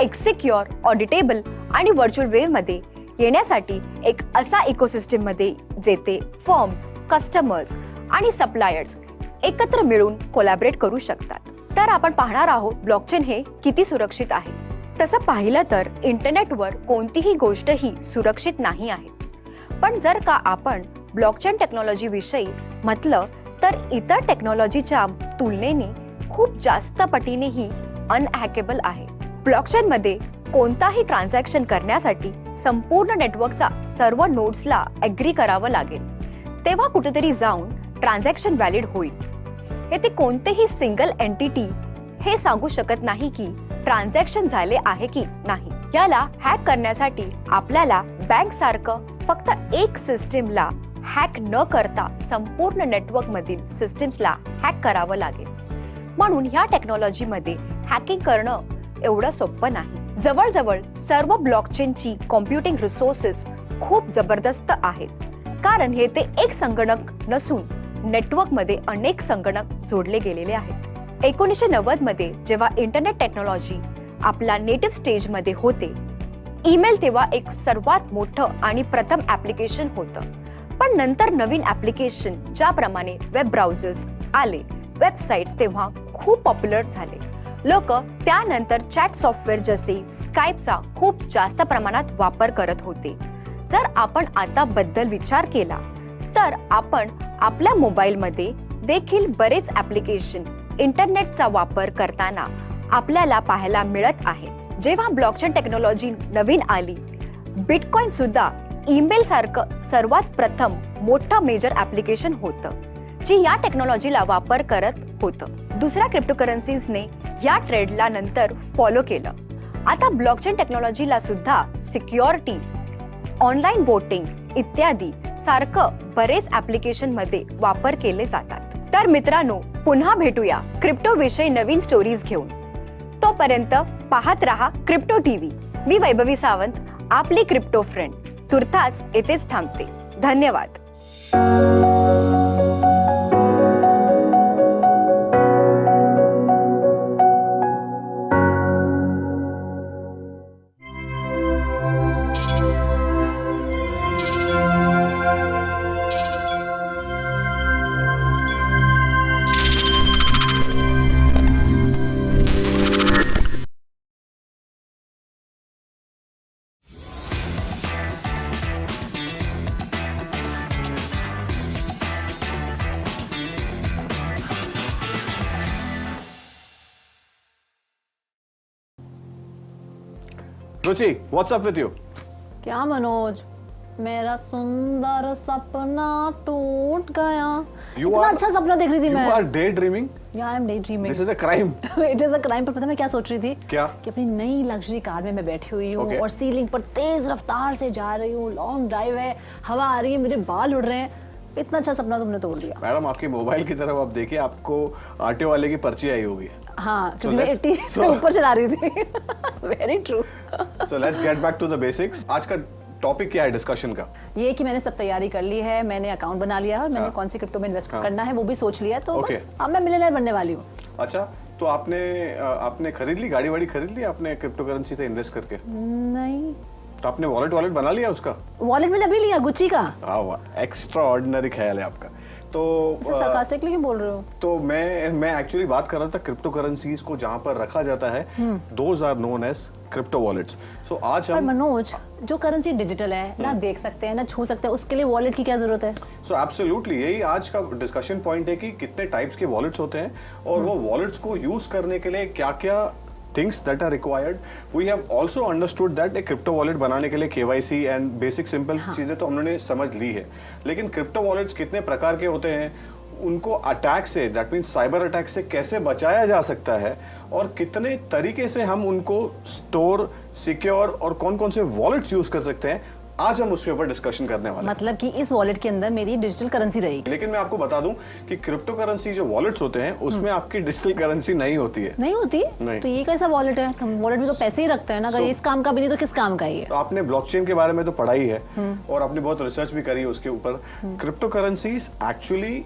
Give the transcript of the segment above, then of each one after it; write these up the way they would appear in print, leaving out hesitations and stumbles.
एक secure, auditable आणि virtual वेव्हमध्ये येण्यासाठी एक असा इकोसिस्टम मध्ये जेथे फर्म्स, कस्टमर्स आणि सप्लायर्स एकत्र मिळून कोलॅबरेट करू शकतात. तर आपण पाहणार आहोत ब्लॉकचेन हे किती सुरक्षित आहे. तसं पाहिलं तर इंटरनेटवर कोणतीही गोष्ट ही सुरक्षित नाही आहे. पण जर का आपण ब्लॉकचेन टेक्नॉलॉजी विषयी म्हटलं तर इतर टेक्नॉलॉजीच्या तुलनेने खूप जास्त पटीने ही अनहॅकेबल आहे. ब्लॉकचेन मध्ये कोणताही ट्रान्झॅक्शन करण्यासाठी संपूर्ण नेटवर्कचा सर्व नोड्सला ऍग्री करावं लागेल, तेव्हा कुठेतरी जाऊन ट्रान्झॅक्शन व्हॅलिड होईल. येथे कोणतेही सिंगल एंटिटी हे सांगू शकत नाही की ट्रान्झॅक्शन झाले आहे की नाही. याला हॅक करण्यासाठी आपल्याला बँक सारखं फक्त एक सिस्टीमला हॅक न करता संपूर्ण नेटवर्क मधील सिस्टीम्सला हॅक करावं लागेल. म्हणून ह्या टेक्नॉलॉजी मध्ये हॅकिंग करणं एवढं सोपं नाही. जवळजवळ सर्व ब्लॉकचेनची कॉम्प्युटिंग रिसोर्सेस खूप जबरदस्त आहेत, कारण हे ते एक संगणक नसून नेटवर्क मध्ये अनेक संगणक जोडले गेलेले आहेत. 1990 मध्ये जेव्हा इंटरनेट टेक्नॉलॉजी आपला नेटिव्ह स्टेज मध्ये होते, ईमेल तेव्हा एक सर्वात मोठं आणि प्रथम ऍप्लिकेशन होतं. पण नंतर नवीन ऍप्लिकेशन ज्याप्रमाणे वेब ब्राउझर्स आले, वेबसाइट्स तेव्हा खूप पॉप्युलर झाले. लोक त्यानंतर चॅट सॉफ्टवेअर जसे स्काइपचा खूप जास्त प्रमाणात वापर करत होते. जर आपण आता बद्दल विचार केला तर आपण आपल्या मोबाईलमध्ये देखील बरेच ऍप्लिकेशन इंटरनेटचा वापर करताना आपल्याला पाहायला मिळत आहे. जेव्हा ब्लॉकचेन टेक्नॉलॉजी नवीन आली, बिटकॉइन सुद्धा ईमेल सारखं सर्वात प्रथम मोठं मेजर ऍप्लिकेशन होतं जी या टेक्नॉलॉजीला वापर करत होतं. दुसऱ्या क्रिप्टोकरन्सीजने या ट्रेंडला नंतर फॉलो केलं. आता ब्लॉकचेन टेक्नॉलॉजीला सुद्धा सिक्युरिटी, ऑनलाईन वोटिंग इत्यादी सारखं बरेच ऍप्लिकेशन मध्ये वापर केले जातात. तर मित्रांनो, पुन्हा भेटूया क्रिप्टो विषयी नवीन स्टोरीज घेऊन. तोपर्यंत पाहत रहा क्रिप्टो टीव्ही. मी वैभवी सावंत, आपली क्रिप्टो फ्रेंड. तुर्तास येथेच थांबते. धन्यवाद. रुचि, व्हाट्स अप विथ यू? क्या मनोज, मेरा सुंदर सपना टूट गया. इतना अच्छा सपना देख रही थी मैं. You are daydreaming? Yeah, I am daydreaming. This is a crime. It is a crime. पर पता मैं क्या सोच रही थी? क्या? कि अपनी नई लग्जरी कार में मैं बैठी हुई हूँ Okay. और सीलिंग पर तेज रफ्तार से जा रही हूँ. लॉन्ग ड्राइव है, हवा आ रही है, मेरे बाल उड़ रहे हैं. इतना अच्छा सपना तुमने तोड़ दिया. मैडम, आपके मोबाइल की तरफ आप देखिए, आपको आरटीओ वाले की पर्ची आई होगी. हाँ, क्योंकि मैं 80 से ऊपर चला रही थी. Very true. So let's get back to the basics. आज का टॉपिक क्या है डिस्कशन का? ये कि मैंने सब तैयारी कर ली है, मैंने अकाउंट बना लिया है और मैंने कौन सी क्रिप्टो में इन्वेस्ट करना है वो भी सोच लिया है. तो बस अब मैं मिलियनेयर बनने वाली हूँ. अच्छा, तो आपने खरीद ली, गाड़ी वाड़ी खरीद ली आपने क्रिप्टो करेंसी से इन्वेस्ट करके? नहीं. तो आपने वॉलेट बना लिया उसका? वॉलेट मैंने अभी लिया, गुच्ची का. एक्स्ट्रा ऑर्डिनरी ख्याल है आपका. तो सरकास्टिकली क्यों बोल रहे हो? तो मैं एक्चुअली बात कर रहा था क्रिप्टो करेंसीज को जहां पर रखा जाता है, those are known as crypto wallets. So आज हम मनोज, जो करेंसी डिजिटल है, ना देख सकते हैं ना छू सकते हैं, उसके लिए वॉलेट की क्या जरूरत है? सो एब्सोल्युटली यही आज का डिस्कशन पॉइंट है कि कितने टाइप्स के वॉलेट्स होते हैं और वो वॉलेट्स को यूज करने के लिए क्या क्या things that are required. We have also understood that एक क्रिप्टो वॉलेट बनाने के लिए KYC एंड बेसिक सिंपल चीजें तो हमने समझ ली है, लेकिन क्रिप्टो वॉलेट्स कितने प्रकार के होते हैं, उनको अटैक से, दैट मीन्स साइबर अटैक से कैसे बचाया जा सकता है और कितने तरीके से हम उनको स्टोर, सिक्योर और कौन कौन से वॉलेट्स यूज कर सकते हैं, आज हम उसके ऊपर डिस्कशन करने वाले हैं. मतलब कि इस वॉलेट के अंदर मेरी डिजिटल करेंसी रहेगी. लेकिन मैं आपको बता दूं कि क्रिप्टो करेंसी जो वॉलेट्स होते हैं उसमें आपकी डिजिटल करेंसी नहीं होती है. नहीं होती? नहीं. तो ये कैसा वॉलेट है? हम वॉलेट भी तो पैसे ही रखते हैं ना. अगर इस काम का भी नहीं तो किस काम का ही है? तो आपने ब्लॉकचेन के बारे में तो पढ़ा ही है और आपने बहुत रिसर्च भी करी है उसके ऊपर. Crypto currencies actually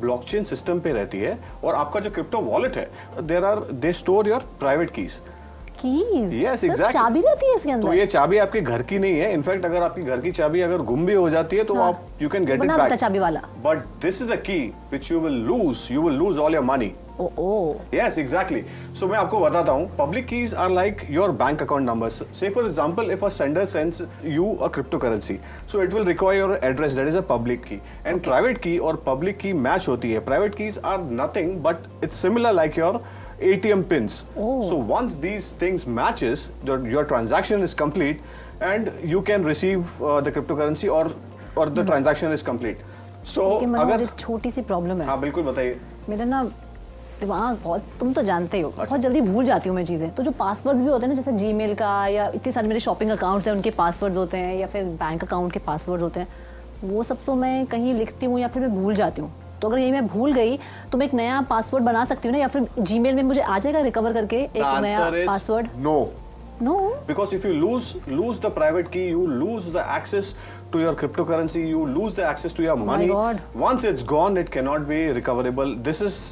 blockchain system पे रहती है और आपका जो क्रिप्टो वॉलेट है, they store your private keys. Keys Yes, exactly. चाबी रहती है इसके तो अंदर? ये चाबी आपके घर की नहीं है, इनफैक्ट अगर आपकी घर की चाबी अगर गुम भी हो जाती है तो हाँ। आप यू कैन गेट इट बना देता बैक, चाबी वाला। But this is the key which you will lose all your money. Oh Yes, exactly. So मैं आपको बताता हूँ. Public keys are like your bank account numbers. Say for example, if a sender sends you a cryptocurrency, so it will require your address. That is a public key. And private key और public key match होती है. Private keys are nothing, but it's similar like your ATM pins. Oh. So once these things matches, your transaction is complete, and you can receive the cryptocurrency or the transaction is complete. So लेकिन मतलब अगर मुझे छोटी सी problem है. हाँ बिल्कुल बताइए. मेरा ना दिमाग बहुत, तुम तो जानते ही हो, अच्छा। बहुत जल्दी भूल जाती हूँ मैं चीज़ें. तो जो पासवर्ड्स भी होते हैं ना, जैसे जीमेल का, या इतने सारे मेरे शॉपिंग अकाउंट्स हैं उनके पासवर्ड्स होते हैं, या फिर बैंक अकाउंट के पासवर्ड्स होते हैं, वो सब तो मैं कहीं लिखती हूँ या फिर मैं भूल जाती हूँ. तो अगर ये मैं भूल गई तो मैं एक नया पासवर्ड बना सकती हूँ ना, या फिर जीमेल में मुझे आ जाएगा रिकवर करके एक नया password? No. No. Because if you lose the private key, you lose the access to your cryptocurrency, you lose the access to your my money. God. Once it's gone, it cannot be recoverable. This is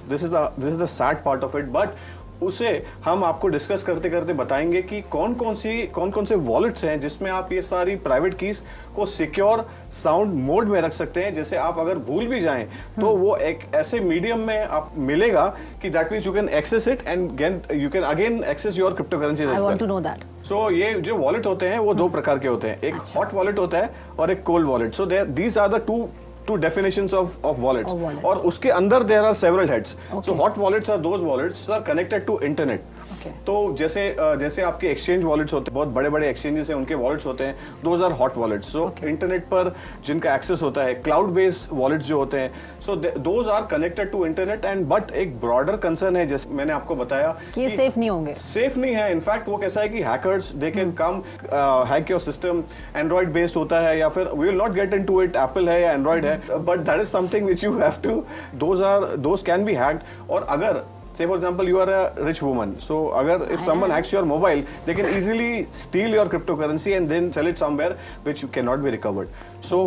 the sad part of it. But उसे हम आपको discuss करते करते बताएंगे कि कौन कौन से वॉलेट्स हैं जिसमें आप ये सारी प्राइवेट कीज को सिक्योर साउंड मोड में रख सकते हैं. जैसे आप अगर भूल भी जाएं तो वो एक ऐसे मीडियम में आप मिलेगा कि that means you can access it and you can again access your cryptocurrency. I want to know that. So ये जो वॉलेट होते हैं वो दो प्रकार के होते हैं. एक हॉट वॉलेट होता है और एक cold wallet. So these are the two definitions of wallets. और उसके अंदर there are several heads. So hot wallets are those wallets that are connected to internet. तो जैसे आपके एक्सचेंज वॉलेट्स होते हैं, बहुत बड़े बड़े एक्सचेंजेस हैं, उनके वॉलेट्स होते हैं, those are hot wallets. So internet पर जिनका एक्सेस होता है, क्लाउड बेस्ड वॉलेट्स जो होते हैं, so those are connected to internet. And but एक ब्रॉडर कंसर्न है, जैसे मैंने आपको बताया कि सेफ नहीं होंगे. सेफ नहीं है. इनफैक्ट वो कैसा है कि hackers they can come hack your system. Android based होता है या फिर we will not get into it, Apple है या एंड्रॉइड है, but that is something which you have to, those can be hacked. और अगर say for example you are a rich woman, so agar if someone hacks your mobile, they can easily steal your cryptocurrency and then sell it somewhere which cannot be recovered. So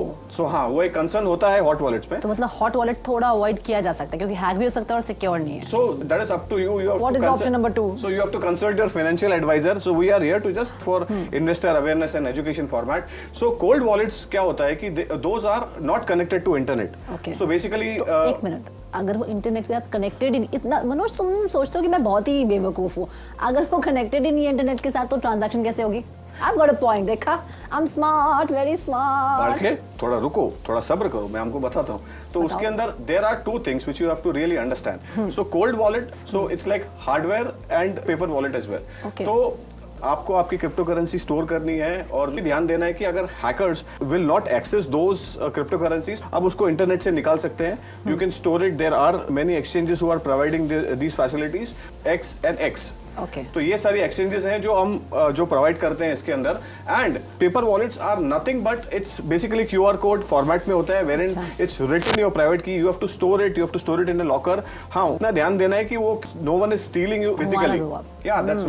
हाँ, वो एक concern होता है hot wallets में. तो मतलब hot wallet थोड़ा avoid किया जा सकता है क्योंकि हैक भी हो सकता है और सिक्योर नहीं है. So that is up to you. What is option number 2? So you have to consult your financial advisor. So we are here to just for investor awareness and education format. So cold wallets क्या होता है कि those are not connected to internet. Okay. So basically एक minute, अगर वो internet के साथ connected ही इतना, मनोज तुम सोचते हो कि मैं बहुत ही बेवकूफ हूँ, अगर वो कनेक्टेड ही नहीं है इंटरनेट के साथ तो ट्रांजैक्शन कैसे होगी? I've got a point. देखा, I'm smart, very smart. थोड़ा रुको, थोड़ा सब्र करो, मैं आपको बताता हूँ. तो उसके अंदर there are two things which you have to really understand. So cold wallet, so it's like hardware and paper wallet as well. Okay. तो आपको आपकी क्रिप्टो करेंसी स्टोर करनी है और भी ध्यान देना है कि अगर hackers will not access those crypto currencies, आप उसको इंटरनेट से निकाल सकते हैं. You can store it. There are many exchanges who are providing these facilities, X and X. Okay. तो ये सारी एक्सचेंजेस हैं जो हम जो प्रोवाइड करते हैं इसके अंदर. And paper wallets are nothing but it's basically QR code format में होता है, where in it's written your private key. You have to store it in a locker. हाँ, उतना ध्यान देना है कि वो no one is stealing you physically. Yeah that's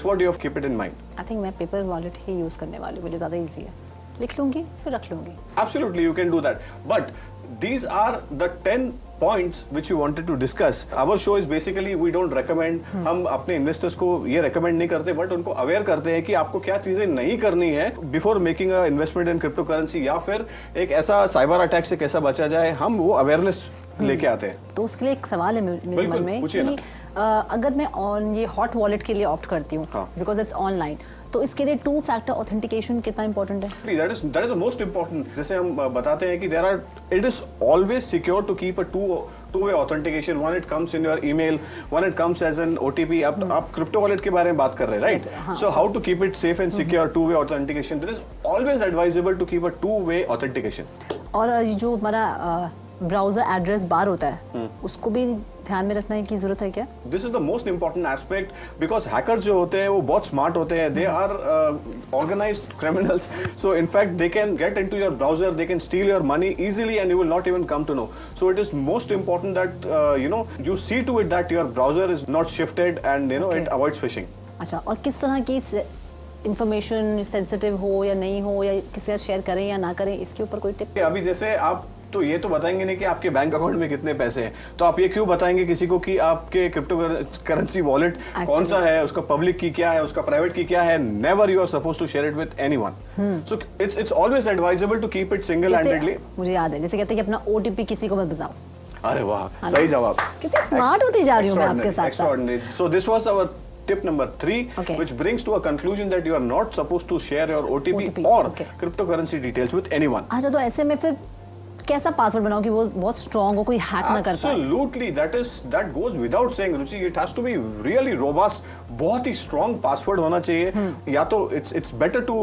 what you have keep it in mind. I think मैं paper wallet ही use करने वाली हूँ, मुझे ज्यादा इजी है. लिख लूंगी फिर रख लूंगी. Absolutely, you can do that. But these are the 10 points which we wanted to discuss. Our show is basically we don't recommend. हम अपने इन्वेस्टर्स को ये recommend नहीं करते, बट उनको अवेयर करते हैं कि आपको क्या चीजें नहीं करनी है before making a investment in crypto currency, या फिर एक ऐसा साइबर अटैक से कैसा बचा जाए. हम वो अवेयरनेस लेके आते हैं. तो उसके लिए एक सवाल है मेरे मन में कि अगर मैं ऑन ये हॉट वॉलेट के लिए ऑप्ट करती हूँ बिकॉज इट्स ऑनलाइन, तो इसके लिए 2 फैक्टर ऑथेंटिकेशन कितना इंपॉर्टेंट है? That is the most important. जैसे हम बताते हैं कि it is always secure to keep a two-way authentication. One it comes in your email, one it comes as an OTP. आप क्रिप्टो वॉलेट के बारे में बात कर रहे हैं, right? So how to keep it safe and secure two-way authentication? It is always advisable to keep a two-way authentication. और जो हमारा ब्राउजर एड्रेस बार होता है उसको भी ध्यान में रखने की जरूरत है क्या? This is the most important aspect because hackers जो होते हैं वो बहुत स्मार्ट होते हैं. They are organised criminals. So in fact they can get into your browser, they can steal your money easily and you will not even come to know. So it is most important that you see to it that your browser is not shifted and it avoids phishing. अच्छा, और किस तरह की information sensitive हो या नहीं हो, या किसी के साथ शेयर करें या ना करें, इसके ऊपर कोई टिप? अभी जैसे आप तो ये तो बताएंगे नहीं कि आपके बैंक अकाउंट में कितने पैसे हैं, तो आप ये क्यों बताएंगे किसी को कि आपके क्रिप्टो करेंसी वॉलेट कौन सा है, उसका पब्लिक की क्या है, उसका प्राइवेट की क्या है? Never you are suppose to share it with anyone. So it's always advisable to keep it single handedly. मुझे याद है जैसे कहते हैं कि अपना OTP किसी को मत बताओ। अरे वाह, सही जवाब। कितनी स्मार्ट होती जा रही हूँ मैं आपके साथ साथ। So this was our tip number 3, Okay. which brings to a conclusion that you are not supposed to share your OTP OTPs, or okay. cryptocurrency details with anyone. अच्छा, तो ऐसे में फिर कैसा पासवर्ड बनाऊं कि वो बहुत स्ट्रांग हो, कोई हैक ना कर पाए? Absolutely, that goes without saying, Ruchi. It has to be really robust. बहुत ही strong password होना चाहिए. या तो it's better to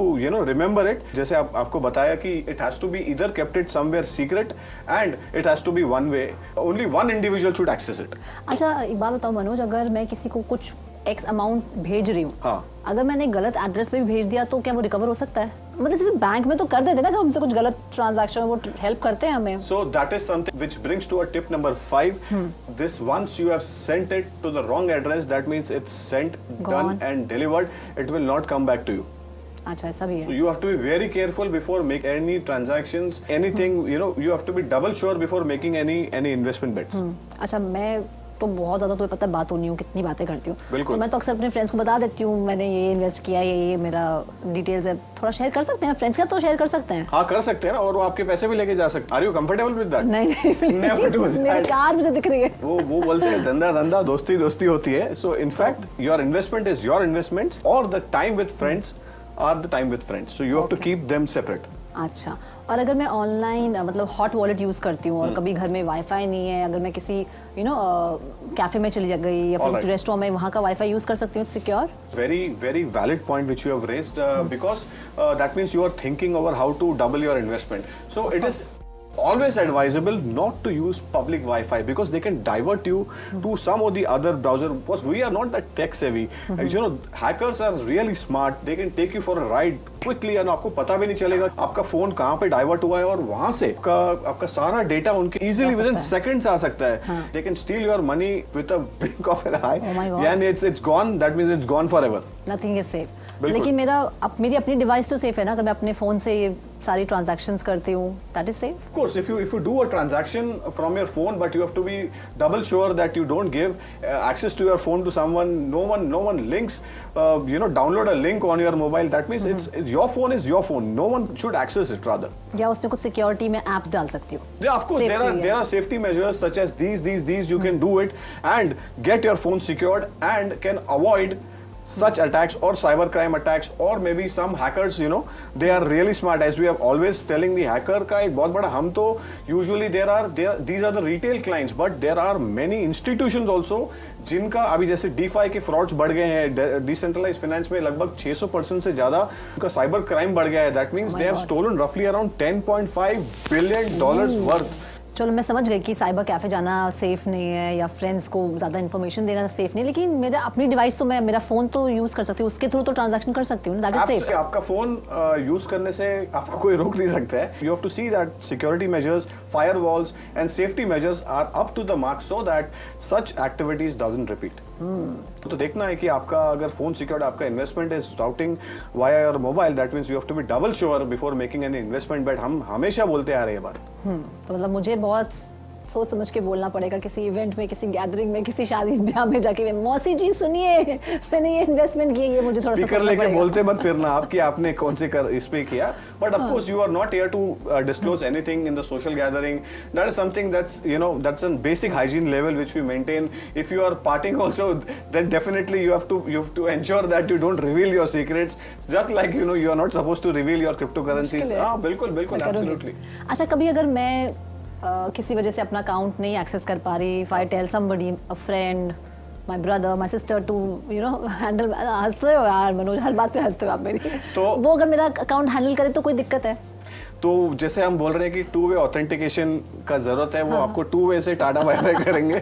remember it. जैसे आपको बताया कि it has to be either kept it somewhere secret and it has to be one way. Only one individual should access it. अच्छा, एक बात बताओ मनोज, अगर मैं किसी को कुछ X अमाउंट भेज रही हूँ, हाँ. अगर मैंने गलत एड्रेस पे भी भेज दिया तो क्या वो रिकवर हो सकता है? मतलब जैसे बैंक में तो कर देते हैं ना, अगर हमसे कुछ गलत ट्रांजैक्शन वो हेल्प करते हैं हमें। So that is something which brings to a tip number 5. This once you have sent it to the wrong address, that means it's sent, Gone. done and delivered. It will not come back to you. अच्छा, ऐसा भी So है। you have to be very careful before make any transactions, anything. You have to be double sure before making any investment bets. अच्छा, मैं तो बहुत ज्यादा, तुम्हें पता है बात होनी हूँ, कितनी बातें करती हूँ, बिल्कुल। तो मैं तो अक्सर अपने फ्रेंड्स को बता देती हूँ मैंने ये इन्वेस्ट किया, ये मेरा डिटेल्स है, थोड़ा शेयर कर सकते हैं फ्रेंड्स का, तो शेयर कर सकते हैं। हाँ, कर सकते हैं ना, और वो आपके पैसे भी लेके जा सकते हैं। Are you comfortable with that? नहीं Never do मेरी that. कार मुझे दिख रही है। वो बोलते हैं धंधा दोस्ती होती है। So in fact, your investment is your investments, or the time with friends are the time with friends. So you have to Okay. keep them separate. अच्छा, और अगर मैं ऑनलाइन मतलब हॉट वॉलेट यूज करती हूँ और कभी घर में वाईफाई नहीं है, अगर मैं किसी कैफे में चली गई या फिर किसी रेस्टोरेंट में वहाँ का वाईफाई यूज कर सकती हूँ secure? Very valid point which you have raised, because that means you are thinking over how to double your investment. So it is always advisable not to use public Wi-Fi, because they can divert you to some of the other browser, because we are not that tech savvy. Hackers are really smart. They can take you for a ride quickly and आपको पता भी नहीं चलेगा आपका phone कहाँ पे divert हुआ है, और वहां से आपका सारा डेटा उनके इजीली विद इन सेकंड्स आ सकता है. They can steal your money with a blink of an eye, and it's gone. That means it's gone forever. Nothing is safe. लेकिन मेरी अपनी डिवाइस तो सेफ है ना, अगर मैं अपने फोन से ये सारी ट्रांजैक्शंस करती हूँ, that is safe. Of course, if you do a transaction from your phone, but you have to be double sure that you don't give access to your phone to someone. No one links. Download a link on your mobile. That means it's your phone is your phone. No one should access it rather. या उसमें कुछ security में apps डाल सकती हूँ. Yeah, of course, there are safety measures such as these. You can do it and get your phone secured and can avoid such attacks or cybercrime attacks, or maybe some hackers, they are really smart. As we have always telling, the hacker का एक बहुत बड़ा, हम तो usually these are the retail clients, but there are many institutions also जिनका अभी जैसे DeFi के frauds बढ़ गए हैं, decentralized finance में लगभग 600% से ज्यादा उनका साइबर क्राइम बढ़ गया है. That means they have stolen roughly around $10.5 billion worth. चलो मैं समझ गई कि साइबर कैफे जाना सेफ नहीं है या फ्रेंड्स को ज़्यादा इन्फॉर्मेशन देना सेफ नहीं, लेकिन मेरा अपनी डिवाइस तो मैं मेरा फ़ोन तो यूज़ कर सकती हूँ, उसके थ्रू तो ट्रांजैक्शन कर सकती हूँ, दैट इज सेफ. आपका फोन यूज करने से आपको कोई रोक नहीं सकता है. You have to see that security measures, firewalls and safety measures are up to the mark, so that such activities doesn't repeat. तो देखना है कि आपका अगर फोन सिक्योर्ड, आपका investment is routing via your mobile, that means you have to be double sure before making any investment. But हम हमेशा बोलते आ रहे हैं बात. तो मतलब मुझे बहुत सोच समझ के बोलना पड़ेगा किसी इवेंट में, किसी गैदरिंग में, किसी शादी ब्याह में जाके, मौसी जी सुनिए मैंने ये इन्वेस्टमेंट की, ये मुझे थोड़ा सा स्पीकर लेके बोलते मत फिरना आप कि आपने कौन से इस पे किया. But of course you are not here to disclose anything in the social gathering. That is something that's a basic hygiene level which we maintain. If you are partying also, then definitely you have to ensure that you don't reveal your secrets, just like you are not supposed to reveal your cryptocurrencies. बिल्कुल absolutely. अच्छा, कभी अगर मैं किसी वजह से अपना account नहीं एक्सेस कर पा रही, if I tell somebody, a friend, my brother, my sister to handle, हंसते हो यार मनोज, हर बात पे हंसते हो आप मेरी, तो वो अगर मेरा अकाउंट हैंडल करे तो कोई दिक्कत है? तो जैसे हम बोल रहे हैं कि 2-वे ऑथेंटिकेशन का जरूरत है, वो आपको 2-वे से टाटा बाय बाय करेंगे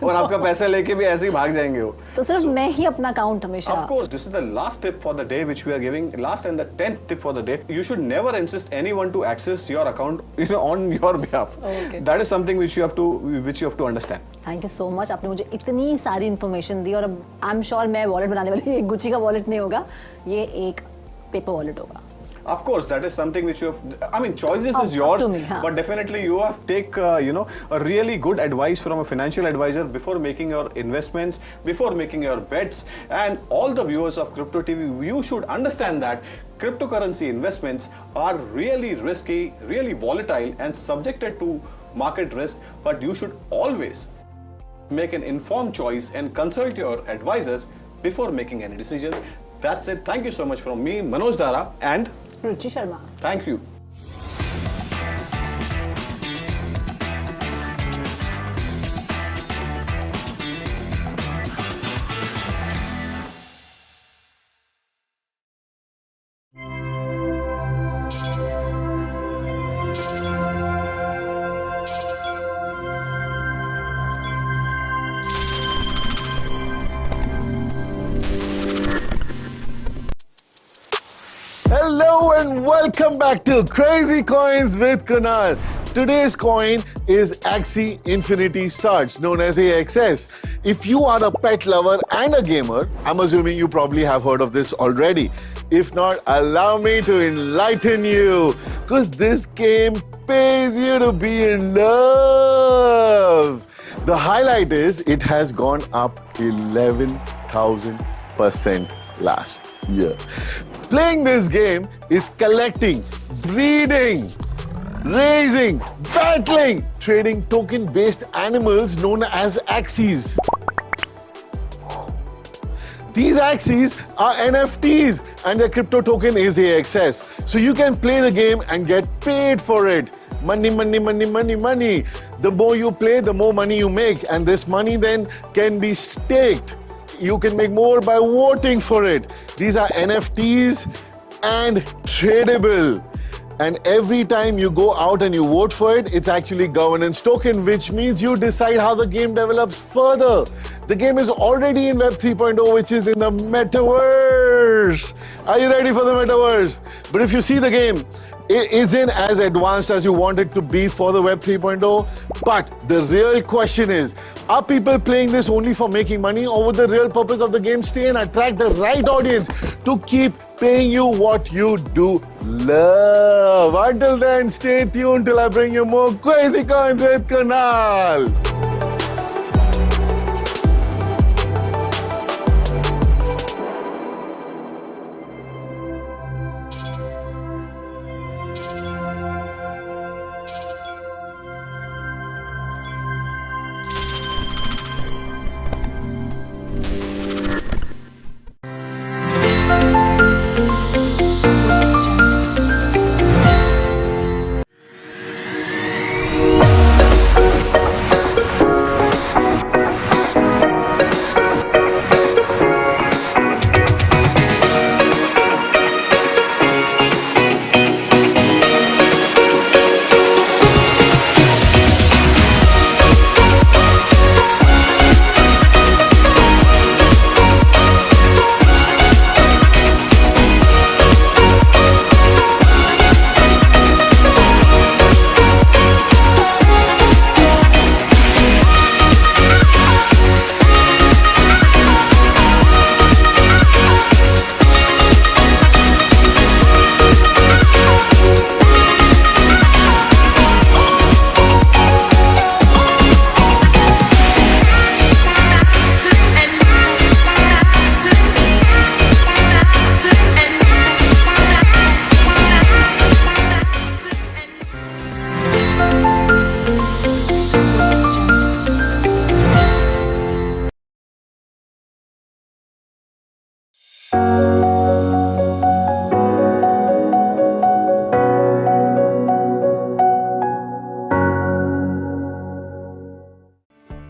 और आपका पैसा लेके भी ऐसे ही भाग जाएंगे वो. तो सिर्फ मैं ही अपना अकाउंट हमेशा. Of course, this is the last tip for the day which we are giving, last and the 10th tip for the day. You should never insist anyone to access your account on your behalf. Okay. That is something which you have to understand. Thank you so much, आपने मुझे इतनी सारी information दी, और अब I am sure मैं wallet बनाने वाली, ये गुच्ची का वॉलेट नहीं होगा, ये एक पेपर वॉलेट होगा. Of course, that is something which you have. I mean, choices is Up yours, to me, huh? but definitely you have take a really good advice from a financial advisor before making your investments, before making your bets. And all the viewers of Crypto TV, you should understand that cryptocurrency investments are really risky, really volatile, and subjected to market risk. But you should always make an informed choice and consult your advisors before making any decisions. That's it. Thank you so much from me, Manoj Dara, and Ruchi Sharma. thank you. Hello and welcome back to Crazy Coins with Kunal. Today's coin is Axie Infinity Stars, known as AXS. If you are a pet lover and a gamer, I'm assuming you probably have heard of this already. If not, allow me to enlighten you, because this game pays you to be in love. The highlight is it has gone up 11,000% last year. Playing this game is collecting, breeding, raising, battling, trading token-based animals known as Axies. These Axies are NFTs and the crypto token is AXS. So you can play the game and get paid for it. Money, money, money, money, money. The more you play, the more money you make. And this money then can be staked. You can make more by voting for it. These are NFTs and tradable. And every time you go out and you vote for it, it's actually governance token, which means you decide how the game develops further. The game is already in Web 3.0, which is in the metaverse. Are you ready for the metaverse? But if you see the game, it isn't as advanced as you want it to be for the Web 3.0. But the real question is, are people playing this only for making money, or would the real purpose of the game stay and attract the right audience to keep paying you what you do love? Until then, stay tuned till I bring you more Crazy Coins with Kunal.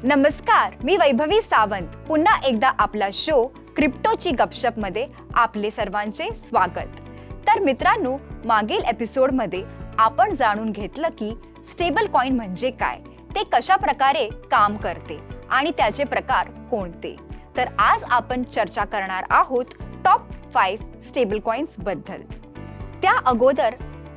नमस्कार, मी वैभवी सावंत. पुन्हा एकदा आपला show क्रिप्टोची गपशप मध्ये आपले सर्वांचे स्वागत. तर मित्रांनो, मागील एपिसोडमध्ये आपण जाणून घेतलं की स्टेबल कॉइन म्हणजे काय, ते कशा प्रकारे काम करते आणि त्याचे प्रकार कोणते. तर आज आपण चर्चा करणार आहोत टॉप 5 स्टेबल कॉइन्स बद्दल. त्या अगोदर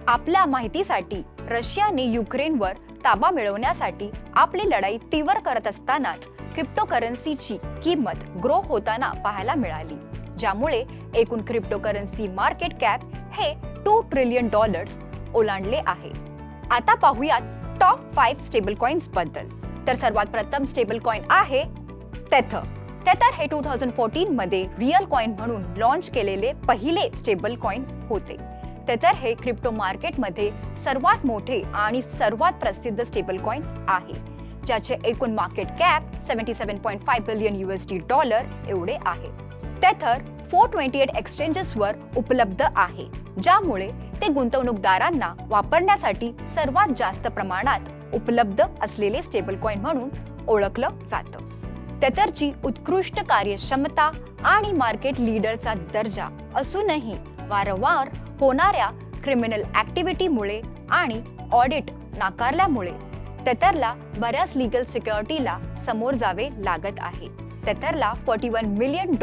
आपल्या माहितीसाठी रशियाने युक्रेनवर ताबा मिळवण्यासाठी आपली लढाई तीव्र करत असतानाच क्रिप्टोकरन्सीची किंमत ग्रो होताना पाहायला मिळाली, ज्यामुळे एकूण क्रिप्टोकरन्सी मार्केट कॅप हे $2 ट्रिलियन ओलांडले आहे. आता पाहूयात टॉप 5 स्टेबल कॉइन्स बद्दल. तर सर्वात प्रथम स्टेबल कॉइन आहे टेथर. टेथर हे 2014 मध्ये रिअल कॉइन म्हणून लॉन्च केलेले पहिले स्टेबल कॉइन होते. टेथर हे क्रिप्टो मार्केटमध्ये सर्वात मोठे आणि सर्वात प्रसिद्ध स्टेबल कॉइन आहे, ज्याचे एकूण मार्केट कॅप $77.5 बिलियन एवढे आहे. टेथर 428 एक्सचेंजेसवर उपलब्ध आहे, ज्यामुळे ते गुंतवणूकदारांना वापरण्यासाठी सर्वात जास्त प्रमाणात उपलब्ध असलेले स्टेबल कॉइन म्हणून ओळखलं जातं. टेथरची उत्कृष्ट कार्यक्षमता आणि मार्केट लीडरचा दर्जा असूनही वारंवार होणाऱ्या क्रिमिनल ऍक्टिव्हिटीमुळे आणि ऑडिट नाकारल्यामुळे टेथरला बऱ्याच लीगल सिक्युरिटीला समोर जावे लागत आहे. टेथरला $41 मिलियन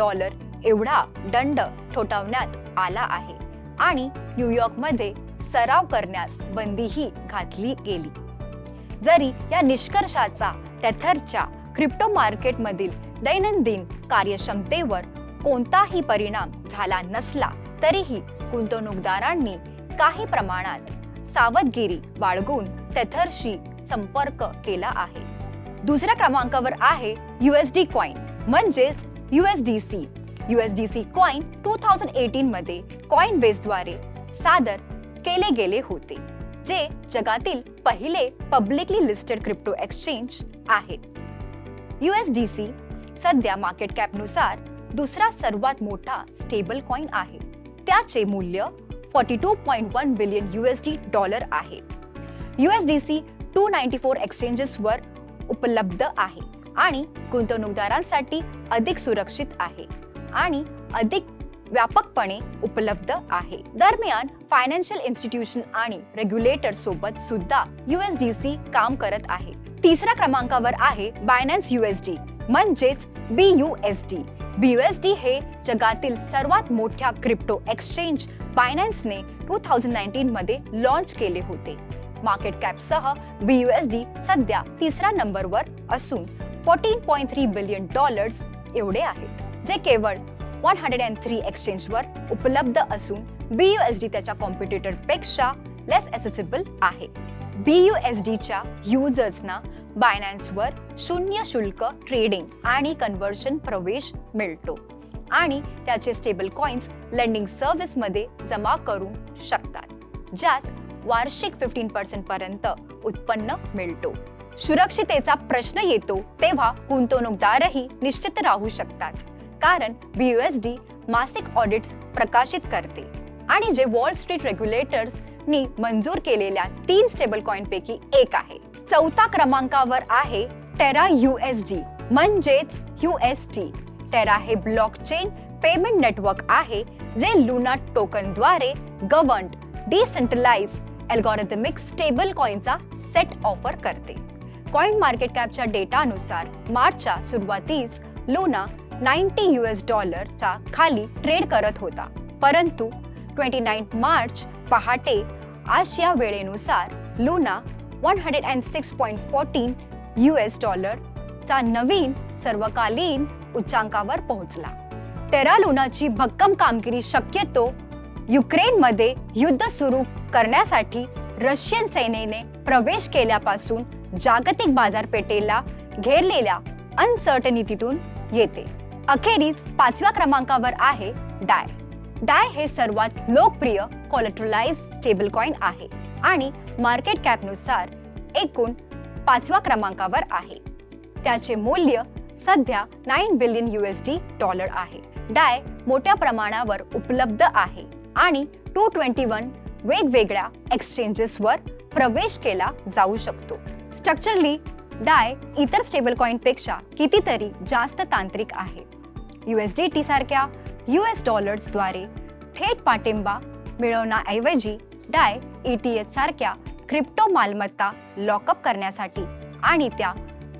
एवढा दंड ठोठावण्यात आला आहे आणि न्यूयॉर्कमध्ये सराव करण्यास बंदीही घातली गेली. जरी या निष्कर्षाचा टेथरच्या क्रिप्टो मार्केटमधील दैनंदिन कार्यक्षमतेवर कोणताही परिणाम झाला नसला तरीही गुंतवणूकदारांनी काही प्रमाणात सावधगिरी बाळगून टेथरशी संपर्क केला आहे. दुसऱ्या क्रमांकावर आहे USD कॉइन म्हणजेच USDC. USDC कॉइन 2018 मध्ये कॉइनबेसद्वारे सादर केले गेले होते, जे जगातील पहिले पब्लिकली लिस्टेड क्रिप्टो एक्सचेंज आहेत. USDC सध्या मार्केट कॅपनुसार दुसरा सर्वात मोठा स्टेबल कॉइन आहे. त्याचे मूल्य $42.1 बिलियन आहे. USDC 294 एक्सचेंजेसवर उपलब्ध आहे आणि गुंतवणूकदारांसाठी अधिक सुरक्षित आहे आणि अधिक व्यापकपणे उपलब्ध आहे. दरम्यान फायनान्शियल इन्स्टिट्यूशन आणि रेग्युलेटर सोबत सुद्धा USDC काम करत आहे. तिसऱ्या क्रमांकावर आहे बायनान्स USD म्हणजेच BUSD. BUSD हे जगातील सर्वात मोठ्या क्रिप्टो एक्सचेंज बायनान्सने 2019 मध्ये लॉन्च केले होते. मार्केट कॅपसह BUSD सध्या तिसऱ्या नंबरवर असून $14.3 बिलियन एवढे आहेत, जे केवळ 103 एक्सचेंजवर उपलब्ध असून BUSD त्याच्या कॉम्पिटिटर पेक्षा लेस ॲसेसिबल आहे. BUSDच्या युजर्सना बायनान्सवर शून्य शुल्क ट्रेडिंग आणि कन्व्हर्शन प्रवेश मिळतो आणि त्याचे स्टेबल कॉइन्स लेंडिंग सर्व्हिसमध्ये जमा करू शकतात, ज्यात वार्षिक 15% पर्यंत उत्पन्न मिळतो. सुरक्षितेचा प्रश्न येतो तेव्हा गुंतवणूकदारही निश्चित राहू शकतात, कारण BUSD मासिक ऑडिट्स प्रकाशित करते आणि जे वॉल स्ट्रीट रेग्युलेटर्सनी मंजूर केलेल्या 3 स्टेबल कॉइनपैकी एक आहे. चौथ्या क्रमांकावर आहे टेरा USD म्हणजेच UST. टेरा हे ब्लॉकचेन पेमेंट नेटवर्क आहे, जे लुना टोकनद्वारे गव्हर्न्ड डिसेंट्रलाइज अल्गोरिथमिक स्टेबल कॉइनचा सेट ऑफर करते. कॉइन मार्केट कॅपच्या डेटानुसार मार्चच्या सुरुवातीस लुना $90 खाली ट्रेड करत होता, परंतु 29 मार्च पहाटे आशिया वेळेनुसार लुना $106.14 चा नवीन सर्वकालीन उच्चांकावर पोहोचला. टेरा लुनाची भक्कम कामगिरी शक्यतो युक्रेनमध्ये युद्ध सुरू करण्यासाठी रशियन सेनेने प्रवेश केल्यापासून जागतिक बाजारपेठेला घेरलेल्या अनसर्टनिटीतून येते. अखेरीस 5व्या क्रमांकावर आहे डाय. डाय हे सर्वात लोकप्रिय कोलॅटरलाइज स्टेबल कॉइन आहे आणि मार्केट कॅपनुसार एकूण 5व्या क्रमांकावर आहे. त्याचे मूल्य सध्या $9 बिलियन आहे. डाय मोठ्या प्रमाणावर उपलब्ध आहे आणि 221 वेगवेगळ्या एक्सचेंजेसवर प्रवेश केला जाऊ शकतो. स्ट्रक्चरली डाय इतर स्टेबल कॉइनपेक्षा कितीतरी जास्त तांत्रिक आहे. USDT सारख्या US डॉलर्सद्वारे थेट पाठिंबा मिळवण्याऐवजी डाय ETH सारख्या क्रिप्टो मालमत्ता लॉकअप करण्यासाठी आणि त्या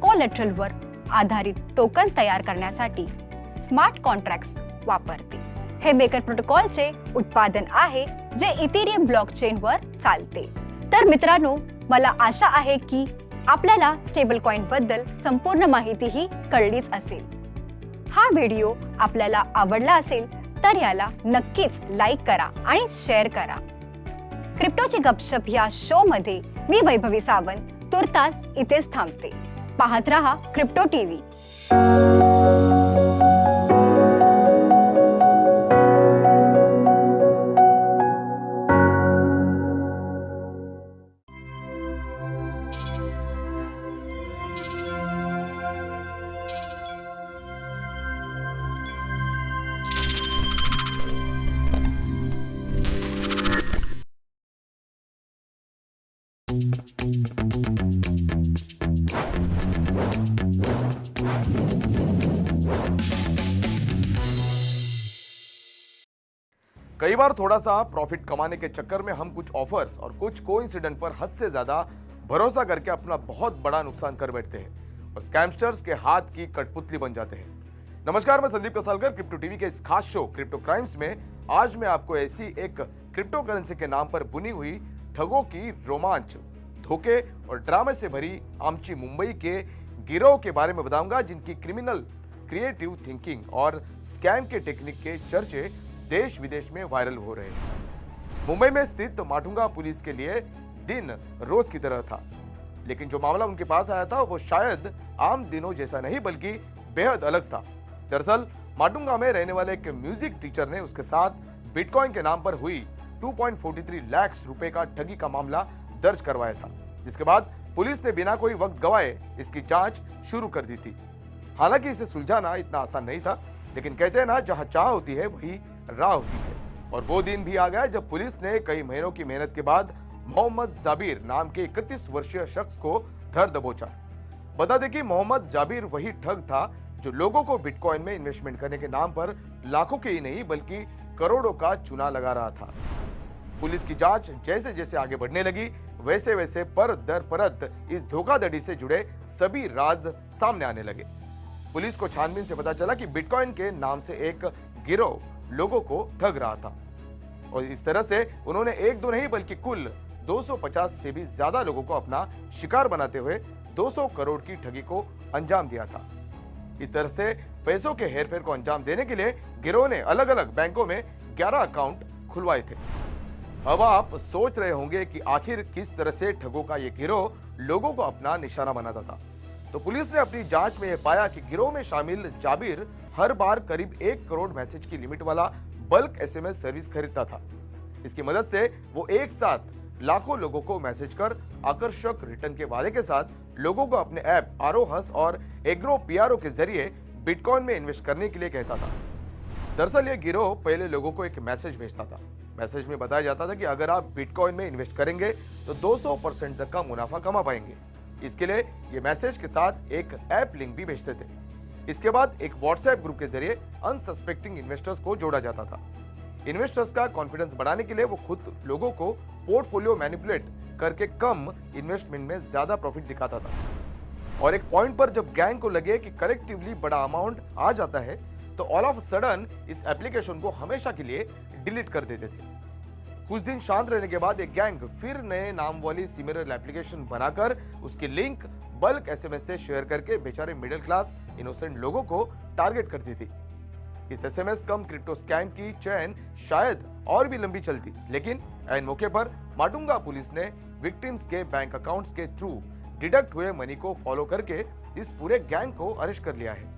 कोलॅटरलवर आधारित टोकन तयार करण्यासाठी स्मार्ट कॉन्ट्रॅक्ट्स वापरते. हे बेकर प्रोटोकॉलचे उत्पादन आहे, जे इथेरियम ब्लॉकचेनवर चालते. तर मित्रांनो, मला आशा आहे की आपल्याला स्टेबल कॉइन बद्दल संपूर्ण माहितीही कळलीच असेल. हा व्हिडिओ आपल्याला आवडला असेल तर याला नक्कीच लाईक करा आणि शेअर करा. क्रिप्टोची गपशप या शो मध्ये मी वैभवी सावंत तुर्तास इथेच थांबते. पाहत रहा क्रिप्टो टीव्ही. कई बार थोड़ा सा प्रॉफिट कमाने के चक्कर में हम कुछ ऑफर्स और कुछ कोइंसिडेंट पर हद से ज्यादा भरोसा करके अपना बहुत बड़ा नुकसान कर बैठते हैं और स्कैमस्टर्स के हाथ की कठपुतली बन जाते हैं. नमस्कार, मैं संदीप कसालकर. क्रिप्टो टीवी के इस खास शो क्रिप्टो क्राइम्स में आज मैं आपको ऐसी एक क्रिप्टो करेंसी के नाम पर बुनी हुई ठगों की रोमांच, धोखे और ड्रामे से भरी आमची मुंबई के गिरोह के बारे में बताऊंगा, जिनकी क्रिमिनल क्रिएटिव थिंकिंग और स्कैम के टेक्निक के चर्चे देश विदेश में वायरल हो रहे हैं. मुंबई में स्थित माटुंगा पुलिस के लिए दिन रोज की तरह था, लेकिन जो मामला उनके पास आया था वो शायद आम दिनों जैसा नहीं बल्कि बेहद अलग था. दरअसल माटुंगा में रहने वाले एक म्यूजिक टीचर ने उसके साथ बिटकॉइन के नाम पर हुई 2.43 लाख रुपए का ठगी का मामला दर्ज करवाया था, जिसके बाद पुलिस ने बिना कोई वक्त गवाए इसकी जांच शुरू कर दी थी. हालांकि इसे सुलझाना इतना आसान नहीं था, लेकिन कहते हैं ना, जहां चाह होती है वही राह होती है. और वो दिन भी आ गया जब पुलिस ने कई महीनों की मेहनत के बाद मोहम्मद जाबिर नाम के 31 वर्षीय शख्स को धर दबोचा. बता दें कि मोहम्मद जाबिर वही ठग था जो लोगों को बिटकॉइन में इन्वेस्टमेंट करने के नाम पर लाखों के ही नहीं बल्कि करोड़ों का चुना लगा रहा था. पुलिस की जांच जैसे जैसे आगे बढ़ने लगी, वैसे वैसे परत दर परत इस धोखाधड़ी से जुड़े सभी राज सामने आने लगे. पुलिस को छानबीन से पता चला कि बिटकॉइन के नाम से एक गिरोह लोगों को ठग रहा था और इस तरह से उन्होंने एक दो नहीं बल्कि कुल 250 से भी ज्यादा लोगों को अपना शिकार बनाते हुए 200 करोड़ की ठगी को अंजाम दिया था. इस तरह से पैसों के हेरफेर को अंजाम देने के लिए गिरोह ने अलग अलग बैंकों में 11 अकाउंट खुलवाए थे. अब आप सोच रहे होंगे कि आखिर किस तरह से ठगों का यह गिरोह लोगों को अपना निशाना बनाता था. तो पुलिस ने अपनी जांच में यह पाया कि गिरोह में शामिल जाबिर हर बार करीब 1 करोड़ मैसेज की लिमिट वाला बल्क एसएमएस सर्विस खरीदता था. इसकी मदद से वो एक साथ लाखों लोगों को मैसेज कर आकर्षक रिटर्न के वादे के साथ लोगों को अपने ऐप आरोहस और एग्रो पीआरओ के जरिए बिटकॉइन में इन्वेस्ट करने के लिए कहता था. दरअसल ये गिरोह पहले लोगों को एक मैसेज भेजता था. मैसेज में बताया जाता था कि अगर आप बिटकॉइन में इन्वेस्ट करेंगे तो 200% तक का मुनाफा कमा पाएंगे. इसके लिए ये मैसेज के साथ एक ऐप लिंक भी भेजते थे. इसके बाद एक व्हाट्सएप ग्रुप के जरिए अनसस्पेक्टिंग इन्वेस्टर्स को जोड़ा जाता था. इन्वेस्टर्स का कॉन्फिडेंस बढ़ाने के लिए वो खुद लोगों को पोर्टफोलियो मैनिपुलेट करके कम इन्वेस्टमेंट में ज्यादा प्रॉफिट दिखाता था. और एक पॉइंट पर जब गैंग को लगे कि कलेक्टिवली बड़ा अमाउंट आ जाता है तो ऑल ऑफ सडन इस एप्लीकेशन को हमेशा के लिए डिलीट कर देते थे. कुछ दिन शांत रहने के बाद एक गैंग फिर नए नाम वाली सिमिलर एप्लीकेशन बनाकर उसकी लिंक बल्क एसएमएस से शेयर करके बेचारे मिडिल क्लास इनोसेंट लोगों को टारगेट करती थी. इस एसएमएस कम क्रिप्टो स्कैम की चैन शायद और भी लंबी चलती, लेकिन ऐन मौके पर माटुंगा पुलिस ने विक्टिम्स के बैंक अकाउंट्स के थ्रू डिडक्ट हुए मनी को फॉलो करके इस पूरे गैंग को अरेस्ट कर लिया है.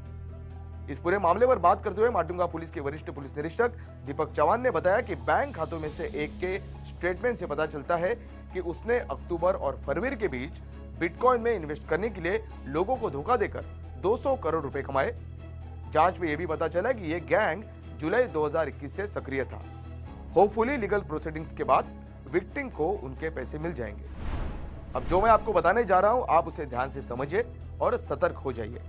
इस पूरे मामले पर बात करते हुए माटुंगा पुलिस के वरिष्ठ पुलिस निरीक्षक दीपक चौहान ने बताया कि बैंक खातों में से एक के स्टेटमेंट से पता चलता है कि उसने अक्टूबर और फरवरी के बीच बिटकॉइन में इन्वेस्ट करने के लिए लोगों को धोखा देकर 200 करोड़ रुपए कमाए. जांच में यह भी पता चला कि यह गैंग जुलाई 2021 से सक्रिय था. होपफुली लीगल प्रोसीडिंग्स के बाद विक्टिम को उनके पैसे मिल जाएंगे. अब जो मैं आपको बताने जा रहा हूं, आप उसे ध्यान से समझिए और सतर्क हो जाइए.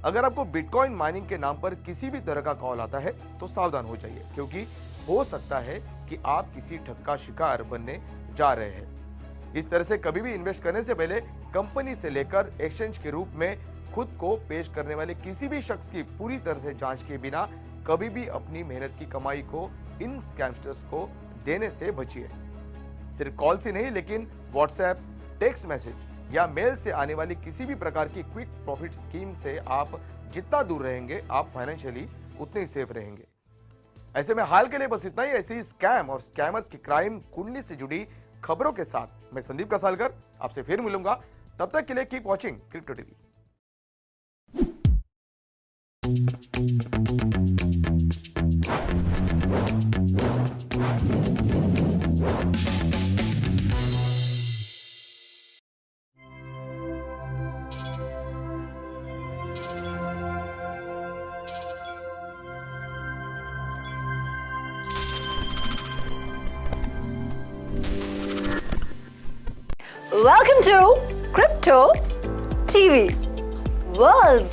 अगर आपको बिटकॉइन माइनिंग के नाम पर किसी भी तरह का कॉल आता है तो सावधान हो जाइए, क्योंकि हो सकता है कि आप किसी ठग का शिकार बनने जा रहे हैं. इस तरह से कभी भी इन्वेस्ट करने से पहले कंपनी से लेकर एक्सचेंज के रूप में खुद को पेश करने वाले किसी भी शख्स की पूरी तरह से जांच किए बिना कभी भी अपनी मेहनत की कमाई को इन स्कैमस्टर्स को देने से बचिए. सिर्फ कॉल से नहीं, लेकिन व्हाट्सएप, टेक्स्ट मैसेज या मेल से आने वाली किसी भी प्रकार की क्विक प्रॉफिट स्कीम से आप जितना दूर रहेंगे, आप फाइनेंशियली उतने ही सेफ रहेंगे. ऐसे में हाल के लिए बस इतना ही. ऐसी स्कैम और स्कैमर्स की क्राइम कुंडली से जुड़ी खबरों के साथ मैं संदीप कसालकर आपसे फिर मिलूंगा। तब तक के लिए keep watching crypto TV. Welcome to Crypto TV, world's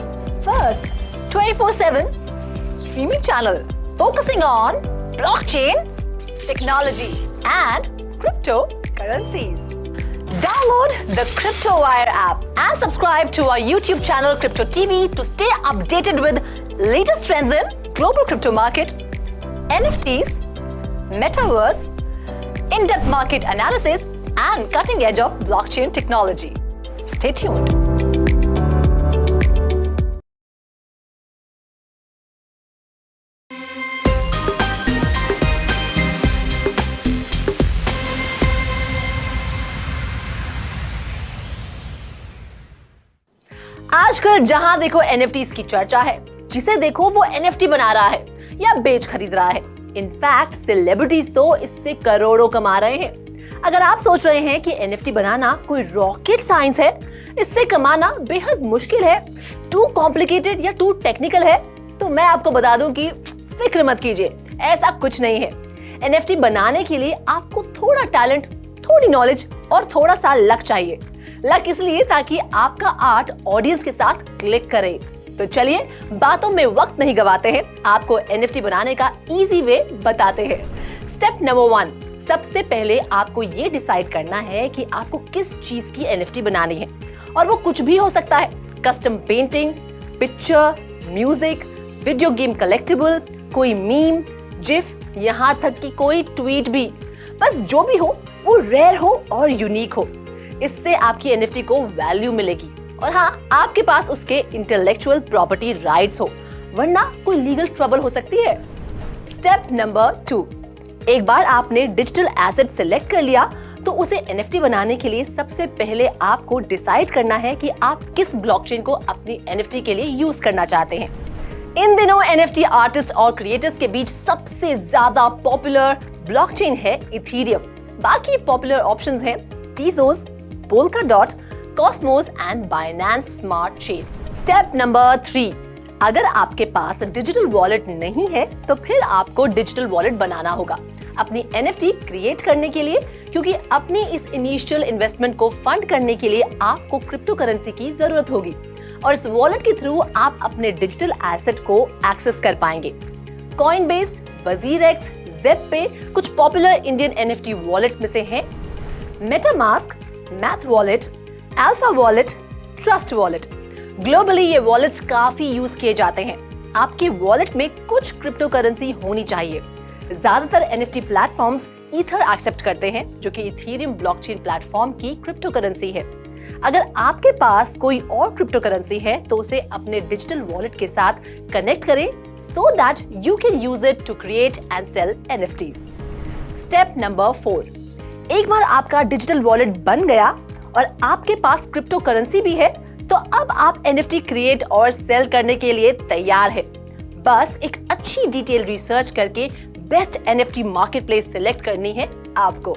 first 24/7 streaming channel focusing on blockchain technology and cryptocurrencies. Download the CryptoWire app and subscribe to our YouTube channel Crypto TV to stay updated with latest trends in global crypto market, NFTs, metaverse, in-depth market analysis and cutting edge of blockchain technology. Stay tuned. आजकल जहां देखो NFTs की चर्चा है, जिसे देखो वो NFT बना रहा है या बेच खरीद रहा है। इनफैक्ट सेलिब्रिटीज तो इससे करोड़ों कमा रहे हैं। अगर आप सोच रहे हैं कि NFT बनाना कोई रॉकेट साइंस है, इससे कमाना बेहद मुश्किल है, टू कॉम्प्लिकेटेड या टू टेक्निकल है, तो मैं आपको बता दूं कि फिक्र मत कीजिए, ऐसा कुछ नहीं है। NFT बनाने के लिए आपको थोड़ा टैलेंट, थोड़ी नॉलेज और थोड़ा सा लक चाहिए। लक इसलिए ताकि आपका आर्ट ऑडियंस के साथ क्लिक करे। तो चलिए बातों में वक्त नहीं गवाते हैं, आपको NFT बनाने का इजी वे बताते हैं। स्टेप नंबर 1, सबसे पहले आपको ये डिसाइड करना है कि आपको किस चीज की NFT बनानी है, और वो कुछ भी हो सकता है। Custom painting, picture, music, video game collectible, कोई मीम, जिफ, यहाँ तक कि कोई ट्वीट भी। बस जो भी हो वो रेयर हो और यूनिक हो। इससे आपकी NFT को वैल्यू मिलेगी, और हाँ, आपके पास उसके इंटेलेक्चुअल प्रॉपर्टी राइट्स हो, वरना कोई लीगल ट्रबल हो सकती है। स्टेप नंबर 2, एक बार आपने डिजिटल एसेट सिलेक्ट कर लिया तो उसे NFT बनाने के लिए सबसे पहले आपको डिसाइड करना है कि आप किस ब्लॉकचेन को अपनी NFT के लिए यूज करना चाहते हैं। इन दिनों NFT आर्टिस्ट और क्रिएटर्स के बीच सबसे ज्यादा पॉपुलर ब्लॉकचेन है इथेरियम। बाकी पॉपुलर ऑप्शंस हैं Tezos, Polkadot, Cosmos and Binance smart chain. Step number 3, अगर आपके पास डिजिटल वॉलेट नहीं है तो फिर आपको डिजिटल वॉलेट बनाना होगा अपनी NFT क्रिएट करने के लिए, क्योंकि अपनी इस इनिशियल इन्वेस्टमेंट को फंड करने के लिए आपको क्रिप्टो करेंसी की जरूरत होगी, और इस वॉलेट के थ्रू आप अपने डिजिटल एसेट को एक्सेस कर पाएंगे। कॉइनबेस, वजीरएक्स, ज़ेप-पे कुछ पॉपुलर इंडियन NFT वॉलेट्स में से हैं। MetaMask, math wallet, alpha wallet, trust wallet. Globally ये वॉलेट्स काफी यूज किए जाते हैं। आपके वॉलेट में कुछ क्रिप्टो करेंसी होनी चाहिए। ज्यादातर NFT प्लेटफॉर्म्स ईथर एक्सेप्ट करते हैं, जो कि इथेरियम ब्लॉकचेन प्लेटफॉर्म की क्रिप्टो करेंसी है। अगर आपके पास कोई और क्रिप्टो करेंसी है तो उसे अपने डिजिटल वॉलेट के साथ कनेक्ट करें, so that you can use it to create and sell NFTs. Step number 4, एक बार आपका डिजिटल वॉलेट बन गया और आपके पास क्रिप्टो करेंसी भी है, तो अब आप NFT क्रिएट और सेल करने के लिए तैयार है। बस एक अच्छी डिटेल रिसर्च करके बेस्ट NFT मार्केटप्लेस सिलेक्ट करनी है आपको।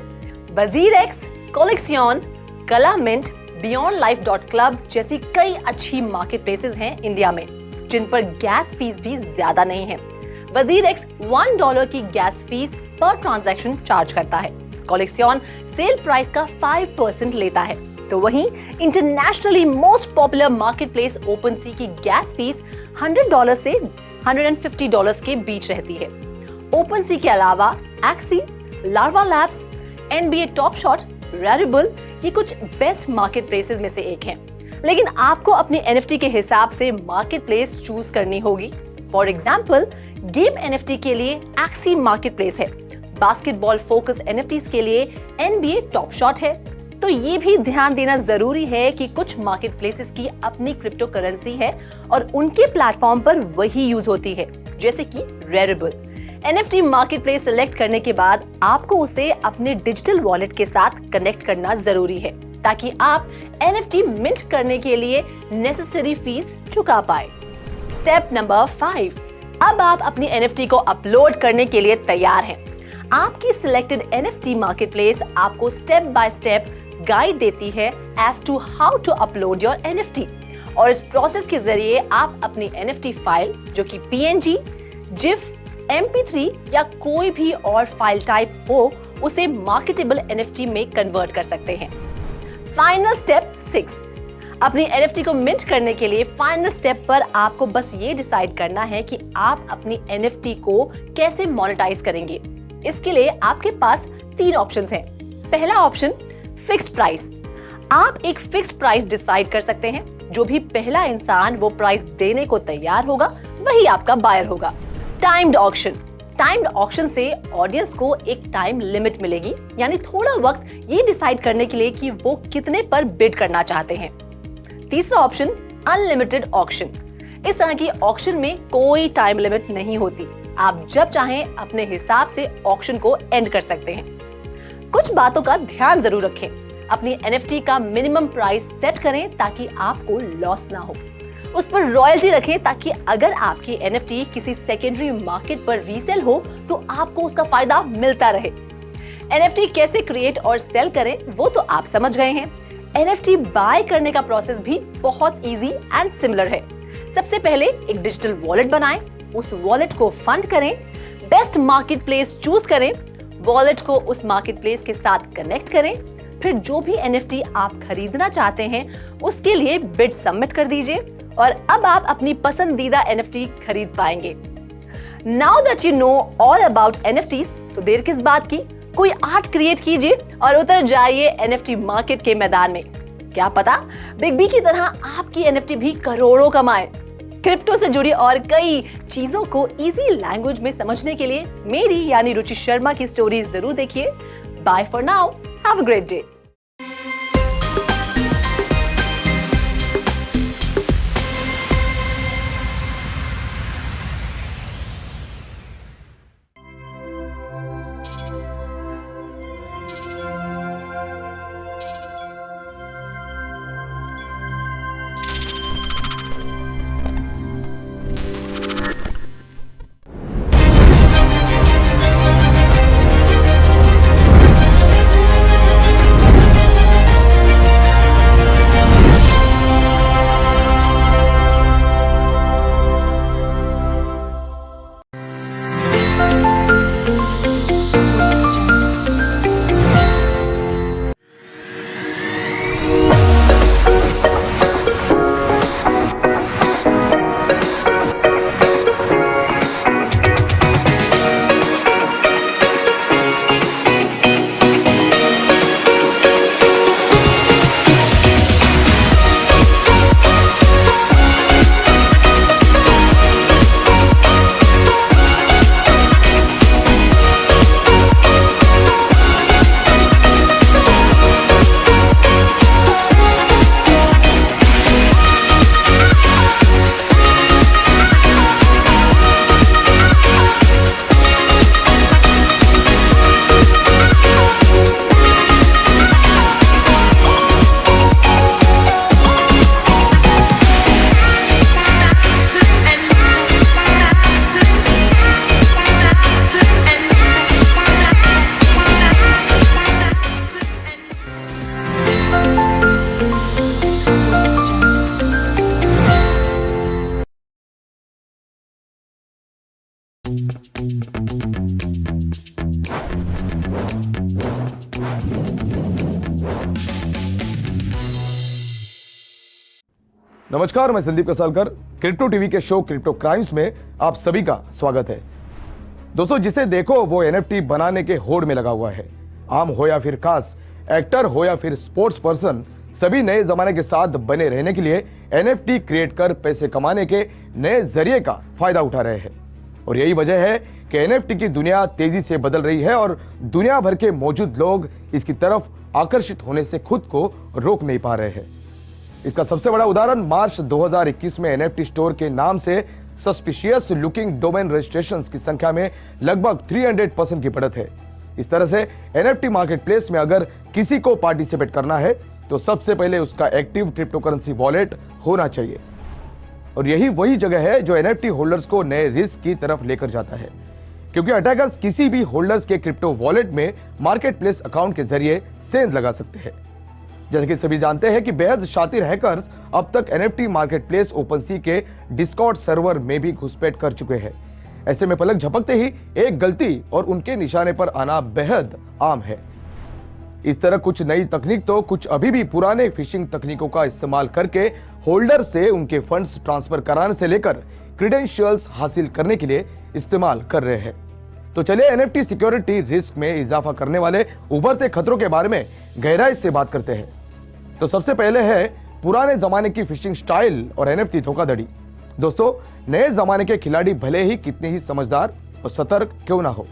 वजीरएक्स, कलेक्सियन, कलामिंट, beyondlife.club जैसी कई अच्छी मार्केटप्लेसेस हैं इंडिया में, जिन पर गैस फीस भी ज्यादा नहीं है। वजीरएक्स $1 की गैस फीस पर ट्रांजैक्शन चार्ज करता है। कलेक्सियन सेल प्राइस का 5% लेता है। तो वहीं internationally most popular marketplace OpenSea की गैस फीस $100 से $150 के बीच रहती है। ओपनसी के अलावा Axie, Larva Labs, NBA Top Shot, Rarible ये कुछ बेस्ट मार्केटप्लेसेस में से एक हैं। लेकिन आपको अपनी NFT के हिसाब से मार्केटप्लेस चूज करनी होगी। फॉर एग्जाम्पल, गेम NFT के लिए एक्सी मार्केटप्लेस है, बास्केटबॉल फोकस्ड NFTs के लिए NBA टॉप शॉट है। तो ये भी ध्यान देना जरूरी है कि कुछ मार्केटप्लेसेस की अपनी क्रिप्टो करेंसी है और उनके प्लेटफॉर्म पर वही यूज होती है, जैसे कि रेरिबल। NFT मार्केटप्लेस सिलेक्ट करने के बाद आपको उसे अपने डिजिटल वॉलेट के साथ कनेक्ट करना जरूरी है ताकि आप NFT मिंट करने के लिए नेसेसरी फीस चुका पाए। स्टेप नंबर 5, अब आप अपनी NFT को अपलोड करने के लिए तैयार हैं। आपकी सिलेक्टेड NFT मार्केटप्लेस आपको स्टेप बाय स्टेप गाइड देती है as to how to upload your NFT और इस प्रोसेस के जरिए आप अपनी NFT फाइल जो कि PNG, GIF, MP3 या कोई भी और फाइल टाइप हो उसे मार्केटेबल NFT में कन्वर्ट कर सकते हैं। फाइनल स्टेप 6, अपनी NFT को मिंट करने के लिए फाइनल स्टेप पर आपको बस ये डिसाइड करना है कि आप अपनी NFT को कैसे मोनेटाइज करेंगे। इसके लिए आपके पास 3 ऑप्शंस हैं। पहला ऑप्शन फिक्स्ड प्राइस। आप एक फिक्स्ड प्राइस डिसाइड कर सकते हैं। जो भी पहला इंसान वो प्राइस देने को तैयार होगा वही आपका बायर होगा। Timed auction. टाइम्ड ऑक्शन से ऑडियंस को एक टाइम लिमिट मिलेगी, यानी थोड़ा वक्त ये डिसाइड करने के लिए कि वो कितने पर बिड करना चाहते हैं। तीसरा ऑप्शन अनलिमिटेड ऑक्शन। इस तरह की ऑक्शन में कोई टाइम लिमिट नहीं होती, आप जब चाहें अपने हिसाब से ऑक्शन को एंड कर सकते हैं। कुछ बातों का ध्यान जरूर रखें। अपनी NFT का मिनिमम प्राइस सेट करें ताकि आपको लॉस ना हो। उस पर रॉयल्टी रखें ताकि अगर आपकी NFT किसी सेकेंडरी मार्केट पर रीसेल हो तो आपको उसका फायदा मिलता रहे। NFT कैसे क्रिएट और सेल करें वो तो आप समझ गए हैं। NFT बाय करने का प्रोसेस भी बहुत इजी एंड सिमिलर है। सबसे पहले एक डिजिटल वॉलेट बनाएं, उस वॉलेट को फंड करें, बेस्ट मार्केट प्लेस चूज करें, वॉलेट को उस मार्केट प्लेस के साथ कनेक्ट करें, फिर जो भी NFT आप खरीदना चाहते हैं उसके लिए बिड सबमिट कर दीजिए और अब आप अपनी पसंदीदा NFT खरीद पाएंगे। Now that you know all about NFTs, तो देर किस बात की, कोई आर्ट क्रिएट कीजिए और उतर जाइए NFT मार्केट के मैदान में। क्या पता बिग बी की तरह आपकी NFT भी करोड़ों कमाए। क्रिप्टो से जुड़ी और कई चीजों को इजी लैंग्वेज में समझने के लिए मेरी यानी रुचि शर्मा की स्टोरी जरूर देखिए। Bye for now, have a great day. नमस्कार, मैं संदीप कसालकर। क्रिप्टो टीवी के शो क्रिप्टो क्राइम्स में आप सभी का स्वागत है। दोस्तों, जिसे देखो वो NFT बनाने के होड़ में लगा हुआ है। आम हो या फिर खास, एक्टर हो या फिर स्पोर्ट्स पर्सन, सभी नए जमाने के साथ बने रहने के लिए NFT क्रिएट कर पैसे कमाने के नए जरिए का फायदा उठा रहे हैं। और यही वजह है कि NFT की दुनिया तेजी से बदल रही है और दुनिया भर के मौजूद लोग इसकी तरफ आकर्षित होने से खुद को रोक नहीं पा रहे हैं। इसका सबसे बड़ा उदाहरण मार्च 2021 में NFT स्टोर के नाम से सस्पिशियस लुकिंग डोमेन रजिस्ट्रेशंस की संख्या में लगभग 300% की बढ़त है। इस तरह से एनएफटी मार्केटप्लेस में अगर किसी को पार्टिसिपेट करना है तो सबसे पहले उसका एक्टिव क्रिप्टोकरेंसी वॉलेट होना चाहिए। और यही वही जगह है जो एनएफटी होल्डर्स को नए रिस्क की तरफ लेकर जाता है, क्योंकि अटैकर्स किसी भी होल्डर्स के क्रिप्टो वॉलेट में मार्केटप्लेस अकाउंट के जरिए सेंध लगा सकते हैं। जैसे कि सभी जानते हैं कि बेहद शातिर हैकर्स अब तक एनएफटी मार्केटप्लेस ओपनसी के डिस्कॉर्ड सर्वर में भी घुसपैठ कर चुके हैं। ऐसे में पलक झपकते ही एक गलती और उनके निशाने पर आना बेहद आम है। इस तरह कुछ नई तकनीक तो कुछ अभी भी पुराने फिशिंग तकनीकों का इस्तेमाल करके होल्डर से उनके फंड्स ट्रांसफर कराने से लेकर क्रेडेंशियल्स हासिल करने के लिए इस्तेमाल कर रहे हैं। तो चलिए एनएफटी सिक्योरिटी रिस्क में इजाफा करने वाले उभरते खतरों के बारे में गहराई से बात करते हैं। तो सबसे पहले है पुराने जमाने की फिशिंग स्टाइल और एनएफटी धोखाधड़ी। दोस्तों, नए जमाने के खिलाड़ी भले ही कितने ही समझदार और सतर्क क्यों ना हो,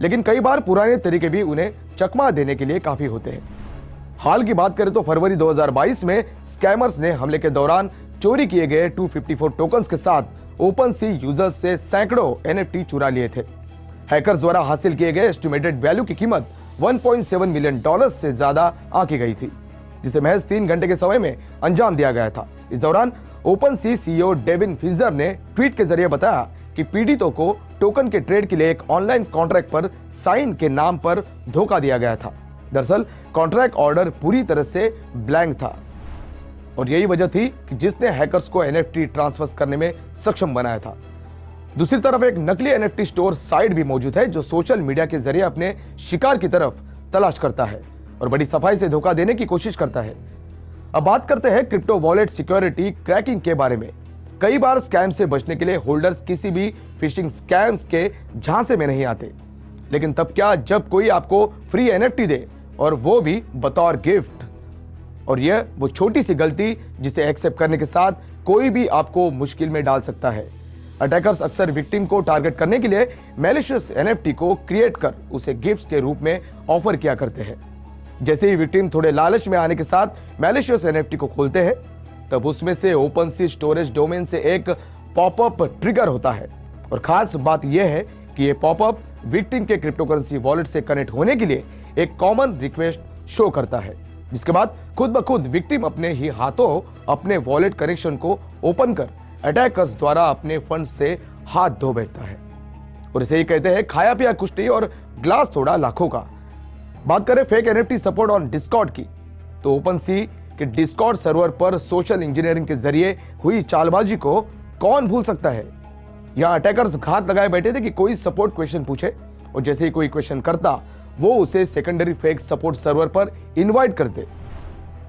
लेकिन कई बार पुराने तरीके भी उन्हें चकमा देने के लिए काफी होते हैं। हाल की बात करें तो फरवरी 2022 में स्कैमर्स ने हमले के दौरान चोरी किए गए 254 टोकन्स के साथ ओपनसी यूजर्स से सैकड़ों एनएफटी चुरा लिए थे। हैकर्स द्वारा हासिल किए गए एस्टिमेटेड वैल्यू की कीमत $1.7 मिलियन से ज्यादा आंकी गई थी, जिसे महज 3 घंटे के समय में अंजाम दिया गया था। इस दौरान ओपनसी सीईओ डेविन फिजर ने ट्वीट के जरिए बताया कि पीड़ितों को टोकन के ट्रेड के लिए एक ऑनलाइन कॉन्ट्रैक्ट पर साइन के नाम पर धोखा दिया गया था। दरअसल कॉन्ट्रैक्ट ऑर्डर पूरी तरह से ब्लैंक था और यही वजह थी कि जिसने हैकर्स को एनएफटी ट्रांसफर करने में सक्षम बनाया था। दूसरी तरफ एक नकली एनएफटी स्टोर साइट भी मौजूद है जो सोशल मीडिया के जरिए अपने शिकार की तरफ तलाश करता है और बड़ी सफाई से धोखा देने की कोशिश करता है। अब बात करते हैं क्रिप्टो वॉलेट सिक्योरिटी क्रैकिंग के बारे में। कई बार स्कैम से बचने के लिए होल्डर्स किसी भी फिशिंग स्कैम्स के झांसे में नहीं आते, लेकिन तब क्या जब कोई आपको फ्री एनएफटी दे और वो भी बतौर गिफ्ट। और यह वो छोटी सी गलती जिसे एक्सेप्ट करने के साथ कोई भी आपको मुश्किल में डाल सकता है। अटैकर्स अक्सर विक्टिम को टारगेट करने के लिए मैलिशियस एनएफटी को क्रिएट कर उसे गिफ्ट्स के रूप में ऑफर किया करते हैं। जैसे ही विक्टिम थोड़े लालच में आने के साथ मैलिशियस एनएफटी को खोलते हैं, तब उसमें से ओपनसी स्टोरेज डोमेन से एक पॉपअप ट्रिगर होता है। और खास बात यह है कि यह पॉपअप विक्टिम के क्रिप्टोकरेंसी वॉलेट से कनेक्ट होने के लिए एक कॉमन रिक्वेस्ट शो करता है, जिसके बाद खुद ब खुद विक्टिम अपने ही हाथों अपने वॉलेट कनेक्शन को ओपन कर अटैकर्स द्वारा अपने फंड से हाथ धो बैठता है। और इसे ही कहते हैं खाया पिया कुश्ती और ग्लास तोड़ा लाखों का। बात करें fake NFT support on Discord की, तो ओपनसी के डिस्कॉर्ड सर्वर पर सोशल इंजीनियरिंग के जरिए हुई चालबाजी को कौन भूल सकता है। यहां अटैकर्स घात लगाए बैठे थे कि कोई सपोर्ट क्वेश्चन पूछे और जैसे ही कोई क्वेश्चन करता वो उसे सेकेंडरी फेक सपोर्ट सर्वर पर इनवाइट करते,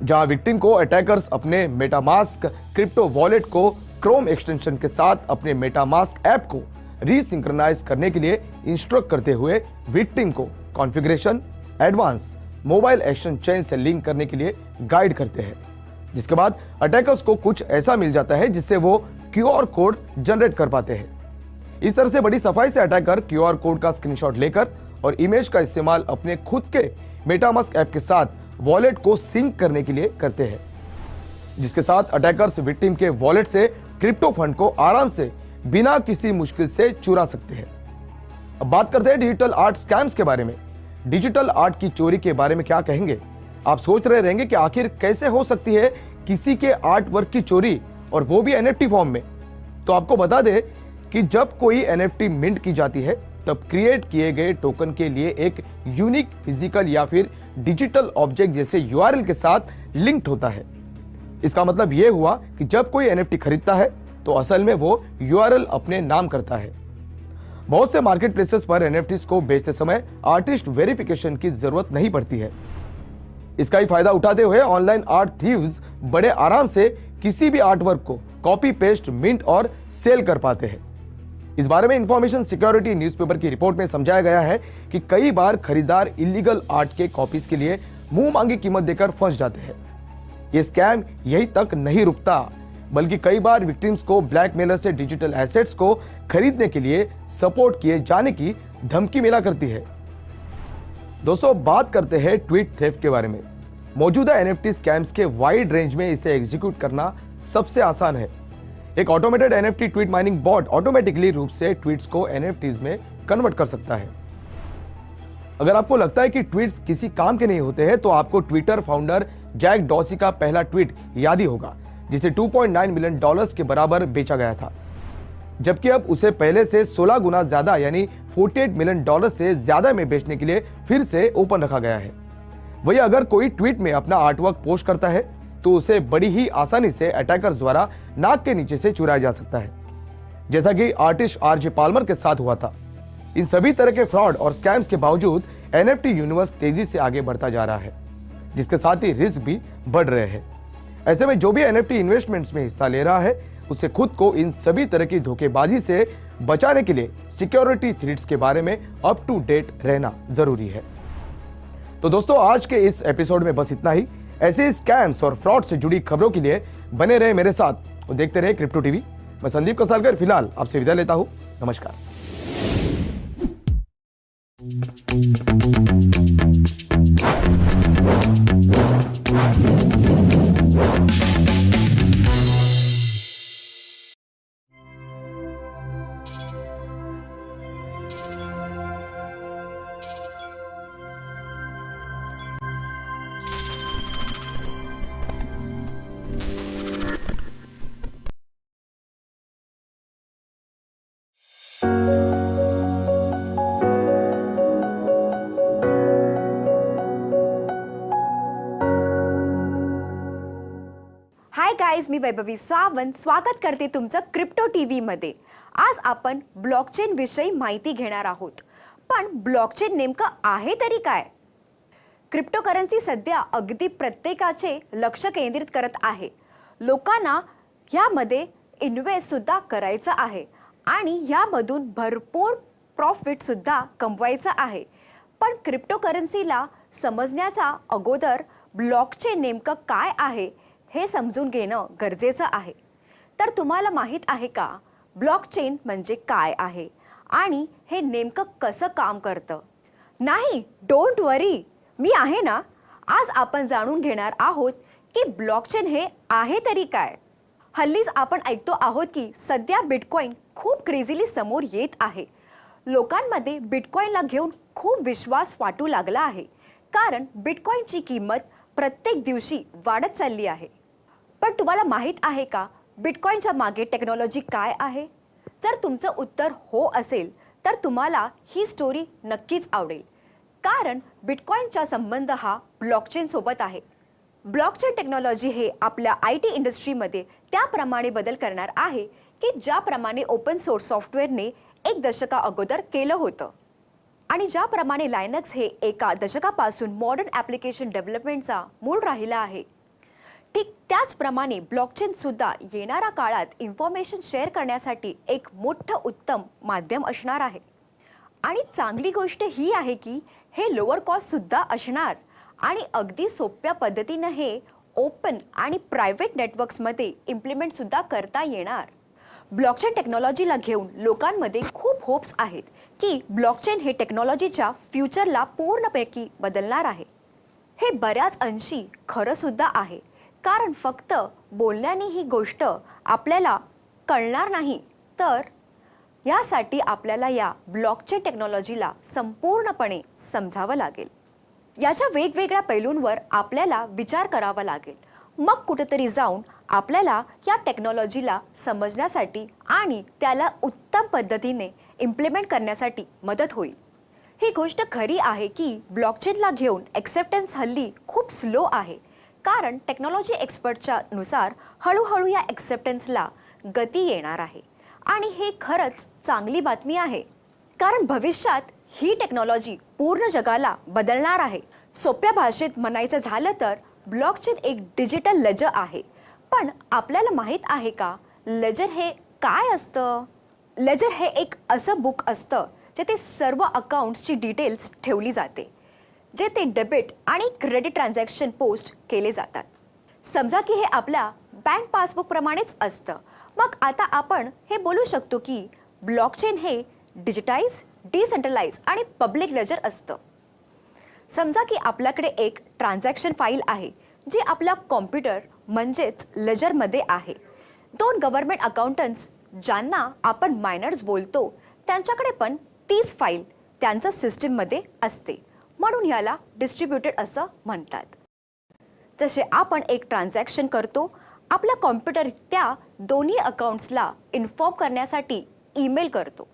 जहां विक्टिम को अटैकर्स अपने मेटामास्क क्रिप्टो वॉलेट को क्रोम एक्सटेंशन के साथ अपने मेटामास्क ऐप को रीसिंक्रोनाइज करने के लिए इंस्ट्रक्ट करते हुए विक्टिम को configuration advance mobile action chain से लिंक करने के लिए गाइड करते हैं, जिसके बाद अटैकर्स को कुछ ऐसा मिल जाता है जिससे वो क्यूआर कोड जनरेट कर पाते हैं। इस तरह से बड़ी सफाई से अटैकर क्यूआर कोड का स्क्रीनशॉट लेकर और इमेज का इस्तेमाल अपने खुद के मेटामास्क ऐप के साथ वॉलेट को सिंक करने के लिए करते हैं, जिसके साथ अटैकर्स विक्टिम के वॉलेट से क्रिप्टो फंड को आराम से बिना किसी मुश्किल से चुरा सकते हैं। अब बात करते हैं डिजिटल आर्ट स्कैम्स के बारे में। डिजिटल आर्ट की चोरी के बारे में क्या कहेंगे? आप सोच रहे रहेंगे कि आखिर कैसे हो सकती है किसी के आर्ट वर्क की चोरी, और वो भी एनएफटी फॉर्म में। तो आपको बता दें कि जब कोई एनएफटी मिंट की जाती है तब क्रिएट किए गए टोकन के लिए एक यूनिक फिजिकल या फिर डिजिटल ऑब्जेक्ट जैसे यूआरएल के साथ लिंक्ड होता है। इसका मतलब यह हुआ कि जब कोई एनएफटी खरीदता है तो असल में वो यूआरएल अपने नाम करता है। बहुत से मार्केट प्लेसेस पर एनएफटीज को बेचते समय आर्टिस्ट वेरिफिकेशन की जरूरत नहीं पड़ती है। इसका ही फायदा उठाते हुए ऑनलाइन आर्ट थीव्स बड़े आराम से किसी भी आर्ट वर्क को कॉपी पेस्ट मिंट और सेल कर पाते हैं। इस बारे में इंफॉर्मेशन सिक्योरिटी न्यूज़पेपर की रिपोर्ट में समझाया गया है कि कई बार खरीदार इलीगल आर्ट के कॉपीज के लिए मुंह मांगी कीमत देकर फंस जाते हैं। ये स्कैम यही तक नहीं रुकता, बल्कि कई बार विक्टिम्स को ब्लैकमेलर से डिजिटल एसेट्स को खरीदने के लिए सपोर्ट किए जाने की धमकी मिला करती है। दोस्तों, बात करते हैं ट्वीट थेफ्ट के बारे में। मौजूदा एनएफटी स्कैम्स के वाइड रेंज में इसे एग्जीक्यूट करना सबसे आसान है। एक automated NFT tweet mining bot automatically रूप से ट्वीट्स को एनएफटीज में कन्वर्ट कर सकता है। अगर आपको लगता है कि ट्वीट्स किसी काम के नहीं होते हैं, तो आपको ट्विटर फाउंडर जैक डॉर्सी का पहला ट्वीट याद ही होगा, जिसे $2.9 मिलियन के बराबर बेचा गया था, जबकि अब उसे पहले से 16 गुना ज्यादा यानी $48 मिलियन से ज्यादा में बेचने के लिए फिर से ओपन रखा गया है। वही अगर कोई ट्वीट में अपना आर्टवर्क पोस्ट करता है तो उसे बड़ी ही आसानी से अटैकर्स द्वारा नाक के नीचे से चुराया जा सकता है, जैसा कि आर्टिस्ट आरजे पाल्मर के साथ हुआ था। इन सभी तरह के फ्रॉड और स्कैम्स के बावजूद एनएफटी यूनिवर्स तेजी से आगे बढ़ता जा रहा है, जिसके साथ ही रिस्क भी बढ़ रहे हैं। ऐसे में जो भी एनएफटी इन्वेस्टमेंट्स में हिस्सा ले रहा है, उसे खुद को इन सभी तरह की धोखेबाजी से बचाने के लिए सिक्योरिटी थ्रेट्स के बारे में अप टू डेट रहना जरूरी है। तो दोस्तों, आज के इस एपिसोड में बस इतना ही। ऐसे स्कैम्स और फ्रॉड से जुड़ी खबरों के लिए बने रहे मेरे साथ और देखते रहे क्रिप्टो टीवी। मैं संदीप कसालकर फिलहाल आपसे विदा लेता हूं। नमस्कार। हाय गाईज, मी वैभवी सावंत स्वागत करते तुमचं क्रिप्टो टीव्ही मध्ये। आज आपण ब्लॉकचेन विषयी माहिती घेणार आहोत। पण ब्लॉकचेन नेमकं आहे तरी काय? क्रिप्टोकरन्सी सध्या अगदी प्रत्येकाचे लक्ष केंद्रित करत आहे। लोकांना यामध्ये इन्व्हेस्ट सुद्धा करायचं आहे आणि यामधून भरपूर प्रॉफिट सुद्धा कमवायचं आहे। पण क्रिप्टोकरन्सीला समजण्याचा अगोदर ब्लॉकचेन नेमकं काय आहे हे समजून घेणं गरजेचं आहे। तर तुम्हाला माहित आहे का ब्लॉकचेन म्हणजे काय आहे आणि हे नेमकं कसं काम करतं? नाही, डोंट वरी, मी आहे ना। आज आपण जाणून घेणार आहोत की ब्लॉकचेन हे आहे तरी काय। हल्लीच आपण ऐकतो आहोत की सध्या बिटकॉइन खूप क्रेझीली समोर येत आहे। लोकांमध्ये बिटकॉइनला घेऊन खूप विश्वास वाटू लागला आहे, कारण बिटकॉइनची किंमत प्रत्येक दिवशी वाढत चालली आहे। पण तुम्हाला माहित आहे का बिटकॉइनच्या मागे टेक्नॉलॉजी काय आहे? जर तुमचं उत्तर हो असेल तर तुम्हाला ही स्टोरी नक्कीच आवडेल, कारण बिटकॉइनचा संबंध हा ब्लॉकचेन सोबत आहे। ब्लॉकचेन टेक्नॉलॉजी हे आपल्या IT इंडस्ट्रीमध्ये त्याप्रमाणे बदल करणार आहे की ज्याप्रमाणे ओपन सोर्स सॉफ्टवेअरने 1 दशका अगोदर केलं होतं आणि ज्याप्रमाणे लायनक्स हे एका दशकापासून मॉडर्न ॲप्लिकेशन डेव्हलपमेंटचा मूळ राहिला आहे, ठीक त्याचप्रमाणे ब्लॉकचेन सुद्धा येणाऱ्या काळात इन्फॉर्मेशन शेअर करण्यासाठी एक मोठं उत्तम माध्यम असणार आहे। आणि चांगली गोष्ट ही आहे की हे लोअर कॉस्ट सुद्धा असणार आणि अगदी सोप्या पद्धतीने हे ओपन आणि प्रायव्हेट नेटवर्क्समध्ये इम्प्लिमेंट सुद्धा करता येणार। ब्लॉकचेन टेक्नॉलॉजीला घेऊन लोकांमध्ये खूप होप्स आहेत की ब्लॉकचेन हे टेक्नॉलॉजीच्या फ्युचरला पूर्णपैकी बदलणार आहे। हे बऱ्याच अंशी खरं सुद्धा आहे, कारण फक्त बोलण्याने ही गोष्ट आपल्याला कळणार नाही, तर यासाठी आपल्याला या ब्लॉकचेन टेक्नॉलॉजीला संपूर्णपणे समजावं लागेल। याच्या वेगवेगळ्या पैलूंवर आपल्याला विचार करावा लागेल। मग कुठेतरी जाऊन आपल्याला या टेक्नॉलॉजीला समजण्यासाठी आणि त्याला उत्तम पद्धतीने इम्प्लिमेंट करण्यासाठी मदत होईल। ही गोष्ट खरी आहे की ब्लॉकचेनला घेऊन एक्सेप्टन्स हल्ली खूप स्लो आहे, कारण टेक्नॉलॉजी एक्सपर्टच्या नुसार हळूहळू या एक्सेप्टन्सला गती येणार आहे आणि हे खरंच चांगली बातमी आहे, कारण भविष्यात ही टेक्नॉलॉजी पूर्ण जगाला बदलणार आहे। सोप्या भाषेत म्हणायचं झालं तर ब्लॉकचेन एक डिजिटल लेजर आहे। पण आपल्याला माहित आहे का लेजर हे काय असतं? लेजर हे एक असं बुक असतं जेथे सर्व अकाउंट्सची डिटेल्स ठेवली जाते, जेथे डेबिट आणि क्रेडिट ट्रान्झॅक्शन पोस्ट केले जातात। समजा की हे आपल्या बँक पासबुक प्रमाणेच असतं। मग आता आपण हे बोलू शकतो की ब्लॉकचेन हे डिजिटाइज, डिसेंट्रलाइज आणि पब्लिक लेजर असतं। समजा की आपल्याकडे एक ट्रान्झॅक्शन फाईल आहे जी आपल्या कॉम्प्युटर म्हणजेच लेजरमध्ये आहे, 2 गव्हर्नमेंट अकाउंटंट्स ज्यांना आपण मायनर्स बोलतो त्यांच्याकडे पण 30 फाईल त्यांच्या सिस्टीममध्ये असते, म्हणून याला डिस्ट्रीब्युटेड असं म्हणतात. जसे आपण एक ट्रान्झॅक्शन करतो, आपला कॉम्प्युटर त्या दोन्ही अकाउंट्सला इन्फॉर्म करण्यासाठी ईमेल करतो.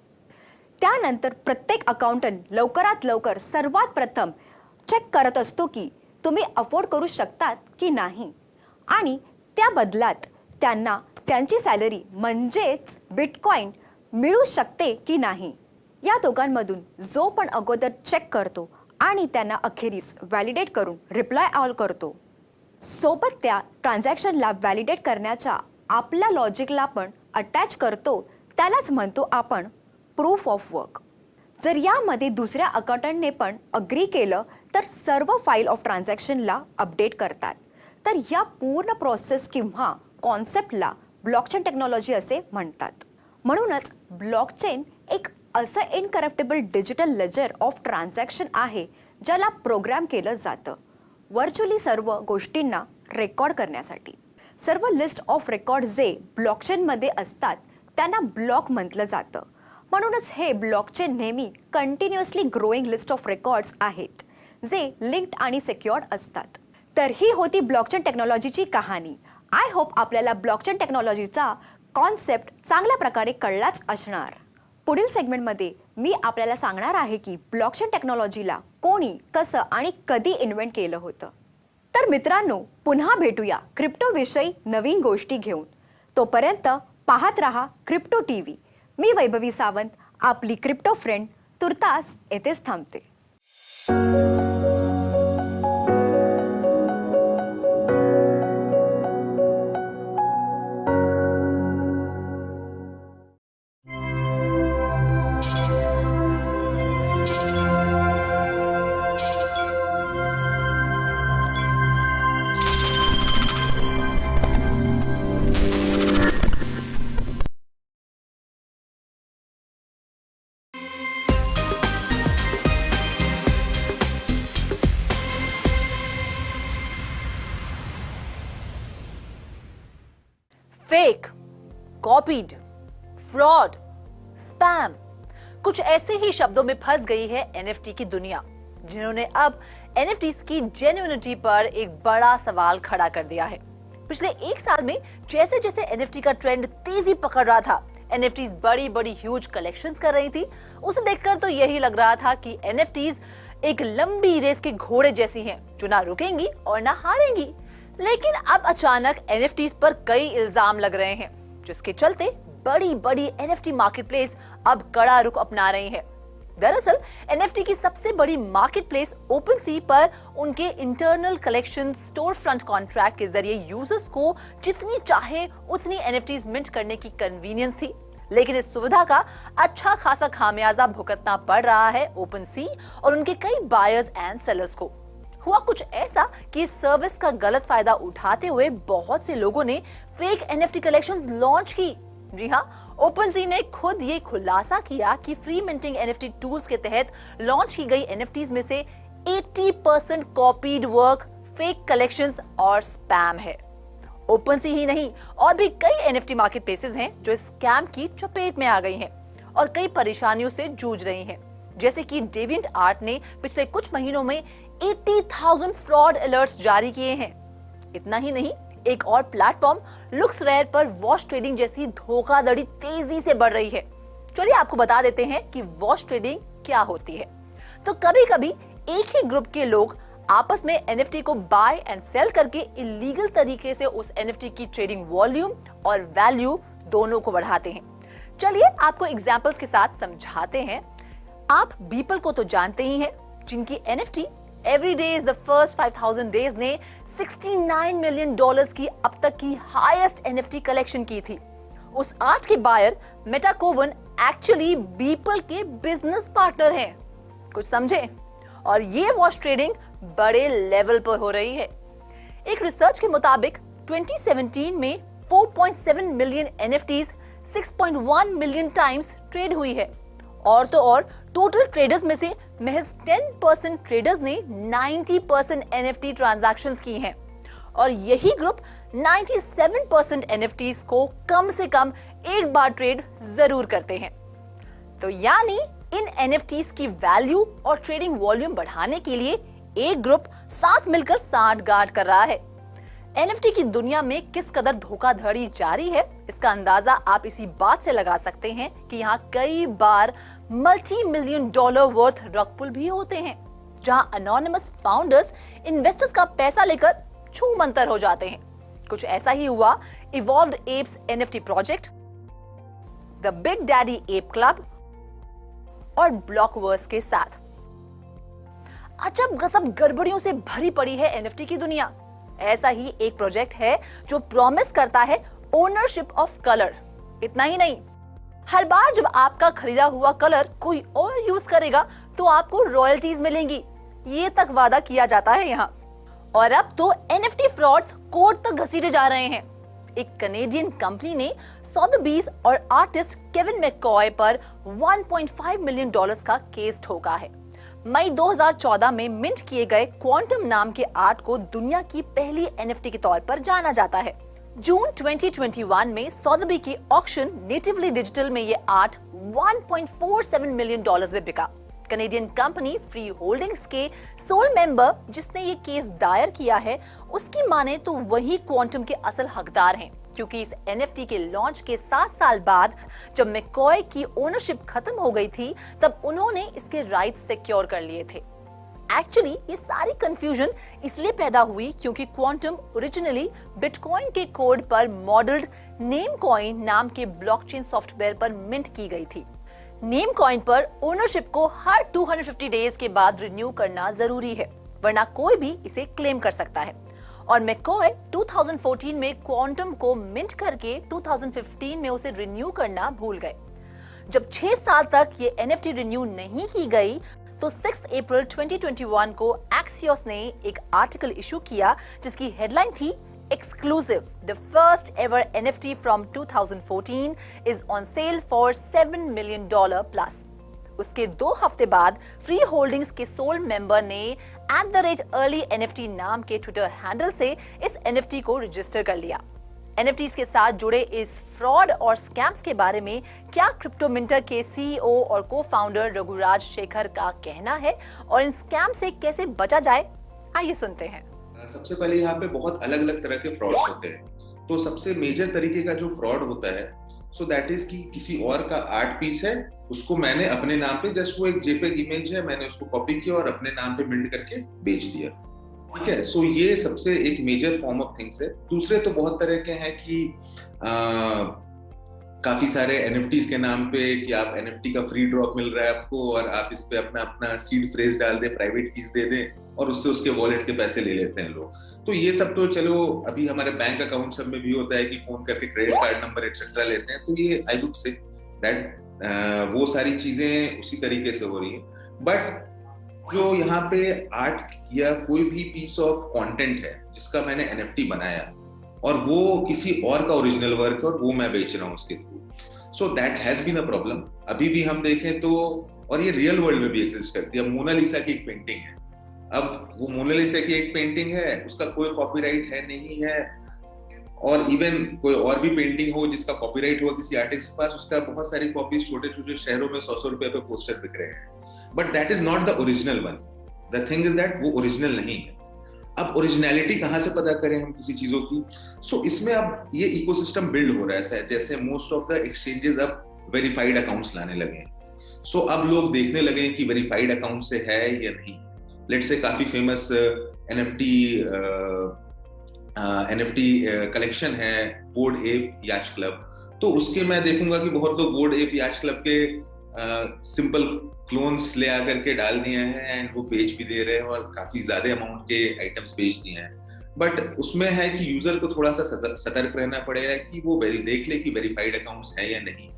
त्यानंतर प्रत्येक अकाउंटंट लवकरात लवकर सर्वात प्रथम चेक करत असतो की तुम्ही अफोर्ड करू शकतात की नाही, आणि त्या बदलात त्यांना त्यांची सॅलरी म्हणजेच बिटकॉइन मिळू शकते की नाही. या दोघांमधून जो पण अगोदर चेक करतो आणि त्यांना अखेरीस व्हॅलिडेट करून रिप्लाय ऑल करतो, सोबत त्या ट्रान्झॅक्शनला व्हॅलिडेट करण्याच्या आपल्या लॉजिकला पण अटॅच करतो, त्यालाच म्हणतो आपण प्रूफ ऑफ वर्क. जर यामध्ये दुसऱ्या अकाउंटंटने पण अग्री केलं तर सर्व फाईल ऑफ ट्रान्झॅक्शनला अपडेट करतात. तर या पूर्ण प्रोसेस किंवा कॉन्सेप्टला ब्लॉकचेन टेक्नॉलॉजी असे म्हणतात. म्हणूनच ब्लॉकचेन एक असं incorruptible digital laser of transaction आहे ज्याला प्रोग्राम केलं जातं व्हर्च्युअली सर्व गोष्टींना रेकॉर्ड करण्यासाठी. सर्व लिस्ट ऑफ रेकॉर्ड जे ब्लॉकचेनमध्ये असतात त्यांना ब्लॉक म्हटलं जातं. म्हणूनच हे ब्लॉकचेन नेहमी continuously growing list of records आहेत जे लिंक्ड आणि सिक्युअर्ड असतात. तर ही होती ब्लॉकचेन टेक्नॉलॉजीची कहाणी. आय होप आपल्याला ब्लॉकचेन टेक्नॉलॉजीचा कॉन्सेप्ट चांगल्या प्रकारे कळलाच असणार. पुढील सेगमेंटमध्ये मी आपल्याला सांगणार आहे की ब्लॉकचेन टेक्नॉलॉजीला कोणी, कसं आणि कधी इन्व्हेंट केलं होतं. तर मित्रांनो, पुन्हा भेटूया क्रिप्टोविषयी नवीन गोष्टी घेऊन. तोपर्यंत पाहत रहा क्रिप्टो टीव्ही. मी वैभवी सावंत, आपली क्रिप्टो फ्रेंड, तुर्तास येथेच थांबते. फेक, कॉपीड, फ्रॉड, स्पैम, कुछ ऐसे ही शब्दों में फंस गई है एनएफटी की दुनिया, जिन्होंने अब एनएफटीज की जेन्युइनिटी पर एक बड़ा सवाल खड़ा कर दिया है. पिछले एक साल में जैसे जैसे एनएफटी का ट्रेंड तेजी पकड़ रहा था, एनएफटीज बड़ी बड़ी ह्यूज कलेक्शंस कर रही थी. उसे देखकर तो यही लग रहा था कि एनएफटीज एक लंबी रेस के घोड़े जैसी हैं, जो ना रुकेंगी और ना हारेंगी. लेकिन अब अचानक एनएफटीज पर कई इल्जाम लग रहे हैं, जिसके चलते बड़ी बड़ी एनएफटी मार्केटप्लेस अब कड़ा रुख अपना रही है. दरअसल एनएफटी की सबसे बड़ी मार्केटप्लेस ओपनसी पर उनके internal collection store front contract के जरिए यूजर्स को जितनी चाहे उतनी एनएफटीज मिंट करने की कन्वीनियंस थी. लेकिन इस सुविधा का अच्छा खासा खामियाजा भुगतना पड़ रहा है ओपनसी और उनके कई बायर्स एंड सेलर्स को. हुआ कुछ ऐसा कि इस सर्विस का गलत फायदा उठाते हुए बहुत से लोगों ने फेक एनएफटी कलेक्शंस लॉन्च की. जी हाँ, ओपनसी ने खुद ये खुलासा किया कि फ्री मिंटिंग एनएफटी टूल्स के तहत लॉन्च की गई एनएफटीज में से 80% कॉपीड वर्क, फेक कलेक्शंस और स्पैम है. ओपनसी ही नहीं, और भी कई एनएफटी मार्केटप्लेसेस हैं जो स्कैम की चपेट में आ गई हैं और कई परेशानियों से जूझ रही हैं. जैसे कि डेविएंट आर्ट ने पिछले कुछ महीनों में 80,000 फ्रॉड अलर्ट्स जारी किए हैं. इतना ही नहीं, एक और प्लेटफॉर्म लुक्सरेयर पर वॉश ट्रेडिंग जैसी धोखाधड़ी तेजी से बढ़ रही है. चलिए आपको बता देते हैं कि वॉश ट्रेडिंग क्या होती है. तो कभी कभी एक ही ग्रुप के लोग आपस में एनएफटी को बाय एंड सेल करके इलीगल तरीके से उस एनएफटी की ट्रेडिंग वॉल्यूम और वैल्यू दोनों को बढ़ाते हैं. चलिए आपको एग्जांपल्स के साथ समझाते हैं. आप बीपल को तो जानते ही हैं, जिनकी NFT every day is the first 5000 days ने $69 मिलियन की अब तक की हाईएस्ट एनएफटी कलेक्शन की थी. उस आर्ट के बायर मेटाकोवन एक्चुअली बीपल के बिजनेस पार्टनर हैं. कुछ समझे? और ये वॉश ट्रेडिंग बड़े लेवल पर हो रही है. एक रिसर्च के मुताबिक 2017 में 4.7 million NFTs 6.1 million times trade हुई है. और तो और टोटल ट्रेडर्स में से महज 10% ट्रेडर्स ने 90% एनएफटी ट्रांजैक्शंस की हैं. और यही ग्रुप 97% NFTs को कम से कम एक बार ट्रेड जरूर करते हैं। तो यानी इन NFTs की वैल्यू और ट्रेडिंग वॉल्यूम बढ़ाने के लिए एक ग्रुप साथ मिलकर सांठगांठ कर रहा है। NFT की दुनिया में किस कदर धोखाधड़ी जारी है, इसका अंदाजा आप इसी बात से लगा सकते हैं कि यहाँ कई बार $multi-million वर्थ रग पुल भी होते हैं, जहां अनोनिमस फाउंडर्स इन्वेस्टर्स का पैसा लेकर छूमंतर हो जाते हैं। कुछ ऐसा ही हुआ evolved apps NFT project, the big daddy app club और ब्लॉकवर्स के साथ। अजब गजब गड़बड़ियों से भरी पड़ी है NFT की दुनिया। ऐसा ही एक प्रोजेक्ट है जो प्रॉमिस करता है ओनरशिप ऑफ कलर। इतना ही नहीं, हर बार जब आपका खरीदा हुआ कलर कोई और यूज करेगा तो आपको रॉयल्टीज मिलेंगी, ये तक वादा किया जाता है यहाँ। और अब तो NFT फ्रॉड्स कोर्ट तक घसीटे जा रहे हैं। एक कनेडियन कंपनी ने सोथबीज और आर्टिस्ट केविन मैककॉय पर $1.5 मिलियन का केस ठोका है। मई 2014 में मिंट किए गए क्वांटम नाम के आर्ट को दुनिया की पहली NFT के तौर पर जाना जाता है। जून 2021 में सोथबी के ऑक्शन नेटिवली डिजिटल में ये आर्ट $1.47 मिलियन में बिका। कनेडियन कंपनी फ्री होल्डिंग्स के सोल मेंबर जिसने ये केस दायर किया है, उसकी माने तो वही क्वांटम के असल हकदार हैं, क्योंकि इस NFT के लॉन्च के 7 साल बाद जब मैककॉय की ओनरशिप खत्म हो गई थी, तब उन्होंने इसके राइट्स सिक्योर कर लिए थे। एक्चुअली ये सारी कंफ्यूजन इसलिए पैदा हुई क्योंकि क्वांटम ओरिजिनली बिटकॉइन के कोड पर मॉडल्ड नेमकॉइन नाम के ब्लॉकचेन सॉफ्टवेयर पर मिंट की गई थी। नेमकॉइन पर ओनरशिप को हर 250 डेज के बाद रिन्यू करना जरूरी है, वरना कोई भी इसे क्लेम कर सकता है। और मैककॉय 2014 में क्वांटम को मिंट करके 2015 में उसे रिन्यू करना भूल गए। जब 6 साल तक ये NFT रिन्यू नहीं की गई तो 6 अप्रैल 2021 को एक्सियोस ने एक आर्टिकल इशू किया जिसकी हेडलाइन थी exclusive, the first ever NFT from 2014 is on sale for $7 million plus. उसके 2 हफ्ते बाद फ्री होल्डिंग्स के सोल मेंबर ने @earlyNFT नाम के ट्विटर हैंडल से इस NFT को रजिस्टर कर लिया। NFTs के साथ जुड़े इस फ्रॉड और स्कैम्स के बारे में क्या क्रिप्टो मिंटर के CEO और को-फाउंडर रघुराज शेखर का कहना है और इन स्कैम से कैसे बचा जाए, आइए सुनते हैं। सबसे पहले यहाँ पे बहुत अलग अलग तरह के फ्रॉड्स होते हैं। तो सबसे मेजर तरीके का जो फ्रॉड होता है, सो दैट इज कि किसी और का आर्ट पीस है, उसको मैंने अपने नाम पे, जस्ट वो एक JPEG इमेज है, मैंने उसको कॉपी किया और अपने नाम पे बिल्ड करके बेच दिया। ठीक है, सो ये सबसे एक मेजर फॉर्म ऑफ थिंग्स है। दूसरे तो बहुत तरह के हैं कि काफी सारे NFTs के नाम पे कि आप NFT का फ्री ड्रॉप मिल रहा है आपको और आप इस पे अपना सीड फ्रेज डाल दे, प्राइवेट कीज दे दें और उससे उसके वॉलेट के पैसे ले लेते हैं लोग। तो ये सब तो चलो अभी हमारे बैंक अकाउंट सब में भी होता है कि फोन करके क्रेडिट कार्ड नंबर एक्सेट्रा लेते हैं। तो ये आई वुड से दैट वो सारी चीजें उसी तरीके से हो रही हैं। बट जो यहाँ पे आर्ट या कोई भी पीस ऑफ कंटेंट है जिसका मैंने NFT बनाया और वो किसी और का ओरिजिनल वर्क है और वो मैं बेच रहा हूँ उसके through, so that has been a problem. अभी भी हम देखें तो, और ये रियल वर्ल्ड में भी एग्जिस्ट करती है। मोनालिसा की एक पेंटिंग है, अब वो मोनालिसा की एक पेंटिंग है, उसका कोई कॉपीराइट है नहीं है, और इवन कोई और भी पेंटिंग हो जिसका कॉपीराइट हुआ किसी आर्टिस्ट के पास, उसका बहुत सारी कॉपीज छोटे छोटे शहरों में 100 रुपए पे पोस्टर बिक रहे हैं। But that is not the original one. The thing is that वो ओरिजिनल नहीं है। अब ओरिजिनलिटी कहाँ से पता करें हम किसी चीजों की? सो इसमें अब ये इकोसिस्टम बिल्ड हो रहा है, जैसे मोस्ट ऑफ द एक्सचेंजेस अब वेरीफाइड अकाउंट्स लाने लगे हैं। सो अब लोग देखने लगे हैं कि वेरीफाइड अकाउंट से है या नहीं। लेट्स से काफी फेमस NFT कलेक्शन है बोर्ड एप याच क्लब, तो उसके मैं देखूंगा कि बहुत लोग बोर्ड एप याच क्लब के सिंपल क्लोन्स ले आकर के डाल दिए हैं एंड वो बेच भी दे रहे हैं और काफी ज्यादा अमाउंट के आइटम्स बेच दिए हैं। बट उसमें है कि यूजर को थोड़ा सा सतर्क रहना पड़ेगा कि वो देख ले कि वेरीफाइड अकाउंट्स है या नहीं।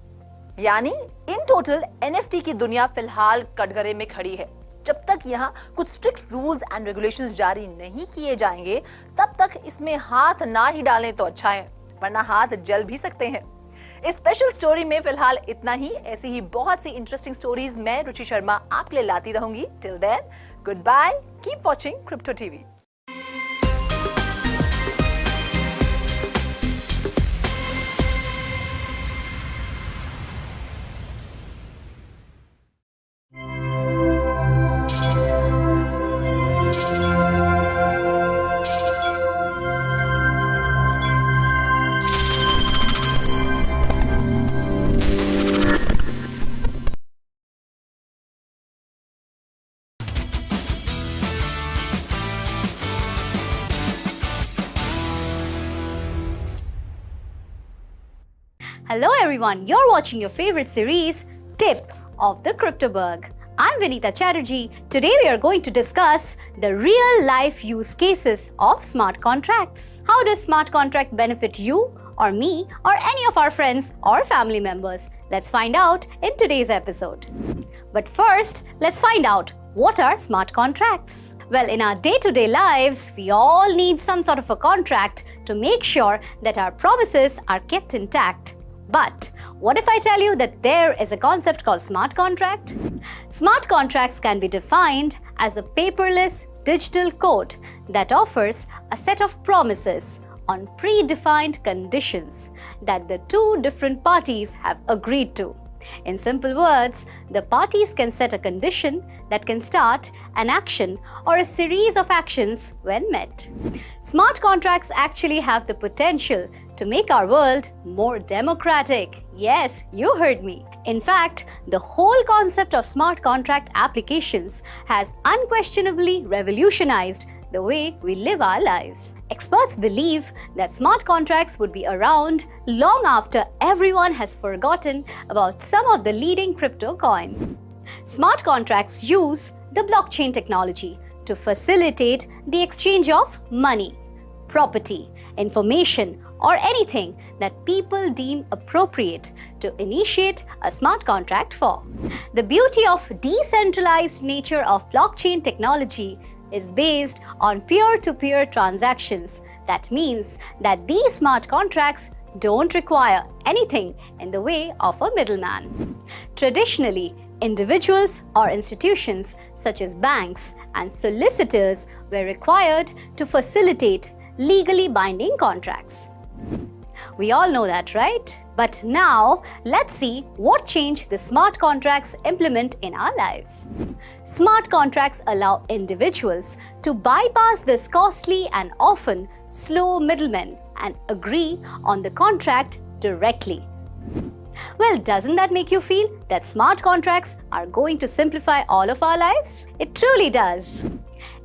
यानी इन टोटल NFT की दुनिया फिलहाल कटघरे में खड़ी है। जब तक यहाँ कुछ स्ट्रिक्ट रूल्स एंड रेगुलेशंस जारी नहीं किए जाएंगे, तब तक इसमें हाथ ना ही डालें तो अच्छा है, वरना हाथ जल भी सकते हैं। इस स्पेशल स्टोरी में फिलहाल इतना ही। ऐसी ही बहुत सी इंटरेस्टिंग स्टोरीज मैं रुचि शर्मा आपके लिए लाती रहूंगी। Till then, good bye, keep watching crypto TV. Hello everyone, you're watching your favorite series, Tip of the Cryptoberg. I'm Vinita Chatterjee. Today we are going to discuss the real life use cases of smart contracts. How does smart contract benefit you or me or any of our friends or family members? Let's find out in today's episode. But first, let's find out what are smart contracts. Well, in our day-to-day lives, we all need some sort of a contract to make sure that our promises are kept intact. But what if I tell you that there is a concept called smart contract? Smart contracts can be defined as a paperless digital code that offers a set of promises on predefined conditions that the two different parties have agreed to. In simple words, the parties can set a condition that can start an action or a series of actions when met. Smart contracts actually have the potential to make our world more democratic. Yes, you heard me. In fact, the whole concept of smart contract applications has unquestionably revolutionized the way we live our lives. Experts believe that smart contracts would be around long after everyone has forgotten about some of the leading crypto coins. Smart contracts use the blockchain technology to facilitate the exchange of money, property, information, or anything that people deem appropriate to initiate a smart contract for. The beauty of decentralized nature of blockchain technology is based on peer-to-peer transactions. That means that these smart contracts don't require anything in the way of a middleman. Traditionally, individuals or institutions such as banks and solicitors were required to facilitate legally binding contracts. We all know that, right? But now, let's see what change the smart contracts implement in our lives. Smart contracts allow individuals to bypass this costly and often slow middlemen and agree on the contract directly. Well, doesn't that make you feel that smart contracts are going to simplify all of our lives? It truly does.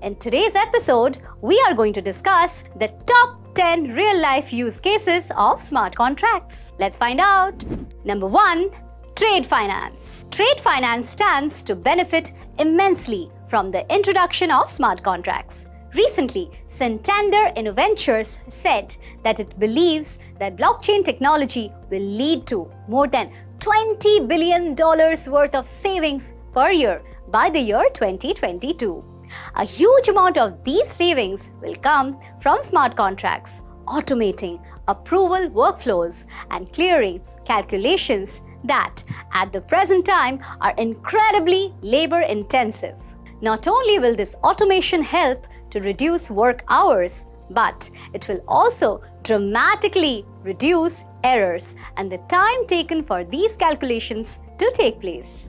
In today's episode, we are going to discuss the top 10 real-life use cases of smart contracts. Let's find out. Number 1. Trade finance. Trade finance stands to benefit immensely from the introduction of smart contracts. Recently, Santander Innoventures said that it believes that blockchain technology will lead to more than $20 billion worth of savings per year by the year 2022. A huge amount of these savings will come from smart contracts, automating approval workflows and clearing calculations that, at the present time, are incredibly labor-intensive. Not only will this automation help to reduce work hours, but it will also dramatically reduce errors and the time taken for these calculations to take place.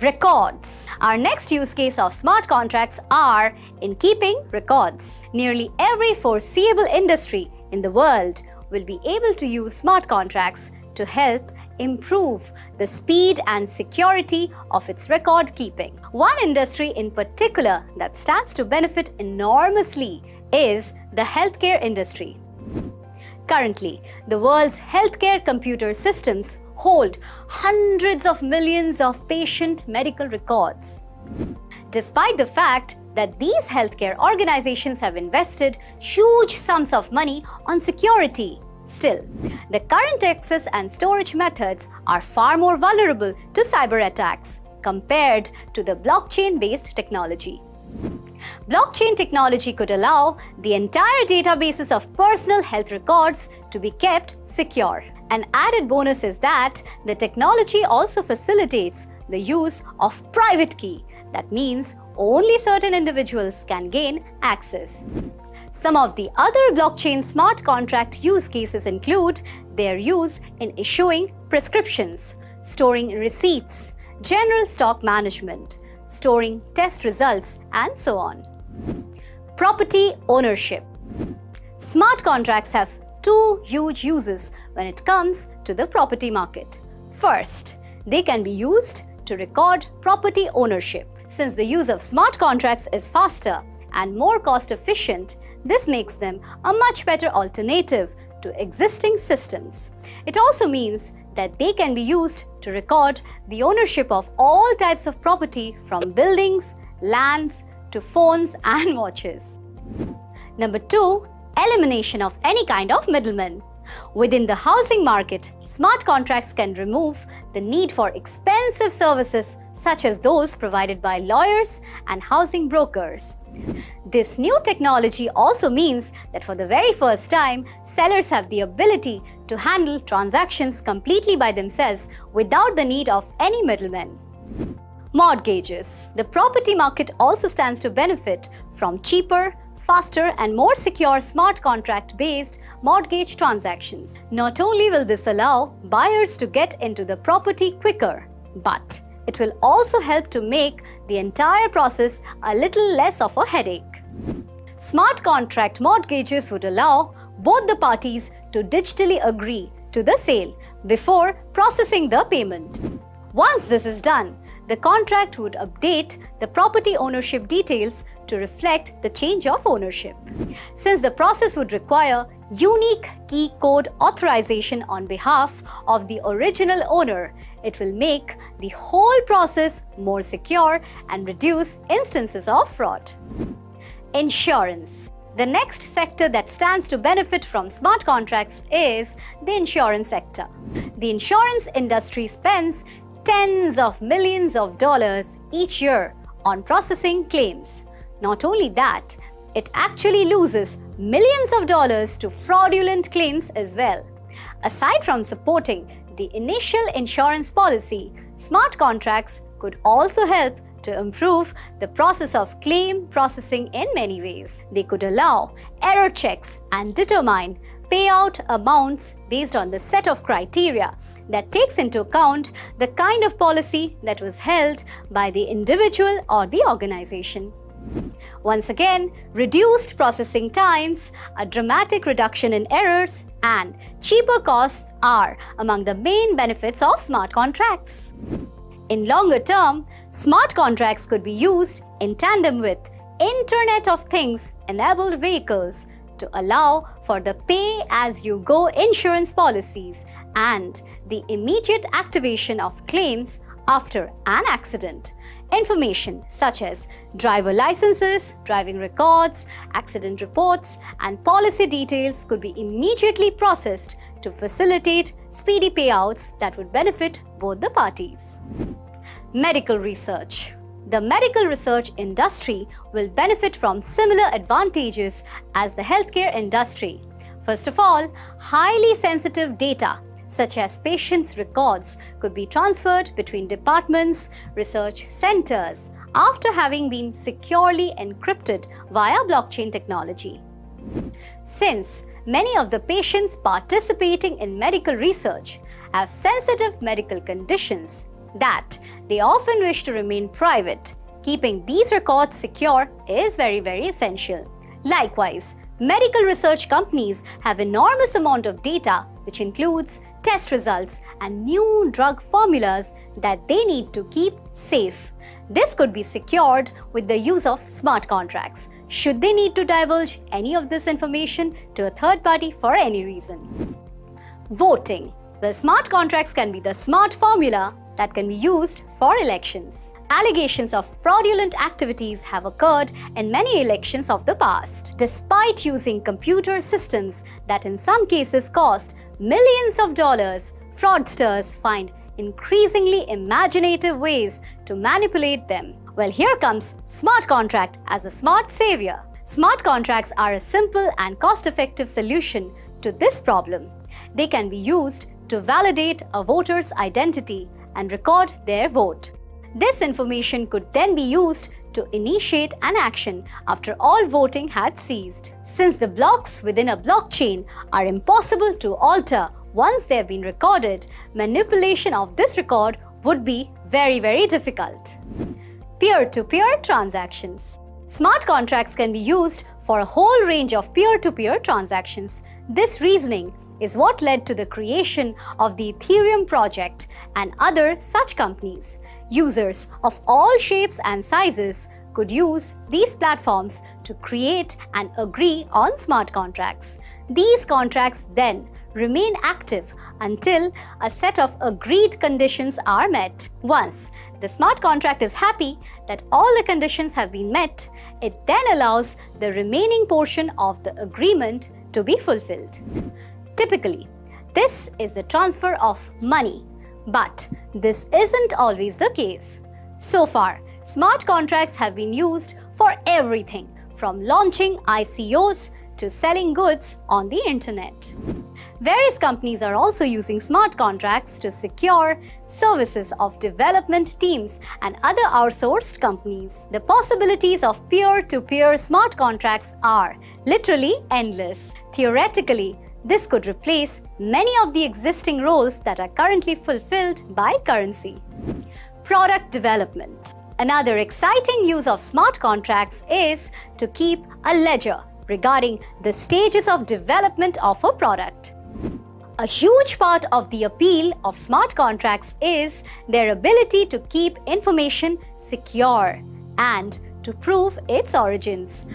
Records. Our next use case of smart contracts are in keeping records. Nearly every foreseeable industry in the world will be able to use smart contracts to help improve the speed and security of its record keeping. One industry in particular that stands to benefit enormously is the healthcare industry. Currently, the world's healthcare computer systems hold hundreds of millions of patient medical records. Despite the fact that these healthcare organizations have invested huge sums of money on security, still, the current access and storage methods are far more vulnerable to cyber attacks compared to the blockchain-based technology. Blockchain technology could allow the entire databases of personal health records to be kept secure. An added bonus is that the technology also facilitates the use of private key. That means only certain individuals can gain access. Some of the other blockchain smart contract use cases include their use in issuing prescriptions, storing receipts, general stock management, storing test results, and so on. Property ownership. Smart contracts have two huge uses when it comes to the property market. First, they can be used to record property ownership. Since the use of smart contracts is faster and more cost efficient, this makes them a much better alternative to existing systems. It also means that they can be used to record the ownership of all types of property from buildings, lands, to phones and watches. Number 2, elimination of any kind of middleman. Within the housing market, smart contracts can remove the need for expensive services such as those provided by lawyers and housing brokers. This new technology also means that for the very first time, sellers have the ability to handle transactions completely by themselves without the need of any middlemen. Mortgages. The property market also stands to benefit from cheaper, faster and more secure smart contract-based mortgage transactions. Not only will this allow buyers to get into the property quicker, but it will also help to make the entire process a little less of a headache. Smart contract mortgages would allow both the parties to digitally agree to the sale before processing the payment. Once this is done, the contract would update the property ownership details to reflect the change of ownership. Since the process would require unique key code authorization on behalf of the original owner, it will make the whole process more secure and reduce instances of fraud. Insurance. The next sector that stands to benefit from smart contracts is the insurance sector. The insurance industry spends tens of millions of dollars each year on processing claims. Not only that, it actually loses millions of dollars to fraudulent claims as well. Aside from supporting the initial insurance policy, smart contracts could also help to improve the process of claim processing in many ways. They could allow error checks and determine payout amounts based on the set of criteria that takes into account the kind of policy that was held by the individual or the organization. Once again, reduced processing times, a dramatic reduction in errors, and cheaper costs are among the main benefits of smart contracts. In longer term, smart contracts could be used in tandem with Internet of Things enabled vehicles to allow for the pay-as-you-go insurance policies and the immediate activation of claims after an accident. Information such as driver licenses, driving records, accident reports, and policy details could be immediately processed to facilitate speedy payouts that would benefit both the parties. Medical research. The medical research industry will benefit from similar advantages as the healthcare industry. First of all, highly sensitive data such as patients' records could be transferred between departments, research centers, after having been securely encrypted via blockchain technology. Since many of the patients participating in medical research have sensitive medical conditions that they often wish to remain private, keeping these records secure is very essential. Likewise, medical research companies have enormous amount of data which includes test results and new drug formulas that they need to keep safe. This could be secured with the use of smart contracts, should they need to divulge any of this information to a third party for any reason. Voting. Well, smart contracts can be the smart formula that can be used for elections. Allegations of fraudulent activities have occurred in many elections of the past. Despite using computer systems that in some cases cost millions of dollars, fraudsters find increasingly imaginative ways to manipulate them. Well, here comes smart contract as a smart savior. Smart contracts are a simple and cost-effective solution to this problem. They can be used to validate a voter's identity and record their vote. This information could then be used to initiate an action after all voting had ceased. Since the blocks within a blockchain are impossible to alter once they have been recorded, manipulation of this record would be very difficult. Peer-to-peer transactions. Smart contracts can be used for a whole range of peer-to-peer transactions. This reasoning is what led to the creation of the Ethereum project and other such companies. Users of all shapes and sizes could use these platforms to create and agree on smart contracts. These contracts then remain active until a set of agreed conditions are met. Once the smart contract is happy that all the conditions have been met, it then allows the remaining portion of the agreement to be fulfilled. Typically, this is the transfer of money, but this isn't always the case. So far, smart contracts have been used for everything from launching ICOs to selling goods on the internet. Various companies are also using smart contracts to secure services of development teams and other outsourced companies. The possibilities of peer-to-peer smart contracts are literally endless. Theoretically, this could replace many of the existing roles that are currently fulfilled by currency. Product development. Another exciting use of smart contracts is to keep a ledger regarding the stages of development of a product. A huge part of the appeal of smart contracts is their ability to keep information secure and to prove its origins.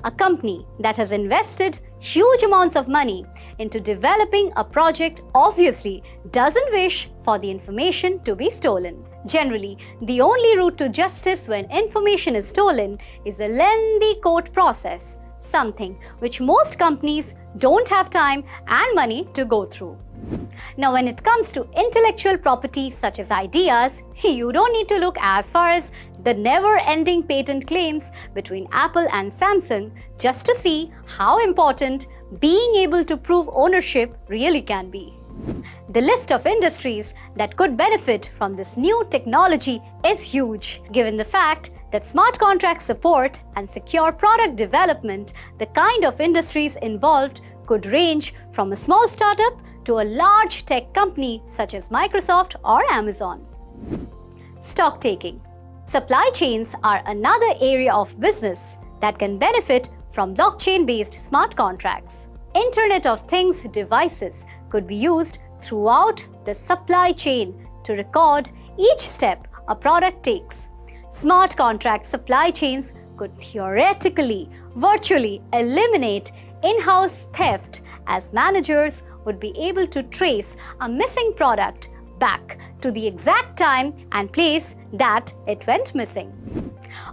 A company that has invested huge amounts of money into developing a project obviously doesn't wish for the information to be stolen. Generally, the only route to justice when information is stolen is a lengthy court process, something which most companies don't have time and money to go through. Now, when it comes to intellectual property such as ideas, you don't need to look as far as the never-ending patent claims between Apple and Samsung just to see how important being able to prove ownership really can be. The list of industries that could benefit from this new technology is huge, given the fact that smart contracts support and secure product development. The kind of industries involved could range from a small startup to a large tech company such as Microsoft or Amazon. Stock taking. Supply chains are another area of business that can benefit from blockchain-based smart contracts. Internet of Things devices could be used throughout the supply chain to record each step a product takes. Smart contract supply chains could theoretically, virtually eliminate in-house theft, as managers would be able to trace a missing product back to the exact time and place that it went missing.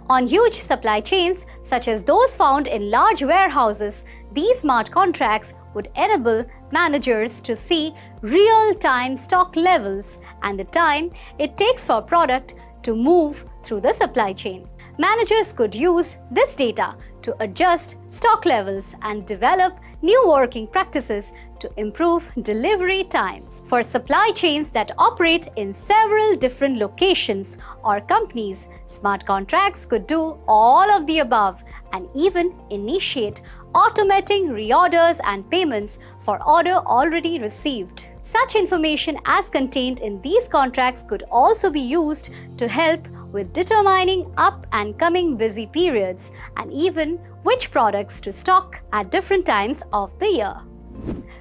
On huge supply chains, such as those found in large warehouses, these smart contracts would enable managers to see real-time stock levels and the time it takes for a product to move through the supply chain. Managers could use this data to adjust stock levels and develop new working practices to improve delivery times. For supply chains that operate in several different locations or companies, smart contracts could do all of the above and even initiate automating reorders and payments for order already received. Such information as contained in these contracts could also be used to help with determining up and coming busy periods and even which products to stock at different times of the year.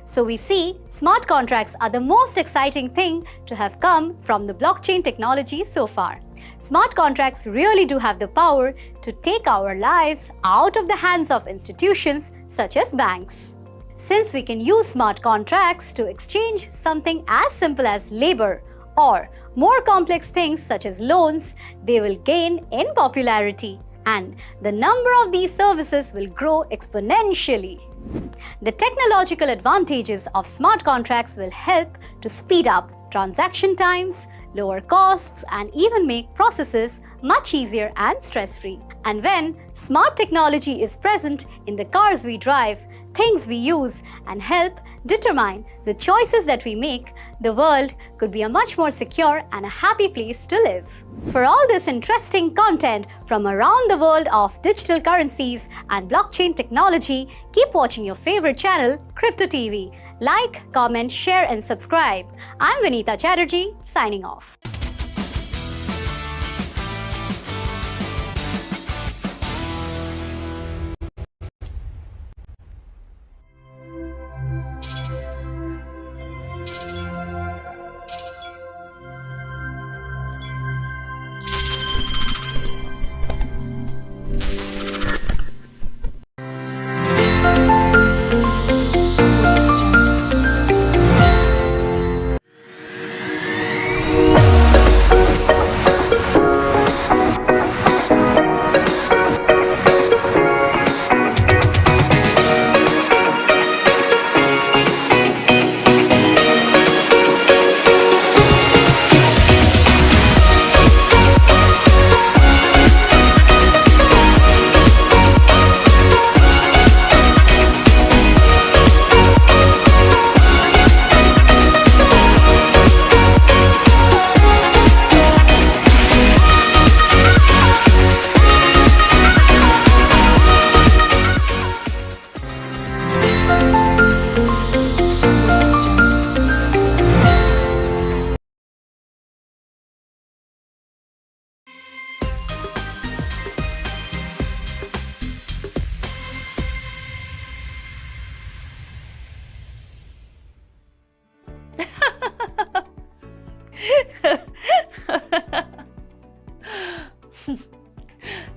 So we see smart contracts are the most exciting thing to have come from the blockchain technology so far. Smart contracts really do have the power to take our lives out of the hands of institutions such as banks. Since we can use smart contracts to exchange something as simple as labor or more complex things such as loans, they will gain in popularity and the number of these services will grow exponentially. The technological advantages of smart contracts will help to speed up transaction times, lower costs, and even make processes much easier and stress-free. And when smart technology is present in the cars we drive, things we use, and help determine the choices that we make, the world could be a much more secure and a happy place to live. For all this interesting content from around the world of digital currencies and blockchain technology, keep watching your favorite channel, Crypto TV. Like, comment, share, and subscribe. I'm Vinita Chatterjee, signing off.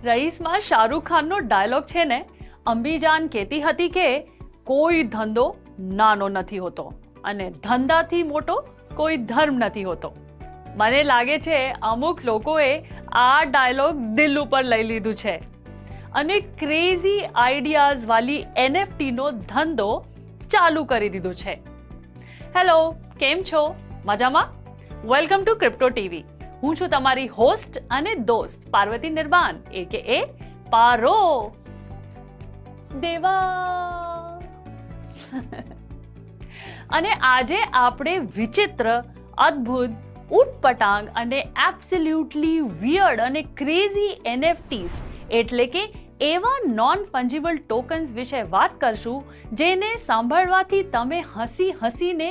રઈસમાં શાહરુખ ખાનનો dialogue છે ને, અંબીજાન કહેતી હતી કે કોઈ ધંધો નાનો નથી હોતો અને ધંધાથી મોટો કોઈ ધર્મ નથી હોતો. મને લાગે છે અમુક લોકોએ આ ડાયલોગ દિલ ઉપર લઈ લીધું છે અને ક્રેઝી આઈડિયાઝ વાલી NFT નો ધંધો ચાલુ કરી દીધો છે. હેલો, કેમ છો? મજામાં? Welcome to crypto TV. હું છું તમારી હોસ્ટ અને દોસ્ત પાર્વતી નિર્વાણ AKA પારો દેવા. અને આજે આપણે વિચિત્ર, અદ્ભુત, ઉટપટાંગ અને એબ્સોલ્યુટલી વિયર્ડ અને ક્રેઝી NFTs એટલે કે એવા નોન ફંજીબલ ટોકન્સ વિશે વાત કરશું જેને સાંભળવાથી તમે હસી હસીને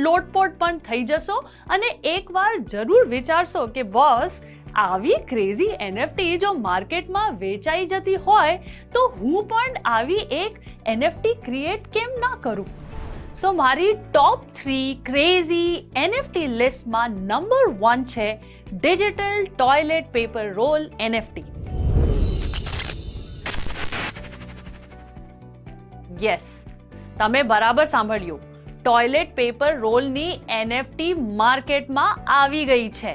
લોટપોટ પણ થઈ જશો અને એકવાર જરૂર વિચારશો કે બોસ, આવી ક્રેઝી NFT જો માર્કેટમાં વેચાઈ જતી હોય તો હું પણ આવી એક NFT ક્રિએટ કેમ ના કરું? સો મારી ટોપ 3 ક્રેઝી NFT લિસ્ટમાં નંબર 1 છે digital toilet paper roll NFT. Yes, તમે બરાબર સાંભળ્યું. ટોયલેટ પેપર રોલની NFT માર્કેટમાં આવી ગઈ છે.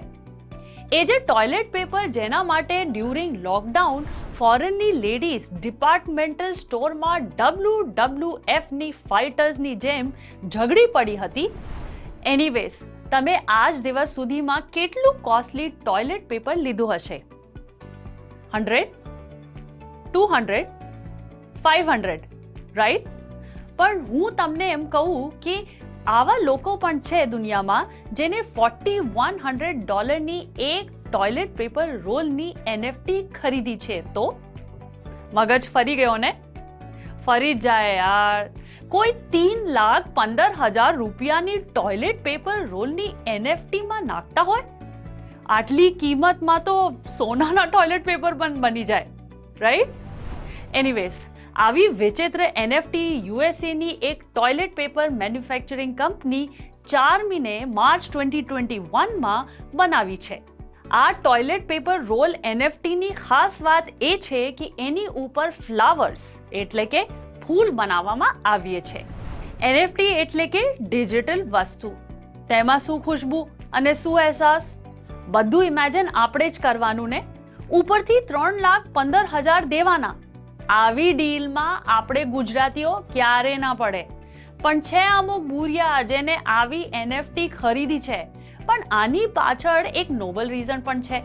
એ જે ટોયલેટ પેપર જેના માટે ડ્યુરિંગ લોકડાઉન ફોરેનની લેડીઝ ડિપાર્ટમેન્ટલ સ્ટોરમાં WWFની ફાઇટર્સની જેમ ઝઘડી પડી હતી. એનીવેઝ, તમે આજ દિવસ સુધીમાં કેટલું કોસ્ટલી ટોયલેટ પેપર લીધું હશે? 100, 200, 500, રાઈટ? પણ હું તમને એમ કહું કે આવા લોકો પણ છે દુનિયામાં જેને $4,100ની એક ટોયલેટ પેપર રોલની NFT ખરીદી છે. તો મગજ ફરી ગયો ને? ફરી જાય યાર. કોઈ 3,15,000 રૂપિયાની ટોયલેટ પેપર રોલની NFT માં નાખતા હોય? આટલી કિંમતમાં તો સોનાના ટોયલેટ પેપર પણ બની જાય, રાઈટ? એનીવેઝ, આવી વિચિત્ર NFT USAની એક ટોયલેટ પેપર મેન્યુફેક્ચરિંગ કંપની ચાર્મીને માર્ચ 2021માં બનાવી છે. આ ટોયલેટ પેપર રોલ NFTની ખાસ વાત એ છે કે એની ઉપર ફ્લાવર્સ એટલે કે ફૂલ બનાવવામાં આવ્યા છે. NFT એટલે કે ડિજિટલ વસ્તુ. તેમાં શું ખુશ્બુ અને શું અહેસાસ, બધું ઇમેજિન આપણે જ કરવાનું ને. ઉપરથી 3,15,000 દેવાના. આવી ડીલમાં આપણે ગુજરાતીઓ ક્યારે ના પડે. પણ છે અમુક બુરિયા જેને આવી NFT ખરીદી છે. પણ આની પાછળ એક નોબલ રીઝન પણ છે.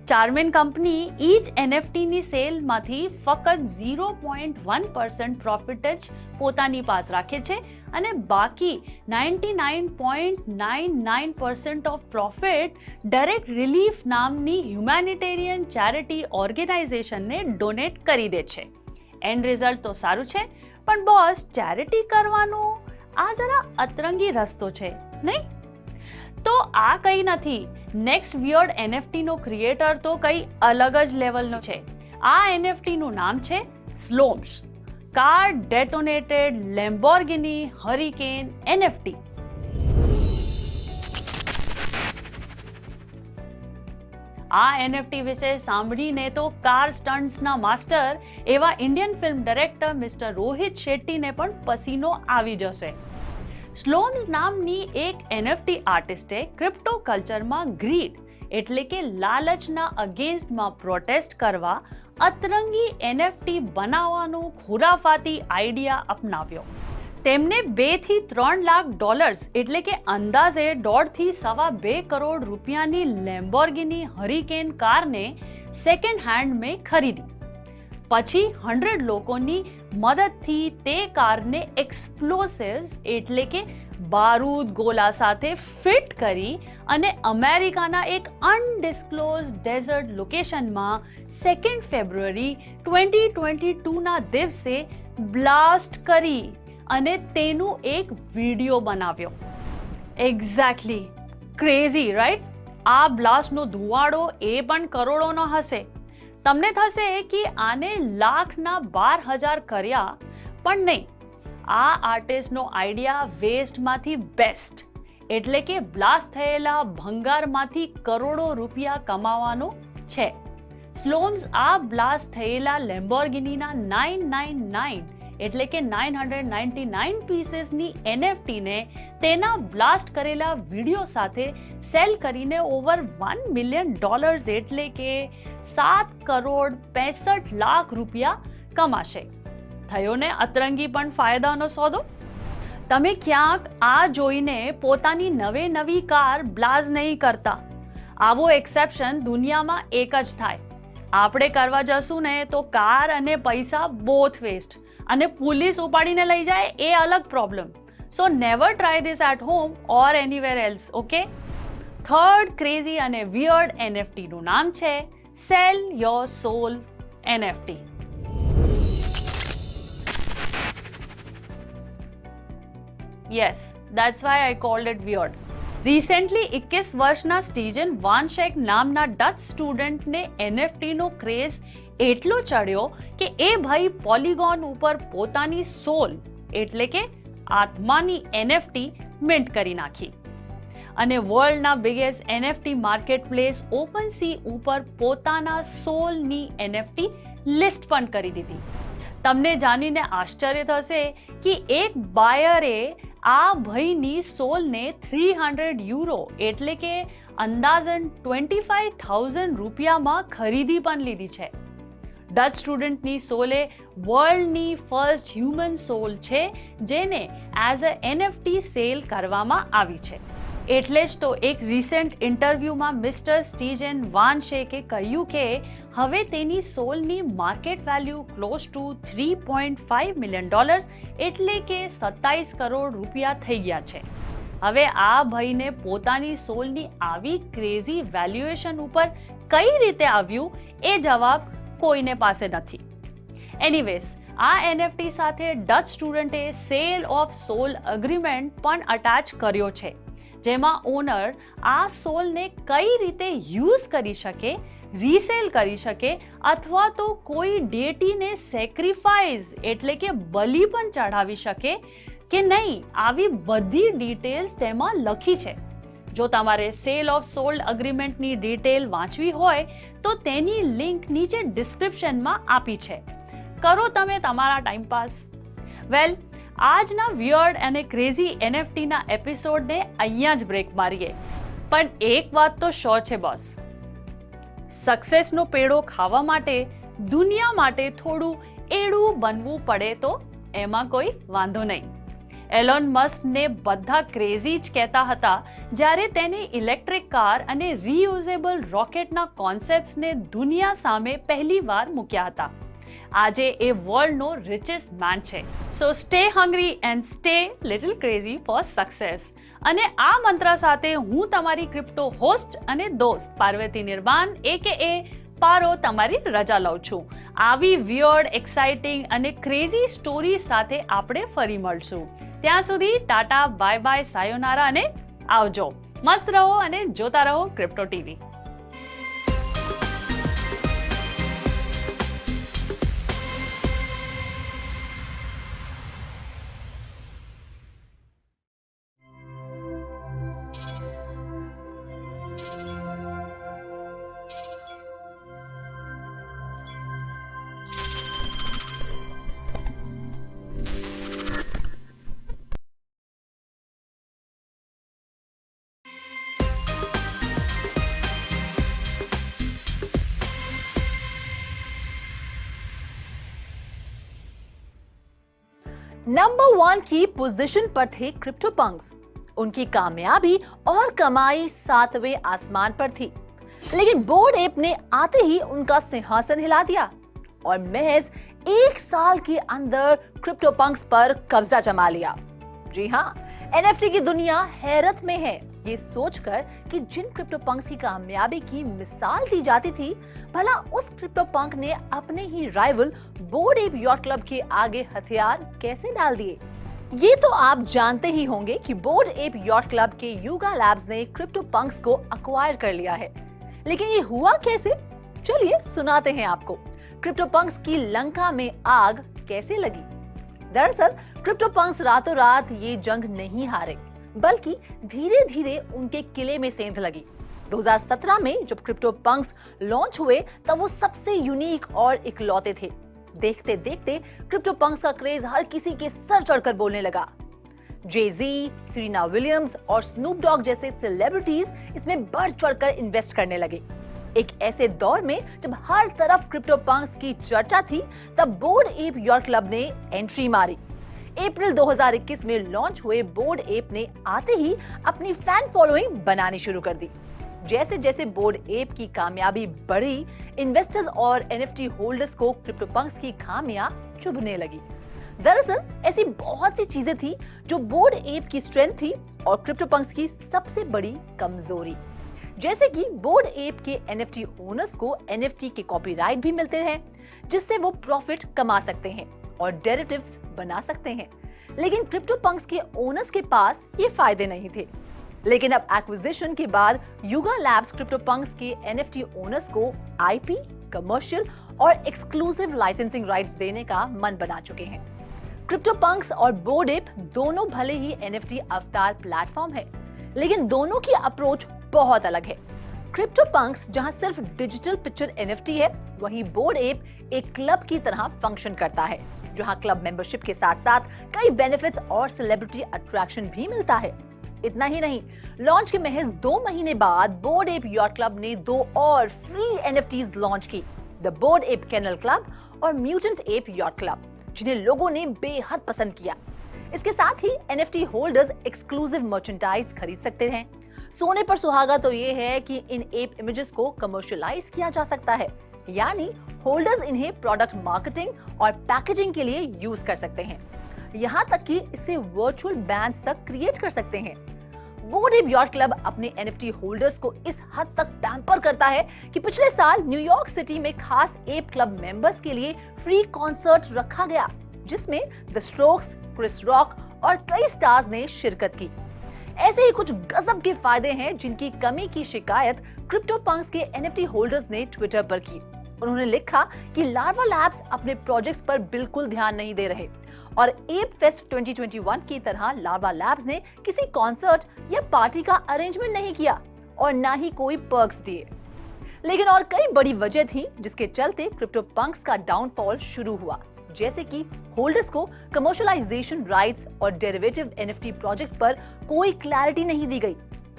ચાર્મિન કંપની ઈચ NFTની સેલમાંથી ફક્ત 0.1% પ્રોફિટ જ પોતાની પાસ રાખે છે અને બાકી 99.99% ઓફ પ્રોફિટ ડાયરેક્ટ રિલીફ નામની હ્યુમેનિટેરિયન ચેરિટી ઓર્ગેનાઇઝેશનને ડોનેટ કરી દે છે. એન્ડ રિઝલ્ટ તો સારું છે, પણ બોસ, ચેરિટી કરવાનો આ જરા અતરંગી રસ્તો છે, નહીં? તો આ કંઈ નથી. નેક્સ્ટ વિયર્ડ NFT નો ક્રિએટર તો કંઈ અલગ જ લેવલનો છે. આ NFT નું નામ છે Slomes, car detonated Lamborghini Huracan NFT. આ NFT વિશે સાંભળીને તો કાર સ્ટન્ટ્સના માસ્ટર એવા Indian film director mister Rohit શેટ્ટીને પણ પસીનો આવી જશે. સ્લોમ્સ નામની એક NFT આર્ટિસ્ટે ક્રિપ્ટો કલ્ચરમાં ગ્રીડ એટલે કે લાલચના અગેન્સ્ટમાં પ્રોટેસ્ટ કરવા અતરંગી NFT બનાવવાનો ખુરાફાતી આઈડિયા અપનાવ્યો. તેમને $2 થી $3 લાખ એટલે કે અંદાજે 1.5 થી $2.25 કરોડ રૂપિયાની લેમ્બોર્ગિની હરિકેન કારને સેકન્ડ હેન્ડ મેં ખરીદી. પછી 100 લોકોની મદદથી તે કારને એક્સપ્લોસિવ્સ એટલે કે બારૂદ ગોલા સાથે ફિટ કરી અને અમેરિકાના એક અનડિસ્ક્લોઝ ડેઝર્ટ લોકેશનમાં 2 ફેબ્રુઆરી 2022ના દિવસે બ્લાસ્ટ કરી અને તેનું એક વિડીયો બનાવ્યો. Exactly, crazy right? આ બ્લાસ્ટનો ધુવાડો એ પણ કરોડોનો હશે. તમને થશે કે આને લાખના 12,000 કર્યા, પણ નહીં. આ આર્ટિસ્ટનો આઈડિયા વેસ્ટમાંથી બેસ્ટ એટલે કે બ્લાસ્ટ થયેલા ભંગારમાંથી કરોડો રૂપિયા કમાવાનો છે. સ્લોમ્સ આ બ્લાસ્ટ થયેલા લેમ્બોર્ગિનીના 999 એટલે કે 999 પીસીસની એનએફટીને તેના બ્લાસ્ટ કરેલા વિડીયો સાથે સેલ કરીને ઓવર $1 મિલિયન એટલે કે 7 કરોડ 65 લાખ રૂપિયા કમાશે. થયો ને અતરંગી પણ ફાયદાનો સોદો. તમે ક્યાંક આ જોઈને પોતાની નવી કાર બ્લાસ્ટ નહીં કરતા. આવો એક્સેપ્શન દુનિયામાં એક જ થાય. આપણે કરવા જશું ને તો કાર અને પૈસા બોથ વેસ્ટ, અને પોલીસ ઉપાડીને લઈ જાય એ અલગ problem. So never try this at home or anywhere else. Okay. Third crazy અને વિયર્ડ એનએફટી નું નામ છે sell your soul NFT. Yes, that's why I called it weird. Recently 21 વર્ષના સ્ટીજન વાનશેક નામના ડચ સ્ટુડન્ટને એનએફટીનો ક્રેઝ એટલો ચડ્યો કે એ ભાઈ પોલિગોન ઉપર પોતાની સોલ એટલે કે આત્માની એનએફટી મિન્ટ કરી નાખી અને વર્લ્ડના બિગેસ્ટ એનએફટી માર્કેટ પ્લેસ ઓપનસી ઉપર પોતાના સોલની એનએફટી લિસ્ટ પણ કરી દીધી. તમને જાણીને આશ્ચર્ય થશે કે એક બાયરે આ ભાઈની સોલને €300 એટલે કે અંદાજન 25,000 રૂપિયામાં ખરીદી પણ લીધી છે. ડચ સ્ટુડન્ટની સોલે વર્લ્ડની ફર્સ્ટ હ્યુમન સોલ છે જેને એઝ અ એનએફટી સેલ કરવામાં આવી છે. એટલે જ તો એક રિસેન્ટ ઇન્ટરવ્યુમાં મિસ્ટર સ્ટીજન વાનશેકે કહ્યું કે હવે તેની સોલની market value close to $3.5 million એટલે કે 27 કરોડ રૂપિયા થઈ ગયા છે. હવે આ ભાઈને પોતાની સોલની આવી ક્રેઝી વેલ્યુએશન ઉપર કઈ રીતે આવ્યું એ જવાબ કોઈને પાસે નથી. એનીવેઝ, આ એનએફટી સાથે ડચ સ્ટુડન્ટે સેલ ઓફ સોલ એગ્રીમેન્ટ પણ અટેચ કર્યો છે, જેમાં ઓનર આ સોલને કઈ રીતે યુઝ કરી શકે, રીસેલ કરી શકે અથવા તો કોઈ ડેટીને સેક્રિફાઈસ એટલે કે બલિ પણ ચઢાવી શકે કે નહીં, આવી બધી ડિટેલ્સ તેમાં લખી છે. જો તમારે સેલ ઓફ સોલ્ડ એગ્રીમેન્ટની ડિટેલ વાંચવી હોય તો તેની લિંક નીચે ડિસ્ક્રિપ્શનમાં આપી છે. કરો તમે તમારા ટાઈમ પાસ. વેલ, આજના વિયર્ડ અને ક્રેઝી એનએફટીના એપિસોડને અહીંયા જ બ્રેક મારીએ. પણ એક વાત તો શ્યોર છે બોસ, સક્સેસનો પેડો ખાવા માટે દુનિયા માટે થોડું એડું બનવું પડે તો એમાં કોઈ વાંધો નહીં. એલોન મસ્કને બધા ક્રેઝી જ કહેતા હતા જ્યારે તેને ઇલેક્ટ્રિક કાર અને રીયુઝેબલ રોકેટના કોન્સેપ્ટ્સને દુનિયા સામે પહેલીવાર મૂક્યા હતા. આજે એ વર્લ્ડનો રિચેસ્ટ મેન છે. સો stay hungry and stay little crazy four success. અને આ મંત્ર સાથે હું તમારી ક્રિપ્ટો હોસ્ટ અને દોસ્ત પાર્વતી નિર્માણ AKA પારો તમારી રજા લઉં છું. આવી વિયર્ડ, એક્સાઇટિંગ અને ક્રેઝી સ્ટોરી સાથે આપણે ફરી મળશું. ત્યાં સુધી ટાટા, બાય બાય, સાયોનારા અને આવજો. મસ્ત રહો અને જોતા રહો ક્રિપ્ટો ટીવી. नंबर 1 की पोजीशन पर थे क्रिप्टो पंक्स. उनकी कामयाबी और कमाई 7वें आसमान पर थी, लेकिन बोर्ड एप ने आते ही उनका सिंहासन हिला दिया और महज 1 साल के अंदर क्रिप्टो पंक्स पर कब्जा जमा लिया. जी हाँ, एनएफटी की दुनिया हैरत में है ये सोचकर कि जिन क्रिप्टो पंक्स की कामयाबी की मिसाल दी जाती थी, भला उस क्रिप्टो पंक ने अपने ही rival board app yacht club के आगे हथियार कैसे डाल दिए. ये तो आप जानते ही होंगे कि बोर्ड एप यॉट क्लब के युगा लैब्स ने क्रिप्टो पंक्स को अक्वायर कर लिया है. लेकिन ये हुआ कैसे, चलिए सुनाते हैं आपको. क्रिप्टो पंक्स की लंका में आग कैसे लगी. दरअसल क्रिप्टो पंक्स रातों रात ये जंग नहीं हारे, बल्कि धीरे धीरे उनके किले में सेंध लगी. 2017 में जब क्रिप्टो पंक्स लॉन्च हुए तब वो सबसे यूनिक और इकलौते थे। देखते देखते क्रिप्टो पंक्स का क्रेज हर किसी के सर चढ़कर बोलने लगा। जे-ज़ी, सेरेना विलियम्स और स्नूप डॉग जैसे सेलिब्रिटीज इसमें बढ़ चढ़कर इन्वेस्ट करने लगे। एक ऐसे दौर में जब हर तरफ क्रिप्टो पंक्स की चर्चा थी, तब बोर्ड एप यॉर्क क्लब ने एंट्री मारी। अप्रैल 2021 में लॉन्च हुए बोर्ड एप ने आते ही अपनी फैन फॉलोइंग बनानी शुरू कर दी। जैसे जैसे बोर्ड एप की कामयाबी बढ़ी, इन्वेस्टर्स और एनएफटी होल्डर्स को क्रिप्टो पंक्स की खामियां चुभने लगी। दरअसल ऐसी बहुत सी चीजें थी जो बोर्ड एप की स्ट्रेंथ थी और क्रिप्टो पंक्स की सबसे बड़ी कमजोरी। जैसे कि बोर्ड एप के एनएफटी ओनर्स को एनएफटी के कॉपीराइट भी मिलते हैं, जिससे वो प्रॉफिट कमा सकते हैं और डेरिवेटिव्स बना सकते हैं। लेकिन क्रिप्टो पंक्स के ओनर्स के पास ये फायदे नहीं थे। लेकिन अब एक्विजिशन के बाद युगा लैब्स क्रिप्टो पंक्स के एनएफटी ओनर्स को आईपी, कमर्शियल और एक्सक्लूसिव लाइसेंसिंग राइट्स देने का मन बना चुके हैं। क्रिप्टो पंक्स और बोर्ड एप दोनों भले ही एनएफटी अवतार प्लेटफॉर्म है, लेकिन दोनों की अप्रोच बहुत अलग है। क्रिप्टो पंक्स जहां सिर्फ डिजिटल पिक्चर एनएफटी है, वहीं बोर्ड एप एक क्लब की तरह फंक्शन करता है, जहां क्लब मेंबरशिप के साथ साथ कई बेनिफिट्स और सेलिब्रिटी अट्रैक्शन भी मिलता है। इतना ही नहीं, लॉन्च के महज 2 महीने बाद बोर्ड एप यॉर्क क्लब ने 2 और फ्री एनएफटीज लॉन्च की, the Bored Ape Kennel Club और म्यूटेंट एप यॉर्क क्लब, जिन्हें लोगों ने बेहद पसंद किया। इसके साथ ही एनएफटी होल्डर्स एक्सक्लूसिव मर्चेंडाइज खरीद सकते हैं। सोने पर सुहागा तो ये है कि इन एप इमेजेस को कमर्शियलाइज किया जा सकता है, यानी होल्डर्स इन्हें प्रोडक्ट मार्केटिंग और पैकेजिंग के लिए यूज कर सकते हैं। यहाँ तक कि इससे वर्चुअल बैंड्स तक क्रिएट कर सकते हैं। बोर्ड एप यॉर्क क्लब अपने एनएफटी होल्डर्स को इस हद तक पैम्पर करता है कि पिछले साल न्यूयॉर्क सिटी में खास एप क्लब मेंबर्स के लिए फ्री कॉन्सर्ट रखा गया, जिसमें द स्ट्रोक्स, क्रिस रॉक और कई स्टार्स ने शिरकत की। ऐसे ही कुछ गजब के फायदे हैं जिनकी कमी की शिकायत क्रिप्टो पंक्स के एनएफटी होल्डर्स ने ट्विटर पर की। उन्होंने लिखा कि लार्वा लैब्स अपने प्रोजेक्ट्स पर बिल्कुल ध्यान नहीं दे रहे और एप फेस्ट 2021 की तरह लार्वा लैब्स ने किसी कॉन्सर्ट या पार्टी का अरेंजमेंट नहीं किया और ना ही कोई पर्क्स दिए। लेकिन और कई बड़ी वजह थी जिसके चलते क्रिप्टो पंक्स का डाउनफॉल शुरू हुआ, जैसे कि होल्डर्स को कमर्शियलाइजेशन राइट्स और डेरिवेटिव एनएफटी प्रोजेक्ट पर कोई क्लैरिटी नहीं दी गई।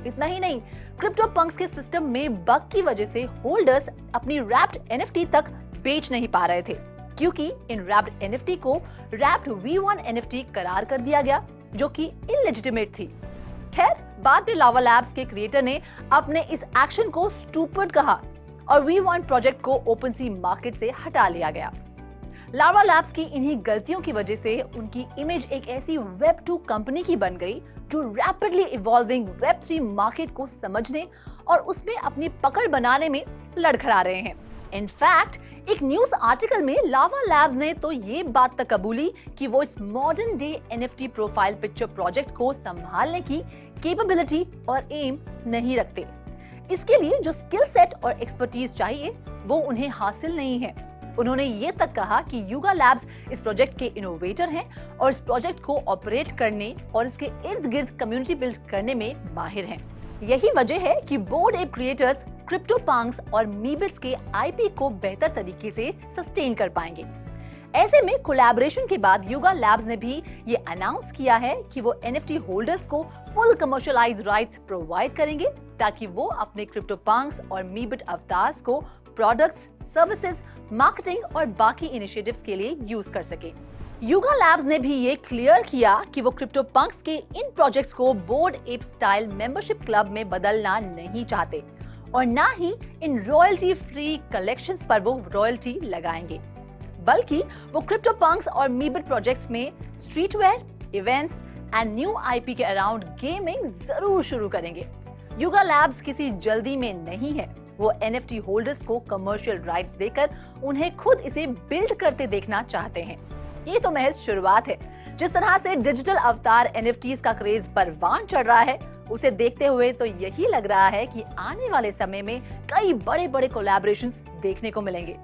इतना ही नहीं, क्रिप्टो पंक्स के सिस्टम में बग की वजह से होल्डर्स अपनी रैप्ड एनएफटी तक बेच नहीं पा रहे थे, क्योंकि इन रैप्ड एनएफटी को रैप्ड V1 एनएफटी करार कर दिया गया, जो कि इलेजिटिमेट थी। खैर, बाद में लावा लैब्स के क्रिएटर ने अपने इस एक्शन को स्टूपिड कहा और V1 प्रोजेक्ट को ओपनसी मार्केट से हटा लिया गया। लावा लैब्स की इन्हीं गलतियों की वजह से उनकी इमेज एक ऐसी वेब 2 कंपनी की बन गई जो रैपिडली इवॉल्विंग वेब 3 मार्केट को समझने और उसमें अपनी पकड़ बनाने में लड़खड़ा रहे हैं। इनफैक्ट, एक न्यूज आर्टिकल में लावा लैब्स ने तो ये बात तक कबूली कि वो इस modern day NFT profile picture project को संभालने की कैपेबिलिटी और एम नहीं रखते। इसके लिए जो स्किल सेट और एक्सपर्टीज चाहिए वो उन्हें हासिल नहीं है। उन्होंने ये तक कहा कि युगा लैब्स इस प्रोजेक्ट के इनोवेटर हैं और इस प्रोजेक्ट को ऑपरेट करने और इसके इर्द गिर्द कम्युनिटी बिल्ड करने में माहिर हैं। यही वजह है कि board app creators crypto Punk's और मीबिट्स के आईपी को बेहतर तरीके से सस्टेन कर पाएंगे। ऐसे में कोलैबोरेशन के बाद युगा लैब्स ने भी ये अनाउंस किया है कि वो एनएफटी होल्डर्स को फुल कमर्शियलाइज्ड राइट्स प्रोवाइड करेंगे, ताकि वो अपने क्रिप्टो पंक्स और मीबिट अवतार्स को प्रोडक्ट्स, सर्विसेज, मार्केटिंग और बाकी इनिशिएटिव्स के लिए यूज कर सके। युगा लैब्स ने भी ये क्लियर किया कि वो क्रिप्टो पंक्स के इन प्रोजेक्ट्स को board app style membership club में बदलना नहीं चाहते और ना ही इन रॉयल्टी फ्री कलेक्शंस पर वो रॉयल्टी लगाएंगे, बल्कि वो क्रिप्टो पंक्स और मीबिट प्रोजेक्ट्स में streetwear, events and new IP के अराउंड गेमिंग जरूर शुरू करेंगे। युगा लैब्स किसी जल्दी में नहीं है, वो एनएफटी होल्डर्स को कमर्शियल राइट्स देकर उन्हें खुद इसे बिल्ड करते देखना चाहते हैं। ये तो महज शुरुआत है। जिस तरह से डिजिटल अवतार एनएफटीज का क्रेज परवान चढ़ रहा है, उसे देखते हुए तो यही लग रहा है कि आने वाले समय में कई बड़े-बड़े कोलैबोरेशंस देखने को मिलेंगे।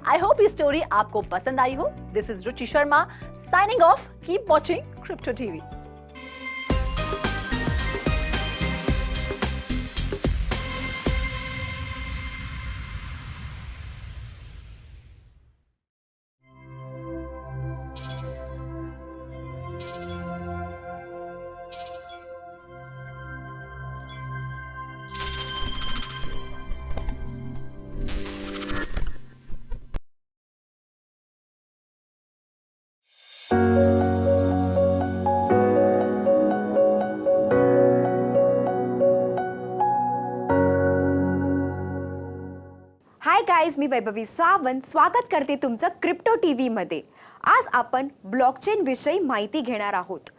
आई होप ये स्टोरी आपको पसंद आई हो। This is Ruchi Sharma signing off. Keep watching crypto TV. Guys, मी वैभवी सावंत स्वागत करते तुमचं क्रिप्टो टीव्हीमध्ये. आज आपण ब्लॉकचेन विषयी माहिती घेणार आहोत.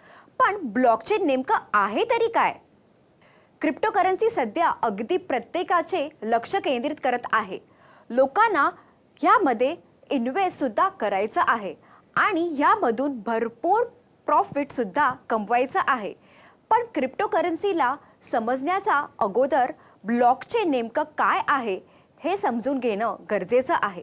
पण ब्लॉकचेन नेमकं आहे तरी काय? क्रिप्टोकरन्सी सध्या अगदी प्रत्येकाचे लक्ष केंद्रित करत आहे. लोकांना ह्यामध्ये इन्व्हेस्ट सुद्धा करायचं आहे आणि ह्यामधून भरपूर प्रॉफिट सुद्धा कमवायचं आहे. पण क्रिप्टोकरन्सीला समजण्याचा अगोदर ब्लॉकचेन नेमकं काय आहे हे समजून घेणं गरजेचं आहे.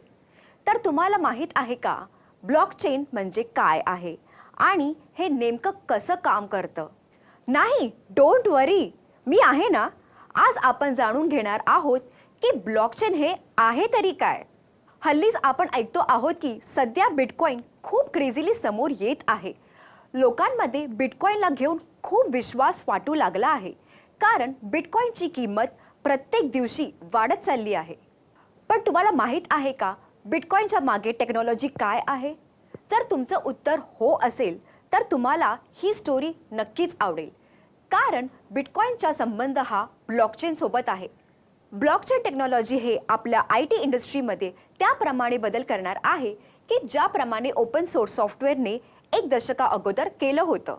तर तुम्हाला माहीत आहे का ब्लॉकचेन म्हणजे काय आहे आणि हे नेमकं कसं काम करतं? नाही, डोंट वरी, मी आहे ना. आज आपण जाणून घेणार आहोत की ब्लॉकचेन हे आहे तरी काय. हल्लीच आपण ऐकतो आहोत की सध्या बिटकॉइन खूप क्रेझिली समोर येत आहे. लोकांमध्ये बिटकॉइनला घेऊन खूप विश्वास वाटू लागला आहे, कारण बिटकॉइनची किंमत प्रत्येक दिवशी वाढत चालली आहे. पण तुम्हाला माहीत आहे का बिटकॉइनच्या मागे टेक्नॉलॉजी काय आहे? जर तुमचं उत्तर हो असेल तर तुम्हाला ही स्टोरी नक्कीच आवडेल, कारण बिटकॉइनचा संबंध हा ब्लॉकचेन सोबत आहे. ब्लॉकचेन टेक्नॉलॉजी हे आपल्या IT इंडस्ट्रीमध्ये त्याप्रमाणे बदल करणार आहे की ज्याप्रमाणे ओपन सोर्स सॉफ्टवेअरने 1 दशका अगोदर केलं होतं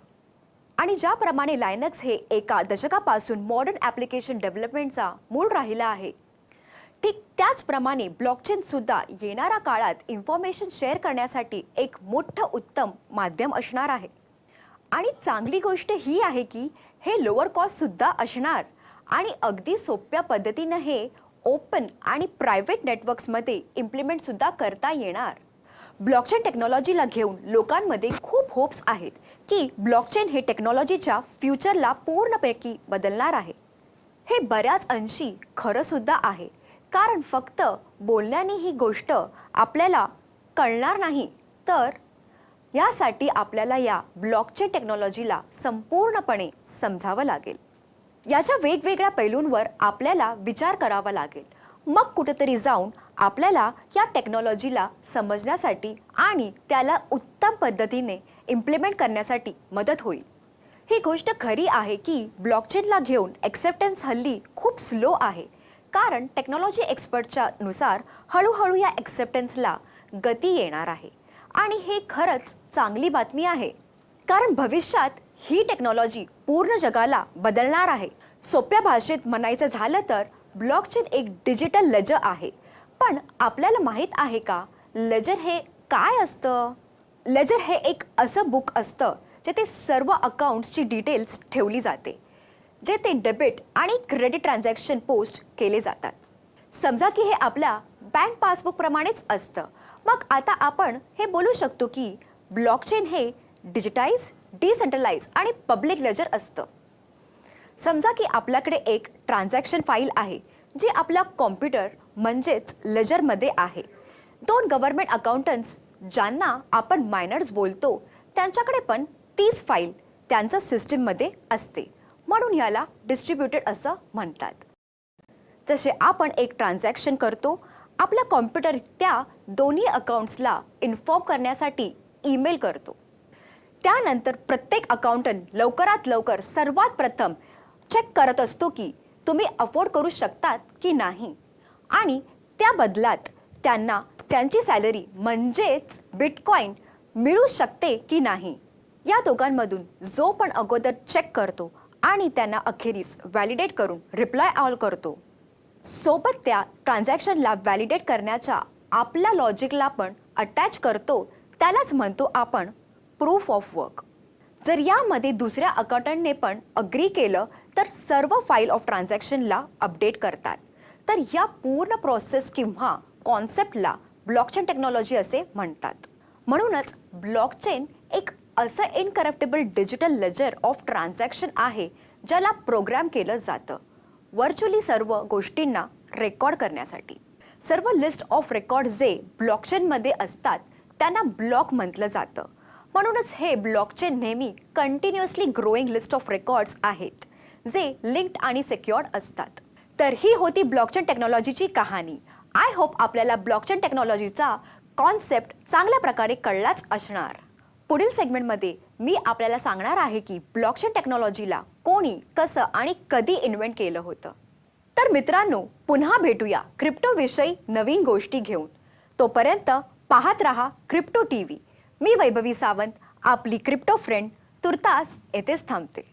आणि ज्याप्रमाणे लायनक्स हे एका दशकापासून मॉडर्न ॲप्लिकेशन डेव्हलपमेंटचा मूळ राहिला आहे, ठीक त्याचप्रमाणे ब्लॉकचेन सुद्धा येणाऱ्या काळात इन्फॉर्मेशन शेअर करण्यासाठी एक मोठं उत्तम माध्यम असणार आहे. आणि चांगली गोष्ट ही आहे की हे लोअर कॉस्ट सुद्धा असणार आणि अगदी सोप्या पद्धतीनं हे ओपन आणि प्रायव्हेट नेटवर्क्समध्ये इम्प्लिमेंट सुद्धा करता येणार. ब्लॉकचेन टेक्नॉलॉजीला घेऊन लोकांमध्ये खूप होप्स आहेत की ब्लॉकचेन हे टेक्नॉलॉजीच्या फ्युचरला पूर्णपैकी बदलणार आहे. हे बऱ्याच अंशी खरं सुद्धा आहे, कारण फक्त बोलण्याने ही गोष्ट आपल्याला कळणार नाही, तर यासाठी आपल्याला या ब्लॉकचेन टेक्नॉलॉजीला संपूर्णपणे समजावं लागेल. याच्या वेगवेगळ्या पैलूंवर आपल्याला विचार करावा लागेल. मग कुठेतरी जाऊन आपल्याला या टेक्नॉलॉजीला समजण्यासाठी आणि त्याला उत्तम पद्धतीने इम्प्लिमेंट करण्यासाठी मदत होईल. ही गोष्ट खरी आहे की ब्लॉकचेनला घेऊन ॲक्सेप्टन्स हल्ली खूप स्लो आहे, कारण टेक्नॉलॉजी एक्सपर्टच्या नुसार हळूहळू या ॲक्सेप्टन्सला गती येणार आहे. आणि हे खरंच चांगली बातमी आहे, कारण भविष्यात ही टेक्नॉलॉजी पूर्ण जगाला बदलणार आहे. सोप्या भाषेत म्हणायचं झालं तर ब्लॉकचेन एक डिजिटल लेजर आहे. पण आपल्याला माहीत आहे का लेजर हे काय असतं? लेजर हे एक असं बुक असतं जेथे सर्व अकाउंट्सची डिटेल्स ठेवली जाते, जेथे डेबिट आणि क्रेडिट ट्रान्झॅक्शन पोस्ट केले जातात. समजा की हे आपल्या बँक पासबुक प्रमाणेच असतं. मग आता आपण हे बोलू शकतो की ब्लॉकचेन हे डिजिटाइज, डिसेंट्रलाइज आणि पब्लिक लेजर असतं. समजा की आपल्याकडे एक ट्रान्झॅक्शन फाईल आहे जी आपल्या कॉम्प्युटर म्हणजेच लेजरमध्ये आहे. 2 गव्हर्नमेंट अकाउंटंट्स ज्यांना आपण मायनर्स बोलतो त्यांच्याकडे पण तीच फाईल त्यांच्या सिस्टीममध्ये असते, म्हणून याला डिस्ट्रीब्युटेड असं म्हणतात. जसे आपण एक ट्रान्झॅक्शन करतो, आपला कॉम्प्युटर त्या दोन्ही अकाउंट्सला इन्फॉर्म करण्यासाठी ईमेल करतो. त्यानंतर प्रत्येक अकाउंटंट लवकरात लवकर सर्वात प्रथम चेक करत असतो की तुम्ही अफोर्ड करू शकतात की नाही, आणि त्या बदलात त्यांना त्यांची सॅलरी म्हणजेच बिटकॉइन मिळू शकते की नाही. या दोघांमधून जो पण अगोदर चेक करतो आणि त्यांना अखेरीस व्हॅलिडेट करून रिप्लाय ऑल करतो, सोबत त्या ट्रान्झॅक्शनला व्हॅलिडेट करण्याच्या आपल्या लॉजिकला पण अटॅच करतो, त्यालाच म्हणतो आपण प्रूफ ऑफ वर्क. जर यामध्ये दुसऱ्या अकाउंटंटने पण अग्री केलं तर सर्व फाईल ऑफ ट्रान्झॅक्शनला अपडेट करतात. तर या पूर्ण प्रोसेस किंवा कॉन्सेप्टला ब्लॉकचेन टेक्नॉलॉजी असे म्हणतात. म्हणूनच ब्लॉकचेन एक असं incorruptible digital laser of transaction आहे ज्याला प्रोग्राम केलं जातं व्हर्च्युअली सर्व गोष्टींना रेकॉर्ड करण्यासाठी. सर्व लिस्ट ऑफ रेकॉर्ड जे ब्लॉकचेनमध्ये असतात त्यांना ब्लॉक म्हटलं जातं. म्हणूनच हे ब्लॉकचेन नेहमी continuously growing list of records आहेत जे लिंक्ड आणि सिक्युअर्ड असतात. तर ही होती ब्लॉकचेन टेक्नॉलॉजीची कहाणी. आय होप आपल्याला ब्लॉकचेन टेक्नॉलॉजीचा कॉन्सेप्ट चांगल्या प्रकारे कळलाच असणार. पुढील सेगमेंटमध्ये मी आपल्याला सांगणार आहे की ब्लॉकचेन टेक्नॉलॉजीला कोणी, कसं आणि कधी इन्व्हेंट केलं होतं. तर तर मित्रांनो, पुन्हा भेटूया क्रिप्टोविषयी नवीन गोष्टी घेऊन. तोपर्यंत पाहत रहा क्रिप्टो TV. मी वैभवी सावंत, आपली क्रिप्टो फ्रेंड, तुर्तास येथेच थांबते.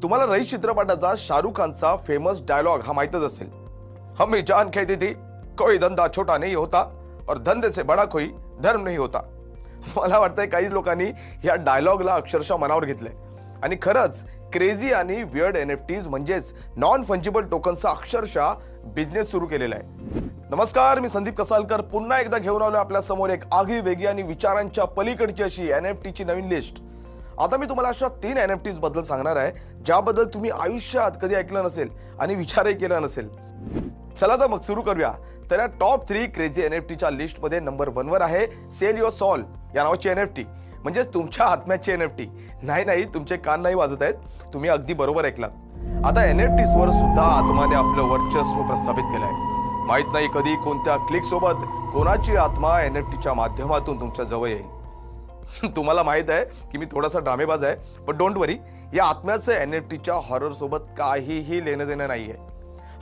तुम्हाला रईस चित्रपटाचा शाहरुख खानचा फेमस डायलॉग हा माहितच असेल. हमें जान कहती थी कोई धंदा छोटा नहीं होता और धंदे से बड़ा कोई धर्म नहीं होता. मला वाटतंय काही लोकांनी या डायलॉगला अक्षरशः मनावर घेतलंय आणि खरंच क्रेझी आणि वियर्ड NFTs म्हणजेच नॉन फंजिबल टोकनचा अक्षरशः बिझनेस सुरू केलेला आहे. नमस्कार, मी संदीप कसालकर पुन्हा एकदा घेऊन आलो आपल्या समोर एक आगळी वेगळी आणि विचारांच्या पलीकडची अशी NFT ची नवीन लिस्ट. आता मी तुम्हाला अशा 3 NFTs बद्दल सांगणार आहे ज्याबद्दल तुम्ही आयुष्यात कधी ऐकलं नसेल आणि विचारही केला नसेल. चला तर मग सुरू करूया. तर या टॉप 3 क्रेझी NFTच्या लिस्ट मध्ये नंबर 1 वर आहे सेल युअर सोल या नावाची NFT, म्हणजे तुमच्या आत्म्याची NFT. नाही, तुमचे कान नाही वाजत आहेत, तुम्ही अगदी बरोबर ऐकलात. आता NFTs वर सुद्धा आत्माने आपलं वर्चस्व प्रस्थापित केलंय. माहित नाही कधी कोणत्या क्लिक सोबत कोणाची आत्मा NFTच्या माध्यमातून तुमच्या जवळ येईल. तुम्हाला माहित आहे की मी थोडासा ड्रामेबाज आहे, पण डोंट वरी, या आत्म्याचं NFTच्या हॉरर सोबत काहीही लेणं देणं नाहीये.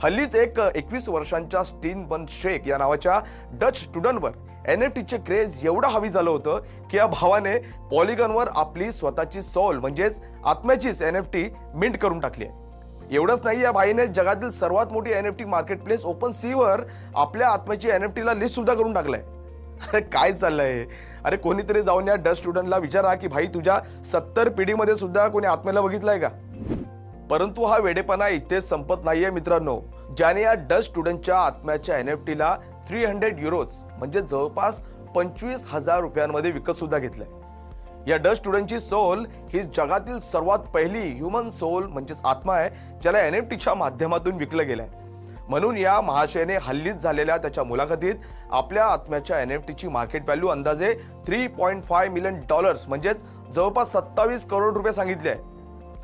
हल्लीच एक 21 वर्षांच्या स्टीन बन शेक या नावाच्या डच स्टुडंटवर NFTचे क्रेज एवढं हवी झालं होतं की या भावाने पॉलिगॉनवर आपली स्वतःची सोल म्हणजेच आत्म्याचीच NFT मिंट करून टाकली आहे. एवढंच नाही, या भाईने जगातील सर्वात मोठी NFT market place open sewer आपल्या आत्म्याची NFTला लिस्ट सुद्धा करून टाकलंय. अरे काय चाललंय? अरे कोणीतरी जाऊन या डच स्टुडंटला विचारा की भाई तुझ्या 70 पिढीमध्ये सुद्धा कोणी आत्म्याला बघितलंय का? परंतु हा वेडेपणा इथेच संपत नाहीये मित्रांनो. ज्याने या डच स्टुडंटच्या आत्म्याच्या NFTला 300 युरोज म्हणजे जवळपास 25,000 रुपयांमध्ये विकत सुद्धा घेतलंय. या डच स्टुडंटची सोल ही जगातील सर्वात पहिली ह्युमन सोल म्हणजेच आत्मा आहे ज्याला NFTच्या माध्यमातून विकलं गेलंय. म्हणून या महाशयाने हल्लीच झालेल्या त्याच्या मुलाखतीत आपल्या आत्म्याच्या NFTची मार्केट व्हॅल्यू अंदाजे $3.5 मिलियन म्हणजेच जवळपास 27 करोड रुपये सांगितले आहे.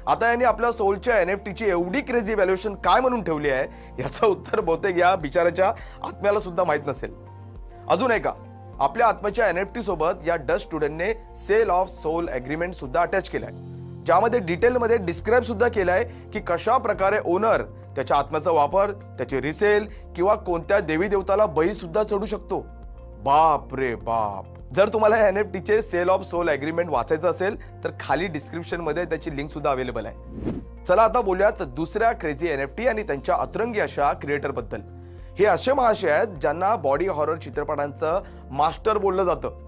आता यांनी आपल्या सोलच्या NFTची एवढी क्रेझी व्हॅल्युएशन काय म्हणून ठेवली आहे याचं उत्तर बहुतेक या बिचाराच्या आत्म्याला सुद्धा माहित नसेल. अजून एका आपल्या आत्म्याच्या NFT सोबत या डच स्टुडंटने सेल ऑफ सोल एग्रीमेंट सुद्धा अटॅच केलाय, ज्यामध्ये डिटेलमध्ये डिस्क्राईब सुद्धा केलाय की कशा प्रकारे ओनर त्याच्या आत्म्याचा वापर, त्याचे रिसेल किंवा कोणत्या देवी देवताला बळी सुद्धा चढू शकतो. बाप रे बाप. जर तुम्हाला NFTचे सेल ऑफ सोल एग्रीमेंट वाचायचं असेल तर खाली डिस्क्रिप्शन मध्ये त्याची लिंक सुद्धा अवेलेबल आहे. चला आता बोलूयात दुसऱ्या क्रेझी NFT आणि त्यांच्या अतरंगी अशा क्रिएटर बद्दल. हे असे महाशय आहेत ज्यांना बॉडी हॉरर चित्रपटांचं मास्टर बोललं जातं.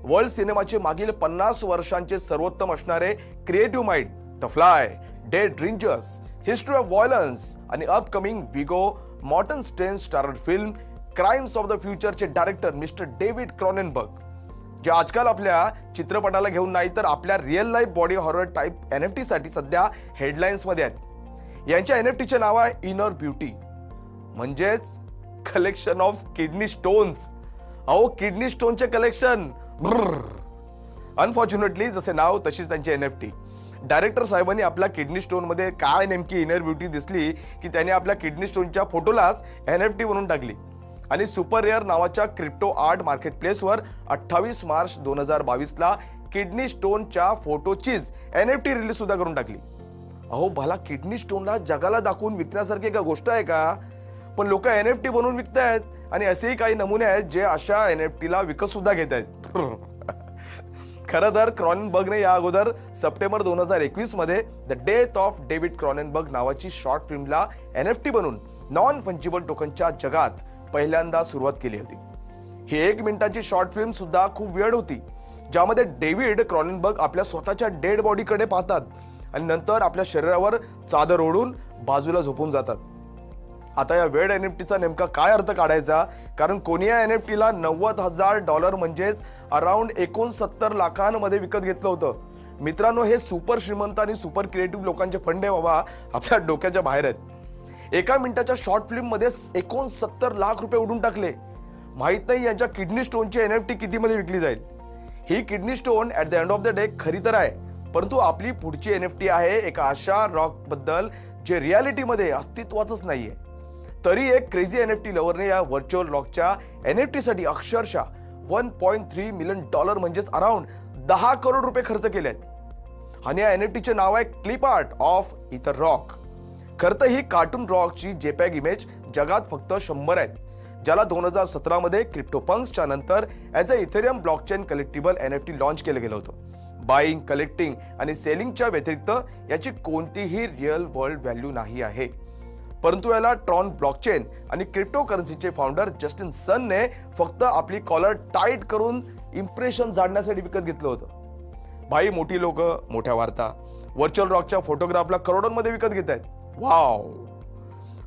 वर्ल्ड सिनेमाचे मागील 50 वर्षांचे सर्वोत्तम असणारे creative mind, the fly, dead ringers, history of violence आणि upcoming Viggo Mortensen starrer film crimes of the फ्युचरचे डायरेक्टर मिस्टर डेव्हिड क्रॉनेनबर्ग, जे आजकाल आपल्या चित्रपटाला घेऊन नाही तर आपल्या real life body horror type NFT साठी सध्या हेडलाईन्स मध्ये आहेत. यांच्या NFT चे नाव आहे इनर ब्युटी, म्हणजेच कलेक्शन ऑफ किडनी स्टोन्स. अहो किडनी स्टोनचे कलेक्शन. अनफॉर्च्युनेटली जसे नाव तशीच त्यांची NFT. डायरेक्टर साहेबांनी आपल्या किडनी स्टोन मध्ये काय नेमकी इनर ब्युटी दिसली की त्याने आपल्या किडनी स्टोनच्या फोटोलाच NFT बनवून टाकली आणि सुपर रेअर नावाच्या क्रिप्टो आर्ट मार्केट प्लेसवर 28 मार्च 2022 किडनी स्टोनच्या फोटोचीच NFT रिलीज सुद्धा करून टाकली. अहो भला किडनी स्टोनला जगाला दाखवून विकण्यासारखी का गोष्ट आहे का? पण लोक NFT बनवून विकतायत आणि असेही काही नमुने आहेत जे अशा NFT ला विकत सुद्धा घेत आहेत. खरं तर क्रॉनेनबर्गने या अगोदर सप्टेंबर 2021 मध्ये द डेथ ऑफ डेव्हिड क्रॉनेनबर्ग नावाची शॉर्ट फिल्मला NFT बनवून नॉन फंजिबल टोकनच्या जगात पहिल्यांदा सुरुवात केली होती. ही 1 मिनिटाची शॉर्ट फिल्म सुद्धा खूप वेळ होती, ज्यामध्ये डेव्हिड क्रॉनेनबर्ग आपल्या स्वतःच्या डेड बॉडीकडे पाहतात आणि नंतर आपल्या शरीरावर चादर ओढून बाजूला झोपून जातात. आता या वेड NFTचा नेमका काय अर्थ काढायचा? कारण कोणी या NFT ला $90,000 म्हणजेच अराउंड 69 लाखांमध्ये विकत घेतलं होतं. मित्रांनो, हे सुपर श्रीमंत आणि सुपर क्रिएटिव्ह लोकांचे फंडे बाबा आपल्या डोक्याच्या बाहेर आहेत. 1 मिनिटाच्या शॉर्ट फिल्म मध्ये 69 लाख रुपये उडून टाकले. माहित नाही यांच्या किडनी स्टोनची NFT कितीमध्ये विकली जाईल. ही kidney stone at the end of the day खरी तर आहे, परंतु आपली पुढची NFT आहे एका अशा रॉक बद्दल जे रियालिटीमध्ये अस्तित्वातच नाहीये. तरी एक क्रेझी NFT लव्हरने या व्हर्च्युअल रॉकच्या NFT साठी अक्षरशः $1.3 मिलियन म्हणजेच अराउंड 10 करोड रुपये खर्च केले आहेत. आणि या NFT चे नाव आहे clip art of ether rock. खरं तर ही कार्टून रॉकची JPEG इमेज जगात फक्त 100 आहेत, ज्याला 2017 मध्ये क्रिप्टोपंक्सच्या नंतर as a Ethereum blockchain collectible NFT launch केलं गेलं होतं. बाईंग, कलेक्टिंग आणि सेलिंगच्या व्यतिरिक्त याची कोणतीही रिअल वर्ल्ड व्हॅल्यू नाही आहे. परंतु याला ट्रॉन ब्लॉकचेन आणि क्रिप्टो करन्सीचे फाउंडर जस्टिन सनने फक्त आपली कॉलर टाईट करून इम्प्रेशन झाडण्यासाठी विकत घेतलं होतं. भाई, मोठी लोक, मोठ्या वार्ता व्हर्च्युअल रॉकच्या फोटोग्राफला करोडोंमध्ये विकत घेत आहेत. वाव.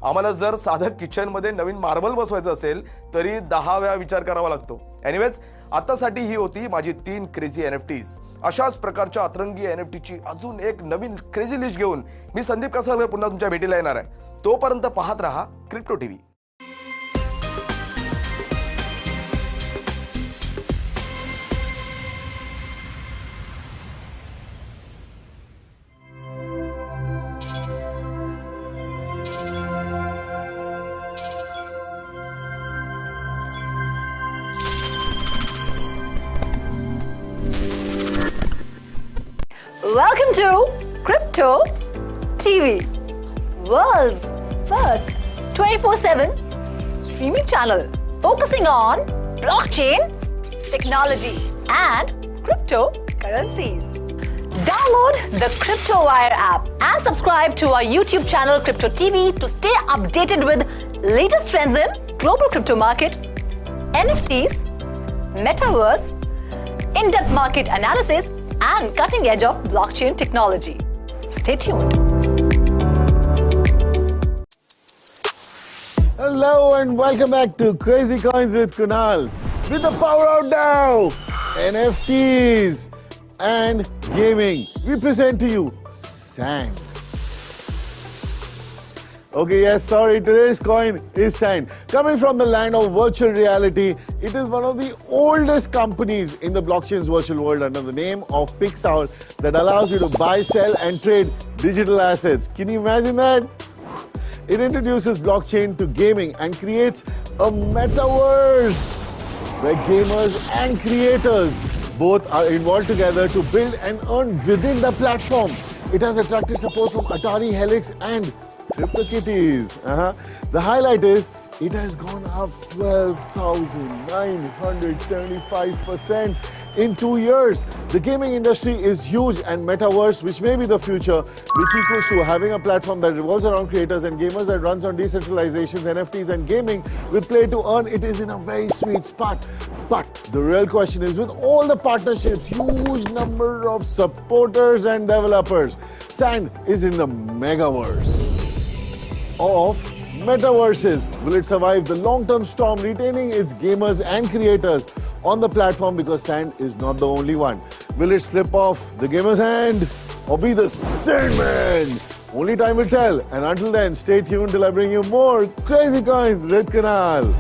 आम्हाला जर साधं किचन मध्ये नवीन मार्बल बसवायचं असेल तरी 10 वेळा विचार करावा लागतो. एनिवेज, आतासाठी ही होती माझी 3 क्रेझी NFTs. अशाच प्रकारच्या अतरंगी NFTची अजून एक नवीन क्रेझी लिस्ट घेऊन मी संदीप कासारकर पुन्हा तुमच्या भेटीला येणार आहे. तोपर्यंत पाहत रहा crypto TV. Welcome to Crypto TV, world's first 24/7 streaming channel focusing on blockchain technology and cryptocurrencies. Download the CryptoWire app and subscribe to our YouTube channel Crypto TV to stay updated with latest trends in global crypto market, NFTs, metaverse, in-depth market analysis and cutting edge of blockchain technology. Stay tuned. Hello and welcome back to Crazy Coins with Kunal. With the power out now, NFTs and gaming, we present to you Sand. Okay, yes, sorry, today's coin is Sand. Coming from the land of virtual reality, it is one of the oldest companies in the blockchain's virtual world under the name of Pixowl that allows you to buy, sell and trade digital assets. Can you imagine that? It introduces blockchain to gaming and creates a metaverse where gamers and creators both are involved together to build and earn within the platform. It has attracted support from Atari, Helix and CryptoKitties. The highlight is it has gone up 12,975% in 2 years. The gaming industry is huge and metaverse, which may be the future, which equals to having a platform that revolves around creators and gamers that runs on decentralizations, NFTs and gaming with play to earn. It is in a very sweet spot. But the real question is, with all the partnerships, huge number of supporters and developers, Sand is in the megaverse of metaverses. Will it survive the long-term storm, retaining its gamers and creators? on the platform because sand is not the only one. Will it slip off the gamer's hand or be the Sandman? Only time will tell. And until then, stay tuned till I bring you more Crazy Coins with Kunal.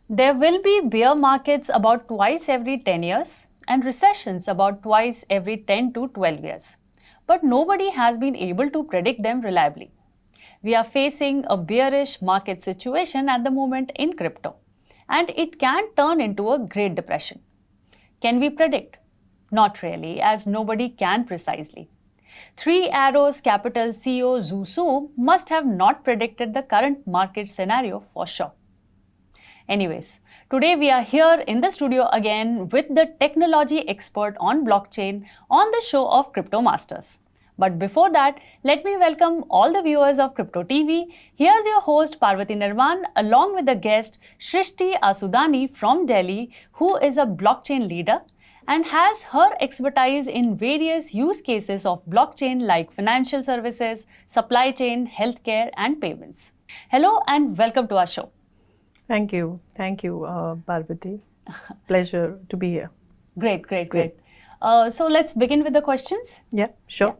There will be bear markets about twice every 10 years and recessions about twice every 10 to 12 years. But nobody has been able to predict them reliably. We are facing a bearish market situation at the moment in crypto, and it can turn into a Great Depression. Can we predict? Not really, as nobody can precisely. Three Arrows Capital CEO Zhu Su must have not predicted the current market scenario for sure. Anyways, today we are here in the studio again with the technology expert on blockchain on the show of Crypto Masters. But before that, let me welcome all the viewers of Crypto TV. Here's your host Parvati Nirvan along with the guest Shrishti Asudani from Delhi, who is a blockchain leader and has her expertise in various use cases of blockchain like financial services, supply chain, healthcare and payments. Hello and welcome to our show. Thank you, Parvati. Pleasure to be here. Great. So let's begin with the questions. Yeah, sure. Yeah.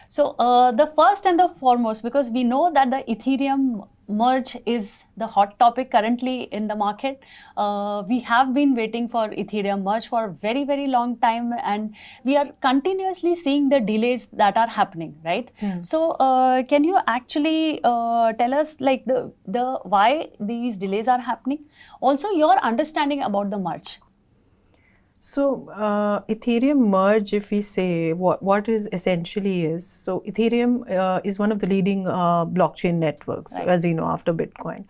So the first and the foremost, because we know that the Ethereum merge is the hot topic currently in the market. We have been waiting for Ethereum merge for a very, very long time, and we are continuously seeing the delays that are happening, right? So can you actually tell us like the why these delays are happening? Also your understanding about the merge. So Ethereum merge, if we say what is essentially is, so Ethereum is one of the leading blockchain networks, Right. as you know, after Bitcoin.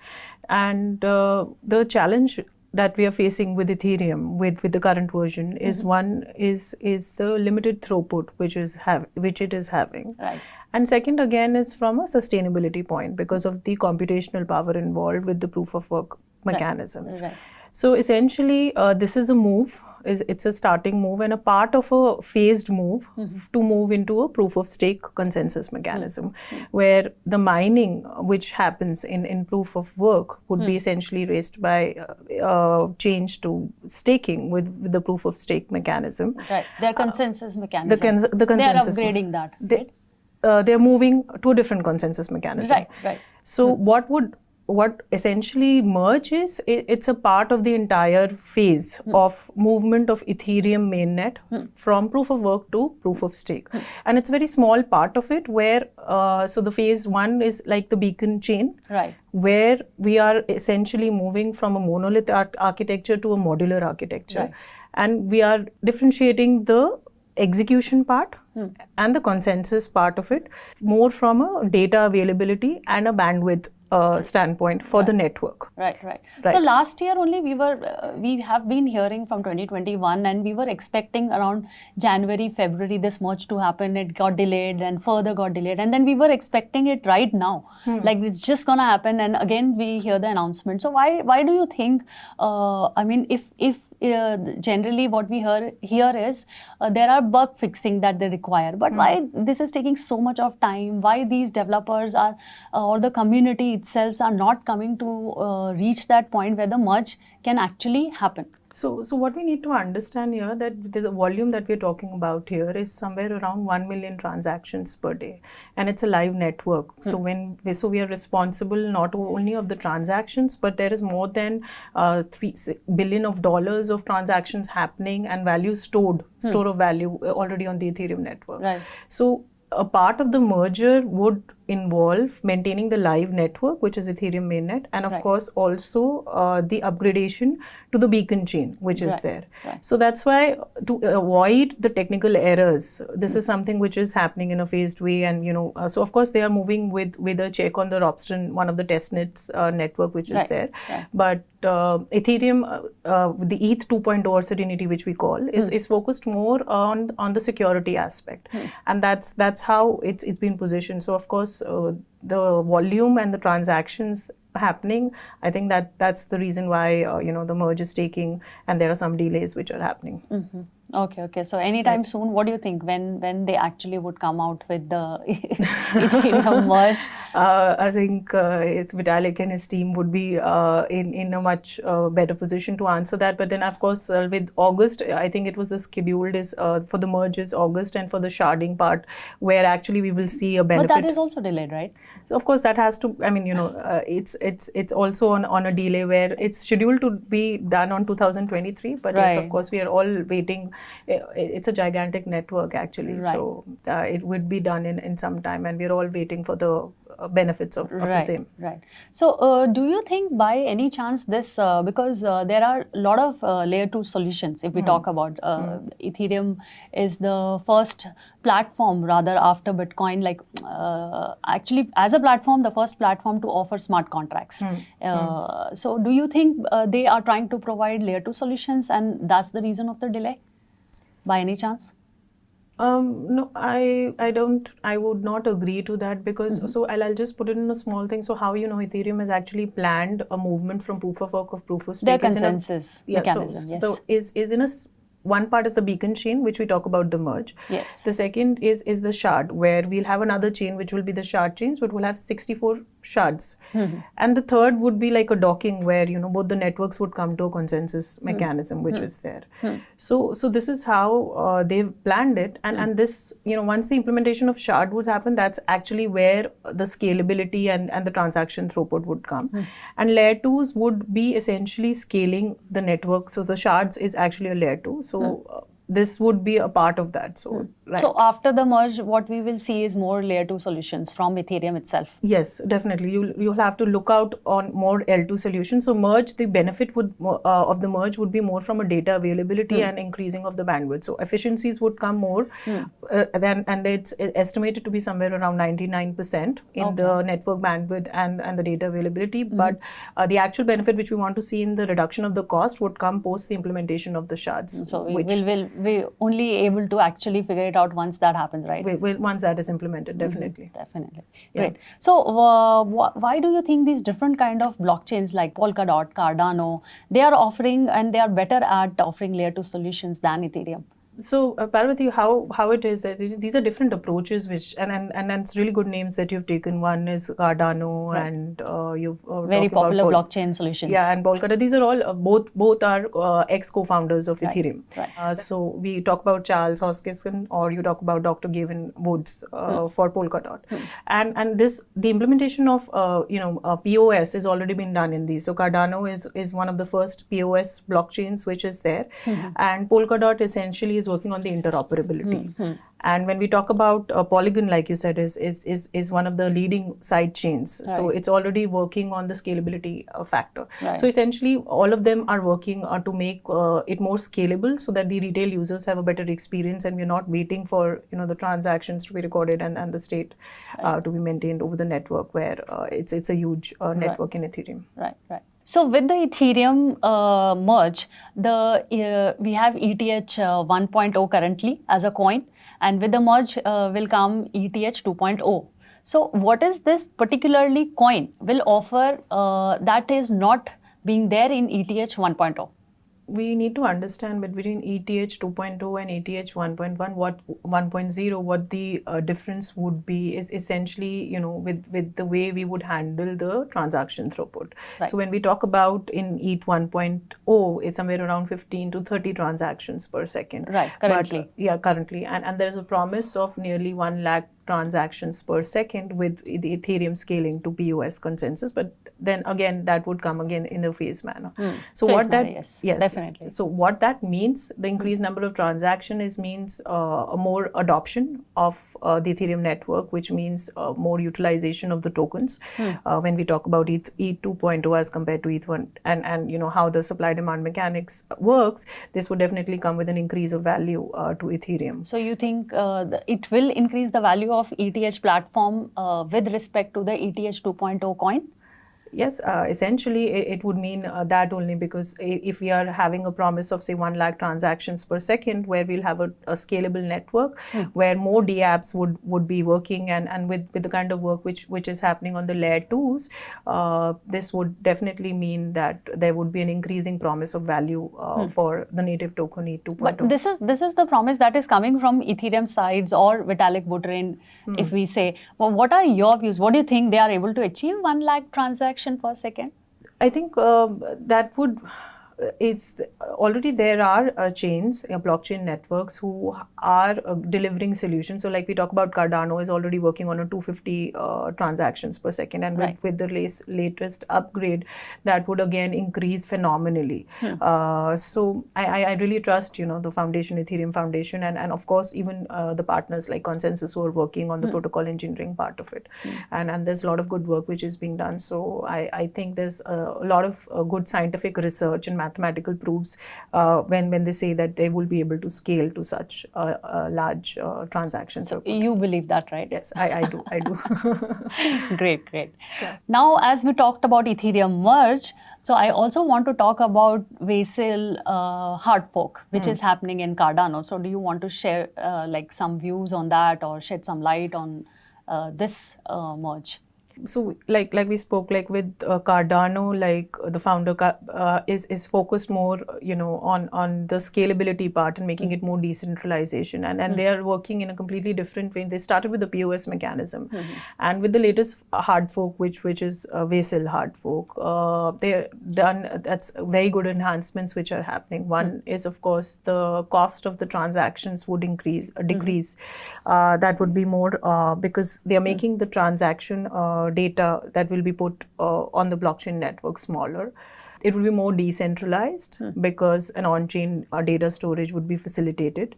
And the challenge that we are facing with Ethereum, with the current version, is one is the limited throughput which it is having. Right. And second, again, is from a sustainability point because of the computational power involved with the proof of work mechanisms. Right. So essentially, this is a move. It's a starting move and a part of a phased move to move into a proof of stake consensus mechanism, where the mining which happens in proof of work would be essentially raised by change to staking with the proof of stake mechanism. Right. Their consensus mechanism. The consensus. They are upgrading that. They're moving to a different consensus mechanism. Right. So what essentially merge is, it's a part of the entire phase of movement of Ethereum mainnet from proof of work to proof of stake. And it's a very small part of it where, so the phase one is like the beacon chain, Right. where we are essentially moving from a monolith architecture to a modular architecture. Right. And we are differentiating the execution part and the consensus part of it more from a data availability and a bandwidth standpoint for the network. Right. So last year only we have been hearing from 2021 and we were expecting around January, February this merge to happen. It got delayed and further got delayed, and then we were expecting it right now. Like it's just gonna happen, and again we hear the announcement. So why do you think? I mean, if generally what we hear is there are bug fixing that they require, but why this is taking so much of time? Why these developers are or the community itself are not coming to reach that point where the merge can actually happen? So what we need to understand here, that the volume that we're talking about here is somewhere around 1 million transactions per day, and it's a live network. So we are responsible not only of the transactions, but there is more than $3 billion of transactions happening and value store of value already on the Ethereum network. Right. So a part of the merger would involve maintaining the live network, which is Ethereum mainnet, and of course also the upgradation to the beacon chain, which is there. Right. So that's why, to avoid the technical errors, this is something which is happening in a phased way, and so of course they are moving with a check on the Ropsten, one of the testnets network which is there. Right. But Ethereum, the ETH 2.0 or Serenity, which we call, is focused more on the security aspect, and that's how it's been positioned. So of course, the volume and the transactions happening, I think that's the reason why the merge is taking, and there are some delays which are happening. Okay. So anytime soon, what do you think when they actually would come out with the Ethereum merge? I think it's Vitalik and his team would be in a much better position to answer that. But then, of course, with August, I think it was the scheduled is for the merge is August, and for the sharding part, where actually we will see a benefit. But that is also delayed, right? So of course, that has to. I mean, it's also on a delay where it's scheduled to be done on 2023. But yes, of course, we are all waiting. It's a gigantic network actually, so it would be done in some time, and we're all waiting for the benefits of the same. Right. So do you think by any chance this, because there are a lot of layer 2 solutions, if we talk about Ethereum is the first platform rather after Bitcoin, like actually as a platform, the first platform to offer smart contracts. So do you think they are trying to provide layer 2 solutions, and that's the reason of the delay by any chance? No, I don't. I would not agree to that, because so I'll just put it in a small thing. So how Ethereum has actually planned a movement from proof of work of proof of stake. Their consensus mechanism. Yes. So is in a one part is the beacon chain, which we talk about the merge. Yes. The second is the shard, where we'll have another chain which will be the shard chains, but we'll have 64 shards. And the third would be like a docking, where both the networks would come to a consensus mechanism, which is there. So this is how they've planned it, and this once the implementation of shard would happen, that's actually where the scalability and the transaction throughput would come. And layer 2s would be essentially scaling the network. So the shards is actually a layer 2. So this would be a part of that. So So after the merge, what we will see is more layer 2 solutions from Ethereum itself. Yes, definitely. You'll have to look out on more L2 solutions. So merge, the benefit would of the merge would be more from a data availability and increasing of the bandwidth. So efficiencies would come more and it's estimated to be somewhere around 99% in the network bandwidth and the data availability. But the actual benefit which we want to see in the reduction of the cost would come post the implementation of the shards. So we only able to actually figure it out once that happens, right? Once that is implemented, definitely. Definitely. Yeah. Great. So why do you think these different kind of blockchains like Polkadot, Cardano, they are offering and they are better at offering layer 2 solutions than Ethereum? So Parvati, how it is that these are different approaches, which and it's really good names that you've taken. One is Cardano, and you've very popular blockchain solutions. Yeah, and Polkadot. These are all both are ex co-founders of Ethereum. Right. So we talk about Charles Hoskinson, or you talk about Dr. Gavin Woods for Polkadot, and the implementation of POS has already been done in these. So Cardano is one of the first POS blockchains which is there, and Polkadot essentially is working on the interoperability. And when we talk about Polygon, like you said, is one of the leading side chains. Right. So it's already working on the scalability factor. Right. So essentially, all of them are working to make it more scalable, so that the retail users have a better experience, and we're not waiting for the transactions to be recorded and the state to be maintained over the network, where it's a huge network in Ethereum. Right. So with the Ethereum merge, we have ETH 1.0 currently as a coin, and with the merge will come ETH 2.0. So what is this particularly coin will offer that is not being there in ETH 1.0? We need to understand between ETH 2.0 and ETH 1.1 what 1.0 what the difference would be is essentially with the way we would handle the transaction throughput. Right. So when we talk about in ETH 1.0, it's somewhere around 15 to 30 transactions per second. Right, currently. Currently, and there is a promise of nearly 1 lakh transactions per second with the Ethereum scaling to POS consensus, but then again that would come again in a phased manner. So phased what that manner, yes, definitely. So what that means, the increased number of transactions means a more adoption of the Ethereum network, which means more utilization of the tokens. When we talk about ETH 2.0 as compared to ETH 1, and how the supply demand mechanics works, this would definitely come with an increase of value to Ethereum. So you think it will increase the value of ETH platform with respect to the ETH 2.0 coin? Yes, essentially it would mean that only, because if we are having a promise of say 1 lakh transactions per second, where we'll have a scalable network where more DApps would be working, and with the kind of work which is happening on the layer 2s, this would definitely mean that there would be an increasing promise of value for the native token E2.0. But this is the promise that is coming from Ethereum sides or Vitalik Buterin, if we say. Well, what are your views? What do you think they are able to achieve 1 lakh transaction per second? I think that would, it's already there are chains, blockchain networks who are delivering solutions. So like we talk about Cardano is already working on a 250 transactions per second, and Right. with the latest upgrade, that would again increase phenomenally. So I really trust, the foundation, Ethereum Foundation, and of course even the partners like Consensus who are working on the protocol engineering part of it. And there's a lot of good work which is being done. So I think there's a lot of good scientific research and mathematical proofs when they say that they will be able to scale to such large transactions. So you believe that, right? Yes, I do. Great. Now, as we talked about Ethereum merge, so I also want to talk about Vasil hard fork, which is happening in Cardano. So do you want to share like some views on that, or shed some light on this merge? So like we spoke, like with Cardano, like the founder is focused more, on the scalability part and making it more decentralization, and they are working in a completely different way. They started with the POS mechanism, and with the latest hard fork, which is Vasil hard fork, they're done. That's very good enhancements which are happening. One is of course the cost of the transactions would decrease. That would be more because they are making the transaction data that will be put on the blockchain network smaller. It will be more decentralized because an on-chain data storage would be facilitated,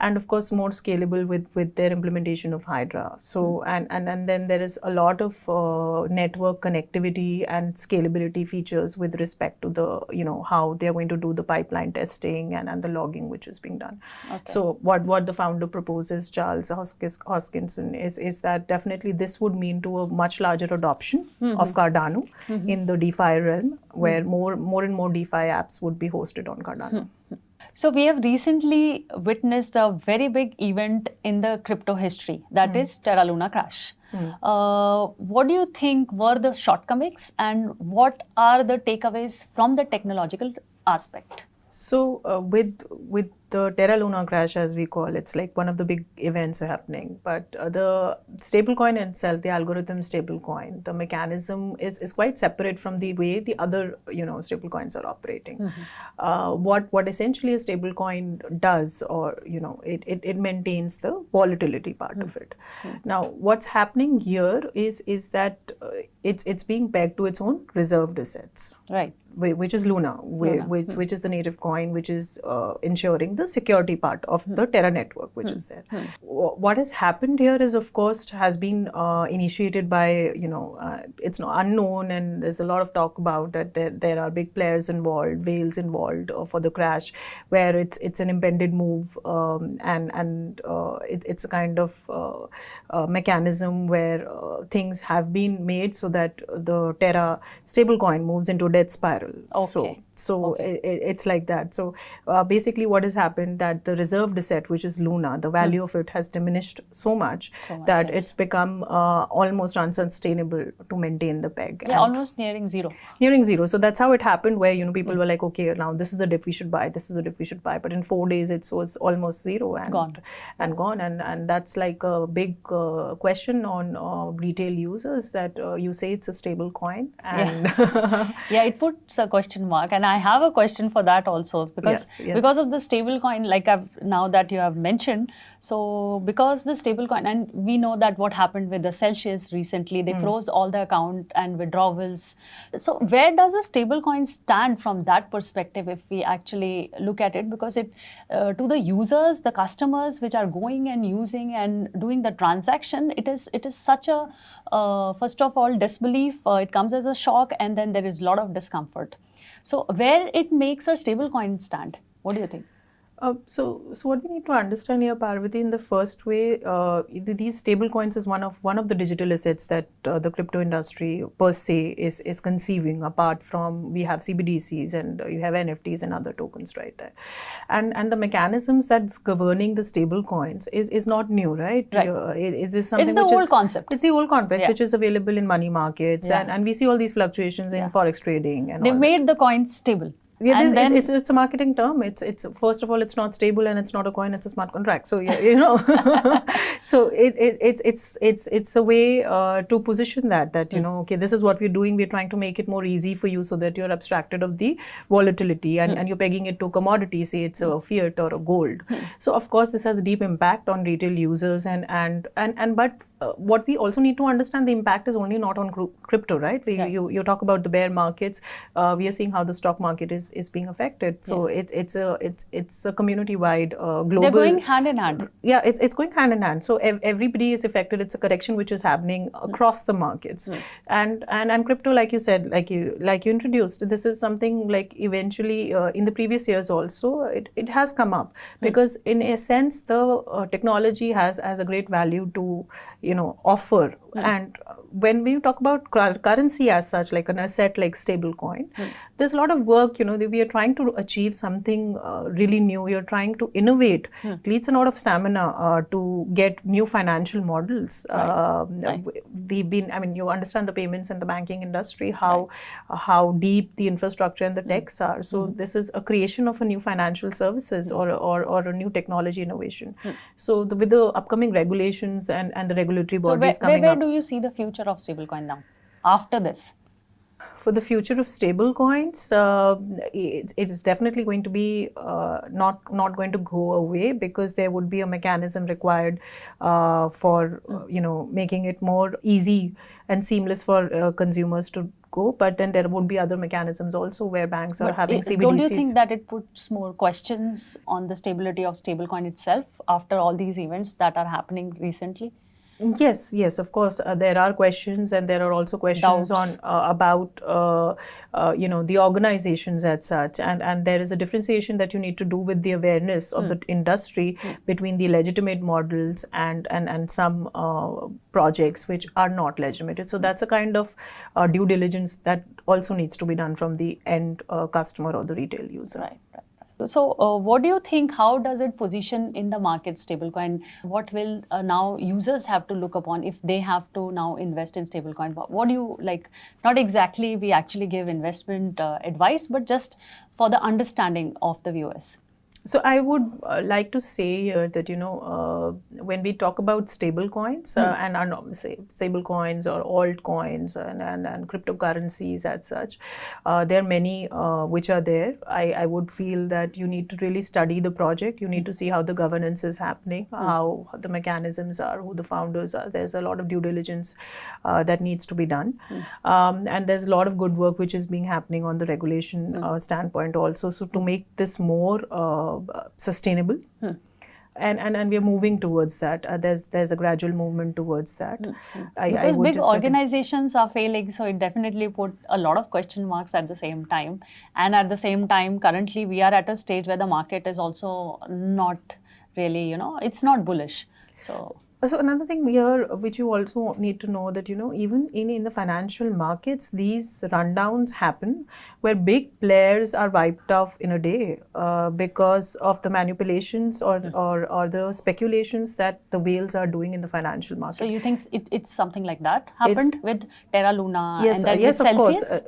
and of course more scalable with their implementation of Hydra. So and then there is a lot of network connectivity and scalability features with respect to the how they are going to do the pipeline testing and the logging which is being done. Okay. So what the founder proposes, Charles Hoskinson, is that definitely this would mean to a much larger adoption of Cardano in the DeFi realm, where more and more DeFi apps would be hosted on Cardano. So we have recently witnessed a very big event in the crypto history, that is Terra Luna crash. What do you think were the shortcomings, and what are the takeaways from the technological aspect? So with the Terra Luna crash, as we call, it's like one of the big events happening. But the stablecoin itself, the algorithm stablecoin, the mechanism is quite separate from the way the other stablecoins are operating. What essentially a stablecoin does, or it maintains the volatility part of it. Now, what's happening here is that it's being pegged to its own reserved assets. Right. Which is Luna, which is the native coin, which is ensuring the security part of the Terra network, which is there. What has happened here is, of course, has been initiated by, it's unknown, and there's a lot of talk about that there are big players involved, whales involved for the crash, where it's an impended move, and it's a kind of mechanism where things have been made so that the Terra stablecoin moves into a death spiral. Okay. So it's like that. So basically what has happened, that the reserved asset, which is Luna, the value of it has diminished so much that yes. it's become almost unsustainable to maintain the peg. Yeah, almost nearing zero. Nearing zero. So that's how it happened, where people were like, okay, now this is a dip we should buy, this is a dip we should buy. But in 4 days it was almost zero and Gone. And that's like a big question on retail users, that you say it's a stable coin, and Yeah, it puts a question mark, and I have a question for that also, because Yes. because of the stable coin, like now that you have mentioned, so because the stable coin, and we know that what happened with the Celsius recently, they froze all the account and withdrawals. So where does a stable coin stand from that perspective, if we actually look at it? Because it to the users, the customers which are going and using and doing the transaction, it is such a first of all disbelief, it comes as a shock, and then there is a lot of discomfort. So where it makes a stable coin stand? What do you think? So what we need to understand here, Parvati, in the first way, these stable coins is one of the digital assets that the crypto industry per se is conceiving. Apart from, we have CBDCs and you have NFTs and other tokens, right? And the mechanisms that's governing the stable coins is not new, right? Right. Is this something It's the which old is, concept. It's the old concept Yeah. which is available in money markets, Yeah. and we see all these fluctuations in forex trading and They all that. made the coin stable. Yeah, And then it's a marketing term. It's first of all, it's not stable and it's not a coin. It's a smart contract. So yeah, so it's a way to position that okay, this is what we're doing. We're trying to make it more easy for you so that you're abstracted of the volatility and you're pegging it to commodity. Say it's a fiat or a gold. So of course this has a deep impact on retail users and but. What we also need to understand, the impact is only not on crypto, right? You talk about the bear markets. We are seeing how the stock market is being affected. So it's a community-wide global. they're going hand in hand. Yeah, it's going hand in hand. So everybody is affected. It's a correction which is happening across the markets, and crypto, like you said, like you introduced, this is something like eventually in the previous years also it has come up because in a sense the technology has a great value to offer. And when we talk about currency as such, like an asset like stable coin, there's a lot of work, we are trying to achieve something really new. You're trying to innovate. It needs a lot of stamina to get new financial models. We've been, you understand the payments and the banking industry, how deep the infrastructure and the techs are. So this is a creation of a new financial services or a new technology innovation. So with the upcoming regulations and the regulatory bodies coming where up. do you see the future of stablecoin now after this? For the future of stable coins, it's definitely going to be not going to go away because there would be a mechanism required for making it more easy and seamless for consumers to go. But then there would be other mechanisms also where banks are having CBDCs. Don't you think that it puts more questions on the stability of stablecoin itself after all these events that are happening recently? Yes, of course. There are questions, and there are also questions Doubts. on about the organizations as such, and there is a differentiation that you need to do with the awareness of the industry between the legitimate models and some projects which are not legitimate. So that's a kind of due diligence that also needs to be done from the end customer or the retail user. Right. So what do you think, how does it position in the market, stablecoin? What will now users have to look upon if they have to now invest in stablecoin? What do you like, not exactly we actually give investment advice, but just for the understanding of the viewers? So I would like to say here that when we talk about stable coins and say stable coins or altcoins and cryptocurrencies as such, there are many which are there. I would feel that you need to really study the project. You need to see how the governance is happening, how the mechanisms are, who the founders are. There's a lot of due diligence that needs to be done, and there's a lot of good work which is being happening on the regulation standpoint also. So to make this more sustainable, and we are moving towards that. There's a gradual movement towards that. Because big organizations are failing, so it definitely put a lot of question marks at the same time. And at the same time, currently we are at a stage where the market is also not really, it's not bullish. So another thing here, which you also need to know, that even in the financial markets, these rundowns happen where big players are wiped off in a day because of the manipulations or the speculations that the whales are doing in the financial market. So you think it's something like that happened with Terra Luna? Yes, and then yes, with of Celsius? course.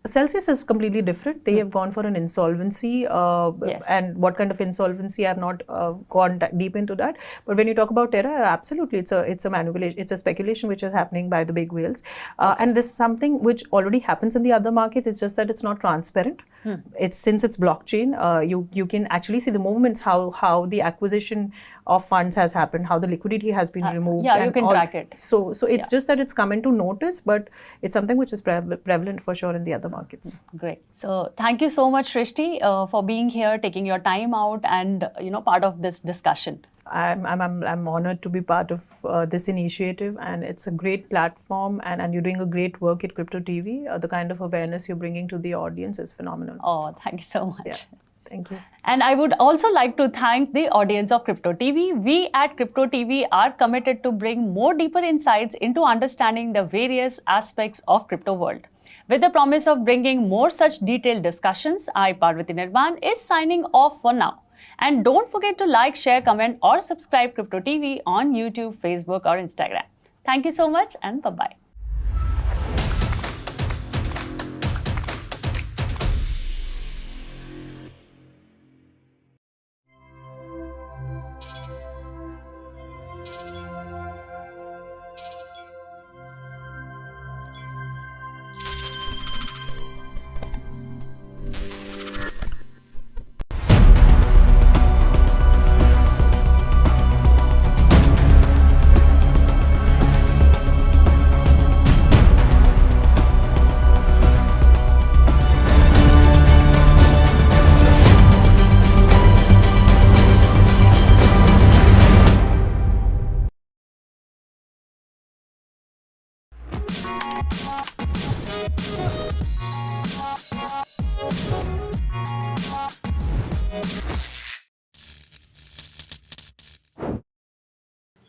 Celsius is completely different. They have gone for an insolvency, and what kind of insolvency, I have not gone deep into that. But when you talk about Terra, absolutely, it's a manipulation, it's a speculation which is happening by the big whales, and this is something which already happens in the other markets. It's just that it's not transparent. Since it's blockchain, you can actually see the movements, how the acquisition of funds has happened, how the liquidity has been removed. Yeah, you can track it. So it's just that it's come into notice, but it's something which is prevalent for sure in the other markets. Great. So thank you so much, Shrishti, for being here, taking your time out, and part of this discussion. I'm honored to be part of this initiative, and it's a great platform, and you're doing a great work at Crypto TV. The kind of awareness you're bringing to the audience is phenomenal. Oh, thank you so much. Yeah. Thank you. And I would also like to thank the audience of Crypto TV. We at Crypto TV are committed to bring more deeper insights into understanding the various aspects of crypto world. With the promise of bringing more such detailed discussions, I, Parvati Nirvan, is signing off for now. And don't forget to like, share, comment or subscribe Crypto TV on YouTube, Facebook or Instagram. Thank you so much and bye-bye.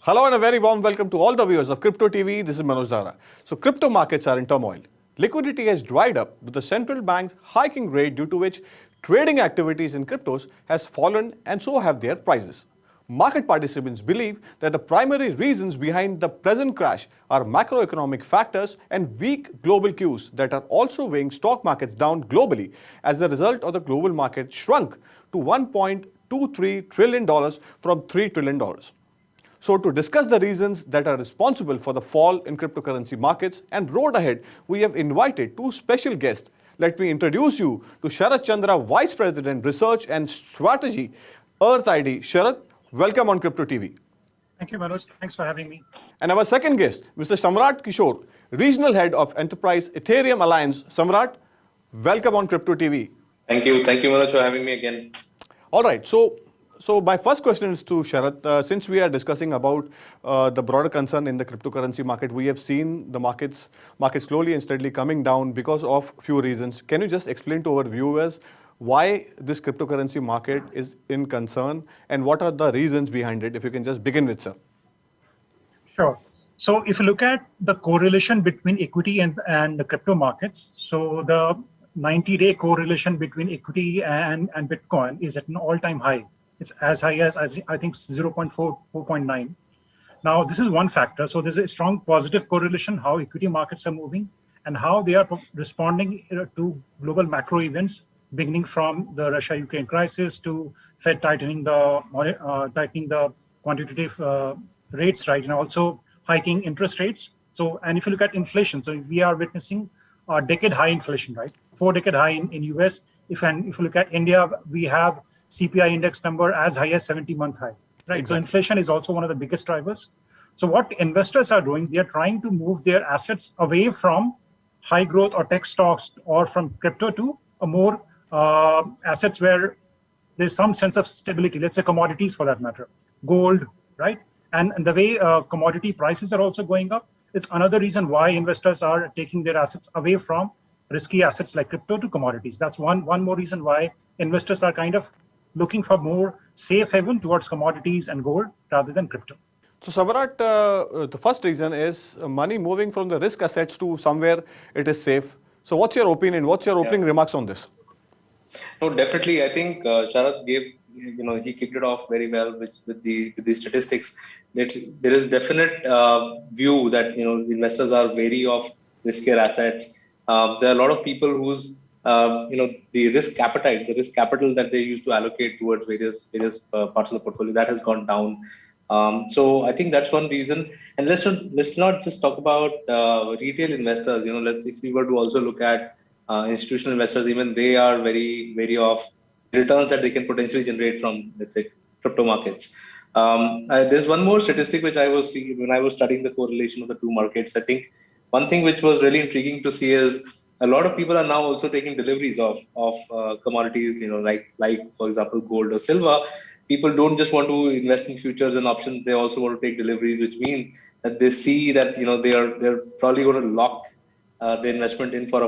Hello and a very warm welcome to all the viewers of Crypto TV. This is Manoj Dara. So crypto markets are in turmoil. Liquidity has dried up with the central banks hiking rate, due to which trading activities in cryptos has fallen and so have their prices. Market participants believe that the primary reasons behind the present crash are macroeconomic factors and weak global cues that are also weighing stock markets down globally, as a result of the global market shrunk to $1.23 trillion from $3 trillion. So to discuss the reasons that are responsible for the fall in cryptocurrency markets and road ahead, we have invited two special guests. Let me introduce you to Sharat Chandra, Vice President, Research and Strategy, Earth ID. Sharat, welcome on Crypto TV. Thank you, Manoj. Thanks for having me. And our second guest, Mr. Samrat Kishore, Regional Head of Enterprise Ethereum Alliance. Samrat, welcome on Crypto TV. Thank you, Manoj, for having me again. All right, so my first question is to Sharat. Since we are discussing about the broader concern in the cryptocurrency market, we have seen the markets slowly and steadily coming down because of few reasons. Can you just explain to our viewers why this cryptocurrency market is in concern and what are the reasons behind it? If you can just begin with, sir. Sure. So if you look at the correlation between equity and the crypto markets, so the 90-day correlation between equity and Bitcoin is at an all-time high. It's as high as I think 4.9. Now, this is one factor. So there's a strong positive correlation how equity markets are moving and how they are responding to global macro events, beginning from the Russia-Ukraine crisis to Fed tightening the quantitative rates, right, and also hiking interest rates. So, and if you look at inflation, so we are witnessing a decade high inflation, right? 4-decade high in US. If you look at India, we have CPI index number as high as 70-month high, right? Exactly. So inflation is also one of the biggest drivers. So what investors are doing, they are trying to move their assets away from high growth or tech stocks or from crypto to a more assets where there's some sense of stability, let's say commodities for that matter, gold, right? And the way commodity prices are also going up, it's another reason why investors are taking their assets away from risky assets like crypto to commodities. That's one more reason why investors are kind of looking for more safe haven towards commodities and gold rather than crypto. So Samrat, the first reason is money moving from the risk assets to somewhere it is safe. So what's your opinion? What's your opening remarks on this? No, definitely. I think Sharat gave, he kicked it off very well with the statistics. There is definite view that, investors are wary of riskier assets. There are a lot of people whose the risk appetite, the risk capital that they used to allocate towards various parts of the portfolio, that has gone down. So I think that's one reason. And let's not just talk about retail investors. If we were to also look at institutional investors, even they are very wary of returns that they can potentially generate from, let's say, crypto markets. There's one more statistic which I was seeing when I was studying the correlation of the two markets. I think one thing which was really intriguing to see is a lot of people are now also taking deliveries of commodities, like for example, gold or silver. People don't just want to invest in futures and options; they also want to take deliveries, which mean that they see that they're probably going to lock the investment in for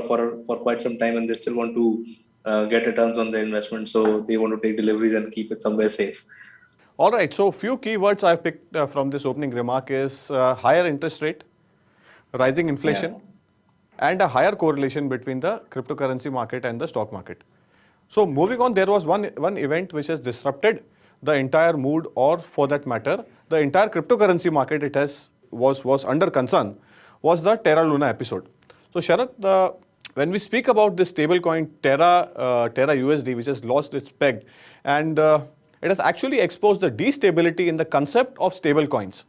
quite some time, and they still want to get returns on their investment, so they want to take deliveries and keep it somewhere safe. All right, so few keywords I've picked from this opening remark is higher interest rate, rising inflation, and a higher correlation between the cryptocurrency market and the stock market. So moving on, there was one event which has disrupted the entire mood, or for that matter, the entire cryptocurrency market. Was under concern, was the Terra Luna episode. So Sharath, when we speak about this stablecoin Terra USD, which has lost its peg, and it has actually exposed the destability in the concept of stablecoins.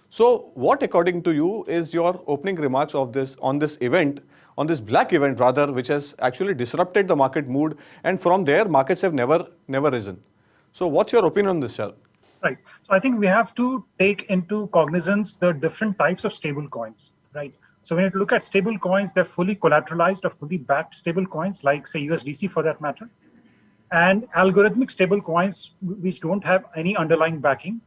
So what, according to you, is your opening remarks on this event, on this black event rather, which has actually disrupted the market mood, and from there markets have never risen. So what's your opinion on this, Sharath? Right. So I think we have to take into cognizance the different types of stable coins, right? So when you look at stable coins, they're fully collateralized or fully backed stable coins, like say USDC for that matter, and algorithmic stable coins which don't have any underlying backing.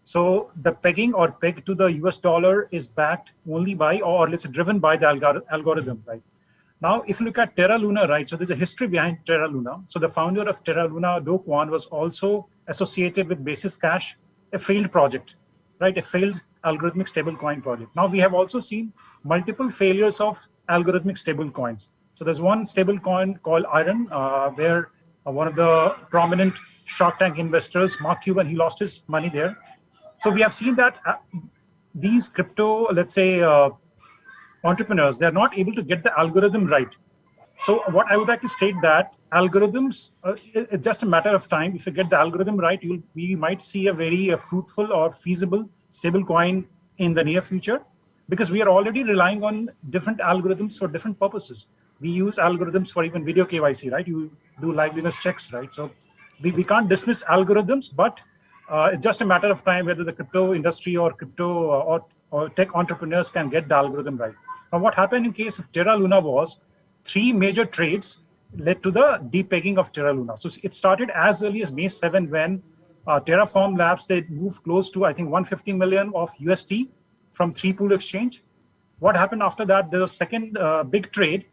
So the pegging or peg to the US dollar is backed only by, or let's say driven by the algorithm, right? Now, if you look at Terra Luna, right, so there's a history behind Terra Luna. So the founder of Terra Luna, Do Kwon, was also associated with Basis Cash, a failed project, right, a failed algorithmic stablecoin project. Now, we have also seen multiple failures of algorithmic stablecoins. So there's one stablecoin called Iron, where one of the prominent Shark Tank investors, Mark Cuban, he lost his money there. So we have seen that these crypto, let's say, entrepreneurs, they're not able to get the algorithm right. So what I would like to state that algorithms, it's just a matter of time. If you get the algorithm right, we might see a very fruitful or feasible stable coin in the near future, because we are already relying on different algorithms for different purposes. We use algorithms for even video KYC, right? You do liveliness checks, right? So we can't dismiss algorithms, but it's just a matter of time whether the crypto industry or crypto or tech entrepreneurs can get the algorithm right. Now, what happened in case of Terra Luna was 3 major trades led to the depegging of Terra Luna. So it started as early as May 7 when Terraform Labs, they moved close to, I think, 150 million of USD from 3-pool exchange. What happened after that? There was a second big trade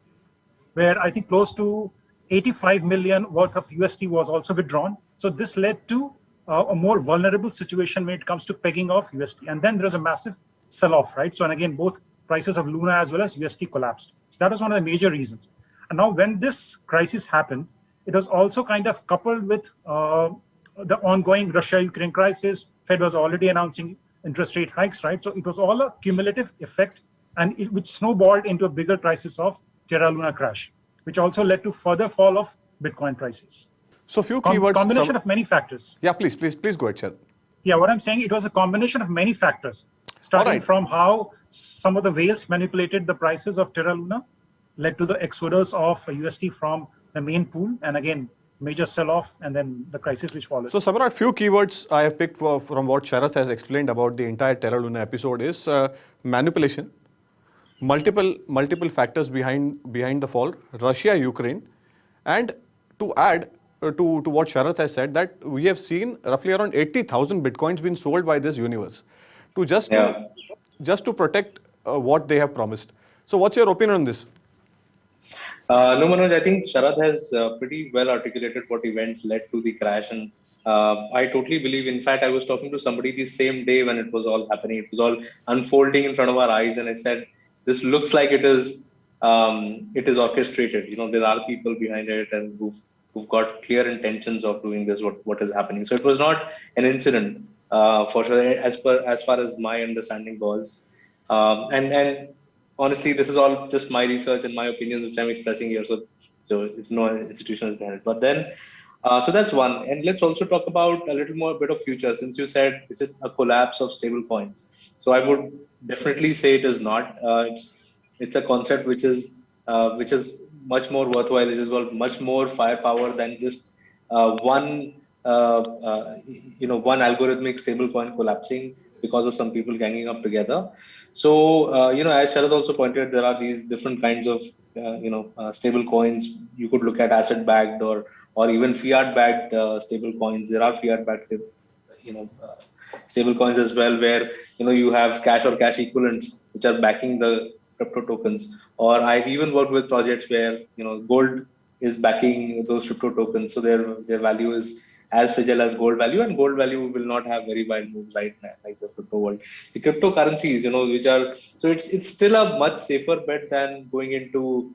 where I think close to 85 million worth of USD was also withdrawn. So this led to a more vulnerable situation when it comes to pegging of USD. And then there was a massive sell-off, right? So, and again, both prices of Luna as well as USD collapsed. So that was one of the major reasons. And now when this crisis happened, it was also kind of coupled with the ongoing Russia-Ukraine crisis. Fed was already announcing interest rate hikes, right? So it was all a cumulative effect, and which snowballed into a bigger crisis of Terra Luna crash, which also led to further fall of Bitcoin prices. So few keywords. Combination of many factors. Yeah, please go ahead, Sharath. Yeah, what I'm saying, it was a combination of many factors, starting from how some of the whales manipulated the prices of Terra Luna, led to the exodus of USD from the main pool, and again, major sell-off, and then the crisis which followed. So, Samrat, few keywords I have picked from what Sharath has explained about the entire Terra Luna episode is manipulation, multiple factors behind the fall, Russia, Ukraine, and to add to what Sharath has said, that we have seen roughly around 80,000 bitcoins being sold by this universe to just to protect what they have promised. So, what's your opinion on this? No, Manoj, I think Sharath has pretty well articulated what events led to the crash, and I totally believe. In fact, I was talking to somebody the same day when it was all happening. It was all unfolding in front of our eyes, and I said, "This looks like it is orchestrated. You know, there are people behind it, and who've got clear intentions of doing this. What is happening? So it was not an incident for sure, as far as my understanding was, and honestly, this is all just my research and my opinions which I'm expressing here. So it's no institution is behind it. But then, so that's one. And let's also talk about a little more bit of future. Since you said, is it a collapse of stable coins? So I would definitely say it is not. It's a concept which is much more worthwhile. It is much more firepower than just one algorithmic stable coin collapsing because of some people ganging up together. So, as Sharath also pointed, there are these different kinds of, stable coins. You could look at asset-backed or even fiat-backed stable coins. There are fiat-backed, stable coins as well, where, you have cash or cash equivalents, which are backing the crypto tokens. Or I've even worked with projects where, gold is backing those crypto tokens, so their value is as fragile as gold value, and gold value will not have very wild moves right now like the crypto world. The cryptocurrencies, which are, so it's still a much safer bet than going into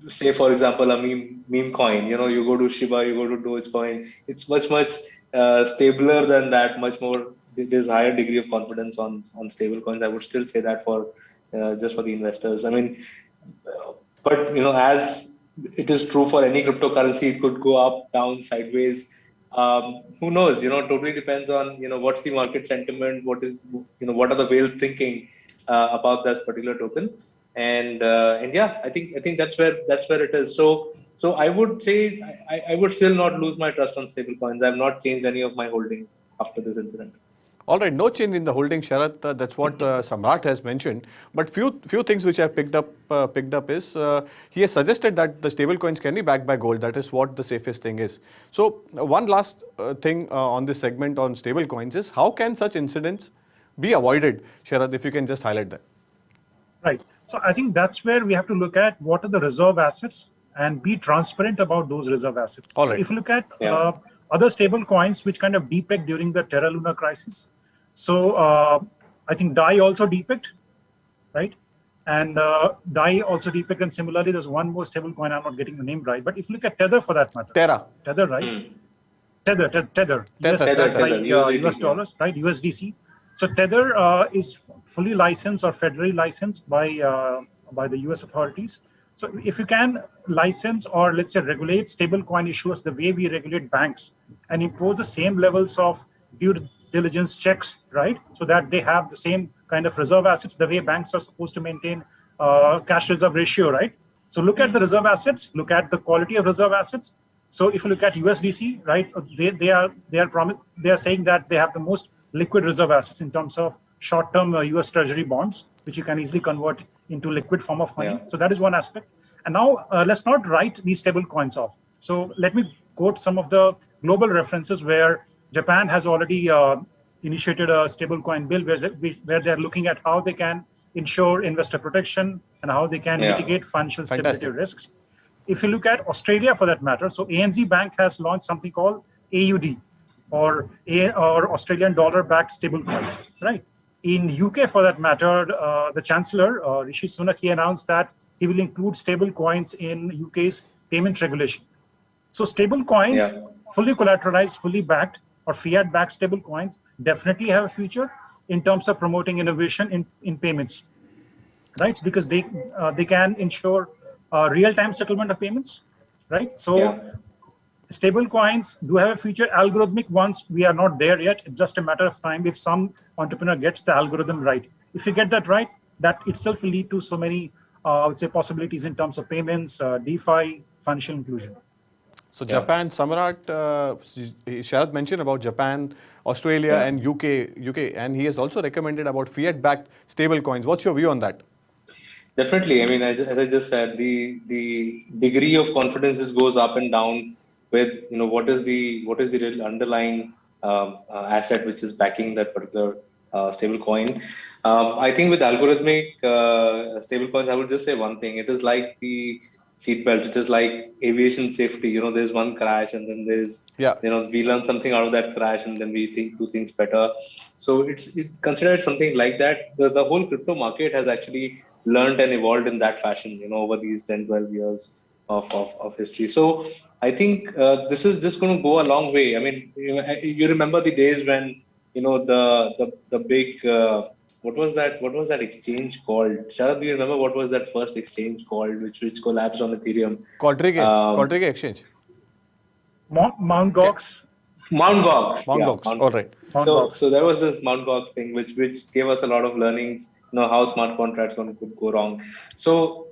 say for example a meme coin. You go to Shiba, you go to Dogecoin. It's much stabler than that. Much more, there's higher degree of confidence on stable coins. I would still say that for just for the investors. I mean, but as it is true for any cryptocurrency, it could go up, down, sideways. Who knows? Totally depends on what's the market sentiment, what are the whales thinking about that particular token, and yeah, I think that's where it is. So I would say I would still not lose my trust on stable coins. I've not changed any of my holdings after this incident. All right, no change in the holding, Sharath. That's what Samrat has mentioned. But few things which I've picked up is he has suggested that the stable coins can be backed by gold. That is what the safest thing is. So one last thing on this segment on stable coins is how can such incidents be avoided? Sharath, if you can just highlight that. Right. So I think that's where we have to look at what are the reserve assets and be transparent about those reserve assets. All right. So if you look at other stable coins which kind of depegged during the Terra Luna crisis. So I think DAI also depegged, right? And DAI also depegged, and similarly, there's one more stable coin. I'm not getting the name right, but if you look at Tether for that matter, Tether, right? Tether, US dollars, right? USDC. So Tether is fully licensed or federally licensed by the US authorities. So if you can license or let's say regulate stable coin issuers the way we regulate banks and impose the same levels of due diligence checks, right? So that they have the same kind of reserve assets, the way banks are supposed to maintain cash reserve ratio, right? So look at the reserve assets, look at the quality of reserve assets. So if you look at USDC, right, they are saying that they have the most liquid reserve assets in terms of short-term US Treasury bonds, which you can easily convert into liquid form of money. So that is one aspect. And now let's not write these stable coins off. So let me quote some of the global references where Japan has already initiated a stablecoin bill where they're looking at how they can ensure investor protection and how they can mitigate financial stability risks. If you look at Australia for that matter, so ANZ Bank has launched something called AUD or Australian dollar-backed stablecoins, right? In UK for that matter, the Chancellor, Rishi Sunak, he announced that he will include stablecoins in UK's payment regulation. So stablecoins, fully collateralized, fully backed, or fiat-backed stable coins definitely have a future in terms of promoting innovation in payments, right? Because they can ensure real-time settlement of payments, right? So stable coins do have a future. Algorithmic ones, we are not there yet. It's just a matter of time if some entrepreneur gets the algorithm right. If you get that right, that itself will lead to so many, I would say, possibilities in terms of payments, DeFi, financial inclusion. So Japan, Samrat, Sharath mentioned about Japan, Australia and UK, and he has also recommended about fiat-backed stable coins. What's your view on that? Definitely. I mean, as I just said, the degree of confidence just goes up and down with what is the real underlying asset which is backing that particular stable coin. I think with algorithmic stable coins, I would just say one thing. It is like the seatbelt. It is like aviation safety. There's one crash and then there's, we learn something out of that crash and then we do things better. So it's considered something like that. The whole crypto market has actually learned and evolved in that fashion, over these 10, 12 years of history. So I think this is just going to go a long way. I mean, you remember the days when, the big, what was that exchange called? Sharath, do you remember what was that first exchange called, which collapsed on Ethereum? Quadriga exchange. Mt. Gox. Mt. Gox. All right. So there was this Mt. Gox thing, which gave us a lot of learnings. How smart contracts could go wrong. So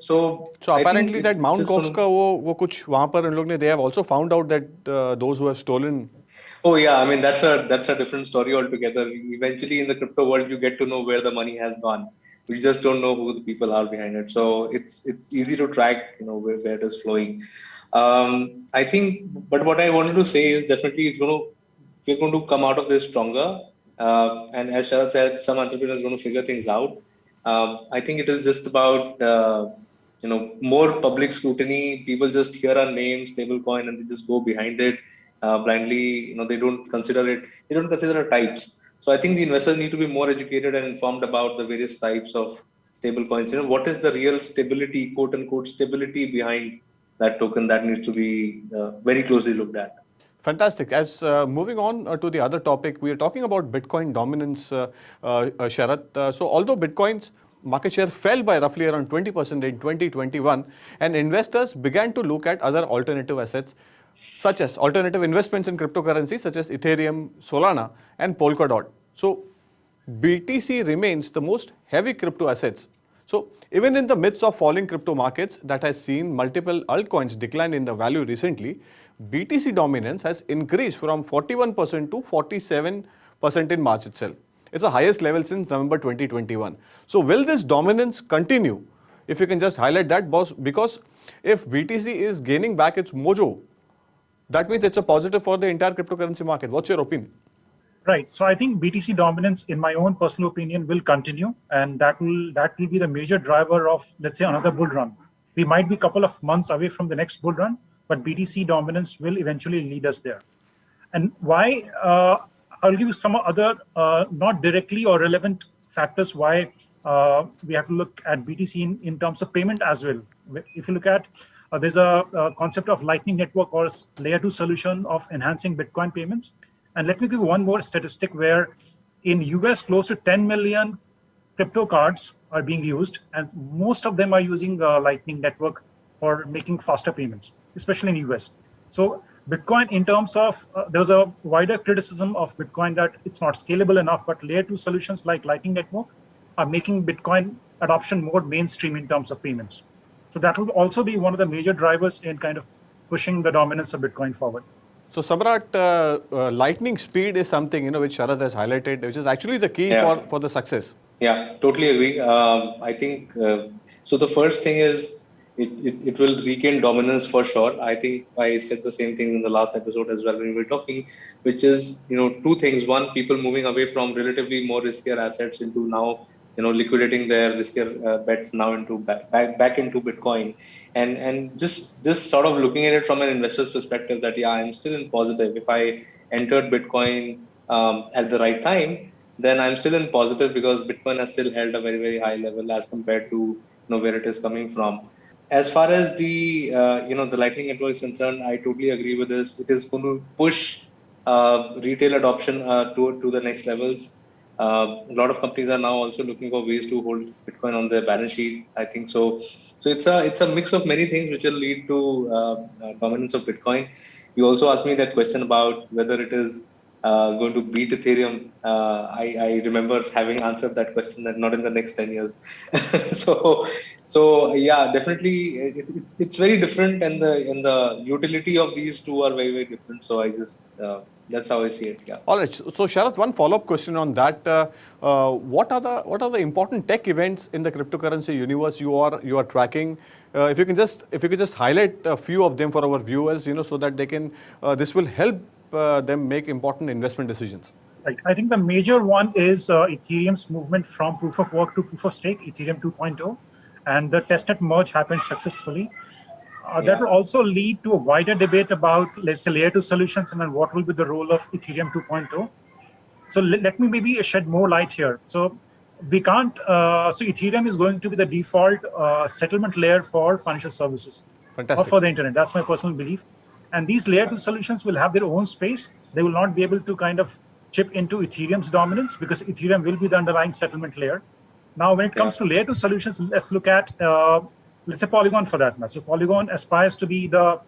apparently that Mt. Gox ka wo kuch wahan par in log ne, they have also found out that those who have stolen. Oh yeah, I mean that's a different story altogether. Eventually in the crypto world, you get to know where the money has gone. We just don't know who the people are behind it. So it's easy to track, where it is flowing. I think, but what I wanted to say is definitely we're going to come out of this stronger. And as Sharath said, some entrepreneurs are going to figure things out. I think it is just about more public scrutiny. People just hear our name, stablecoin, and they just go behind it blindly. They don't consider it. They don't consider the types. So I think the investors need to be more educated and informed about the various types of stablecoins. What is the real stability, quote unquote, stability behind that token? That needs to be very closely looked at. Fantastic. As moving on to the other topic, we are talking about Bitcoin dominance, Sharath. So although Bitcoin's market share fell by roughly around 20% in 2021, and investors began to look at other alternative assets, such as alternative investments in cryptocurrencies such as Ethereum, Solana, and Polkadot. So BTC remains the most heavy crypto assets. So even in the midst of falling crypto markets that has seen multiple altcoins decline in the value recently, BTC dominance has increased from 41% to 47% in March itself. It's the highest level since November 2021. So will this dominance continue? If you can just highlight that, boss, because if BTC is gaining back its mojo, that means it's a positive for the entire cryptocurrency market. What's your opinion? Right. So I think BTC dominance, in my own personal opinion, will continue, and that will be the major driver of, let's say, another bull run. We might be a couple of months away from the next bull run, but BTC dominance will eventually lead us there. And why? I'll give you some other not directly or relevant factors why we have to look at BTC in terms of payment as well. If you look at there's a concept of Lightning Network or layer 2 solution of enhancing Bitcoin payments. And let me give you one more statistic where in US, close to 10 million crypto cards are being used, and most of them are using Lightning Network for making faster payments, especially in US. So Bitcoin, in terms of, there's a wider criticism of Bitcoin that it's not scalable enough, but layer 2 solutions like Lightning Network are making Bitcoin adoption more mainstream in terms of payments. So that will also be one of the major drivers in kind of pushing the dominance of Bitcoin forward. So Samrat, lightning speed is something which Sharath has highlighted, which is actually the key for the success. Yeah, totally agree. I think so. The first thing is it will regain dominance for sure. I think I said the same thing in the last episode as well when we were talking, which is two things. One, people moving away from relatively more riskier assets into now liquidating their riskier bets now into back into Bitcoin, and just sort of looking at it from an investor's perspective that I'm still in positive. If I entered Bitcoin at the right time, then I'm still in positive because Bitcoin has still held a very, very high level as compared to where it is coming from. As far as the the Lightning Network is concerned, I totally agree with this. It is going to push retail adoption to the next levels. A lot of companies are now also looking for ways to hold Bitcoin on their balance sheet. I think so. So it's a mix of many things which will lead to dominance of Bitcoin. You also asked me that question about whether it is going to beat Ethereum. I remember having answered that question that not in the next 10 years. so yeah, definitely it's very different, and the utility of these two are very, very different. So I just that's how I see it. Yeah. All right. So Sharath, one follow-up question on that. What are the important tech events in the cryptocurrency universe you are tracking? If you could just highlight a few of them for our viewers, so that they can this will help them make important investment decisions. Right. I think the major one is Ethereum's movement from proof of work to proof of stake, Ethereum 2.0, and the testnet merge happened successfully. That will also lead to a wider debate about, let's say, layer 2 solutions and then what will be the role of Ethereum 2.0. So let me maybe shed more light here. So we can't, so Ethereum is going to be the default settlement layer for financial services. Fantastic. Or for the internet. That's my personal belief. And these layer 2 solutions will have their own space. They will not be able to kind of chip into Ethereum's dominance because Ethereum will be the underlying settlement layer. Now, when it comes to layer 2 solutions, let's look at, let's say, Polygon for that matter. So Polygon aspires to be the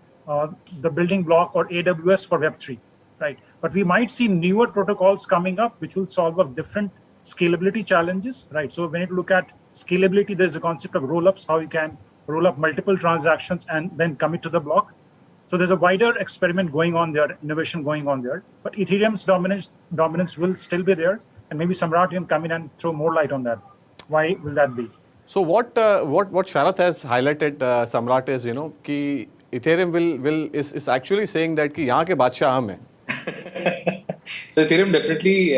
building block or AWS for Web3, right? But we might see newer protocols coming up which will solve up different scalability challenges, right? So when you look at scalability, there's a concept of rollups, how you can roll up multiple transactions and then commit to the block. So there's a wider experiment going on there, innovation going on there. But Ethereum's dominance will still be there, and maybe Samrat can come in and throw more light on that. Why will that be? So what Sharath has highlighted, Samrat, is कि Ethereum is actually saying that कि यहाँ के बादशाह हम हैं. So Ethereum definitely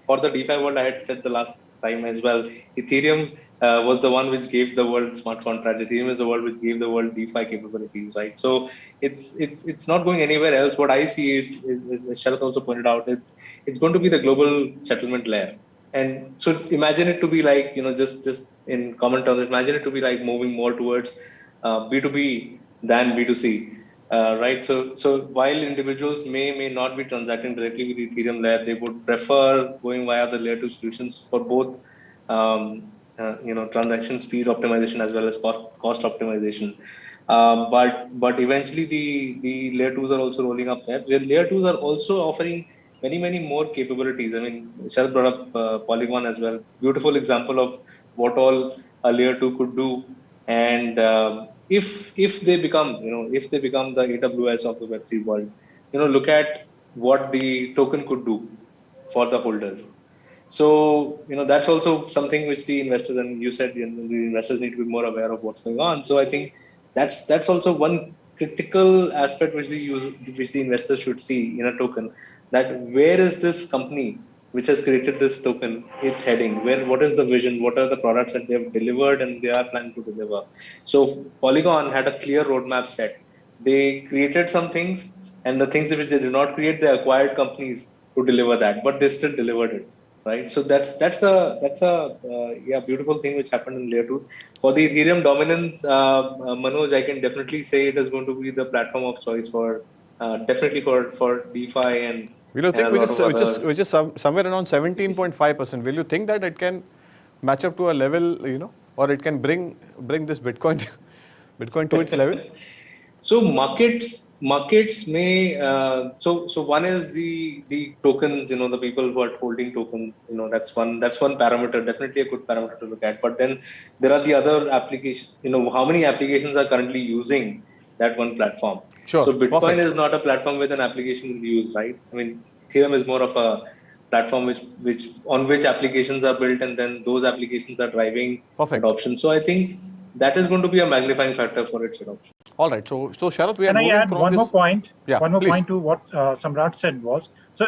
for the DeFi world, I had said the last time as well, Ethereum was the one which gave the world smart contracts. Ethereum is the one which gave the world DeFi capabilities, right? So it's not going anywhere else. What I see it is, as Sharath also pointed out, it's going to be the global settlement layer. And so imagine it to be like, just in common terms, imagine it to be like moving more towards B2B than B2C, right? So while individuals may not be transacting directly with Ethereum layer, they would prefer going via the layer 2 solutions for both, transaction speed optimization as well as cost optimization. But eventually the layer 2s are also rolling up there. The layer 2s are also offering many more capabilities. I mean, Sharath brought up Polygon as well. Beautiful example of what all a layer 2 could do. And if they become the AWS of the Web3 world, look at what the token could do for the holders. So that's also something which the investors, and you said the investors need to be more aware of what's going on. So I think that's also one critical aspect which the investors should see in a token, that where is this company which has created this token, it's heading, what is the vision, what are the products that they have delivered and they are planning to deliver. So Polygon had a clear roadmap set. They created some things, and the things which they did not create, they acquired companies to deliver that, but they still delivered it, right? So that's a beautiful thing which happened in layer 2. For the Ethereum dominance, Manoj, I can definitely say it is going to be the platform of choice for definitely for DeFi and. Will you think which is somewhere around 17.5%? Will you think that it can match up to a level, or it can bring this Bitcoin to its level? So markets may so one is the tokens, the people who are holding tokens, that's one parameter, definitely a good parameter to look at. But then there are the other applications, how many applications are currently using that one platform. Sure. So Bitcoin Perfect. is not a platform with an application will be used, right? I mean, Ethereum is more of a platform on which applications are built, and then those applications are driving adoption. So I think that is going to be a magnifying factor for its adoption. All right. So Sharath, we are Can I moving add from one this. more point? Yeah, one more please. point to what Samrat said was, so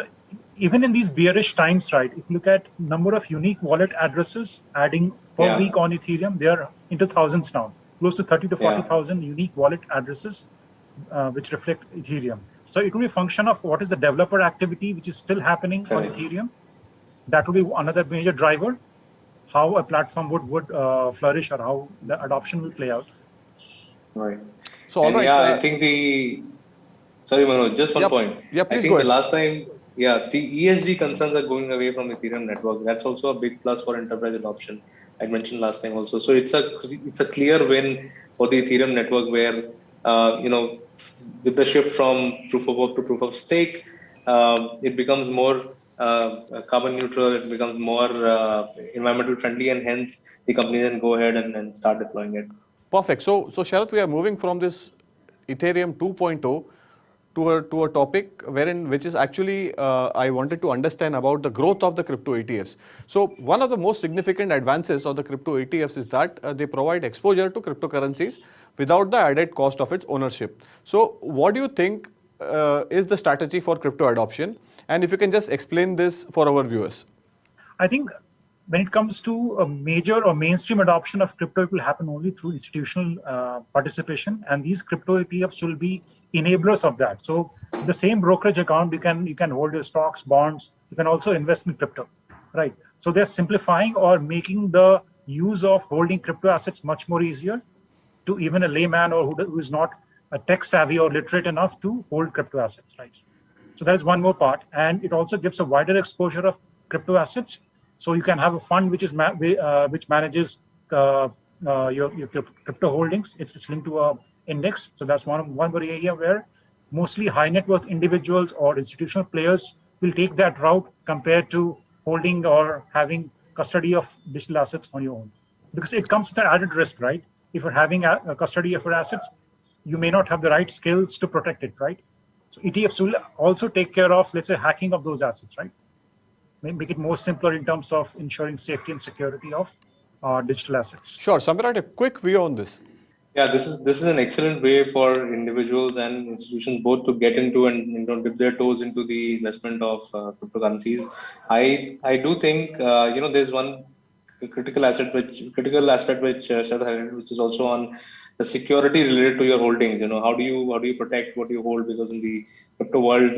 even in these bearish times, right, if you look at number of unique wallet addresses adding per week on Ethereum, they are into thousands now, close to 30 to 40,000 unique wallet addresses, which reflect Ethereum. So it will be a function of what is the developer activity which is still happening on Ethereum. That will be another major driver, how a platform would flourish, or how the adoption will play out. Right. So all right. I think sorry Manoj, just one point. Yeah, please I think go the ahead. last time, the ESG concerns are going away from Ethereum network. That's also a big plus for enterprise adoption. I mentioned last time also. So it's a clear win for the Ethereum network, where with the shift from proof of work to proof of stake, it becomes more carbon neutral, it becomes more environmental friendly, and hence the company then go ahead and start deploying it. Perfect. So Sharath, we are moving from this Ethereum 2.0 to a topic which is actually I wanted to understand about the growth of the crypto ETFs. So one of the most significant advances of the crypto ETFs is that they provide exposure to cryptocurrencies without the added cost of its ownership. So what do you think is the strategy for crypto adoption? And if you can just explain this for our viewers. I think when it comes to a major or mainstream adoption of crypto, it will happen only through institutional participation, and these crypto ETFs will be enablers of that. So the same brokerage account, you can hold your stocks, bonds, you can also invest in crypto, right? So they're simplifying or making the use of holding crypto assets much more easier to even a layman or who is not a tech savvy or literate enough to hold crypto assets, right? So that is one more part, and it also gives a wider exposure of crypto assets. So you can have a fund which manages your crypto holdings. It's linked to a index. So that's one area where mostly high net worth individuals or institutional players will take that route compared to holding or having custody of digital assets on your own, because it comes with an added risk, right? If you're having a custody of your assets, you may not have the right skills to protect it, right? So ETFs will also take care of, let's say, hacking of those assets, right? Make it more simpler in terms of ensuring safety and security of digital assets. Sure, Samrat, a quick view on this. Yeah, this is an excellent way for individuals and institutions both to get into and dip their toes into the investment of cryptocurrencies. I do think there's one critical aspect which Shraddha highlighted, which is also on the security related to your holdings. How do you protect what you hold, because in the crypto world,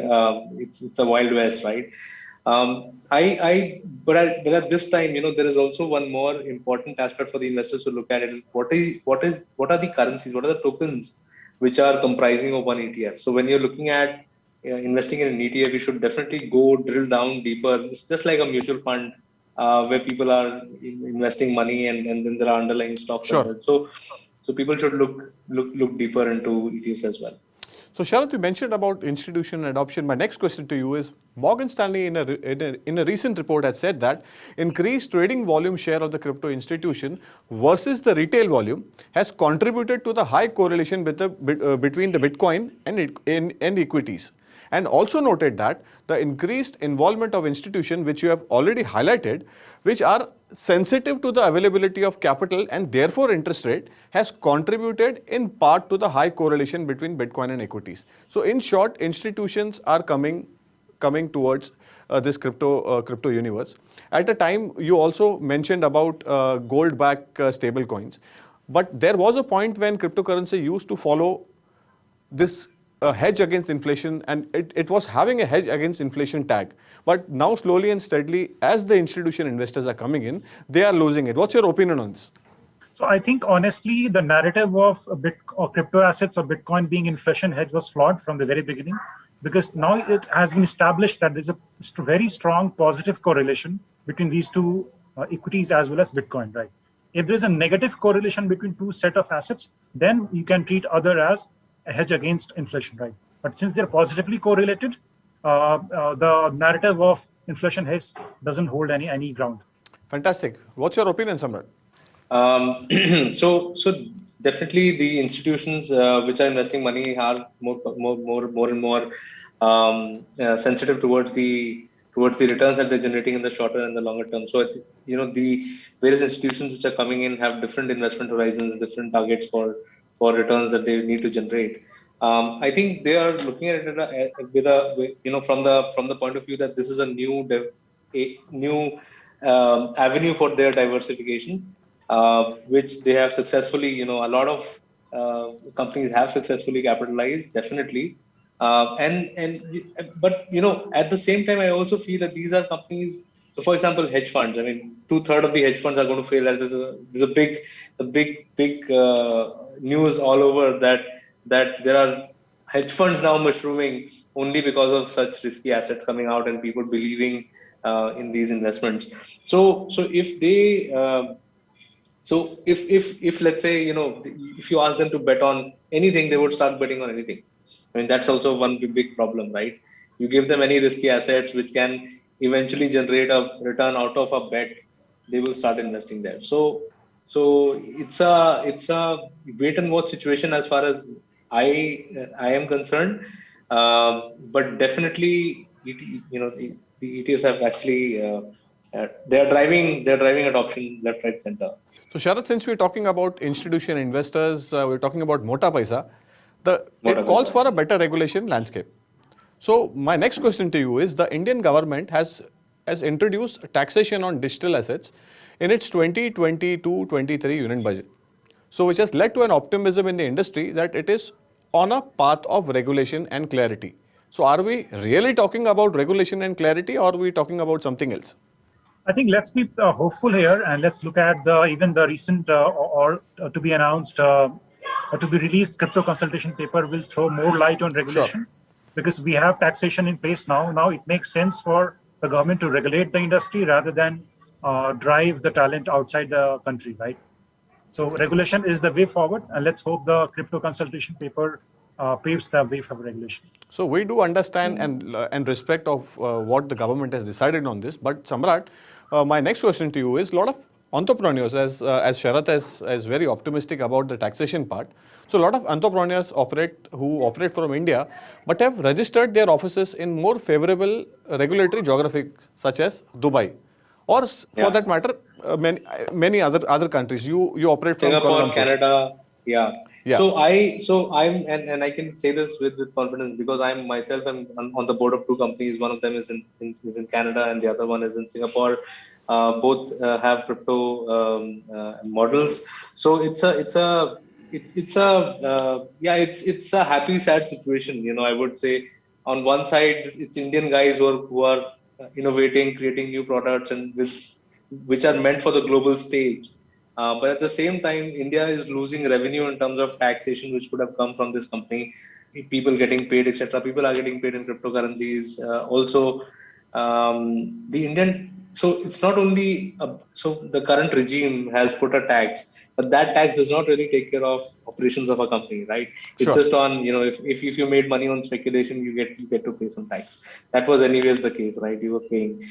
it's a wild west, right? But at this time, there is also one more important aspect for the investors to look at it. What are the currencies, what are the tokens which are comprising of one ETF? So when you're looking at investing in an ETF, you should definitely go drill down deeper. It's just like a mutual fund where people are investing money, and then there are underlying stocks. Sure. So people should look deeper into ETFs as well. So Sharath, you mentioned about institutional adoption. My next question to you is, Morgan Stanley in a recent report has said that increased trading volume share of the crypto institution versus the retail volume has contributed to the high correlation between the Bitcoin and equities. And also noted that the increased involvement of institutions, which you have already highlighted, which are sensitive to the availability of capital and therefore interest rate, has contributed in part to the high correlation between Bitcoin and equities. So in short, institutions are coming towards this crypto universe. At the time, you also mentioned about gold-backed stable coins. But there was a point when cryptocurrency used to follow this hedge against inflation, and it was having a hedge against inflation tag. But now slowly and steadily, as the institutional investors are coming in, they are losing it. What's your opinion on this? So I think honestly, the narrative of crypto assets or Bitcoin being inflation hedge was flawed from the very beginning, because now it has been established that there's a very strong positive correlation between these two equities as well as Bitcoin, right? If there's a negative correlation between two set of assets, then you can treat other as a hedge against inflation, right? But since they're positively correlated, the narrative of inflation hedge doesn't hold any ground. Fantastic. What's your opinion, Samrat? So definitely the institutions which are investing money are more and more sensitive towards the returns that they're generating in the shorter and the longer term. So the various institutions which are coming in have different investment horizons, different targets for returns that they need to generate. I think they are looking at it from the point of view that this is a new avenue for their diversification, which they have successfully, a lot of companies have successfully capitalized, definitely. But at the same time, I also feel that these are companies. So, for example, hedge funds. I mean, 2/3 of the hedge funds are going to fail. There's a big news all over that there are hedge funds now mushrooming only because of such risky assets coming out and people believing in these investments. So if they if let's say, if you ask them to bet on anything, they would start betting on anything. I mean, that's also one big problem, right? You give them any risky assets which can eventually generate a return out of a bet, they will start investing there. So it's a wait and watch situation as far as I am concerned. But definitely, the ETFs have actually they are driving adoption left, right, center. So Sharath, since we're talking about institutional investors, we're talking about Mota Paisa. It calls for a better regulation landscape. So my next question to you is, the Indian government has introduced taxation on digital assets in its 2022-23 union budget. So which has led to an optimism in the industry that it is on a path of regulation and clarity. So are we really talking about regulation and clarity, or are we talking about something else? I think let's be hopeful here, and let's look at even the recent or to be announced or to be released crypto consultation paper will throw more light on regulation. Sure. Because we have taxation in place now. Now it makes sense for the government to regulate the industry rather than drive the talent outside the country, right? So regulation is the way forward, and let's hope the crypto consultation paper paves the way for regulation. So we do understand and respect of what the government has decided on this. But Samrat, my next question to you is, a lot of entrepreneurs, as Sharath is very optimistic about the taxation part. So a lot of entrepreneurs who operate from India, but have registered their offices in more favorable regulatory geography, such as Dubai, or for that matter, many other countries. You operate from Singapore, Canada, yeah. So I'm and I can say this with confidence because I'm myself on the board of two companies. One of them is in Canada and the other one is in Singapore. both have crypto models. So it's a happy sad situation. You know, I would say on one side it's Indian guys who are innovating, creating new products and which are meant for the global stage. But at the same time, India is losing revenue in terms of taxation, which could have come from this company. People getting paid, etc. People are getting paid in cryptocurrencies. The Indian. So it's not only so the current regime has put a tax, but that tax does not really take care of operations of a company, right? It's Sure. just on, you know, if you made money on speculation, you get to pay some tax. That was anyways the case, right? You were paying.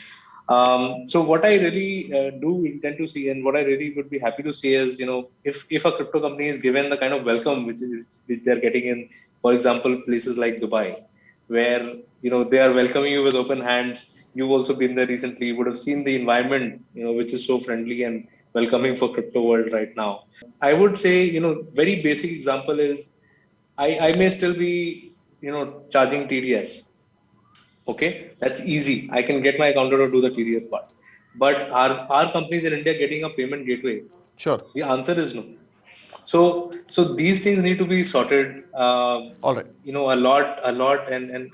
So what I really do intend to see, and what I really would be happy to see is, you know, if a crypto company is given the kind of welcome which they're getting in, for example, places like Dubai, where, you know, they are welcoming you with open hands. You've also been there recently. You would have seen the environment, you know, which is so friendly and welcoming for crypto world right now. I would say, you know, very basic example is I may still be, you know, charging TDS. Okay, that's easy. I can get my accountant to do the TDS part. But are companies in India getting a payment gateway? Sure. The answer is no. So these things need to be sorted. All right. You know, a lot, and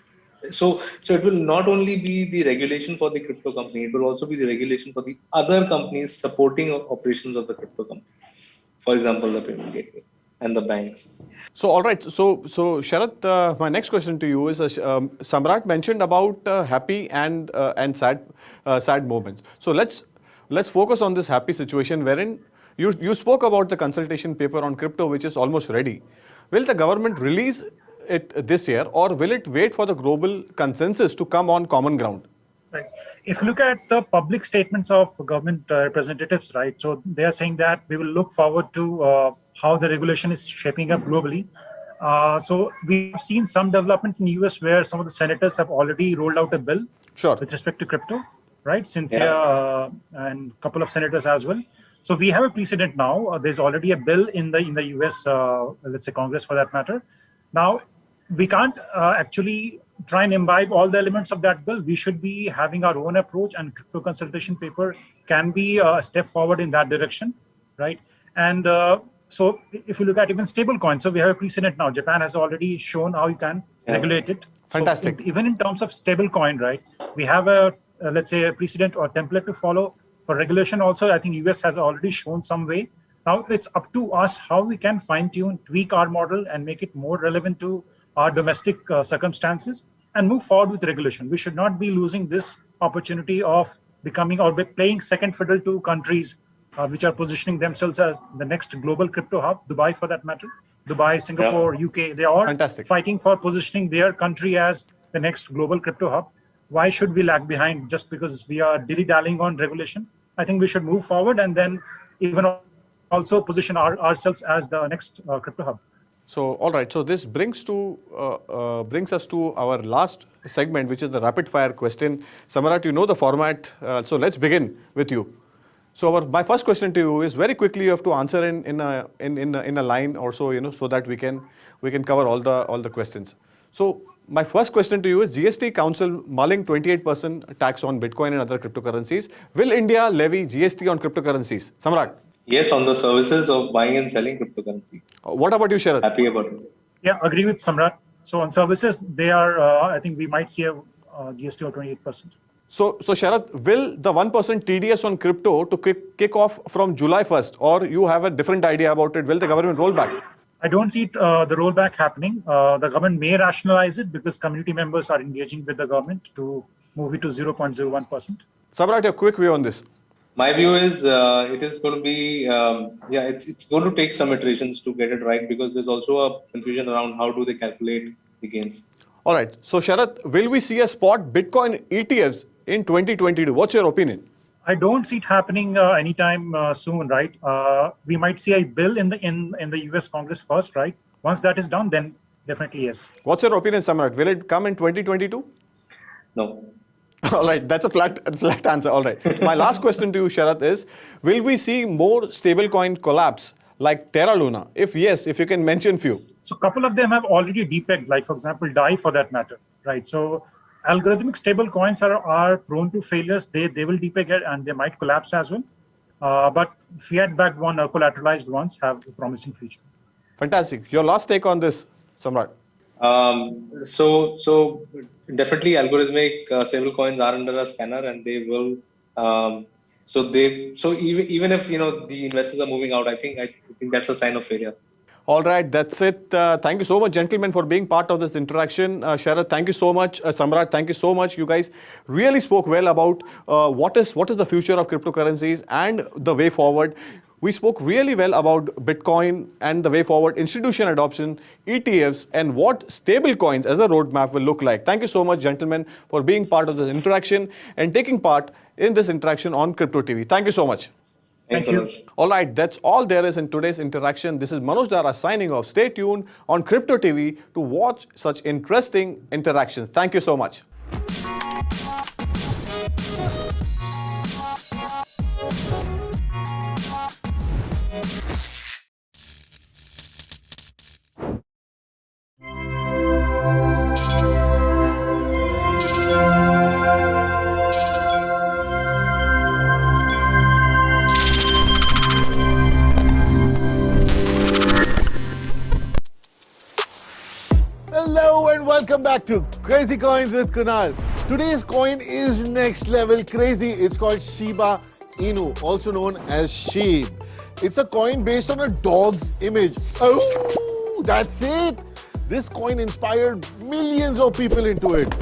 so it will not only be the regulation for the crypto company, it will also be the regulation for the other companies supporting operations of the crypto company. For example, the payment gateway and the banks. So, all right. So Sharath, my next question to you is, Samrat mentioned about happy and sad moments. So let's focus on this happy situation wherein you spoke about the consultation paper on crypto, which is almost ready. Will the government release it this year, or will it wait for the global consensus to come on common ground? Right. If you look at the public statements of government representatives, right, so they are saying that we will look forward to how the regulation is shaping up globally. So we've seen some development in the US where some of the senators have already rolled out a bill with respect to crypto, right? Cynthia and a couple of senators as well. So we have a precedent now. There's already a bill in the US, let's say Congress for that matter. Now, we can't actually try and imbibe all the elements of that bill. We should be having our own approach, and crypto consultation paper can be a step forward in that direction, right? And so if you look at even stable coins, so we have a precedent now. Japan has already shown how you can regulate it. Fantastic. So even in terms of stable coin, right, we have a let's say a precedent or template to follow. For regulation also, I think US has already shown some way. Now it's up to us how we can fine-tune, tweak our model and make it more relevant to our domestic circumstances and move forward with regulation. We should not be losing this opportunity of becoming or playing second fiddle to countries which are positioning themselves as the next global crypto hub, Dubai for that matter. Dubai, Singapore, UK, they are fighting for positioning their country as the next global crypto hub. Why should we lag behind just because we are dilly-dallying on regulation? I think we should move forward and then even also position ourselves as the next crypto hub. So, all right. So this brings us to our last segment, which is the rapid fire question. Samrat, you know the format. So let's begin with you. So my first question to you is, very quickly you have to answer in a line or so, you know, so that we can cover all the questions. So my first question to you is, GST Council mulling 28% tax on Bitcoin and other cryptocurrencies. Will India levy GST on cryptocurrencies? Samrat. Yes, on the services of buying and selling cryptocurrency. What about you, Sharath? Happy about it. Yeah, agree with Samrat. So on services, they are, I think we might see a GST of 28%. So Sharath, will the 1% TDS on crypto to kick off from July 1st, or you have a different idea about it? Will the government roll back? I don't see the rollback happening. The government may rationalize it because community members are engaging with the government to move it to 0.01%. Samrat, your quick view on this. My view is it is going to be, it's going to take some iterations to get it right, because there's also a confusion around how do they calculate the gains. All right. So Sharath, will we see a spot Bitcoin ETFs in 2022? What's your opinion? I don't see it happening anytime soon, right? We might see a bill in the US Congress first, right? Once that is done, then definitely yes. What's your opinion, Samrat? Will it come in 2022? No. All right, that's a flat answer. All right. My last question to you, Sharath, is, will we see more stablecoin collapse like Terra Luna? If yes, if you can mention few. So a couple of them have already depegged, like for example, DAI for that matter, right? So algorithmic stable coins are prone to failures. They will depeg and they might collapse as well. But fiat-backed one, collateralized ones have a promising future. Fantastic. Your last take on this, Samrat. So definitely algorithmic stable coins are under a scanner, and they will. So even if the investors are moving out, I think that's a sign of failure. All right, that's it. Thank you so much, gentlemen, for being part of this interaction. Sharad, thank you so much. Samrat, thank you so much. You guys really spoke well about what is the future of cryptocurrencies and the way forward. We spoke really well about Bitcoin and the way forward, institutional adoption, ETFs, and what stable coins as a roadmap will look like. Thank you so much, gentlemen, for being part of this interaction and taking part in this interaction on Crypto TV. Thank you so much. Thank you. All right, that's all there is in today's interaction. This is Manoj Dara signing off. Stay tuned on Crypto TV to watch such interesting interactions. Thank you so much. Hello and welcome back to Crazy Coins with Kunal. Today's coin is next level crazy. It's called Shiba Inu, also known as Sheep. It's a coin based on a dog's image. Oh, that's it. This coin inspired millions of people into it.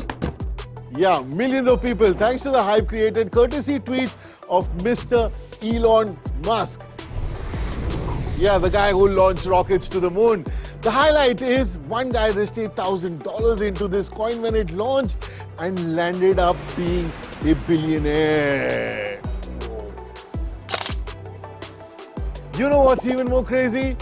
Yeah, millions of people, thanks to the hype created courtesy tweets of Mr. Elon Musk. Yeah, the guy who launched rockets to the moon. The highlight is one guy risked $8,000 into this coin when it launched and landed up being a billionaire. You know what's even more crazy?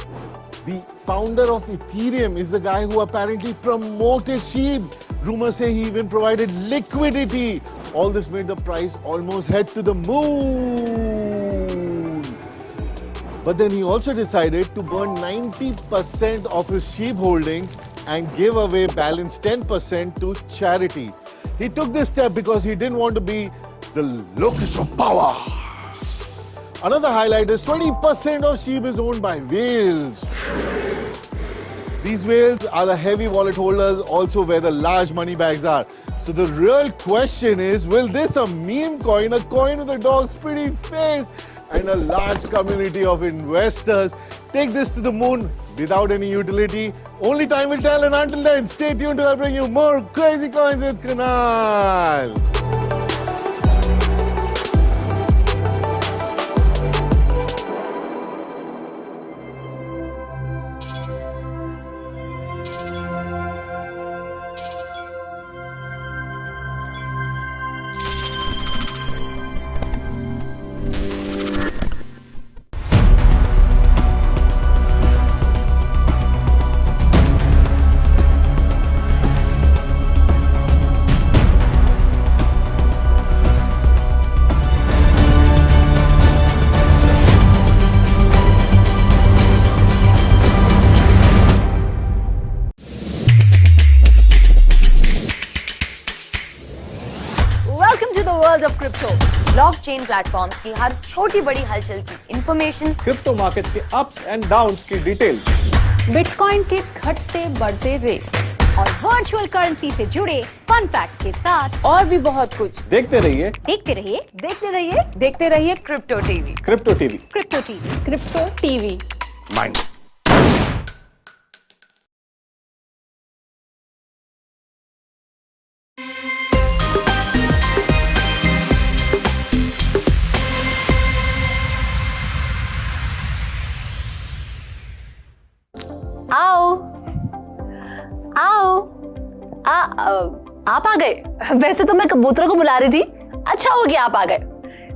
The founder of Ethereum is the guy who apparently promoted sheep. Rumors say he even provided liquidity. All this made the price almost head to the moon. But then he also decided to burn 90% of his sheep holdings and give away balance 10% to charity. He took this step because he didn't want to be the locus of power. Another highlight is 20% of sheep is owned by whales. These whales are the heavy wallet holders, also where the large money bags are. So the real question is, will this a meme coin, a coin with a dog's pretty face, and a large community of investors take this to the moon without any utility? Only time will tell, and until then, stay tuned till I bring you more Crazy Coins with Kunal. Of crypto, blockchain platforms की हर छोटी बड़ी हलचल की information, crypto markets के ups and downs की detail, Bitcoin के घटते बढ़ते रेट्स और वर्चुअल करेंसी से जुड़े फन फैक्ट्स के साथ और भी बहुत कुछ देखते रहिए Crypto TV. Crypto TV mind. आप आ गए? वैसे तो मैं कबूतरों को बुला रही थी। अच्छा हो गया आप आ गए।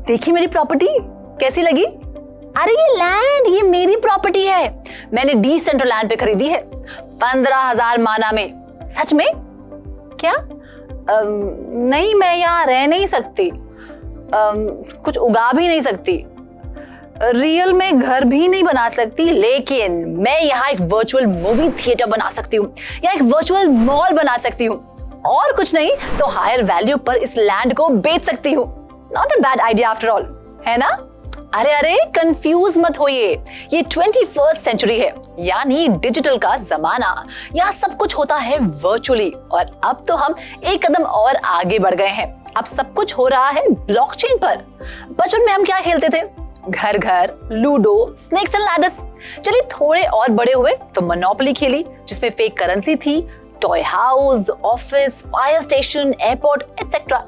देखिए मेरी प्रॉपर्टी कैसी लगी? अरे ये लैंड, ये मेरी प्रॉपर्टी है। मैंने डिसेंट्रल लैंड पे खरीदी है 15,000 माना में। सच में? क्या? नहीं, मैं यहाँ रह नहीं सकती, कुछ उगा भी नहीं सकती, रियल में घर भी नहीं बना सकती, लेकिन मैं यहाँ एक वर्चुअल मूवी थिएटर बना सकती हूँ या एक वर्चुअल मॉल बना सकती हूँ। और कुछ नहीं तो हायर वैल्यू पर इस लैंड को बेच सकती हूँ। Not a bad idea after all, है ना? अरे कंफ्यूज मत होइए, ये 21st सेंचुरी है, यानी डिजिटल का जमाना। यहाँ सब कुछ होता है वर्चुअली, और अब तो हम एक कदम और आगे बढ़ गए हैं। अब सब कुछ हो रहा है ब्लॉकचेन पर। बचपन में हम क्या खेलते थे? घर घर, लूडो, स्नेक्स एंड लैडर्स। चलिए थोड़े और बड़े हुए तो मोनोपोली खेली, जिसमें फेक करेंसी थी, toy house, office, fire station, airport etcetera.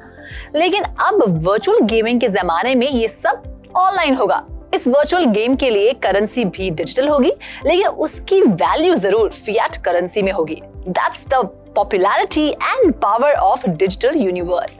लेकिन अब वर्चुअल गेमिंग के जमाने में ये सब ऑनलाइन होगा। इस वर्चुअल गेम के लिए करेंसी भी डिजिटल होगी, लेकिन उसकी वैल्यू जरूर फिएट करेंसी में होगी। That's the popularity and power of digital universe.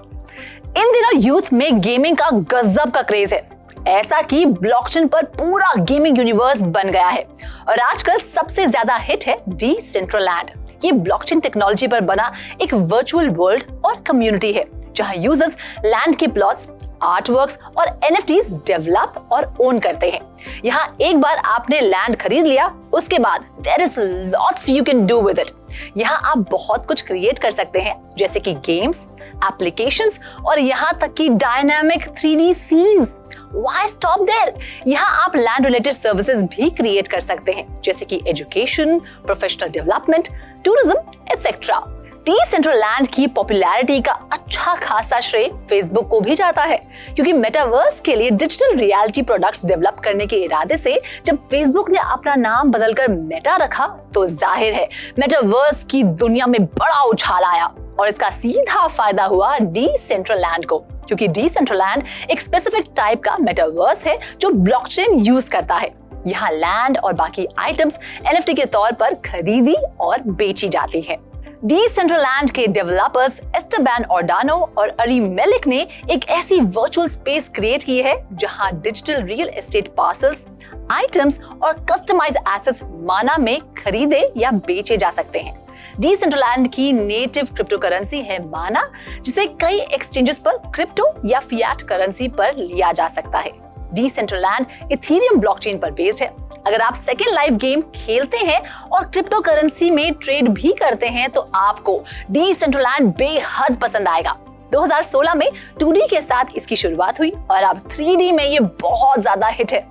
इन दिनों यूथ में गेमिंग का गजब का क्रेज है, ऐसा कि ब्लॉकचेन पर पूरा गेमिंग यूनिवर्स बन गया है। और आजकल सबसे ज्यादा हिट है डीसेंट्रलैंड। ये ब्लॉकचेन टेक्नोलॉजी पर बना एक वर्चुअल वर्ल्ड और कम्युनिटी है, जहां यूजर्स लैंड के प्लॉट्स, आर्टवर्क्स और NFTs डेवलप और ओन करते हैं। यहाँ एक बार आपने लैंड खरीद लिया, उसके बाद there is lots you can do with it. यहाँ आप बहुत कुछ क्रिएट कर सकते हैं, जैसे कि गेम्स, एप्लीकेशंस और यहाँ तक कि dynamic 3D scenes. Why stop there? यहाँ आप लैंड रिलेटेड सर्विसेज भी क्रिएट कर सकते हैं, जैसे कि education, professional development, tourism etcetera. Decentraland की पॉपुलैरिटी का अच्छा खासा श्रेय फेसबुक को भी जाता है, क्योंकि मेटावर्स के लिए डिजिटल रियलिटी प्रोडक्ट्स डेवलप करने के इरादे से जब फेसबुक ने अपना नाम बदलकर मेटा रखा, तो जाहिर है मेटावर्स की दुनिया में बड़ा उछाल आया। और इसका सीधा फायदा हुआ डीसेंट्रलैंड को, क्योंकि डीसेंट्रलैंड एक स्पेसिफिक टाइप का मेटावर्स है जो ब्लॉकचेन यूज करता है। यहाँ लैंड और बाकी आइटम्स NFT के तौर पर खरीदी और बेची जाती है। डीसेंट्रलैंड के डेवलपर्स एस्टेबान ऑर्डानो और अरी मेलिक ने एक ऐसी वर्चुअल स्पेस क्रिएट की है जहां digital real estate parcels, items और कस्टमाइज्ड एसेट्स माना में खरीदे या बेचे जा सकते हैं। डीसेंट्रलैंड की नेटिव क्रिप्टो करेंसी है माना, जिसे कई एक्सचेंजेस पर क्रिप्टो या फिएट करेंसी पर लिया जा सकता है। डीसेंट्रलैंड इथेरियम ब्लॉकचेन पर बेस्ड है। अगर आप सेकेंड लाइफ गेम खेलते हैं और क्रिप्टो करेंसी में ट्रेड भी करते हैं, तो आपको डीसेंट्रलैंड बेहद पसंद आएगा। 2016 में 2D के साथ इसकी शुरुआत हुई और अब 3D में ये बहुत ज्यादा हिट है।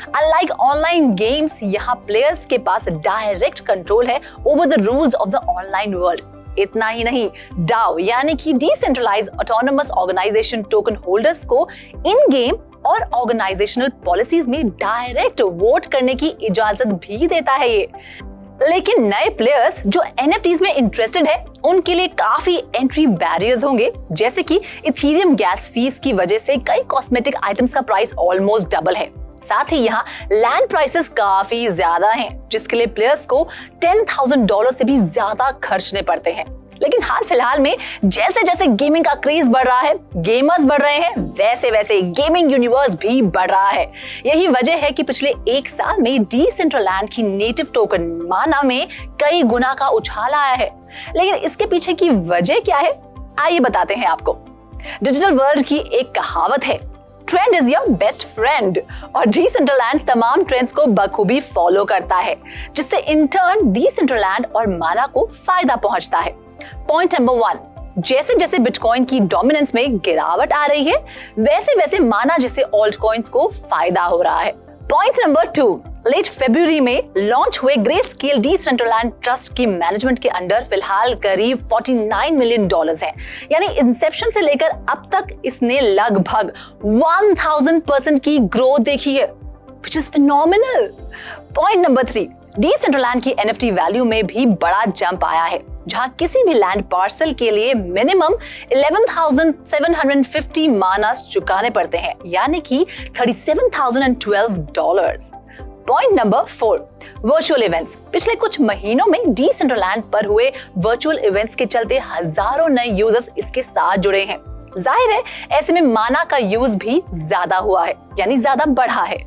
Unlike ऑनलाइन गेम्स, यहाँ प्लेयर्स के पास डायरेक्ट कंट्रोल है over the rules of the online world. इतना ही नहीं, DAO यानी कि decentralised autonomous organisation token holders को इन गेम और ऑर्गेनाइजेशनल पॉलिसीज में डायरेक्ट वोट करने की इजाजत भी देता है ये। लेकिन नए प्लेयर्स जो NFTs में इंटरेस्टेड है, उनके लिए काफी एंट्री बैरियर्स होंगे, जैसे कि इथेरियम गैस फीस की वजह से कई कॉस्मेटिक आइटम्स का प्राइस ऑलमोस्ट डबल है। साथ ही यहाँ लैंड प्राइसेस काफी ज्यादा हैं, जिसके लिए प्लेयर्स को $10,000 से भी ज्यादा खर्चने पड़ते हैं। लेकिन हाल फिलहाल में जैसे जैसे गेमिंग का क्रेज बढ़ रहा है, गेमर्स बढ़ रहे हैं, वैसे वैसे गेमिंग यूनिवर्स भी बढ़ रहा है। यही वजह है कि पिछले एक साल में डीसेंट्रलैंड की नेटिव टोकन माना में कई गुना का उछाल आया है। लेकिन इसके पीछे की वजह क्या है, आइए बताते हैं आपको। डिजिटल वर्ल्ड की एक कहावत है, trend is your best friend, और डीसेंट्रलैंड तमाम ट्रेंड्स को बखूबी फॉलो करता है, जिससे इन टर्न डीसेंट्रलैंड और माना को फायदा पहुंचता है। पॉइंट नंबर 1, जैसे जैसे बिटकॉइन की डोमिनेंस में गिरावट आ रही है, वैसे वैसे माना जैसे ऑल्ट कॉइन्स को फायदा हो रहा है। पॉइंट नंबर 2, लेट फरवरी में लॉन्च हुए ग्रे स्केल डीसेंट्रलैंड ट्रस्ट की मैनेजमेंट के अंडर फिलहाल करीब $49 मिलियन है। यानी इंसेप्शन से लेकर अब तक इसने लगभग 1000% की ग्रोथ देखी है, which is phenomenal। Point number 3, डीसेंट्रलैंड की NFT वैल्यू में भी बड़ा जंप आया है, जहां किसी भी लैंड पार्सल के लिए मिनिमम 11,750 मानास चुकाने पड़ते हैं, यानी कि $37,012। Point number 4, virtual events. पिछले कुछ महीनों में डीसेंट्रलैंड पर हुए वर्चुअल इवेंट्स के चलते हजारों नए यूजर्स इसके साथ जुड़े हैं। जाहिर है ऐसे में माना का यूज भी ज्यादा हुआ है, यानी ज्यादा बढ़ा है।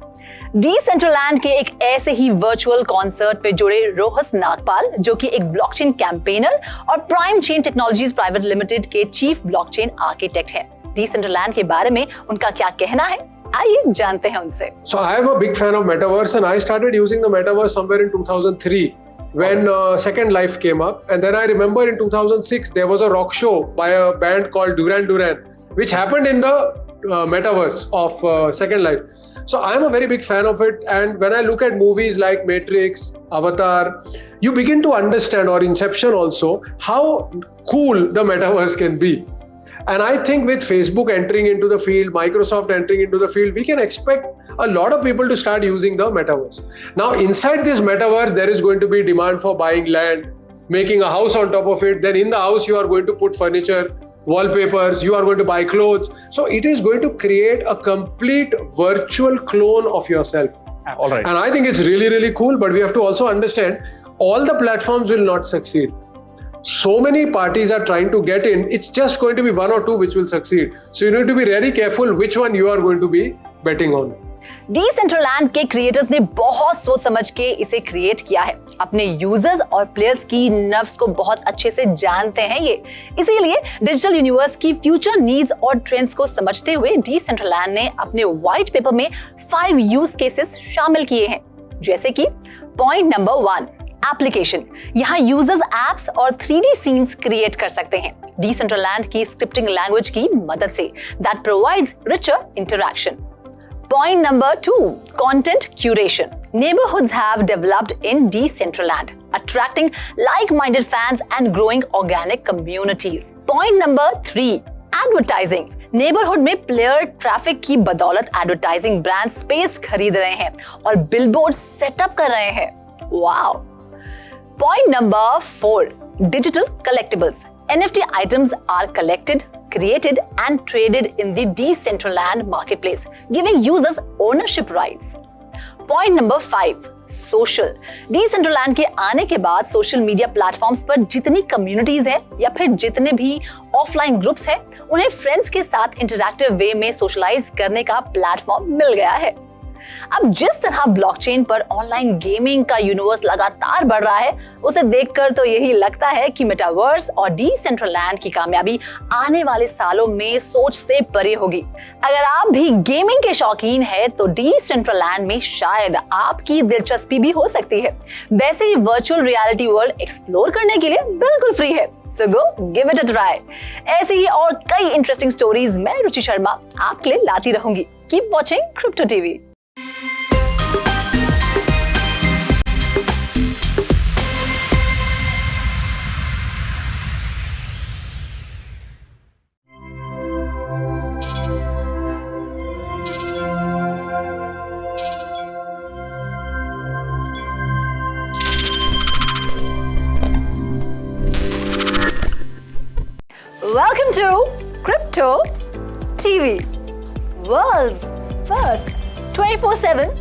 डीसेंट्रलैंड के एक ऐसे ही वर्चुअल कॉन्सर्ट पे जुड़े रोहस नागपाल, जो कि एक ब्लॉकचेन कैंपेनर और prime chain technologies private limited के चीफ ब्लॉकचेन आर्किटेक्ट हैं। डीसेंट्रलैंड के बारे में उनका क्या कहना है, आइए जानते हैं उनसे। So I am a big fan of metaverse and I started using the metaverse somewhere in 2003 when Second Life came up. And then I remember in 2006 there was a rock show by a band called Duran Duran, which happened in the metaverse of Second Life. So I'm a very big fan of it, and when I look at movies like Matrix, Avatar, you begin to understand, or Inception also, how cool the metaverse can be. And I think with Facebook entering into the field, Microsoft entering into the field, we can expect a lot of people to start using the metaverse. Now inside this metaverse, there is going to be demand for buying land, making a house on top of it. Then in the house, you are going to put furniture, wallpapers, you are going to buy clothes. So it is going to create a complete virtual clone of yourself. All right. And I think it's really, really cool, but we have to also understand all the platforms will not succeed. So many parties are trying to get in, it's just going to be one or two which will succeed. So you need to be very careful which one you are going to be betting on. Decentraland के creators ने बहुत सोच समझ के इसे create किया है। अपने यूजर्स और प्लेयर्स की नर्व्स को बहुत अच्छे से जानते हैं ये, इसीलिए डिजिटल यूनिवर्स की फ्यूचर नीड्स और ट्रेंड्स को समझते हुए Decentraland ने अपने व्हाइट पेपर में 5 यूज केसेस शामिल किए हैं। जैसे कि पॉइंट नंबर 1, एप्लीकेशन। यहाँ यूजर्स एप्स और 3D सीन्स क्रिएट कर सकते हैं Decentraland की स्क्रिप्टिंग लैंग्वेज की मदद से, that provides richer interaction. Point number 2, content curation. Neighborhoods have developed in Decentraland, attracting like-minded fans and growing organic communities. Point number 3, advertising. Neighborhood में player traffic की बदौलत advertising brands space खरीद रहे हैं और billboards setup कर रहे हैं. Wow. Point number 4, digital collectibles. NFT items are collected, created and traded in the Decentraland marketplace, giving users ownership rights. Point number 5, social. Decentraland के आने के बाद सोशल मीडिया प्लेटफॉर्म्स पर जितनी कम्युनिटीज है या फिर जितने भी ऑफलाइन ग्रुप्स हैं, उन्हें फ्रेंड्स के साथ इंटरैक्टिव वे में सोशलाइज करने का प्लेटफॉर्म मिल गया है। अब जिस तरह ब्लॉकचेन पर ऑनलाइन गेमिंग का यूनिवर्स लगातार बढ़ रहा है, उसे देखकर तो यही लगता है कि मेटावर्स और Decentraland की कामयाबी आने वाले सालों में सोच से परे होगी। अगर आप भी गेमिंग के शौकीन हैं, तो Decentraland में शायद आपकी दिलचस्पी भी हो सकती है। वैसे ही वर्चुअल रियलिटी वर्ल्ड एक्सप्लोर करने के लिए बिल्कुल फ्री है, so go give it a try. ऐसी ही और कई इंटरेस्टिंग स्टोरीज मैं रुचि शर्मा आपके लिए लाती रहूंगी। Keep watching crypto TV. Welcome to Crypto TV, world's first 24/7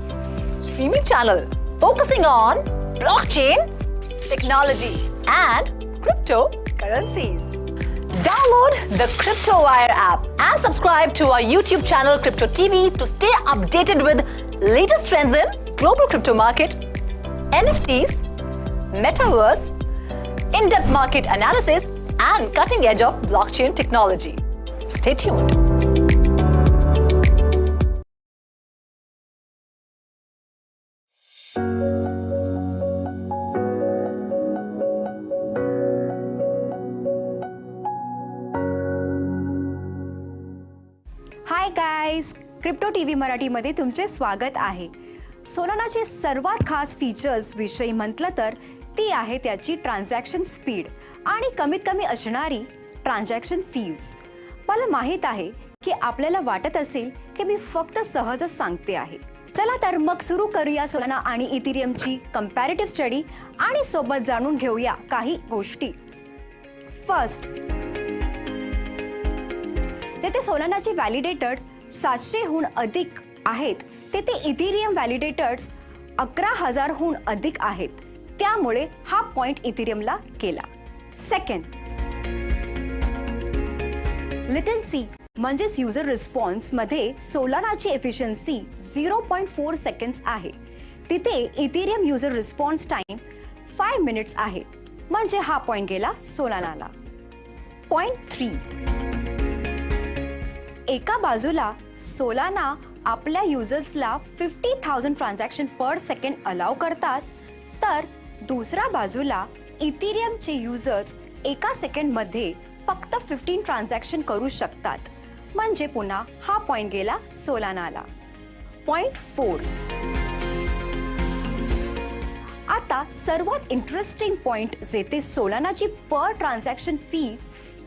streaming channel focusing on blockchain technology and cryptocurrencies. Download the CryptoWire app and subscribe to our YouTube channel Crypto TV to stay updated with latest trends in global crypto market, NFTs, metaverse, in-depth market analysis and cutting edge of blockchain technology. Stay tuned. Hi guys, crypto TV मराठीमध्ये तुमचे स्वागत आहे. सोलानाचे सर्वात खास features विषयी म्हटलं तर ती आहे त्याची ट्रान्झॅक्शन स्पीड आणि कमीत कमी असणारी ट्रान्झॅक्शन फीज. मला माहीत आहे की आपल्याला वाटत असेल की मी फक्त सहजच सांगते आहे. चला तर मग सुरू करूया सोलाना आणि इथिरियमची कंपॅरेटिव्ह स्टडी आणि सोबत जाणून घेऊया काही गोष्टी. फर्स्ट, जेथे सोलानाचे व्हॅलिडेटर्स 700हून अधिक आहेत, तेथे इथिरियम व्हॅलिडेटर्स 11,000हून अधिक आहेत. त्यामुळे हा पॉइंट इथिरियमला केला. सेकंड, लेटन्सी म्हणजेच युजर रिस्पॉन्स मध्ये सोलानाची एफिशियन्सी 0.4 सेकंड्स आहे. तिथे Ethereum user response time 5 minutes आहे. म्हणजे हा पॉइंट गेला सोलानाला. पॉइंट 3, एका बाजूला सोलाना आपल्या युजर्सला 50,000 ट्रान्झॅक्शन पर सेकंड अलाव करतात, तर दुसऱ्या बाजूला इथिरियमचे युजर्स एका सेकंडमध्ये फक्त 15 ट्रान्झॅक्शन करू शकतात. म्हणजे पुन्हा हा पॉइंट गेला सोलानाला. पॉइंट 4. आता सर्वात इंटरेस्टिंग पॉइंट जेथे सोलानाची पर ट्रान्झॅक्शन फी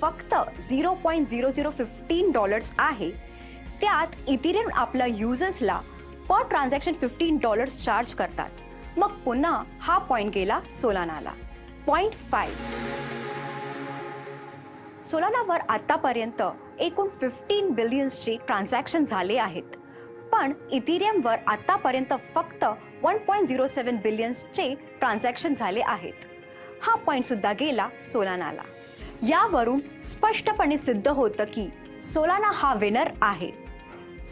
फक्त $0.0015 आहे, त्यात इथिरियम आपल्या युजर्सला पर ट्रान्झॅक्शन $15 चार्ज करतात. मग पुन्हा हा पॉइंट गेला सोलानाला. पॉइंट 5. सोलानावर आतापर्यंत एकूण 15 बिलियन्सचे ट्रान्झॅक्शन झाले आहेत, पण इथिरियमवर आतापर्यंत फक्त 1.07 बिलियन्सचे ट्रान्झॅक्शन झाले आहेत. हा पॉइंट सुद्धा गेला सोलानाला. यावरून स्पष्टपणे सिद्ध होतं की सोलाना हा विनर आहे.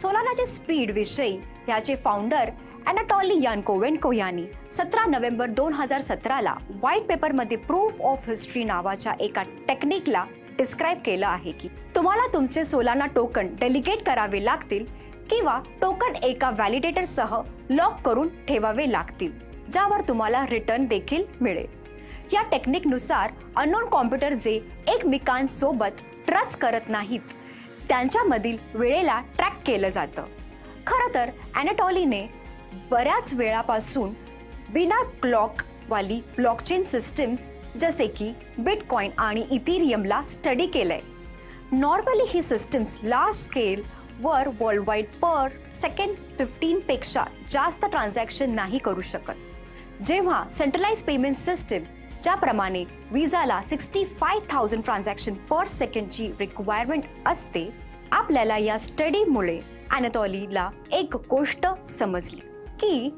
सोलानाचे स्पीड विषयी याचे फाउंडर अॅनाटॉली यानकोवेन्को यांनी 17 नोव्हेंबर 2017ला व्हाईट पेपरमध्ये प्रूफ ऑफ हिस्ट्री नावाच्या एका टेक्निकला डिस्क्राईब केलं आहे की तुम्हाला तुमचे सोलाना टोकन डेलिगेट करावे लागतील किंवा टोकन एका व्हॅलिडेटरसह लॉक करून ठेवावे लागतील, ज्यावर तुम्हाला रिटर्न देखील मिळेल. या टेक्निकनुसार अननोन कॉम्प्युटर जे एकमेकांसोबत ट्रस्ट करत नाहीत, त्यांच्यामधील वेळेला ट्रॅक केलं जातं. खरं तर अॅनाटॉलीने बऱ्याच वेळापासून बिना क्लॉकवाली ब्लॉकचेन सिस्टीम्स जसे की बिटकॉइन आणि इथिरियमला स्टडी केलंय. नॉर्मली ही सिस्टीम्स लार्ज स्केल वर वर्ल्ड वाईड पर सेकंड 15 पेक्षा जास्त ट्रान्झॅक्शन नाही करू शकत. जेव्हा सेंट्रलाइज पेमेंट सिस्टीम ज्याप्रमाणे विजाला 65,000 ट्रान्झॅक्शन पर सेकंडची रिक्वायरमेंट असते, आपल्याला या स्टडीमुळे अॅनाटॉलीला एक गोष्ट समजली की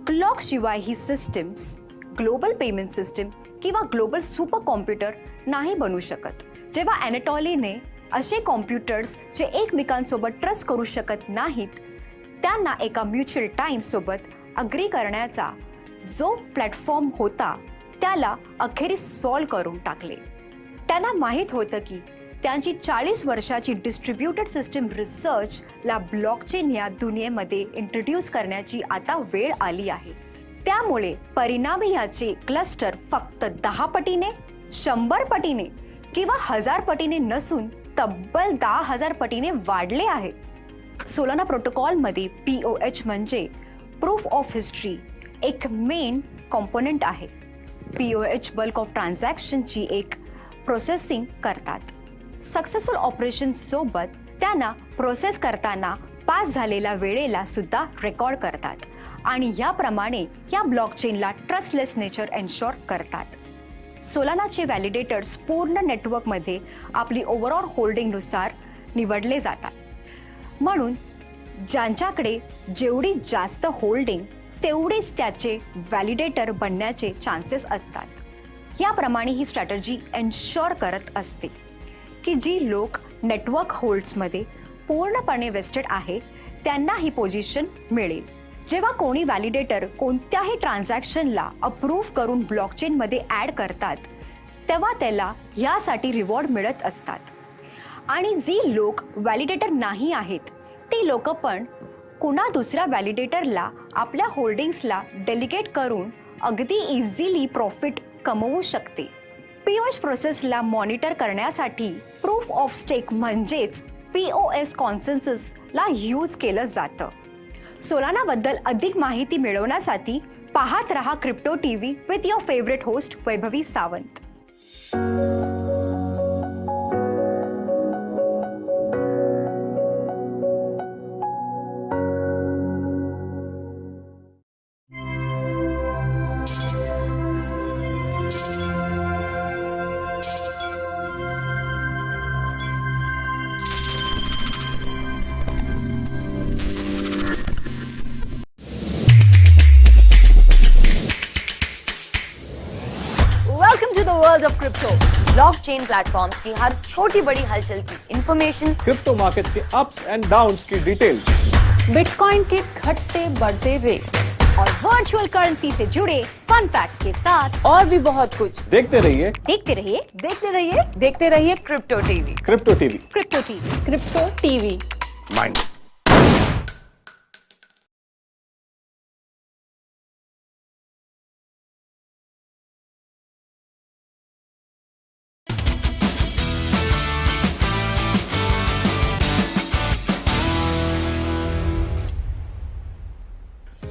क्लॉक शिवाय ही सिस्टीम्स ग्लोबल पेमेंट सिस्टीम किंवा ग्लोबल सुपर कॉम्प्युटर नाही बनू शकत. जेव्हा अॅनाटॉलीने असे कॉम्प्युटर्स जे एकमेकांसोबत ट्रस्ट करू शकत नाहीत, त्यांना एका म्युच्युअल टाइम सोबत अग्री करण्याचा जो प्लॅटफॉर्म होता त्याला अखेरीस सॉल्व करून टाकले. त्यांना माहीत होतं की त्यांची 40 वर्षाची डिस्ट्रीब्युटेड सिस्टीम रिसर्चला ब्लॉकचेन या दुनियेमध्ये इंट्रोड्यूस करण्याची आता वेळ आली आहे. त्यामुळे परिणामी याचे क्लस्टर फक्त 10 पटीने, 100 पटीने किंवा 1000 पटीने नसून तब्बल 10,000 पटीने वाढले आहे. सोलाना प्रोटोकॉलमध्ये POH म्हणजे प्रूफ ऑफ हिस्ट्री एक मेन कॉम्पोनंट आहे. POH बल्क ऑफ ट्रान्झॅक्शनची एक प्रोसेसिंग करतात. सक्सेसफुल ऑपरेशन सोबत त्यांना प्रोसेस करताना पास झालेल्या वेळेला सुद्धा रेकॉर्ड करतात आणि याप्रमाणे या ब्लॉकचेनला ट्रस्टलेस नेचर एन्शोर करतात. सोलानाचे व्हॅलिडेटर्स पूर्ण नेटवर्कमध्ये आपली ओव्हरऑल होल्डिंगनुसार निवडले जातात. म्हणून ज्यांच्याकडे जेवढी जास्त होल्डिंग तेवढेच त्याचे व्हॅलिडेटर बनण्याचे चान्सेस असतात. याप्रमाणे ही स्ट्रॅटर्जी एन्शोर करत असते की जी लोक नेटवर्क होल्ड्समध्ये पूर्णपणे वेस्टेड आहे त्यांना ही पोझिशन मिळेल. जेव्हा कोणी व्हॅलिडेटर कोणत्याही ट्रान्झॅक्शनला अप्रूव्ह करून ब्लॉकचेनमध्ये ॲड करतात, तेव्हा त्याला यासाठी रिवॉर्ड मिळत असतात. आणि जी लोक व्हॅलिडेटर नाही आहेत ती लोक पण कुणा दुसऱ्या व्हॅलिडेटरला आपल्या होल्डिंग्सला डेलिगेट करून अगदी इझिली प्रॉफिट कमवू शकते. POH प्रोसेसला मॉनिटर करण्यासाठी प्रूफ ऑफ स्टेक म्हणजेच POS कॉन्सेन्ससला यूज केलं जातं. सोलानाबद्दल अधिक माहिती मिळवण्यासाठी पाहत रहा crypto TV with your favourite host Vaibhavi Sawant. World of crypto, blockchain platforms की हर छोटी बड़ी हलचल की इंफॉर्मेशन, क्रिप्टो मार्केट के अप्स एंड डाउन्स की डिटेल्स, बिटकॉइन के घटते बढ़ते रेट्स और वर्चुअल करेंसी से जुड़े फन फैक्ट्स के साथ और भी बहुत कुछ देखते रहिए Crypto TV. Crypto TV mind.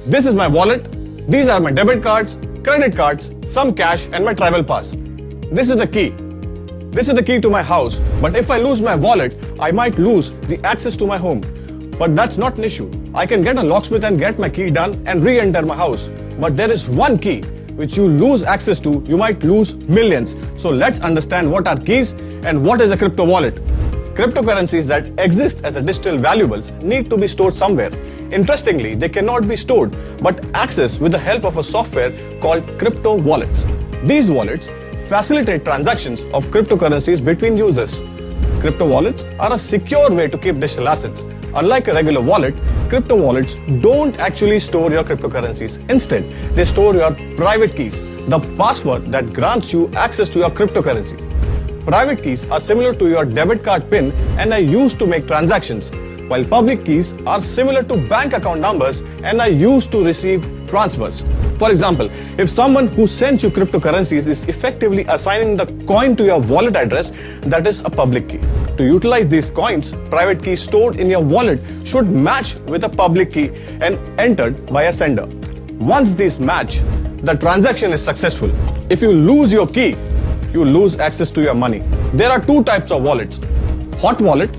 This is my wallet. These are my debit cards, credit cards, some cash, and my travel pass. This is the key. This is the key to my house. But if I lose my wallet, I might lose the access to my home. But that's not an issue. I can get a locksmith and get my key done and re-enter my house. But there is one key which you lose access to, you might lose millions. So let's understand what are keys and what is a crypto wallet. Cryptocurrencies that exist as a digital valuables need to be stored somewhere. Interestingly, they cannot be stored but accessed with the help of a software called crypto wallets. These wallets facilitate transactions of cryptocurrencies between users. Crypto wallets are a secure way to keep digital assets. Unlike a regular wallet, crypto wallets don't actually store your cryptocurrencies. Instead, they store your private keys, the password that grants you access to your cryptocurrencies. Private keys are similar to your debit card PIN and are used to make transactions, while public keys are similar to bank account numbers and are used to receive transfers. For example, if someone who sends you cryptocurrencies is effectively assigning the coin to your wallet address, that is a public key. To utilize these coins, private keys stored in your wallet should match with a public key and entered by a sender. Once these match, the transaction is successful. If you lose your key, you lose access to your money. There are two types of wallets, hot wallet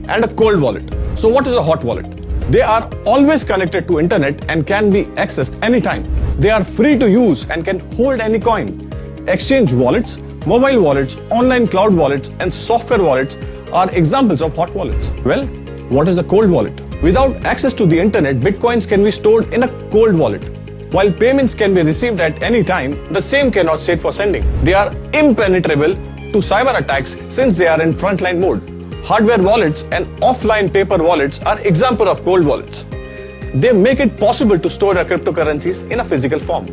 and a cold wallet. So what is a hot wallet? They are always connected to internet and can be accessed anytime. They are free to use and can hold any coin. Exchange wallets, mobile wallets, online cloud wallets, and software wallets are examples of hot wallets. Well, what is a cold wallet? Without access to the internet, bitcoins can be stored in a cold wallet. While payments can be received at any time, the same cannot sit for sending. They are impenetrable to cyber attacks since they are in frontline mode. Hardware wallets and offline paper wallets are examples of cold wallets. They make it possible to store your cryptocurrencies in a physical form.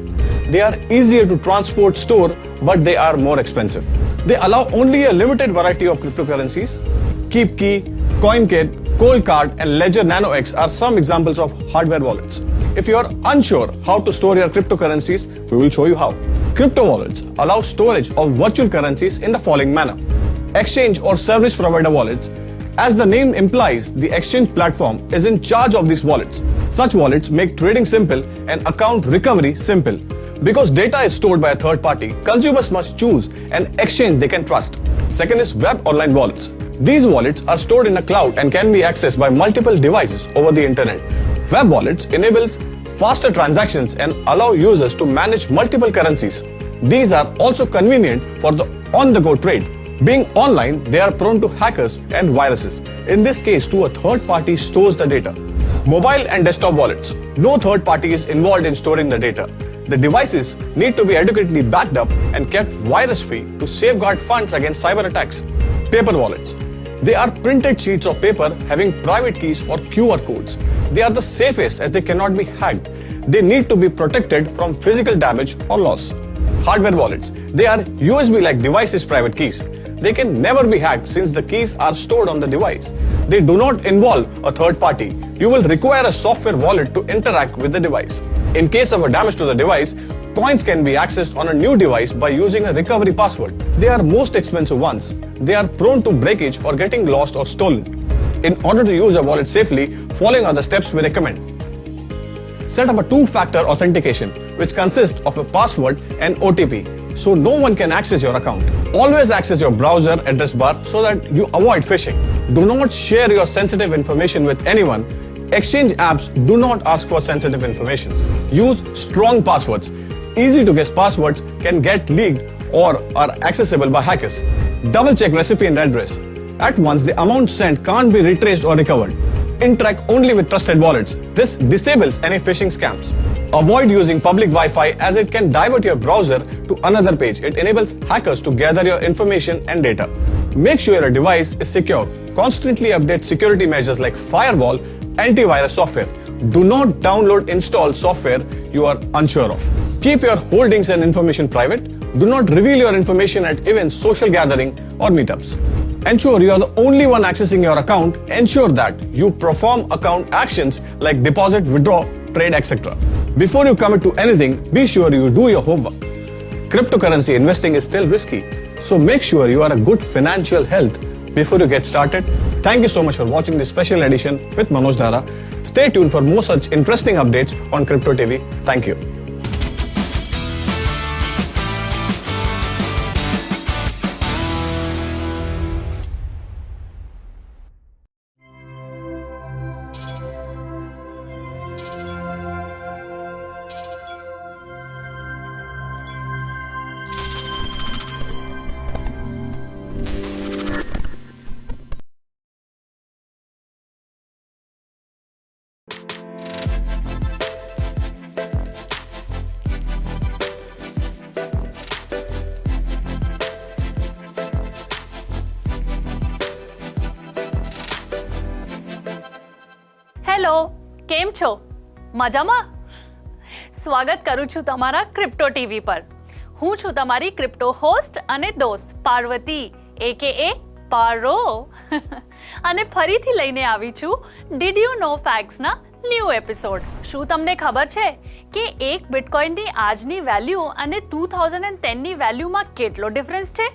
They are easier to transport, store, but they are more expensive. They allow only a limited variety of cryptocurrencies. KeepKey, CoinKit, Coldcard, and Ledger Nano X are some examples of hardware wallets. If you are unsure how to store your cryptocurrencies, we will show you how. Crypto wallets allow storage of virtual currencies in the following manner. Exchange or service provider wallets. As the name implies, the exchange platform is in charge of these wallets. Such wallets make trading simple and account recovery simple. Because data is stored by a third party, consumers must choose an exchange they can trust. Second is web online wallets. These wallets are stored in a cloud and can be accessed by multiple devices over the internet. Web wallets enables faster transactions and allow users to manage multiple currencies. These are also convenient for the on-the-go trade. Being online, they are prone to hackers and viruses. In this case, a third party stores the data. Mobile and desktop wallets. No third party is involved in storing the data. The devices need to be adequately backed up and kept virus-free to safeguard funds against cyber attacks. Paper wallets. They are printed sheets of paper having private keys or QR codes. They are the safest as they cannot be hacked. They need to be protected from physical damage or loss. Hardware wallets. They are USB-like devices' private keys. They can never be hacked since the keys are stored on the device. They do not involve a third party. You will require a software wallet to interact with the device. In case of a damage to the device, coins can be accessed on a new device by using a recovery password. They are most expensive ones. They are prone to breakage or getting lost or stolen. In order to use a wallet safely, following are the steps we recommend. Set up a two-factor authentication, which consists of a password and OTP, so no one can access your account. Always access your browser address bar so that you avoid phishing. Do not share your sensitive information with anyone. Exchange apps do not ask for sensitive information. Use strong passwords. Easy to guess passwords can get leaked or are accessible by hackers. Double check recipient address. At once, the amount sent can't be retraced or recovered. Interact only with trusted wallets. This disables any phishing scams. Avoid using public Wi-Fi as it can divert your browser to another page. It enables hackers to gather your information and data. Make sure your device is secure. Constantly update security measures like firewall, antivirus software. Do not download install software you are unsure of. Keep your holdings and information private. Do not reveal your information at events, social gathering or meetups. Ensure you are the only one accessing your account. Ensure that you perform account actions like deposit, withdraw, trade, etc. Before you commit to anything, be sure you do your homework. Cryptocurrency investing is still risky, so make sure you are in good financial health before you get started. Thank you so much for watching this special edition with Manoj Dhara. Stay tuned for more such interesting updates on Crypto TV. Thank you. Hello, કેમ છો? મજામાં? સ્વાગત કરું છું તમારા crypto TV પર. હું છું તમારી ક્રિપ્ટો હોસ્ટ અને દોસ્ત પાર્વતી AKA પારો અને ફરીથી લઈને આવી છું ડીડ યુ નો ફેક્ટ્સના ન્યૂ એપિસોડ. શું તમને ખબર છે કે એક બિટકોઇનની આજની વેલ્યુ અને 2010ની વેલ્યુમાં કેટલો ડિફરન્સ છે?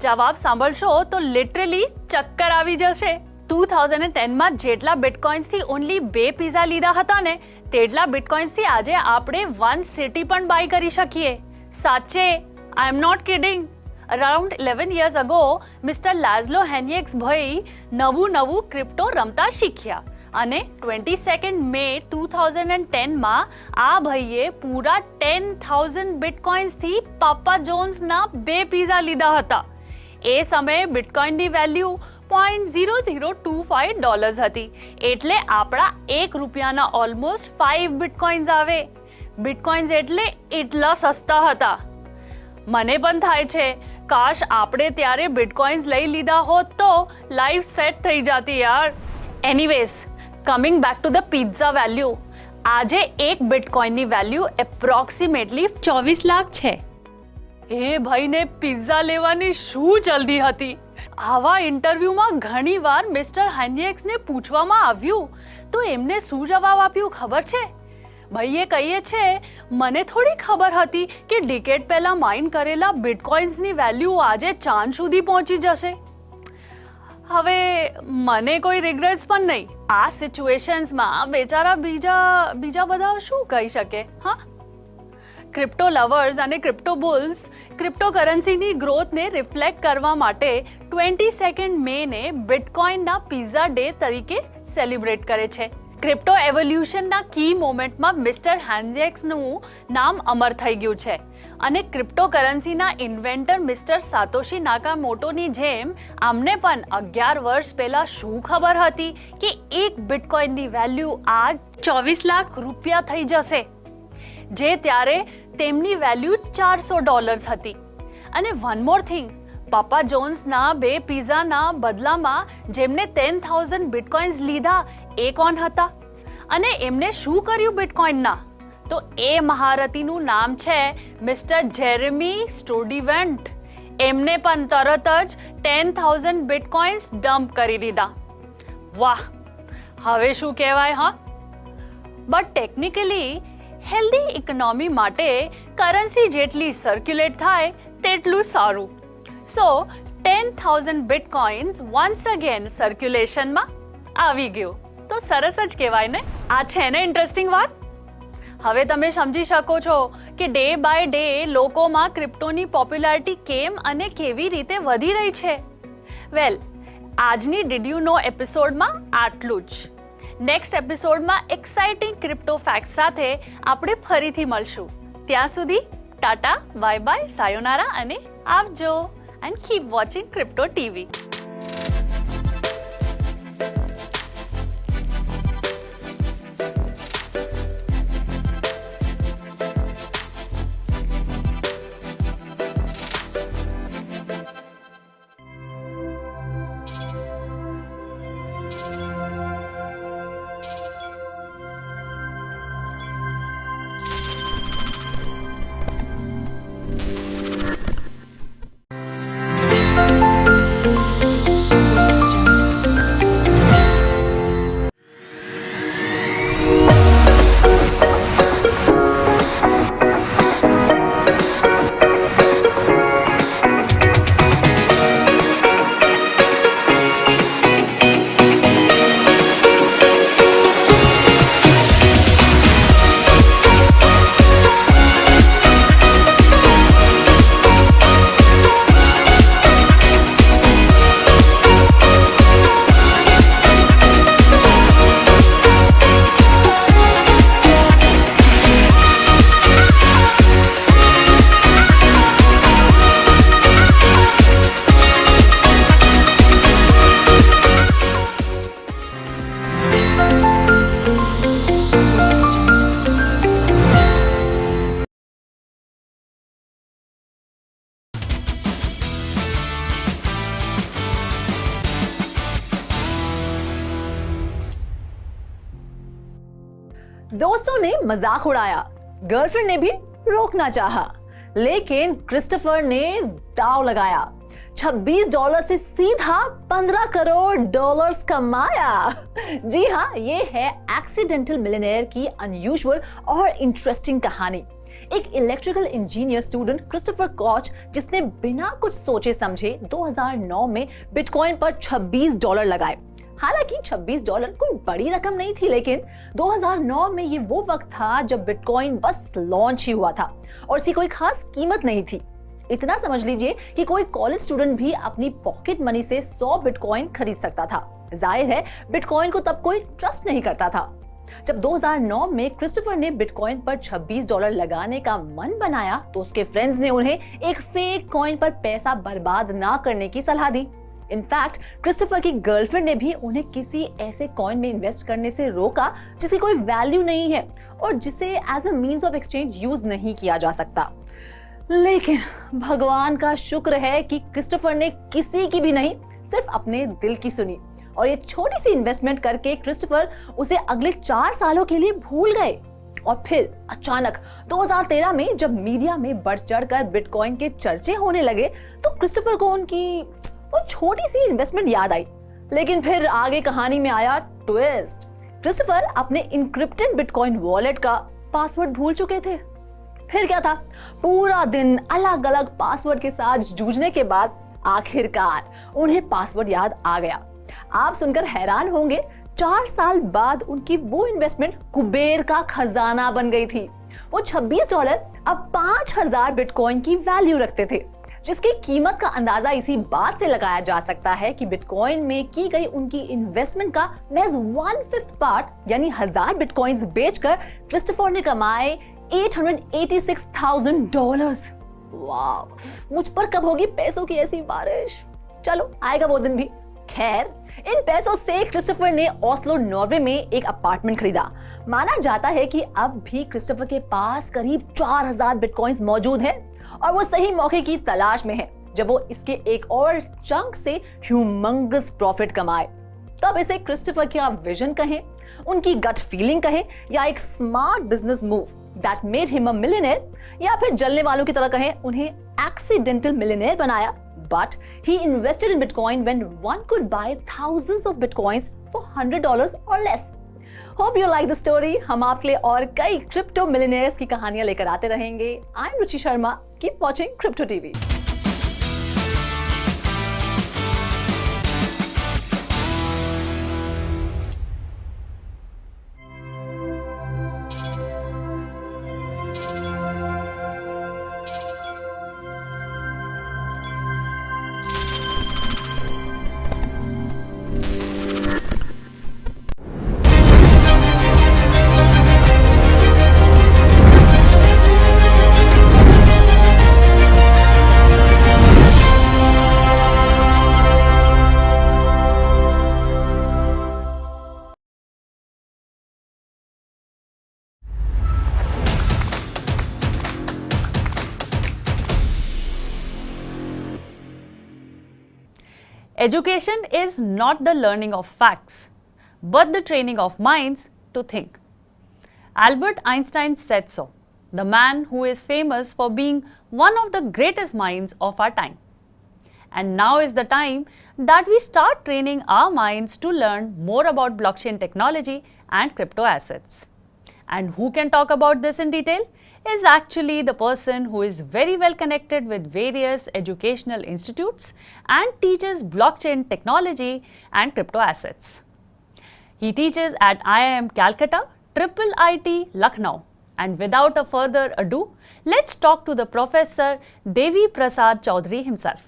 જવાબ સાંભળશો તો લિટરલી ચક્કર આવી જશે. 2010માં જેટલા બિટકોઇન્સથી ઓનલી 2 પિઝા લીધા હતા ને તેટલા બિટકોઇન્સથી આજે આપણે 1 સિટી પણ બાય કરી શકીએ. સાચે, I am not kidding. Around 11 years ago mister Laszlo Hanyecz ભાઈ નવું ક્રિપ્ટો રમતા શીખ્યા અને 22 મે 2010માં આ ભાઈએ પૂરા 10,000 બિટકોઇન્સથી પાપા જોન્સના 2 પિઝા લીધા હતા. એ સમયે બિટકોઇનની વેલ્યુ $0.0025 હતી, એટલે આપણા 1 રૂપિયાના ઓલમોસ્ટ 5 બિટકોઇન્સ આવે. બિટકોઇન્સ એટલે એટલા સસ્તા હતા. મને પણ થાય છે કાશ આપણે ત્યારે બિટકોઇન્સ લઈ લીધા હોત તો લાઈફ સેટ થઈ જતી યાર. Anyways, coming back to the pizza value. આજે એક બિટકોઇનની વેલ્યુ એપ્રોક્સિમેટલી 24 લાખ છે. એ ભાઈને પિઝા લેવાની શું જલ્દી હતી? આવા ઇન્ટરવ્યુમાં ઘણીવાર મિસ્ટર હેનિયક્સને પૂછવામાં આવ્યું તો એમને શું જવાબ આપ્યું ખબર છે? ભાઈએ કહીએ છે, મને થોડી ખબર હતી કે ડિકેડ પહેલા માઇન કરેલા બિટકોઇન્સની વેલ્યુ આજે ચાંદ સુધી પહોંચી જશે. હવે મને કોઈ રિગ્રેટ્સ પણ નહીં. આ સિચ્યુએશન્સમાં બેચારા બીજા બધા શું કહી શકે? હા, ક્રિપ્ટો લવર્સ અને ક્રિપ્ટો બુલ્સ ક્રિપ્ટોકરન્સીની ગ્રોથને રિફ્લેક્ટ કરવા માટે 22 મેને બિટકોઇનના પિઝા ડે તરીકે સેલિબ્રેટ કરે છે. ક્રિપ્ટો એવોલ્યુશનના કી મોમેન્ટમાં મિસ્ટર હેનિયક્સનું નામ અમર થઈ ગયું છે અને ક્રિપ્ટોકરન્સીના ઇન્વેન્ટર મિસ્ટર સાતોશી નાકામોટોની જેમ આમને પણ 11 વર્ષ પહેલા શું ખબર હતી કે એક બિટકોઇનની વેલ્યુ આજ 24 લાખ રૂપિયા થઈ જશે, જે ત્યારે તેમની વેલ્યુ $400 હતી. અને વન મોર થિંગ, પાપા જોન્સના 2 પિઝાના બદલામાં જેમને 10,000 બિટકોઇન્સ લીધા એ કોણ હતા અને એમને શું કર્યું બિટકોઇનના? તો એ મહારથીનું નામ છે મિસ્ટર જેરેમી સ્ટુડીવન્ટ. એમને પણ તરત જ 10,000 બિટકોઇન્સ ડમ્પ કરી દીધા. વાહ, હવે શું કહેવાય? હા, બટ ટેકનિકલી હેલ્ધી ઇકોનોમી માટે કરન્સી જેટલી સર્ક્યુલેટ થાય તેટલું સારું. સો 10,000 બિટકોઇન્સ વન્સ અગેન સર્ક્યુલેશનમાં આવી ગયું તો સરસ જ કહેવાય ને. આ છે ને ઇન્ટરેસ્ટિંગ વાત. હવે તમે સમજી શકો છો કે ડે બાય ડે લોકોમાં ક્રિપ્ટોની પોપ્યુલારિટી કેમ અને કેવી રીતે વધી રહી છે. વેલ, આજની ડીડ યુ નો એપિસોડમાં આટલું જ. નેક્સ્ટ એપિસોડમાં એક્સાઇટિંગ ક્રિપ્ટો ફેક્ટ્સ સાથે આપણે ફરીથી મળશું. ત્યાં સુધી ટાટા, બાય બાય, સાયોનારા અને આવજો. And keep watching crypto TV. Thank you. दोस्तों ने मजाक उड़ाया, गर्लफ्रेंड ने भी रोकना चाहा, लेकिन क्रिस्टोफर ने दाव लगाया, $26 से सीधा $15 करोड़ कमाया। जी हाँ, ये है एक्सीडेंटल मिलियनेयर की अनयूजुअल और इंटरेस्टिंग कहानी। एक इलेक्ट्रिकल इंजीनियर स्टूडेंट क्रिस्टोफर कॉच, जिसने बिना कुछ सोचे समझे 2009 में बिटकॉइन पर $26 लगाए। हालांकि $26 कोई बड़ी रकम नहीं थी, लेकिन 2009 में ये वो वक्त था जब बिटकॉइन बस लॉन्च ही हुआ था और इसकी कोई खास कीमत नहीं थी। इतना समझ लीजिए कि कोई कॉलेज स्टूडेंट भी अपनी पॉकेट मनी से 100 बिटकॉइन खरीद सकता था। जाहिर है बिटकॉइन को तब कोई ट्रस्ट नहीं करता था। जब 2009 में क्रिस्टोफर ने बिटकॉइन पर $26 लगाने का मन बनाया तो उसके फ्रेंड्स ने उन्हें एक फेक कॉइन पर पैसा बर्बाद ना करने की सलाह दी। इनफैक्ट क्रिस्टोफर की गर्लफ्रेंड ने भी उन्हें किसी ऐसे कॉइन में इन्वेस्ट करने से रोका जिसकी कोई वैल्यू नहीं है और जिसे as a means of exchange use नहीं किया जा सकता। लेकिन भगवान का शुक्र है कि क्रिस्टोफर ने किसी की भी नहीं, सिर्फ अपने दिल की सुनी और ये छोटी सी इन्वेस्टमेंट करके क्रिस्टोफर उसे अगले 4 सालों के लिए भूल गए। और फिर अचानक 2013 में जब मीडिया में बढ़ चढ़कर बिटकॉइन के चर्चे होने लगे तो क्रिस्टोफर को उनकी वो छोटी सी इन्वेस्टमेंट याद आई। लेकिन फिर आगे कहानी में आया ट्विस्ट। क्रिस्टोफर अपने इनक्रिप्टेड बिटकॉइन वॉलेट का पासवर्ड भूल चुके थे। फिर क्या था, पूरा दिन अलग अलग पासवर्ड के साथ जूझने के बाद आखिरकार उन्हें पासवर्ड याद आ गया। आप सुनकर हैरान होंगे, 4 साल बाद उनकी वो इन्वेस्टमेंट कुबेर का खजाना बन गई थी। वो $26 अब 5000 बिटकॉइन की वैल्यू रखते थे, जिसकी कीमत का अंदाजा इसी बात से लगाया जा सकता है कि बिटकॉइन में की गई उनकी इन्वेस्टमेंट का महज 1/5 पार्ट यानी 1000 बिटकॉइंस बेचकर क्रिस्टोफर ने कमाए $886,000। वाह, मुझ पर कब होगी पैसों की ऐसी बारिश। चलो आएगा वो दिन भी। खैर, इन पैसों से क्रिस्टोफर ने ओस्लो नॉर्वे में एक अपार्टमेंट खरीदा। माना जाता है कि अब भी क्रिस्टोफर के पास करीब 4000 बिटकॉइंस मौजूद हैं और वो सही मौके की तलाश में है जब वो इसके एक और चंक से ह्यूमंगस प्रॉफिट कमाए। तब इसे क्रिस्टोफर का विजन कहें, उनकी गट फीलिंग कहें या एक smart business move that made him a millionaire, या फिर जलने वालों की तरह कहें उन्हें एक्सीडेंटल मिलियनेयर बनाया। But he invested in Bitcoin when one could buy thousands of Bitcoins for $100 or less. Hope you like the story. हम आपके लिए और कई क्रिप्टो मिलियनेयर्स की कहानियां लेकर आते रहेंगे। I'm Ruchi Sharma. Keep watching Crypto TV. Education is not the learning of facts, but the training of minds to think. Albert Einstein said so, the man who is famous for being one of the greatest minds of our time. And now is the time that we start training our minds to learn more about blockchain technology and crypto assets. And who can talk about this in detail is actually the person who is very well connected with various educational institutes and teaches blockchain technology and crypto assets. He teaches at IIM Calcutta, Triple IT Lucknow. And without a further ado, let's talk to the Professor Devi Prasad Chaudhary himself.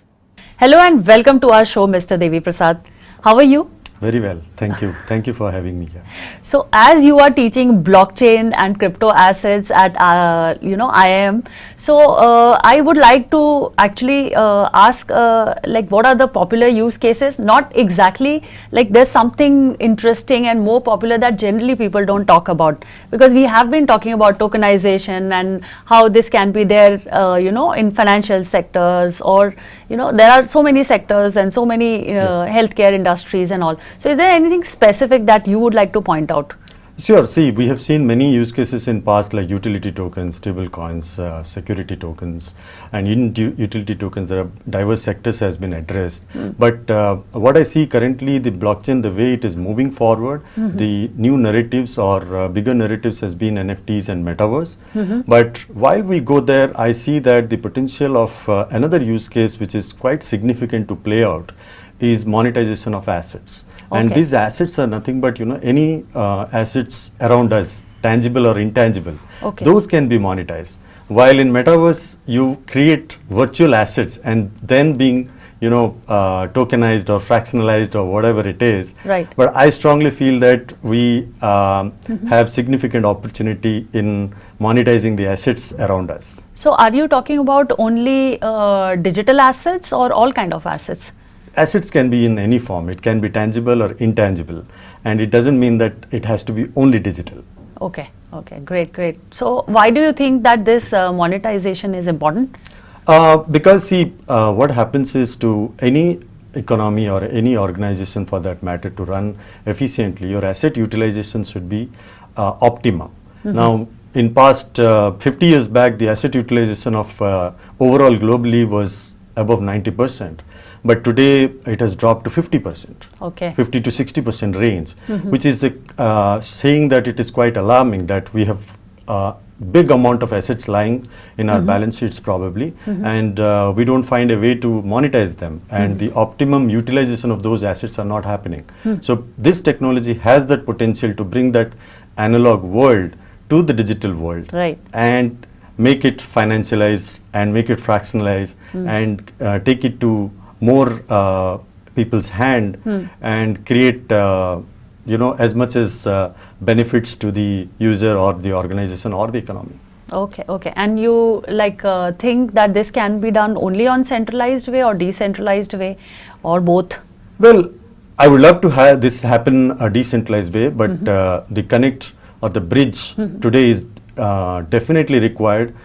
Hello and welcome to our show, Mr. Devi Prasad. How are you? Very well, thank you. Thank you for having me here. So, as you are teaching blockchain and crypto assets at IIM, so I would like to actually ask like what are the popular use cases? Not exactly like there's something interesting and more popular that generally people don't talk about, because we have been talking about tokenization and how this can be there, in financial sectors, or there are so many sectors and so many healthcare industries and all. So is there anything specific that you would like to point out? Sure. See, we have seen many use cases in past, like utility tokens, stable coins, security tokens, and in utility tokens, there are diverse sectors has been addressed. But what I see currently, the blockchain, the way it is moving forward, the new narratives or bigger narratives has been NFTs and metaverse. But while we go there, I see that the potential of another use case, which is quite significant to play out, is monetization of assets. And these assets are nothing but, any assets around us, tangible or intangible. Those can be monetized. While in metaverse, you create virtual assets and then being, tokenized or fractionalized or whatever it is. Right. But I strongly feel that we have significant opportunity in monetizing the assets around us. So are you talking about only digital assets or all kind of assets? Assets can be in any form. It can be tangible or intangible, and it doesn't mean that it has to be only digital. Okay, great. So why do you think that this monetization is important? Because see, what happens is, to any economy or any organization for that matter to run efficiently, your asset utilization should be optimum. Now, in past 50 years back, the asset utilization of overall globally was above 90%. But today it has dropped to 50%, 50 to 60% range, which is saying that it is quite alarming that we have a big amount of assets lying in our balance sheets probably, and we don't find a way to monetize them, and the optimum utilization of those assets are not happening. So this technology has that potential to bring that analog world to the digital world, and make it financialized and make it fractionalized and take it to more people's hand and create as much as benefits to the user or the organization or the economy. Okay. And you think that this can be done only on centralized way or decentralized way or both? Well, I would love to have this happen a decentralized way, but the connect or the bridge today is definitely required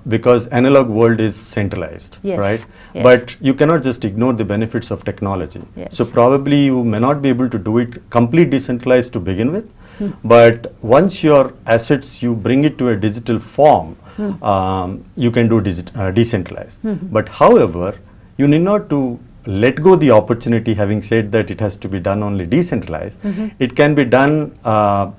because analog world is centralized, right? But you cannot just ignore the benefits of technology. So probably you may not be able to do it complete decentralized to begin with, but once your assets, you bring it to a digital form, you can do decentralized. But however, you need not to let go the opportunity, having said that it has to be done only decentralized. It can be done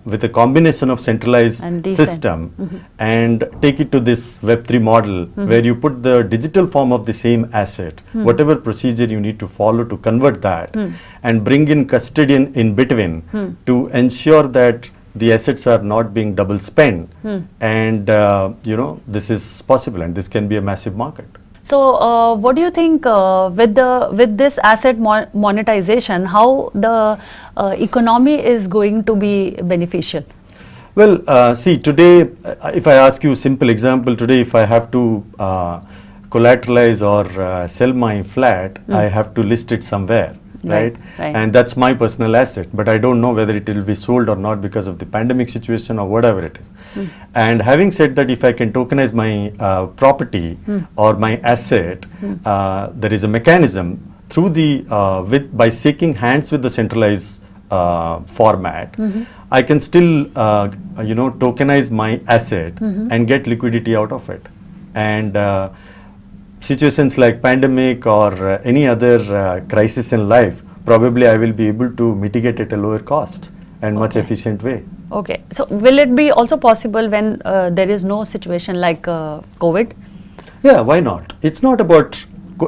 with a combination of centralized system and take it to this Web3 model where you put the digital form of the same asset, whatever procedure you need to follow to convert that, and bring in custodian in between to ensure that the assets are not being double spent, and this is possible, and this can be a massive market. So what do you think with this asset monetization, how the economy is going to be beneficial? Well, see, today, if I ask you a simple example, today if I have to collateralize or sell my flat, I have to list it somewhere. Right? And that's my personal asset, but I don't know whether it will be sold or not because of the pandemic situation or whatever it is. And having said that, if I can tokenize my property or my asset, there is a mechanism through the by shaking hands with the centralized format. I can still tokenize my asset and get liquidity out of it. And situations like pandemic or any other crisis in life, probably I will be able to mitigate at a lower cost and much efficient way. Okay, so will it be also possible when there is no situation like COVID? Yeah, why not? It's not about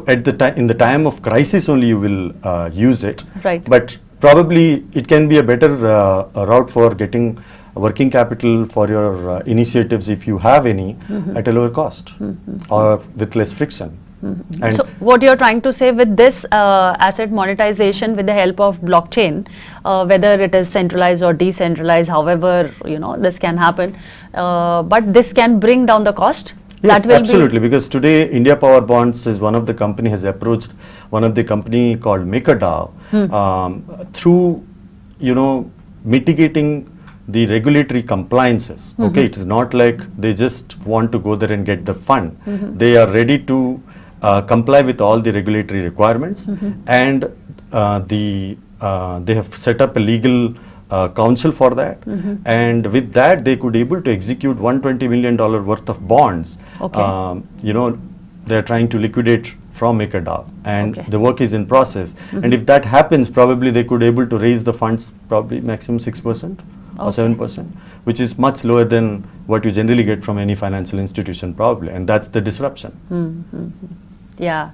at the time, in the time of crisis only you will use it, but probably it can be a better route for getting working capital for your initiatives, if you have any, at a lower cost or with less friction. And so what you're trying to say with this asset monetization with the help of blockchain, whether it is centralized or decentralized, however this can happen, but this can bring down the cost? Yes, that will absolutely, because today India Power Bonds is one of the company has approached one of the company called MakerDAO through mitigating the regulatory compliances. Okay, it is not like they just want to go there and get the fund. They are ready to comply with all the regulatory requirements, and they have set up a legal counsel for that, and with that they could able to execute $120 million worth of bonds. Okay. They are trying to liquidate from MakerDAO, and the work is in process. And if that happens, probably they could able to raise the funds probably maximum 6% or 7%, which is much lower than what you generally get from any financial institution probably, and that's the disruption. Yeah.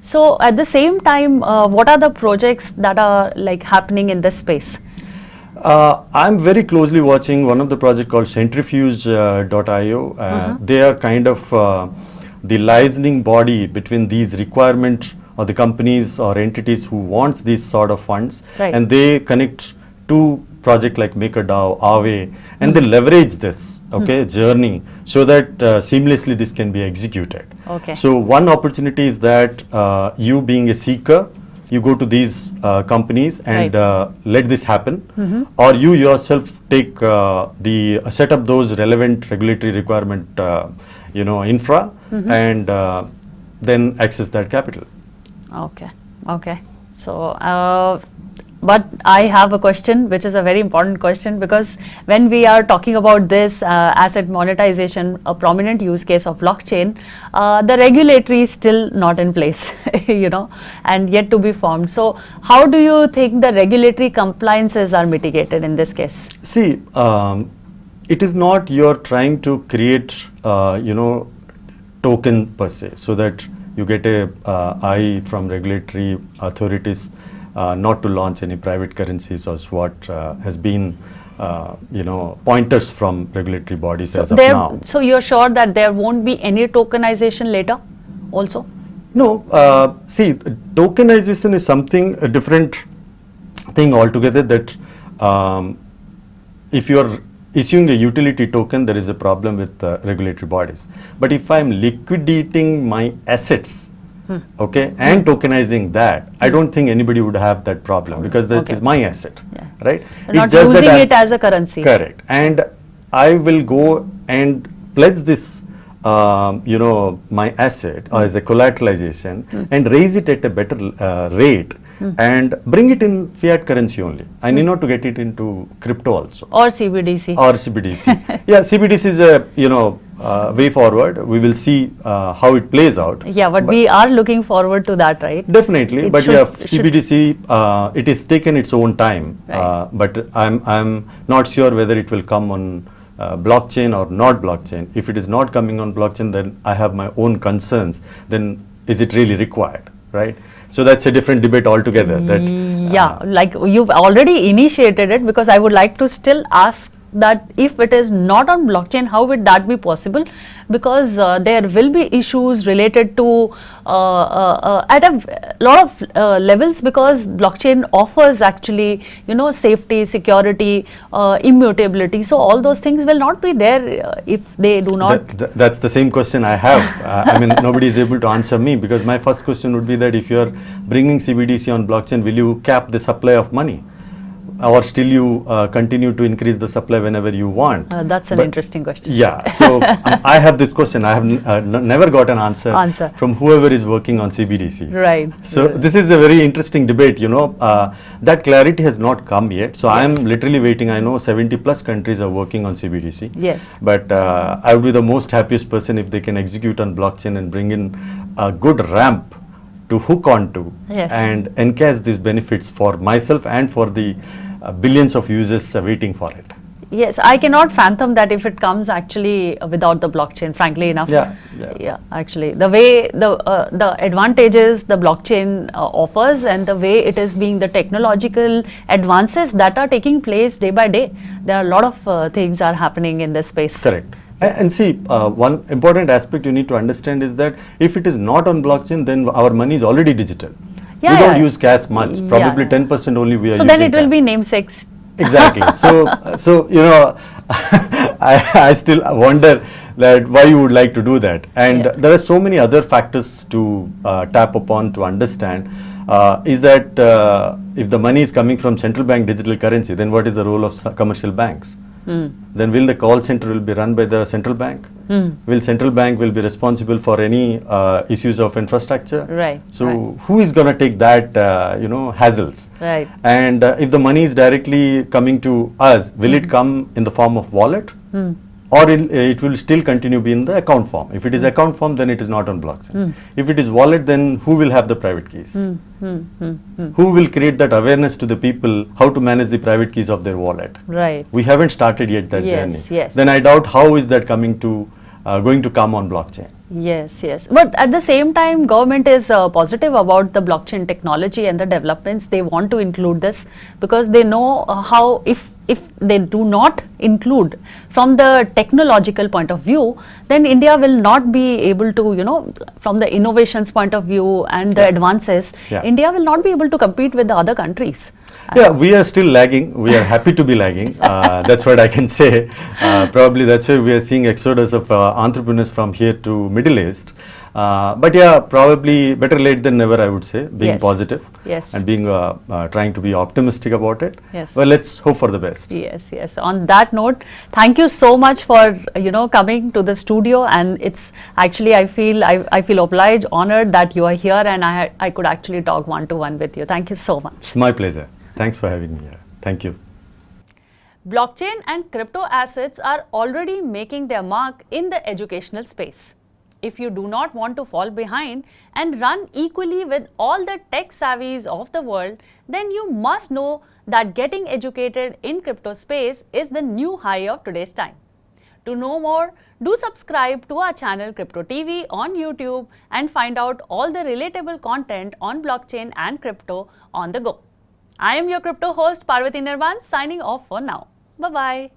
So at the same time, what are the projects that are like happening in this space? I'm very closely watching one of the project called Centrifuge.io. They are kind of the licensing body between these requirement or the companies or entities who wants these sort of funds, and they connect to project like MakerDAO, Aave, and they leverage this journey so that seamlessly this can be executed. So one opportunity is that you being a seeker, you go to these companies and let this happen, or you yourself take set up those relevant regulatory requirement infra and then access that capital. Okay. So but I have a question, which is a very important question, because when we are talking about this asset monetization, a prominent use case of blockchain, the regulatory is still not in place, and yet to be formed. So how do you think the regulatory compliances are mitigated in this case? See, it is not you're trying to create, token per se, so that you get a eye from regulatory authorities not to launch any private currencies, or what has been pointers from regulatory bodies as of now. So you're sure that there won't be any tokenization later also? No, see, tokenization is something, a different thing altogether, that if you're issuing a utility token, there is a problem with regulatory bodies. But if I'm liquidating my assets, and tokenizing that, I don't think anybody would have that problem, because that is my asset, right? You're not using it as a currency. Correct. And I will go and pledge this, my asset as a collateralization and raise it at a better rate and bring it in fiat currency only. I need not to get it into crypto also. Or CBDC. Yeah, CBDC is a way forward. We will see how it plays out. Yeah, but we are looking forward to that, right? Definitely. But CBDC, it is taken its own time. But I'm not sure whether it will come on blockchain or not blockchain. If it is not coming on blockchain, then I have my own concerns. Then is it really required, right? So that's a different debate altogether. Like you've already initiated it, because I would like to still ask that if it is not on blockchain, how would that be possible? Because there will be issues related to at a lot of levels, because blockchain offers actually safety, security, immutability. So all those things will not be there if they do not. That's the same question I have. I mean, nobody is able to answer me, because my first question would be that if you're bringing CBDC on blockchain, will you cap the supply of money? Or still you continue to increase the supply whenever you want? That's an interesting question. Yeah, so I have this question. I have never got an answer from whoever is working on CBDC. Right. So this is a very interesting debate, that clarity has not come yet. So I am literally waiting. I know 70 plus countries are working on CBDC. Yes. But I would be the most happiest person if they can execute on blockchain and bring in a good ramp to hook onto and encash these benefits for myself and for the billions of users waiting for it. Yes, I cannot fathom that if it comes actually without the blockchain, frankly enough. Yeah. Actually, the way the advantages the blockchain offers, and the way it is being the technological advances that are taking place day by day, there are a lot of things are happening in this space. Correct. And see, one important aspect you need to understand is that if it is not on blockchain, then our money is already digital. We don't use cash much. Probably 10% only we are using. So then it will be namesakes. Exactly. So I still wonder that why you would like to do that. And there are so many other factors to tap upon to understand. Is that if the money is coming from central bank digital currency, then what is the role of commercial banks? Then will the call center will be run by the central bank? Will central bank will be responsible for any issues of infrastructure? Right. So who is going to take that hassles? Right. And if the money is directly coming to us, will it come in the form of wallet? Or it will still continue be in the account form. If it is account form, then it is not on blockchain. If it is wallet, then who will have the private keys? Who will create that awareness to the people how to manage the private keys of their wallet? Right. We haven't started yet that Yes, journey. yes. Then I doubt how is that coming to going to come on blockchain. Yes. But at the same time, government is positive about the blockchain technology and the developments. They want to include this because they know how if they do not include from the technological point of view, then India will not be able to, from the innovations point of view and the advances, India will not be able to compete with the other countries. Yeah, we are still lagging. We are happy to be lagging. That's what I can say. Probably that's why we are seeing exodus of entrepreneurs from here to Middle East. But yeah, probably better late than never, I would say, being positive and being trying to be optimistic about it. Yes. Well, let's hope for the best. Yes. On that note, thank you so much for coming to the studio, and it's actually I feel obliged, honored that you are here, and I could actually talk one-to-one with you. Thank you so much. My pleasure. Thanks for having me here. Thank you. Blockchain and crypto assets are already making their mark in the educational space. If you do not want to fall behind and run equally with all the tech savvies of the world, then you must know that getting educated in crypto space is the new high of today's time. To know more, do subscribe to our channel Crypto TV on YouTube and find out all the relatable content on blockchain and crypto on the go. I am your crypto host Parvati Nirvan, signing off for now. Bye-bye.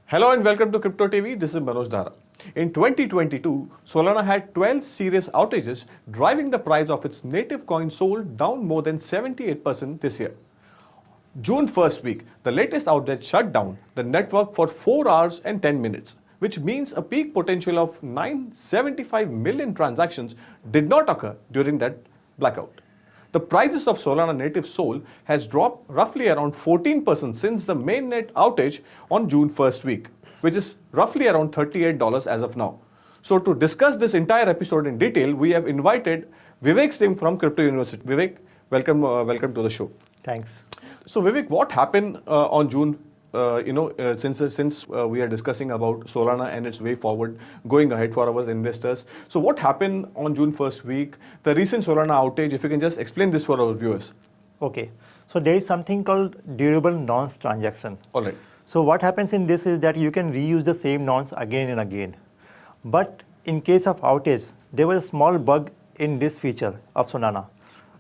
Hello and welcome to Crypto TV. This is Manoj Dara. In 2022, Solana had 12 serious outages, driving the price of its native coin sold down more than 78% this year. June 1st week, the latest outage shut down the network for 4 hours and 10 minutes, which means a peak potential of 975 million transactions did not occur during that blackout. The prices of Solana native SOL has dropped roughly around 14% since the mainnet outage on June 1st week, which is roughly around $38 as of now. So to discuss this entire episode in detail, we have invited Vivek Singh from Crypto University. Vivek, welcome to the show. Thanks. So Vivek, what happened on June? Since we are discussing about Solana and its way forward, going ahead for our investors. So what happened on June 1st week, the recent Solana outage, if you can just explain this for our viewers. Okay, so there is something called durable nonce transaction. All right. So what happens in this is that you can reuse the same nonce again and again. But in case of outage, there was a small bug in this feature of Solana.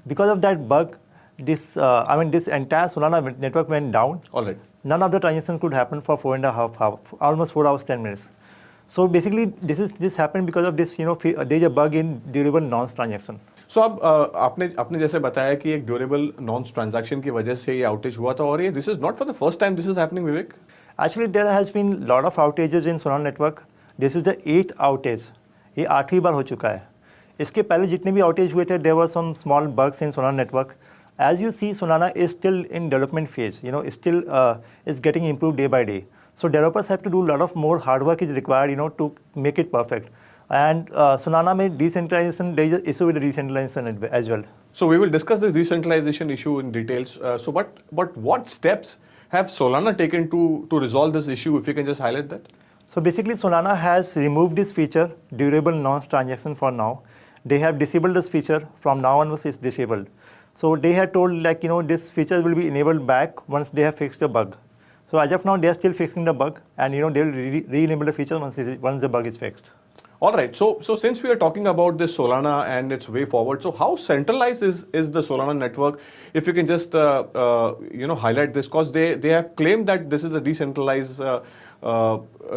Because of that bug, this entire Solana network went down. All right. None of the transactions could happen for 4.5 hours, almost 4 hours, 10 minutes. So basically, this happened because of this, there is a bug in durable nonce transaction. So अब आपने जैसे बताया कि एक durable नॉन्स transaction की वजह से ये आउटेज हुआ था और ये this is not for the first time this is happening Vivek. Actually, there has been lot of outages in Solana network. This is the 8th outage. ये 8वीं बार हो चुका है. इसके पहले जितने भी outage हुए थे, there were some small bugs in Solana network. As you see, Solana is still in development phase. Still is getting improved day by day. So developers have to do a lot of more hard work is required, to make it perfect. And Solana made decentralization. There is an issue with the decentralization as well. So we will discuss this decentralization issue in details. But what steps have Solana taken to resolve this issue? If you can just highlight that. So basically, Solana has removed this feature, durable nonce transaction for now. They have disabled this feature. From now onwards, it's disabled. So they had told this feature will be enabled back once they have fixed the bug. So as of now, they are still fixing the bug, and they will re-enable the feature once the bug is fixed. All right. So since we are talking about this Solana and its way forward, so how centralized is the Solana network? If you can just highlight this, because they have claimed that this is a decentralized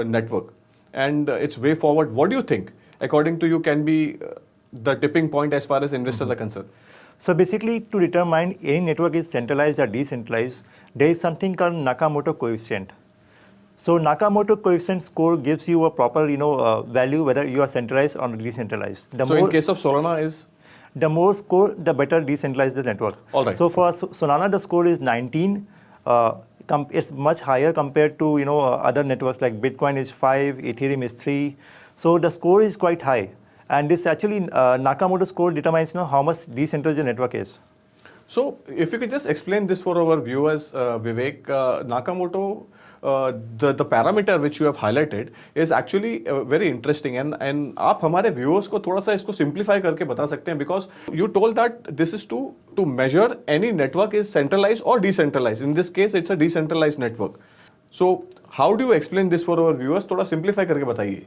network, and its way forward. What do you think, according to you, can be the tipping point as far as investors are concerned? So basically, to determine any network is centralized or decentralized, there is something called Nakamoto coefficient. So Nakamoto coefficient score gives you a proper, value whether you are centralized or decentralized. In case of Solana is? The more score, the better decentralized the network. All right. So for Solana, the score is 19. It's much higher compared to, other networks like Bitcoin is 5, Ethereum is 3. So the score is quite high. And this actually, Nakamoto score determines, how much decentralized the network is. So if you could just explain this for our viewers, Vivek, Nakamoto, the parameter which you have highlighted is actually very interesting, and आप हमारे viewers को थोड़ा सा इसको simplify करके बता सकते हैं, because you told that this is to measure any network is centralized or decentralized. In this case, it's a decentralized network. So how do you explain this for our viewers? थोड़ा simplify करके बताइए.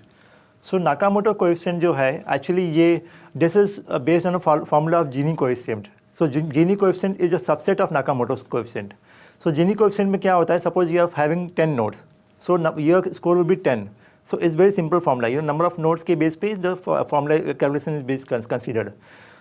So Nakamoto coefficient जो है, actually this is based on a formula of Gini coefficient. So Gini coefficient is a subset of Nakamoto's coefficient. So Gini coefficient में क्या होता है? Suppose you are having 10 nodes. So your score will be 10. So it's very simple formula. Number of nodes के base पे the formula calculation is considered.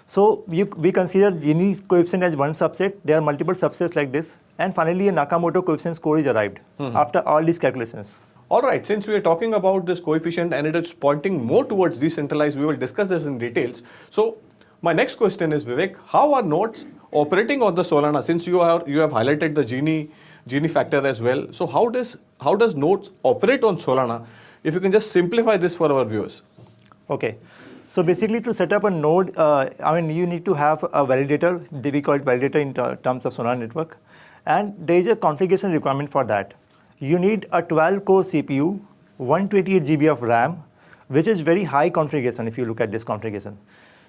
So we consider Gini coefficient as one subset. There are multiple subsets like this. And finally, a Nakamoto coefficient score is arrived after all these calculations. All right, since we are talking about this coefficient and it is pointing more towards decentralized, we will discuss this in details. So my next question is, Vivek, how are nodes operating on the Solana? Since you have highlighted the Gini factor as well. So how does nodes operate on Solana? If you can just simplify this for our viewers. Okay. So basically, to set up a node, you need to have a validator. We call it validator in terms of Solana network. And there is a configuration requirement for that. You need a 12-core CPU, 128 GB of RAM, which is very high configuration if you look at this configuration.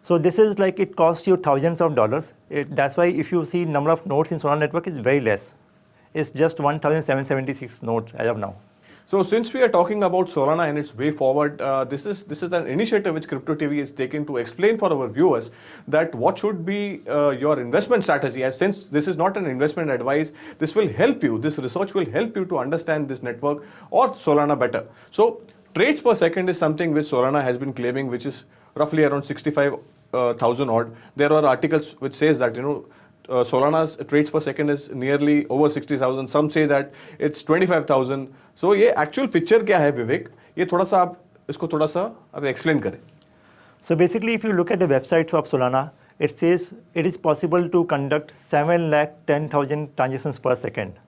So this is like, it costs you thousands of dollars. That's why if you see number of nodes in Solana network is very less. It's just 1,776 nodes as of now. So since we are talking about Solana and its way forward, this is an initiative which Crypto TV is taking to explain for our viewers that what should be your investment strategy. As since this is not an investment advice, this will help you. This research will help you to understand this network or Solana better. So trades per second is something which Solana has been claiming, which is roughly around 65,000 odd. There are articles which says that Solana's trades per second is nearly over 60,000. Some say that it's 25,000. So ये actual picture क्या है विवेक? ये थोड़ा सा आप इसको थोड़ा सा आप explain करें. So basically, if you look at the websites of Solana, it says it is possible to conduct 7,10,000 transactions per second.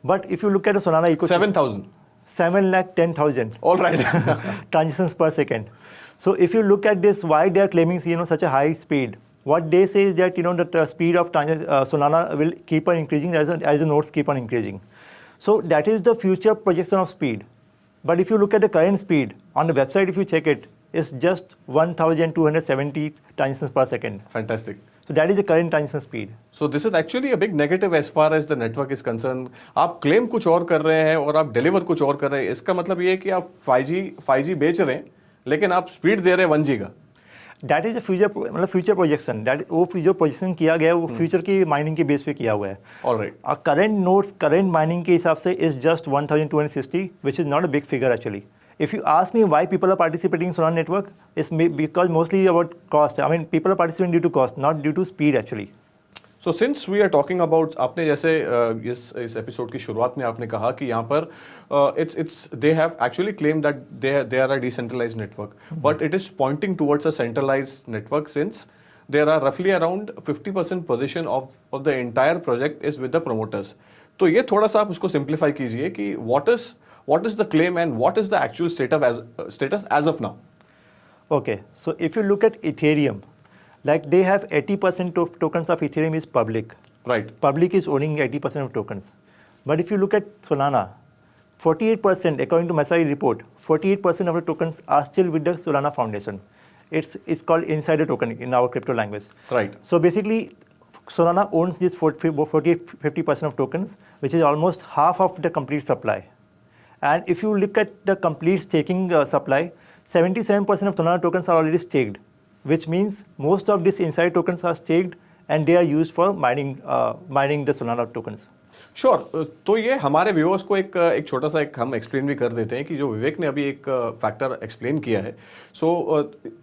But if you look at the Solana ecosystem, 7,000. 7,10,000. All right. transactions per second. So if you look at this, why they are claiming such a high speed? What they say is that the speed of Solana will keep on increasing as the nodes keep on increasing. So that is the future projection of speed. But if you look at the current speed on the website, if you check it, it's just 1,270 transactions per second. Fantastic. So that is the current transaction speed. So this is actually a big negative as far as the network is concerned. आप claim कुछ और कर रहे हैं और आप deliver कुछ और कर रहे हैं. इसका मतलब ये है कि आप 5G बेच रहे हैं, लेकिन आप स्पीड दे रहे हैं 1G का. That is a future projection. That वो future projection किया गया है, वो future की mining के base पे किया हुआ है. All right. Current nodes, current mining के हिसाब से is just 1,260, which is not a big figure actually. If you ask me why people are participating in Solana network, it's because mostly about cost. People are participating due to cost, not due to speed actually. So since we are talking about, आपने जैसे इस episode की शुरुआत में आपने कहा कि यहाँ पर they have actually claimed that they are a decentralized network, but it is pointing towards a centralized network since there are roughly around 50% position of the entire project is with the promoters. तो ये थोड़ा सा आप उसको simplify कीजिए कि what is the claim and what is the actual status as of now? Okay, so if you look at Ethereum, like they have 80% of tokens of Ethereum is public. Right. Public is owning 80% of tokens. But if you look at Solana, 48%, according to Messari report, 48% of the tokens are still with the Solana Foundation. It's called insider token in our crypto language. Right. So basically, Solana owns this 50% of tokens, which is almost half of the complete supply. And if you look at the complete staking supply, 77% of Solana tokens are already staked, which means most of these inside tokens are staked and they are used for mining the Solana tokens. Sure तो ये हमारे viewers को एक छोटा सा एक हम explain भी कर देते हैं कि जो विवेक ने अभी एक फैक्टर एक्सप्लेन किया है. सो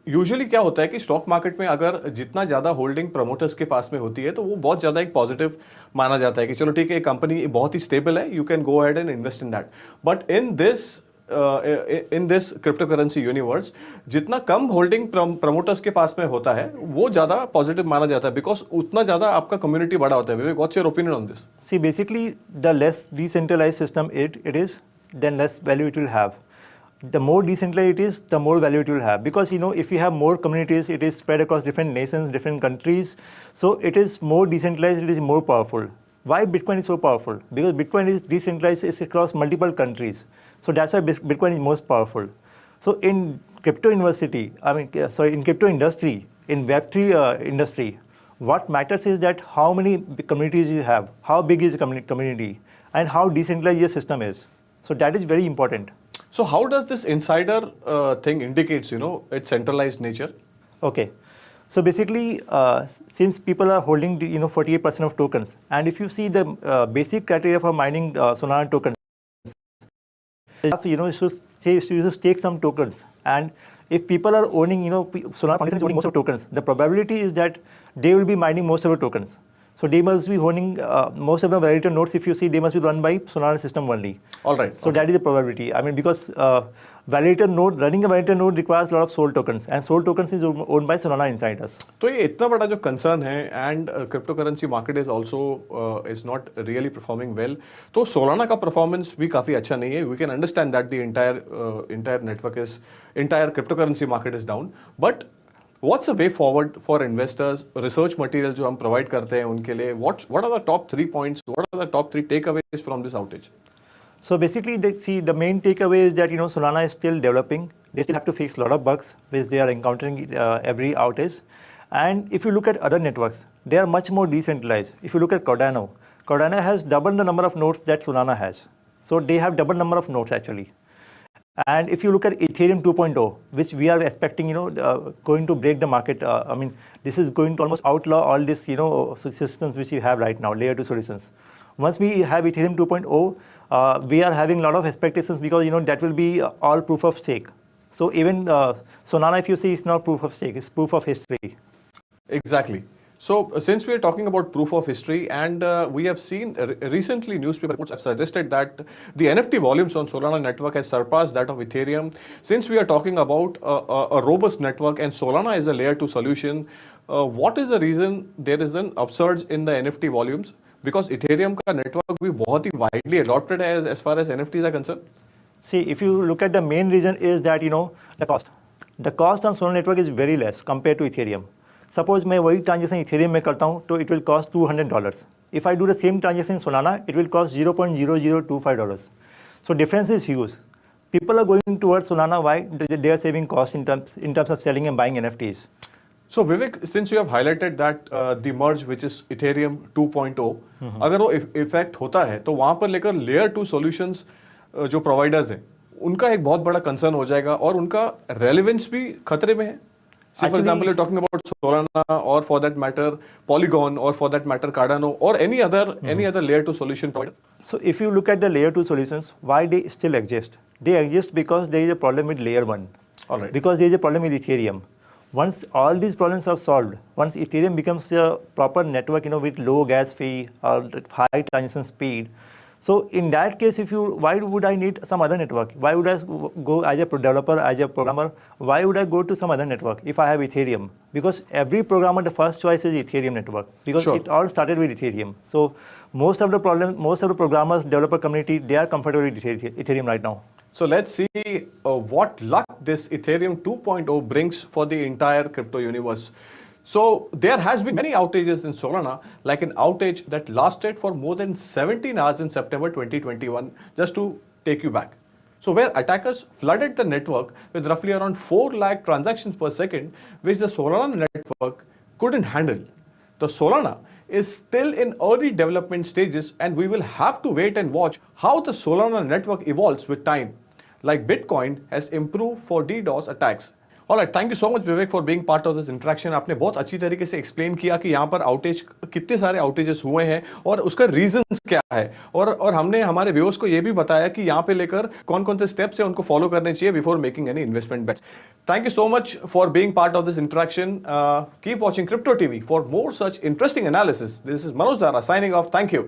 यूजुअली क्या होता है कि स्टॉक मार्केट में अगर जितना ज़्यादा होल्डिंग प्रमोटर्स के पास में होती है तो वो बहुत ज़्यादा एक पॉजिटिव माना जाता है कि चलो ठीक है कंपनी बहुत ही स्टेबल है, you can go ahead and invest in that. But in this crypto currency universe जितना कम होल्डिंग प्रमोटर्स के पास में होता है वो ज़्यादा पॉजिटिव माना जाता है बिकॉज उतना ज़्यादा आपका कम्युनिटी बड़ा होता है. What's your opinion on this? See, basically, the less decentralized system it is, then less value it will have. The more decentralized it is, the more value it will have. Because if you have more communities, it is spread across different nations, different countries. So it is more decentralized, it is more powerful. Why Bitcoin is so powerful? Because Bitcoin is decentralized, it's across multiple countries. So that's why Bitcoin is most powerful. So in crypto university, in crypto industry, in Web3 industry, what matters is that how many communities you have, how big is the community, and how decentralized your system is. So that is very important. So how does this insider thing indicates, its centralized nature? Okay. So basically, since people are holding 48% of tokens, and if you see the basic criteria for mining Solana tokens, you should stake some tokens, and if people are owning, Solana Foundation is owning most of the tokens, the probability is that they will be mining most of the tokens. So they must be owning most of the validator nodes. If you see, they must be run by Solana system only. All right. So that is the probability. Because running a validator node requires a lot of SOL tokens, and SOL tokens is owned by Solana insiders. तो ये इतना बड़ा जो concern है and crypto currency market is also is not really performing well. तो Solana का performance भी काफ़ी अच्छा नहीं है. We can understand that the entire network is entire crypto currency market is down. But what's a way forward for investors? Research material जो हम provide करते हैं उनके लिए what are the top 3 points, what are the top 3 takeaways from this outage? So basically, the main takeaway is that Solana is still developing. They still have to fix a lot of bugs which they are encountering every outage. And if you look at other networks, they are much more decentralized. If you look at Cardano, Cardano has double the number of nodes that Solana has. So they have double number of nodes actually. And if you look at Ethereum 2.0, which we are expecting, going to break the market. This is going to almost outlaw all these, systems which you have right now, layer 2 solutions. Once we have Ethereum 2.0, we are having a lot of expectations because that will be all proof of stake. So even Solana, if you see, it's not proof of stake; it's proof of history. Exactly. So since we are talking about proof of history, and we have seen recently newspaper reports have suggested that the NFT volumes on Solana network has surpassed that of Ethereum. Since we are talking about a robust network and Solana is a layer 2 solution, what is the reason there is an upsurge in the NFT volumes? Because Ethereum का network भी बहुत ही widely adopted है as far as NFTs are concerned. See, if you look at the main reason is that the cost. The cost on Solana network is very less compared to Ethereum. Suppose मैं वही transaction Ethereum में करता हूँ तो it will cost $200. If I do the same transaction in Solana, it will cost $0.0025. So difference is huge. People are going towards Solana. Why? They are saving cost in terms of selling and buying NFTs. So Vivek, since you have highlighted that the merge which is Ethereum 2.0, अगर वो effect होता है तो वहाँ पर लेकर layer 2 solutions जो providers हैं उनका एक बहुत बड़ा कंसर्न हो जाएगा और उनका रेलेवेंस भी खतरे में है. Say for example, you're talking about Solana or for that matter Polygon or for that matter Cardano or any other layer 2 solution provider. So if you look at the layer 2 solutions, why they still exist? They exist because there is a problem with layer 1. All right. Because there is a problem with Ethereum. Once all these problems are solved, once Ethereum becomes a proper network, with low gas fee or high transaction speed, so in that case, why would I need some other network? Why would I go as a developer, as a programmer? Why would I go to some other network if I have Ethereum? Because every programmer, the first choice is Ethereum network because Sure. it all started with Ethereum. So most of the programmers, developer community, they are comfortable with Ethereum right now. So let's see what luck this Ethereum 2.0 brings for the entire crypto universe. So there has been many outages in Solana, like an outage that lasted for more than 17 hours in September 2021, just to take you back. So where attackers flooded the network with roughly around 4 lakh transactions per second, which the Solana network couldn't handle. The Solana is still in early development stages and we will have to wait and watch how the Solana network evolves with time. like Bitcoin has improved for DDoS attacks. Alright, thank you so much Vivek for being part of this interaction. आपने बहुत अच्छी तरीके से explain किया कि यहाँ पर outage कितने सारे आउटेजेस हुए हैं और उसका रीजंस क्या है, और हमने हमारे व्यूअर्स को ये भी बताया कि यहाँ पे लेकर कौन कौन से स्टेप्स है उनको फॉलो करने चाहिए before making any investment bets. Thank you so much for being part of this interaction. Keep watching Crypto TV for more such interesting analysis. This is Manoj Dara signing off. Thank you.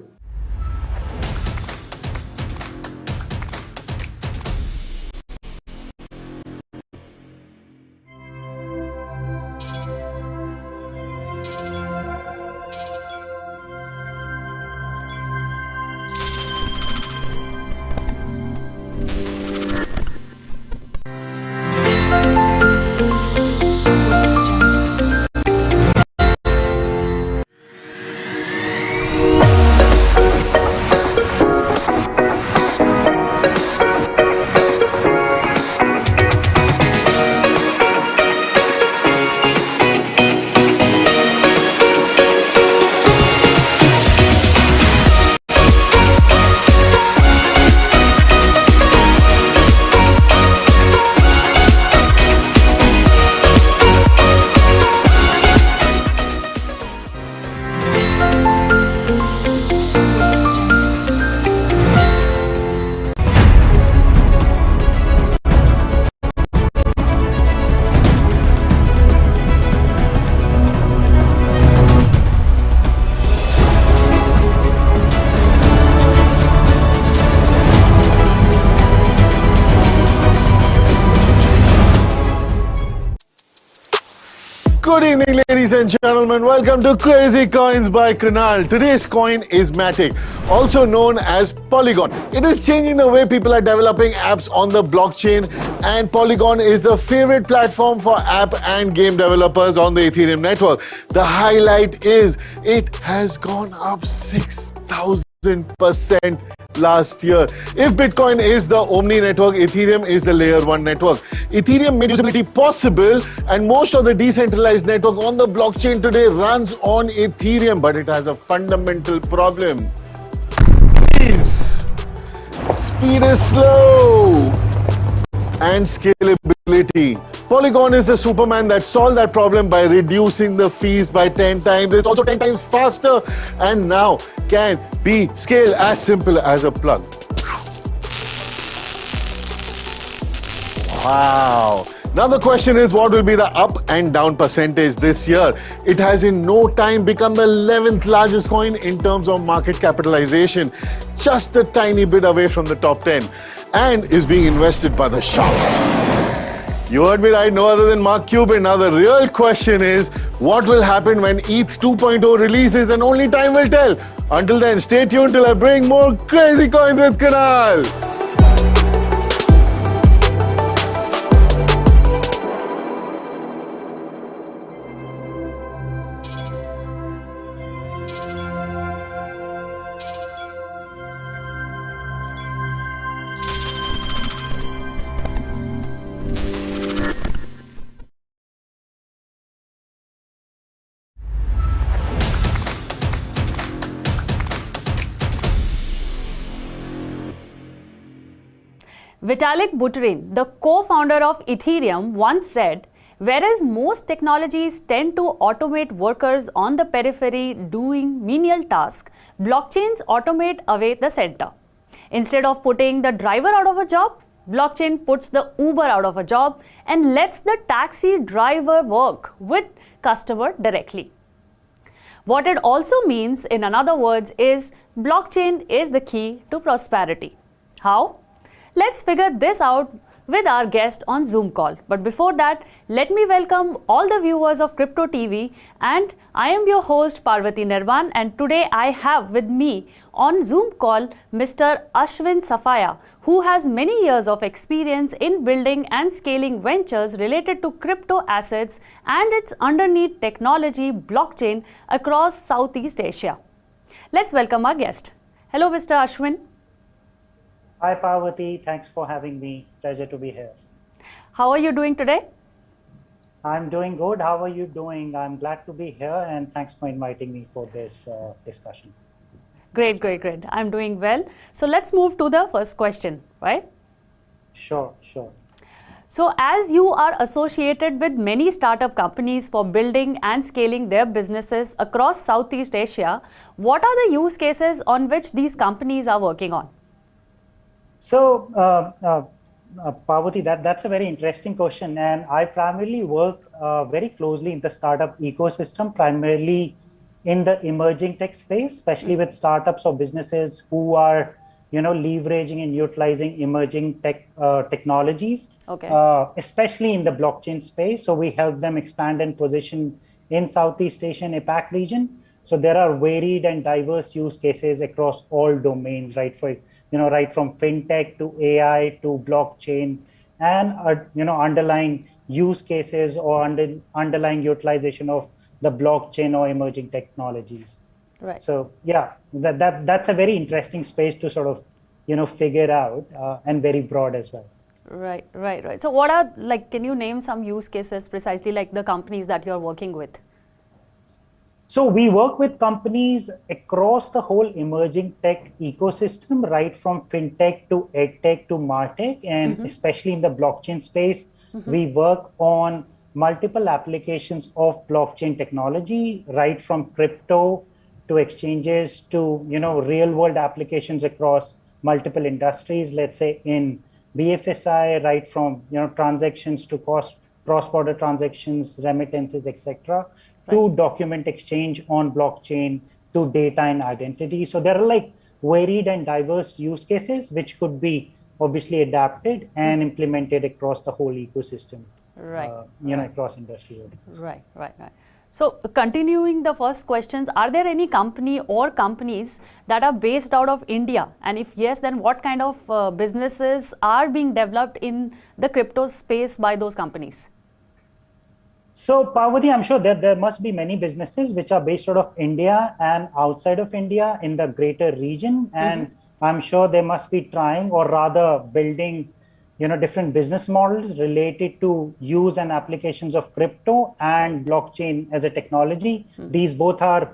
Good evening, ladies and gentlemen. Welcome to Crazy Coins by Kunal. Today's coin is Matic, also known as Polygon. It is changing the way people are developing apps on the blockchain, and Polygon is the favorite platform for app and game developers on the Ethereum network. The highlight is it has gone up 6,000% last year. If Bitcoin is the Omni network, Ethereum is the layer 1 network. Ethereum made usability possible, and most of the decentralized network on the blockchain today runs on Ethereum, but it has a fundamental problem. Speed is slow and scalability. Polygon is the Superman that solved that problem by reducing the fees by 10 times. It's also 10 times faster and now can be scaled as simple as a plug. Wow. Now the question is, what will be the up and down percentage this year? It has in no time become the 11th largest coin in terms of market capitalization, just a tiny bit away from the top 10, and is being invested by the sharks. You heard me right, no other than Mark Cuban. Now the real question is, what will happen when ETH 2.0 releases, and only time will tell. Until then, stay tuned till I bring more Crazy Coins with Kunal. Vitalik Buterin, the co-founder of Ethereum, once said, whereas most technologies tend to automate workers on the periphery doing menial tasks, blockchains automate away the center. Instead of putting the driver out of a job, blockchain puts the Uber out of a job and lets the taxi driver work with customer directly. What it also means, in other words, is blockchain is the key to prosperity. How? Let's figure this out with our guest on Zoom call. But before that, let me welcome all the viewers of Crypto TV, and I am your host Parvati Nirvan, and today I have with me on Zoom call Mr. Ashwin Safaya, who has many years of experience in building and scaling ventures related to crypto assets and its underneath technology blockchain across Southeast Asia. Let's welcome our guest. Hello, Mr. Ashwin. Hi Parvati, thanks for having me. Pleasure to be here. How are you doing today? I'm doing good. How are you doing? I'm glad to be here, and thanks for inviting me for this discussion. Great. I'm doing well. So let's move to the first question, right? Sure, sure. So, as you are associated with many startup companies for building and scaling their businesses across Southeast Asia, what are the use cases on which these companies are working on? So, Parvati, that's a very interesting question. And I primarily work very closely in the startup ecosystem, primarily in the emerging tech space, especially with startups or businesses who are leveraging and utilizing emerging technologies, especially in the blockchain space. So we help them expand and position in Southeast Asia and APAC region. So there are varied and diverse use cases across all domains, right? Right from fintech to AI to blockchain, and underlying use cases or underlying utilization of the blockchain or emerging technologies. Right. So yeah, that's a very interesting space to sort of figure out, and very broad as well. Right. So what are, like, can you name some use cases precisely, like the companies that you're working with? So we work with companies across the whole emerging tech ecosystem, right from fintech to edtech to martech, and especially in the blockchain space, we work on multiple applications of blockchain technology, right from crypto to exchanges to real world applications across multiple industries. Let's say in BFSI, right from transactions to cross-border transactions, remittances, etc., to document exchange on blockchain, to data and identity. So there are like varied and diverse use cases which could be obviously adapted and implemented across the whole ecosystem, across industry verticals. Right. So continuing the first questions, are there any company or companies that are based out of India? And if yes, then what kind of businesses are being developed in the crypto space by those companies? So Parvati, I'm sure that there must be many businesses which are based out of India and outside of India in the greater region. And I'm sure they must be trying, or rather building different business models related to use and applications of crypto and blockchain as a technology. These both are,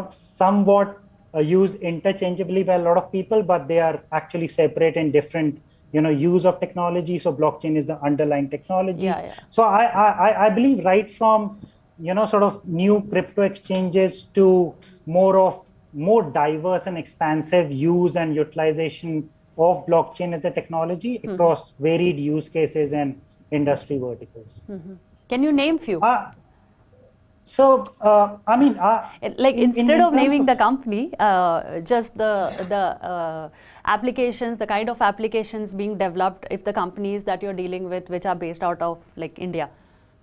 somewhat used interchangeably by a lot of people, but they are actually separate in different, use of technology. So blockchain is the underlying technology. So I believe right from, sort of new crypto exchanges to more diverse and expansive use and utilization of blockchain as a technology across varied use cases and industry verticals. Can you name few? Like instead of naming the company, just the applications, the kind of applications being developed, if the companies that you're dealing with which are based out of like India.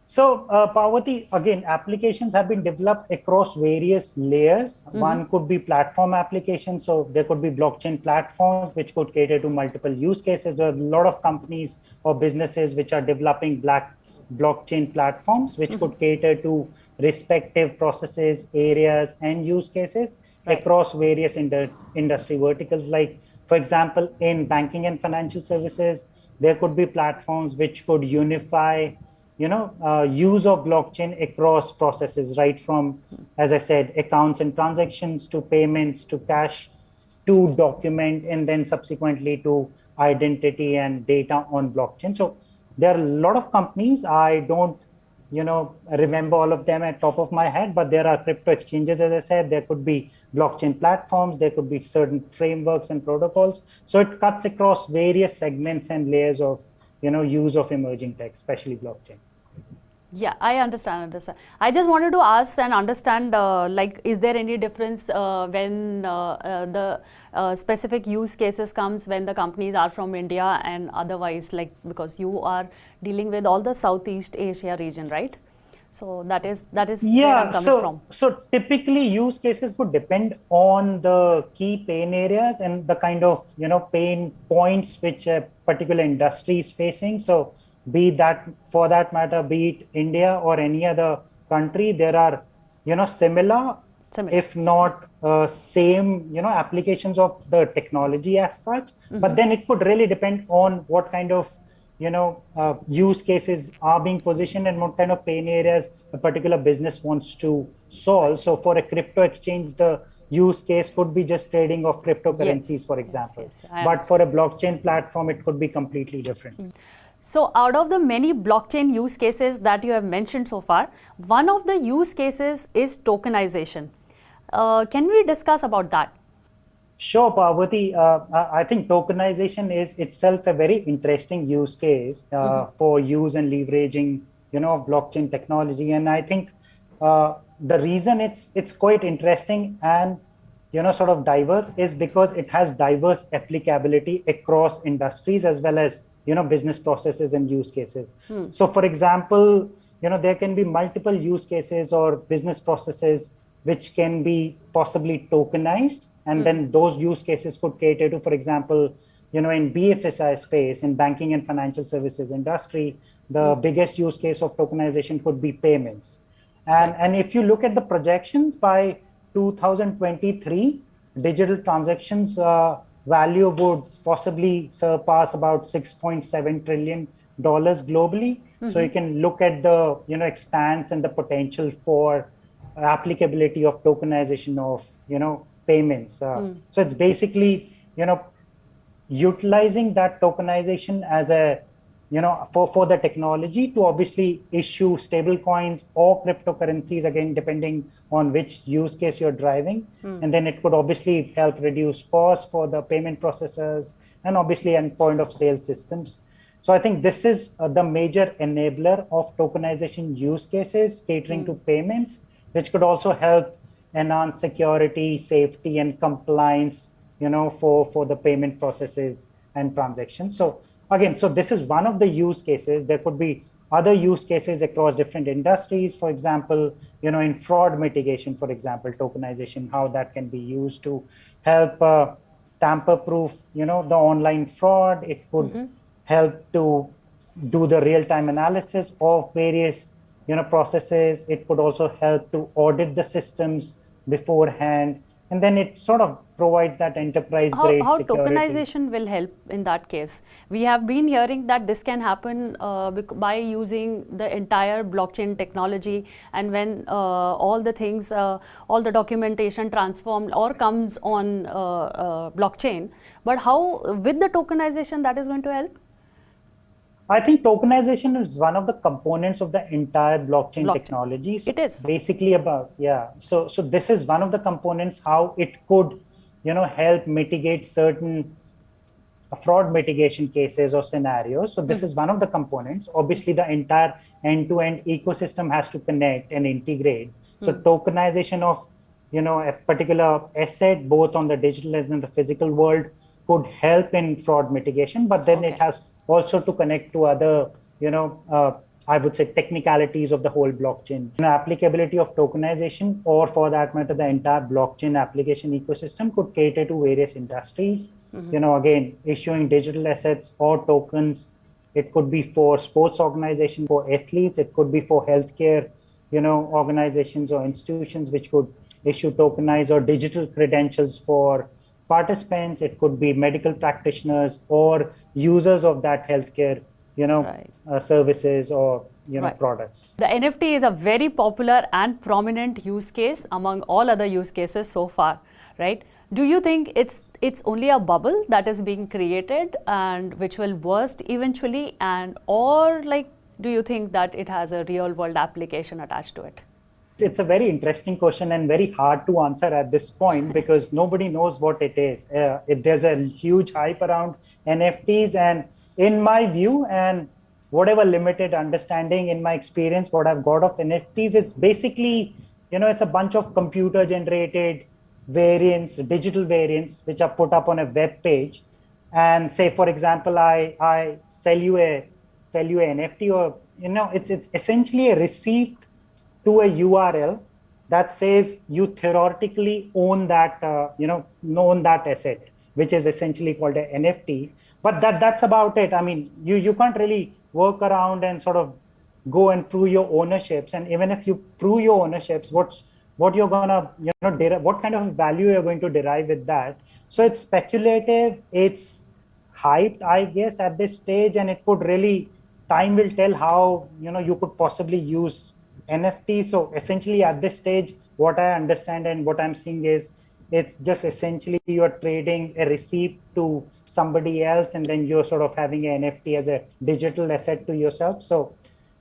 So Parvati, again, applications have been developed across various layers. One could be platform applications. So there could be blockchain platforms which could cater to multiple use cases. There are a lot of companies or businesses which are developing blockchain platforms which could cater to respective processes, areas, and use cases across various industry verticals. Like, for example, in banking and financial services, there could be platforms which could unify use of blockchain across processes, right from, as I said, accounts and transactions to payments to cash to document, and then subsequently to identity and data on blockchain. So there are a lot of companies. I don't remember all of them at top of my head, but there are crypto exchanges, as I said. There could be blockchain platforms, there could be certain frameworks and protocols. So it cuts across various segments and layers of use of emerging tech, especially blockchain. Yeah, I understand. I just wanted to ask and understand, like, is there any difference when the specific use cases comes when the companies are from India and otherwise, like, because you are dealing with all the Southeast Asia region, right? So that is where I'm coming from. So typically use cases would depend on the key pain areas and the kind of pain points which a particular industry is facing. So be that, for that matter, be it India or any other country, there are similar, if not same applications of the technology as such. But then it could really depend on what kind of use cases are being positioned and what kind of pain areas a particular business wants to solve. So for a crypto exchange, the use case could be just trading of cryptocurrencies, Yes, for yes, example. yes, I But for a blockchain platform, it could be completely different. So, out of the many blockchain use cases that you have mentioned so far, one of the use cases is tokenization. Can we discuss about that? Sure, Parvati. I think tokenization is itself a very interesting use case for use and leveraging, blockchain technology. And I think the reason it's quite interesting and sort of diverse is because it has diverse applicability across industries as well as business processes and use cases. So, for example, there can be multiple use cases or business processes which can be possibly tokenized. And then those use cases could cater to, for example, in BFSI space, in banking and financial services industry, the biggest use case of tokenization could be payments. And if you look at the projections by 2023, digital transactions value would possibly surpass about $6.7 trillion globally. So you can look at the expanse and the potential for applicability of tokenization of payments. So it's basically utilizing that tokenization as a for the technology to obviously issue stable coins or cryptocurrencies, again depending on which use case you're driving. And then it could obviously help reduce costs for the payment processors and obviously and point of sale systems. So I think this is the major enabler of tokenization use cases catering to payments, which could also help enhance security, safety, and compliance, for the payment processes and transactions. So again, so this is one of the use cases. There could be other use cases across different industries. For example, in fraud mitigation, for example, tokenization, how that can be used to help tamper-proof, the online fraud. It could help to do the real-time analysis of various processes. It could also help to audit the systems beforehand, and then it sort of provides that enterprise grade How security. tokenization will help in that case? We have been hearing that this can happen by using the entire blockchain technology, and when all the things, all the documentation transformed or comes on blockchain. But how with the tokenization that is going to help? I think tokenization is one of the components of the entire blockchain technology. So it is basically about, So this is one of the components how it could, help mitigate certain fraud mitigation cases or scenarios. So this is one of the components. Obviously, the entire end-to-end ecosystem has to connect and integrate. So tokenization of, a particular asset, both on the digital and in the physical world, could help in fraud mitigation, but then it has also to connect to other, I would say technicalities of the whole blockchain. Applicability of tokenization, or for that matter, the entire blockchain application ecosystem could cater to various industries. Again, issuing digital assets or tokens. It could be for sports organizations, for athletes. It could be for healthcare, organizations or institutions which could issue tokenized or digital credentials for participants. It could be medical practitioners or users of that healthcare, services or products. The NFT is a very popular and prominent use case among all other use cases so far, right? Do you think it's only a bubble that is being created and which will burst eventually, or do you think that it has a real world application attached to it? It's a very interesting question and very hard to answer at this point because nobody knows what it is. There's a huge hype around NFTs, and in my view and whatever limited understanding in my experience, what I've got of NFTs is basically, it's a bunch of computer generated variants, digital variants, which are put up on a web page. And say, for example, I sell you a NFT, or, it's essentially a receipt to a URL that says you theoretically own that, own that asset, which is essentially called an NFT. But that's about it. I mean, you can't really work around and sort of go and prove your ownerships. And even if you prove your ownerships, what you're gonna, what kind of value you're going to derive with that. So it's speculative, it's hyped, I guess, at this stage, and it could really, time will tell how, you could possibly use NFT. So essentially at this stage, what I understand and what I'm seeing is it's just essentially you're trading a receipt to somebody else, and then you're sort of having an NFT as a digital asset to yourself. So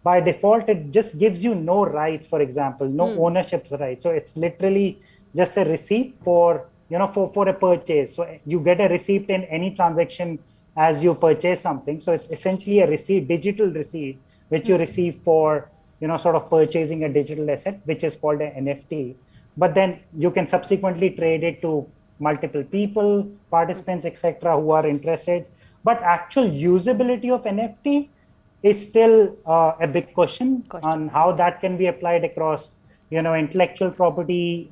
by default, it just gives you no rights, for example, no ownership rights. So it's literally just a receipt for, for a purchase. So you get a receipt in any transaction as you purchase something. So it's essentially a receipt, digital receipt, which you receive for, sort of purchasing a digital asset, which is called an NFT. But then you can subsequently trade it to multiple people, participants, etc., who are interested. But actual usability of NFT is still a big question on how that can be applied across, intellectual property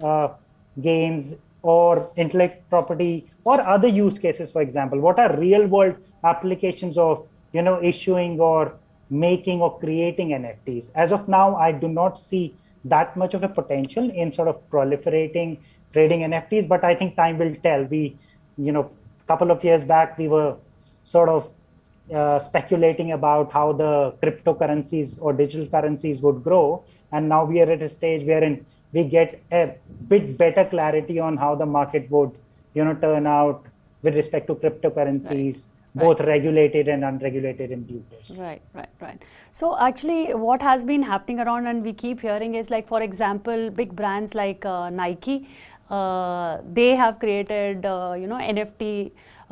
gains or intellectual property or other use cases. For example, what are real world applications of, issuing or making or creating NFTs? As of now, I do not see that much of a potential in sort of proliferating trading NFTs, but I think time will tell. We, couple of years back, we were sort of speculating about how the cryptocurrencies or digital currencies would grow. And now we are at a stage wherein we get a bit better clarity on how the market would, turn out with respect to cryptocurrencies, both regulated and unregulated in due course. Right. So actually what has been happening around, and we keep hearing, is like, for example, big brands like Nike, they have created, NFT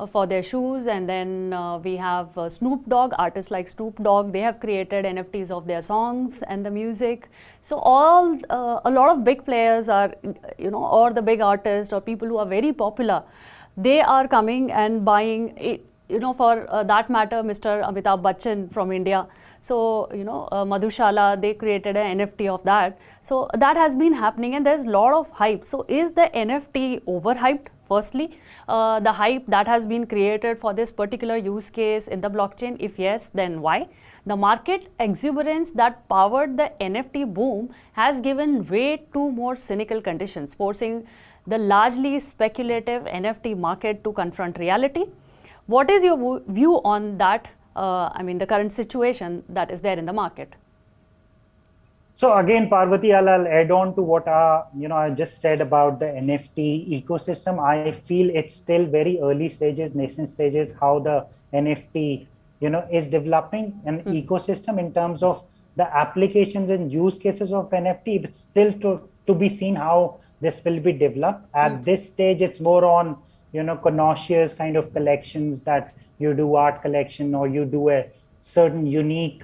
for their shoes, and then we have Snoop Dogg, artists like Snoop Dogg, they have created NFTs of their songs and the music. So a lot of big players are, or the big artists or people who are very popular, they are coming and buying it. For that matter, Mr. Amitabh Bachchan from India. So, Madhushala, they created an NFT of that. So that has been happening, and there's a lot of hype. So is the NFT overhyped? Firstly, the hype that has been created for this particular use case in the blockchain, if yes, then why? The market exuberance that powered the NFT boom has given way to more cynical conditions, forcing the largely speculative NFT market to confront reality. What is your view on that? The current situation that is there in the market? So again, Parvati, I'll add on to what I just said about the NFT ecosystem. I feel it's still very early stages, nascent stages, how the NFT is developing an ecosystem in terms of the applications and use cases of NFT. It's still to be seen how this will be developed. At this stage, it's more on connoisseurs kind of collections, that you do art collection or you do a certain unique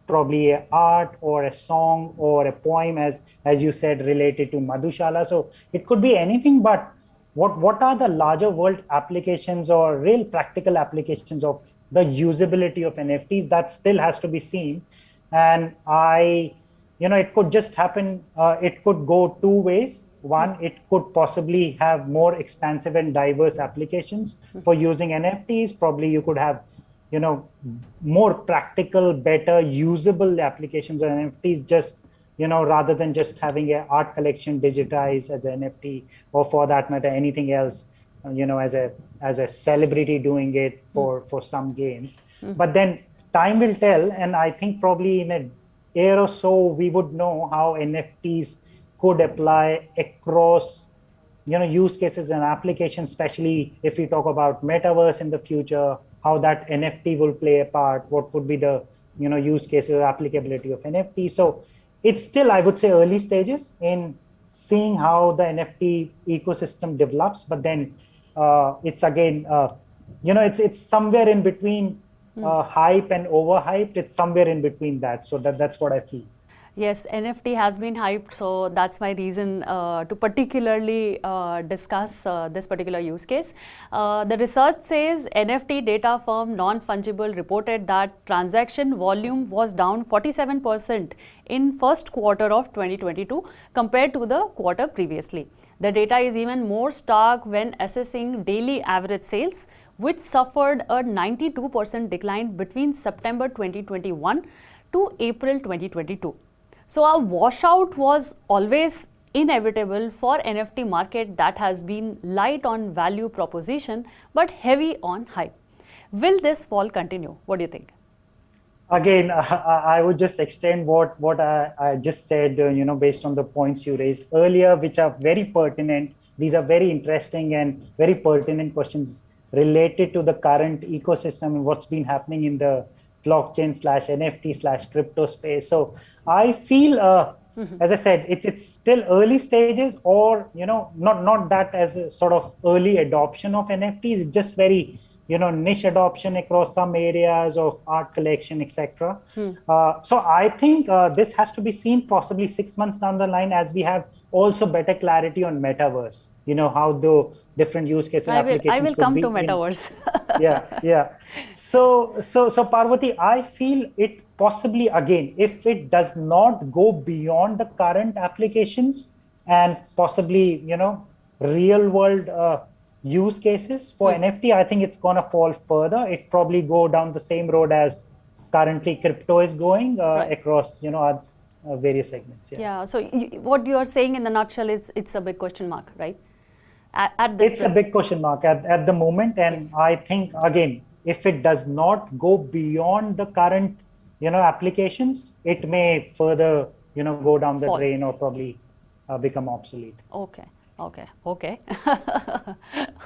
probably a art or a song or a poem, as you said, related to Madhushala. So it could be anything, but what are the larger world applications or real practical applications of the usability of NFTs? That still has to be seen. And it could just happen, it could go two ways. One, it could possibly have more expansive and diverse applications for using NFTs. Probably you could have, more practical, better, usable applications of NFTs, just, rather than just having an art collection digitized as an NFT, or for that matter, anything else, as a celebrity doing it for some gains. But then time will tell, and I think probably in a year or so, we would know how NFTs could apply across, use cases and applications, especially if we talk about metaverse in the future, how that NFT will play a part, what would be the, use cases or applicability of NFT. So it's still, I would say, early stages in seeing how the NFT ecosystem develops, but then it's again, it's somewhere in between hype and overhyped. It's somewhere in between that. So that's what I feel. Yes, NFT has been hyped, so that's my reason to particularly discuss this particular use case. The research says NFT data firm Non-Fungible reported that transaction volume was down 47% in first quarter of 2022 compared to the quarter previously. The data is even more stark when assessing daily average sales, which suffered a 92% decline between September 2021 to April 2022. So a washout was always inevitable for NFT market that has been light on value proposition but heavy on hype. Will this fall continue? What do you think? Again, I would just extend what I just said, based on the points you raised earlier, which are very pertinent these are very interesting and very pertinent questions related to the current ecosystem and what's been happening in the blockchain/NFT/crypto space. So I feel, as I said, it's still early stages, or not that as a sort of early adoption of NFTs. It's just very niche adoption across some areas of art collection, etc. So I think this has to be seen possibly 6 months down the line, as we have also better clarity on metaverse. How the different use cases and applications I will could come be to metaverse. yeah. So Parvati, I feel it possibly, again, if it does not go beyond the current applications and possibly real world use cases for NFT, I think it's gonna fall further. It probably go down the same road as currently crypto is going across various segments. Yeah. So what you are saying in the nutshell is it's a big question mark, right? At this It's a big question mark at the moment, and Yes. I think, again, if it does not go beyond the current applications, it may further go down the Fall. drain or probably become obsolete. Okay.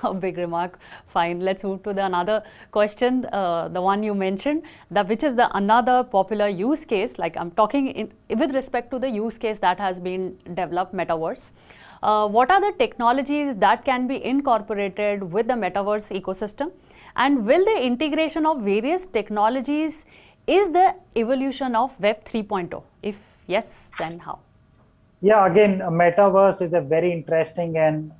A big remark. Fine. Let's move to the another question. The one you mentioned, which is the another popular use case. Like I'm talking with respect to the use case that has been developed, metaverse. What are the technologies that can be incorporated with the metaverse ecosystem, and will the integration of various technologies is the evolution of Web 3.0? If yes, then how? Yeah, again, metaverse is a very interesting and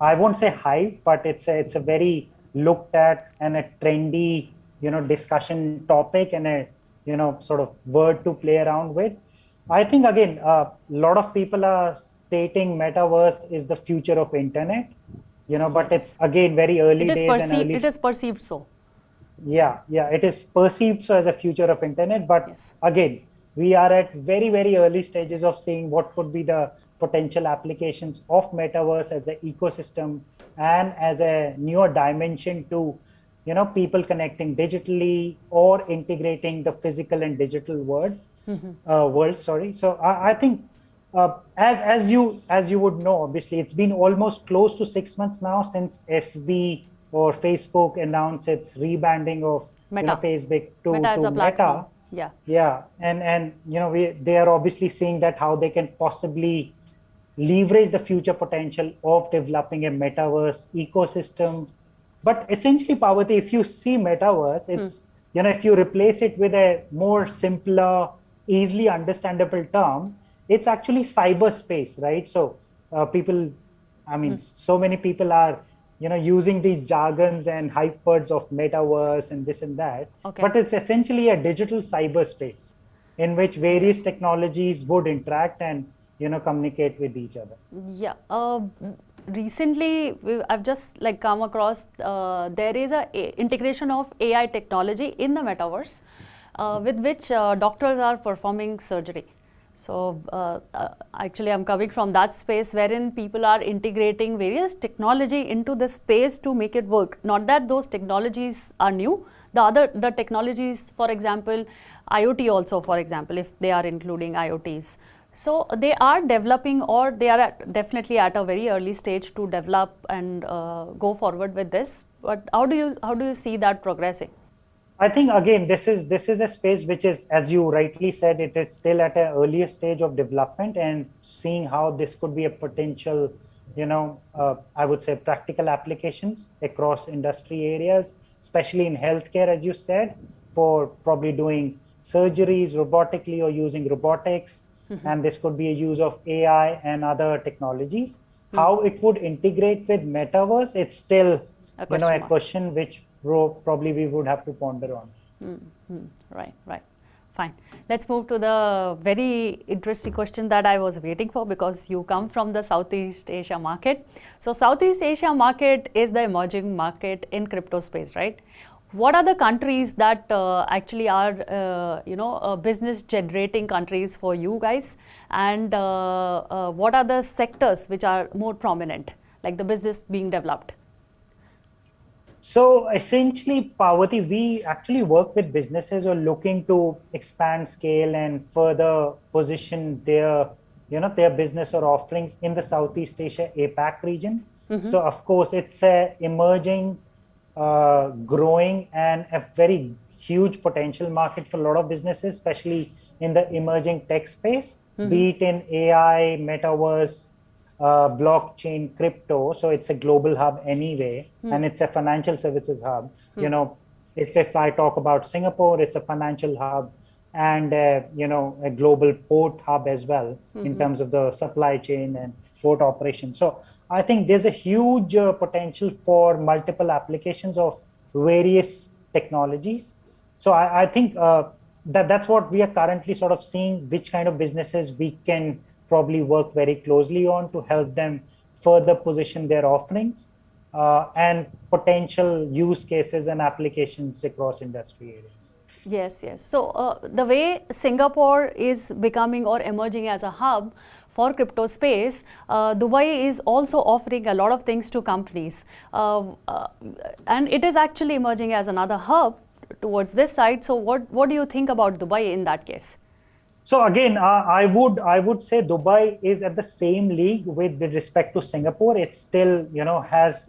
I won't say hype, but it's a very looked at and a trendy discussion topic and a sort of word to play around with. I think, again, a lot of people are stating metaverse is the future of internet, but it's again very early days and early. It is perceived so. Yeah, it is perceived so as a future of internet, but again, we are at very, very early stages of seeing what could be the potential applications of metaverse as the ecosystem and as a newer dimension to people connecting digitally or integrating the physical and digital worlds. So I think as you would know, obviously it's been almost close to 6 months now since FB or Facebook announced its rebranding of Facebook to Meta as a platform. Meta. Yeah, and they are obviously seeing that how they can possibly leverage the future potential of developing a metaverse ecosystem. But essentially, Parvati, if you see metaverse, it's if you replace it with a more simpler, easily understandable term, it's actually cyberspace, right? So so many people are using these jargons and hype words of metaverse and this and that. Okay. But it's essentially a digital cyberspace in which various technologies would interact and communicate with each other. Yeah. Recently, I've just come across there is a integration of AI technology in the metaverse, with which doctors are performing surgery. So actually, I'm coming from that space wherein people are integrating various technology into the space to make it work. Not that those technologies are new. The technologies, for example, IoT also, for example, if they are including IoTs. So they are developing, or they are definitely at a very early stage to develop and go forward with this. But how do you see that progressing? I think, again, this is a space which is, as you rightly said, it is still at an earlier stage of development, and seeing how this could be a potential, I would say, practical applications across industry areas, especially in healthcare, as you said, for probably doing surgeries robotically or using robotics. And this could be a use of AI and other technologies. How it would integrate with metaverse, it's still a question which probably we would have to ponder on. Right. Fine. Let's move to the very interesting question that I was waiting for, because you come from the Southeast Asia market. So Southeast Asia market is the emerging market in crypto space, right? What are the countries that actually are, business generating countries for you guys? And what are the sectors which are more prominent, like the business being developed? So essentially, Parvati, we actually work with businesses who are looking to expand scale and further position their their business or offerings in the Southeast Asia APAC region. So of course, it's a emerging, growing, and a very huge potential market for a lot of businesses, especially in the emerging tech space, be it in AI, metaverse, blockchain, crypto. So it's a global hub anyway, and it's a financial services hub. If I talk about Singapore, it's a financial hub and a global port hub as well in terms of the supply chain and port operations. So I think there's a huge potential for multiple applications of various technologies. So I think that's what we are currently sort of seeing, which kind of businesses we can probably work very closely on to help them further position their offerings and potential use cases and applications across industry areas. Yes, yes. So the way Singapore is becoming or emerging as a hub for crypto space, Dubai is also offering a lot of things to companies, and it is actually emerging as another hub towards this side. So what do you think about Dubai in that case? So again, I would say Dubai is at the same league with respect to Singapore. It still has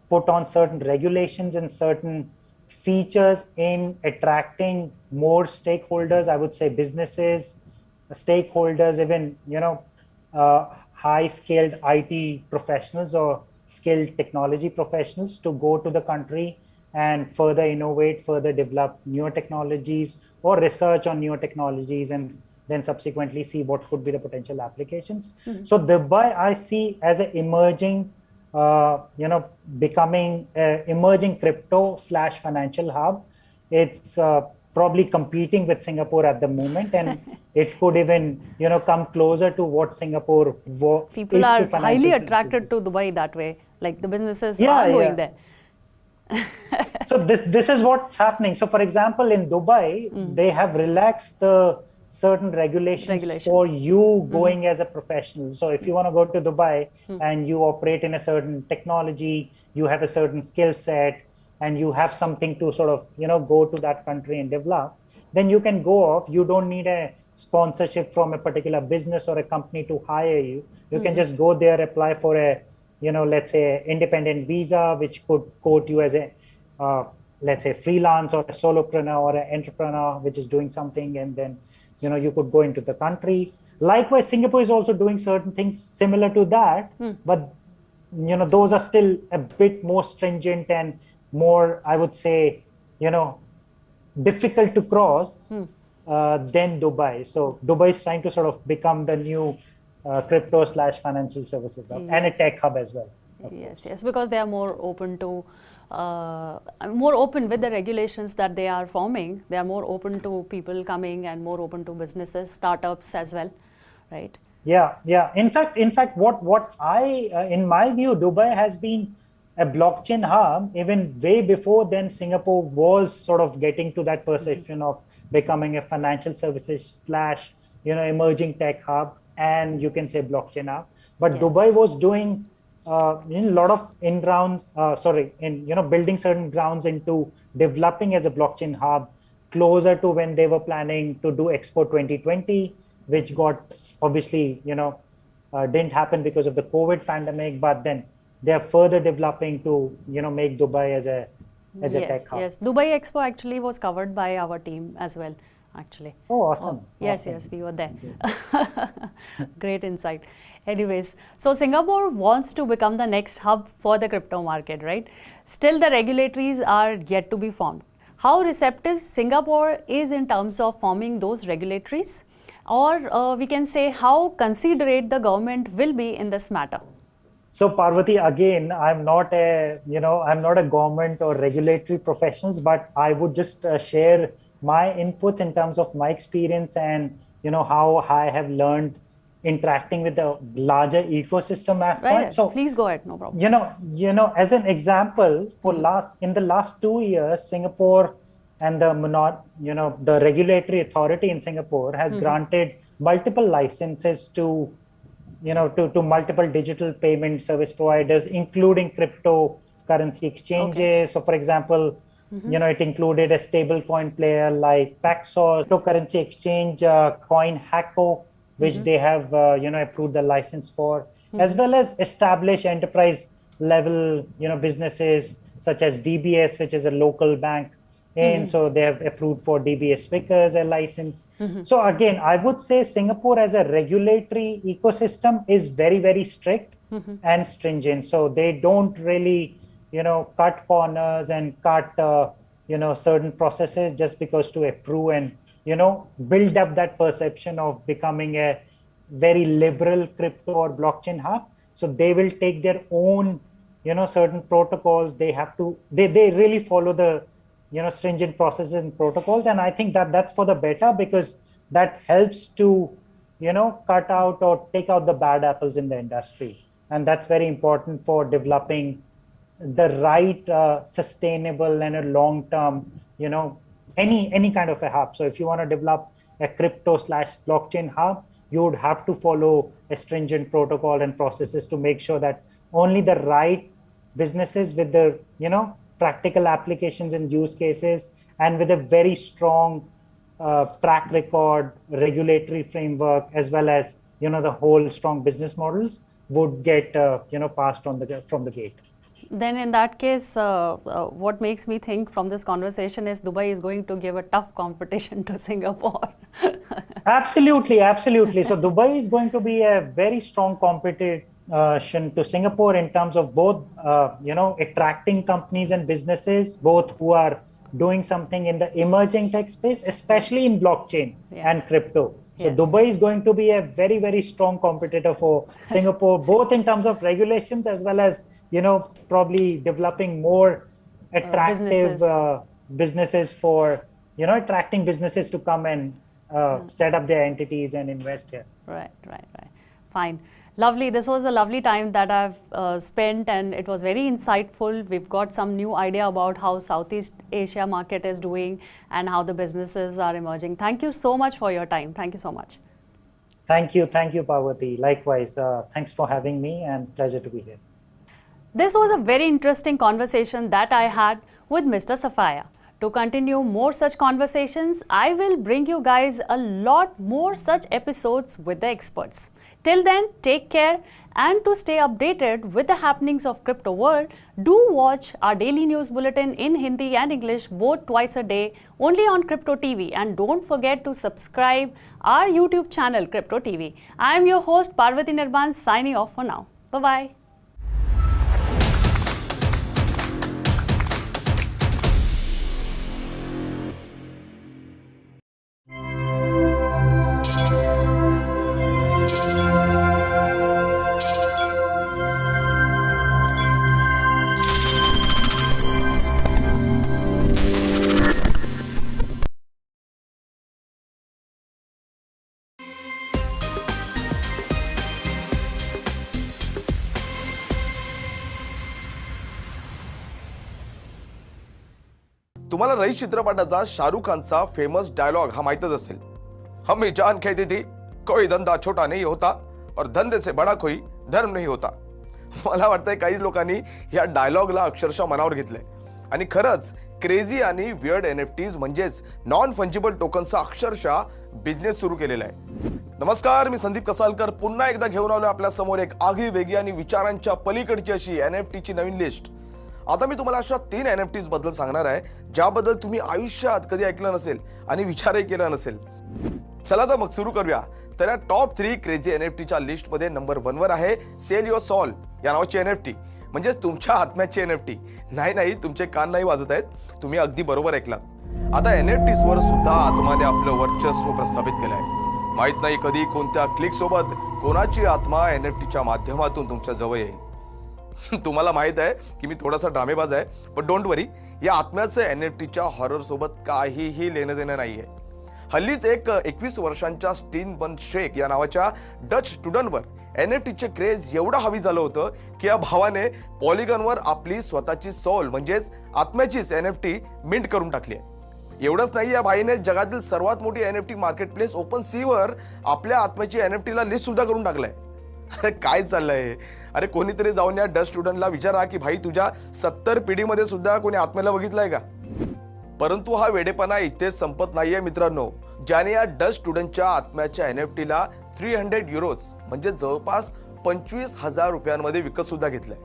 put on certain regulations and certain features in attracting more stakeholders. I would say businesses, stakeholders, even high-skilled IT professionals or skilled technology professionals to go to the country and further innovate, further develop newer technologies or research on newer technologies, and then subsequently see what could be the potential applications. So Dubai I see as an emerging, becoming an emerging crypto/financial hub. It's probably competing with Singapore at the moment, and it could even come closer to what Singapore People is are to financial highly services. attracted to Dubai that way. Like the businesses Yeah, are going yeah. there. So this is what's happening. So for example, in Dubai, they have relaxed the certain regulations for you going as a professional. So if you want to go to Dubai and you operate in a certain technology, you have a certain skill set, and you have something to sort of go to that country and develop, then you can go off. You don't need a sponsorship from a particular business or a company to hire you. You can just go there, apply for a let's say independent visa, which could quote you as a let's say freelance or a solopreneur or an entrepreneur which is doing something, and then you could go into the country. Likewise, Singapore is also doing certain things similar to that, but those are still a bit more stringent and more, I would say, difficult to cross than Dubai. So Dubai is trying to sort of become the new crypto/financial services hub and a tech hub as well. Yes, because they are more open to, more open with the regulations that they are forming. They are more open to people coming and more open to businesses, startups as well, right? Yeah. In fact, what I, in my view, Dubai has been a blockchain hub even way before then Singapore was sort of getting to that perception of becoming a financial services / emerging tech hub, and you can say blockchain hub. But Dubai was doing a lot of building certain grounds into developing as a blockchain hub closer to when they were planning to do Expo 2020, which got obviously didn't happen because of the COVID pandemic. But then they are further developing to make Dubai as a tech hub. Yes, Dubai Expo actually was covered by our team as well, actually. Oh, awesome. Yes, Awesome. we were there. Great insight. Anyways, so Singapore wants to become the next hub for the crypto market, right? Still, the regulatories are yet to be formed. How receptive Singapore is in terms of forming those regulatories, or we can say how considerate the government will be in this matter? So Parvati, again, I'm not a government or regulatory professionals, but I would just share my inputs in terms of my experience and how I have learned interacting with the larger ecosystem as Right. such. So Please go ahead, no problem. as an example, in the last 2 years, Singapore and the regulatory authority in Singapore has granted multiple licenses to multiple digital payment service providers, including cryptocurrency exchanges. So for example, it included a stable coin player like Paxos, cryptocurrency exchange CoinHako, which they have approved the license for, as well as established enterprise level businesses such as DBS, which is a local bank, and so they have approved for DBS Vickers a license. So again, I would say Singapore as a regulatory ecosystem is very, very strict and stringent. So they don't really cut corners and cut certain processes just because to approve and build up that perception of becoming a very liberal crypto or blockchain hub. So they will take their own certain protocols. They have to they really follow the stringent processes and protocols, and I think that's for the better, because that helps to cut out or take out the bad apples in the industry, and that's very important for developing the right sustainable and a long-term any kind of a hub. So if you want to develop a crypto/blockchain hub, you would have to follow a stringent protocol and processes to make sure that only the right businesses with the practical applications and use cases, and with a very strong track record, regulatory framework, as well as the whole strong business models would get passed from the gate. Then in that case, what makes me think from this conversation is Dubai is going to give a tough competition to Singapore. Absolutely. So Dubai is going to be a very strong competition to Singapore in terms of both, attracting companies and businesses, both who are doing something in the emerging tech space, especially in blockchain and crypto. So Dubai is going to be a very, very strong competitor for Singapore, both in terms of regulations as well as, probably developing more attractive businesses for, attracting businesses to come and set up their entities and invest here. Right. Fine. Lovely. This was a lovely time that I've spent, and it was very insightful. We've got some new idea about how Southeast Asia market is doing and how the businesses are emerging. Thank you so much for your time. Thank you so much. Thank you, Parvati. Likewise, thanks for having me, and pleasure to be here. This was a very interesting conversation that I had with Mr. Safaya. To continue more such conversations, I will bring you guys a lot more such episodes with the experts. Till then, take care, and to stay updated with the happenings of crypto world, do watch our daily news bulletin in Hindi and English both twice a day only on Crypto TV, and don't forget to subscribe our YouTube channel Crypto TV. I am your host Parvati Nirban, signing off for now. Bye-bye. तुम्हाला rice चित्रपटाचा शाहरुख खानचा famous dialogue हा माहितच असेल, हमें जान कहती थी कोई धंदा छोटा नहीं होता और धंदे से बड़ा कोई धर्म नहीं होता. मला वाटतंय काही लोकांनी या डायलॉगला अक्षरशः मनावर घेतलंय आणि खरंच क्रेझी आणि वियर्ड एनएफटीज म्हणजेच नॉन फंजिबल टोकनचा अक्षरशः बिझनेस सुरू केलेला आहे. नमस्कार, मी संदीप कसालकर पुन्हा एकदा घेऊन आलो आपल्या समोर एक आगीवेगळी आणि विचारांच्या पलीकडची अशी एनएफटीची नवीन लिस्ट. आता मी तुम्हाला अशा 3 एनएफटीज बद्दल सांगणार आहे ज्याबद्दल तुम्ही आयुष्यात कधी ऐकलं नसेल आणि विचारही केला नसेल. चला तर मग सुरू करूया. तर या टॉप 3 क्रेझी एनएफटीच्या लिस्ट मध्ये नंबर 1 वर आहे सेल युअर सॉल या नावाची एनएफटी, म्हणजे तुमच्या आत्म्याची एनएफटी. नाही, तुमचे कान नाही वाजत आहेत, तुम्ही अगदी बरोबर ऐकलात. आता एनएफटीज वर सुद्धा आत्माने आपलं वर्चस्व प्रस्थापित केलंय. माहित नाही कधी कोणत्या क्लिक सोबत कोणाची आत्मा एनएफटीच्या माध्यमातून तुमच्या जवळ येईल. तुम्हाला माहित आहे की मी थोडासा ड्रामेबाज आहे, पण डोंट वरी, या आत्म्याचं एनएफटीच्या हॉरर सोबत काहीही लेणं देणं नाहीये. हल्लीच एक 21 वर्षांच्या स्टीन बन शेक या नावाच्या डच स्टुडंटवर एनएफटीचे क्रेज एवढा हवी झालं होतं की या भावाने पॉलिगॉनवर आपली स्वतःची सोल म्हणजेच आत्म्याचीच एनएफटी मिंट करून टाकली आहे. एवढंच नाही, या भाईने जगातील सर्वात मोठी एनएफटी मार्केटप्लेस ओपन सीवर आपल्या आत्म्याची एनएफटीला लिस्ट सुद्धा करून टाकलाय. अरे काय चाललंय? अरे कोणीतरी जाऊन या डच स्टुडंटला विचारा की भाई तुझ्या 70 पिढीमध्ये सुद्धा कोणी आत्म्याला बघितलंय का? परंतु हा वेडेपणा इथेच संपत नाहीये मित्रांनो. ज्याने या डच स्टुडंटच्या आत्म्याच्या एनएफटीला 300 युरोज म्हणजे जवळपास 25,000 रुपयांमध्ये विकत सुद्धा घेतलंय.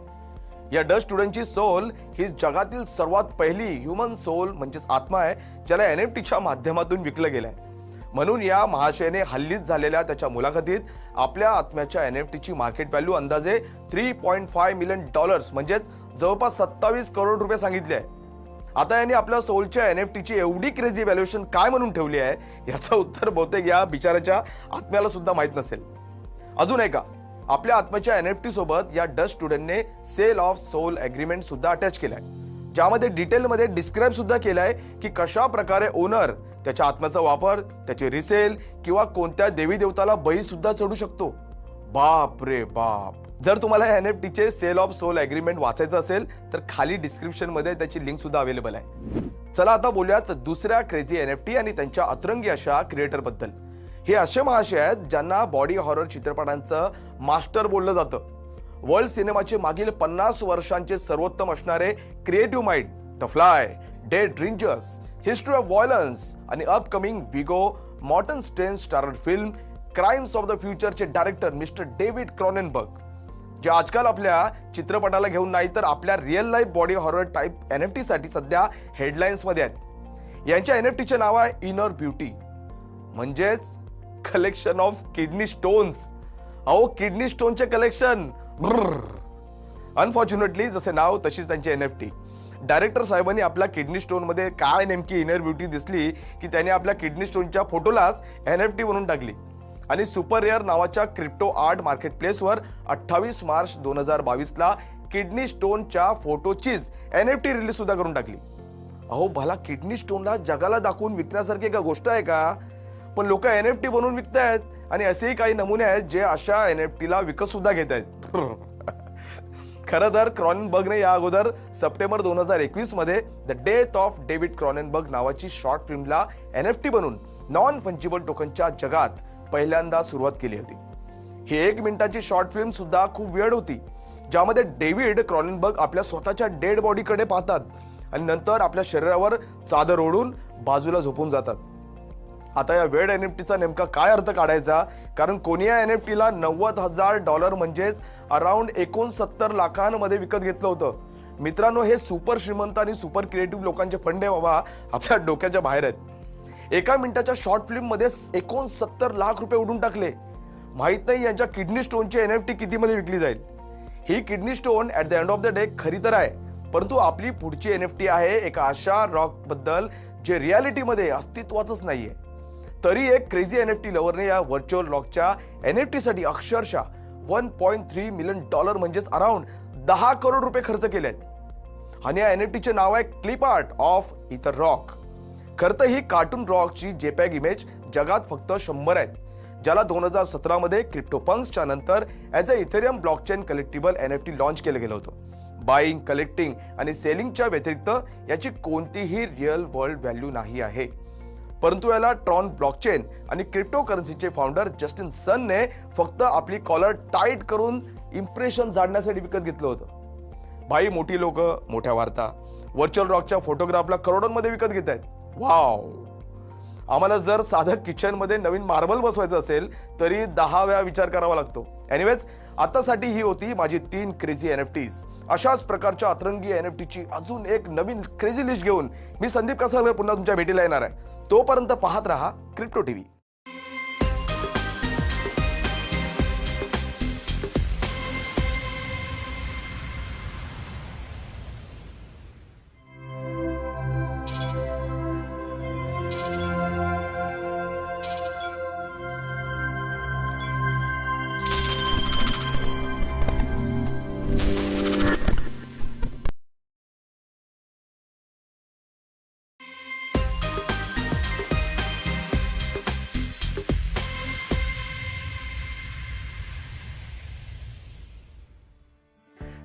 या डच स्टुडंटची सोल ही जगातील सर्वात पहिली ह्युमन सोल म्हणजेच आत्मा आहे, ज्याला एनएफटीच्या माध्यमातून विकलं गेलंय. म्हणून या महाशयाने हल्लीच झालेल्या त्याच्या मुलाखतीत आपल्या आत्म्याच्या एनएफटीची मार्केट व्हॅल्यू अंदाजे $3.5 मिलियन म्हणजेच जवळपास 27 करोड रुपये सांगितले आहे. आता यांनी आपल्या सोलच्या एनएफटीची एवढी क्रेझी व्हॅल्युएशन काय म्हणून ठेवली आहे याचं उत्तर बहुतेक या बिचाराच्या आत्म्याला सुद्धा माहित नसेल. अजून एका आपल्या आत्म्याच्या एनएफटी सोबत या डच स्टुडंटने सेल ऑफ सोल एग्रीमेंट सुद्धा अटॅच केलाय, ज्यामध्ये डिटेलमध्ये डिस्क्राईब सुद्धा केलाय की कशा प्रकारे ओनर त्याच्या आत्म्याचा वापर, त्याचे रिसेल किंवा कोणत्या देवी देवताला बळी सुद्धा चढू शकतो. बाप रे बाप. जर तुम्हाला एनएफटीचे सेल ऑफ सोल एग्रीमेंट वाचायचं असेल तर खाली डिस्क्रिप्शन मध्ये त्याची लिंक सुद्धा अवेलेबल आहे. चला आता बोलूयात दुसऱ्या क्रेझी एनएफटी आणि त्यांच्या अतरंगी अशा क्रिएटर बद्दल. हे असे महाशय आहेत ज्यांना बॉडी हॉरर चित्रपटांचं मास्टर बोललं जातं. वर्ल्ड सिनेमाचे मागील 50 वर्षांचे सर्वोत्तम असणारे creative mind, the fly, dead ringers, history of violence आणि upcoming Viggo Mortensen starrer film crimes of the फ्युचरचे डायरेक्टर मिस्टर डेव्हिड क्रॉनेनबर्ग, जे आजकाल आपल्या चित्रपटाला घेऊन नाही तर आपल्या real life body horror type NFT साठी सध्या हेडलाईन्स मध्ये आहेत. यांच्या एनएफटीचे नाव आहे इनर ब्युटी, म्हणजेच कलेक्शन ऑफ किडनी स्टोन्स. अहो, किडनी स्टोनचे कलेक्शन. अनफॉर्च्युनेटली जसे नाव तशीच त्यांची एनएफटी. डायरेक्टर साहेबांनी आपल्या किडनी स्टोन मध्ये काय नेमकी इनर ब्युटी दिसली की त्याने आपल्या किडनी स्टोनच्या फोटोलाच एनएफटी बनवून टाकली आणि सुपर रेअर नावाच्या क्रिप्टो आर्ट मार्केट प्लेसवर 28 मार्च 2022 ला किडनी स्टोनच्या फोटोचीच एनएफटी रिलीज सुद्धा करून टाकली. अहो, भला किडनी स्टोनला जगाला दाखवून विकण्यासारखी का गोष्ट आहे का? पण लोक एनएफटी बनवून विकतायत आणि असेही काही नमुने आहेत जे अशा एनएफटीला विकत सुद्धा घेत आहेत. खरं तर क्रॉनेनबर्गने या अगोदर सप्टेंबर 2021 मध्ये द डेथ ऑफ डेव्हिड क्रॉनेनबर्ग नावाची शॉर्ट फिल्मला एनएफटी बनवून नॉन फंजिबल टोकनच्या जगात पहिल्यांदा सुरुवात केली होती. ही 1 मिनिटाची शॉर्ट फिल्म सुद्धा खूप वेळ होती, ज्यामध्ये डेव्हिड क्रॉनेनबर्ग आपल्या स्वतःच्या डेड बॉडीकडे पाहतात आणि नंतर आपल्या शरीरावर चादर ओढून बाजूला झोपून जातात. आता या वेड एनएफटीचा नेमका काय अर्थ काढायचा, कारण कोणी या एनएफटीला $90,000 म्हणजेच अराउंड 69 लाखांमध्ये विकत घेतलं होतं. मित्रांनो, हे सुपर श्रीमंत आणि सुपर क्रिएटिव्ह लोकांचे फंडे बाबा आपल्या डोक्याच्या बाहेर आहेत. 1 मिनिटाच्या शॉर्ट फिल्म मध्ये 69 लाख रुपये उडून टाकले. माहित नाही यांच्या किडनी स्टोनची एनएफटी कितीमध्ये विकली जाईल. ही kidney stone at the end of the day खरी तर आहे, परंतु आपली पुढची एनएफटी आहे एका अशा रॉक बद्दल जे रियालिटीमध्ये अस्तित्वातच नाहीये. तरी एक क्रेझी एनएफटी लव्हरने या व्हर्च्युअल रॉकच्या एनएफटी साठी अक्षरशः $1.3 मिलियन म्हणजेच अराउंड 10 करोड रुपये खर्च केले आहेत. आणि या एनएफटीचे नाव आहे clip art of ether rock. खरं तर ही कार्टून रॉकची जेपॅग इमेज जगात फक्त 100 आहेत, ज्याला 2017 मध्ये क्रिप्टोपंक्सच्या नंतर as a Ethereum blockchain collectible NFT launch केलं गेलं होतं. बाईंग, कलेक्टिंग आणि सेलिंगच्या व्यतिरिक्त याची कोणतीही रिअल वर्ल्ड व्हॅल्यू नाही आहे. परंतु याला ट्रॉन ब्लॉकचेन आणि क्रिप्टो करन्सीचे फाउंडर जस्टिन सनने फक्त आपली कॉलर टाईट करून इम्प्रेशन जाणण्यासाठी विकत घेतलं होतं. भाई, मोठी लोक, मोठ्या वार्ता व्हर्च्युअल रॉकच्या फोटोग्राफला करोडोंमध्ये विकत घेत आहेत. वाव. आम्हाला जर साधं किचन मध्ये नवीन मार्बल बसवायचं असेल तरी 10 वेळा विचार करावा लागतो. एनिवेज, आतासाठी ही होती माझी 3 क्रेझी एनएफटीज. अशाच प्रकारच्या अतरंगी एनएफटीची अजून एक नवीन क्रेझी लिस्ट घेऊन मी संदीप कासालकर पुन्हा तुमच्या भेटीला येणार आहे. तोपर्यंत पाहत रहा क्रिप्टो टीव्ही.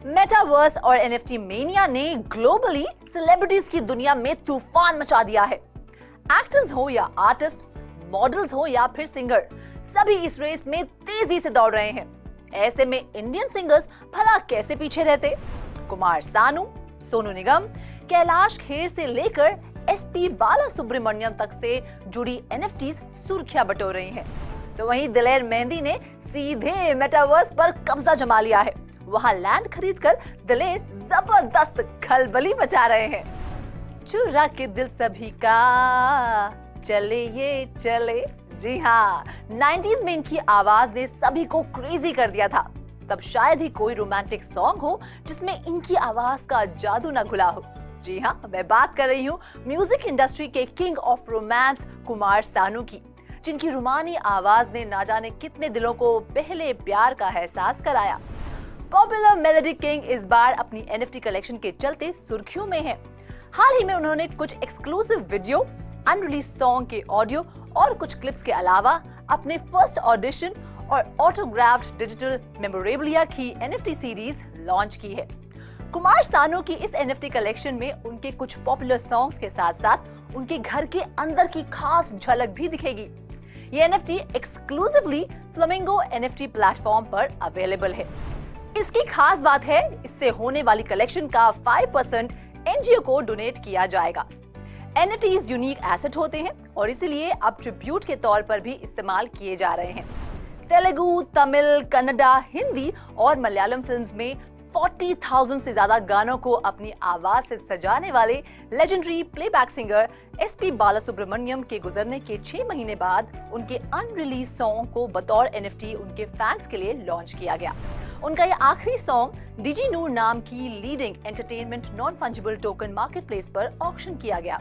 मेटावर्स और एनएफटी मेनिया ने ग्लोबली सेलिब्रिटीज की दुनिया में तूफान मचा दिया है. एक्टर्स हो या आर्टिस्ट, मॉडल्स हो या फिर सिंगर, सभी इस रेस में तेजी से दौड़ रहे हैं. ऐसे में इंडियन सिंगर्स भला कैसे पीछे रहते? कुमार सानू, सोनू निगम, कैलाश खेर से लेकर एसपी बालासुब्रमण्यम तक से जुड़ी एनएफटीज सुर्खियां बटोर रही हैं. तो वहीं दिलेर मेहंदी ने सीधे मेटावर्स पर कब्जा जमा लिया है। वहां लैंड खरीदकर दिलेर जबरदस्त खलबली मचा रहे हैं। चुरा के दिल सभी का चले ये चले। जी हाँ, 90s में इनकी आवाज ने सभी को क्रेजी कर दिया था। तब शायद ही कोई रोमांटिक सॉन्ग हो जिसमें इनकी आवाज का जादू न घुला हो। जी हाँ, मैं बात कर रही हूँ म्यूजिक इंडस्ट्री के king of romance Kumar Sanu की, जिनकी रुमानी आवाज ने ना जाने कितने दिलों को पहले प्यार का एहसास कराया। पॉपुलर मेलोडी किंग इस बार अपनी NFT कलेक्शन के चलते सुर्खियों में है। हाल ही में उन्होंने कुछ एक्सक्लूसिव वीडियो, अनरिलीज सॉन्ग के ऑडियो और कुछ क्लिप्स के अलावा अपने फर्स्ट ऑडिशन और ऑटोग्राफ्ड डिजिटल मेमोरेबलिया की NFT सीरीज लॉन्च की है। कुमार सानू की इस NFT कलेक्शन में उनके कुछ पॉपुलर सॉन्ग्स के साथ साथ उनके घर के अंदर की खास झलक भी दिखेगी। ये NFT exclusively flamingo NFT platform पर अवेलेबल है। इसकी खास बात है, इससे होने वाली कलेक्शन का 5% NGO को डोनेट किया जाएगा। NFTs यूनिक एसेट होते हैं और इसीलिए अब ट्रिब्यूट के तौर पर भी इस्तेमाल किए जा रहे हैं। तेलुगु, तमिल, कन्नड़ा, हिंदी और मलयालम फिल्म्स में 40,000 से ज्यादा गानों को अपनी आवाज से सजाने वाले legendary playback singer SP Balasubramaniam के गुजरने के 6 महीने बाद उनके अनरिलीज सॉन्ग को बतौर NFT उनके फैंस के लिए लॉन्च किया गया। उनका ये आखिरी सॉन्ग डिजी नूर नाम की leading entertainment non fungible token marketplace पर ऑक्शन किया गया।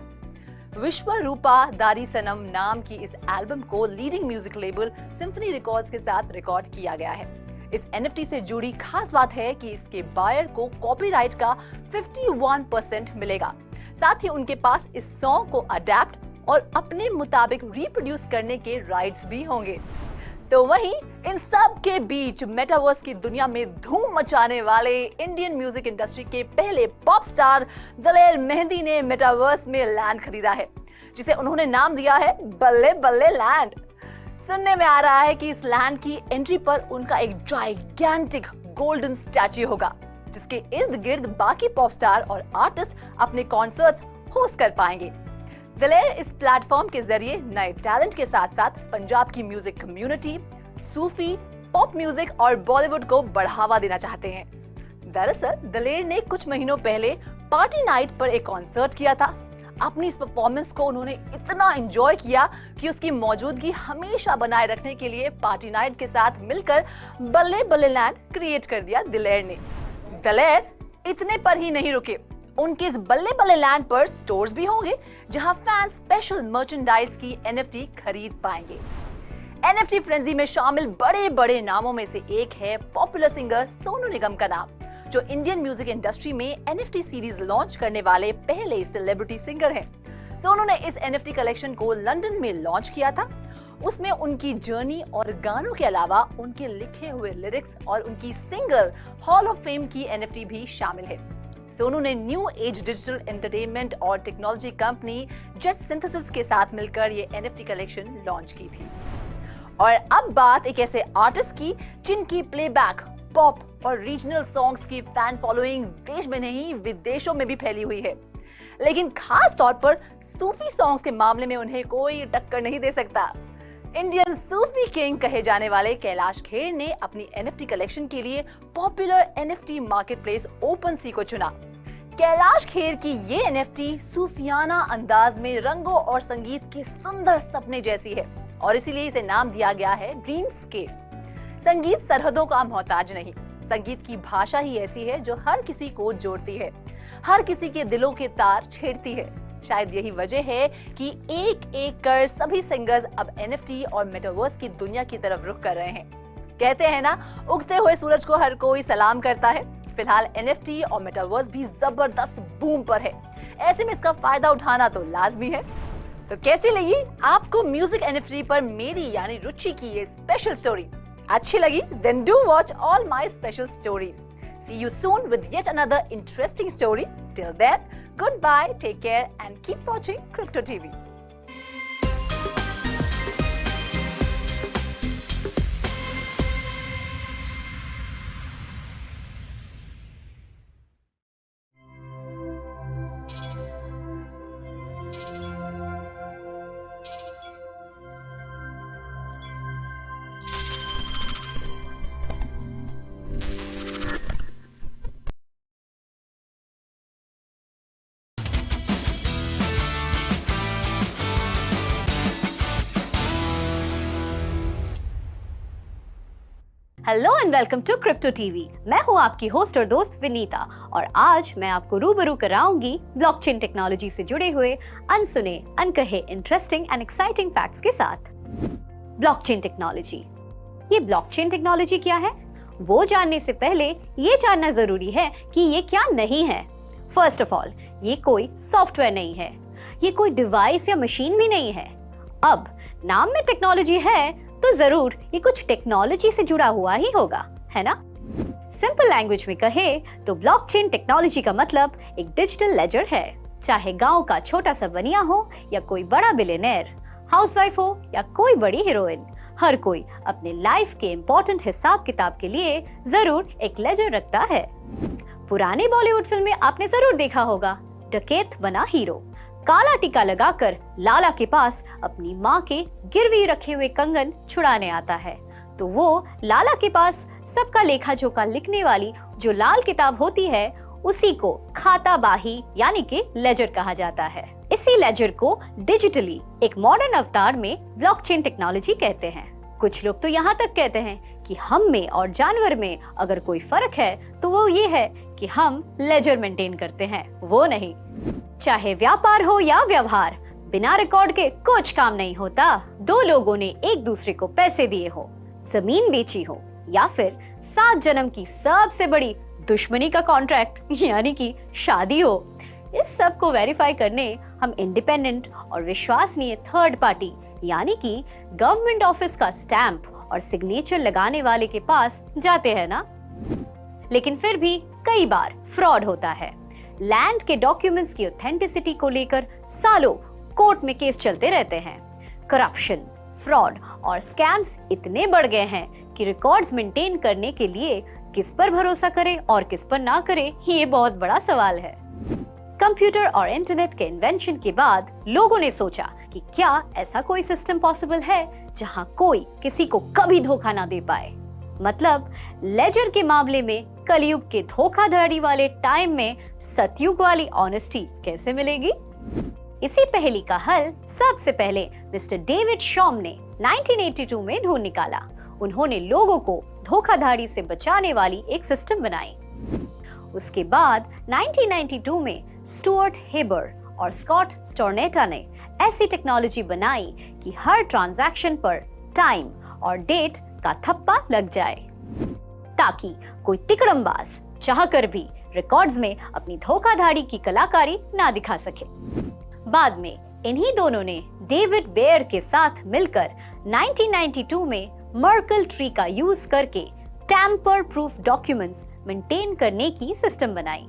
विश्वरूपा दारी सनम नाम की इस एल्बम को leading music label symphony records के साथ रिकॉर्ड किया गया है। इस NFT से जुड़ी खास बात है कि इसके बायर को कॉपीराइट का 51% मिलेगा। साथ ही उनके पास इस सॉन्ग को अडेप्ट और अपने मुताबिक रिप्रोड्यूस करने के राइट्स भी होंगे। तो वहीं इन सब के बीच मेटावर्स की दुनिया में धूम मचाने वाले इंडियन म्यूजिक इंडस्ट्री के पहले पॉप स्टार दिलेर मेहंदी ने मेटावर्स में लैंड खरीदा है, जिसे उन्होंने नाम दिया है बल्ले बल्ले लैंड। सुनने में आ रहा है कि इस लैंड की एंट्री पर उनका एक जाइगैंटिक गोल्डन स्टैच्यू होगा, जिसके इर्द गिर्द बाकी पॉप स्टार और आर्टिस्ट अपने कॉन्सर्ट्स होस्ट कर पाएंगे। दिलेर इस प्लेटफॉर्म के जरिए नए टैलेंट के साथ साथ पंजाब की म्यूजिक कम्युनिटी, सूफी, पॉप म्यूजिक और बॉलीवुड को बढ़ावा देना चाहते हैं। दरअसल दिलेर ने कुछ महीनों पहले पार्टी नाइट पर एक कॉन्सर्ट किया था। अपनी इस परफॉर्मेंस को उन्होंने इतना एंजॉय किया कि उसकी मौजूदगी हमेशा बनाए रखने के लिए पार्टी नाइट के साथ मिलकर बल्ले बल्ले लैंड क्रिएट कर दिया दिलेर ने। दिलेर इतने पर ही नहीं रुके, उनके इस बल्ले बल्ले लैंड पर स्टोर्स भी होंगे जहां फैंस स्पेशल मर्चेंडाइज की NFT खरीद पाएंगे। NFT फ्रेंजी में शामिल बड़े बड़े नामों में से एक है पॉपुलर सिंगर सोनू निगम का नाम, जो इंडियन म्यूजिक इंडस्ट्री में NFT सीरीज लॉन्च करने वाले पहले सेलिब्रिटी सिंगर हैं। सोनू ने इस NFT कलेक्शन को लंदन में लॉन्च किया था। उसमें उनकी जर्नी और गानों के अलावा उनके लिखे हुए लिरिक्स और उनकी सिंगल हॉल ऑफ फेम की NFT भी शामिल है। सोनू ने न्यू एज डिजिटल एंटरटेनमेंट और टेक्नोलॉजी कंपनी जेट सिंथेसिस के साथ मिलकर ये NFT कलेक्शन लॉन्च की थी। और अब बात एक ऐसे आर्टिस्ट की जिनकी प्लेबैक, पॉप और रीजनल सॉन्ग्स की फैन फॉलोइंग देश में नहीं विदेशों में भी फैली हुई है। लेकिन खास तौर पर सूफी सॉन्ग्स के मामले में उन्हें कोई टक्कर नहीं दे सकता। इंडियन सूफी किंग कहे जाने वाले कैलाश खेर ने अपनी NFT कलेक्शन के लिए पॉपुलर NFT मार्केटप्लेस ओपनसी को चुना। कैलाश खेर की ये NFT सूफियाना अंदाज में रंगों और संगीत के सुंदर सपने जैसी है और इसीलिए इसे नाम दिया गया है ड्रीम्सकेप। संगीत सरहदों का मोहताज नहीं, संगीत की भाषा ही ऐसी है जो हर किसी को जोड़ती है, हर किसी के दिलों के तार छेड़ती है। शायद यही वजह है कि एक एक कर सभी सिंगर्स अब NFT और मेटावर्स की दुनिया की तरफ रुख कर रहे हैं। कहते हैं ना, उगते हुए सूरज को हर कोई सलाम करता है। फिलहाल NFT और मेटावर्स भी जबरदस्त बूम पर है। ऐसे में इसका फायदा उठाना तो लाजमी है। तो कैसी लगी आपको म्यूजिक NFT पर मेरी यानी रुचि की ये स्पेशल स्टोरी? अच्छी लगी? Then do watch all my special stories. See you soon with yet another interesting story. Till then, goodbye, take care and keep watching Crypto TV. Hello and welcome to Crypto TV. मैं हूं आपकी host और दोस्त विनीता और आज मैं आपको रूबरू कराऊंगी ब्लॉकचेन टेक्नोलॉजी से जुड़े हुए अनसुने, अनकहे, इंटरेस्टिंग एंड एक्साइटिंग फैक्ट्स के साथ। ब्लॉकचेन टेक्नोलॉजी, ये ब्लॉकचेन टेक्नोलॉजी क्या है वो जानने से पहले ये जानना जरूरी है कि ये क्या नहीं है। फर्स्ट ऑफ ऑल, ये कोई सॉफ्टवेयर नहीं है, ये कोई डिवाइस या मशीन भी नहीं है। अब नाम में टेक्नोलॉजी है तो जरूर ये कुछ टेक्नोलॉजी से जुड़ा हुआ ही होगा, है ना? सिंपल लैंग्वेज में कहे तो ब्लॉकचेन टेक्नोलॉजी का मतलब एक डिजिटल लेजर है। चाहे गांव का छोटा सा बनिया हो या कोई बड़ा बिलियनेयर, हाउसवाइफ हो या कोई बड़ी हीरोइन, हर कोई अपने लाइफ के इंपॉर्टेंट हिसाब किताब के लिए जरूर एक लेजर रखता है। पुराने बॉलीवुड फिल्म में आपने जरूर देखा होगा, डकैत बना हीरो काला टीका लगाकर लाला के पास अपनी माँ के गिरवी रखे हुए कंगन छुड़ाने आता है, तो वो लाला के पास सबका लेखा जोखा लिखने वाली जो लाल किताब होती है उसी को खाता बाही यानी कि लेजर कहा जाता है। इसी लेजर को डिजिटली एक मॉडर्न अवतार में ब्लॉकचेन टेक्नोलॉजी कहते हैं। कुछ लोग तो यहाँ तक कहते हैं कि हम में और जानवर में अगर कोई फर्क है तो वो ये है कि हम लेजर मेंटेन करते हैं, वो नहीं। चाहे व्यापार हो या व्यवहार, बिना रिकॉर्ड के कुछ काम नहीं होता। दो लोगों ने एक दूसरे को पैसे दिए हो, जमीन बेची हो या फिर 7 जन्म की सबसे बड़ी दुश्मनी का कॉन्ट्रैक्ट यानी कि शादी हो, इस सब को वेरीफाई करने हम इंडिपेंडेंट और विश्वसनीय थर्ड पार्टी यानी कि गवर्नमेंट ऑफिस का स्टैंप और सिग्नेचर लगाने वाले के पास जाते हैं ना। लेकिन फिर भी कई बार फ्रॉड होता है। लैंड के डॉक्यूमेंट्स की ऑथेंटिसिटी को लेकर सालों कोर्ट में केस चलते रहते हैं। करप्शन, फ्रॉड और स्कैम्स इतने बढ़ गए हैं कि रिकॉर्ड्स मेंटेन करने के लिए किस पर भरोसा करें और किस पर ना करें, ये बहुत बड़ा सवाल है। कंप्यूटर और इंटरनेट के इन्वेंशन के बाद लोगों ने सोचा कि क्या ऐसा कोई सिस्टम पॉसिबल है जहां कोई किसी को कभी धोखा ना दे पाए। मतलब लेजर के मामले में कलयुग के धोखाधड़ी वाले टाइम में सतयुग वाली ऑनेस्टी कैसे मिलेगी? इसी पहेली का हल सबसे पहले मिस्टर डेविड शॉम ने 1982 में ढूंढ निकाला। उन्होंने लोगों को धोखाधड़ी से बचाने वाली एक सिस्टम बनाई। उसके बाद 1992 में स्टुअर्ट हेबर और स्कॉट स्टोरनेटा ने ऐसी टेक्नोलॉजी बनाई कि हर ट्रांजैक्शन पर टाइम और डेट का थप्पा लग जाए, ताकि कोई तिकड़मबाज चाहकर भी रिकॉर्ड्स में अपनी धोखाधड़ी की कलाकारी ना दिखा सके। बाद में इन्हीं दोनों ने डेविड बेयर के साथ मिलकर 1992 में मर्कल ट्री का यूज करके टैम्पर प्रूफ डॉक्यूमेंट्स मेंटेन करने की सिस्टम बनाई।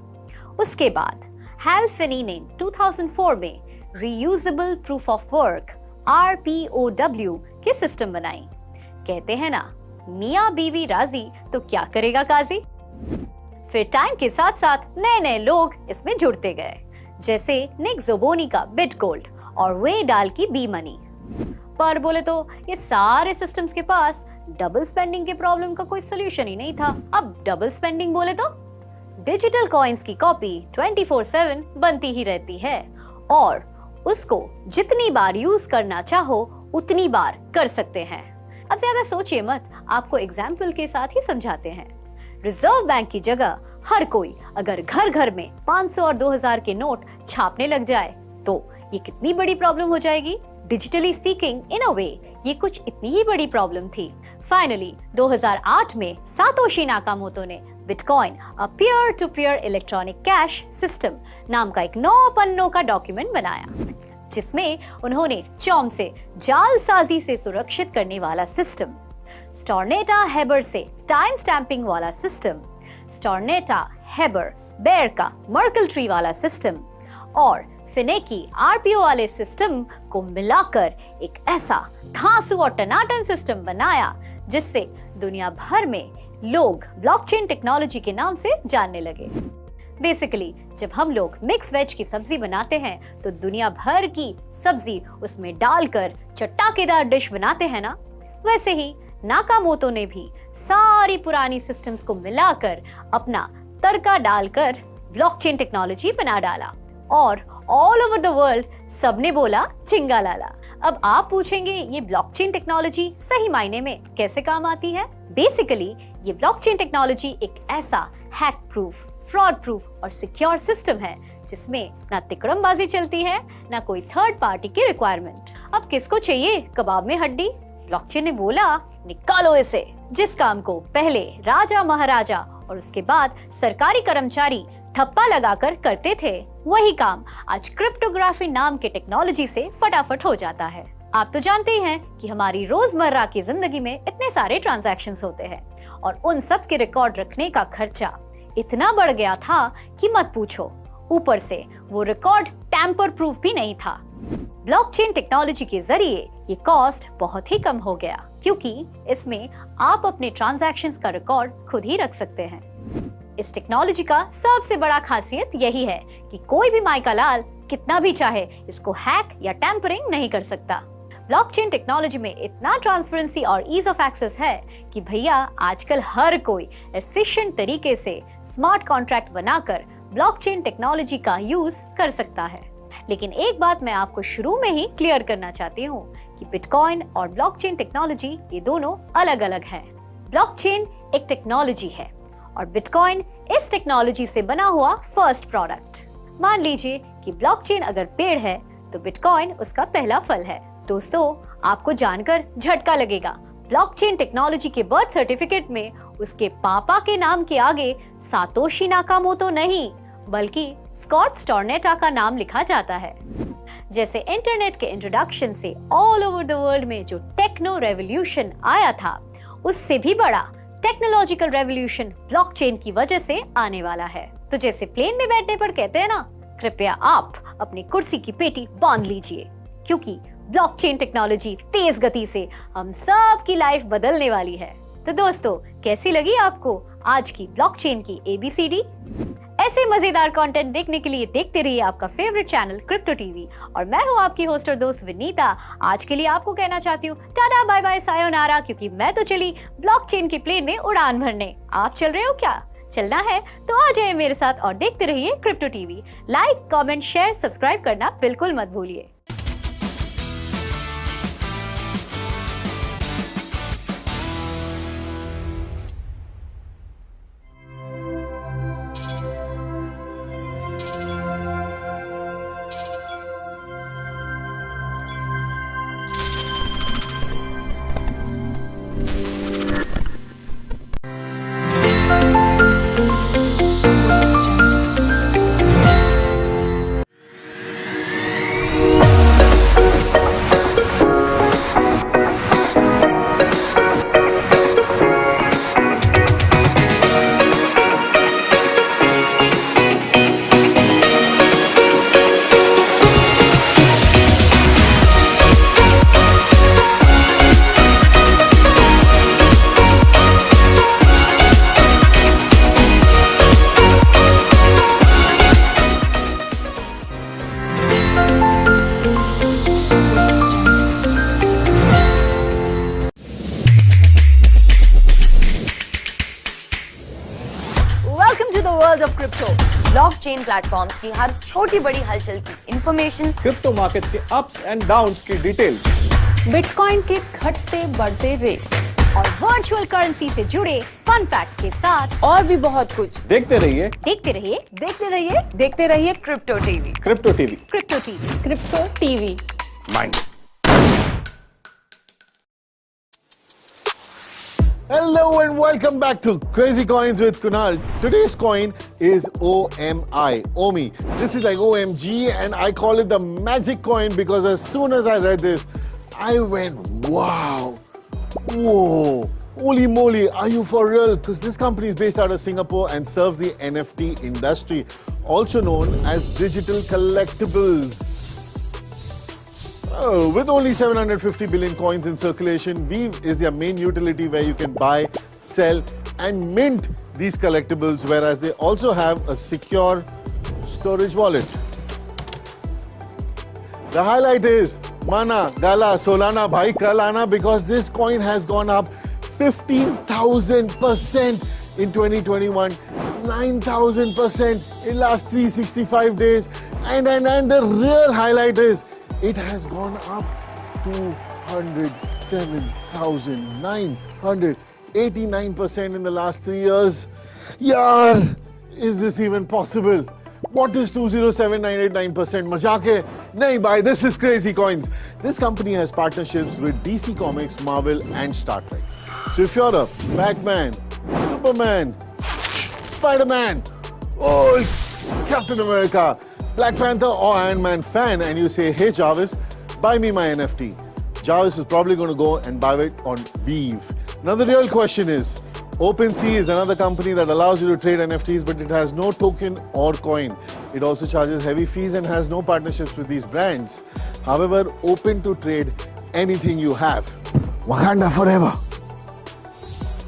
उसके बाद हैल फिनी ने 2004 में reusable proof of work RPOW की सिस्टम बनाई। कहते हैं ना, मियाँ बीवी राजी तो क्या करेगा काजी। फिर टाइम के साथ साथ नए नए लोग इसमें जुड़ते गए, जैसे निक जोबोनी का बिटगोल्ड और वे डाल की बी मनी। पर बोले तो ये सारे सिस्टम्स के पास डबल स्पेंडिंग के प्रॉब्लम का कोई सोल्यूशन ही नहीं था। अब डबल स्पेंडिंग बोले तो डिजिटल कॉइन्स की कॉपी 24/7 बनती ही रहती है और उसको जितनी बार यूज करना चाहो उतनी बार कर सकते हैं। अब ज्यादा सोचिए मत, आपको एग्जाम्पल के साथ ही समझाते हैं। रिजर्व बैंक की जगह हर कोई अगर घर घर में 500 और 2000 के नोट छापने लग जाए तो ये कितनी बड़ी प्रॉब्लम हो जाएगी। डिजिटली स्पीकिंग, इन अ वे ये कुछ इतनी ही बड़ी प्रॉब्लम थी। फाइनली 2008 में सातोशी नाकामोटो ने Bitcoin a peer to peer electronic cash system नाम का एक 9 पन्नों का डॉक्यूमेंट बनाया, जिसमें उन्होंने चौम से जालसाजी से सुरक्षित करने वाला सिस्टम, स्टोरनेटा हेबर से टाइम स्टैंपिंग वाला सिस्टम, स्टोरनेटा हेबर बेयर का मर्कल ट्री वाला सिस्टम और फिनेकी RPO वाले सिस्टम को मिलाकर एक ऐसा धांसू और टनाटन सिस्टम बनाया जिससे दुनिया भर में लोग ब्लॉकचेन टेक्नोलॉजी के नाम से जानने लगे। बेसिकली जब हम लोग मिक्स वेज की सब्जी बनाते हैं तो दुनिया भर की सब्जी उसमें डालकर चटाकेदार डिश बनाते हैं ना, वैसे ही नाकामोटो ने भी सारी पुरानी सिस्टम्स को मिलाकर अपना तड़का डालकर ब्लॉकचेन टेक्नोलॉजी बना डाला और ऑल ओवर द वर्ल्ड सबने बोला चिंगालाला। अब आप पूछेंगे ये ब्लॉकचेन टेक्नोलॉजी सही मायने में कैसे काम आती है? बेसिकली ये ब्लॉकचेन टेक्नोलॉजी एक ऐसा हैक प्रूफ, फ्रॉड प्रूफ और सिक्योर सिस्टम है जिसमें ना तिकड़मबाजी चलती है ना कोई थर्ड पार्टी की रिक्वायरमेंट। अब किसको चाहिए कबाब में हड्डी? ब्लॉकचेन ने बोला निकालो इसे। जिस काम को पहले राजा महाराजा और उसके बाद सरकारी कर्मचारी ठप्पा लगाकर करते थे, वही काम आज क्रिप्टोग्राफी नाम के टेक्नोलॉजी से फटाफट हो जाता है। आप तो जानते ही हैं कि हमारी रोजमर्रा की जिंदगी में इतने सारे ट्रांजैक्शंस होते हैं और उन सब के रिकॉर्ड रखने का खर्चा इतना बढ़ गया था कि मत पूछो। ऊपर से वो रिकॉर्ड टैम्पर प्रूफ भी नहीं था। ब्लॉकचेन टेक्नोलॉजी के जरिए ये कॉस्ट बहुत ही कम हो गया, क्योंकि इसमें आप अपने ट्रांजैक्शंस का रिकॉर्ड खुद ही रख सकते हैं। इस टेक्नोलॉजी का सबसे बड़ा खासियत यही है कि कोई भी माइका लाल कितना भी चाहे इसको हैक या टैम्परिंग नहीं कर सकता। ब्लॉकचेन टेक्नोलॉजी में इतना ट्रांसपेरेंसी और ईज ऑफ एक्सेस है कि भैया आजकल हर कोई एफिशिएंट तरीके से स्मार्ट कॉन्ट्रैक्ट बनाकर ब्लॉकचेन टेक्नोलॉजी का यूज कर सकता है। लेकिन एक बात मैं आपको शुरू में ही क्लियर करना चाहती हूँ कि बिटकॉइन और ब्लॉकचेन टेक्नोलॉजी ये दोनों अलग अलग हैं। ब्लॉकचेन एक टेक्नोलॉजी है और बिटकॉइन इस टेक्नोलॉजी से बना हुआ फर्स्ट प्रोडक्ट। मान लीजिए कि ब्लॉकचेन अगर पेड़ है तो बिटकॉइन उसका पहला फल है। दोस्तों, आपको जानकर झटका लगेगा, ब्लॉकचेन टेक्नोलॉजी के बर्थ सर्टिफिकेट में उसके पापा के नाम के आगे सातोशी नाकामोटो नहीं बल्कि स्कॉट स्टोरनेटा का नाम लिखा जाता है। जैसे इंटरनेट के इंट्रोडक्शन से ऑल ओवर द वर्ल्ड में जो टेक्नो रेवोल्यूशन आया था, उससे भी बड़ा टेक्नोलॉजिकल रेवोल्यूशन ब्लॉकचेन की वजह से आने वाला है। तो जैसे प्लेन में बैठने पर कहते हैं ना, कृपया आप अपनी कुर्सी की पेटी बांध लीजिए, क्योंकि ब्लॉकचेन टेक्नोलॉजी तेज गति से हम सब की लाइफ बदलने वाली है। तो दोस्तों, कैसी लगी आपको आज की ब्लॉकचेन की ABCD? ऐसे मजेदार कंटेंट देखने के लिए देखते रहिए आपका फेवरेट चैनल क्रिप्टो टीवी। और मैं हूँ आपकी होस्ट और दोस्त विनीता। आज के लिए आपको कहना चाहती हूँ टाटा बाय बाय सायोनारा, क्योंकि मैं तो चली ब्लॉकचेन के प्लेन में उड़ान भरने। आप चल रहे हो क्या? चलना है तो आ जाइए मेरे साथ और देखते रहिए Crypto TV. Like, comment, share, subscribe करना बिल्कुल मत भूलिए। ब्लॉकचेन प्लेटफॉर्म्स की हर छोटी बड़ी हलचल की इंफॉर्मेशन, क्रिप्टो मार्केट के अप्स एंड डाउन्स की डिटेल, बिटकॉइन के घटते बढ़ते रेट्स और वर्चुअल करेंसी से जुड़े फन फैक्ट्स के साथ और भी बहुत कुछ देखते रहिए देखते रहिए Crypto TV. Crypto TV, crypto TV, crypto TV. Mind. Hello and welcome back to Crazy Coins with Kunal. Today's coin is OMI. This is like OMG, and I call it the magic coin because as soon as I read this, I went, wow, whoa, holy moly, are you for real? Because this company is based out of Singapore and serves the NFT industry, also known as digital collectibles. Oh, with only 750 billion coins in circulation, Weave is their main utility where you can buy, sell and mint these collectibles, whereas they also have a secure storage wallet. The highlight is Mana, Gala, Solana, Bhai Kalana, because this coin has gone up 15,000% in 2021, 9,000% in last 365 days, And the real highlight is it has gone up 207,989% in the last 3 years. Yaar, is this even possible? What is 207,989%? Mazak hai? Nahi bhai, this is crazy coins. This company has partnerships with DC Comics, Marvel and Star Trek. So if you're a Batman, Superman, Spider-Man, oh, Captain America, Black Panther or Iron Man fan and you say, hey Jarvis, buy me my NFT. Jarvis is probably going to go and buy it on Beeve. Now the real question is, OpenSea is another company that allows you to trade NFTs, but it has no token or coin. It also charges heavy fees and has no partnerships with these brands. However, open to trade anything you have. Wakanda forever.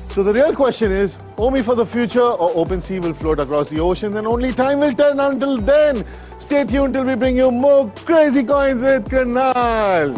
So the real question is, OMI for the future or OpenSea will float across the oceans and only time will tell. Until then, stay tuned till we bring you more crazy coins with Kunal.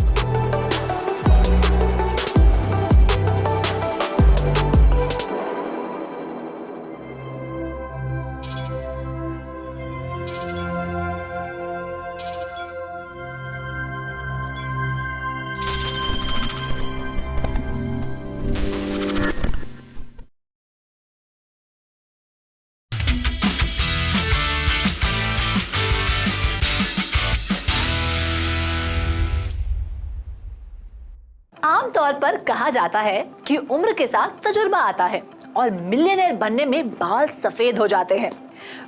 आमतौर पर कहा जाता है कि उम्र के साथ तजुर्बा आता है और मिलियनेयर बनने में बाल सफेद हो जाते हैं।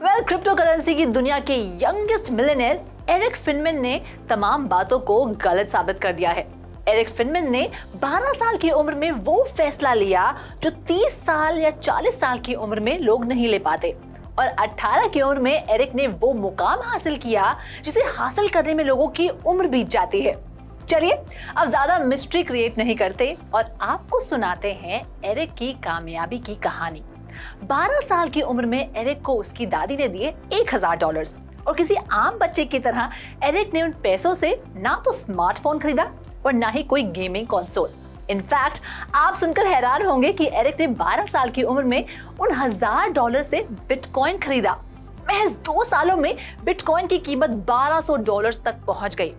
वेल, क्रिप्टो करेंसी की दुनिया के यंगेस्ट मिलियनेयर एरिक फिनमैन ने तमाम बातों को गलत साबित कर दिया है। एरिक फिनमैन ने 12 साल की उम्र में वो फैसला लिया जो 30 साल या 40 साल की उम्र में लोग नहीं ले पाते, और 18 की उम्र में एरिक ने वो मुकाम हासिल किया जिसे हासिल करने में लोगों की उम्र बीत जाती है। चलिए अब ज्यादा मिस्ट्री क्रिएट नहीं करते और आपको सुनाते हैं एरिक की कामयाबी की कहानी। 12 साल की उम्र में एरिक को उसकी दादी ने दिए $1000 और किसी आम बच्चे की तरह एरिक ने उन पैसों से ना तो स्मार्टफोन खरीदा और ना ही कोई गेमिंग कंसोल। इनफैक्ट आप सुनकर हैरान होंगे कि एरिक ने 12 साल की उम्र में उन $1000 से बिटकॉइन खरीदा। महज 2 सालों में बिटकॉइन की कीमत $1200 तक पहुंच गई।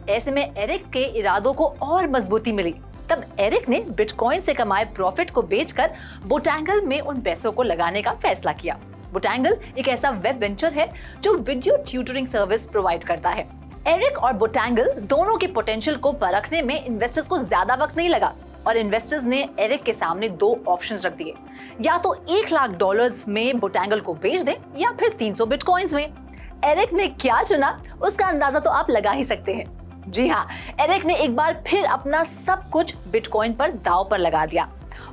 ऐसे में एरिक के इरादों को और मजबूती मिली। तब एरिक ने बिटकॉइन से कमाए प्रॉफिट को बेचकर बोटैंगल में उन पैसों को लगाने का फैसला किया। बोटैंगल एक ऐसा वेब वेंचर है जो वीडियो ट्यूटरिंग सर्विस प्रोवाइड करता है। एरिक और बोटैंगल दोनों के पोटेंशियल को परखने में इन्वेस्टर्स को ज्यादा वक्त नहीं लगा और इन्वेस्टर्स ने एरिक के सामने 2 ऑप्शंस रख दिए, या तो $1,00,000 में बोटैंगल को बेच दें या फिर 300 बिटकॉइंस में। एरिक ने क्या चुना उसका अंदाजा तो आप लगा ही सकते हैं। जी हाँ, एरिक ने एक बार फिर अपना सब कुछ बिटकॉइन पर दांव पर लगा दिया।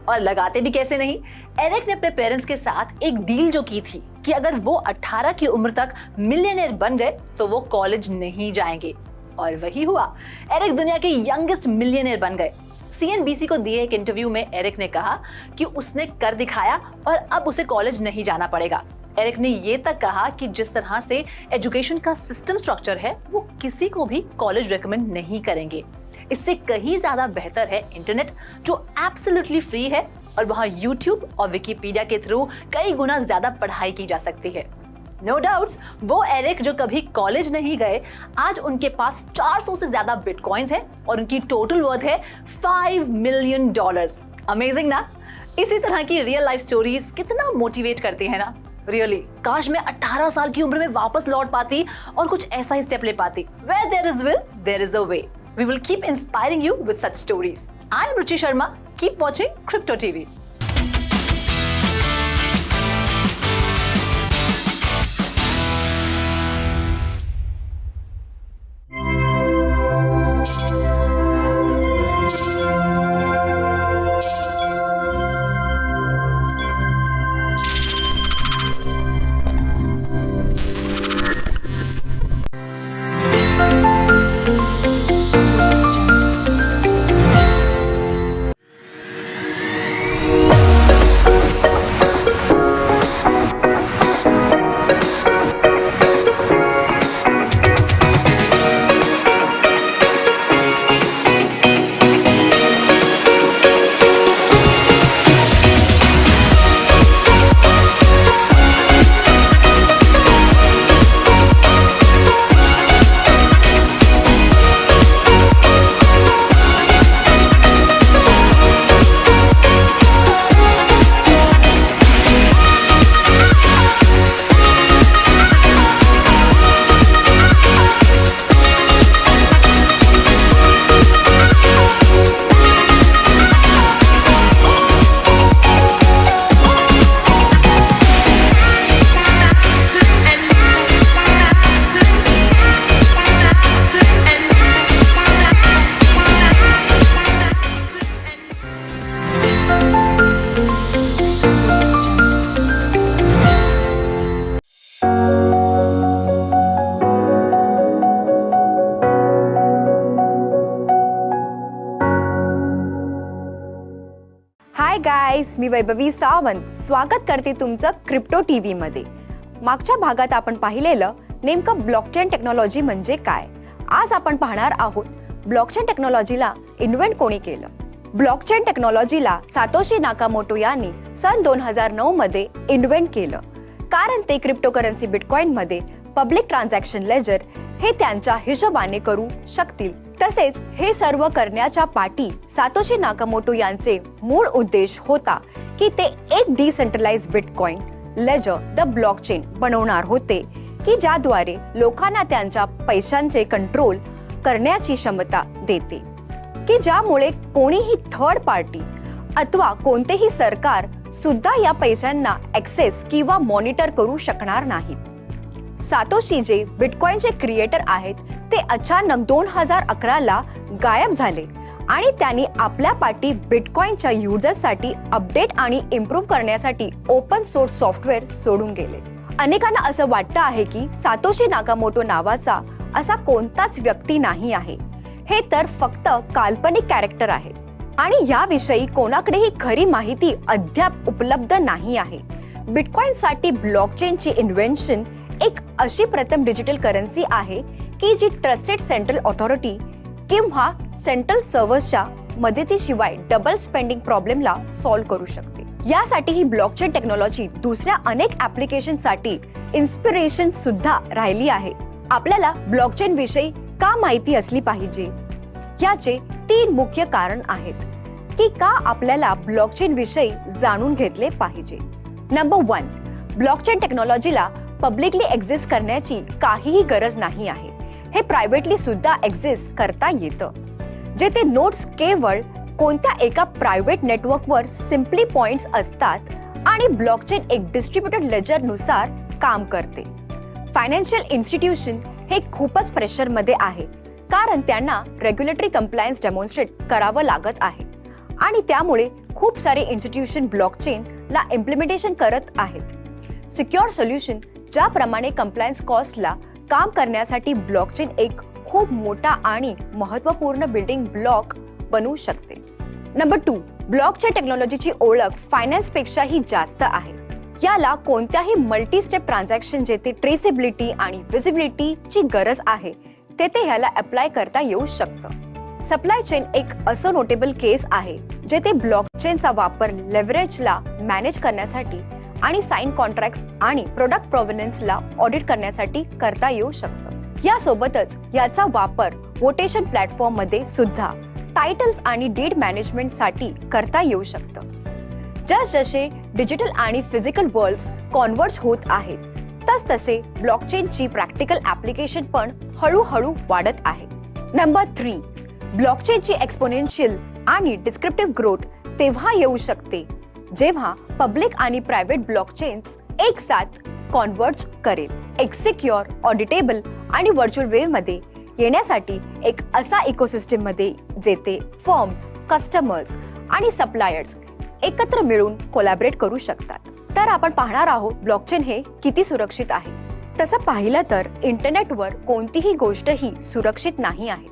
और लगाते भी कैसे नहीं, एरिक ने अपने पेरेंट्स के साथ एक डील जो की थी कि अगर वो 18 की उम्र तक मिलियनेयर बन गए तो वो कॉलेज नहीं जाएंगे, और वही हुआ। एरिक दुनिया के यंगेस्ट मिलियनेयर बन गए। CNBC को दिए एक इंटरव्यू में एरिक ने कहा कि उसने कर दिखाया और अब उसे कॉलेज नहीं जाना पड़ेगा। एरिक ने ये तक कहा कि जिस तरह से एजुकेशन का सिस्टम स्ट्रक्चर है वो किसी को भी कॉलेज रेकमेंड नहीं करेंगे। इससे कहीं ज्यादा बेहतर है इंटरनेट जो एब्सोल्युटली फ्री है और वहाँ YouTube और विकिपीडिया के थ्रू कई गुना ज्यादा पढ़ाई की जा सकती है। नो डाउट्स, वो एरिक जो कभी कॉलेज नहीं गए, आज उनके पास 400 से ज्यादा बिटकॉइंस है और उनकी टोटल वर्थ है $5 मिलियन। अमेजिंग ना? इसी तरह की रियल लाइफ स्टोरीज कितना मोटिवेट करती है ना। रियली काश मैं 18 साल की उम्र में वापस लौट पाती और कुछ ऐसा ही स्टेप ले पाती। Where there is will, there is a way. We will keep inspiring you with such stories. I am Ruchi Sharma. Keep watching Crypto TV. Hi guys, मी वैभवी सावंत स्वागत करते तुमचं क्रिप्टो टीव्ही मध्ये. मागच्या भागात आपण पाहिलेलं नेमकं ब्लॉकचेन टेक्नॉलॉजी म्हणजे काय. आज आपण पाहणार आहोत ब्लॉकचेन टेक्नॉलॉजीला इन्व्हेंट कोणी केलं. ब्लॉकचेन टेक्नॉलॉजीला सातोशी नाकामोटो यांनी सन 2009 मध्ये इन्व्हेंट केलं, कारण ते क्रिप्टोकरन्सी बिटकॉइन मध्ये पब्लिक ट्रान्झॅक्शन लेजर हे त्यांच्या हिशोबाने करू शकतील. तसेच हे सर्व करण्याच्या पाठी सातोशी नाकामोटो यांचे मूळ उद्देश होता की ते एक decentralised Bitcoin ledger the blockchain बनवणार होते, की ज्याद्वारे लोकांना त्यांच्या पैशांचे कंट्रोल करण्याची क्षमता देते, की ज्यामुळे कोणीही थर्ड पार्टी अथवा कोणतेही सरकार सुद्धा या पैशांना ऍक्सेस किंवा मॉनिटर करू शकणार नाहीत. सातोशी जे बिटकॉइनचे क्रिएटर आहेत ते अचानक 2011 ला गायब झाले आणि त्यांनी आपल्या पाठी बिटकॉइनच्या युजर्ससाठी अपडेट आणि इम्प्रूव्ह करण्यासाठी ओपन सोर्स सॉफ्टवेअर सोडून गेले. अनेकांना असं वाटतं आहे की सातोशी नाकामोटो नावाचा असा कोणताच व्यक्ती नाही आहे, हे तर फक्त काल्पनिक कॅरेक्टर आहे आणि याविषयी कोणाकडेही खरी माहिती अद्याप उपलब्ध नाही आहे. बिटकॉइनसाठी ब्लॉकचेनची इन्व्हेन्शन एक अशी प्रथम डिजिटल करन्सी आहे की जी ट्रस्टेड सेंट्रल ऑथॉरिटी किंवा सेंट्रल सर्व्हर्सच्या मदतीशिवाय डबल स्पेंडिंग प्रॉब्लेमला सॉल्व्ह करू शकते. यासाठी ही ब्लॉकचेन टेक्नॉलॉजी दुसऱ्या अनेक ऍप्लिकेशनसाठी इन्स्पिरेशन सुद्धा राहिली आहे. आपल्याला ब्लॉकचेन विषयी का माहिती असली पाहिजे याचे 3 मुख्य कारण आहेत की का आपल्याला ब्लॉकचेन विषयी जाणून घेतले पाहिजे. नंबर 1, ब्लॉकचेन टेक्नॉलॉजीला पब्लिकली एक्झिस्ट करण्याची काहीही गरज नाही आहे. हे प्रायव्हेटली सुद्धा एक्झिस्ट करता येतं, जेथे नोड्स केवळ कोणत्या एका प्रायव्हेट नेटवर्कवर सिम्पली पॉइंट्स असतात आणि ब्लॉकचेन एक डिस्ट्रीब्युटेड लेजर नुसार काम करते. फायनान्शियल इन्स्टिट्यूशन हे खूपच प्रेशरमध्ये आहे, कारण त्यांना रेग्युलेटरी कंप्लायन्स डेमॉन्स्ट्रेट करावं लागत आहे आणि त्यामुळे खूप सारे इन्स्टिट्यूशन ब्लॉकचेनला इम्प्लिमेंटेशन करत आहेत. सिक्युअर सोल्युशन ज्याप्रमाणे कंप्लायन्स कॉस्टला काम करण्यासाठी ब्लॉकचेन एक खूप मोठा आणि महत्त्वपूर्ण बिल्डिंग ब्लॉक बनू शकते. नंबर 2, ब्लॉकचेन टेक्नॉलॉजीची ओळख फायनान्सपेक्षाही जास्त आहे. याला कोणत्याही मल्टी स्टेप ट्रान्झॅक्शन जेथे ट्रेसेबिलिटी आणि विजिबिलिटीची गरज आहे तेथे ह्याला अप्लाय करता येऊ शकतं. सप्लाय चेन एक असं नोटेबल केस आहे जेथे ब्लॉकचेनचा वापर लेव्हरेजला मॅनेज करण्यासाठी आणि साइन कॉन्ट्रॅक्ट्स आणि प्रोडक्ट प्रोव्हिनन्सला ऑडिट करण्यासाठी करता येऊ शकतं. यासोबतच याचा वापर वोटेशन प्लॅटफॉर्म मध्ये सुद्धा टायटल्स आणि डीड मॅनेजमेंटसाठी करता येऊ शकतं. जसजसे डिजिटल आणि फिजिकल वर्ल्ड्स कॉन्व्हर्ज होत आहेत तसतसे ब्लॉकचेनची प्रॅक्टिकल ऍप्लिकेशन पण हळूहळू वाढत आहे. नंबर 3, ब्लॉकचेनची एक्सपोनेन्शियल आणि डिस्क्रिप्टिव्ह ग्रोथ तेव्हा येऊ शकते जेव्हा पब्लिक आणि प्रायव्हेट ब्लॉकचेन्स एक साथ कॉन्व्हर्ज करेल. एक सिक्युअर, ऑडिटेबल आणि व्हर्च्युअल वेव्ह मध्ये येण्यासाठी एक असा इकोसिस्टम मध्ये जेथे फर्म्स, कस्टमर्स आणि सप्लायर्स एकत्र मिळून कोलॅबरेट करू शकतात. तर आपण पाहणार आहोत ब्लॉकचेन हे किती सुरक्षित आहे. तसं पाहिलं तर इंटरनेटवर कोणतीही गोष्ट ही सुरक्षित नाही आहे,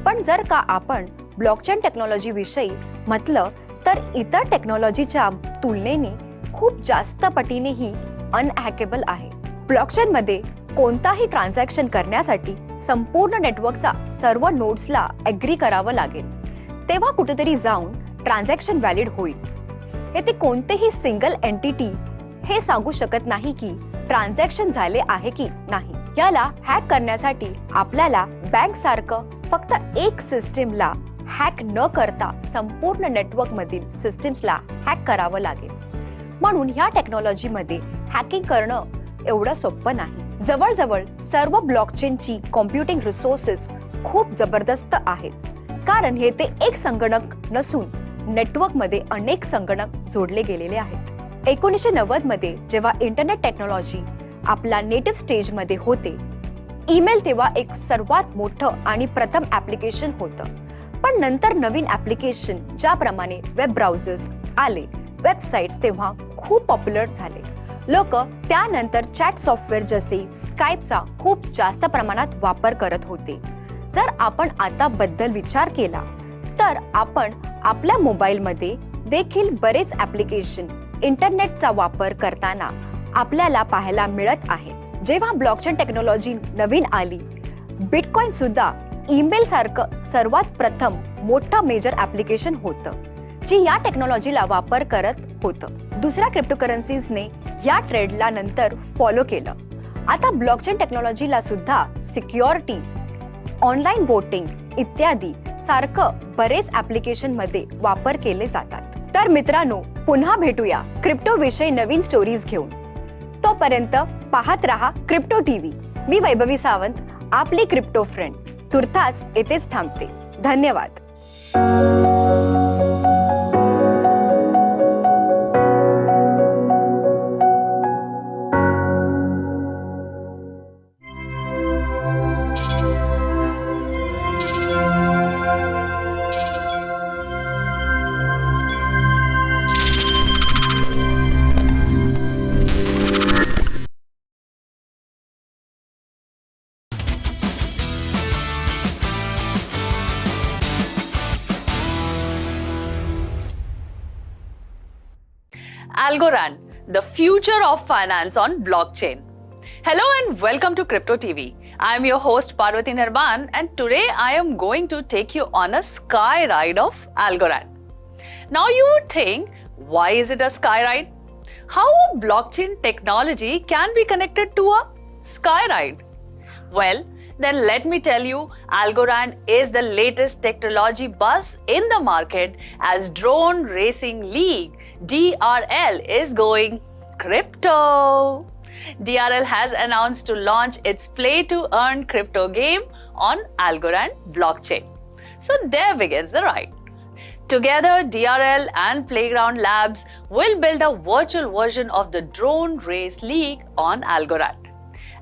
पण जर का आपण ब्लॉकचेन टेक्नॉलॉजी विषयी म्हटलं तर इतर टेक्नॉलॉजीच्या तुलनेने खूप जास्त पटीनेही अनहॅकेबल आहे. ब्लॉकचेन मध्ये कोणताही ट्रान्झॅक्शन करण्यासाठी संपूर्ण नेटवर्कचा सर्व नोड्सला ऍग्री करावं लागेल, तेव्हा कुठेतरी जाऊन ट्रान्झॅक्शन व्हॅलिड होईल. येथे कोणतेही सिंगल एंटिटी हे सांगू शकत नाही की ट्रान्झॅक्शन झाले आहे की नाही. याला हॅक करण्यासाठी आपल्याला बँक सारखं फक्त एक सिस्टीमला हॅक न करता संपूर्ण नेटवर्क मधील सिस्टीम्सला हॅक करावं लागेल. म्हणून या टेक्नॉलॉजीमध्ये हॅकिंग करणं एवढं सोपं नाही. जवळजवळ सर्व ब्लॉकचेनची कॉम्प्युटिंग रिसोर्सेस खूप जबरदस्त आहेत, कारण हे ते एक संगणक नसून नेटवर्कमध्ये अनेक संगणक जोडले गेलेले आहेत. 1990 मध्ये जेव्हा इंटरनेट टेक्नॉलॉजी आपला नेटिव्ह स्टेजमध्ये होते, ईमेल तेव्हा एक सर्वात मोठं आणि प्रथम ऍप्लिकेशन होतं. पण नंतर नवीन ऍप्लिकेशन ज्याप्रमाणे वेब ब्राउझर्स आले, वेबसाईट्स तेव्हा खूप पॉप्युलर झाले. लोक त्यानंतर चॅट सॉफ्टवेअर जसे स्काइपचा खूप जास्त प्रमाणात वापर करत होते. जर आपण आता बद्दल विचार केला तर आपण आपल्या मोबाईलमध्ये देखील बरेच ॲप्लिकेशन इंटरनेटचा वापर करताना आपल्याला पाहायला मिळत आहे. जेव्हा ब्लॉकचेन टेक्नॉलॉजी नवीन आली, बिटकॉइन सुद्धा ईमेल सारखं सर्वात प्रथम मोठं मेजर ॲप्लिकेशन होतं जे या टेक्नॉलॉजीला वापर करत होतं. दुसऱ्या क्रिप्टोकरन्सीजने या ट्रेंडला नंतर फॉलो केलं. आता ब्लॉकचेन टेक्नॉलॉजीला सुद्धा सिक्युरिटी, ऑनलाईन वोटिंग इत्यादी सारखं बरेच ॲप्लिकेशन मध्ये वापर केले जातात. तर मित्रांनो, पुन्हा भेटूया क्रिप्टो विषयी नवीन स्टोरीज घेऊन. तोपर्यंत पाहत रहा क्रिप्टो टीव्ही. मी वैभवी सावंत, आपली क्रिप्टो फ्रेंड. तुर्तास येथेच थांबते. धन्यवाद. Algorand, the future of finance on blockchain. Hello and welcome to Crypto TV. I am your host Parvati Nirban, and today I am going to take you on a sky ride of Algorand. Now you would think, why is it a sky ride? How a blockchain technology can be connected to a sky ride? Well, then let me tell you, Algorand is the latest technology buzz in the market as Drone Racing League DRL is going crypto. DRL has announced to launch its play to earn crypto game on Algorand blockchain. So there begins the ride. Together, DRL and Playground Labs will build a virtual version of the Drone Race League on Algorand.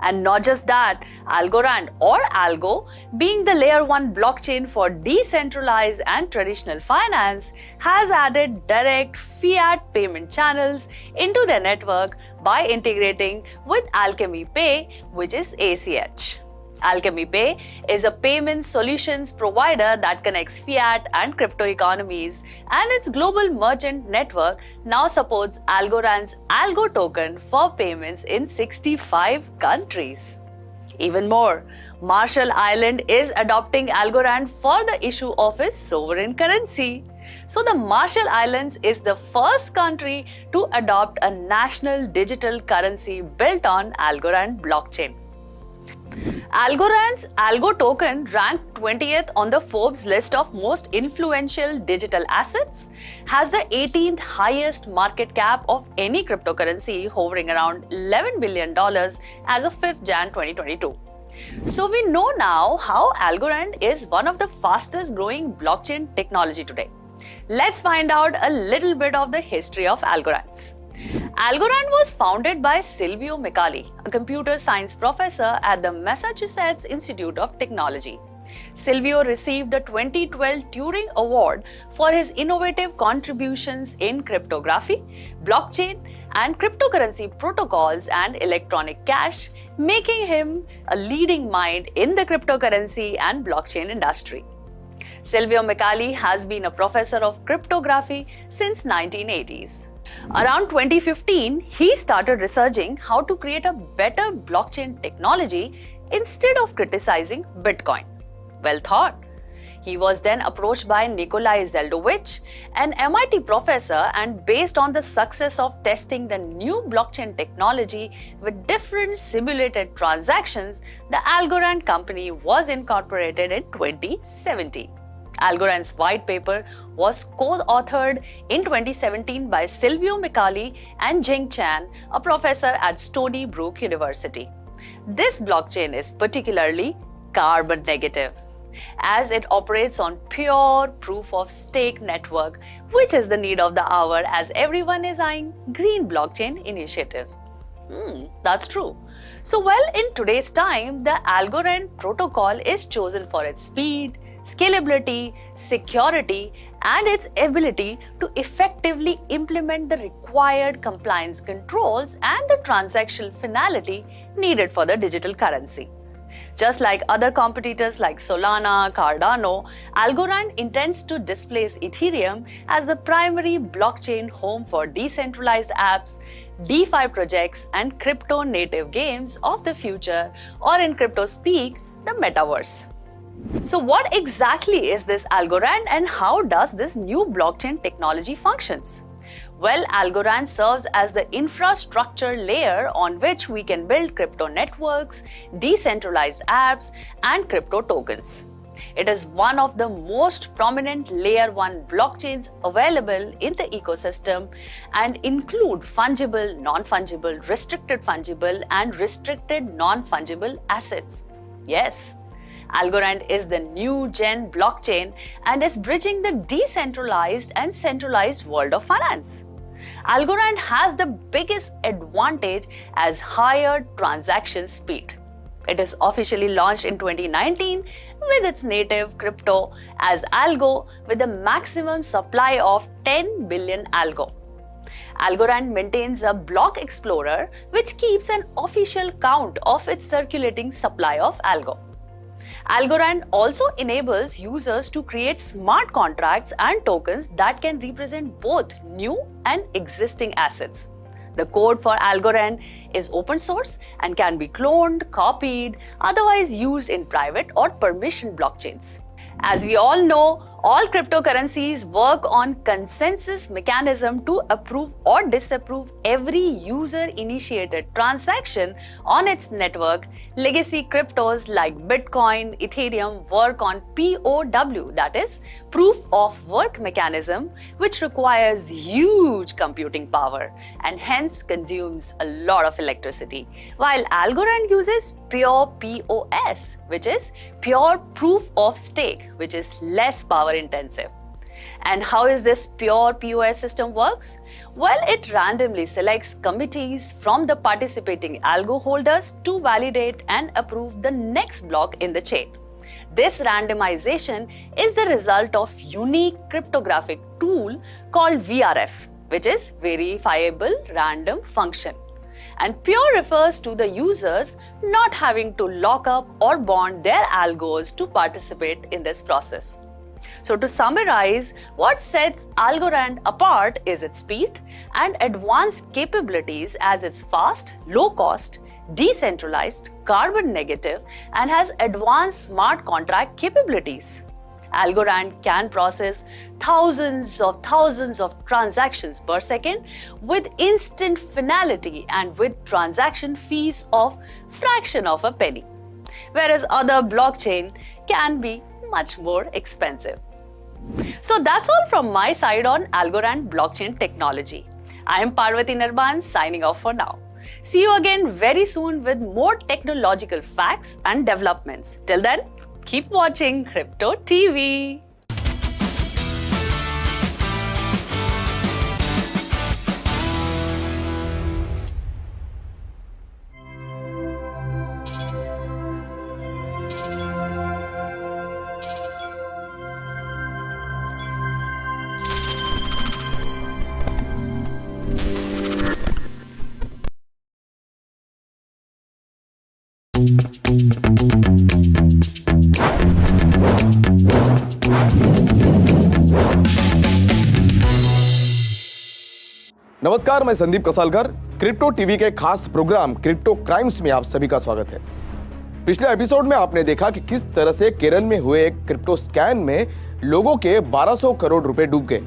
And not just that, Algorand or Algo, being the layer 1 blockchain for decentralized and traditional finance, has added direct fiat payment channels into their network by integrating with Alchemy Pay, which is ACH. Alchemy Pay is a payment solutions provider that connects fiat and crypto economies, and its global merchant network now supports Algorand's Algo token for payments in 65 countries. Even more, Marshall Island is adopting Algorand for the issue of its sovereign currency. So the Marshall Islands is the first country to adopt a national digital currency built on Algorand blockchain. Algorand's Algo token ranked 20th on the Forbes list of most influential digital assets, has the 18th highest market cap of any cryptocurrency, hovering around $11 billion as of 5th Jan 2022. So we know now how Algorand is one of the fastest growing blockchain technology today. Let's find out a little bit of the history of Algorand. Algorand was founded by Silvio Micali, a computer science professor at the Massachusetts Institute of Technology. Silvio received the 2012 Turing Award for his innovative contributions in cryptography, blockchain, and cryptocurrency protocols and electronic cash, making him a leading mind in the cryptocurrency and blockchain industry. Silvio Micali has been a professor of cryptography since 1980s. Around 2015, he started researching how to create a better blockchain technology instead of criticizing Bitcoin. Well thought. He was then approached by Nikolai Zeldovich, an MIT professor, and based on the success of testing the new blockchain technology with different simulated transactions, the Algorand company was incorporated in 2017. Algorand's white paper was co-authored in 2017 by Silvio Micali and Jing Chan, a professor at Stony Brook University. This blockchain is particularly carbon negative, as it operates on pure proof-of-stake network, which is the need of the hour as everyone is eyeing green blockchain initiatives. That's true. So well, in today's time, the Algorand protocol is chosen for its speed, scalability, security, and its ability to effectively implement the required compliance controls and the transactional finality needed for the digital currency. Just like other competitors like Solana, Cardano, Algorand intends to displace Ethereum as the primary blockchain home for decentralized apps, DeFi projects, and crypto-native games of the future, or in crypto speak, the metaverse. So what exactly is this Algorand and how does this new blockchain technology functions? Well, Algorand serves as the infrastructure layer on which we can build crypto networks, decentralized apps, and crypto tokens. It is one of the most prominent layer 1 blockchains available in the ecosystem and include fungible, non-fungible, restricted fungible, and restricted non-fungible assets. Yes, Algorand is the new gen blockchain and is bridging the decentralized and centralized world of finance. Algorand has the biggest advantage as higher transaction speed. It is officially launched in 2019 with its native crypto as Algo with a maximum supply of 10 billion Algo. Algorand maintains a block explorer which keeps an official count of its circulating supply of Algo. Algorand also enables users to create smart contracts and tokens that can represent both new and existing assets. The code for Algorand is open source and can be cloned, copied, otherwise used in private or permissioned blockchains. As we all know, all cryptocurrencies work on consensus mechanism to approve or disapprove every user-initiated transaction on its network. Legacy cryptos like Bitcoin, Ethereum work on POW, that is, proof of work mechanism, which requires huge computing power and hence consumes a lot of electricity, while Algorand uses pure POS, which is pure proof of stake, which is less power intensive. And how is this pure POS system works? Well, it randomly selects committees from the participating algo holders to validate and approve the next block in the chain. This randomization is the result of unique cryptographic tool called VRF, which is verifiable random function. And pure refers to the users not having to lock up or bond their algos to participate in this process. So to summarize, what sets Algorand apart is its speed and advanced capabilities as it's fast, low cost, decentralized, carbon negative, and has advanced smart contract capabilities. Algorand can process thousands of transactions per second with instant finality and with transaction fees of fraction of a penny, whereas other blockchain can be much more expensive. So that's all from my side on Algorand blockchain technology. I am Parvati Nirban signing off for now. See you again very soon with more technological facts and developments. Till then, keep watching Crypto TV. नमस्कार, मैं Sandeep Kasalkar. Crypto TV के खास programme crypto crimes में आप सभी का स्वागत है। पिछले एपिसोड में आपने देखा कि किस तरह से केरल में हुए एक क्रिप्टो स्कैम में लोगों के 1200 करोड़ रुपए डूब गए।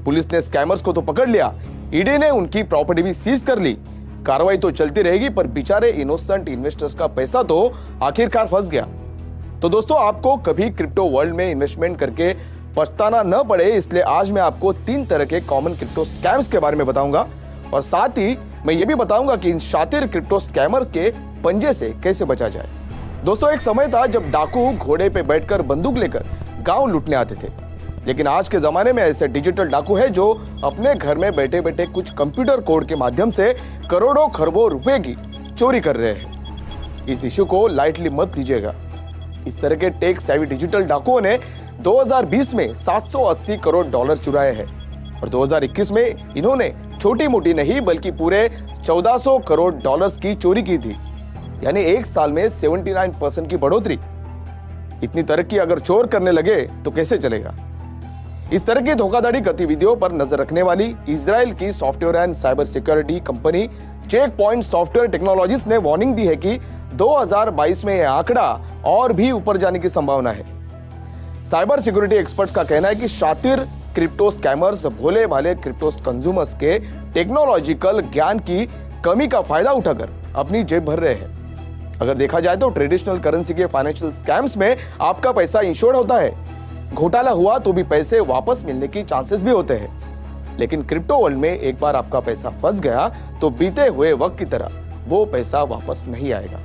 पुलिस ने स्कैमर्स को तो पकड़ लिया, ईडी ने उनकी प्रॉपर्टी भी सीज कर ली। कार्रवाई तो चलती रहेगी, पर बेचारे इनोसेंट इन्वेस्टर्स का पैसा तो आखिरकार फंस गया। तो दोस्तों, आपको कभी क्रिप्टो वर्ल्ड में इन्वेस्टमेंट करके पछताना न पड़े, इसलिए आज मैं आपको 3 तरह के कॉमन क्रिप्टो स्कैम्स के बारे में बताऊंगा और साथ ही मैं ये भी बताऊंगा कि इन शातिर क्रिप्टो स्कैमर्स के पंजे से कैसे बचा जाए। दोस्तों, एक समय था जब डाकू घोड़े पे बैठकर बंदूक लेकर गांव लूटने आते थे, लेकिन आज के जमाने में ऐसे डिजिटल डाकू है जो अपने घर में बैठे बैठे कुछ कंप्यूटर कोड के माध्यम से करोड़ों खरबों रुपए की चोरी कर रहे हैं। इस इश्यू को लाइटली मत लीजिएगा। इस तरह के टेक सेवी डिजिटल डाकुओं ने 2020 में 780 करोड़ डॉलर चुराए हैं और 2021 में इन्होंने छोटी मोटी नहीं बल्कि पूरे 1400 करोड़ डॉलर्स की चोरी की थी। यानी एक साल में 79% की बढ़ोतरी। इतनी तरक्की अगर चोर करने लगे तो कैसे चलेगा? इस तरह की धोखाधड़ी गतिविधियों पर नजर रखने वाली इजराइल की software and cyber security company cheque point software technologies ने वार्निंग दी है कि 2022 में यह आंकड़ा और भी ऊपर जाने की संभावना है। साइबर सिक्योरिटी एक्सपर्ट्स का कहना है कि शातिर क्रिप्टो स्कैमर्स भोले भाले क्रिप्टो कंज्यूमर्स के टेक्नोलॉजिकल ज्ञान की कमी का फायदा उठाकर अपनी जेब भर रहे हैं। अगर देखा जाए तो ट्रेडिशनल करेंसी के फाइनेंशियल स्कैम्स में आपका पैसा इंश्योर्ड होता है, घोटाला हुआ तो भी पैसे वापस मिलने की चांसेस भी होते हैं। लेकिन क्रिप्टो वर्ल्ड में एक बार आपका पैसा फंस गया तो बीते हुए वक्त की तरह वो पैसा वापस नहीं आएगा।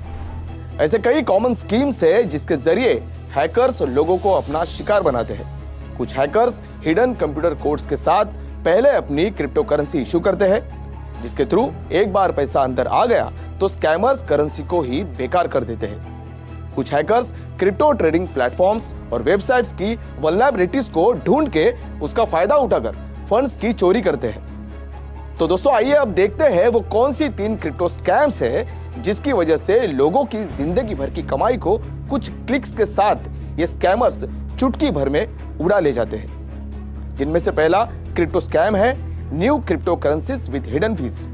ऐसे कई कॉमन स्कीम्स है जिसके जरिए हैकर्स लोगों को अपना शिकार बनाते हैं। कुछ हैकर्स हिडन कंप्यूटर कोड्स के साथ पहले अपनी क्रिप्टो करेंसी इशू करते हैं, जिसके थ्रू एक बार पैसा अंदर आ गया तो स्कैमर्स करेंसी को ही बेकार कर देते हैं। कुछ हैकर्स क्रिप्टो ट्रेडिंग प्लेटफॉर्म्स और वेबसाइट्स की वल्नरेबिलिटीज को ढूंढ के उसका फायदा उठाकर फंड्स की चोरी करते हैं। तो दोस्तों आइए अब देखते हैं वो कौन सी 3 क्रिप्टो स्कैम्स है जिसकी वजह से लोगों की जिंदगी भर की कमाई को कुछ क्लिक्स के साथ ये स्कैमर्स चुटकी भर में उड़ा ले जाते हैं। जिनमें से पहला क्रिप्टो स्कैम है new crypto currencies with hidden fees,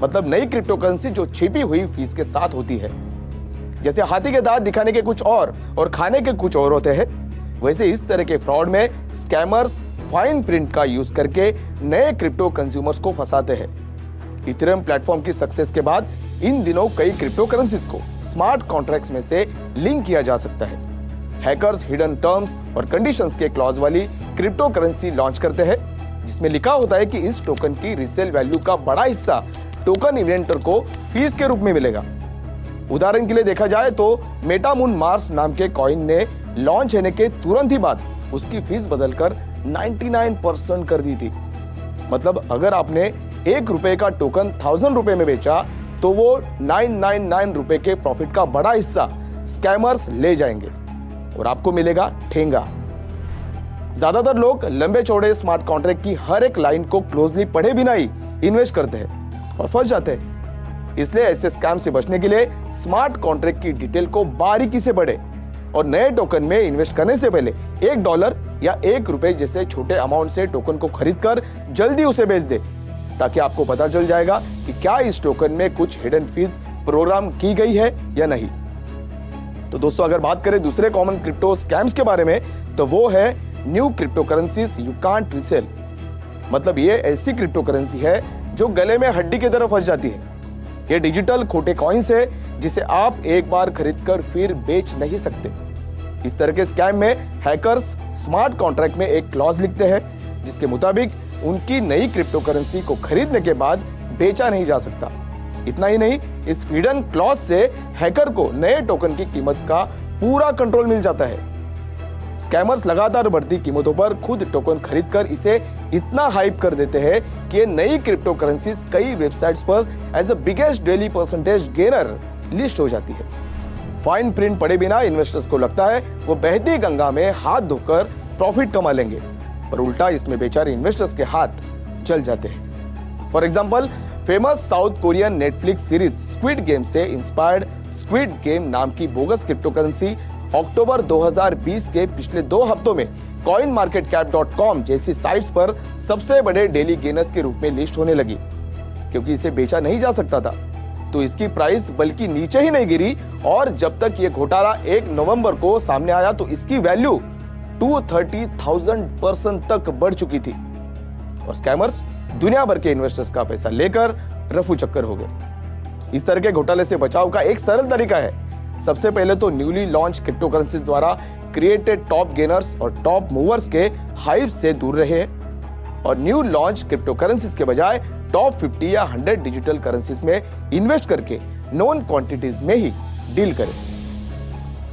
मतलब नई क्रिप्टो करेंसी जो छिपी हुई फीस के साथ होती है। जैसे हाथी के दांत दिखाने के कुछ और खाने के कुछ और होते हैं, वैसे इस तरह के फ्रॉड में स्कैमर्स फाइन प्रिंट का यूज करके नए क्रिप्टो कंज्यूमर्स को फंसाते हैं। इथेरियम प्लेटफॉर्म की सक्सेस के बाद इन दिनों कई क्रिप्टो करेंसीज को स्मार्ट कॉन्ट्रैक्ट्स में से लिंक किया जा सकता है। हैकर्स हिडन टर्म्स और कंडीशंस के क्लॉज वाली क्रिप्टो करेंसी लॉन्च करते हैं, जिसमें लिखा होता है कि इस टोकन की रीसेल वैल्यू का बड़ा हिस्सा टोकन इवेंटर को फीस के रूप में मिलेगा। उदाहरण के लिए देखा जाए तो मेटामून मार्स नाम के कॉइन ने लॉन्च होने के तुरंत ही बाद उसकी फीस बदलकर 99% कर दी थी। मतलब अगर आपने 1 रुपए का टोकन 1000 रुपए में बेचा तो वो 999 रुपए के प्रॉफिट का बड़ा हिस्सा स्कैमर्स ले जाएंगे और आपको मिलेगा ठेंगा। ज्यादातर लोग लंबे चौड़े स्मार्ट कॉन्ट्रैक्ट की हर एक लाइन को क्लोजली पढ़े बिना ही इन्वेस्ट करते हैं और फंस जाते हैं। इसलिए ऐसे स्कैम से बचने के लिए स्मार्ट कॉन्ट्रैक्ट की डिटेल को बारीकी से पढ़े और नए टोकन में इन्वेस्ट करने से पहले $1 या ₹1 जैसे छोटे अमाउंट से टोकन को खरीदकर जल्दी उसे बेच दे, ताकि आपको पता चल जाएगा कि क्या इस टोकन में कुछ हिडन फीस प्रोग्राम की गई है या नहीं। तो दोस्तों अगर बात करें दूसरे कॉमन क्रिप्टो स्कैम्स के बारे में तो वो है new crypto currencies you can't resale. मतलब ये ऐसी क्रिप्टो करेंसी है जो गले में हड्डी की तरह फंस जाती है। ये डिजिटल खोटे कॉइन्स है जिसे आप एक बार खरीदकर फिर बेच नहीं सकते। इस तरह के स्कैम में हैकर्स स्मार्ट कॉन्ट्रैक्ट में एक क्लॉज लिखते हैं जिसके मुताबिक उनकी नई क्रिप्टो करेंसी को खरीदने के बाद बेचा नहीं जा सकता। इतना ही नहीं, इस हिडन क्लॉज से हैकर को नए टोकन की कीमत का पूरा कंट्रोल मिल जाता है। स्कैमर्स लगातार बढ़ती कीमतों पर खुद टोकन खरीदकर इसे इतना हाइप कर देते हैं कि ये नई क्रिप्टो करेंसीज कई वेबसाइट्स पर as the biggest daily percentage gainer list हो जाती है। फाइन प्रिंट पढ़े बिना इन्वेस्टर्स को लगता है वो बहती गंगा में हाथ धोकर प्रॉफिट कमा लेंगे, पर उल्टा इसमें बेचारे इन्वेस्टर्स के हाथ जल जाते हैं। For example, famous south Korean Netflix series squid game से इंस्पायर्ड स्क्विड गेम नाम की बोगस क्रिप्टो करेंसी अक्टूबर 2020 के पिछले 2 हफ्तों में coinmarketcap.com जैसी साइट्स पर सबसे बड़े डेली गेनर्स के रूप में लिस्ट होने लगी। क्योंकि इसे बेचा नहीं जा सकता था तो इसकी प्राइस बल्कि नीचे ही नहीं गिरी और जब तक ये घोटाला 1 नवंबर को सामने आया तो इसकी वैल्यू 230,000% तक बढ़ चुकी थी और स्कैमर्स दुनिया भर के इन्वेस्टर्स का पैसा लेकर रफू चक्कर हो गए। इस तरह के घोटाले से बचाव का एक सरल तरीका है। सबसे पहले तो न्यूली लॉन्च क्रिप्टो करेंसीज द्वारा क्रिएटेड टॉप गेनर्स और टॉप मूवर्स के हाइप से दूर रहे और न्यू लॉन्च क्रिप्टो करेंसीज के बजाय टॉप 50 या 100 डिजिटल करेंसीज में इन्वेस्ट करके नॉन क्वांटिटीज में ही डील करें।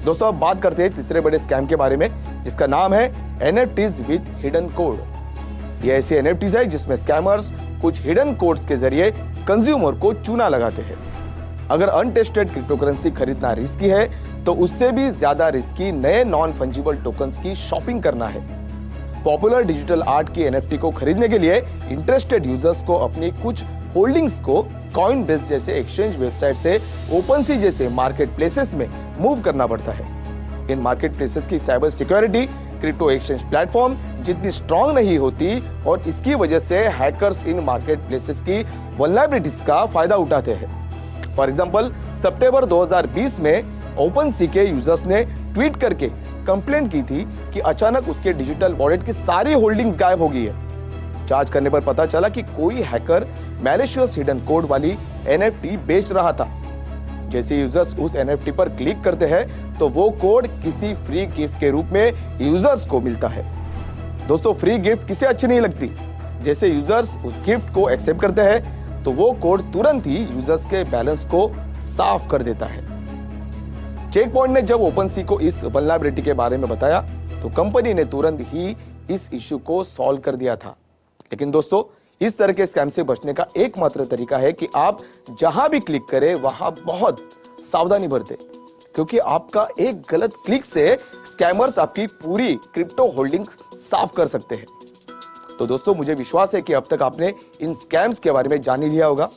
दोस्तों अब बात करते हैं तीसरे बड़े स्कैम के बारे में जिसका नाम है NFTs विद हिडन कोड। ये ऐसे NFTs है जिसमें स्कैमर्स कुछ हिडन कोड्स के जरिए कंज्यूमर को चूना लगाते हैं। अगर अनटेस्टेड क्रिप्टो करेंसी खरीदना रिस्की है तो उससे भी ज्यादा रिस्की नए नॉन फंजिबल टोकन्स की शॉपिंग करना है। पॉपुलर डिजिटल आर्ट की NFT को खरीदने के लिए इंटरेस्टेड यूजर्स को अपनी कुछ होल्डिंग्स को कॉइनबेस जैसे एक्सचेंज वेबसाइट से ओपनसी जैसे मार्केट प्लेसेस में मूव करना पड़ता है। इन मार्केट प्लेसेस की cyber security crypto exchange platform जितनी स्ट्रांग नहीं होती और इसकी वजह से हैकर्स इन मार्केट प्लेसेस की वल्नरेबिलिटीज का फायदा उठाते हैं। फॉर एग्जांपल, सितंबर 2020 में ओपनसी के यूजर्स ने ट्वीट करके कंप्लेंट की थी कि अचानक उसके डिजिटल वॉलेट की सारी होल्डिंग्स गायब हो गई है। जांच करने पर पता चला कि कोई हैकर मैलिशियस हिडन कोड वाली NFT बेच रहा था। जैसे यूजर्स उस NFT पर क्लिक करते हैं तो वो कोड किसी फ्री गिफ्ट के रूप में यूजर्स को मिलता है। दोस्तों, फ्री गिफ्ट किसे अच्छी नहीं लगती। जैसे यूजर्स उस गिफ्ट को एक्सेप्ट करते हैं तो वो कोड तुरंत ही यूजर्स के बैलेंस को साफ कर देता है। चेक पॉइंट ने जब ओपनसी को इस वल्नरेबिलिटी के बारे में बताया तो कंपनी ने तुरंत ही इस इश्यू को सॉल्व कर दिया था। लेकिन दोस्तों, इस तरह के स्कैम से बचने का एकमात्र तरीका है कि आप जहां भी क्लिक करें वहां बहुत सावधानी बरतें, क्योंकि आपका एक गलत क्लिक से स्कैमर्स आपकी पूरी क्रिप्टो होल्डिंग साफ कर सकते हैं। तो दोस्तों, मुझे विश्वास है कि अब तक आपने इन स्कैम्स के बारे में जान ही लिया होगा।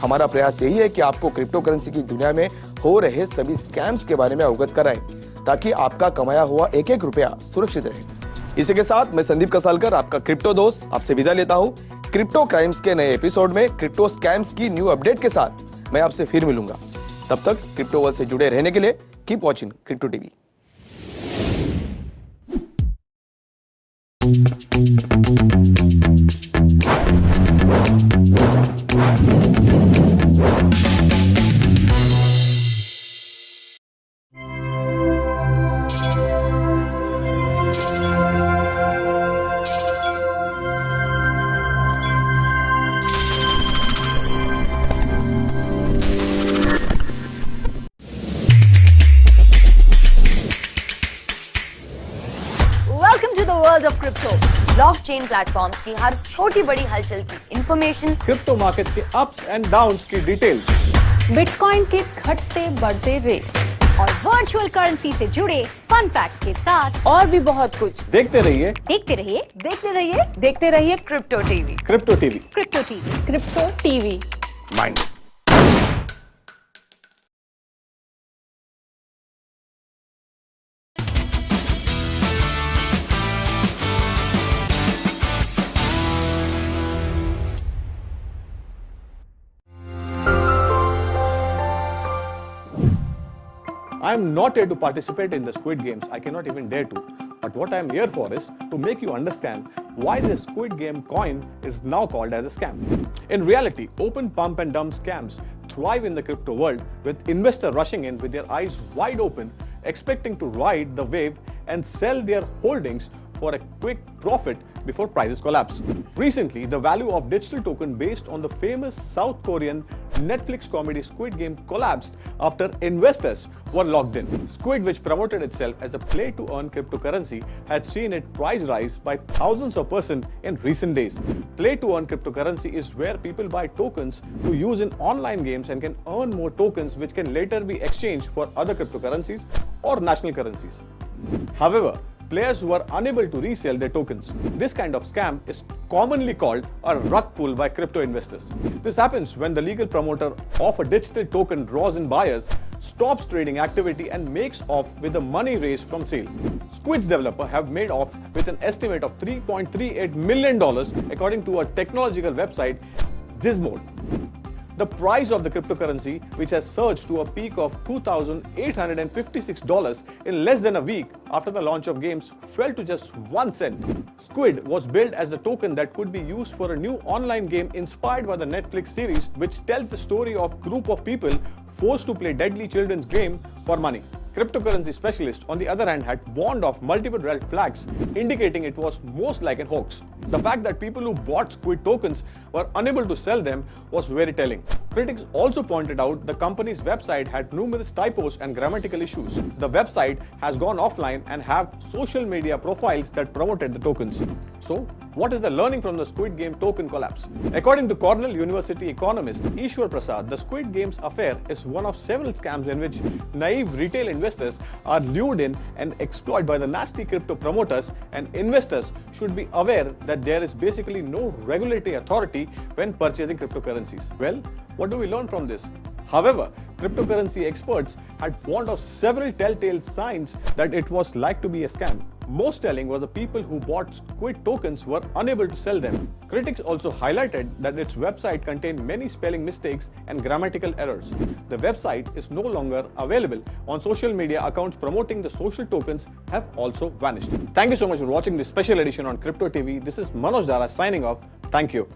हमारा प्रयास यही है कि आपको क्रिप्टो करेंसी की दुनिया में हो रहे सभी स्कैम्स के बारे में अवगत कराएं, ताकि आपका कमाया हुआ एक एक रुपया सुरक्षित रहे। इसी के साथ मैं संदीप कसालकर, आपका क्रिप्टो दोस्त, आपसे विदा लेता हूं। क्रिप्टो क्राइम्स के नए एपिसोड में क्रिप्टो स्कैम्स की न्यू अपडेट के साथ मैं आपसे फिर मिलूंगा। तब तक क्रिप्टो वर्ल्ड से जुड़े रहने के लिए keep watching crypto TV. Welcome to the world of crypto. Blockchain platforms की हर छोटी बड़ी हलचल की इंफॉर्मेशन, क्रिप्टो मार्केट के अप्स एंड डाउन्स की डिटेल, बिटकॉइन के घटते बढ़ते रेट्स और वर्चुअल करेंसी से जुड़े फन फैक्ट्स के साथ और भी बहुत कुछ देखते रहिए Crypto TV. Crypto TV. Crypto TV mind. I am not here to participate in the Squid Games. I cannot even dare to. But what I am here for is to make you understand why the Squid Game coin is now called as a scam. In reality, open pump and dump scams thrive in the crypto world, with investors rushing in with their eyes wide open, expecting to ride the wave and sell their holdings for a quick profit before prices collapse. Recently, the value of digital token based on the famous South Korean Netflix comedy Squid Game collapsed after investors were locked in. Squid, which promoted itself as a play-to-earn cryptocurrency, had seen its price rise by thousands of % in recent days. Play-to-earn cryptocurrency is where people buy tokens to use in online games and can earn more tokens, which can later be exchanged for other cryptocurrencies or national currencies. However, players who are unable to resell their tokens. This kind of scam is commonly called a rug pull by crypto investors. This happens when the legal promoter of a digital token draws in buyers, stops trading activity and makes off with the money raised from sale. Squid's developer have made off with an estimate of $3.38 million according to a technological website, Gizmodo. The price of the cryptocurrency, which has surged to a peak of $2,856 in less than a week after the launch of games, fell to just 1 cent. Squid was built as a token that could be used for a new online game inspired by the Netflix series, which tells the story of a group of people forced to play deadly children's game for money. Cryptocurrency specialists, on the other hand, had warned of multiple red flags, indicating it was most like a hoax. The fact that people who bought Squid tokens were unable to sell them was very telling. Critics also pointed out the company's website had numerous typos and grammatical issues. The website has gone offline and have social media profiles that promoted the tokens. So, What is the learning from the Squid Game token collapse? According to Cornell University economist Ishwar Prasad, the Squid Games affair is one of several scams in which naive retail investors are lured in and exploited by the nasty crypto promoters, and investors should be aware that there is basically no regulatory authority when purchasing cryptocurrencies. Well, what do we learn from this? However, cryptocurrency experts had warned of several telltale signs that it was like to be a scam. Most telling was the people who bought Squid tokens were unable to sell them. Critics also highlighted that its website contained many spelling mistakes and grammatical errors. The website is no longer available on social media. Accounts promoting the social tokens have also vanished. Thank you so much for watching this special edition on Crypto TV. This is Manoj Dara signing off. Thank you.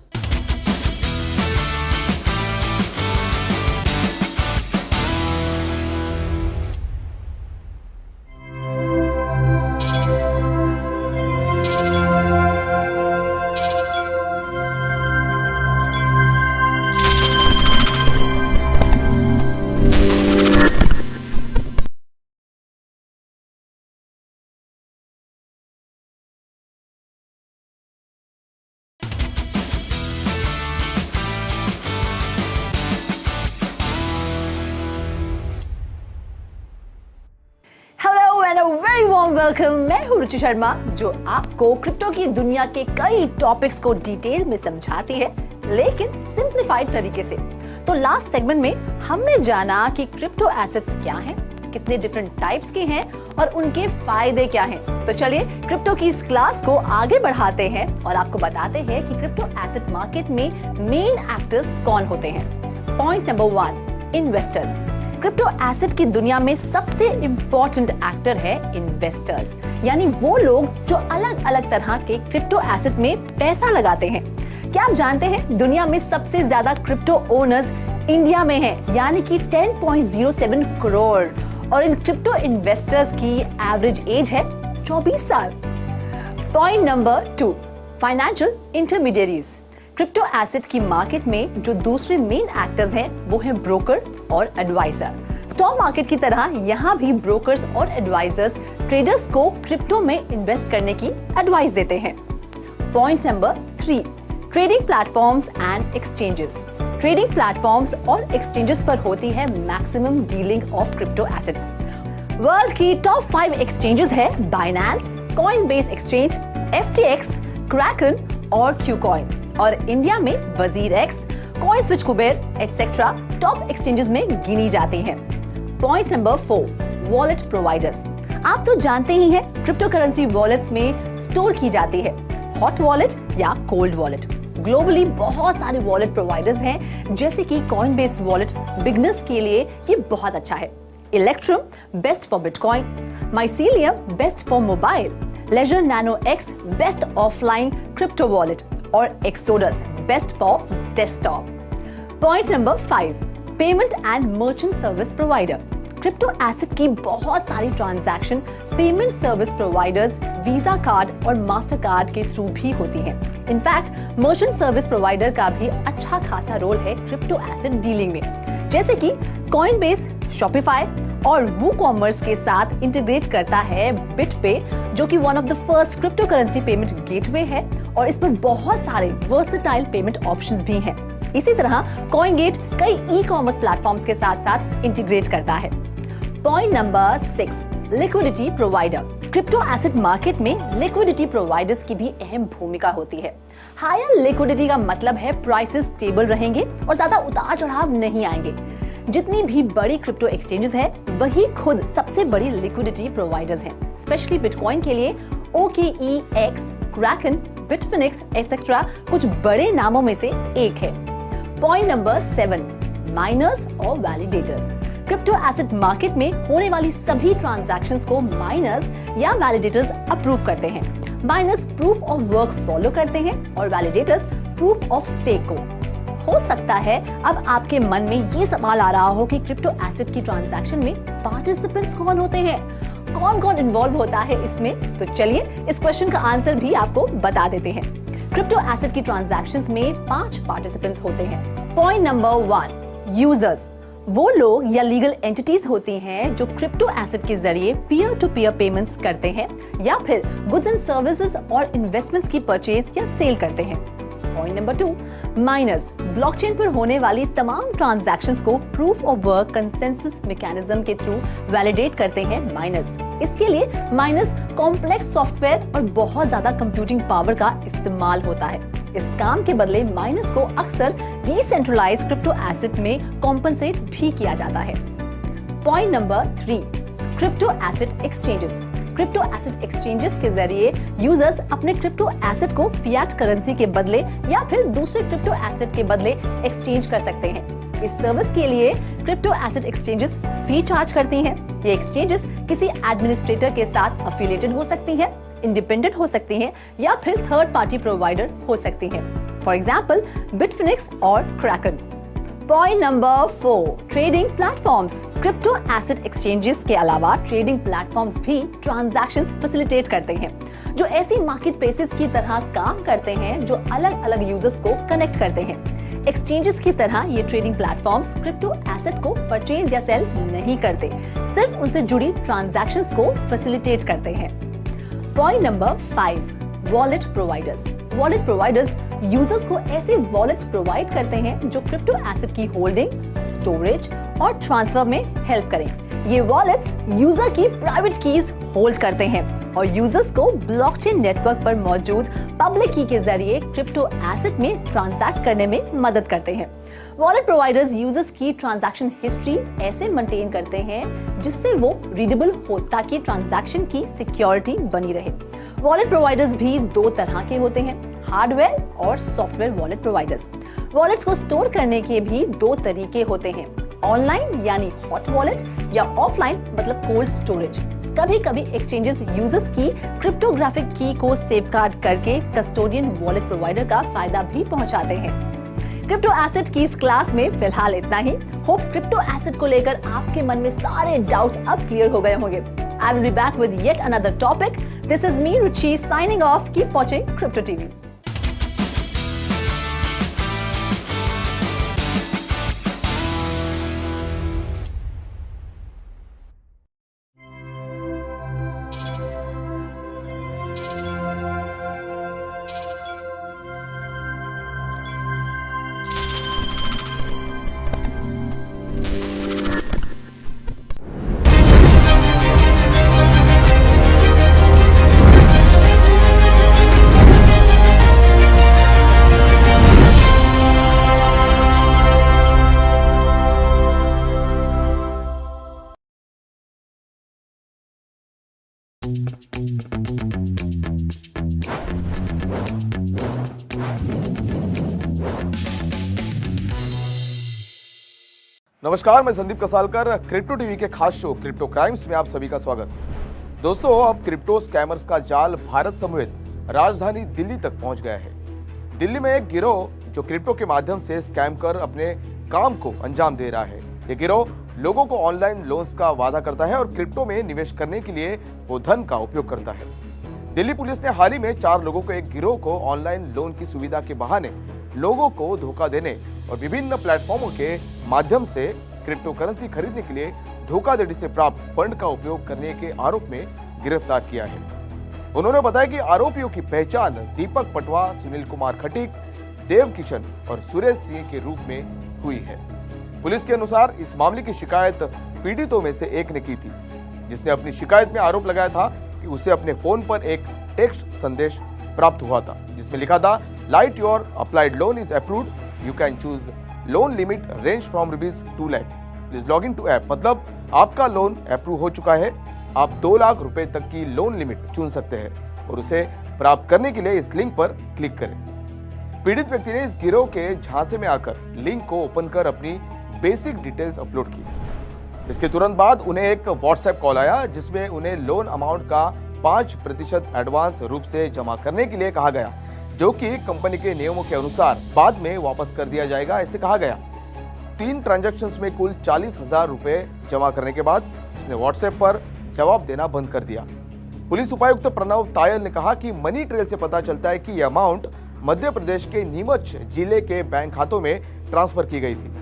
Welcome, मैं हूं रुचि शर्मा जो आपको crypto की दुनिया के कई topics को detail में समझाती है, लेकिन सिंप्लीफाइड तरीके से। तो लास्ट सेगमेंट में हमने जाना कि क्रिप्टो एसेट्स क्या हैं, कितने डिफरेंट टाइप्स के हैं और उनके फायदे क्या हैं। तो चलिए क्रिप्टो की इस क्लास को आगे बढ़ाते हैं और आपको बताते हैं कि क्रिप्टो एसेट मार्केट में मेन एक्टर्स कौन होते हैं। Point number 1, investors. Crypto asset की दुनिया में सबसे इंपॉर्टेंट एक्टर है इन्वेस्टर्स, यानी वो लोग जो अलग अलग तरह के क्रिप्टो एसेट में पैसा लगाते हैं। क्या आप जानते हैं दुनिया में सबसे ज्यादा क्रिप्टो ओनर्स इंडिया में हैं, यानी कि 10.07 करोड़, और इन क्रिप्टो इन्वेस्टर्स की एवरेज एज है 24 साल। Point number 2, financial intermediaries. Crypto asset की मार्केट में जो दूसरे मेन एक्टर्स हैं वो हैं ब्रोकर और एडवाइजर। स्टॉक मार्केट की तरह यहाँ भी ब्रोकर्स और एडवाइजर्स ट्रेडर्स को क्रिप्टो में इन्वेस्ट करने की एडवाइस देते हैं। Point number 3, trading platforms and exchanges. Trading platforms और एक्सचेंजेस पर होती है maximum dealing of crypto assets. World की टॉप 5 एक्सचेंजेस है Binance, Coinbase exchange, FTX, Kraken और क्यूकॉइन, और इंडिया में वजीर x, coin switch Kuber etcetera top exchanges में गिनी जाती हैं। Point number 4, wallet providers. आप तो जानते ही हैं क्रिप्टो करेंसी वॉलेट्स में स्टोर की जाती है हॉट वॉलेट या कोल्ड वॉलेट। ग्लोबली बहुत सारे वॉलेट प्रोवाइडर्स हैं, जैसे कि कॉइनबेस वॉलेट बिगनर्स के लिए ये बहुत अच्छा है, Electrum best for bitcoin, Mycelium best for mobile, Ledger Nano X best offline crypto wallet और Exodus best for desktop. Point number 5, payment and merchant service provider. Crypto asset की बहुत सारी transaction payment service providers Visa card और Master card के through भी होती हैं। In fact merchant service provider का भी अच्छा खासा रोल है क्रिप्टो एसेट डीलिंग में, जैसे कि कॉइनबेस, शॉपिफाई और वूकॉमर्स के साथ इंटीग्रेट करता है बिटपे, जो कि one of the first crypto currency payment gateway है, और इस पर बहुत सारे वर्सेटाइल पेमेंट ऑप्शंस भी हैं। इसी तरह कॉइनगेट कई ई-कॉमर्स प्लेटफॉर्म्स के साथ साथ इंटीग्रेट करता है। Point number 6, liquidity provider. Crypto asset market में लिक्विडिटी प्रोवाइडर्स की भी अहम भूमिका होती है। हायर लिक्विडिटी का मतलब है प्राइसेस स्टेबल रहेंगे और ज्यादा उतार चढ़ाव नहीं आएंगे। जितनी भी बड़ी क्रिप्टो एक्सचेंजेस है वही खुद सबसे बड़ी लिक्विडिटी प्रोवाइडर्स हैं। स्पेशली बिटकॉइन के लिए OKEX, क्रैकन, बिटफिनिक्स एटसेट्रा कुछ बड़े नामों में से एक है। पॉइंट नंबर 7, माइनर्स और वैलिडेटर्स। क्रिप्टो एसेट मार्केट में होने वाली सभी ट्रांजैक्शंस को माइनर्स या वैलिडेटर्स अप्रूव करते हैं। Miners proof of work follow करते हैं और वैलिडेटर्स प्रूफ ऑफ स्टेक को। हो सकता है अब आपके मन में ये सवाल आ रहा हो कि क्रिप्टो एसेट की ट्रांजैक्शन में पार्टिसिपेंट्स कौन होते हैं, कौन कौन इन्वॉल्व होता है इसमें। तो चलिए इस क्वेश्चन का आंसर भी आपको बता देते हैं। क्रिप्टो एसेट की ट्रांजैक्शंस में 5 पार्टिसिपेंट्स होते हैं। Point number 1, users. वो लोग या लीगल एंटिटीज होती हैं जो क्रिप्टो एसेट के जरिए पीयर टू पीयर पेमेंट्स करते हैं या फिर गुड्स एंड सर्विसेज और इन्वेस्टमेंट्स की परचेज या सेल करते हैं। पॉइंट नंबर 2, माइनर्स ब्लॉकचेन पर होने वाली तमाम ट्रांजैक्शंस को proof of work consensus mechanism के थ्रू वैलिडेट करते हैं माइनर्स। इसके लिए माइनर्स कॉम्प्लेक्स सॉफ्टवेयर और बहुत ज्यादा कंप्यूटिंग पावर का इस्तेमाल होता है। इस काम के बदले माइनर्स को अक्सर डिसेंट्रलाइज्ड क्रिप्टो एसेट में कॉम्पनसेट भी किया जाता है। Point number 3, crypto asset exchanges. Crypto asset exchanges के जरिए यूजर्स अपने क्रिप्टो एसेट को फिएट करेंसी के बदले या फिर दूसरे क्रिप्टो एसेट के बदले एक्सचेंज कर सकते हैं। इस सर्विस के लिए crypto asset exchanges fee charge करती हैं। ये एक्सचेंजेस किसी एडमिनिस्ट्रेटर के साथ अफिलिएटेड हो सकती हैं, इंडिपेंडेंट हो सकती हैं या फिर थर्ड पार्टी प्रोवाइडर हो सकती हैं। फॉर एग्जांपल बिटफिनिक्स और Kraken. Point number 4, trading platforms. Crypto asset exchanges के अलावा ट्रेडिंग प्लेटफॉर्म्स भी ट्रांजैक्शंस फैसिलिटेट करते हैं, जो ऐसी मार्केट प्लेसेस की तरह काम करते हैं जो अलग अलग यूजर्स को कनेक्ट करते हैं। एक्सचेंजेस की तरह ये ट्रेडिंग प्लेटफॉर्म्स क्रिप्टो एसेट को परचेज या सेल नहीं करते, सिर्फ उनसे जुड़ी ट्रांजैक्शंस को फैसिलिटेट करते हैं। Point number 5, wallet providers. Wallet providers users को ऐसे वॉलेट्स प्रोवाइड करते हैं जो क्रिप्टो एसेट की होल्डिंग, स्टोरेज और ट्रांसफर में हेल्प करें। ये वॉलेट्स यूजर की प्राइवेट कीज होल्ड करते हैं और यूजर्स को ब्लॉकचेन नेटवर्क पर मौजूद पब्लिक की के जरिए क्रिप्टो एसेट में ट्रांजैक्ट करने में मदद करते हैं। वॉलेट प्रोवाइडर्स यूजर्स की ट्रांजैक्शन हिस्ट्री ऐसे मेंटेन करते हैं जिससे वो रीडेबल हो ताकि ट्रांजैक्शन की सिक्योरिटी बनी रहे। वॉलेट प्रोवाइडर्स भी 2 तरह के होते हैं, हार्डवेयर और सॉफ्टवेयर वॉलेट प्रोवाइडर्स। वॉलेट्स को स्टोर करने के भी 2 तरीके होते हैं, ऑनलाइन यानी हॉट वॉलेट या ऑफलाइन मतलब कोल्ड स्टोरेज। कभी कभी एक्सचेंजेस यूजर्स की क्रिप्टोग्राफिक की को सेफगार्ड करके कस्टोडियन वॉलेट प्रोवाइडर का फायदा भी पहुंचाते हैं। क्रिप्टो एसेट की इस क्लास में फिलहाल इतना ही। होप क्रिप्टो एसेट को लेकर आपके मन में सारे डाउट्स अब क्लियर हो गए होंगे। I will be back with yet another topic. This is me, Ruchi, signing off. Keep watching Crypto TV. नमस्कार, मैं संदीप कसालकर। क्रिप्टो टीवी के खास शो क्रिप्टो क्राइम्स में आप सभी का स्वागत। दोस्तों, अब क्रिप्टो स्कैमर्स का जाल भारत समेत राजधानी दिल्ली तक पहुंच गया है। दिल्ली में एक गिरोह जो क्रिप्टो के माध्यम से स्कैम कर अपने काम को अंजाम दे रहा है। ये गिरोह लोगों को ऑनलाइन लोन्स का वादा करता है और क्रिप्टो में निवेश करने के लिए वो धन का उपयोग करता है। दिल्ली पुलिस ने हाल ही में 4 लोगों को एक गिरोह को ऑनलाइन लोन की सुविधा के बहाने लोगों को धोखा देने और विभिन्न प्लेटफॉर्मों के माध्यम से क्रिप्टो करेंसी खरीदने के लिए धोखाधड़ी से प्राप्त फंड का उपयोग करने के आरोप में गिरफ्तार किया है। उन्होंने बताया कि आरोपियों की पहचान दीपक पटवा, सुनील कुमार खटीक, देव किशन और सुरेश सिंह के रूप में हुई है। पुलिस के अनुसार इस मामले की शिकायत पीड़ितों में से एक ने की थी, जिसने अपनी शिकायत में आरोप लगाया था कि उसे अपने फोन पर एक टेक्स्ट संदेश प्राप्त हुआ था जिसमें लिखा था, light your applied loan is approved, you can choose loan limit range from ₹2 lakh, please log in to app. मतलब आपका लोन अप्रूव हो चुका है, आप 2 लाख रुपए तक की लोन लिमिट चुन सकते हैं और उसे प्राप्त करने के लिए इस लिंक पर क्लिक करें। पीड़ित व्यक्ति ने इस गिरोह के झांसे में आकर लिंक को ओपन कर अपनी बेसिक डिटेल्स अपलोड की। इसके तुरंत बाद उन्हें एक व्हाट्सएप कॉल आया जिसमें उन्हें लोन अमाउंट का 5% एडवांस रूप से जमा करने के लिए कहा गया, जो कि कंपनी के नियमों के अनुसार बाद में वापस कर दिया जाएगा, ऐसे कहा गया। 3 ट्रांजैक्शंस में कुल 40,000 रुपए जमा करने के बाद उसने व्हाट्सएप पर जवाब देना बंद कर दिया। पुलिस उपायुक्त प्रणव तायल ने कहा कि मनी ट्रेल से पता चलता है कि यह अमाउंट मध्य प्रदेश के नीमच जिले के बैंक खातों में ट्रांसफर की गई थी।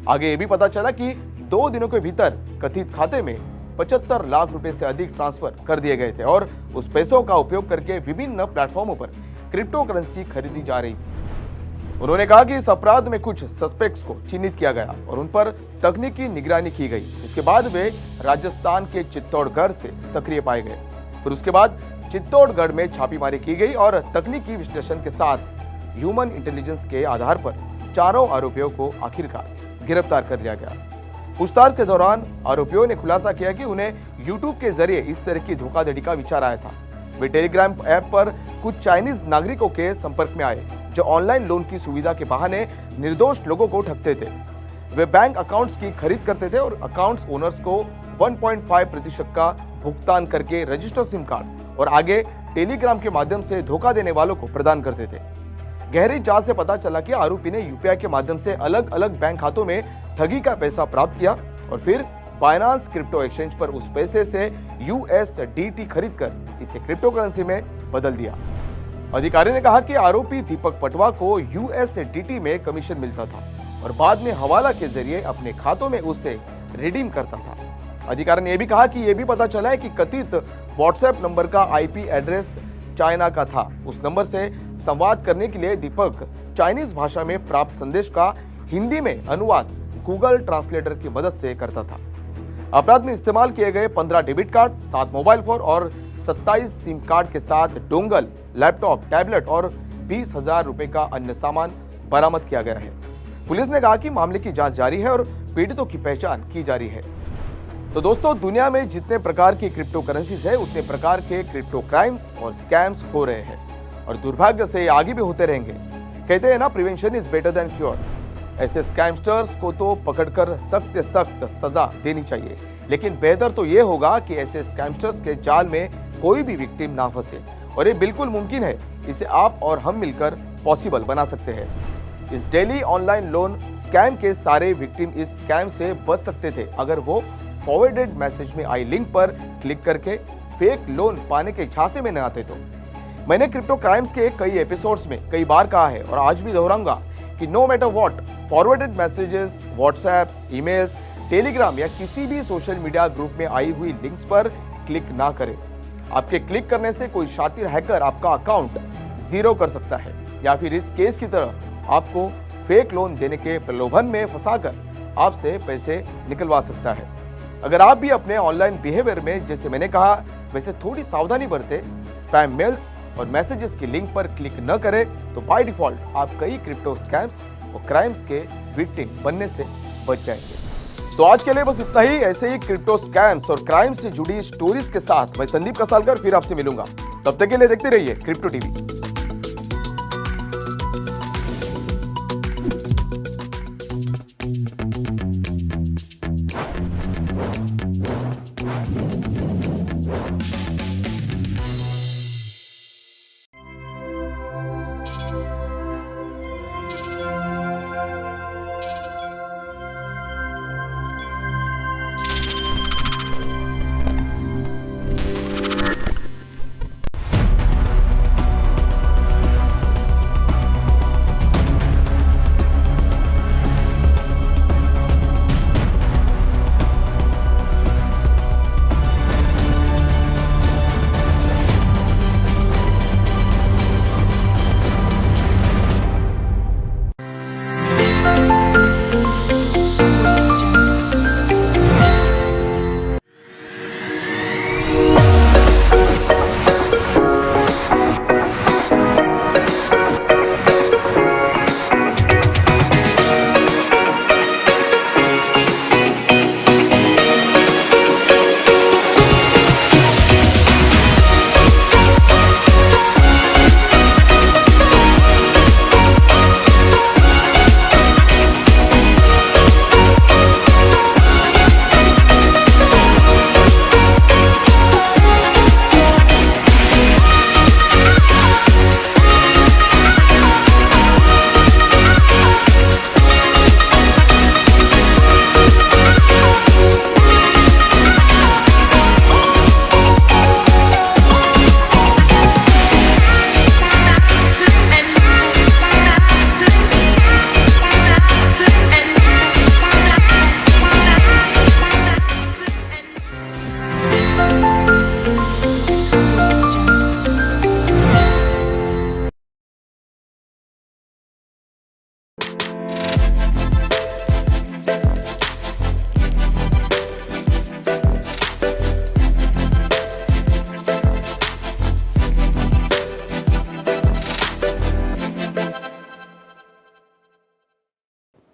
आगे ये भी पता चला कि 2 दिनों के भीतर कथित खाते में 75 लाख रुपए से अधिक ट्रांसफर कर दिए गए थे और उस पैसों का उपयोग करके विभिन्न प्लेटफॉर्मों पर क्रिप्टो करेंसी खरीदी जा रही थी। उन्होंने कहा कि इस अपराध में कुछ सस्पेक्ट्स को चिन्हित किया गया और उन पर तकनीकी निगरानी की गई। इसके बाद वे राजस्थान के चित्तौड़गढ़ से सक्रिय पाए गए। फिर उसके बाद चित्तौड़गढ़ में छापेमारी की गई और तकनीकी विश्लेषण के साथ ह्यूमन इंटेलिजेंस के आधार पर चारों आरोपियों को आखिरकार गिरफ्तार कर लिया गया। पूछताछ के दौरान आरोपियों ने खुलासा किया कि उन्हें यूट्यूब के जरिए इस तरह की धोखाधड़ी का विचार आया था। वे टेलीग्राम ऐप पर कुछ चाइनीज नागरिकों के संपर्क में आए जो ऑनलाइन लोन की सुविधा के बहाने निर्दोष लोगों को ठगते थे। वे बैंक अकाउंट्स की खरीद करते थे और अकाउंट्स ओनर्स को 1.5% का भुगतान करके रजिस्टर सिम कार्ड और आगे टेलीग्राम के माध्यम से धोखा देने वालों को प्रदान करते थे। गहरी जांच से पता चला कि आरोपी ने यूपीआई के माध्यम से अलग अलग बैंक खातों में ठगी का पैसा प्राप्त किया और फिर बाइनांस क्रिप्टो एक्सचेंज पर उस पैसे से USDT खरीदकर इसे क्रिप्टो करेंसी में बदल दिया। अधिकारी ने कहा कि आरोपी दीपक पटवा को USDT में कमीशन मिलता था और बाद में हवाला के जरिए अपने खातों में उसे रिडीम करता था। अधिकारी ने यह भी कहा कि यह भी पता चला है कि कथित व्हाट्सएप नंबर का IP एड्रेस चाइना का था। उस नंबर से संवाद करने के लिए दीपक चाइनीज भाषा में प्राप्त संदेश का हिंदी में अनुवाद गूगल ट्रांसलेटर की मदद से करता था। अपराध में इस्तेमाल किए गए 15 डेबिट कार्ड, 7 मोबाइल फोन और 27 सिम कार्ड के साथ डोंगल, लैपटॉप, टैबलेट और 20,000 रुपए का अन्य सामान बरामद किया गया है। पुलिस ने कहा कि मामले की जांच जारी है और पीड़ितों की पहचान की जा रही है। तो दोस्तों, दुनिया में जितने प्रकार की क्रिप्टो करेंसीज है उतने प्रकार के क्रिप्टो क्राइम्स और स्कैम्स हो रहे हैं और दुर्भाग्य से ये आगे भी होते रहेंगे। कहते हैं ना, prevention is better than cure. ऐसे स्कैमस्टर्स को तो पकड़कर सख्त से सख्त सजा देनी चाहिए, लेकिन बेहतर तो ये होगा कि ऐसे स्कैमस्टर्स के जाल में कोई भी विक्टिम ना फंसे और ये बिल्कुल मुमकिन है। इसे आप और हम मिलकर पॉसिबल बना सकते हैं। इस डेली ऑनलाइन लोन स्कैम के सारे विक्टिम इस स्कैम से बच सकते थे अगर वो फॉरवर्डेड मैसेज में आई लिंक पर क्लिक करके फेक लोन पाने के झांसे में न आते। तो मैंने क्रिप्टो क्राइम्स के कई एपिसोड्स में कई बार कहा है और आज भी दोहराऊंगा कि no matter what, forwarded messages, WhatsApps, emails, Telegram या किसी भी सोशल मीडिया ग्रुप में आई हुई लिंक्स पर क्लिक ना करें। आपके क्लिक करने से कोई शातिर हैकर आपका अकाउंट जीरो कर सकता है या फिर इस केस की तरह आपको फेक लोन देने के प्रलोभन में फंसाकर आपसे पैसे निकलवा सकता है। अगर आप भी अपने ऑनलाइन बिहेवियर में जैसे मैंने कहा वैसे थोड़ी सावधानी बरते, स्पैम मेल्स और मैसेजेस की लिंक पर क्लिक न करें तो बाय डिफॉल्ट आप कई क्रिप्टो स्कैम्स और क्राइम्स के विक्टिम बनने से बच जाएंगे। तो आज के लिए बस इतना ही। ऐसे ही क्रिप्टो स्कैम्स और क्राइम से जुड़ी स्टोरीज के साथ मैं संदीप कसालकर फिर आपसे मिलूंगा। तब तक के लिए देखते रहिए Crypto TV.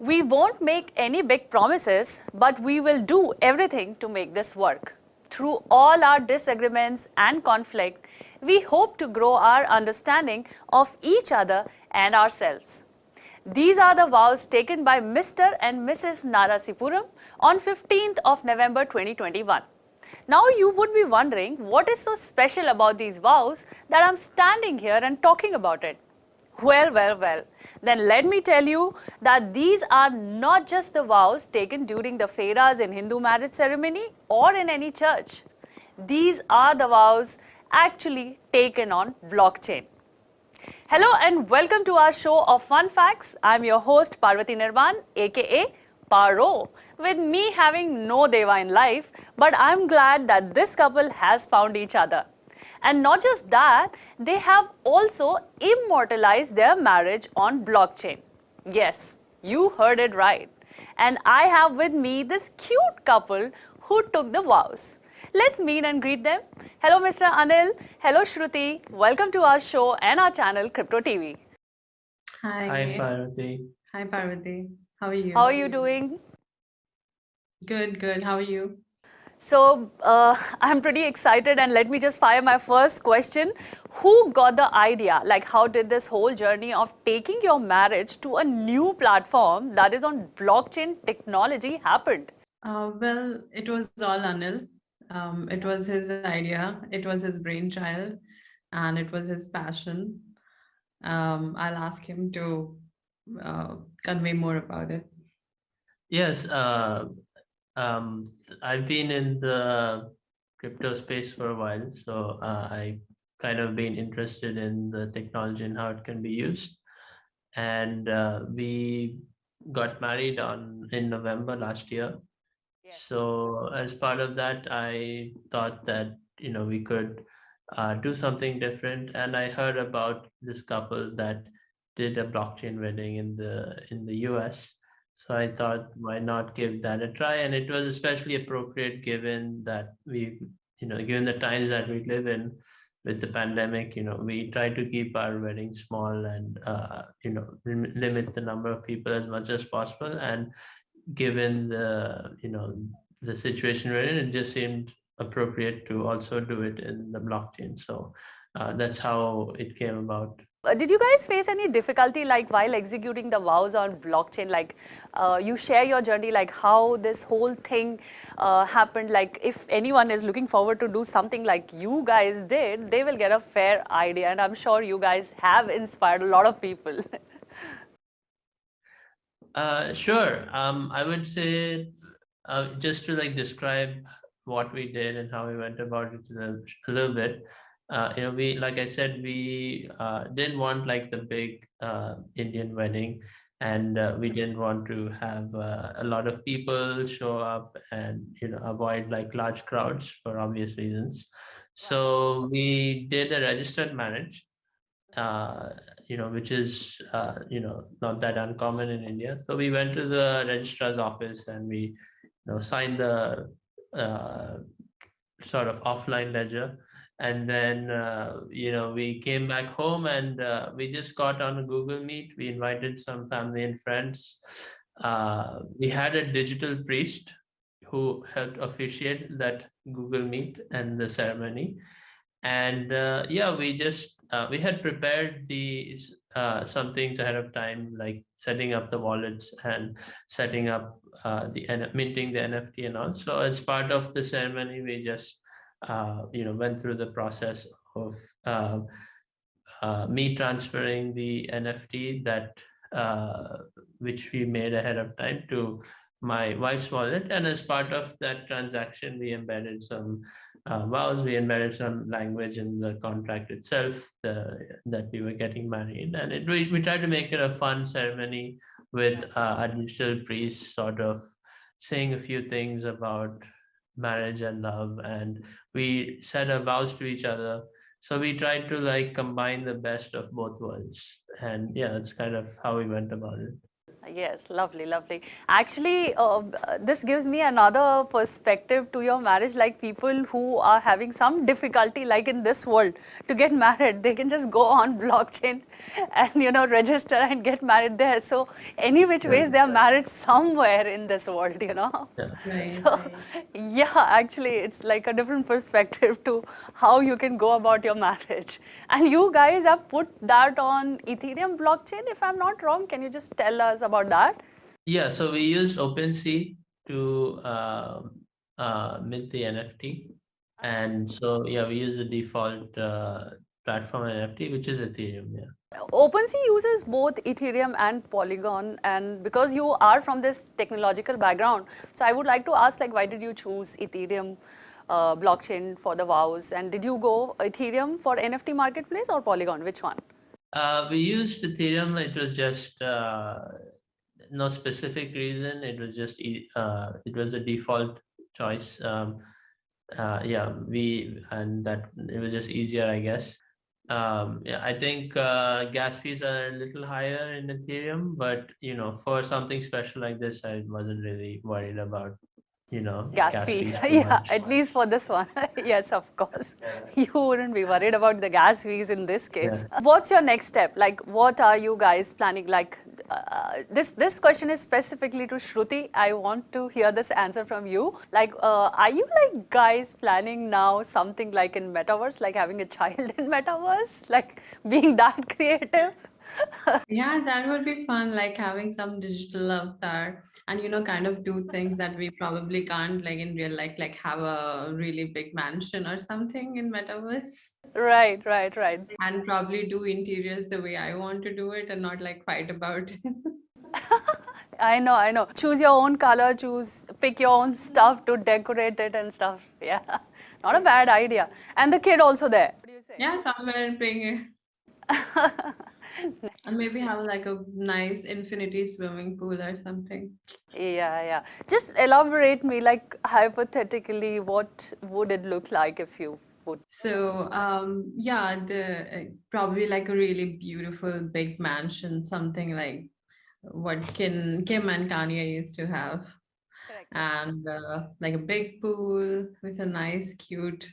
We won't make any big promises, but we will do everything to make this work. Through all our disagreements and conflict, we hope to grow our understanding of each other and ourselves. These are the vows taken by Mr. and Mrs. Narasipuram on 15th of November 2021. Now you would be wondering what is so special about these vows that I'm standing here and talking about it. Well, then let me tell you that these are not just the vows taken during the Feras in Hindu marriage ceremony or in any church. These are the vows actually taken on blockchain. Hello and welcome to our show of fun facts. I'm your host Parvati Nirvan, aka Paro, with me having no Deva in life, but I'm glad that this couple has found each other. And not just that, they have also immortalized their marriage on blockchain. Yes, you heard it right. And I have with me this cute couple who took the vows. Let's meet and greet them. Hello, Mr. Anil. Hello, Shruti. Welcome to our show and our channel, Crypto TV. Hi, Parvati. Hi, Parvati. How are you? How are you doing? Good. How are you? So I'm pretty excited, and let me just fire my first question. Who got the idea? Like, how did this whole journey of taking your marriage to a new platform that is on blockchain technology happened? Well, it was all Anil. It was his idea. It was his brainchild, and it was his passion. I'll ask him to convey more about it. Yes, I've been in the crypto space for a while, so I kind of been interested in the technology and how it can be used. And we got married in November last year. So as part of that, I thought that we could do something different. And I heard about this couple that did a blockchain wedding in the US. So I thought, why not give that a try? And it was especially appropriate given that given the times that we live in with the pandemic, we try to keep our wedding small and, limit the number of people as much as possible. And given the situation we're in, it just seemed appropriate to also do it in the blockchain. So that's how it came about. Did you guys face any difficulty like while executing the vows on blockchain? Like you share your journey, like how this whole thing happened. Like if anyone is looking forward to do something like you guys did, they will get a fair idea. And I'm sure you guys have inspired a lot of people. Sure. I would say just to describe what we did and how we went about it a little bit. We, like I said, we didn't want the big Indian wedding, and we didn't want to have a lot of people show up and avoid large crowds for obvious reasons. So we did a registered marriage, which is not that uncommon in India. So we went to the registrar's office and we signed the sort of offline ledger. And then, we came back home and we just got on a Google Meet. We invited some family and friends. We had a digital priest who helped officiate that Google Meet and the ceremony. And we had prepared these some things ahead of time, like setting up the wallets and setting up minting the NFT and all. So as part of the ceremony, we just went through the process of me transferring the NFT that which we made ahead of time to my wife's wallet. And as part of that transaction, we embedded some vows, we embedded some language in the contract itself that we were getting married. And we tried to make it a fun ceremony with a digital priest sort of saying a few things about marriage and love, and we said our vows to each other. So we tried to combine the best of both worlds, and yeah, that's kind of how we went about it. Yes, lovely, lovely. Actually, this gives me another perspective to your marriage. Like people who are having some difficulty, like in this world, to get married, they can just go on blockchain and register and get married there. So any which ways they are married somewhere in this world, Right, So yeah, actually, it's like a different perspective to how you can go about your marriage. And you guys have put that on Ethereum blockchain, if I'm not wrong. Can you just tell us about that? Yeah, so we used OpenSea to mint the NFT. And so, yeah, we use the default platform NFT, which is Ethereum. Yeah. OpenSea uses both Ethereum and Polygon, and because you are from this technological background, so I would like to ask, like, why did you choose Ethereum blockchain for the vows, and did you go Ethereum for NFT marketplace or Polygon? Which one? We used Ethereum. It was just no specific reason. It was just it was a default choice. Yeah, that it was just easier, I guess. Yeah, I think gas fees are a little higher in Ethereum, but for something special like this, I wasn't really worried about Gas fee. fees too Yeah, much. at least for this one. Yes, of course. You wouldn't be worried about the gas fees in this case. What's your next step? Like, what are you guys planning? Like, this question is specifically to Shruti. I want to hear this answer from you. Like, are you like guys planning now something like in metaverse, like having a child in metaverse, like being that creative? Yeah, that would be fun, like having some digital avatar and kind of do things that we probably can't like in real life, like have a really big mansion or something in metaverse. Right. And probably do interiors the way I want to do it and not like fight about it. I know. Choose your own color, pick your own stuff to decorate it and stuff. Yeah, not a bad idea. And the kid also there. What do you say? Yeah, somewhere playing it. And maybe have like a nice infinity swimming pool or something. Yeah. Just elaborate me, like hypothetically, what would it look like if you would? So yeah, the probably like a really beautiful big mansion, something like what Kim and Kanye used to have. And like a big pool with a nice cute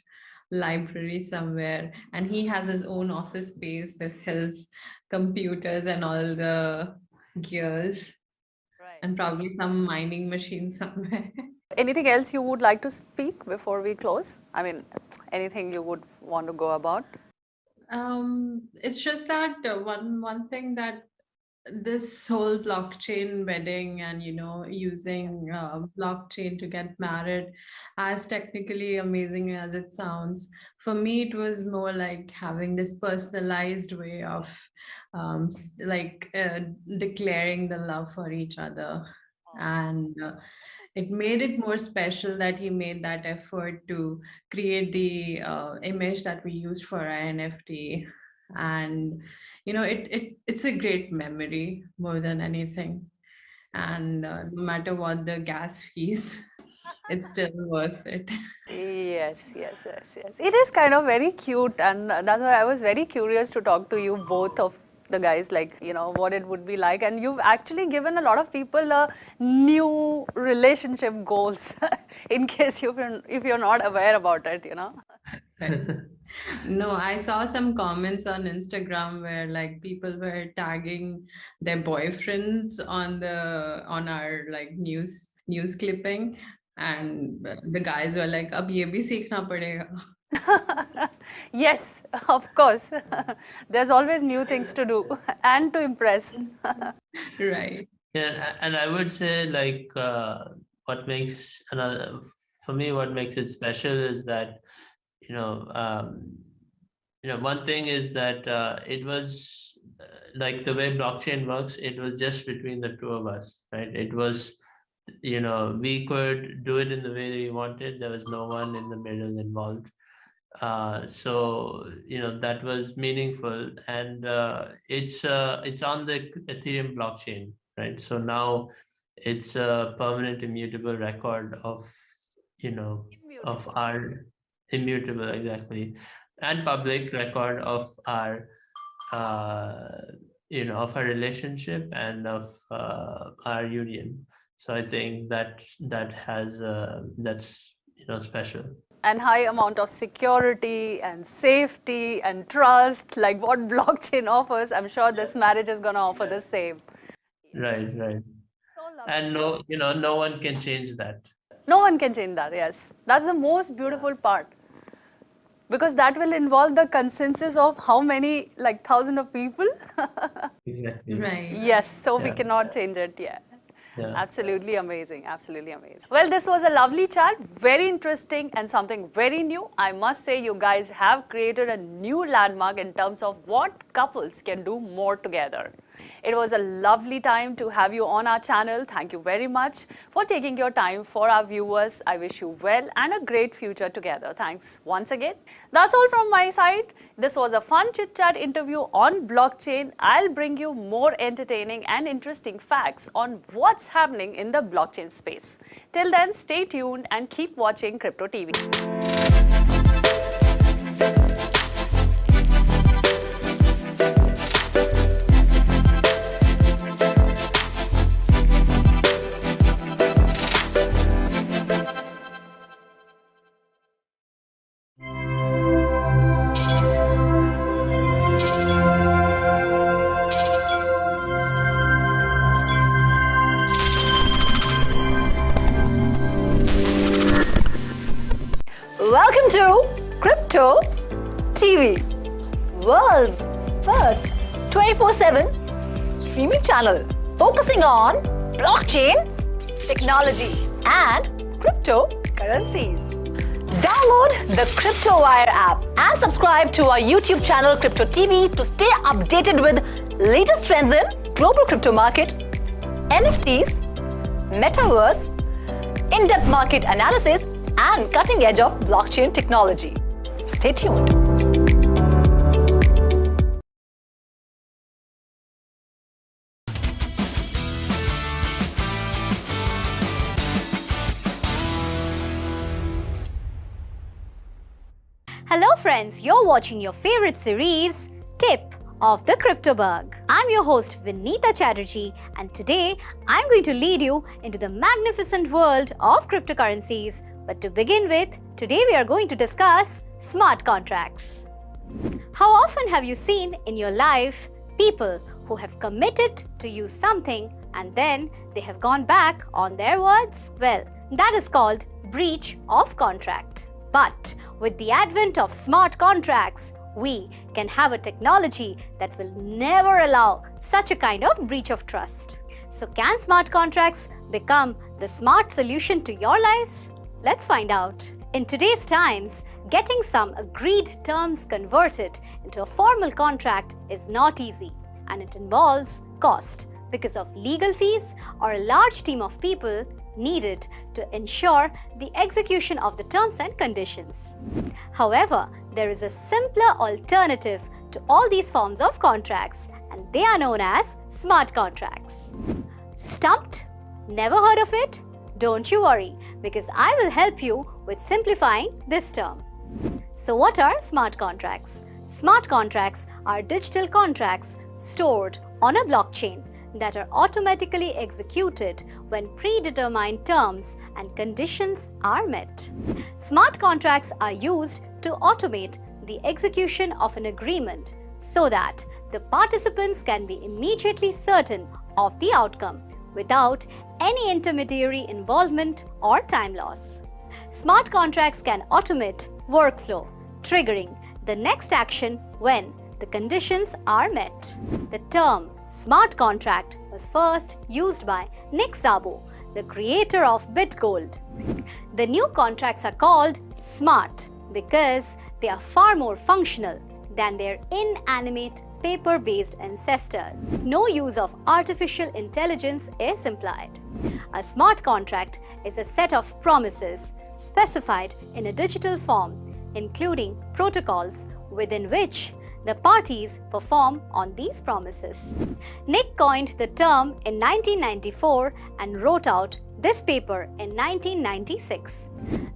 library somewhere, and he has his own office space with his computers and all the gears, and probably some mining machine somewhere. Anything else you would like to speak before we close? I mean, anything you would want to go about? It's just that one thing that this whole blockchain wedding and using blockchain to get married, as technically amazing as it sounds, for me it was more like having this personalized way of declaring the love for each other. And it made it more special that he made that effort to create the image that we used for our NFT. And it's a great memory more than anything. And no matter what the gas fees, it's still worth it. Yes. It is kind of very cute, and that's why I was very curious to talk to you both of the guys, like what it would be like. And you've actually given a lot of people a new relationship goals in case if you're not aware about it. No, I saw some comments on Instagram where like people were tagging their boyfriends on our like news clipping, and the guys were like, "Ab ye bhi seekhna padega." Yes, of course. There's always new things to do and to impress. Right. Yeah, and I would say like what makes it special is that one thing is that it was like the way blockchain works, it was just between the two of us, right? It was, we could do it in the way that we wanted. There was no one in the middle involved. So, that was meaningful, and it's on the Ethereum blockchain, right? So now it's a permanent immutable record of our immutable, exactly, and public record of our of our relationship and of our union. So I think that has that's special. And high amount of security and safety and trust, like what blockchain offers. I'm sure this marriage is going to offer the same. Right. And no one can change that. No one can change that, yes. That's the most beautiful part. Because that will involve the consensus of how many, like thousands of people. Exactly. Right. Yes, so we Yeah. cannot change it yet. Yeah. Absolutely amazing, absolutely amazing. Well, this was a lovely chat, very interesting and something very new. I must say you guys have created a new landmark in terms of what couples can do more together. It was a lovely time to have you on our channel. Thank you very much for taking your time for our viewers. I wish you well and a great future together. Thanks once again. That's all from my side. This was a fun chit-chat interview on blockchain. I'll bring you more entertaining and interesting facts on what's happening in the blockchain space. Till then, stay tuned and keep watching Crypto TV. Welcome to Crypto TV, world's first 24/7 streaming channel focusing on blockchain technology and cryptocurrencies. Download the CryptoWire app and subscribe to our YouTube channel Crypto TV to stay updated with latest trends in global crypto market, NFTs, metaverse, in-depth market analysis, and cutting edge of blockchain technology. Stay tuned. Hello friends, you're watching your favorite series, Tip of the Crypto Bug. I'm your host Vinita Chatterjee, and today I'm going to lead you into the magnificent world of cryptocurrencies. But to begin with, today we are going to discuss smart contracts. How often have you seen in your life people who have committed to use something and then they have gone back on their words? Well, that is called breach of contract. But with the advent of smart contracts, we can have a technology that will never allow such a kind of breach of trust. So can smart contracts become the smart solution to your lives? Let's find out. In today's times, getting some agreed terms converted into a formal contract is not easy, and it involves cost because of legal fees or a large team of people needed to ensure the execution of the terms and conditions. However, there is a simpler alternative to all these forms of contracts, and they are known as smart contracts. Stumped? Never heard of it? Don't you worry, because I will help you with simplifying this term. So what are smart contracts? Smart contracts are digital contracts stored on a blockchain that are automatically executed when predetermined terms and conditions are met. Smart contracts are used to automate the execution of an agreement so that the participants can be immediately certain of the outcome without any intermediary involvement or time loss. Smart contracts can automate workflow, triggering the next action when the conditions are met. The term smart contract was first used by Nick Szabo, the creator of BitGold. The new contracts are called smart because they are far more functional than their inanimate paper-based ancestors. No use of artificial intelligence is implied. A smart contract is a set of promises specified in a digital form, including protocols within which the parties perform on these promises. Nick coined the term in 1994 and wrote out this paper in 1996.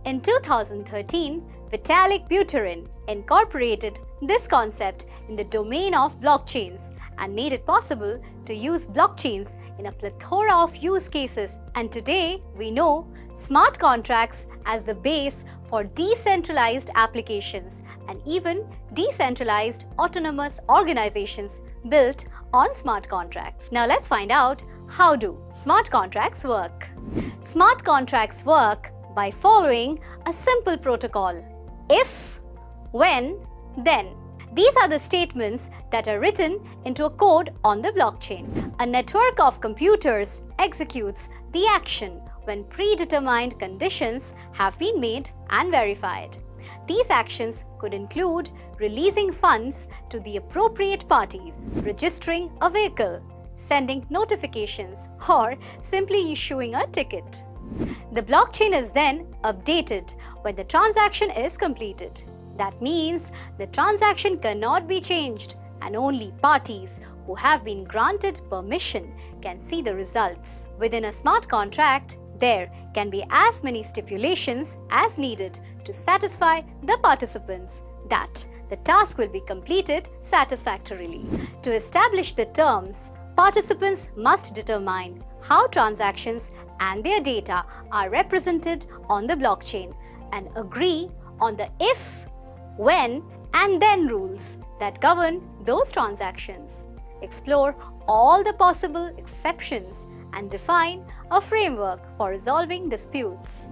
In 2013, Vitalik Buterin incorporated this concept in the domain of blockchains and made it possible to use blockchains in a plethora of use cases. And today we know smart contracts as the base for decentralized applications and even decentralized autonomous organizations built on smart contracts. Now let's find out, how do smart contracts work? Smart contracts work by following a simple protocol: if, when, then. These are the statements that are written into a code on the blockchain. A network of computers executes the action when predetermined conditions have been made and verified. These actions could include releasing funds to the appropriate parties, registering a vehicle, sending notifications, or simply issuing a ticket. The blockchain is then updated when the transaction is completed. That means the transaction cannot be changed, and only parties who have been granted permission can see the results. Within a smart contract, there can be as many stipulations as needed to satisfy the participants that the task will be completed satisfactorily. To establish the terms, participants must determine how transactions and their data are represented on the blockchain and agree on the if, when, and then rules that govern those transactions. Explore all the possible exceptions and define a framework for resolving disputes.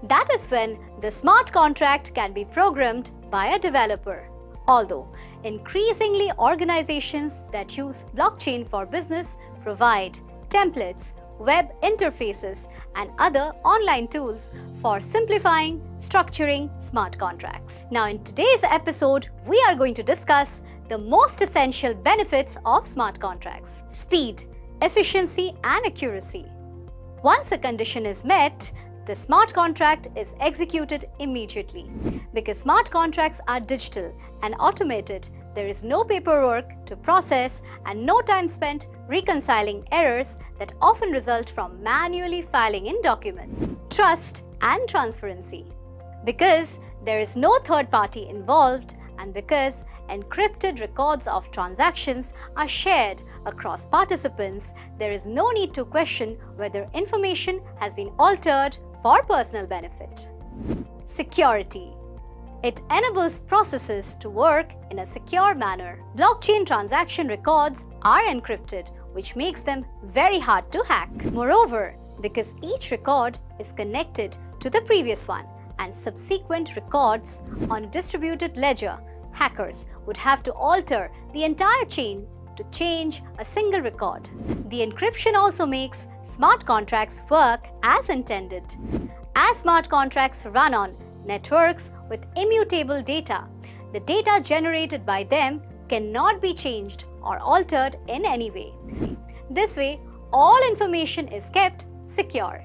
That is when the smart contract can be programmed by a developer. Although increasingly organizations that use blockchain for business provide templates, web interfaces, and other online tools for simplifying, structuring smart contracts. Now, in today's episode, we are going to discuss the most essential benefits of smart contracts: speed, efficiency, and accuracy. Once a condition is met, the smart contract is executed immediately. Because smart contracts are digital and automated, there is no paperwork to process and no time spent reconciling errors that often result from manually filing in documents. Trust and transparency. Because there is no third party involved and because encrypted records of transactions are shared across participants, there is no need to question whether information has been altered for personal benefit. Security. It enables processes to work in a secure manner. Blockchain transaction records are encrypted, which makes them very hard to hack. Moreover, because each record is connected to the previous one and subsequent records on a distributed ledger, hackers would have to alter the entire chain to change a single record. The encryption also makes smart contracts work as intended. As smart contracts run on networks with immutable data, the data generated by them cannot be changed or altered in any way. This way, all information is kept secure.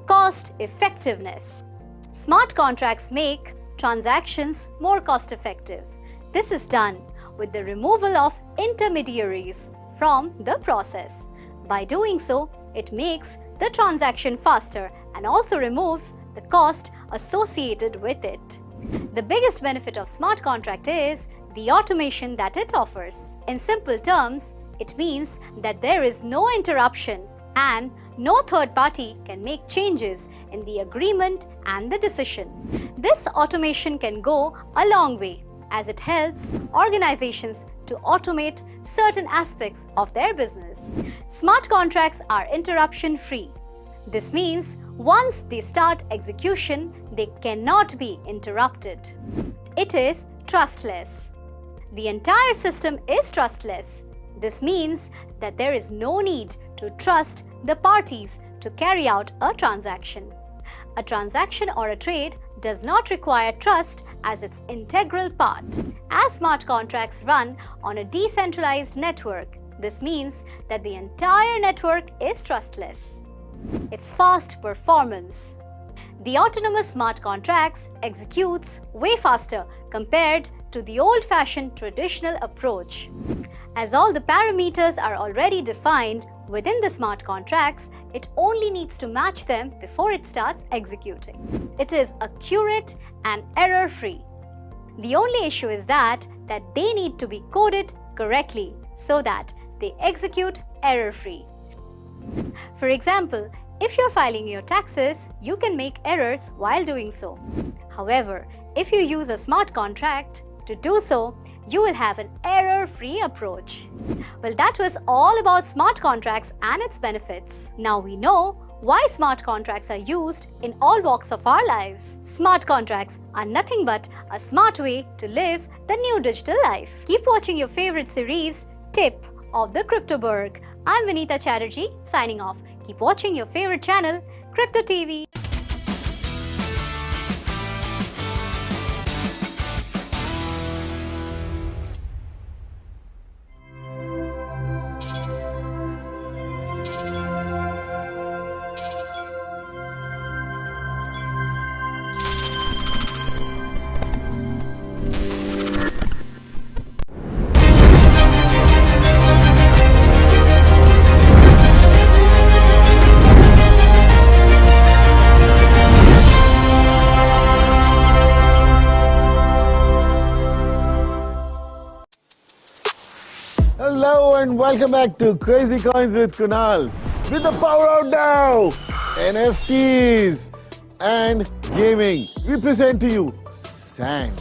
Cost effectiveness. Smart contracts make transactions more cost effective. This is done with the removal of intermediaries from the process. By doing so, it makes the transaction faster and also removes the cost associated with it. The biggest benefit of smart contract is the automation that it offers. In simple terms, it means that there is no interruption and no third party can make changes in the agreement and the decision. This automation can go a long way as it helps organizations to automate certain aspects of their business. Smart contracts are interruption-free. This means once they start execution, they cannot be interrupted. It is trustless. The entire system is trustless. This means that there is no need to trust the parties to carry out a transaction. A transaction or a trade does not require trust as its integral part. As smart contracts run on a decentralized network, this means that the entire network is trustless. Its fast performance. The autonomous smart contracts executes way faster compared to the old-fashioned traditional approach. As all the parameters are already defined within the smart contracts, it only needs to match them before it starts executing. It is accurate and error-free. The only issue is that they need to be coded correctly so that they execute error-free. For example, if you're filing your taxes, you can make errors while doing so. However, if you use a smart contract to do so, you will have an error-free approach. Well, that was all about smart contracts and its benefits. Now we know why smart contracts are used in all walks of our lives. Smart contracts are nothing but a smart way to live the new digital life. Keep watching your favorite series, Tip of the Cryptoberg. I'm Vinita Chatterjee, signing off. Keep watching your favorite channel, Crypto TV. Hello and welcome back to Crazy Coins with Kunal. With the power out now, NFTs and gaming. We present to you Sand.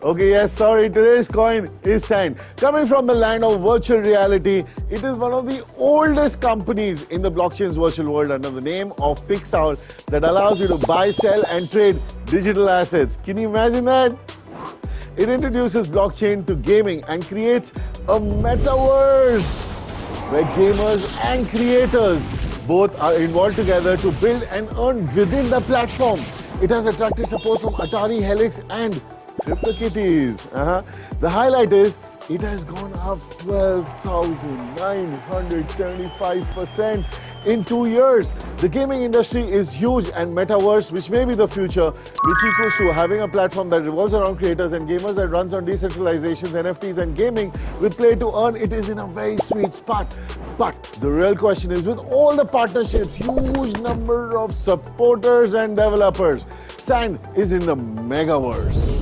Okay, yes, sorry, today's coin is Sand. Coming from the land of virtual reality, it is one of the oldest companies in the blockchain's virtual world under the name of Pixowl that allows you to buy, sell and trade digital assets. Can you imagine that? It introduces blockchain to gaming and creates a metaverse where gamers and creators both are involved together to build and earn within the platform. It has attracted support from Atari, Helix and CryptoKitties. The highlight is it has gone up 12,975% in 2 years. The gaming industry is huge and metaverse, which may be the future, which equals to having a platform that revolves around creators and gamers that runs on decentralizations, NFTs and gaming with play to earn. It is in a very sweet spot. But the real question is, with all the partnerships, huge number of supporters and developers, Sand is in the megaverse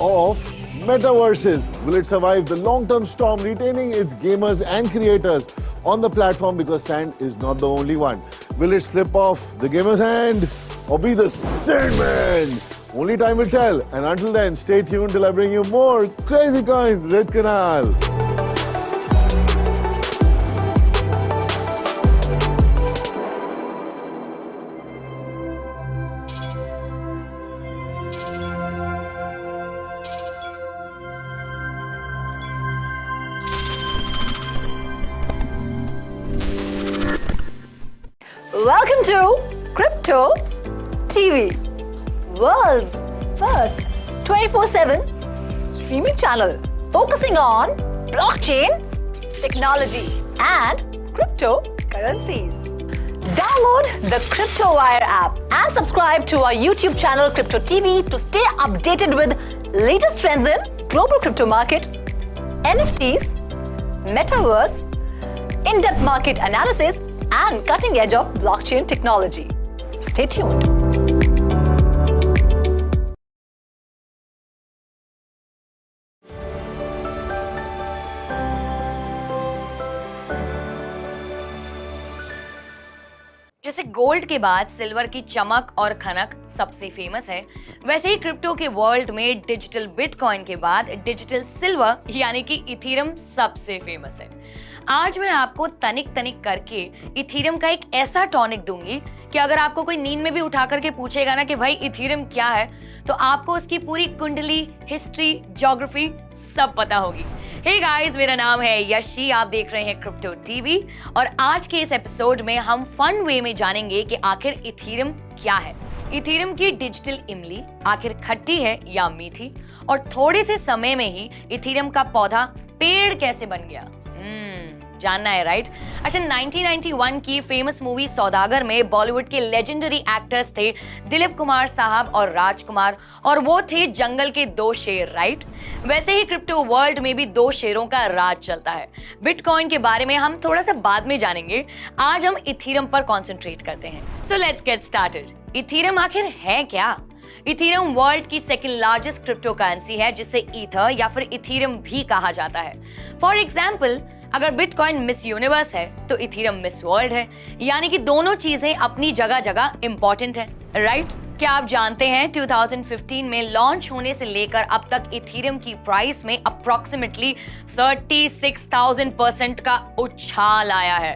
of metaverses. Will it survive the long-term storm, retaining its gamers and creators on the platform, because Sand is not the only one? Will it slip off the gamer's hand or be the Sandman? Only time will tell. And until then, stay tuned till I bring you more Crazy Coins with Kunal. Welcome to Crypto TV, world's first 24/7 streaming channel focusing on blockchain technology and cryptocurrencies. Download the CryptoWire app and subscribe to our YouTube channel Crypto TV to stay updated with latest trends in global crypto market, NFTs, metaverse, in-depth market analysis and cutting edge of blockchain technology. Stay tuned. जैसे gold के बाद silver की चमक और खनक सबसे famous है, वैसे ही crypto के वर्ल्ड में डिजिटल बिटकॉइन के बाद डिजिटल सिल्वर यानी कि इथीरियम सबसे फेमस है। आज मैं आपको तनिक तनिक करके इथीरियम का एक ऐसा टॉनिक दूंगी कि अगर आपको कोई नींद में भी उठा करके पूछेगा ना कि भाई इथीरियम क्या है, तो आपको उसकी पूरी कुंडली, हिस्ट्री, ज्योग्राफी सब पता होगी। हे गाइस, मेरा नाम है यशी, आप देख रहे हैं क्रिप्टो टीवी और आज के इस एपिसोड में हम फन वे में जानेंगे कि आखिर इथीरियम क्या है, इथीरियम की डिजिटल इमली आखिर खट्टी है या मीठी, और थोड़े से समय में ही इथीरियम का पौधा पेड़ कैसे बन गया, जानना है राइट? अच्छा, 1991 की फेमस मूवी सौदागर में बॉलीवुड के लेजेंडरी एक्टर्स थे दिलीप कुमार साहब और राजकुमार, और वो थे जंगल के दो शेर, राइट? वैसे ही क्रिप्टो वर्ल्ड में भी दो शेरों का राज चलता है। बिटकॉइन के बारे में हम थोड़ा सा बाद में जानेंगे, आज हम इथीरियम पर कॉन्सेंट्रेट करते हैं। सो लेट्स गेट स्टार्टेड। इथीरियम आखिर है क्या? इथीरियम वर्ल्ड की सेकंड लार्जेस्ट क्रिप्टो करेंसी है, जिसे ईथर या फिर इथीरियम भी कहा जाता है। फॉर एग्जाम्पल, अगर बिटकॉइन मिस यूनिवर्स है तो इथीरियम मिस वर्ल्ड है, यानी कि दोनों चीजें अपनी जगह जगह इंपॉर्टेंट है, राइट? क्या आप जानते हैं 2015 में लॉन्च होने से लेकर अब तक इथीरियम की प्राइस में अप्रोक्सीमेटली 36,000% का उछाल आया है।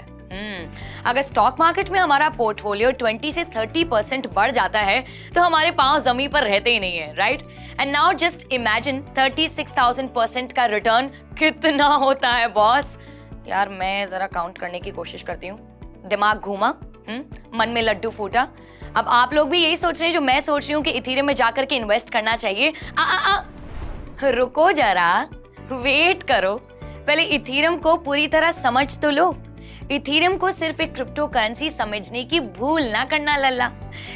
अगर स्टॉक मार्केट में हमारा पोर्टफोलियो 20 से 30% बढ़ जाता है तो हमारे पांव जमीन पर रहते ही नहीं है, right? And now just imagine 36,000% का रिटर्न कितना होता है बॉस। यार मैं जरा काउंट करने की कोशिश करती हूँ, दिमाग घूमा, मन में लड्डू फूटा। अब आप लोग भी यही सोच रहे हैं जो मैं सोच रही हूँ कि इथीरियम में जाकर के इन्वेस्ट करना चाहिए। रुको जरा, वेट करो, पहले इथीरियम को पूरी तरह समझ तो लो। इथीरियम को सिर्फ एक क्रिप्टो करेंसी समझने की भूल ना करना लल्ला।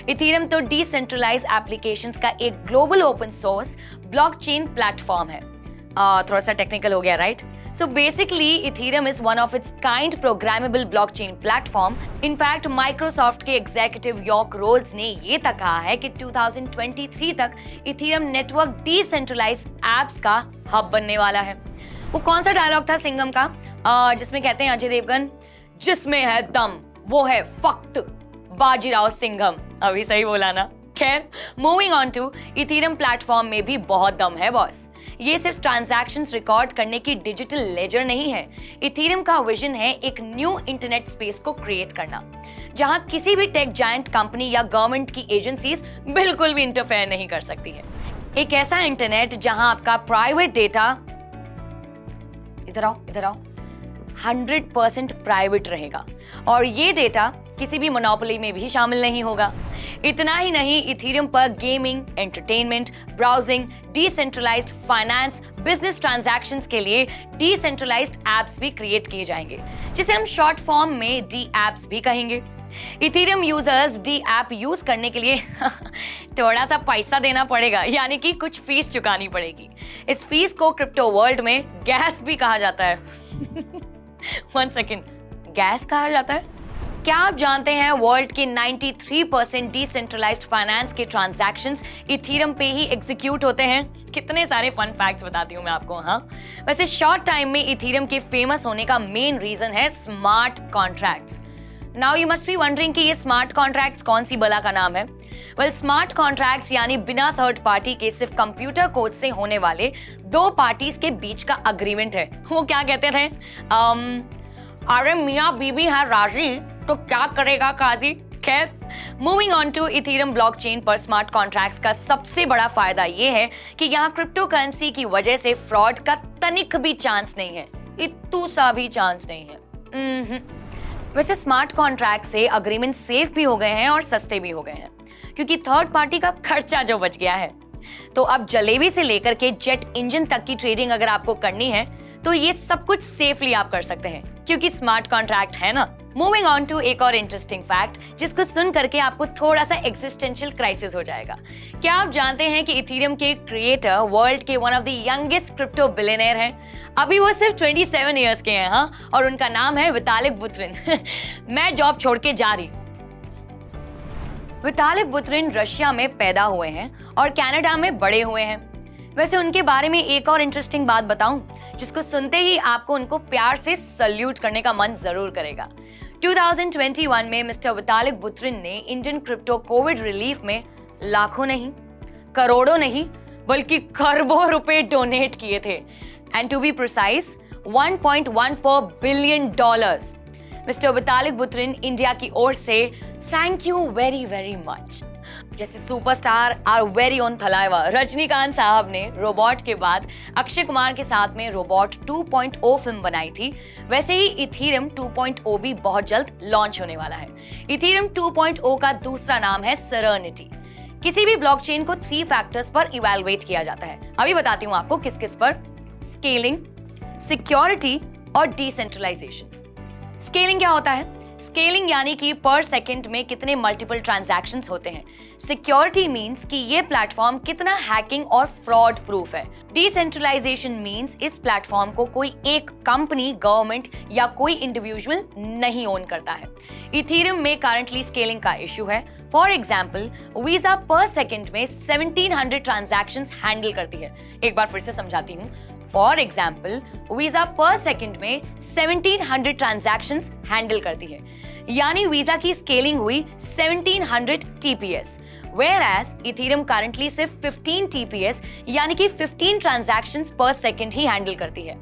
इथीरियम तो डिसेंट्रलाइज्ड एप्लीकेशंस का एक global open source blockchain platform है। थोड़ा सा टेक्निकल हो गया, right? So basically, Ethereum is one of its kind programmable blockchain platform. In fact, Microsoft के executive York Rolls ने ये तक कहा है कि 2023 तक Ethereum network decentralized apps का हब बनने वाला है। वो कौन सा डायलॉग था सिंघम का, जिसमें कहते हैं अजय देवगन, जिसमें है दम वो है फक्त बाजीराव सिंघम। अभी सही बोला ना? खैर, moving on to Ethereum platform में भी बहुत दम है बॉस। ये सिर्फ ट्रांजैक्शंस रिकॉर्ड करने की डिजिटल लेजर नहीं है। इथीरियम का विजन है एक न्यू इंटरनेट स्पेस को क्रिएट करना, जहां किसी भी टेक जायंट कंपनी या गवर्नमेंट की एजेंसीज बिल्कुल भी इंटरफेयर नहीं कर सकती है। एक ऐसा इंटरनेट जहां आपका प्राइवेट डेटा, इधर आओ, 100% प्राइवेट रहेगा और ये डेटा किसी भी मोनोपोली में भी शामिल नहीं होगा। इतना ही नहीं, इथीरियम पर gaming, entertainment, browsing, decentralised finance, business transactions के लिए डिसेंट्रलाइज्ड एप्स भी क्रिएट किए जाएंगे, जिसे हम शॉर्ट फॉर्म में डी एप्स भी कहेंगे। Ethereum users D app use करने के लिए थोड़ा सा पैसा देना पड़ेगा, यानी कि कुछ फीस चुकानी पड़ेगी। इस फीस को क्रिप्टो वर्ल्ड में गैस भी कहा जाता है। 1 सेकेंड, गैस कहा जाता है? क्या आप जानते हैं वर्ल्ड के 93% डिसेंट्रलाइज्ड फाइनेंस के ट्रांजैक्शंस इथीरियम पे ही एग्जीक्यूट होते हैं? कितने सारे फन फैक्ट्स बताती हूँ मैं आपको। हाँ, वैसे शॉर्ट टाइम में इथीरियम के फेमस होने का मेन रीजन है smart contracts. Now you must be wondering कि ये स्मार्ट कॉन्ट्रैक्ट्स कौन सी बला का नाम है? वेल, स्मार्ट कॉन्ट्रैक्ट्स यानी बिना थर्ड पार्टी के सिर्फ कंप्यूटर कोड से होने वाले दो पार्टीज के बीच का अग्रीमेंट है। वो क्या कहते थे? अरे मियाँ बीबी है राजी तो क्या करेगा काजी। खैर, moving on to Ethereum blockchain पर स्मार्ट कॉन्ट्रैक्ट्स का सबसे बड़ा फायदा ये है कि यहाँ क्रिप्टो करेंसी की वजह से फ्रॉड का तनिक भी चांस नहीं है, इतू सा भी चांस नहीं है। वैसे स्मार्ट कॉन्ट्रैक्ट से अग्रीमेंट सेफ भी हो गए हैं और सस्ते भी हो गए हैं, क्योंकि थर्ड पार्टी का खर्चा जो बच गया है। तो अब जलेबी से लेकर के जेट इंजन तक की ट्रेडिंग अगर आपको करनी है तो ये सब कुछ सेफली आप कर सकते हैं, क्योंकि स्मार्ट कॉन्ट्रैक्ट है ना। मूविंग ऑन टू एक और इंटरेस्टिंग फैक्ट, जिसको सुन करके आपको थोड़ा सा एग्जिस्टेंशियल क्राइसिस हो जाएगा। क्या आप जानते हैं कि इथीरियम के क्रिएटर वर्ल्ड के one of the youngest crypto billionaire हैं? अभी वो सिर्फ 27 इयर्स के हैं। हाँ, और उनका नाम है वितालिक बुत्रिन। मैं जॉब छोड़ के जा रही। वितालिक बुत्रिन रशिया में पैदा हुए हैं और कनाडा में बड़े हुए हैं। वैसे उनके बारे में एक और इंटरेस्टिंग बात बताऊं, जिसको सुनते ही आपको उनको प्यार से सल्यूट करने का मन जरूर करेगा। 2021 में मिस्टर वितालिक बुत्रिन ने इंडियन क्रिप्टो कोविड रिलीफ में लाखों नहीं, करोड़ों नहीं, बल्कि खरबों रुपए डोनेट किए थे। And to be precise, $1.14 billion. Mister Vitalik Buterin India की ओर से thank you very very much. जैसे superstar our very own Thalaiva Rajinikanth sahab ने रोबोट के बाद अक्षय कुमार के साथ में रोबोट 2.0 फिल्म बनाई थी, वैसे ही इथीरियम 2.0 भी बहुत जल्द लॉन्च होने वाला है। इथीरियम 2.0 का दूसरा नाम है सेरेनिटी। किसी भी ब्लॉकचेन को 3 फैक्टर्स पर इवैल्यूएट किया जाता है। अभी बताती हूँ आपको किस किस पर। स्केलिंग, सिक्योरिटी और डिसेंट्रलाइजेशन। स्केलिंग क्या होता है? स्केलिंग यानी कि पर सेकंड में कितने मल्टीपल ट्रांजैक्शंस होते हैं। सिक्योरिटी मींस कि ये प्लेटफॉर्म कितना हैकिंग और फ्रॉड प्रूफ है। डिसेंट्रलाइजेशन मींस इस प्लेटफॉर्म को कोई एक कंपनी, गवर्नमेंट या कोई इंडिविजुअल नहीं ओन करता है। इथीरियम में करंटली स्केलिंग का इशू है। फॉर एग्जाम्पल वीजा पर सेकेंड में 1700 ट्रांजैक्शंस हैंडल करती है। एक बार फिर से समझाती हूँ। फॉर एग्जाम्पल वीजा पर सेकेंड में 1700 ट्रांजैक्शंस हैंडल करती है, यानी वीजा की स्केलिंग हुई 1700 TPS, whereas इथेरियम करंटली सिर्फ 15 TPS यानी कि 15 ट्रांजैक्शंस पर सेकेंड ही हैंडल करती है।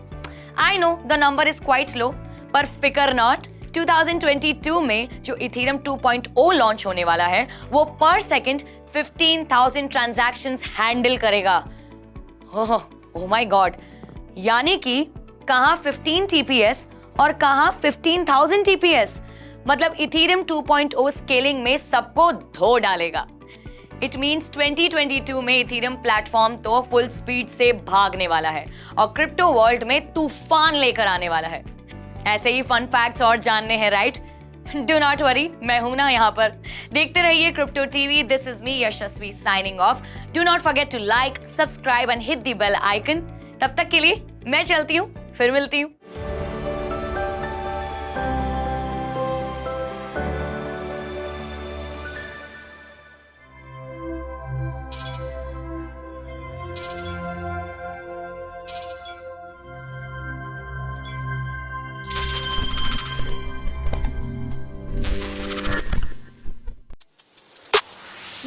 I know the number is quite low, पर फिकर नॉट, 2022 में जो इथेरियम 2.0 लॉन्च होने वाला है वो पर सेकेंड 15,000 ट्रांजैक्शंस हैंडल करेगा। ओह माय गॉड, यानी कि कहां 15 TPS और कहां 15,000 TPS, मतलब इथेरियम 2.0 स्केलिंग में सबको धो डालेगा। इट मीन्स 2022 में इथेरियम प्लेटफॉर्म तो फुल स्पीड से भागने वाला है और क्रिप्टो वर्ल्ड में तूफान लेकर आने वाला है। ऐसे ही फन फैक्ट्स और जानने हैं, राइट? डू नॉट वरी, मैं हूं ना यहाँ पर। देखते रहिए Crypto TV. This is me Yashasvi signing off. Do not forget to like, subscribe and hit the bell icon. तब तक के लिए मैं चलती हूँ, फिर मिलती हूँ।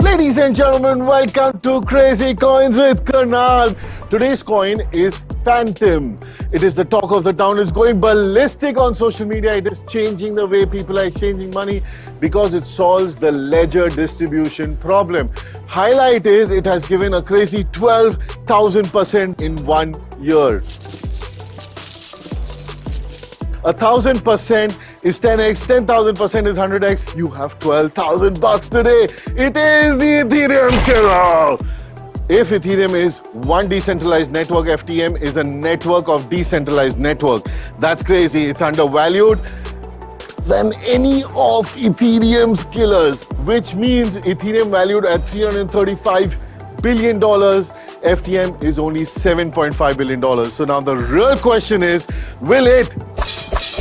Ladies and gentlemen, welcome to Crazy Coins with Karnal. Today's coin is Phantom. It is the talk of the town. It's going ballistic on social media. It is changing the way people are exchanging money because it solves the ledger distribution problem. Highlight is it has given a crazy 12,000% in 1 year. 1,000% is 10x, 10,000% is 100x. You have 12,000 bucks today. It is the Ethereum killer. If Ethereum is one decentralized network, FTM is a network of decentralized network. That's crazy. It's undervalued than any of Ethereum's killers, which means Ethereum valued at $335 billion. FTM is only $7.5 billion. So now the real question is, will it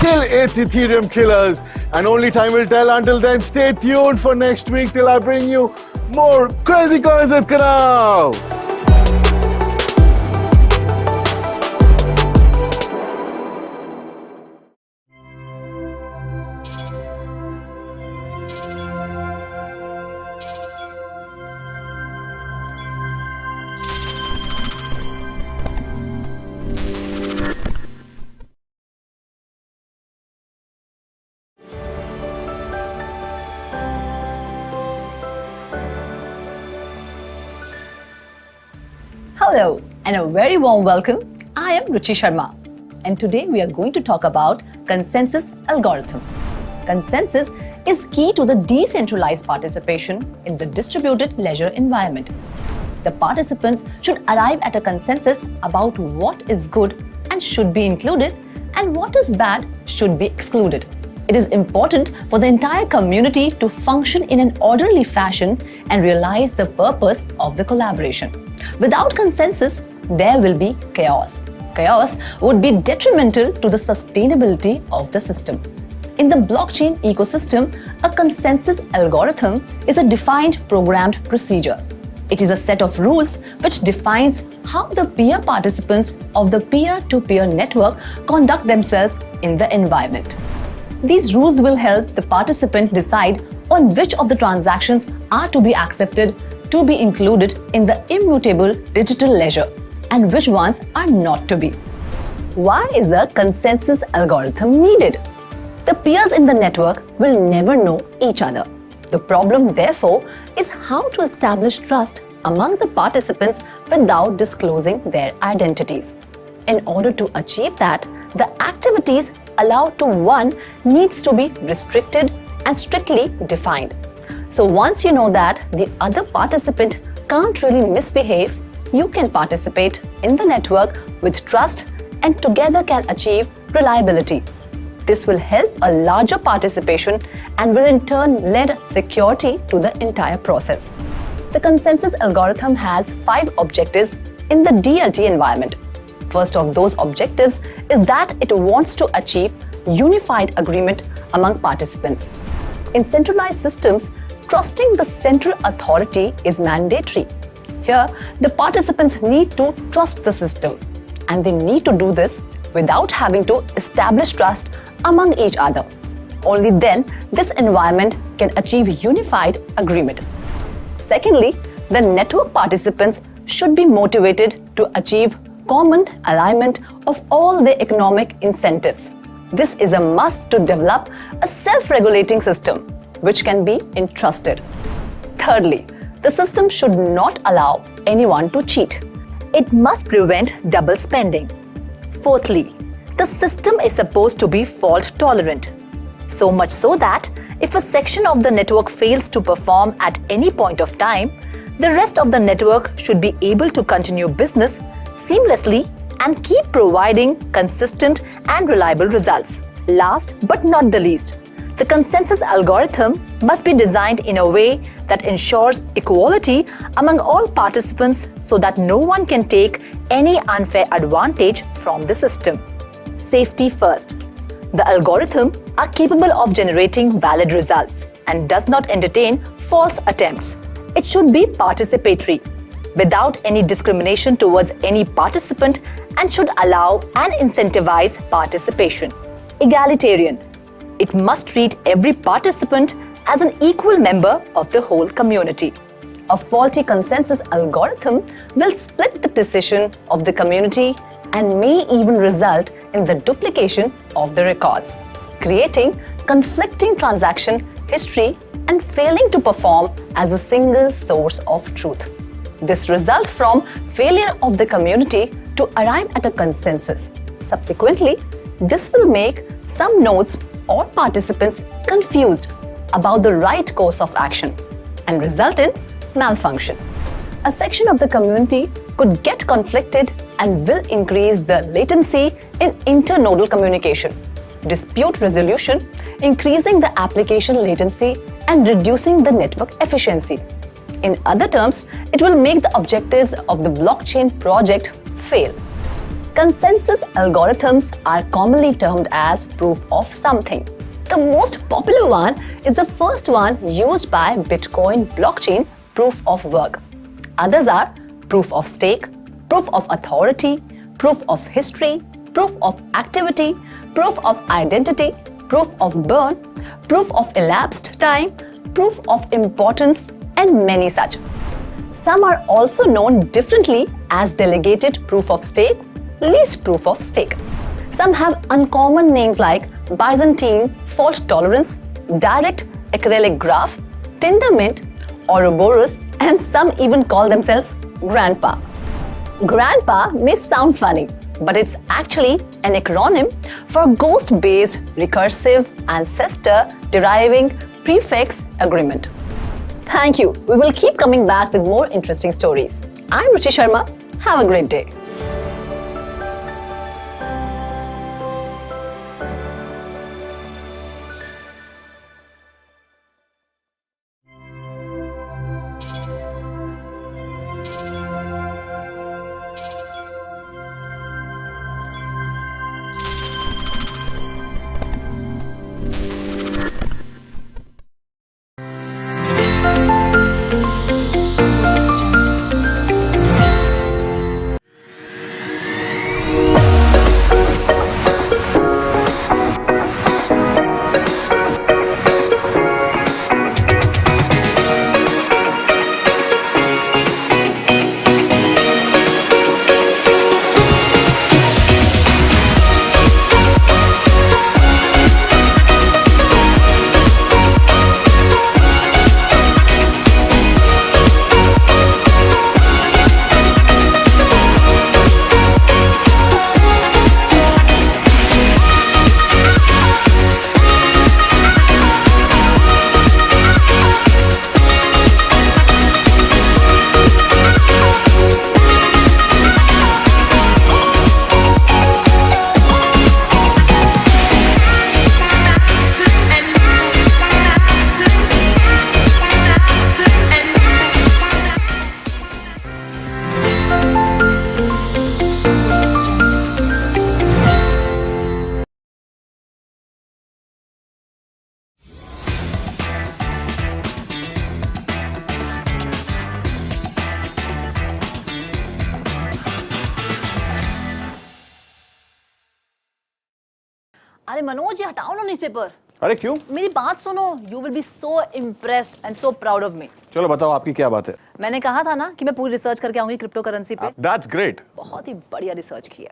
kill its Ethereum killers? And only time will tell. Until then, stay tuned for next week till I bring you more Crazy Coins with Karnal. Hello and a very warm welcome. I am Ruchi Sharma and today we are going to talk about consensus algorithm. Consensus is key to the decentralized participation in the distributed ledger environment. The participants should arrive at a consensus about what is good and should be included and what is bad should be excluded. It is important for the entire community to function in an orderly fashion and realize the purpose of the collaboration. Without consensus, there will be chaos. Chaos would be detrimental to the sustainability of the system. In the blockchain ecosystem, a consensus algorithm is a defined programmed procedure. It is a set of rules which defines how the peer participants of the peer-to-peer network conduct themselves in the environment. These rules will help the participant decide on which of the transactions are to be accepted, to be included in the immutable digital ledger, and which ones are not to be. Why is a consensus algorithm needed? The peers in the network will never know each other. The problem, therefore, is how to establish trust among the participants without disclosing their identities. In order to achieve that, the activities allowed to one needs to be restricted and strictly defined. So once you know that the other participant can't really misbehave, you can participate in the network with trust and together can achieve reliability. This will help a larger participation and will in turn lend security to the entire process. The consensus algorithm has 5 objectives in the DLT environment. First of those objectives is that it wants to achieve unified agreement among participants. In centralized systems, trusting the central authority is mandatory. Here, the participants need to trust the system, and they need to do this without having to establish trust among each other. Only then this environment can achieve unified agreement. Secondly, the network participants should be motivated to achieve common alignment of all their economic incentives. This is a must to develop a self-regulating system which can be entrusted. Thirdly, the system should not allow anyone to cheat. It must prevent double spending. Fourthly, the system is supposed to be fault tolerant. So much so that if a section of the network fails to perform at any point of time, the rest of the network should be able to continue business seamlessly and keep providing consistent and reliable results. Last but not the least, the consensus algorithm must be designed in a way that ensures equality among all participants so that no one can take any unfair advantage from the system. Safety first. The algorithm are capable of generating valid results and does not entertain false attempts. It should be participatory, without any discrimination towards any participant, and should allow and incentivize participation. Egalitarian. It must treat every participant as an equal member of the whole community. A faulty consensus algorithm will split the decision of the community and may even result in the duplication of the records, creating conflicting transaction history and failing to perform as a single source of truth. This results from failure of the community to arrive at a consensus. Subsequently, this will make some nodes or participants confused about the right course of action and result in malfunction. A section of the community could get conflicted and will increase the latency in internodal communication, dispute resolution, increasing the application latency and reducing the network efficiency. In other terms, it will make the objectives of the blockchain project fail. Consensus algorithms are commonly termed as proof of something. The most popular one is the first one used by Bitcoin blockchain, proof of work. Others are proof of stake, proof of authority, proof of history, proof of activity, proof of identity, proof of burn, proof of elapsed time, proof of importance, and many such. Some are also known differently as delegated proof of stake, least proof of stake. Some have uncommon names like Byzantine fault tolerance, direct acrylic graph, Tendermint, Ouroboros, and some even call themselves Grandpa. Grandpa may sound funny, but it's actually an acronym for ghost-based recursive ancestor deriving prefix agreement. Thank you. We will keep coming back with more interesting stories. I'm Ruchi Sharma. Have a great day. अरे मनोज ये हटाओ ना newspaper. अरे क्यों? मेरी बात सुनो, you will be so impressed and so proud of me. चलो बताओ आपकी क्या बात है। मैंने कहा था ना कि मैं पूरी रिसर्च करके आऊंगी क्रिप्टो करेंसी पे। That's great. बहुत ही बढ़िया रिसर्च की है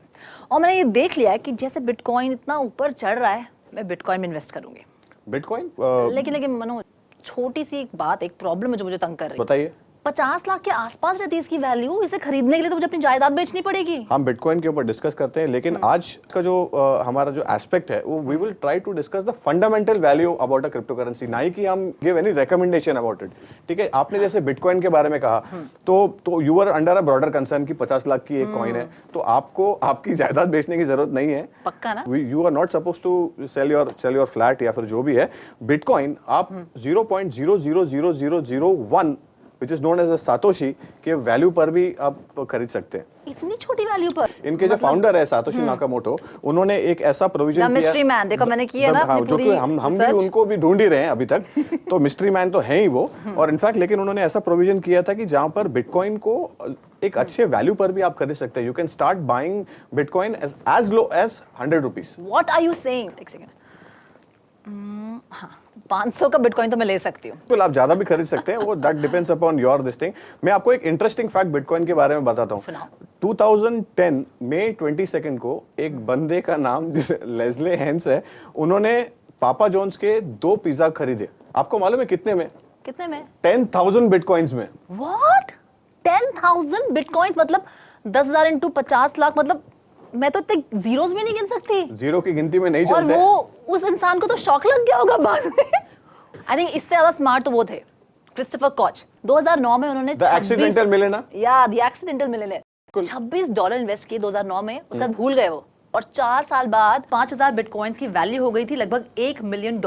और मैंने ये देख लिया है कि जैसे बिटकॉइन इतना ऊपर चढ़ रहा है, मैं बिटकॉइन में इन्वेस्ट करूंगी। बिटकॉइन? लेकिन मनोज, छोटी सी एक बात, एक प्रॉब्लम है जो मुझे तंग कर रही है। बताइए। 50 लाख के आसपास रहती है इसकी वैल्यू। इसे खरीदने के लिए तो मुझे अपनी जायदाद बेचनी पड़ेगी। हम बिटकॉइन के ऊपर डिस्कस करते हैं, लेकिन आज का जो हमारा जो एस्पेक्ट है वो we will try to discuss the fundamental value about a crypto currency, ना ही कि हम give any recommendation about it. ठीक है, आपने जैसे बिटकॉइन के बारे में कहा तो you are under a broader concern की 50 लाख की एक कॉइन है, तो आपको आपकी जायदाद बेचने की जरूरत नहीं है। पक्का ना? You are not suppose to sell your flat या फिर जो भी है। बिटकॉइन आप 0.0000001 which is known as a Satoshi के वैल्यू पर भी आप खरीद सकते हैं। इतनी छोटी वैल्यू पर? इनके जो फाउंडर है सातोशी नाकामोटो, उन्होंने एक ऐसा प्रोविजन किया। मिस्ट्री मैन, देखो मैंने किया ना हाँ, जो कि हम भी उनको भी ढूंढ ही रहे हैं अभी तक। तो मिस्ट्री मैन तो है ही वो। और इनफैक्ट लेकिन उन्होंने ऐसा प्रोविजन किया था कि जहां पर बिटकॉइन को एक अच्छे वैल्यू पर भी आप खरीद सकते हैं। You can start buying bitcoin as low as 100 rupees. What are you saying? एक सेकंड। हाँ, 500 का बिटकॉइन तो मैं ले सकती हूँ। बिल्कुल, आप ज्यादा भी खरीद सकते हैं, वो that depends upon your this thing. मैं आपको एक इंटरेस्टिंग फैक्ट बिटकॉइन के बारे में बताता हूँ। 2010 मई 22 को एक बंदे का नाम लेस्ले हेंस है, उन्होंने पापा जॉन्स के 2 पिज्जा खरीदे। आपको मालूम है कितने में? कितने में? 10,000 बिटकॉइंस में। व्हाट? 10,000 बिटकॉइंस मतलब 10,000 इंटू 50 लाख, मतलब मैं तो इतने जीरोस भी नहीं गिन सकती। जीरो की गिनती में नहीं और चलते। वो उस इंसान को तो शॉक लग गया होगा बाद में। आई थिंक इससे ज्यादा स्मार्ट तो वो थे, क्रिस्टोफर कॉच। 2009 में उन्होंने द एक्सीडेंटल मिलेना, या द एक्सीडेंटल मिलेनियर, $26 इन्वेस्ट किए 2009 में। उसके बाद भूल गए वो, और 4 साल बाद 5,000 बिटकॉइंस की वैल्यू हो गई थी लगभग $1 मिलियन,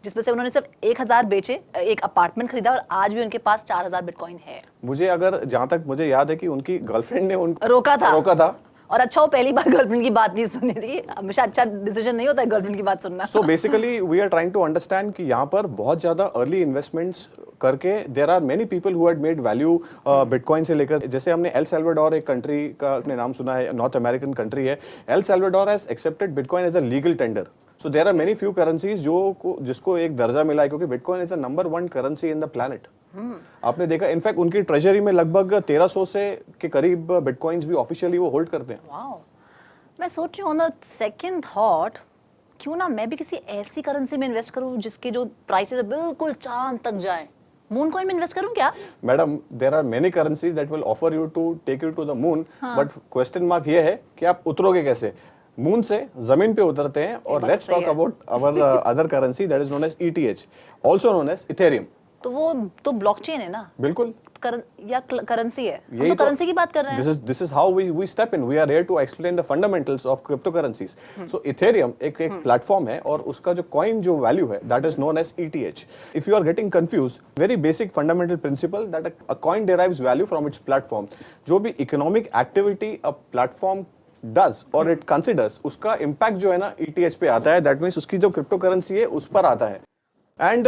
जिसमें से उन्होंने सिर्फ 1,000 बेचे, एक अपार्टमेंट खरीदा, और आज भी उनके पास 4,000 बिटकॉइन है। मुझे अगर जहां तक मुझे याद है कि उनकी गर्लफ्रेंड ने उनको रोका था। और अच्छा वो पहली बार गर्लफ्रेंड की बात नहीं सुनी थी। हमेशा अच्छा डिसीजन नहीं होता है गर्लफ्रेंड की बात सुनना। So basically we are trying to understand कि यहाँ पर बहुत ज्यादा अर्ली इन्वेस्टमेंट्स करके there are many people who had made value bitcoin से लेकर, जैसे हमने एल सैल्वाडोर एक कंट्री का अपने नाम सुना है, नॉर्थ अमेरिकन कंट्री है। El Salvador has accepted bitcoin as a legal tender. So there are many few currencies जिसको एक दर्जा मिला है, क्योंकि bitcoin is the number 1 currency in the planet. आपने देखा, इनफैक्ट उनकी ट्रेजरी में लगभग 1300 से के करीब बिटकॉइंस भी ऑफिशियली वो होल्ड करते हैं। वाओ। मैं सोच रही हूँ ऑन द सेकंड थॉट, क्यों ना मैं भी किसी ऐसी करेंसी में इन्वेस्ट करूँ जिसके जो प्राइसेस बिल्कुल चांद तक जाए। मून कॉइन में इन्वेस्ट करूँ क्या? Madam, there are many currencies that will offer you to take you to the moon, but question mark ये है कि आप उतरोगे कैसे? मून से जमीन पे उतरते हैं। और let's talk about our other currency that is known as ETH, also known as Ethereum. तो वो तो ब्लॉकचेन है ना? बिल्कुल, या करेंसी है। हम तो करेंसी की बात कर रहे हैं। This is how we step in. We are here to explain the fundamentals of cryptocurrencies. So Ethereum एक प्लेटफॉर्म है, और उसका जो कॉइन जो वैल्यू है that is known as ETH. If you are getting confused, very basic fundamental principle that a coin derives value from its platform. जो भी economic activity a platform does or it considers, उसका impact जो है ना ETH पे आता है। That means उसकी जो क्रिप्टो करेंसी है उस पर आता है। एंड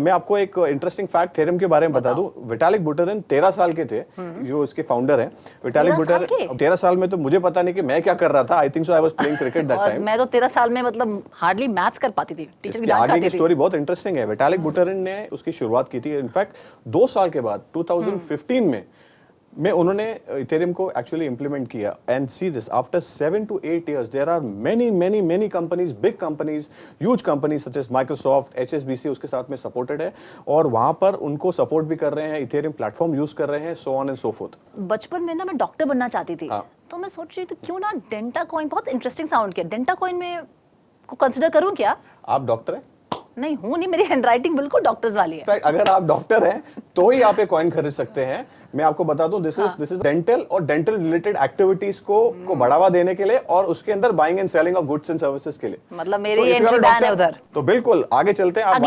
मैं आपको एक इंटरेस्टिंग फैक्ट थेरम के बारे में बता दूं। विटालिक बुटेरिन 13 साल के थे, जो इसके फाउंडर हैं। विटालिक बुटेरिन 13 साल में तो मुझे पता नहीं कि मैं क्या कर रहा था। I think so I was playing cricket that time. मैं तो 13 साल में मतलब हार्डली मैथ्स कर पाती थी, टीचर की डांट खाती थी। आगे की स्टोरी बहुत इंटरेस्टिंग है। विटालिक बुटेरिन ने उसकी शुरुआत की थी। इनफैक्ट 2 साल के बाद 2015 में उन्होंने इथेरियम को एक्चुअली इंप्लीमेंट किया। And see this, after 7 to 8 years there are many companies, big companies, huge companies such as Microsoft, HSBC उसके साथ में सपोर्टेड है, और वहां पर उनको सपोर्ट भी कर रहे हैं, इथेरियम प्लेटफॉर्म यूज कर रहे हैं, so on and so fourth. बचपन में ना मैं डॉक्टर बनना चाहती थी। तो मैं सोच रही थी क्यों ना डेंटा कॉइन, बहुत इंटरेस्टिंग साउंड किया, डेंटा कॉइन में को कंसीडर करूं क्या? आप डॉक्टर हैं? नहीं हूं नहीं, मेरी हैंडराइटिंग बिल्कुल डॉक्टर्स वाली है। अगर आप डॉक्टर हैं तो ही आप एक कॉइन खरीद सकते हैं। मैं आपको बता दूं, दिस इज डेंटल और डेंटल रिलेटेड एक्टिविटीज को बढ़ावा देने के लिए, और उसके अंदर buying and selling of goods and services के लिए। मतलब मेरी एंट्री बैन है उधर। तो बिल्कुल आगे चलते हैं। आप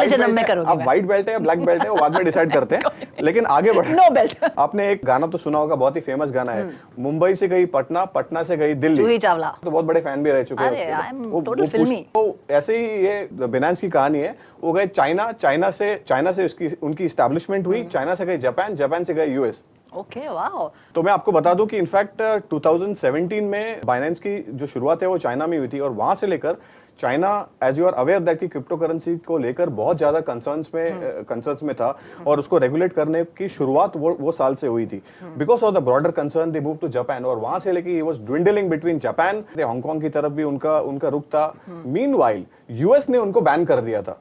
व्हाइट बेल्ट है या ब्लैक बेल्ट है वो बाद में डिसाइड करते हैं, लेकिन आगे बढ़े। No belt. आपने एक गाना तो सुना होगा, बहुत ही फेमस गाना है, मुंबई से गई पटना, पटना से गई दिल्ली। जूही चावला तो बहुत बड़े फैन भी रह चुके हैं उसके। तो ऐसे ही ये बिनांस की कहानी है। वो गए चाइना, चाइना से उनकी एस्टैब्लिशमेंट हुई, चाइना से गए जापान, जापान से गए US। Okay, wow. तो मैं आपको बता दूं कि इनफैक्ट 2017 में बाइनेंस की जो शुरुआत है वो चाइना में हुई थी, और वहां से लेकर China, as you are aware that कि क्रिप्टो करेंसी को लेकर बहुत ज्यादा कंसर्न्स में था और उसको रेगुलेट करने की शुरुआत वो साल से हुई थी. Because of the broader concern they move to Japan, और वहां से लेके ही was dwindling between Japan, Hong Kong की तरफ भी उनका रुख था. मीनवाइल यूएस ने उनको बैन कर दिया था.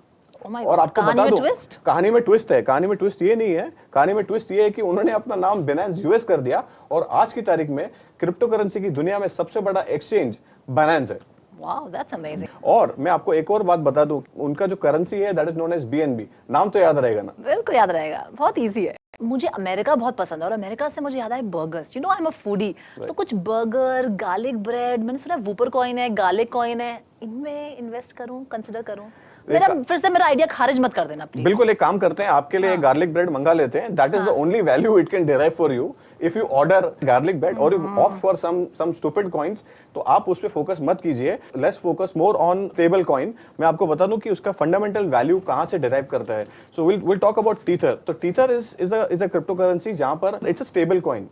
और आपको बता दूं, कहानी में ट्विस्ट है. कहानी में ट्विस्ट ये नहीं है, कहानी में ट्विस्ट ये है कि उन्होंने अपना नाम Binance US कर दिया और आज की तारीख में क्रिप्टो करेंसी की दुनिया में सबसे बड़ा एक्सचेंज Binance है. Wow, that's amazing. और मैं आपको एक और बात बता दूं, उनका जो करेंसी है that is known as BNB. नाम तो याद रहेगा ना? बिल्कुल याद रहेगा, बहुत इजी है. मुझे अमेरिका बहुत पसंद है और अमेरिका से मुझे याद आए burgers. You know I am a foodie. तो कुछ बर्गर, गार्लिक ब्रेड, मैंने सुना वूपर कॉइन है, गार्लिक कॉइन है, इनमें इन्वेस्ट करूं, कंसिडर करूं? फिर से मेरा आइडिया खारिज मत कर देना प्लीज. बिल्कुल, एक काम करते हैं, आपके लिए गार्लिक ब्रेड मंगा लेते हैं. That is the only value it can derive for you if you order garlic bread और you opt for some stupid coins. तो आप उस पे फोकस मत कीजिए. Let's focus more on stable coin. मैं आपको बता दूं कि उसका फंडामेंटल वैल्यू कहां से डिराइव करता है. So will talk about tether. तो tether is a crypto currency जहां पर it's a stable coin.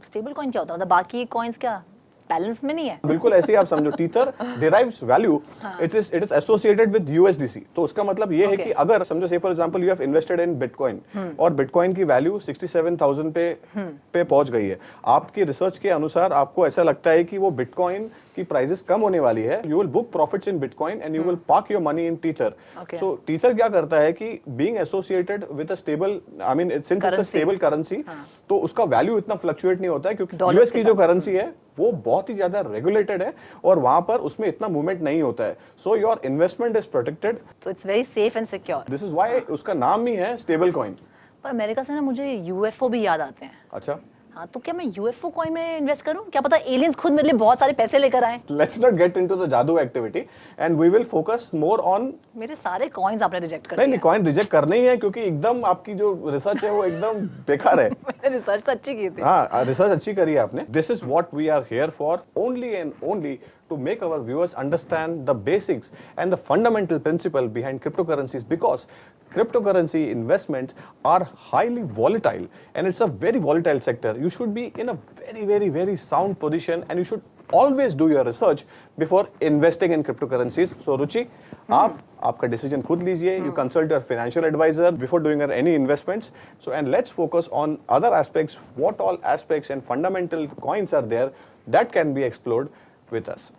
Stable coin क्या होता है? बाकी कॉइन्स क्या बैलेंस में नहीं है? बिल्कुल ऐसे ही आप समझो. Tether derives value, it is associated with USDC. तो उसका मतलब ये है कि अगर समझो से for example you have invested in bitcoin और बिटकॉइन की वैल्यू 67,000 पे पहुंच गई है. आपकी रिसर्च के अनुसार आपको ऐसा लगता है कि वो बिटकॉइन की प्राइसेस कम होने वाली है. You will book profits in bitcoin and you will park your money in tether. So tether क्या करता है कि being associated with a stable, I mean since it's a stable currency, तो उसका वैल्यू इतना फ्लक्चुएट नहीं होता है क्योंकि यूएस की जो करेंसी है वो बहुत ही ज्यादा रेगुलेटेड है और वहां पर उसमें इतना मूवमेंट नहीं होता है. So your investment is protected. तो it's very safe and secure. This is why उसका नाम ही है स्टेबल कॉइन. पर अमेरिका से ना मुझे UFO भी याद आते हैं. अच्छा, हाँ, तो क्या मैं UFO कॉइन में इन्वेस्ट करूं? क्या पता एलियंस खुद मेरे लिए बहुत सारे पैसे लेकर आए. Let's not get into the jadu activity and we will focus more on. मेरे सारे कॉइन्स आपने रिजेक्ट कर दिए. नहीं, कॉइन रिजेक्ट करने ही है क्योंकि एकदम आपकी जो रिसर्च है वो एकदम बेकार है. मैंने रिसर्च तो अच्छी की थी. हाँ, रिसर्च अच्छी करी है आपने. This is what we are here for, only and only to make our viewers understand the basics and the fundamental principle behind cryptocurrencies, because cryptocurrency investments are highly volatile and it's a very volatile sector. You should be in a very, very, very sound position and you should always do your research before investing in cryptocurrencies. So Ruchi, आपका decision खुद लीजिए. You consult your financial advisor before doing any investments. So and let's focus on other aspects. What all aspects and fundamental coins are there that can be explored with us.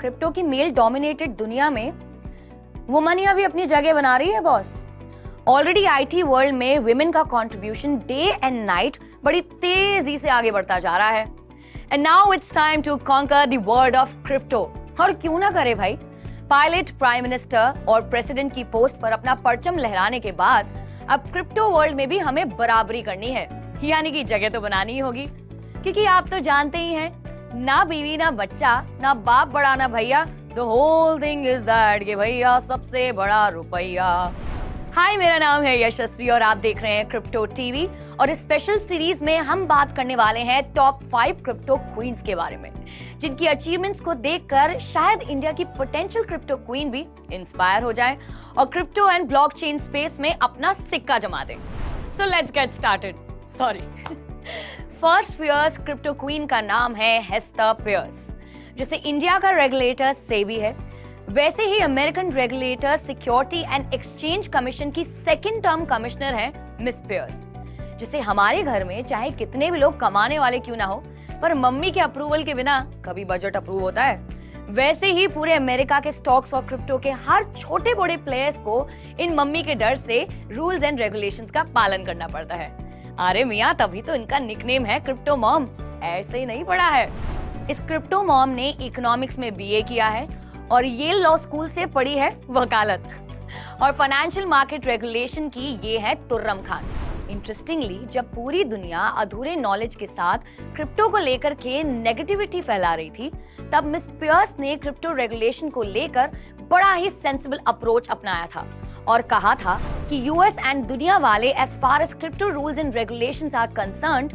Crypto की male dominated दुनिया में वुमनिया भी अपनी जगह बना रही है बॉस. ऑलरेडी IT वर्ल्ड में विमेन का कंट्रीब्यूशन डे एंड नाइट बड़ी तेजी से आगे बढ़ता जा रहा है. And now it's time to conquer the world of crypto. और क्यों ना करे भाई. पायलट, प्राइम मिनिस्टर और प्रेसिडेंट की पोस्ट पर अपना परचम लहराने के बाद अब क्रिप्टो वर्ल्ड में भी हमें बराबरी करनी है, यानी कि जगह तो बनानी ही होगी, क्योंकि आप तो जानते ही हैं, ना बीवी ना बच्चा, ना बाप बड़ा ना भैया, the whole thing is that कि भैया सबसे बड़ा रुपया। हाय, मेरा नाम है यशस्वी और आप देख रहे हैं क्रिप्टो टीवी, और इस स्पेशल सीरीज में हम बात करने वाले हैं टॉप 5 क्रिप्टो क्वींस के बारे में, जिनकी अचीवमेंट्स को देखकर शायद इंडिया की पोटेंशियल क्रिप्टो क्वीन भी इंस्पायर हो जाए और क्रिप्टो एंड ब्लॉकचेन स्पेस में अपना सिक्का जमा दे। So let's get started. Sorry. First Peirce crypto queen का नाम है हेस्टर पियर्स। जैसे इंडिया का रेगुलेटर सेबी है, वैसे ही American regulator security and exchange commission की सेकंड टर्म कमिश्नर है मिस पियर्स। जिसे हमारे घर में चाहे कितने भी लोग कमाने वाले क्यों ना हो, पर मम्मी के अप्रूवल के बिना कभी बजट अप्रूव होता है। वैसे ही पूरे अमेरिका के स्टॉक्स और क्रिप्टो के हर छोटे बड़े प्लेयर्स को इन मम्मी के डर से रूल्स एंड रेगुलेशंस का पालन करना पड़ता है। अरे मियाँ, तभी तो इनका निकनेम है क्रिप्टो मॉम, ऐसे ही नहीं पड़ा है। इस क्रिप्टो मॉम ने इकोनॉमिक्स में बीए किया है और येल लॉ स्कूल से पढ़ी है वकालत, और फाइनेंशियल मार्केट रेगुलेशन की ये है तुर्रम खान। इंटरेस्टिंगली, जब पूरी दुनिया अधूरे नॉलेज के साथ क्रिप्टो को लेकर के नेगेटिविटी फैला रही थी, तब मिस पियर्स ने क्रिप्टो रेगुलेशन को लेकर बड़ा ही सेंसिबल अप्रोच अपनाया था और कहा था कि यूएस एंड दुनिया वाले as far as crypto rules and regulations are concerned,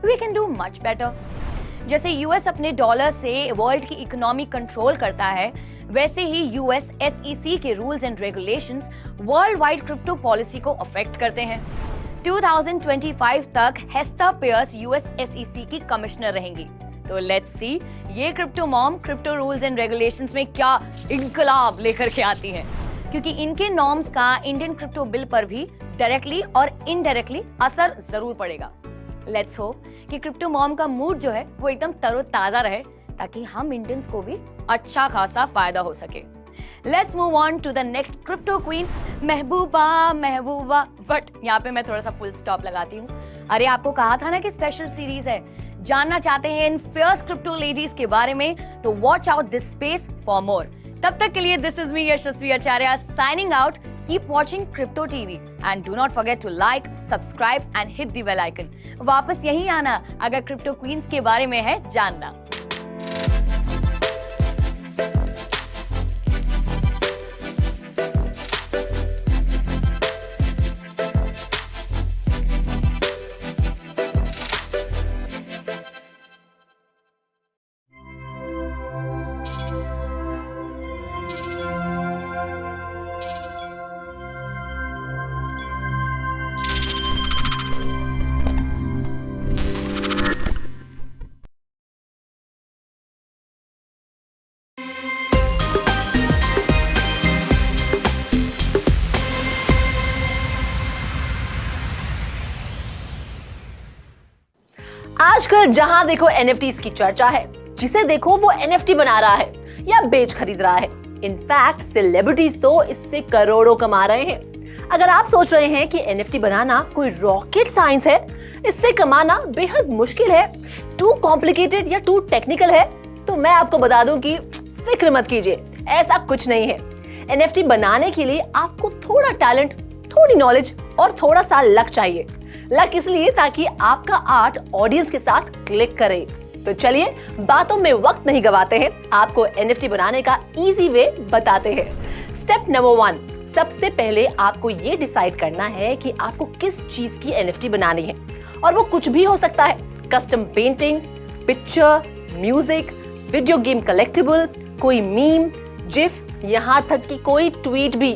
we can do much better. जैसे यूएस अपने डॉलर से वर्ल्ड की इकोनॉमी कंट्रोल करता है, वैसे ही यूएस एसईसी के rules and regulations world wide crypto policy को अफेक्ट करते हैं। 2025 तक हेस्टर पियर्स यूएस एसईसी की कमिश्नर रहेंगी। तो लेट्स सी ये crypto mom crypto rules and regulations में क्या इनकलाब लेकर के आती हैं, क्योंकि इनके नॉर्म्स का इंडियन क्रिप्टो बिल पर भी डायरेक्टली और इनडायरेक्टली असर जरूर पड़ेगा। लेट्स होप कि क्रिप्टो मॉम का मूड जो है वो एकदम तरोताजा रहे, ताकि हम इंडियंस को भी अच्छा खासा फायदा हो सके। Let's move on to the next crypto queen, Mahbooba. But यहाँ पे मैं थोड़ा सा फुल स्टॉप लगाती हूँ। अरे आपको कहा था ना कि स्पेशल सीरीज है, जानना चाहते हैं इन फियर्स क्रिप्टो लेडीज के बारे में, तो watch out this space for more. तब तक के लिए this is me Yashasvi Acharya signing out. Keep watching Crypto TV and do not forget to like, subscribe and hit the bell icon. वापस यहीं आना अगर क्रिप्टो क्वींस के बारे में है जानना। आजकल जहां देखो NFTs की चर्चा है, जिसे देखो वो NFT बना रहा है या बेच खरीद रहा है। इनफैक्ट सेलिब्रिटीज तो इससे करोड़ों कमा रहे हैं। अगर आप सोच रहे हैं कि NFT बनाना कोई रॉकेट साइंस है, इससे कमाना बेहद मुश्किल है, टू कॉम्प्लिकेटेड या टू टेक्निकल है, तो मैं आपको बता दूं कि फिक्र मत कीजिए, ऐसा कुछ नहीं है। NFT बनाने के लिए आपको थोड़ा टैलेंट, थोड़ी नॉलेज और थोड़ा सा लक चाहिए। लक इसलिए ताकि आपका आर्ट ऑडियंस के साथ क्लिक करे। तो चलिए बातों में वक्त नहीं गवाते हैं, आपको NFT बनाने का इजी वे बताते हैं। स्टेप नंबर 1, सबसे पहले आपको ये डिसाइड करना है कि आपको किस चीज की NFT बनानी है, और वो कुछ भी हो सकता है। Custom painting, picture, music, video game collectible, कोई मीम, जिफ, यहाँ तक कि कोई ट्वीट भी।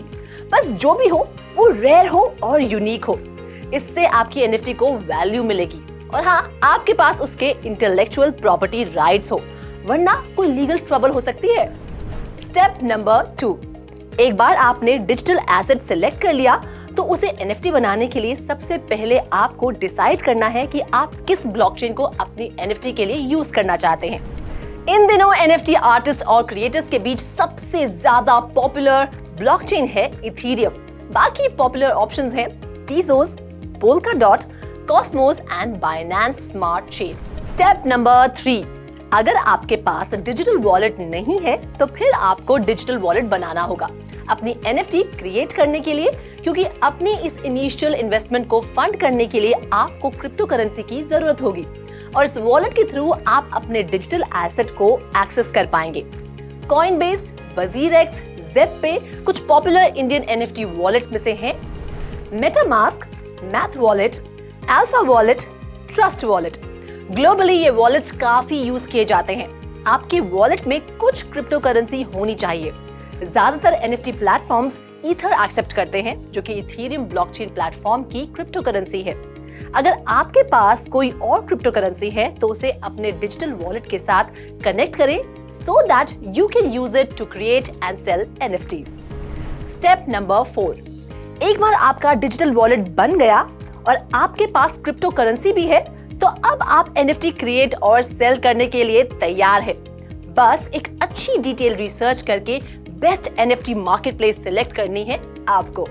बस जो भी हो वो रेयर हो और यूनिक हो। इससे आपकी NFT को वैल्यू मिलेगी, और हाँ, आपके पास उसके इंटेलेक्चुअल प्रॉपर्टी राइट्स हो, वरना कोई लीगल ट्रबल हो सकती है। स्टेप नंबर 2, एक बार आपने डिजिटल एसेट सिलेक्ट कर लिया, तो उसे NFT बनाने के लिए सबसे पहले आपको डिसाइड करना है कि आप किस ब्लॉकचेन को अपनी NFT के लिए यूज करना चाहते हैं। इन दिनों NFT आर्टिस्ट और क्रिएटर्स के बीच सबसे ज्यादा पॉपुलर ब्लॉकचेन है इथेरियम। बाकी पॉपुलर ऑप्शंस हैं टीजोस, Polkadot, Cosmos and Binance Smart Chain. Step number 3, अगर आपके पास डिजिटल वॉलेट नहीं है तो फिर आपको डिजिटल वॉलेट बनाना होगा। अपनी NFT क्रिएट करने के लिए, क्योंकि अपनी इस इनिशियल इन्वेस्टमेंट को फंड करने के लिए आपको क्रिप्टो करेंसी की जरूरत होगी और इस वॉलेट के थ्रू आप अपने डिजिटल एसेट को एक्सेस कर पाएंगे। कॉइनबेस, WazirX, Zeppe कुछ पॉपुलर इंडियन NFT वॉलेट्स में से हैं। MetaMask, math wallet, alpha wallet, trust wallet. Globally ये वॉलेट्स काफी यूज किए जाते हैं। आपके वॉलेट में कुछ क्रिप्टो करेंसी होनी चाहिए। ज्यादातर NFT प्लेटफॉर्म्स ईथर एक्सेप्ट करते हैं, जो कि इथेरियम ब्लॉकचेन प्लेटफॉर्म की क्रिप्टो करेंसी है। अगर आपके पास कोई और क्रिप्टो करेंसी है तो उसे अपने डिजिटल वॉलेट के साथ कनेक्ट करें so that you can use it to create and sell NFTs. Step number 4, एक बार आपका डिजिटल वॉलेट बन गया और आपके पास क्रिप्टो करेंसी भी है, तो अब आप NFT क्रिएट और सेल करने के लिए तैयार है। बस एक अच्छी डिटेल रिसर्च करके बेस्ट NFT मार्केटप्लेस सिलेक्ट करनी है आपको।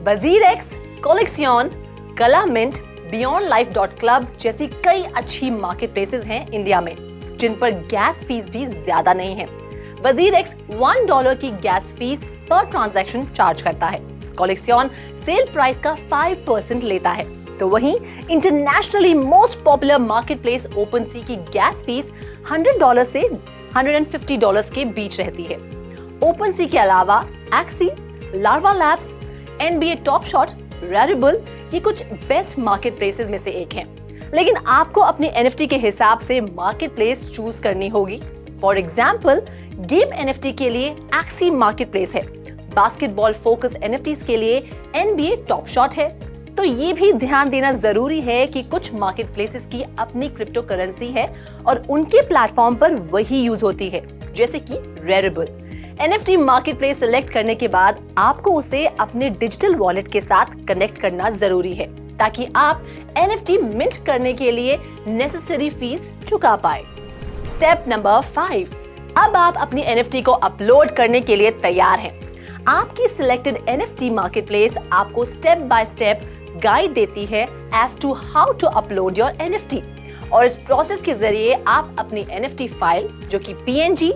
WazirX, Collection, Colormint, BeyondLife.club जैसी कई अच्छी मार्केटप्लेसेस हैं इंडिया में, जिन पर गैस फीस भी ज्यादा नहीं है। WazirX $1 की गैस फीस पर ट्रांजैक्शन चार्ज करता है। Collection सेल प्राइस का 5% लेता है। तो वहीं internationally most popular marketplace OpenSea की गैस फीस $100 से $150 के बीच रहती है। OpenSea के अलावा Axie, Larva Labs, NBA Top Shot, Rarible ये कुछ बेस्ट मार्केटप्लेसेस में से एक हैं। लेकिन आपको अपनी NFT के हिसाब से मार्केटप्लेस चूज करनी होगी। फॉर एग्जाम्पल, गेम NFT के लिए Axie मार्केटप्लेस है, बास्केटबॉल फोकस्ड NFTs के लिए NBA टॉप शॉट है। तो ये भी ध्यान देना जरूरी है कि कुछ मार्केटप्लेसेस की अपनी क्रिप्टो करेंसी है और उनके प्लेटफॉर्म पर वही यूज होती है, जैसे कि Rarible। NFT मार्केटप्लेस सिलेक्ट करने के बाद आपको उसे अपने डिजिटल वॉलेट के साथ कनेक्ट करना जरूरी है, ताकि आप NFT मिंट करने के लिए नेसेसरी फीस चुका पाए। स्टेप नंबर 5, अब आप अपनी NFT को अपलोड करने के लिए तैयार हैं। आपकी सिलेक्टेड NFT मार्केटप्लेस आपको स्टेप बाय स्टेप गाइड देती है as to how to upload your NFT, और इस प्रोसेस के जरिए आप अपनी NFT फाइल, जो कि PNG,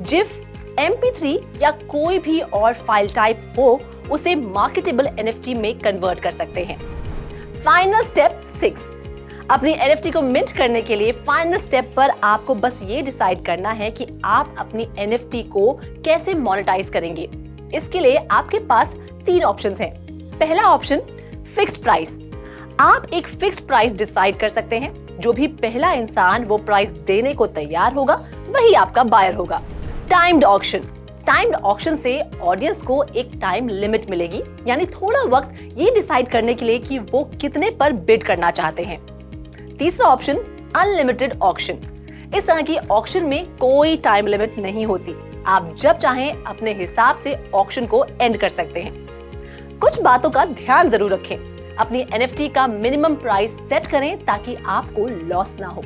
GIF, MP3 या कोई भी और फाइल टाइप हो, उसे मार्केटेबल NFT में कन्वर्ट कर सकते हैं। फाइनल स्टेप 6, अपनी NFT को मिंट करने के लिए फाइनल स्टेप पर आपको बस ये डिसाइड करना है कि आप अपनी NFT को कैसे मोनेटाइज करेंगे। इसके लिए आपके पास 3 ऑप्शंस हैं। पहला ऑप्शन, फिक्स्ड प्राइस। आप एक फिक्स्ड प्राइस डिसाइड कर सकते हैं। जो भी पहला इंसान वो प्राइस देने को तैयार होगा, वही आपका बायर होगा। Timed auction. टाइम्ड ऑक्शन से ऑडियंस को एक टाइम लिमिट मिलेगी, यानी थोड़ा वक्त ये डिसाइड करने के लिए कि वो कितने पर बिड करना चाहते हैं। तीसरा ऑप्शन, अनलिमिटेड ऑक्शन। इस तरह की ऑक्शन में कोई टाइम लिमिट नहीं होती, आप जब चाहें अपने हिसाब से ऑक्शन को एंड कर सकते हैं। कुछ बातों का ध्यान जरूर रखें। अपनी NFT का मिनिमम प्राइस सेट करें ताकि आपको लॉस ना हो।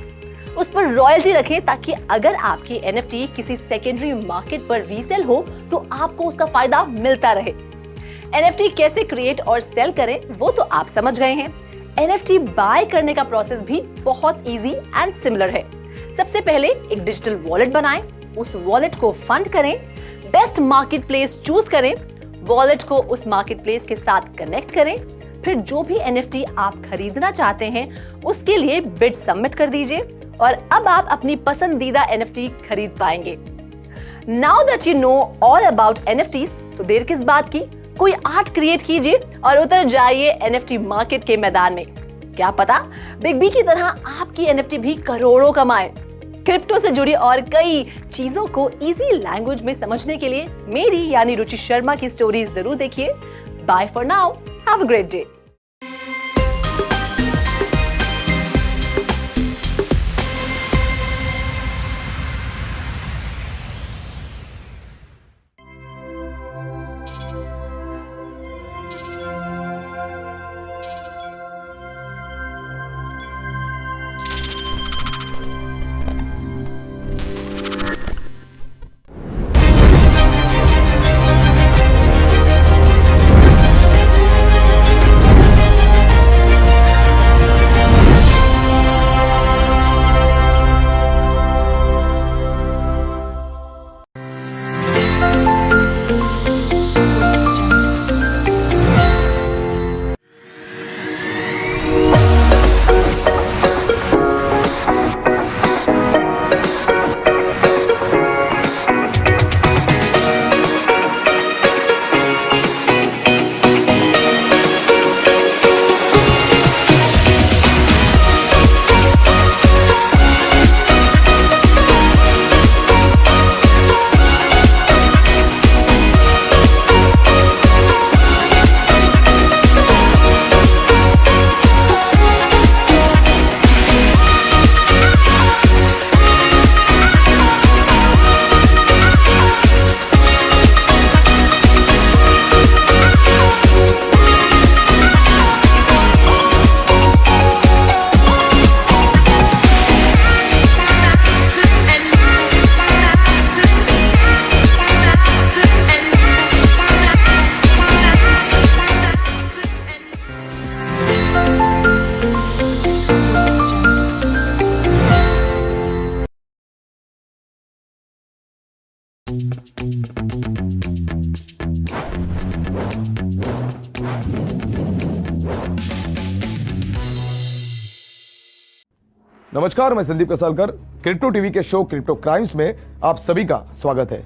उस पर रॉयल्टी रखें ताकि अगर आपकी NFT किसी सेकेंडरी मार्केट पर रीसेल हो तो आपको उसका फायदा मिलता रहे। NFT कैसे क्रिएट और सेल करें वो तो आप समझ गए हैं। NFT बाय करने का प्रोसेस भी बहुत इजी एंड सिमिलर है। सबसे पहले एक डिजिटल वॉलेट बनाएं, उस वॉलेट को फंड करें, बेस्ट मार्केट प्लेस चूज करें, वॉलेट को उस मार्केट प्लेस के साथ कनेक्ट करें, फिर जो भी NFT आप खरीदना चाहते हैं उसके लिए बिड सबमिट कर दीजिए और अब आप अपनी पसंदीदा NFT खरीद पाएंगे। Now that you know all about NFTs, तो देर किस बात की, कोई आर्ट क्रिएट कीजिए और उतर जाइए NFT मार्केट के मैदान में। क्या पता बिग बी की तरह आपकी NFT भी करोड़ों कमाए। क्रिप्टो से जुड़ी और कई चीजों को इजी लैंग्वेज में समझने के लिए मेरी यानी रुचि शर्मा की स्टोरी जरूर देखिए। Bye for now, have a great day. नमस्कार, मैं संदीप कसलकर। क्रिप्टो टीवी के शो क्रिप्टो क्राइम्स में आप सभी का स्वागत है।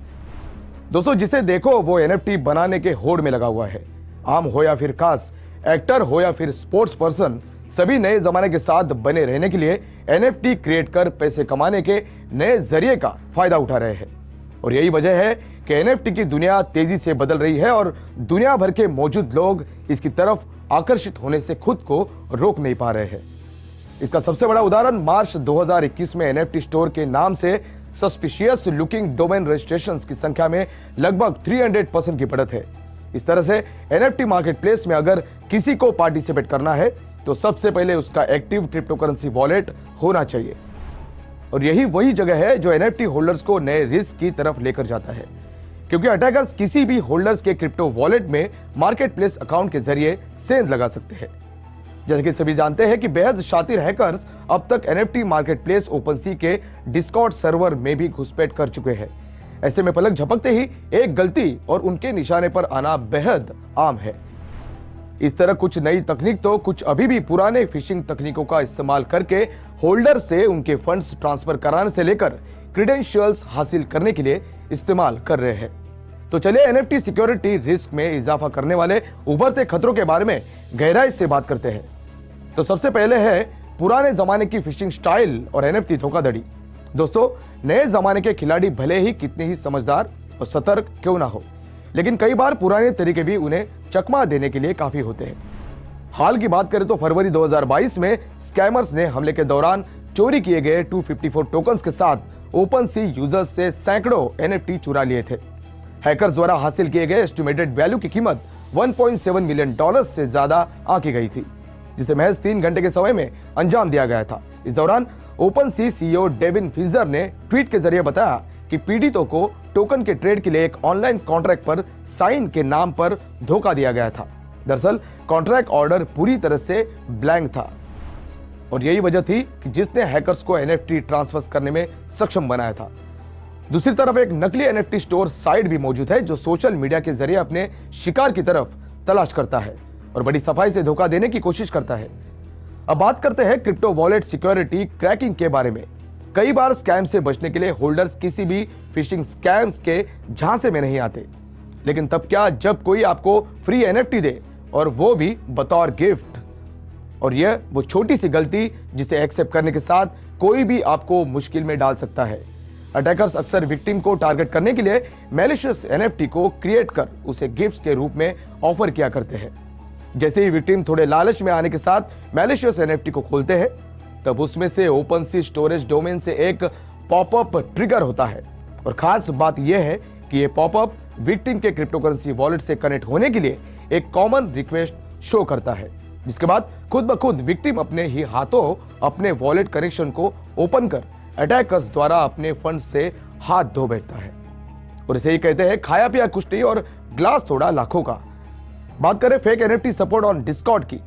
दोस्तों, जिसे देखो वो NFT बनाने के होड़ में लगा हुआ है। आम हो या फिर खास, एक्टर हो या फिर स्पोर्ट्स पर्सन, सभी नए जमाने के साथ बने रहने के लिए NFT क्रिएट कर पैसे कमाने के नए जरिए का फायदा उठा रहे हैं। और यही वजह है कि NFT की दुनिया तेजी से बदल रही है और दुनिया भर के मौजूद लोग इसकी तरफ आकर्षित होने से खुद को रोक नहीं पा रहे हैं। इसका सबसे बड़ा उदाहरण मार्च 2021 में NFT स्टोर के नाम से सस्पिशियस लुकिंग डोमेन रजिस्ट्रेशंस की संख्या में लगभग 300% की बढ़त है। इस तरह से NFT मार्केटप्लेस में अगर किसी को पार्टिसिपेट करना है तो सबसे पहले उसका एक्टिव क्रिप्टोकरेंसी वॉलेट होना चाहिए। और यही वही जगह है जो NFT होल्डर्स को नए रिस्क की तरफ लेकर जाता है, क्योंकि अटैकर्स किसी भी होल्डर्स के क्रिप्टो वॉलेट में मार्केटप्लेस अकाउंट के जरिए सेंध लगा सकते हैं। जैसे कि सभी जानते हैं कि बेहद शातिर हैकर्स अब तक NFT मार्केटप्लेस ओपनसी के डिस्कॉर्ड सर्वर में भी घुसपैठ कर चुके हैं। ऐसे में पलक झपकते ही एक गलती और उनके निशाने पर आना बेहद आम है। इस तरह कुछ नई तकनीक तो कुछ अभी भी पुराने फिशिंग तकनीकों का इस्तेमाल करके होल्डर से उनके फंड्स ट्रांसफर कराने से लेकर क्रेडेंशियल्स हासिल करने के लिए इस्तेमाल कर रहे हैं। तो चलिए NFT सिक्योरिटी रिस्क में इजाफा करने वाले उभरते खतरों के बारे में गहराई से बात करते हैं। तो सबसे पहले है पुराने जमाने की फिशिंग स्टाइल और NFT धोखाधड़ी। दोस्तों, नए जमाने के खिलाड़ी भले ही कितने ही समझदार और सतर्क क्यों ना हो, लेकिन कई बार पुराने तरीके भी उन्हें चकमा देने के लिए काफी होते हैं। हाल की बात करें तो फरवरी 2022 में स्कैमर्स ने हमले के दौरान चोरी किए गए 254 टोकन्स के साथ ओपनसी यूजर्स से सैकड़ों NFT चुरा लिए थे। हैकर्स द्वारा हासिल किए गए एस्टिमेटेड वैल्यू की कीमत $1.7 मिलियन से ज्यादा आंकी गई थी, जिसे महज 3 घंटे के समय में अंजाम दिया गया था। इस दौरान ओपनसी CEO डेविन फिंजर ने ट्वीट के जरिए बताया कि पीड़ितों को टोकन के ट्रेड के लिए एक ऑनलाइन कॉन्ट्रैक्ट पर साइन के नाम पर धोखा दिया गया था। दरअसल कॉन्ट्रैक्ट ऑर्डर पूरी तरह से ब्लैंक था और यही वजह थी कि जिसने हैकर्स को NFT ट्रांसफर करने में सक्षम बनाया था। दूसरी तरफ एक नकली NFT स्टोर साइट भी मौजूद है जो सोशल मीडिया के जरिए अपने शिकार की तरफ तलाश करता है और बड़ी सफाई से धोखा देने की कोशिश करता है। अब बात करते हैं क्रिप्टो वॉलेट सिक्योरिटी क्रैकिंग के बारे में। कई बार स्कैम से बचने के लिए होल्डर्स किसी भी फिशिंग स्कैम्स के झांसे में नहीं आते, लेकिन तब क्या जब कोई आपको फ्री NFT दे और वो भी बतौर गिफ्ट। और यह वो छोटी सी गलती जिसे एक्सेप्ट करने के साथ कोई भी आपको मुश्किल में डाल सकता है। अटैकर्स अक्सर विक्टिम को टारगेट करने के लिए मैलिशियस NFT को क्रिएट कर उसे गिफ्ट के रूप में ऑफर किया करते हैं। जैसे ही विक्टिम थोड़े लालच में आने के साथ मैलिशियस NFT को खोलते हैं, तब उसमें से ओपनसी स्टोरेज डोमेन से एक पॉपअप ट्रिगर होता है। और खास बात यह है कि यह पॉपअप विक्टिम के क्रिप्टोकरेंसी वॉलेट से कनेक्ट होने के लिए एक कॉमन रिक्वेस्ट शो करता है, जिसके बाद खुद ब खुद विक्टिम अपने ही हाथों अपने वॉलेट कनेक्शन को ओपन कर अटैकर्स द्वारा अपने फंड से हाथ धो बैठता है। और इसे ही कहते हैं खाया पिया कुछ नहीं और ग्लास थोड़ा लाखों का। बात करें fake NFT support on Discord की,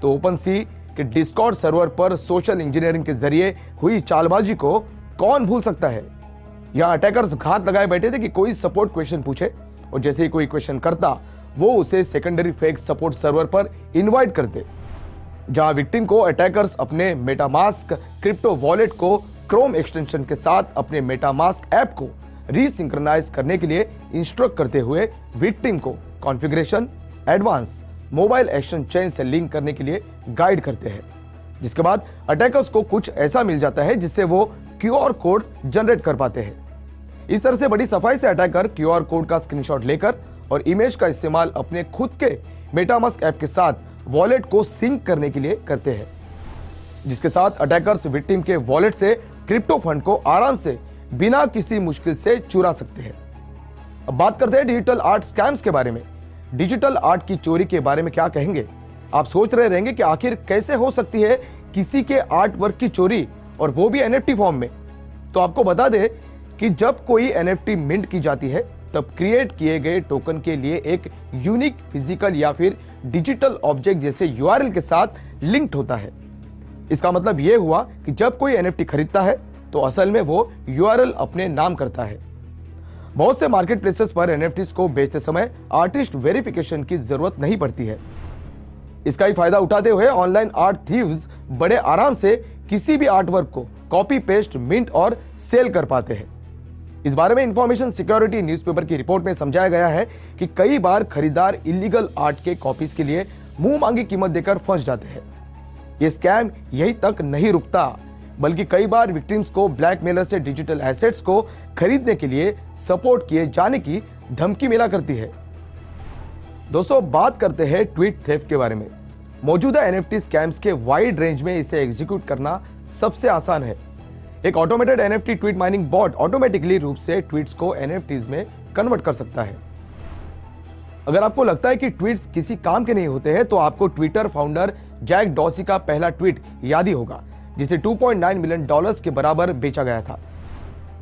तो ओपनसी के डिस्कॉर्ड सर्वर पर सोशल इंजीनियरिंग के जरिए हुई चालबाजी को कौन भूल सकता है। यहां अटैकर्स घात लगाए बैठे थे कि कोई सपोर्ट क्वेश्चन पूछे और जैसे ही कोई क्वेश्चन करता वो उसे सेकेंडरी फेक सपोर्ट सर्वर पर इनवाइट करते, जहां विक्टिम को अटैकर्स अपने मेटामास्क क्रिप्टो वॉलेट को क्रोम एक्सटेंशन के साथ अपने मेटामास्क ऐप को रीसिंक्रोनाइज करने के लिए इंस्ट्रक्ट करते हुए विक्टिम को configuration, advance mobile action chain से लिंक करने के लिए गाइड करते हैं, जिसके बाद अटैकर्स को कुछ ऐसा मिल जाता है जिससे वो QR कोड जनरेट कर पाते हैं। इस तरह से बड़ी सफाई से अटैकर QR कोड का स्क्रीनशॉट लेकर और इमेज का इस्तेमाल अपने खुद के मेटामास्क ऐप के साथ वॉलेट को सिंक करने के लिए करते हैं, जिसके साथ अटैकर्स विक्टिम के वॉलेट से क्रिप्टो फंड को आराम से बिना किसी मुश्किल से चुरा सकते हैं। अब बात करते हैं डिजिटल आर्ट स्कैम्स के बारे में। डिजिटल आर्ट की चोरी के बारे में क्या कहेंगे? आप सोच रहे रहेंगे कि आखिर कैसे हो सकती है किसी के आर्ट वर्क की चोरी, और वो भी NFT फॉर्म में। तो आपको बता दे कि जब कोई NFT मिंट की जाती है तब क्रिएट किए गए टोकन के लिए एक यूनिक फिजिकल या फिर डिजिटल ऑब्जेक्ट जैसे URL के साथ लिंक्ड होता है। इसका मतलब यह हुआ कि जब कोई NFT खरीदता है तो असल में वो URL अपने नाम करता है। बहुत से मार्केट प्लेसेस पर NFTs को बेचते समय आर्टिस्ट वेरिफिकेशन की जरूरत नहीं पड़ती है। इसका ही फायदा उठाते हुए ऑनलाइन आर्ट थीव्स बड़े आराम से किसी भी आर्टवर्क को कॉपी पेस्ट मिंट और सेल कर पाते हैं। इस बारे में इंफॉर्मेशन सिक्योरिटी न्यूज़पेपर की रिपोर्ट में समझाया गया है कि कई बार खरीदार इलीगल आर्ट के कॉपीज के लिए मुंह मांगी कीमत देकर फंस जाते हैं। ये स्कैम यही तक नहीं रुकता, बल्कि कई बार विक्टिम्स को ब्लैकमेलर से डिजिटल एसेट्स को खरीदने के लिए सपोर्ट किए जाने की धमकी मिला करती है। दोस्तों, बात करते हैं ट्वीट थेफ्ट के बारे में। मौजूदा NFT स्कैम्स के वाइड रेंज में इसे एग्जीक्यूट करना सबसे आसान है। एक automated NFT tweet mining bot automatically रूप से ट्वीट्स को NFTs में कन्वर्ट कर सकता है। अगर आपको लगता है कि ट्वीट्स किसी काम के नहीं होते हैं, तो आपको ट्विटर फाउंडर जैक डॉर्सी का पहला ट्वीट याद ही होगा, जिसे $2.9 मिलियन के बराबर बेचा गया था,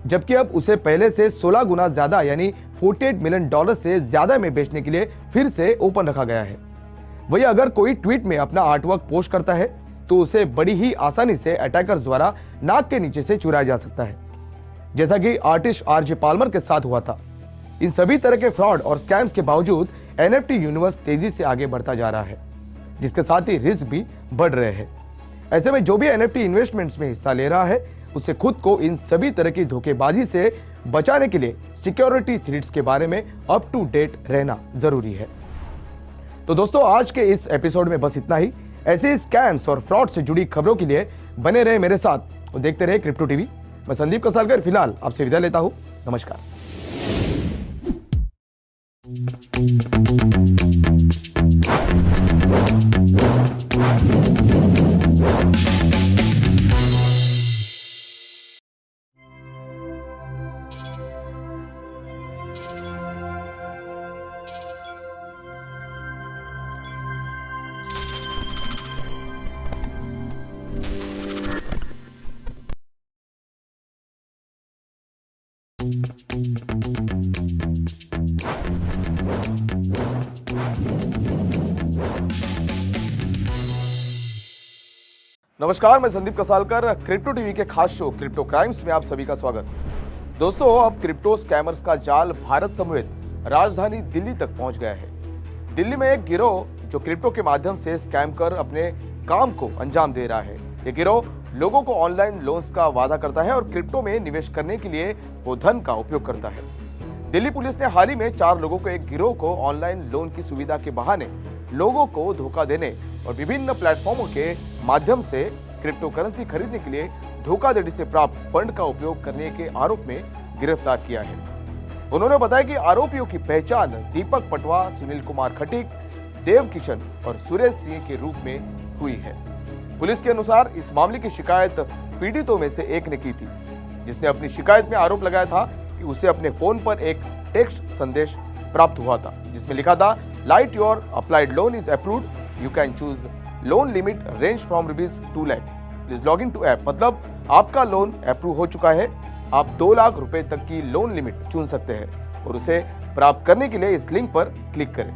जबकि अब उसे पहले से 16 गुना ज्यादा यानी $48 मिलियन से ज्यादा में बेचने के लिए फिर से ओपन रखा गया है। वही अगर कोई ट्वीट में अपना आर्टवर्क पोस्ट करता है तो उसे बड़ी ही आसानी से अटैकर्स द्वारा नाक के नीचे से चुराया जा सकता है, जैसा कि आर्टिस्ट RJ पाल्मर के साथ हुआ था। इन सभी तरह के फ्रॉड और स्कैम्स के बावजूद NFT यूनिवर्स तेजी से आगे बढ़ता जा रहा है, जिसके साथ ही रिस्क भी बढ़ रहे हैं। ऐसे में जो भी NFT इन्वेस्टमेंट्स में हिस्सा ले रहा है, उसे खुद को इन सभी तरह की धोखेबाजी से बचाने के लिए सिक्योरिटी थ्रेट्स के बारे में अप टू डेट रहना जरूरी है। तो दोस्तों, आज के इस एपिसोड में बस इतना ही। ऐसे स्कैम्स और फ्रॉड से जुड़ी खबरों के लिए बने रहे मेरे साथ और देखते रहे क्रिप्टो टीवी। मैं संदीप कसालकर फिलहाल आपसे विदा लेता हूं। नमस्कार। नमस्कार, मैं संदीप कसालकर। क्रिप्टो टीवी के खास शो क्रिप्टो क्राइम्स में आप सभी का स्वागत। दोस्तों, अब क्रिप्टो स्कैमर्स का जाल भारत समेत राजधानी दिल्ली तक पहुंच गया है। दिल्ली में एक गिरोह जो क्रिप्टो के माध्यम से स्कैम कर अपने काम को अंजाम दे रहा है। ये गिरोह लोगों को ऑनलाइन लोन्स का वादा करता है और क्रिप्टो में निवेश करने के लिए वो धन का उपयोग करता है। दिल्ली पुलिस ने हाल ही में 4 लोगों को एक गिरोह को ऑनलाइन लोन की सुविधा के बहाने लोगों को धोखा देने और विभिन्न प्लेटफॉर्मों के माध्यम से क्रिप्टो करेंसी खरीदने के लिए धोखाधड़ी से प्राप्त फंड का उपयोग करने के आरोप में गिरफ्तार किया है। उन्होंने बताया कि आरोपियों की पहचान दीपक पटवा, सुनील कुमार खटीक, देव किशन और सुरेश सिंह के रूप में हुई है। पुलिस के अनुसार इस मामले की शिकायत पीड़ितों में से एक ने की थी, जिसने अपनी शिकायत में आरोप लगाया था कि उसे अपने फोन पर एक टेक्स्ट संदेश प्राप्त हुआ था, जिसमें लिखा था, light your applied loan is approved, you can choose loan limit range from ₹2 lakh, please log in to app. मतलब आपका लोन अप्रूव हो चुका है, आप 2 लाख रुपए तक की लोन लिमिट चुन सकते हैं और उसे प्राप्त करने के लिए इस लिंक पर क्लिक करें।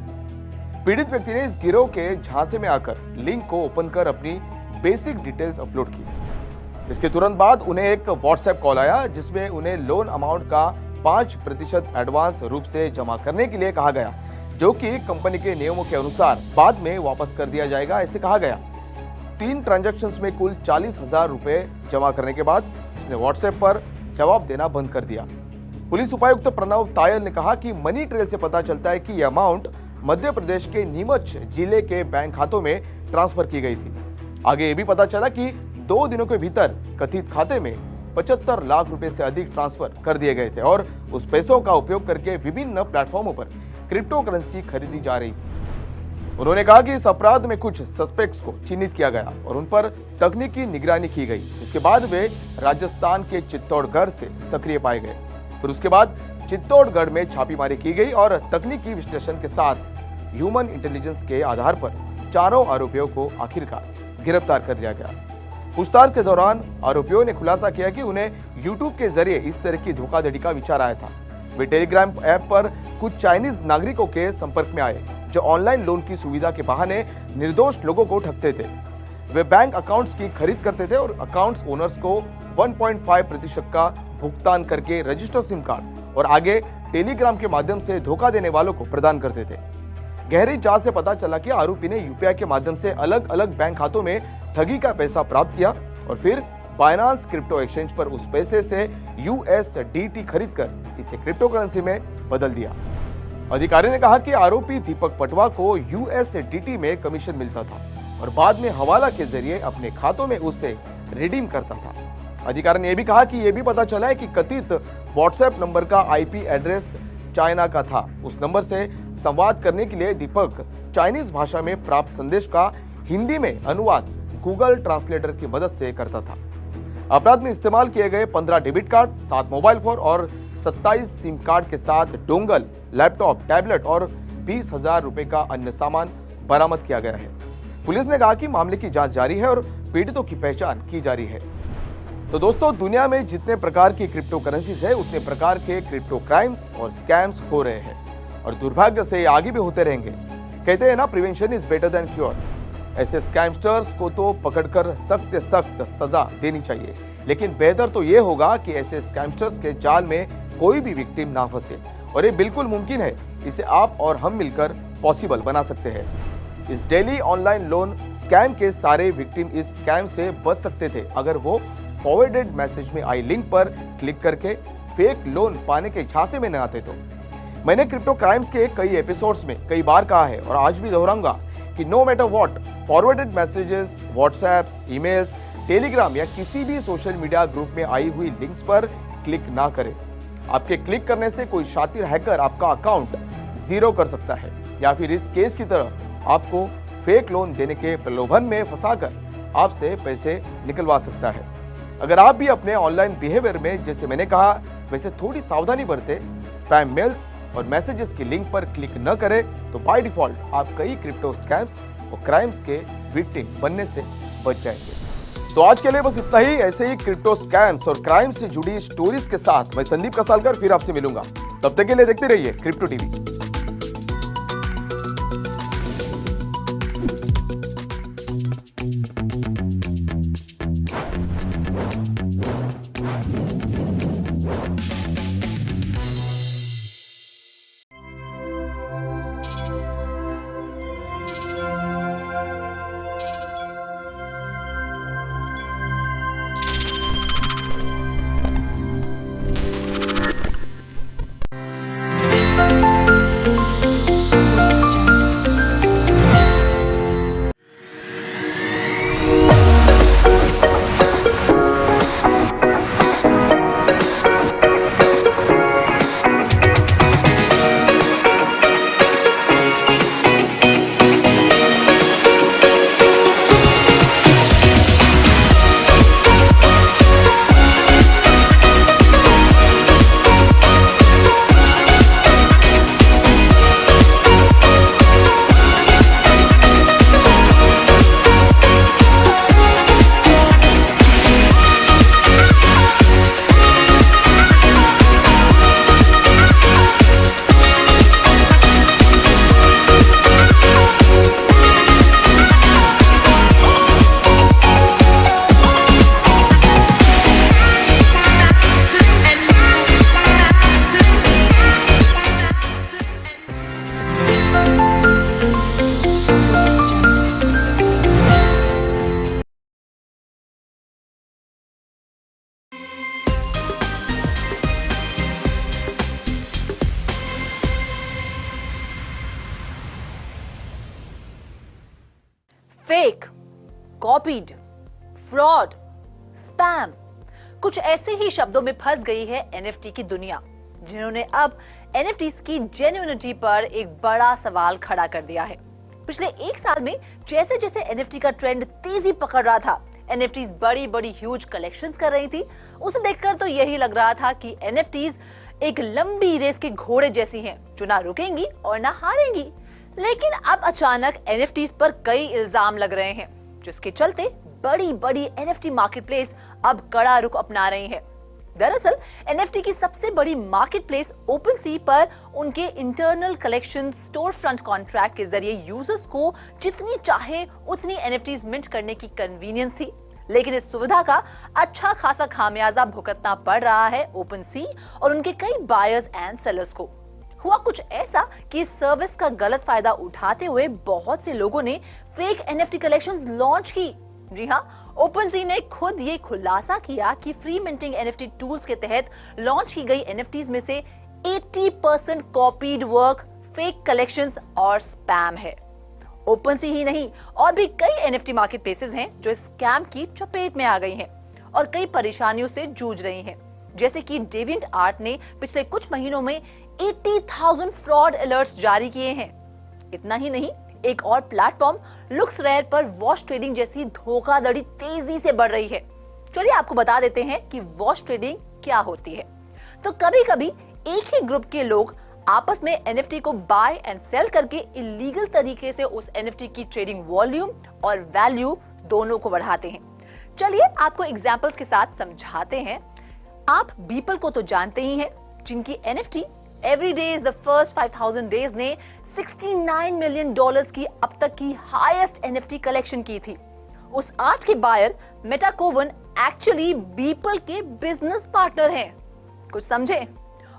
पीड़ित व्यक्ति ने इस गिरोह के झांसे में आकर लिंक को ओपन कर अपनी बेसिक डिटेल्स अपलोड की। इसके तुरंत बाद उन्हें एक व्हाट्सएप कॉल आया, जिसमें उन्हें लोन अमाउंट का 5% एडवांस रूप से जमा करने के लिए कहा गया, जो कि कंपनी के नियमों के अनुसार बाद में वापस कर दिया जाएगा, ऐसे कहा गया। 3 ट्रांजैक्शंस में कुल 40,000 रुपए जमा करने के बाद उसने व्हाट्सएप पर जवाब देना बंद कर दिया। पुलिस उपायुक्त प्रणव तायल ने कहा कि मनी ट्रेल से पता चलता है कि यह अमाउंट मध्य प्रदेश के नीमच जिले के बैंक खातों में ट्रांसफर की गई थी। आगे ये भी पता चला कि 2 दिनों के भीतर कथित खाते में 75 लाख रुपए से अधिक ट्रांसफर कर दिए गए थे और उस पैसों का उपयोग करके विभिन्न प्लेटफॉर्मों पर क्रिप्टो करेंसी खरीदी जा रही थी। उन्होंने कहा कि इस अपराध में कुछ सस्पेक्ट्स को चिन्हित किया गया और उन पर तकनीकी निगरानी की गई। इसके बाद वे राजस्थान के चित्तौड़गढ़ से सक्रिय पाए गए। फिर उसके बाद चित्तौड़गढ़ में छापेमारी की गई और तकनीकी विश्लेषण के साथ ह्यूमन इंटेलिजेंस के आधार पर चारों आरोपियों को आखिरकार गिरफ्तार कर लिया गया। पूछताछ के दौरान आरोपियों ने खुलासा किया कि उन्हें यूट्यूब के जरिए इस तरह की धोखाधड़ी का विचार आया था। वे टेलीग्राम ऐप पर कुछ चाइनीज नागरिकों के संपर्क में आए जो ऑनलाइन लोन की सुविधा के बहाने निर्दोष लोगों को ठगते थे। वे बैंक अकाउंट्स की खरीद करते थे और अकाउंट्स ओनर्स को 1.5% का भुगतान करके रजिस्टर सिम कार्ड और आगे टेलीग्राम के माध्यम से धोखा देने वालों को प्रदान करते थे। गहरी जांच से पता चला कि आरोपी ने यूपीआई के माध्यम से अलग अलग बैंक खातों में ठगी का पैसा प्राप्त किया और फिर बाइनांस क्रिप्टो एक्सचेंज पर उस पैसे से USDT खरीदकर इसे क्रिप्टो करेंसी में बदल दिया। अधिकारी ने कहा कि आरोपी दीपक पटवा को USDT में कमीशन मिलता था और बाद में हवाला के जरिए अपने खातों में उसे रिडीम करता था। अधिकारी ने यह भी कहा कि यह भी पता चला है कि कथित व्हाट्सएप नंबर का IP एड्रेस चाइना का था। उस नंबर से संवाद करने के लिए दीपक चाइनीज भाषा में प्राप्त संदेश का हिंदी में अनुवाद गूगल ट्रांसलेटर की मदद से करता था। अपराध में इस्तेमाल किए गए 15 डेबिट कार्ड, 7 मोबाइल फोन और 27 सिम कार्ड के साथ डोंगल, लैपटॉप, टैबलेट और 20,000 रुपए का अन्य सामान बरामद किया गया है। पुलिस ने कहा कि मामले की जांच जारी है और पीड़ितों की पहचान की जा रही है। तो दोस्तों, दुनिया में जितने प्रकार की क्रिप्टो करेंसीज है उतने प्रकार के क्रिप्टो क्राइम्स और स्कैम्स हो रहे हैं और दुर्भाग्य से ये आगे भी होते रहेंगे। कहते हैं ना, prevention is better than cure. ऐसे स्कैमस्टर्स को तो पकड़कर सख्त से सख्त सजा देनी चाहिए, लेकिन बेहतर तो ये होगा कि ऐसे स्कैमस्टर्स के जाल में कोई भी विक्टिम ना फंसे, और ये बिल्कुल मुमकिन है। इसे आप और हम मिलकर पॉसिबल बना सकते हैं। इस डेली ऑनलाइन लोन स्कैम के सारे विक्टिम इस स्कैम से बच सकते थे अगर वो फॉरवर्डेड मैसेज में आई लिंक पर क्लिक करके फेक लोन पाने के झांसे में न आते। तो मैंने क्रिप्टो क्राइम्स के कई एपिसोड्स में कई बार कहा है और आज भी दोहराऊंगा कि no matter what, forwarded messages, WhatsApps, emails, Telegram या किसी भी सोशल मीडिया ग्रुप में आई हुई लिंक्स पर क्लिक ना करें। आपके क्लिक करने से कोई शातिर हैकर आपका अकाउंट जीरो कर सकता है या फिर इस केस की तरह आपको फेक लोन देने के प्रलोभन में फंसाकर आपसे पैसे निकलवा सकता है। अगर आप भी अपने ऑनलाइन बिहेवियर में जैसे मैंने कहा वैसे थोड़ी सावधानी बरते, स्पैम मेल्स और मैसेजेस की लिंक पर क्लिक न करें, तो बाय डिफॉल्ट आप कई क्रिप्टो स्कैम्स और क्राइम्स के विक्टिम बनने से बच जाएंगे। तो आज के लिए बस इतना ही। ऐसे ही क्रिप्टो स्कैम्स और क्राइम से जुड़ी स्टोरीज के साथ मैं संदीप कसालकर फिर आपसे मिलूंगा। तब तक के लिए देखते रहिए Crypto TV. Fake, copied, fraud, spam, कुछ ऐसे ही शब्दों में फंस गई है एनएफटी की दुनिया, जिन्होंने अब एनएफटीज की जेन्युइनिटी पर एक बड़ा सवाल खड़ा कर दिया है। पिछले एक साल में जैसे जैसे एनएफटी का ट्रेंड तेजी पकड़ रहा था, एनएफटीज बड़ी बड़ी ह्यूज कलेक्शंस कर रही थी। उसे देखकर तो यही लग रहा था कि एनएफटीज एक लंबी रेस के घोड़े जैसी हैं, जो ना रुकेंगी और ना हारेंगी। लेकिन अब अचानक एनएफटीज पर कई इल्जाम लग रहे हैं, जिसके चलते बड़ी बड़ी एनएफटी मार्केटप्लेस अब कड़ा रुख अपना रही है। दरअसल एनएफटी की सबसे बड़ी मार्केटप्लेस ओपनसी पर उनके internal collection store front contract के जरिए यूजर्स को जितनी चाहे उतनी एनएफटीज मिंट करने की कन्वीनियंस थी, लेकिन इस सुविधा का अच्छा खासा खामियाजा भुगतना पड़ रहा है ओपनसी और उनके कई बायर्स एंड सेलर्स को। हुआ कुछ ऐसा कि इस सर्विस का गलत फायदा उठाते हुए बहुत से लोगों ने फेक एनएफटी कलेक्शंस लॉन्च की। जी हाँ, ओपनसी ने खुद ये खुलासा किया कि फ्री मिंटिंग एनएफटी टूल्स के तहत लॉन्च की गई एनएफटीज में से 80% कॉपीड वर्क, फेक कलेक्शंस और स्पैम है। ओपनसी ही नहीं, और भी कई एनएफटी मार्केट प्लेसेस हैं जो स्कैम की चपेट में आ गई हैं और कई परेशानियों से जूझ रही हैं। जैसे कि डेविएंट आर्ट ने पिछले कुछ महीनों में 80,000 फ्रॉड अलर्ट्स जारी किए हैं। इतना ही नहीं, एक और प्लेटफॉर्म लुक्सरेयर पर वॉश ट्रेडिंग जैसी धोखाधड़ी तेजी से बढ़ रही है। चलिए आपको बता देते हैं कि वॉश ट्रेडिंग क्या होती है। तो कभी कभी एक ही ग्रुप के लोग आपस में एनएफटी को बाय एंड सेल करके इलीगल तरीके से उस एनएफटी की ट्रेडिंग वॉल्यूम और वैल्यू दोनों को बढ़ाते हैं। चलिए आपको एग्जांपल्स के साथ समझाते हैं। आप बीपल को तो जानते ही हैं, जिनकी NFT every day is the first 5000 days ने $69 मिलियन की अब तक की हाईएस्ट एनएफटी कलेक्शन की थी। उस आर्ट के बायर मेटाकोवन एक्चुअली बीपल के बिजनेस पार्टनर हैं। कुछ समझे?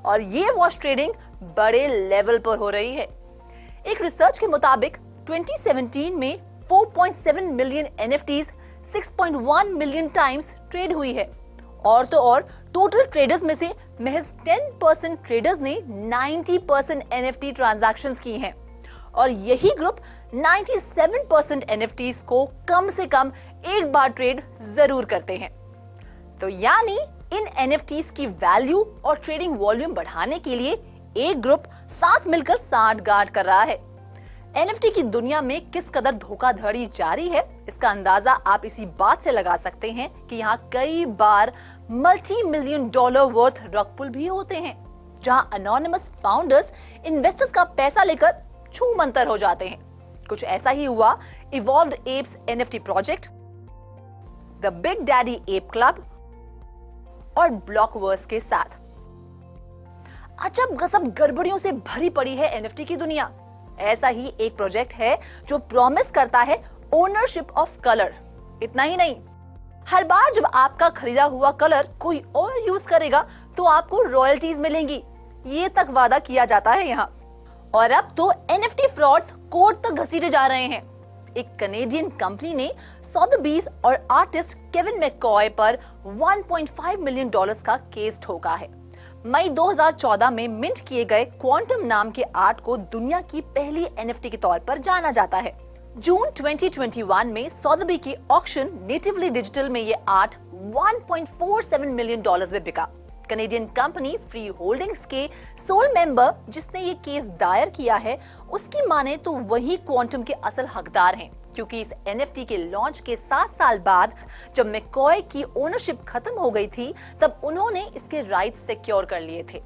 और ये वॉश ट्रेडिंग बड़े लेवल पर हो रही है। एक रिसर्च के मुताबिक 2017 में 4.7 million NFTs 6.1 million times trade हुई है। और तो और टोटल ट्रेडर्स में से महज 10% ट्रेडर्स ने 90% एनएफटी ट्रांजैक्शंस की हैं और यही ग्रुप 97% एनएफटीज को कम से कम एक बार ट्रेड जरूर करते हैं। तो यानी इन एनएफटीज की वैल्यू और ट्रेडिंग वॉल्यूम बढ़ाने के लिए एक ग्रुप साथ मिलकर सांठगांठ कर रहा है। एनएफटी की दुनिया में किस कदर धोखाधड़ी जारी है, इसका अंदाजा आप इसी बात से लगा सकते हैं कि यहाँ कई बार $multi-million वर्थ रग पुल भी होते हैं, जहां अनोनिमस फाउंडर्स इन्वेस्टर्स का पैसा लेकर छूमंतर हो जाते हैं। कुछ ऐसा ही हुआ evolved apps NFT project, the big daddy app club और ब्लॉकवर्स के साथ। अजब गजब गड़बड़ियों से भरी पड़ी है एनएफटी की दुनिया। ऐसा ही एक प्रोजेक्ट है जो प्रॉमिस करता है ओनरशिप ऑफ कलर। इतना ही नहीं, हर बार जब आपका खरीदा हुआ कलर कोई और यूज करेगा तो आपको रॉयल्टीज मिलेंगी, ये तक वादा किया जाता है यहाँ। और अब तो एनएफटी फ्रॉड्स कोर्ट तक घसीटे जा रहे हैं। एक कनेडियन कंपनी ने सोथेबीज और आर्टिस्ट केविन मैककॉय पर $1.5 मिलियन का केस ठोका है। मई 2014 में मिंट किए गए क्वांटम नाम के आर्ट को दुनिया की पहली एनएफटी के तौर पर जाना जाता है। जून 2021 में सोथेबी के ऑक्शन नेटिवली डिजिटल में ये आर्ट $1.47 मिलियन में बिका। कनेडियन कंपनी फ्री होल्डिंग्स के सोल मेंबर जिसने ये केस दायर किया है, उसकी माने तो वही क्वांटम के असल हकदार हैं, क्योंकि इस एनएफटी के लॉन्च के 7 साल बाद जब मैककॉय की ओनरशिप खत्म हो गई थी, तब उन्होंने इसके राइट्स सिक्योर कर लिए थे।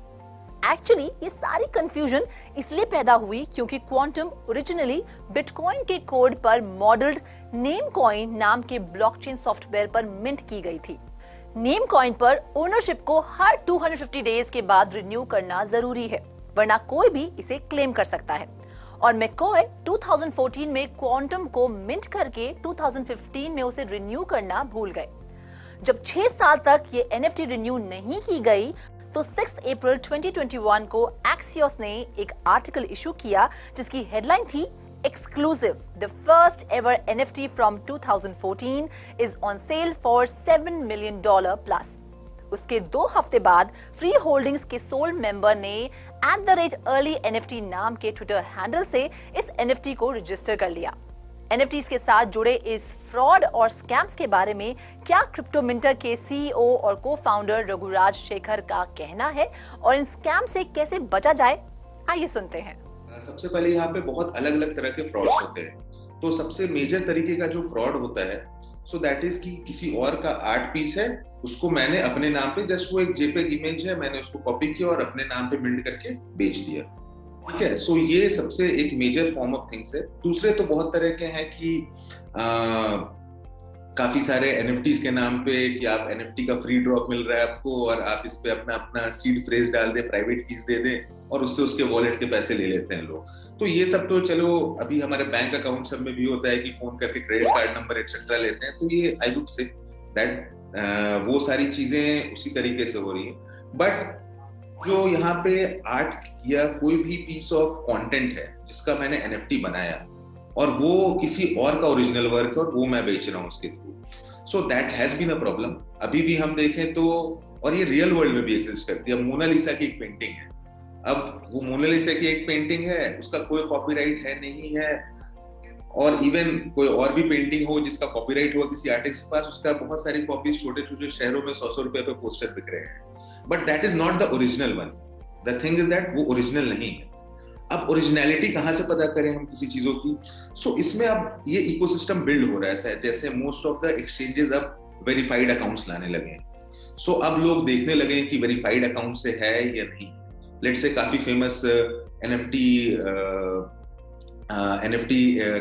एक्चुअली ये सारी कंफ्यूजन इसलिए पैदा हुई क्योंकि क्वांटम ओरिजिनली बिटकॉइन के कोड पर मॉडल्ड नेमकॉइन नाम के ब्लॉकचेन सॉफ्टवेयर पर मिंट की गई थी। नेमकॉइन पर ओनरशिप को हर 250 डेज के बाद रिन्यू करना जरूरी है, वरना कोई भी इसे क्लेम कर सकता है। और मैककॉय 2014 में क्वांटम को मिंट करके 2015 में उसे रिन्यू करना भूल गए। जब 6 साल तक ये एनएफटी रिन्यू नहीं की गई तो 6 अप्रैल 2021 को एक्सियोस ने एक आर्टिकल इशू किया जिसकी हेडलाइन थी Exclusive, the first ever NFT from 2014 is on sale for $7 million plus. उसके 2 हफ्ते बाद फ्री होल्डिंग्स के सोल मेंबर ने @earlynft नाम के ट्विटर हैंडल से इस NFT को रजिस्टर कर लिया। NFTs के साथ जुड़े इस फ्रॉड और स्कैम्स के बारे में क्या क्रिप्टो मिंटर के CEO और को-फाउंडर रघुराज शेखर का कहना है और इन स्कैम से कैसे बचा जाए, आइए सुनते हैं। सबसे पहले यहाँ पे बहुत अलग अलग तरह के फ्रॉड्स होते हैं। तो सबसे मेजर तरीके का जो फ्रॉड होता है, सो दैट इज कि किसी और का आर्ट पीस है, उसको मैंने अपने नाम पे, जस्ट वो एक जेपेग इमेज है, मैंने उसको कॉपी किया और अपने नाम पे बिल्ड करके बेच दिया। ठीक है, सो ये सबसे एक मेजर फॉर्म ऑफ थिंग्स है। दूसरे तो बहुत तरह के हैं कि काफी सारे एनएफटीज के नाम पे कि आप एनएफटी का फ्री ड्रॉप मिल रहा है आपको और आप इस पे अपना सीड फ्रेज डाल दे, प्राइवेट कीज दे दे और उससे उसके वॉलेट के पैसे ले लेते हैं लोग। तो ये सब तो चलो अभी हमारे बैंक अकाउंट सब में भी होता है कि फोन करके क्रेडिट कार्ड नंबर एक्सेट्रा लेते हैं। तो ये आई वुड से दैट वो सारी चीजें उसी तरीके से हो रही हैं। बट जो यहाँ पे आर्ट या कोई भी पीस ऑफ कंटेंट है जिसका मैंने एनएफटी बनाया और वो किसी और का ओरिजिनल वर्क है और वो मैं बेच रहा हूँ उसके through, so that has been a problem. अभी भी हम देखें तो, और ये रियल वर्ल्ड में भी एग्जिस्ट करती है। अब मोनालिसा की एक पेंटिंग है, अब वो मोनालिसा की एक पेंटिंग है, उसका कोई कॉपीराइट है नहीं है, और इवन कोई और भी पेंटिंग हो जिसका कॉपीराइट हुआ किसी आर्टिस्ट के पास, उसका बहुत सारी कॉपीज छोटे छोटे शहरों में 100 रुपए पे पोस्टर बिक रहे हैं, but that is not the original one. The thing is that वो ओरिजिनल नहीं है। अब ओरिजिनलिटी कहाँ से पता करें हम किसी चीजों की? सो इसमें अब ये इकोसिस्टम बिल्ड हो रहा है, जैसे मोस्ट ऑफ द एक्सचेंजेस अब वेरीफाइड अकाउंट्स लाने लगे हैं। सो अब लोग देखने लगे हैं कि वेरीफाइड अकाउंट से है या नहीं। लेट्स से काफी फेमस NFT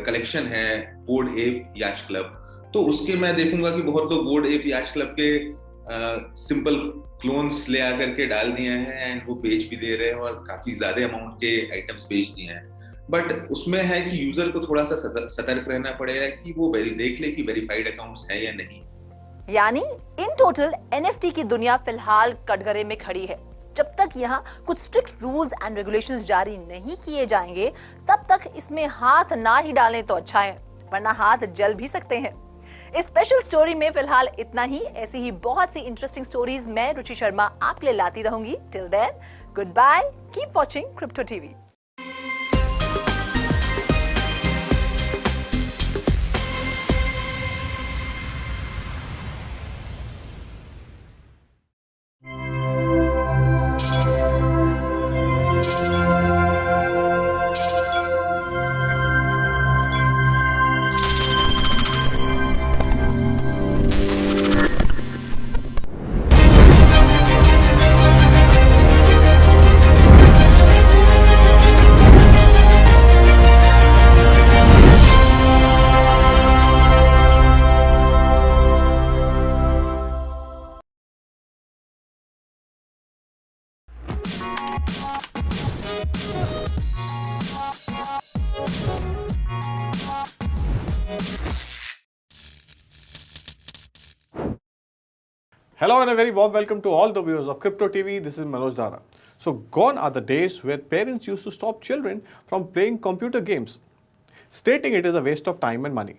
कलेक्शन है बोर्ड एप याच क्लब, तो उसके मैं देखूंगा कि बहुत लोग बोर्ड एप याच क्लब के सिंपल क्लोन्स ले आकर के डाल दिए हैं एंड वो बेच भी दे रहे हैं और काफी ज्यादा अमाउंट के आइटम्स बेच दिए हैं। बट उसमें है कि यूजर को थोड़ा सा सतर्क रहना पड़ेगा कि वो देख ले कि वेरीफाइड अकाउंट्स है या नहीं। यानी इन टोटल NFT की दुनिया फिलहाल कटघरे में खड़ी है। जब तक यहाँ कुछ स्ट्रिक्ट रूल्स एंड रेगुलेशंस जारी नहीं किए जाएंगे तब तक इसमें हाथ ना ही डालें तो अच्छा है, वरना हाथ जल भी सकते हैं। इस स्पेशल स्टोरी में फिलहाल इतना ही। ऐसी ही बहुत सी इंटरेस्टिंग स्टोरीज मैं रुचि शर्मा आपके लिए लाती रहूंगी। Till then, good bye, keep watching crypto TV. Hello and a very warm welcome to all the viewers of Crypto TV. This is Manoj Dara. So gone are the days where parents used to stop children from playing computer games, stating it is a waste of time and money.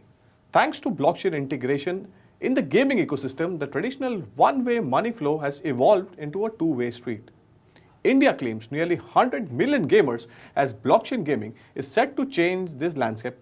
Thanks to blockchain integration in the gaming ecosystem, the traditional one-way money flow has evolved into a two-way street. India claims nearly 100 million gamers as blockchain gaming is set to change this landscape.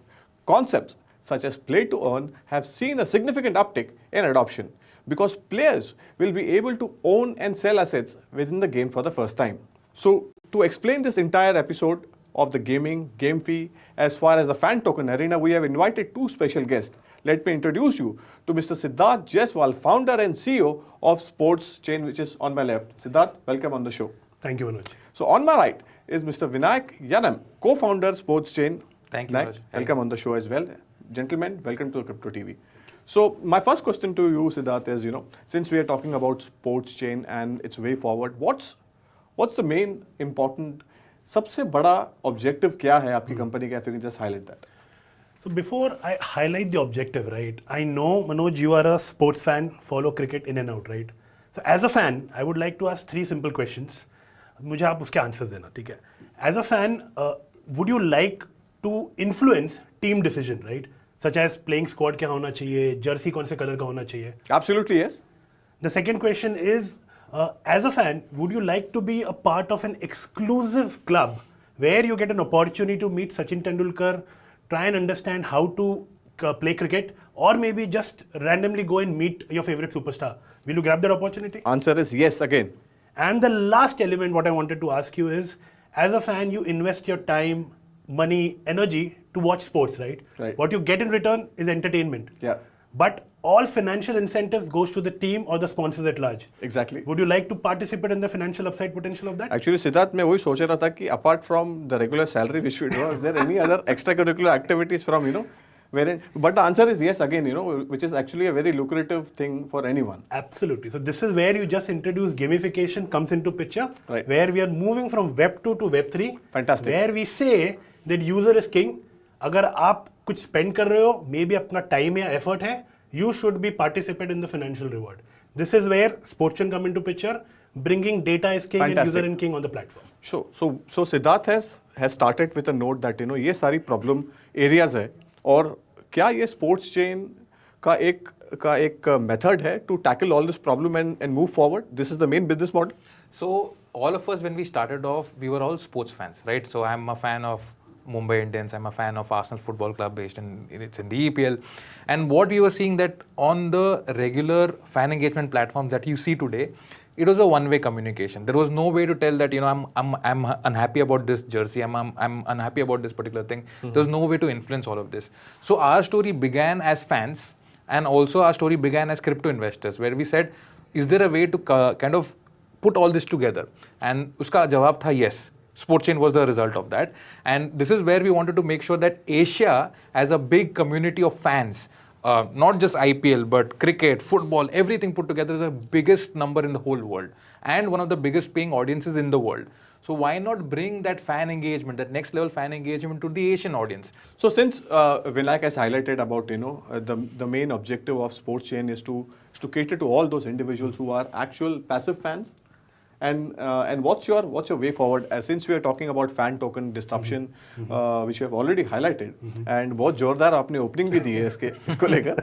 Concepts such as play to earn have seen a significant uptick in adoption, because players will be able to own and sell assets within the game for the first time. So to explain this entire episode of the gaming, game fee, as far as the fan token arena, we have invited two special guests. Let me introduce you to Mr. Siddharth Jaiswal, founder and CEO of Sports Chain, which is on my left. Siddharth, welcome on the show. Thank you, Manoj. So on my right is Mr. Vinayak Yanam, co-founder Sports Chain. Thank you, Vinayak, Manoj. welcome on the show as well. Gentlemen, welcome to Crypto TV. So my first question to you, Siddharth, is, since we are talking about Sports Chain and its way forward, what's the main important, सबसे बड़ा objective क्या है आपकी company का? If you can just highlight that. So before I highlight the objective, right, I know, Manoj, you are a sports fan, follow cricket in and out, right? So as a fan, I would like to ask three simple questions. मुझे आप उसके answers देना, ठीक है? As a fan, would you like to influence team decision, right? Such as playing squad क्या होना चाहिए, jersey कौन से color का होना चाहिए? Absolutely, yes. The second question is, as a fan, would you like to be a part of an exclusive club where you get an opportunity to meet Sachin Tendulkar, try and understand how to play cricket, or maybe just randomly go and meet your favorite superstar? Will you grab that opportunity? Answer is yes again. And the last element what I wanted to ask you is, as a fan, you invest your time, money, energy to watch sports, right? Right. What you get in return is entertainment. Yeah. But all financial incentives goes to the team or the sponsors at large. Exactly. Would you like to participate in the financial upside potential of that? Actually, Siddharth, मैं वही सोच रहा था कि apart from the regular salary which we do, is there any other extracurricular activities from, wherein, but the answer is yes again, which is actually a very lucrative thing for anyone. Absolutely. So this is where you just introduce gamification comes into picture, right, where we are moving from Web 2 to Web 3. Fantastic. Where we say that user is king. अगर आप कुछ spend कर रहे हो, maybe अपना time या effort है, you should be participate in the financial reward. This is where Sports Chain come into picture, bringing data is king. Fantastic. And user is king on the platform. Sure. So Siddharth has started with a note that ये सारी problem areas है, और क्या ये Sports Chain का एक का एक मेथड है to tackle all this problem and move forward? This is the main business model. So all of us, when we started off, we were all sports fans, right? So I'm a fan of Mumbai Indians. I'm a fan of Arsenal Football Club, based it's in the EPL. And what we were seeing that on the regular fan engagement platforms that you see today, it was a one-way communication. There was no way to tell that, you know, I'm unhappy about this jersey. I'm unhappy about this particular thing. There was no way to influence all of this. So our story began as fans, and also our story began as crypto investors, where we said, is there a way to kind of put all this together? And uska jawab tha yes. Sportchain was the result of that. And this is where we wanted to make sure that Asia has a big community of fans, not just IPL, but cricket, football, everything put together is the biggest number in the whole world and one of the biggest paying audiences in the world. So why not bring that fan engagement, that next level fan engagement to the Asian audience? So since Vinayak has highlighted about, you know, the main objective of Sportchain is to cater to all those individuals who are actual passive fans. And what's your way forward? Since we are talking about fan token disruption, which you have already highlighted, and बहुत जोरदार आपने opening भी दी है इसको लेकर.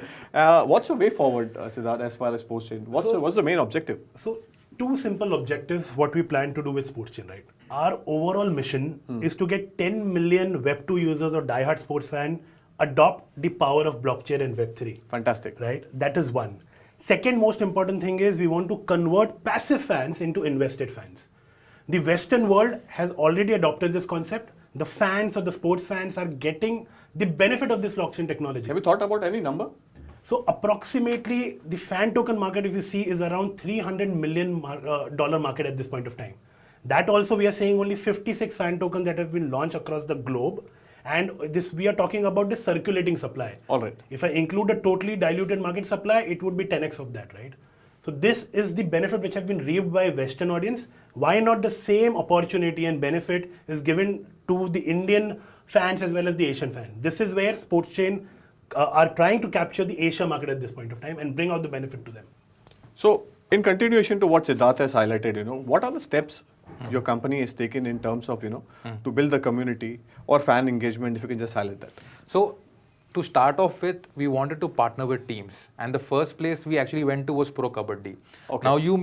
What's your way forward, Siddharth, as far as Sportchain? What's the main objective? So two simple objectives what we plan to do with Sportchain, right? Our overall mission is to get 10 million Web2 users or diehard sports fan adopt the power of blockchain and Web3. Fantastic. Right? That is one. Second most important thing is we want to convert passive fans into invested fans. The Western world has already adopted this concept. The fans or the sports fans are getting the benefit of this blockchain technology. Have you thought about any number? So approximately the fan token market, if you see, is around $300 million dollar market at this point of time. That also we are saying only 56 fan tokens that have been launched across the globe. And this, we are talking about the circulating supply. All right. If I include a totally diluted market supply, it would be 10x of that, right? So this is the benefit which has been reaped by Western audience. Why not the same opportunity and benefit is given to the Indian fans as well as the Asian fan? This is where Sportchain are trying to capture the Asia market at this point of time and bring out the benefit to them. So in continuation to what Siddharth has highlighted, you know, what are the steps your company is taken in terms of, you know, to build the community or fan engagement, if you can just highlight that? So to start off with, we wanted to partner with teams, and the first place we actually went to was Pro Kabaddi. Okay. Now you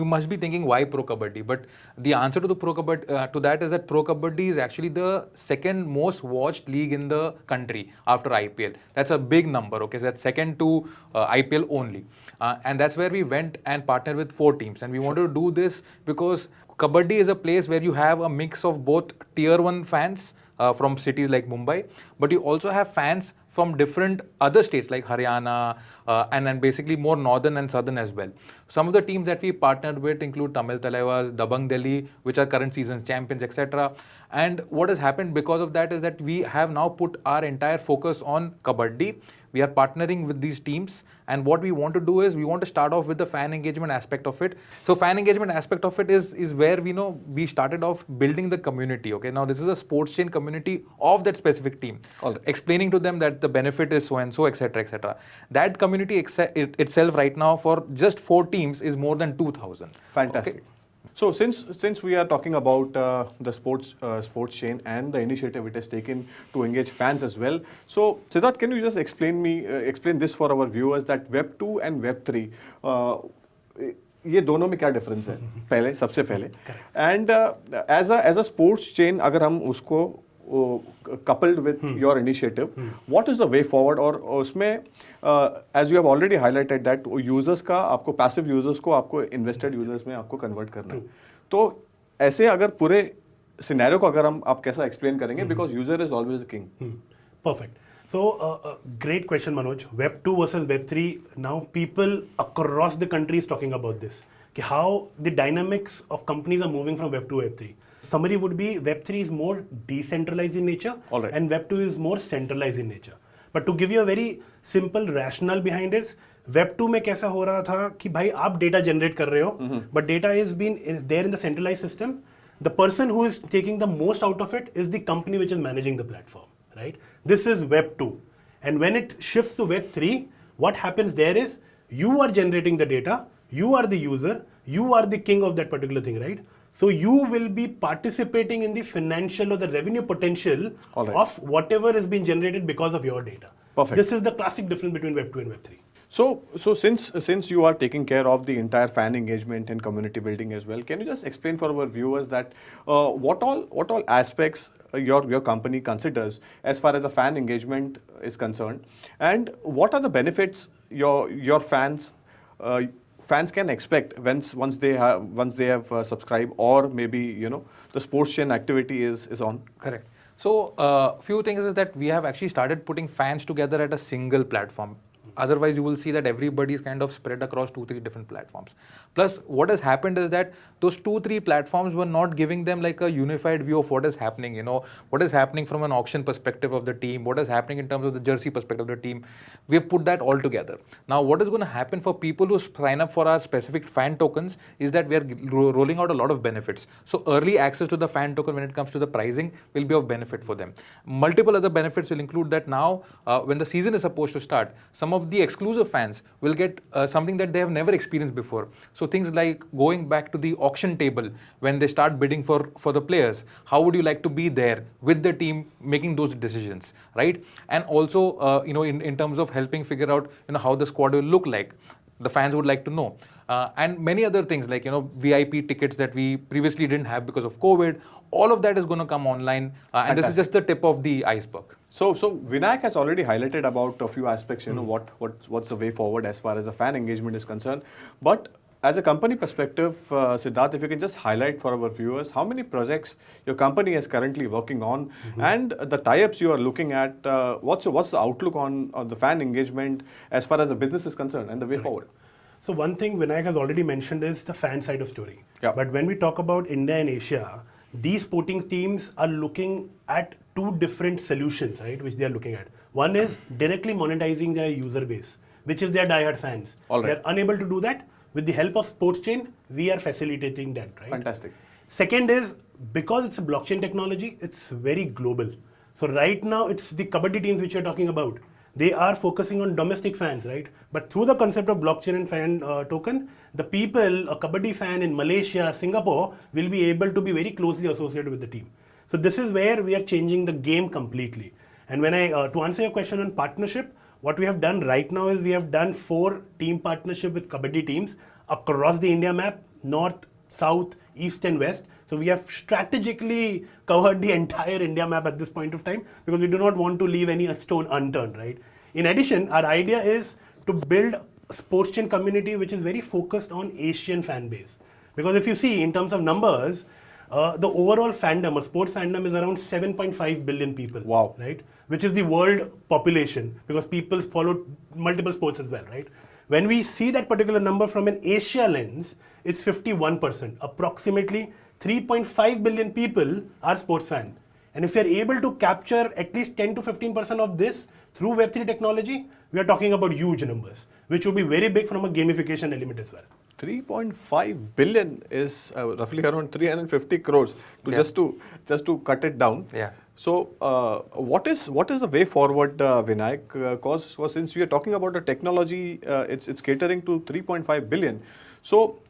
must be thinking, why Pro Kabaddi? But the answer to the Pro Kabaddi to that is that Pro Kabaddi is actually the second most watched league in the country after IPL. That's a big number. Okay, so that's second to IPL only, and that's where we went and partnered with 4 teams, and we wanted to do this because Kabaddi is a place where you have a mix of both tier 1 fans from cities like Mumbai, but you also have fans from different other states like Haryana and then basically more northern and southern as well. Some of the teams that we partnered with include Tamil Talaivas, Dabang Delhi, which are current season's champions, etc. And what has happened because of that is that we have now put our entire focus on Kabaddi. We are partnering with these teams, and what we want to do is we want to start off with the fan engagement aspect of it. So fan engagement aspect of it is where we started off building the community. Okay, now this is a Sportchain community of that specific team, explaining to them that the benefit is so and so, etc., etc. That community itself right now for just 4 teams is more than 2,000. Fantastic. Okay. So since we are talking about the Sportchain and the initiative it has taken to engage fans as well, so Siddharth, can you just explain this for our viewers that Web 2 and Web 3 ये दोनों में क्या difference है पहले सबसे पहले, and as a Sportchain अगर हम उसको coupled with your initiative, what is the way forward? और उसमें as you have already highlighted that users का आपको passive users को आपको invested users में आपको convert करना है, तो ऐसे अगर पूरे scenario को अगर आप कैसा explain करेंगे, because user is always the king. Perfect. So great question, Manoj. Web 2 versus Web 3. Now people across the country is talking about this. How the dynamics of companies are moving from Web 2 to Web 3. Summary would be Web 3 is more decentralized in nature, and Web 2 is more centralized in nature. But to give you a very simple rationale behind it, Web 2 में कैसा हो रहा था कि भाई आप data generate कर रहे हो, but data is there in the centralized system. The person who is taking the most out of it is the company which is managing the platform, right? This is Web 2. And when it shifts to Web 3, what happens there is you are generating the data, you are the user, you are the king of that particular thing, right? So you will be participating in the financial or the revenue potential of whatever is being generated because of your data. Perfect. This is the classic difference between Web 2 and Web 3. So since you are taking care of the entire fan engagement and community building as well, can you just explain for our viewers that what all aspects your company considers as far as the fan engagement is concerned, and what are the benefits your fans can expect once they have subscribed, or maybe the sports chain activity is on? Correct. So few things is that we have actually started putting fans together at a single platform. Otherwise, you will see that everybody is kind of spread across 2-3 different platforms. Plus, what has happened is that those 2-3 platforms were not giving them like a unified view of what is happening. What is happening from an auction perspective of the team, what is happening in terms of the jersey perspective of the team. We have put that all together. Now, what is going to happen for people who sign up for our specific fan tokens is that we are rolling out a lot of benefits. So, early access to the fan token when it comes to the pricing will be of benefit for them. Multiple other benefits will include that now, when the season is supposed to start, some of the exclusive fans will get something that they have never experienced before. So things like going back to the auction table when they start bidding for the players. How would you like to be there with the team making those decisions, right? And also, in terms of helping figure out, how the squad will look like. The fans would like to know. And many other things like, VIP tickets that we previously didn't have because of COVID. All of that is going to come online. And this is just the tip of the iceberg. So Vinayak has already highlighted about a few aspects, what's the way forward as far as the fan engagement is concerned. But as a company perspective, Siddharth, if you can just highlight for our viewers how many projects your company is currently working on, and the tie-ups you are looking at, what's the outlook on the fan engagement as far as the business is concerned and the way forward? So one thing Vinayak has already mentioned is the fan side of story. Yeah. But when we talk about India and Asia, these sporting teams are looking at 2 different solutions, right, which they are looking at. One is directly monetizing their user base, which is their diehard fans. All right. They're unable to do that. With the help of Sports Chain, we are facilitating that, right? Fantastic. Second is, because it's a blockchain technology, it's very global. So right now, it's the Kabaddi teams which you're talking about. They are focusing on domestic fans, right? But through the concept of blockchain and fan token, the people, a Kabaddi fan in Malaysia, Singapore, will be able to be very closely associated with the team. So this is where we are changing the game completely. And when to answer your question on partnership, what we have done right now is we have done 4 team partnership with Kabaddi teams across the India map, north, south, east and west. So we have strategically covered the entire India map at this point of time because we do not want to leave any stone unturned, right? In addition, our idea is to build a sports chain community which is very focused on Asian fan base. Because if you see in terms of numbers, the overall fandom or sports fandom is around 7.5 billion people. Wow. Right? Which is the world population because people follow multiple sports as well, right? When we see that particular number from an Asia lens, it's 51%. Approximately 3.5 billion people are sports fans. And if we are able to capture at least 10 to 15% of this through Web3 technology, we are talking about huge numbers, which would be very big from a gamification element as well. 3.5 billion is roughly around 350 crores just to cut it down. Yeah. So what is the way forward, Vinayak? Because since we are talking about a technology, it's catering to 3.5 billion. So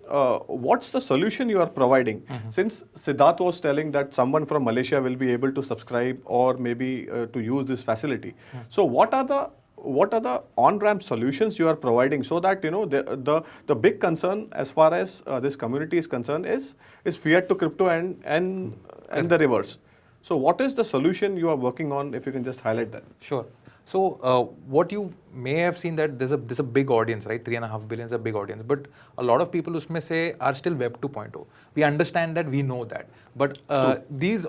what's the solution you are providing? Since Siddharth was telling that someone from Malaysia will be able to subscribe or maybe to use this facility. So what are the on-ramp solutions you are providing so that the big concern as far as this community is concerned is fiat to crypto and the reverse. So what is the solution you are working on, if you can just highlight that? Sure. So what you may have seen that there's a big audience, right? 3.5 billion is a big audience, but a lot of people usme say are still Web 2.0. We understand that, we know that, but these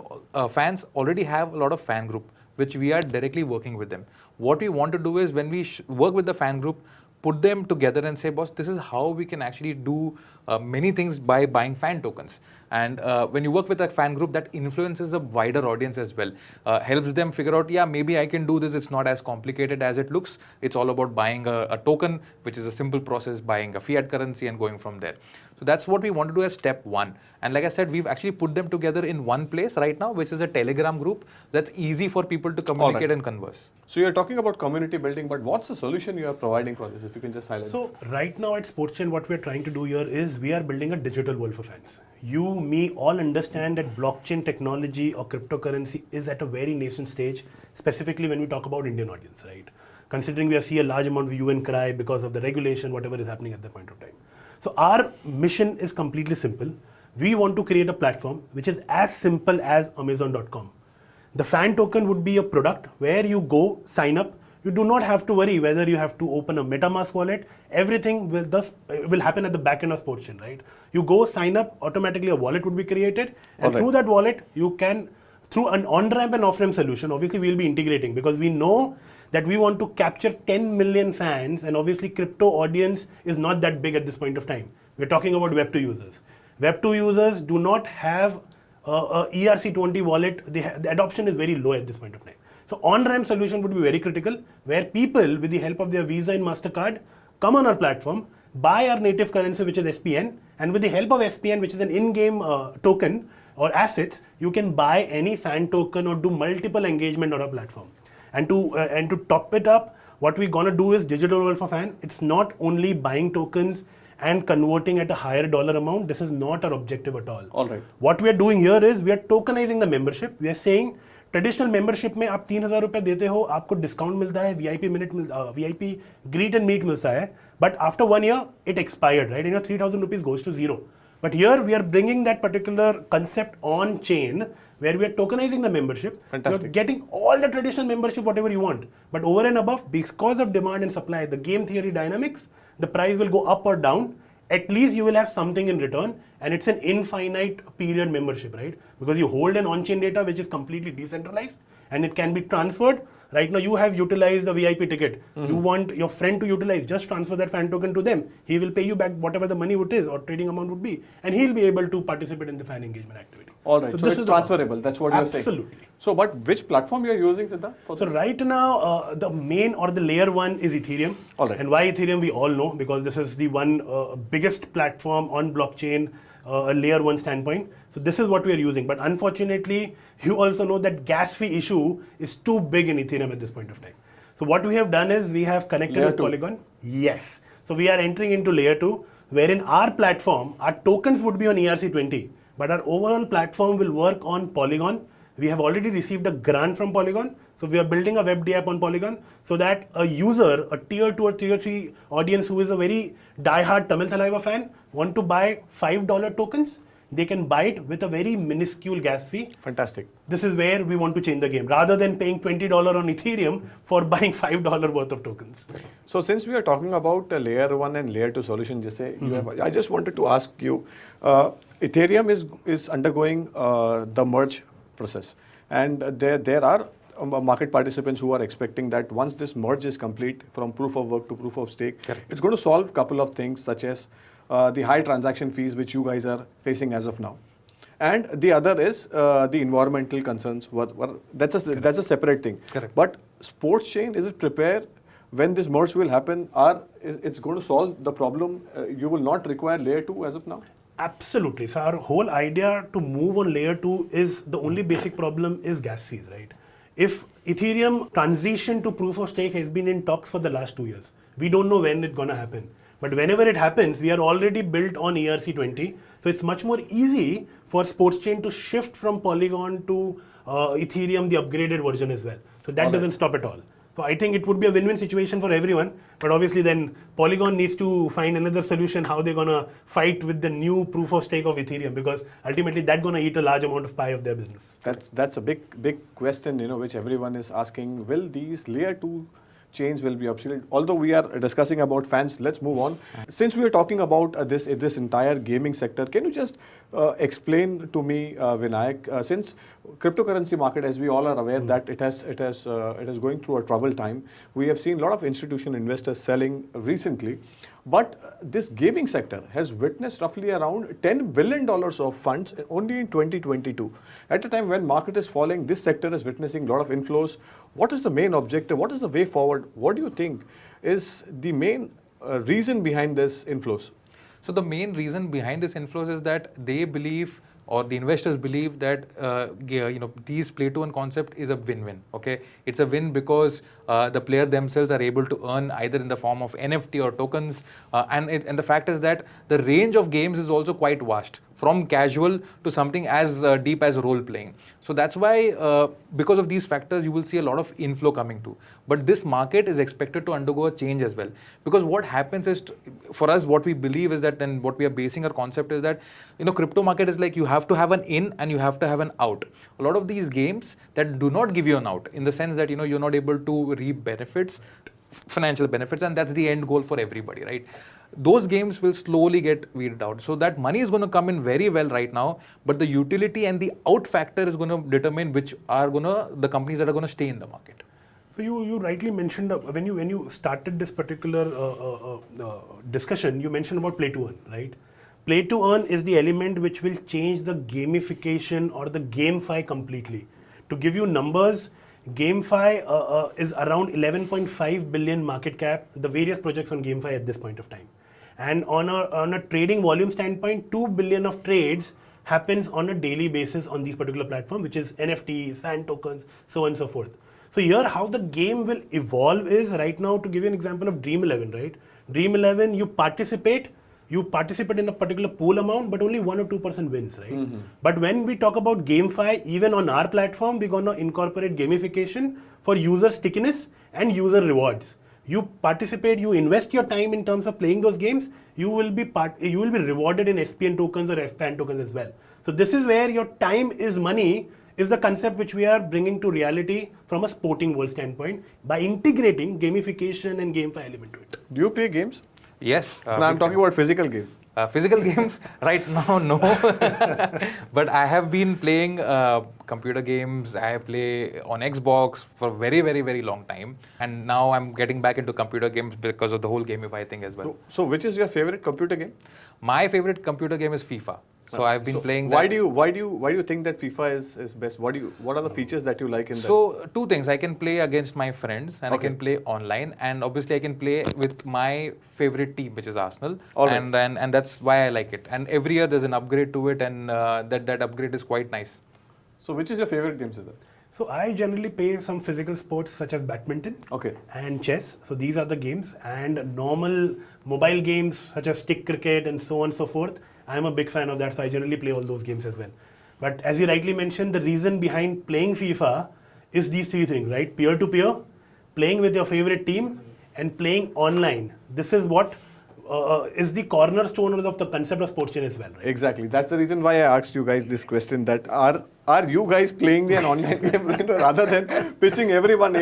fans already have a lot of fan group, which we are directly working with them. What we want to do is when we work with the fan group, put them together and say, boss, this is how we can actually do many things by buying fan tokens. And when you work with a fan group, that influences a wider audience as well. Helps them figure out, yeah, maybe I can do this. It's not as complicated as it looks. It's all about buying a token, which is a simple process, buying a fiat currency and going from there. So that's what we want to do as step 1. And like I said, we've actually put them together in one place right now, which is a Telegram group that's easy for people to communicate and converse. So you're talking about community building, but what's the solution you are providing for this, if you can just highlight? So right now at SportsChain, what we're trying to do here is we are building a digital world for fans. You, me, all understand that blockchain technology or cryptocurrency is at a very nascent stage, specifically when we talk about Indian audience, right? considering we see a large amount of hue and cry because of the regulation, whatever is happening at that point of time. So our mission is completely simple. We want to create a platform which is as simple as Amazon.com. The fan token would be a product where you go, sign up. You do not have to worry whether you have to open a MetaMask wallet. Everything will happen at the back end of SportsChain, right? You go, sign up, automatically a wallet would be created. And through that wallet, you can, through an on-ramp and off-ramp solution, obviously we'll be integrating because we know that we want to capture 10 million fans, and obviously crypto audience is not that big at this point of time. We're talking about Web2 users. Web2 users do not have a ERC20 wallet. The adoption is very low at this point of time. So on-ramp solution would be very critical, where people with the help of their Visa and MasterCard come on our platform, buy our native currency, which is SPN, and with the help of SPN, which is an in-game token or assets, you can buy any fan token or do multiple engagement on our platform. And to top it up, what we're gonna do is Digital World for Fan. It's not only buying tokens and converting at a higher dollar amount. This is not our objective at all. All right. What we are doing here is we are tokenizing the membership. We are saying traditional membership में आप 3,000 रुपए देते हो, आपको discount मिलता है, VIP greet and meet मिलता है, but after 1 year it expired, right? And your 3,000 rupees goes to zero. But here we are bringing that particular concept on chain, where we are tokenizing the membership. Fantastic. You're getting all the traditional membership, whatever you want. But over and above, because of demand and supply, the game theory dynamics, the price will go up or down. At least you will have something in return, and it's an infinite period membership, right? Because you hold an on-chain data which is completely decentralized and it can be transferred. Right now you have utilized a VIP ticket. You want your friend to utilize, just transfer that fan token to them. He will pay you back whatever the money it is or trading amount would be, and he'll be able to participate in the fan engagement activity. All right, so this it's is transferable. That's what you're saying. Absolutely. So, but which platform you are using, Siddha? So right now, the main or the layer one is Ethereum. All right. And why Ethereum we all know, because this is the one biggest platform on blockchain, a layer one standpoint. So this is what we are using. But unfortunately, you also know that gas fee issue is too big in Ethereum at this point of time. So what we have done is we have connected Layer with two. Polygon. Yes. So we are entering into layer 2, wherein our platform, our tokens would be on ERC20, but our overall platform will work on Polygon. We have already received a grant from Polygon. So we are building a web app on Polygon so that a user, a tier 2 or tier 3 audience who is a very die-hard Tamil Thalaiva fan, want to buy $5 tokens, they can buy it with a very minuscule gas fee. Fantastic. This is where we want to change the game. Rather than paying $20 on Ethereum for buying $5 worth of tokens. So since we are talking about layer 1 and layer 2 solution, I just wanted to ask you, Ethereum is undergoing the merge process, and there are market participants who are expecting that once this merge is complete from proof of work to proof of stake, it's going to solve a couple of things such as the high transaction fees which you guys are facing as of now. And the other is the environmental concerns. That's a separate thing. Correct. But SportsChain, is it prepared when this merge will happen? It's going to solve the problem? You will not require layer 2 as of now? Absolutely. So our whole idea to move on layer 2 is the only basic problem is gas fees, right? If Ethereum transition to proof of stake has been in talks for the last 2 years, we don't know when it's going to happen. But whenever it happens, we are already built on ERC20. So it's much more easy for SportsChain to shift from Polygon to Ethereum, the upgraded version as well. So that doesn't stop at all. So I think it would be a win-win situation for everyone. But obviously then Polygon needs to find another solution how they're going to fight with the new proof of stake of Ethereum, because ultimately that's going to eat a large amount of pie of their business. That's a big question, which everyone is asking. Will these layer 2 chains will be obsolete? Although we are discussing about fans, let's move on. Since we are talking about this entire gaming sector, can you just explain to me, Vinayak, since cryptocurrency market, as we all are aware, that it is going through a troubled time. We have seen a lot of institutional investors selling recently, but this gaming sector has witnessed roughly around $10 billion of funds only in 2022. At a time when market is falling, this sector is witnessing a lot of inflows. What is the main objective? What is the way forward? What do you think is the main reason behind this inflows? So the main reason behind this inflows is that they believe, or the investors believe, that these play to earn concept is a win-win. Okay, it's a win because the player themselves are able to earn either in the form of NFT or tokens, and the fact is that the range of games is also quite vast. from casual to something as deep as role playing. So that's why, because of these factors, you will see a lot of inflow coming to. But this market is expected to undergo a change as well. Because what happens is, for us, what we believe is that, and what we are basing our concept is that, crypto market is like you have to have an in and you have to have an out. A lot of these games that do not give you an out, in the sense that, you're not able to reap benefits, financial benefits, and that's the end goal for everybody, right? Those games will slowly get weeded out. So that money is going to come in very well right now, but the utility and the out factor is going to determine which are the companies that are going to stay in the market. So you rightly mentioned when you started this particular discussion, you mentioned about play to earn, right? Play to earn is the element which will change the gamification or the GameFi completely. To give you numbers, GameFi is around 11.5 billion market cap, the various projects on GameFi at this point of time. And on a trading volume standpoint, 2 billion of trades happens on a daily basis on these particular platforms, which is NFTs, fan tokens, so on and so forth. So here, how the game will evolve is, right now, to give you an example of Dream 11, right? Dream 11, you participate in a particular pool amount, but only 1 or 2% wins, right? But when we talk about GameFi, even on our platform, we're going to incorporate gamification for user stickiness and user rewards. You participate, you invest your time in terms of playing those games, you will be rewarded in SPN tokens or fan tokens as well. So this is where your time is money is the concept which we are bringing to reality from a sporting world standpoint by integrating gamification and GameFi element to it. Do you play games? Yes. No, I'm talking about physical games. Physical games right now, no. But I have been playing computer games. I play on Xbox for a very, very, very long time. And now I'm getting back into computer games because of the whole GameFi thing as well. So which is your favorite computer game? My favorite computer game is FIFA. So I've been playing that. Why do you think that FIFA is best? What are the features that you like in that? So two things. I can play against my friends and I can play online, and obviously I can play with my favorite team, which is Arsenal. And that's why I like it. And every year there's an upgrade to it, and that upgrade is quite nice. So which is your favorite game, Siddharth? So I generally play some physical sports such as badminton and chess. So these are the games, and normal mobile games such as stick cricket and so on and so forth. I'm a big fan of that, so I generally play all those games as well. But as you rightly mentioned, the reason behind playing FIFA is these three things, right? Peer-to-peer, playing with your favorite team, and playing online. This is what is the cornerstone of the concept of sports chain as well, right? Exactly. That's the reason why I asked you guys this question, that are you guys playing an online game rather than pitching everyone?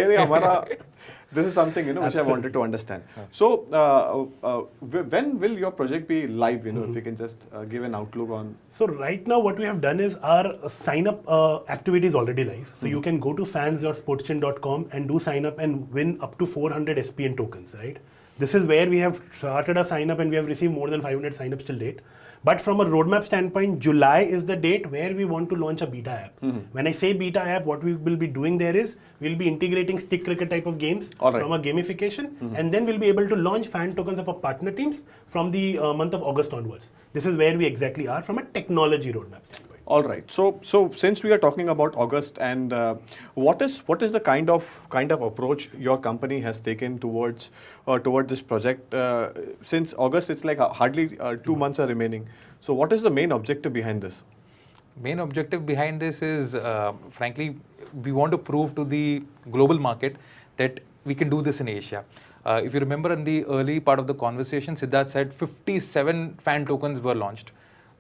This is something, which I wanted to understand. So, when will your project be live? If you can just give an outlook on. So right now, what we have done is our sign-up activity is already live. So you can go to fans.sportschain.com and do sign up and win up to 400 SPN tokens, right? This is where we have started a sign-up and we have received more than 500 sign-ups till date. But from a roadmap standpoint, July is the date where we want to launch a beta app. When I say beta app, what we will be doing there is, we'll be integrating stick cricket type of games from a gamification, and then we'll be able to launch fan tokens of our partner teams from the month of August onwards. This is where we exactly are from a technology roadmap standpoint. All right. So since we are talking about August, and what is the kind of approach your company has taken toward this project? Since August, it's like hardly 2 months are remaining. So what is the main objective behind this? Main objective behind this is, frankly, we want to prove to the global market that we can do this in Asia. If you remember in the early part of the conversation, Siddharth said 57 fan tokens were launched,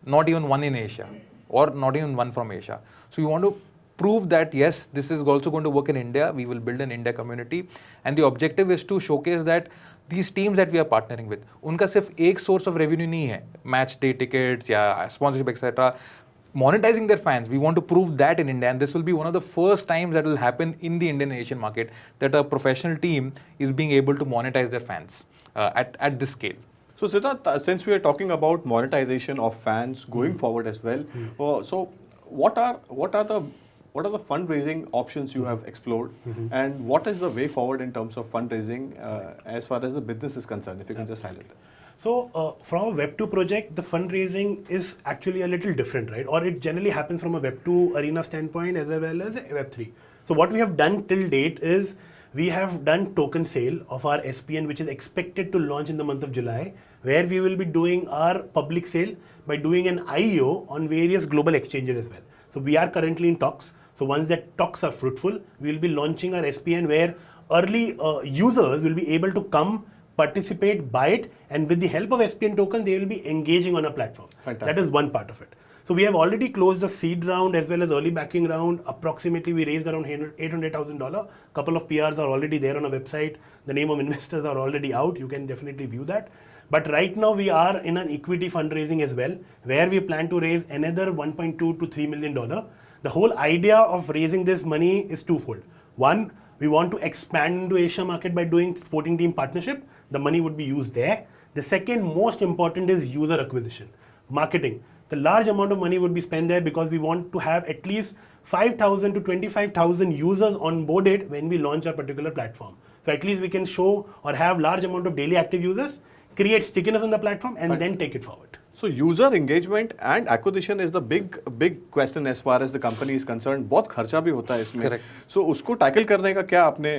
not even one in Asia, or not even one from Asia. So you want to prove that yes, this is also going to work in India. We will build an India community, and the objective is to showcase that these teams that we are partnering with, उनका सिर्फ एक source of revenue नहीं है, match day tickets या sponsorship etc. Monetizing their fans, we want to prove that in India, and this will be one of the first times that will happen in the Indian Asian market, that a professional team is being able to monetize their fans at this scale. So Siddharth, since we are talking about monetization of fans going forward as well, so what are the fundraising options you have explored, and what is the way forward in terms of fundraising as far as the business is concerned? If you can just highlight that. So from a Web2 project, the fundraising is actually a little different, right? Or it generally happens from a Web2 arena standpoint as well as a Web3. So what we have done till date is, we have done token sale of our SPN, which is expected to launch in the month of July, where we will be doing our public sale by doing an IEO on various global exchanges as well. So we are currently in talks. So once that talks are fruitful, we will be launching our SPN where early users will be able to come, participate, buy it, and with the help of SPN token, they will be engaging on a platform. Fantastic. That is one part of it. So we have already closed the seed round as well as early backing round. Approximately we raised around $800,000. Couple of PRs are already there on our website. The name of investors are already out. You can definitely view that. But right now we are in an equity fundraising as well, where we plan to raise another $1.2 to $3 million. The whole idea of raising this money is twofold. One, we want to expand into Asia market by doing sporting team partnership. The money would be used there. The second most important is user acquisition, marketing. The large amount of money would be spent there because we want to have at least 5,000 to 25,000 users onboarded when we launch a particular platform. So at least we can show or have large amount of daily active users, create stickiness on the platform, and then take it forward. So user engagement and acquisition is the big question as far as the company is concerned. बहुत खर्चा भी होता है इसमें. Correct. So उसको tackle करने का क्या आपने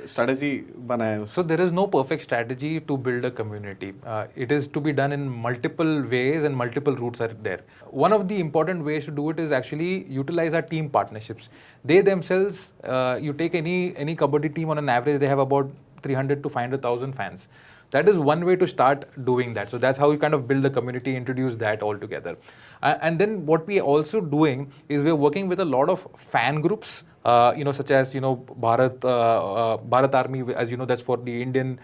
strategy बनाया है? So there is no perfect strategy to build a community. It is to be done in multiple ways and multiple routes are there. One of the important ways to do it is actually utilize our team partnerships. They themselves, you take any kabaddi team on an average, they have about 300 to 500,000 fans. That is one way to start doing that. So that's how you kind of build the community, introduce that all together. And then what we are also doing is we're working with a lot of fan groups, such as, Bharat Army, as you know, that's for the Indian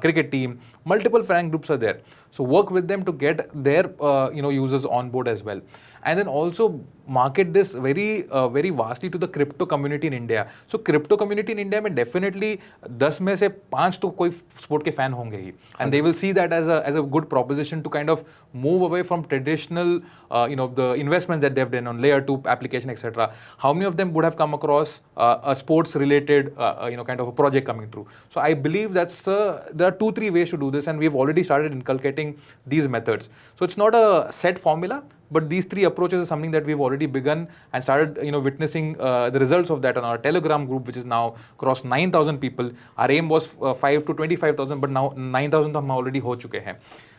cricket team. Multiple fan groups are there. So work with them to get their, users on board as well. And then also market this very vastly to the crypto community in India. So crypto community in India में definitely 10 में से 5 तो कोई sport के fan होंगे ही, and they will see that as a good proposition to kind of move away from traditional the investments that they've done on layer 2 application, etc. How many of them would have come across a sports related kind of a project coming through? So I believe there are 2-3 ways to do this, and we've already started inculcating these methods. So it's not a set formula, but these 3 approaches are something that we've already begun and started witnessing the results of that on our Telegram group, which is now crossed 9,000 people. Our aim was 5 to 25,000, but now 9,000 to hum already ho chuke hain.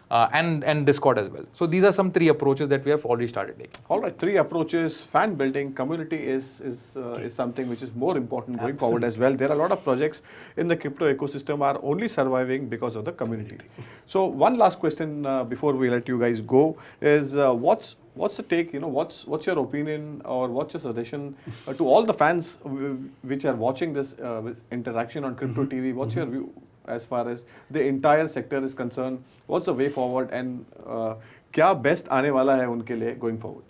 And Discord as well. So these are some 3 approaches that we have already started taking. All right, 3 approaches. Fan building, community is something which is more important going forward as well. There are a lot of projects in the crypto ecosystem are only surviving because of the community. So one last question before we let you guys go is what's the take? What's your opinion or what's your suggestion to all the fans which are watching this interaction on Crypto TV? What's your view as far as the entire sector is concerned? What's the way forward and क्या best आने वाला है उनके लिए going forward?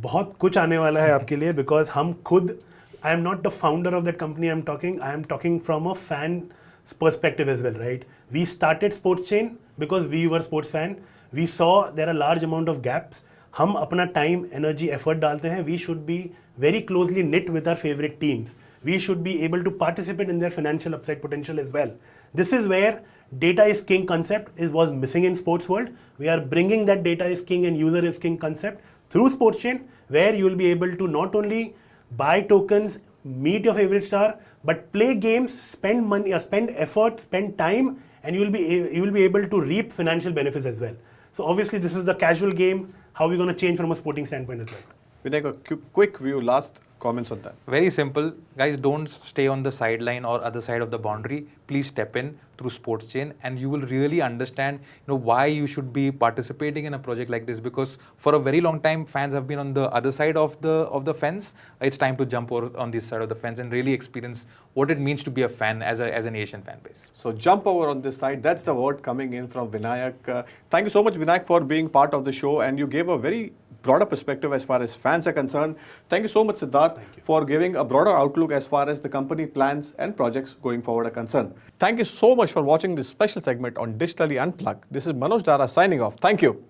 बहुत कुछ आने वाला है आपके लिए, because हम खुद, I am not the founder of that company I am talking from a fan perspective as well, right? We started Sports Chain because we were sports fan. We saw there are large amount of gaps. हम अपना time, energy, effort डालते हैं. We should be very closely knit with our favorite teams. We should be able to participate in their financial upside potential as well. This is where data is king concept was missing in sports world. We are bringing that data is king and user is king concept through Sports Chain, where you will be able to not only buy tokens, meet your favorite star, but play games, spend money, spend effort, spend time, and you will be able to reap financial benefits as well. So obviously this is the casual game. How are we going to change from a sporting standpoint as well? Vinayak, a quick view, last comments on that. Very simple. Guys, don't stay on the sideline or other side of the boundary. Please step in through Sports Chain, and you will really understand why you should be participating in a project like this, because for a very long time fans have been on the other side of the fence. It's time to jump over on this side of the fence and really experience what it means to be a fan as an Asian fan base. So jump over on this side. That's the word coming in from Vinayak. Thank you so much, Vinayak, for being part of the show, and you gave a very broader perspective as far as fans are concerned. Thank you so much, Siddharth, for giving a broader outlook as far as the company plans and projects going forward are concerned. Thank you so much for watching this special segment on Digitally Unplugged. This is Manoj Dara signing off. Thank you.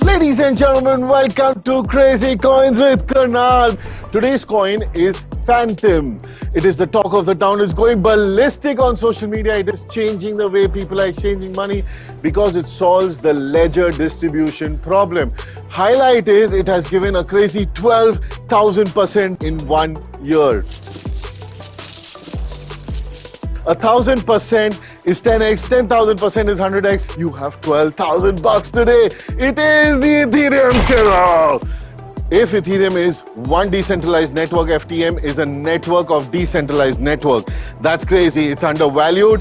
Ladies and and gentlemen, welcome to Crazy Coins with Karnal. Today's coin is Phantom. It is the talk of the town. It's going ballistic on social media. It is changing the way people are exchanging money because it solves the ledger distribution problem. Highlight is it has given a crazy 12,000% in 1 year. 1,000% is 10x, 10,000% is 100x. You have 12,000 bucks today. It is the Ethereum killer. If Ethereum is one decentralized network, FTM is a network of decentralized network. That's crazy. It's undervalued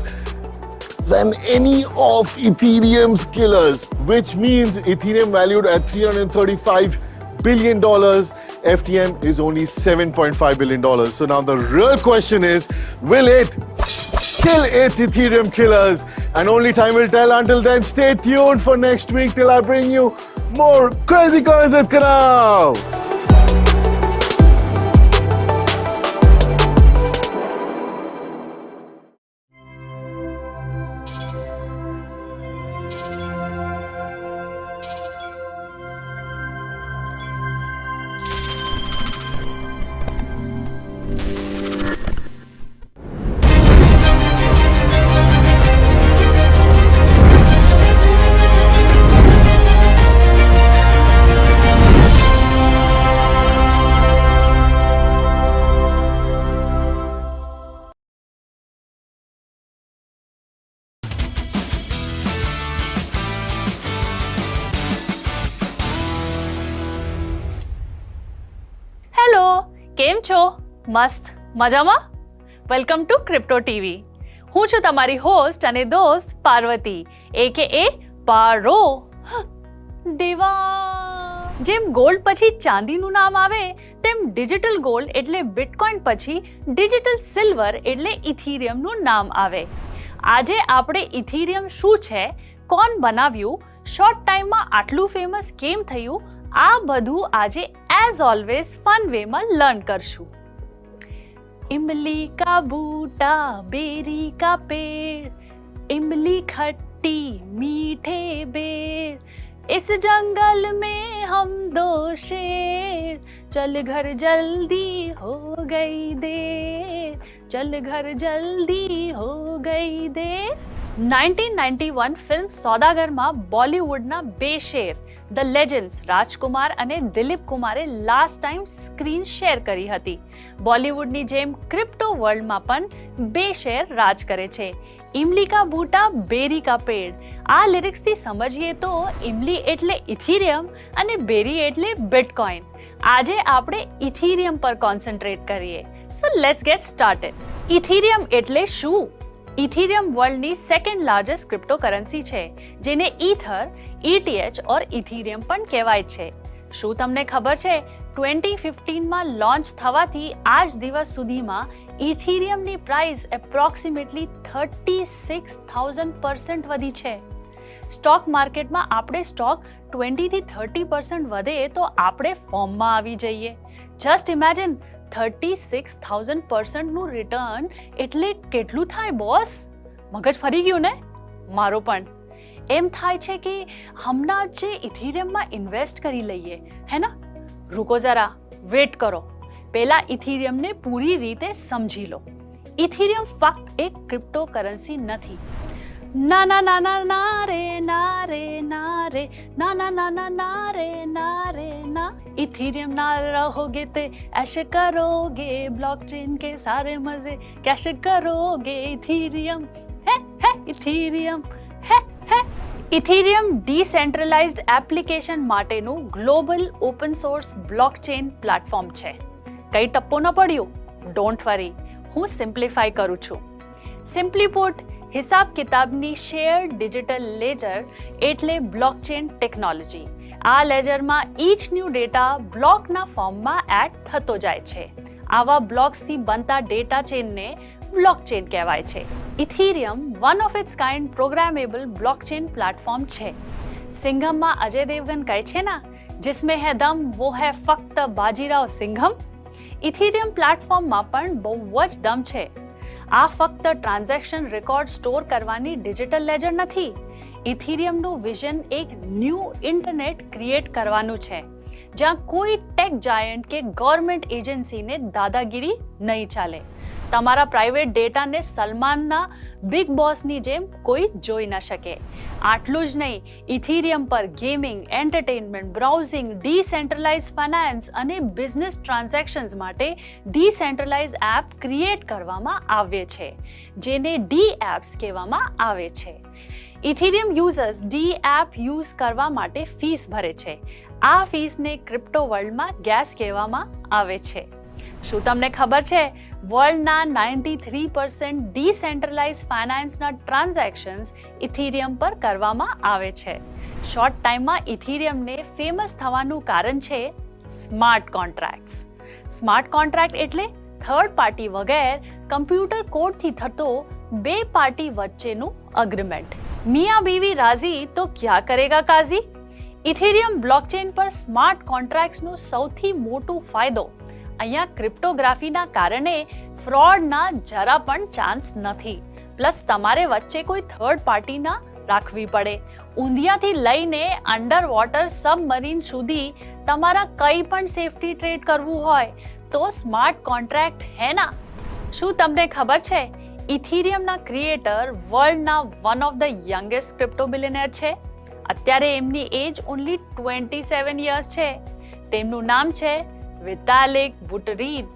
than any of Ethereum's killers, which means Ethereum valued at $335 billion. FTM is only $7.5 billion. So now the real question is, will it kill its Ethereum killers? And only time will tell. Until then, stay tuned for next week till I bring you more Crazy Coins with Karnal. Hello, કેમ છો? મસ્ત મજામાં? Welcome to crypto TV. હું છું તમારી host અને દોસ્ત Parvati, AKA પારો દેવા. જેમ ગોલ્ડ પછી ચાંદીનું નામ આવે તેમ ડિજિટલ ગોલ્ડ એટલે બિટકોઇન પછી ડિજિટલ સિલ્વર એટલે ઇથિરિયમનું નામ આવે. આજે આપણે ઇથિરિયમ શું છે, કોણ બનાવ્યું, શોર્ટ ટાઈમમાં આટલું ફેમસ કેમ થયું, આ બધું આજે એઝ ઓલવેઝ ફન વેમાં લર્ન કરશું. इमली का बूटा बेरी का पेड़, इमली खट्टी मीठे बेर, इस जंगल में हम दो शेर, चल घर जल्दी हो गई देर, चल घर जल्दी हो गई देर. 1991 ફિલ્મ સોદાગરમાં બોલિવૂડના બે શેર ધ લેજેન્ડ્સ રાજકુમાર અને દિલીપ કુમારે લાસ્ટ ટાઈમ સ્ક્રીન શેર કરી હતી. બોલિવૂડની જેમ ક્રિપ્ટો વર્લ્ડમાં પણ બે શેર રાજ કરે છે. ઇમલી કા બૂટા બેરી કા પેડ. આ લિરિક્સથી સમજીએ તો ઇમલી એટલે ઇથિરિયમ અને બેરી એટલે બિટકોઇન. આજે આપણે ઇથિરિયમ પર કોન્સન્ટ્રેટ કરીએ. So let's get started. Ethereum એટલે શું? ઇથિરિયમ વર્લ્ડની સેકન્ડ લાર્જેસ્ટ ક્રિપ્ટોકરન્સી છે, જેને ઈથર, ETH ઓર ઇથિરિયમ પણ કહેવાય છે. શું તમને ખબર છે 2015માં લોન્ચ થવાથી આજ દિવસ સુધીમાં ઇથિરિયમની પ્રાઇસ એપ્રોક્સિમેટલી 36,000% વધી છે. સ્ટોક માર્કેટમાં આપણે સ્ટોક 20થી 30% વધે તો આપણે ફોર્મમાં આવી જઈએ. જસ્ટ ઇમેજિન 36,000%નું રિટર્ન એટલે કેટલું થાય બોસ? મગજ ફરી ગયું ને? મારો પણ એમ થાય છે કે હમણાં જે ઇથિરિયમમાં ઇન્વેસ્ટ કરી લઈએ, હે ના? રૂકો જરા, વેટ કરો, પહેલા ઇથિરિયમને પૂરી રીતે સમજી લો. ઇથિરિયમ ફક્ત એક ક્રિપ્ટોકરન્સી નથી. ના ના ના ના ના રે ના રે ના રે ના ના ના ના ના रे ना रे ना. इथेरियम ना रहोगे तो ऐसे करोगे, ब्लॉकचेन के सारे मजे कैसे करोगे. इथेरियम है इथेरियम है. ઇથિરિયમ ડિસેન્ટ્રલાઇઝ્ડ એપ્લિકેશન માટેનું global open source blockchain platform છે. કઈ ટપ્પો ન પડ્યું? ડોન્ટ વરી, હું સિમ્પ્લિફાય કરું છું. સિમ્પલી પુટ, હિસાબ કિતાબની શેર ડિજિટલ લેજર એટલે બ્લોકચેન ટેકનોલોજી. આ લેજરમાં ઈચ ન્યૂ ડેટા બ્લોકના ફોર્મમાં એડ થતો જાય છે. આવા બ્લોક્સથી બનતા ડેટા ચેનને બ્લોકચેન કહેવાય છે. Ethereum one of its kind programmable blockchain platform છે. સિંઘમમાં અજય દેવગન કહે છે ના, जिसमें है दम वो है फक्त बाजीराव सिंघम. ઇથિરિયમ પ્લેટફોર્મમાં પણ બહુ જ દમ છે. આ ફક્ત ટ્રાન્ઝેક્શન રેકોર્ડ સ્ટોર કરવાની ડિજિટલ લેજર નથી. ઇથિરિયમનું વિઝન એક ન્યૂ ઇન્ટરનેટ ક્રિએટ કરવાનું છે જ્યાં કોઈ ટેક જાયન્ટ કે ગવર્મેન્ટ એજન્સીને દાદાગીરી નહીં ચાલે. તમારા પ્રાઇવેટ ડેટાને સલમાનના બિગ બોસની જેમ કોઈ જોઈ ન શકે. આટલું જ નહીં, ઇથિરિયમ પર gaming, entertainment, browsing, decentralise finance અને બિઝનેસ ટ્રાન્ઝેક્શન્સ માટે ડિસેન્ટ્રલાઇઝ એપ ક્રિએટ કરવામાં આવે છે, જેને ડી એપ્સ કહેવામાં આવે છે. ઇથિરિયમ યુઝર્સ ડી એપ યુઝ કરવા માટે ફીસ ભરે છે. આ ફીસને ક્રિપ્ટો વર્લ્ડમાં ગેસ કહેવામાં આવે છે. શું તમને ખબર છે, વર્લ્ડના 93% ડિસેન્ટ્રલાઇઝ ફાઇનાન્સના ટ્રાન્ઝેક્શન્સ ઇથિરિયમ પર કરવામાં આવે છે. શોર્ટ ટાઈમમાં ઇથિરિયમને ફેમસ થવાનું કારણ છે સ્માર્ટ કોન્ટ્રાક્ટ્સ. સ્માર્ટ કોન્ટ્રાક્ટ એટલે થર્ડ પાર્ટી વગેર કમ્પ્યુટર કોડથી થતો બે પાર્ટી વચ્ચેનું અગ્રીમેન્ટ. મિયા બીવી રાજી તો ક્યાં કરેગા કાઝી? ઇથિરિયમ બ્લોકચેન પર સ્માર્ટ કોન્ટ્રાક્ટ્સનો સૌથી મોટો ફાયદો અહીંયા ક્રિપ્ટોગ્રાફીના કારણે ફ્રોડના જરા પણ ચાન્સ નથી. પ્લસ તમારે વચ્ચે કોઈ થર્ડ પાર્ટી ના રાખવી પડે. ઊંધિયાથી લઈને અંડર વોટર સબમરીન સુધી તમારા કંઈ પણ સેફટી ટ્રેડ કરવું હોય તો સ્માર્ટ કોન્ટ્રાક્ટ હે ના. શું તમને ખબર છે, ઇથિરિયમના ક્રિએટર વર્લ્ડના one of the youngest crypto billionaire છે. અત્યારે એમની એજ ઓનલી 27 યર્સ છે. તેમનું નામ છે વિતાલિક બુટરીન.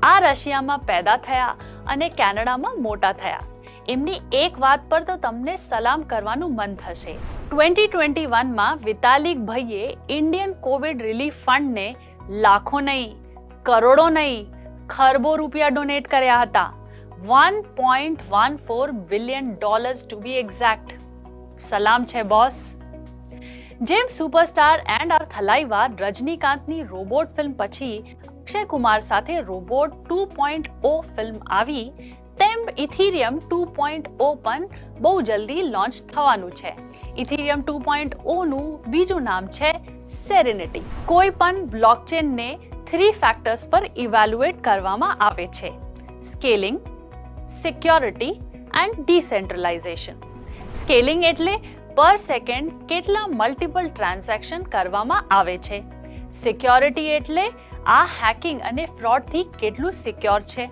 આ રશિયામાં પેદા થયા અને કેનેડામાં મોટા થયા. એમની એક વાત પર તો તમને સલામ કરવાનું મન થશે. 2021માં વિતાલિક ભાઈએ ઇન્ડિયન કોવિડ રિલીફ ફંડને લાખો નહીં, કરોડો નહીં, ખરબો રૂપિયા ડોનેટ કર્યા હતા. $1.14 બિલિયન ટુ બી એક્ઝેક્ટ. સલામ છે બોસ. જેમ સુપરસ્ટાર એન્ડ અર્થ હલાઈવા રજનીકાંતની રોબોટ ફિલ્મ પછી અક્ષય કુમાર સાથે રોબોટ 2.0 ફિલ્મ આવી, તેમ ઇથિરિયમ 2.0 પણ બહુ જલ્દી લોન્ચ થવાનું છે. ઇથિરિયમ 2.0 નું બીજું નામ છે સેરેનિટી. કોઈ પણ બ્લોકચેનને 3 ફેક્ટર્સ પર ઇવેલ્યુએટ કરવામાં આવે છે: scaling, security and decentralisation. Scaling એટલે પર સેકન્ડ કેટલા મલ્ટિપલ ટ્રાન્ઝેક્શન કરવામાં આવે છે. સિક્યોરિટી એટલે આ હેકિંગ અને ફ્રોડથી કેટલું સિક્યોર છે.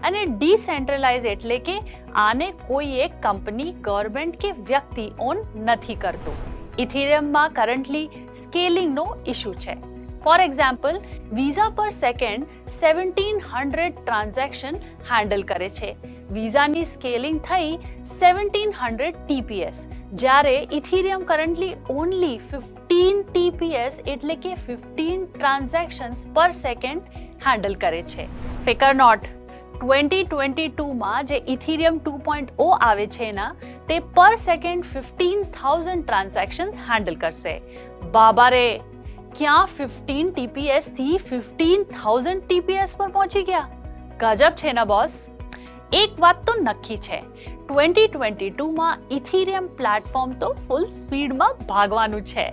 અને ડિસેન્ટ્રલાઇઝ એટલે કે આને કોઈ એક કંપની, ગવર્મેન્ટ કે વ્યક્તિ ઓન નથી કરતું. ઇથિરિયમમાં કરન્ટલી સ્કેલિંગનો ઇશ્યુ છે. ફોર એક્ઝામ્પલ, વિઝા પર સેકન્ડ 1700 ટ્રાન્ઝેક્શન હેન્ડલ કરે છે. વિઝાની સ્કેલિંગ થઈ 1700 TPS, જ્યારે ઇથિરિયમ કરન્ટલી ઓનલી 15 TPS એટલે કે 15 ટ્રાન્ઝેક્શન્સ પર સેકન્ડ હેન્ડલ કરે છે. ફિકર નોટ, 2022માં જે ઇથિરિયમ 2.0 આવે છે ના, તે પર સેકન્ડ 15,000 ટ્રાન્ઝેક્શન હેન્ડલ કરશે. બાબા રે, ક્યાં 15 TPS થી 15,000 TPS પર પહોંચી ગયા? ગજબ છે ના બોસ. એક વાત તો નક્કી છે, 2022માં ઇથિરિયમ પ્લેટફોર્મ તો ફૂલ સ્પીડમાં ભાગવાનું છે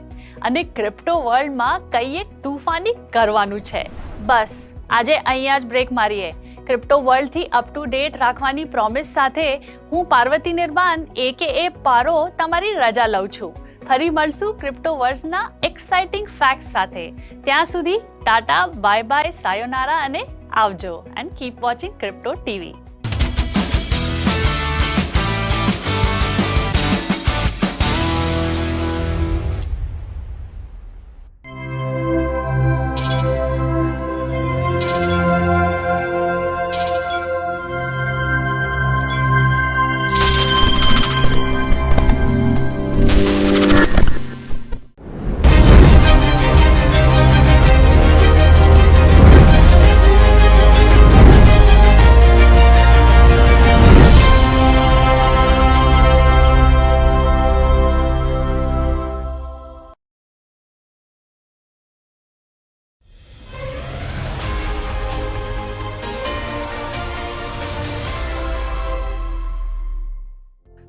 અને ક્રિપ્ટો વર્લ્ડમાં કંઈ એક તૂફાની કરવાનું છે. બસ આજે અહીંયા જ બ્રેક મારીએ. ક્રિપ્ટો વર્લ્ડથી અપ ટુ ડેટ રાખવાની પ્રોમિસ સાથે હું પાર્વતી નિર્માણ AKA પારો તમારી રજા લઉં છું. ફરી મળશું ક્રિપ્ટો વર્લ્ડના એક્સાઇટિંગ ફેક્ટ્સ સાથે. ત્યાં સુધી ટાટા, બાય બાય, સાયોનારા અને આવજો. And keep watching crypto TV.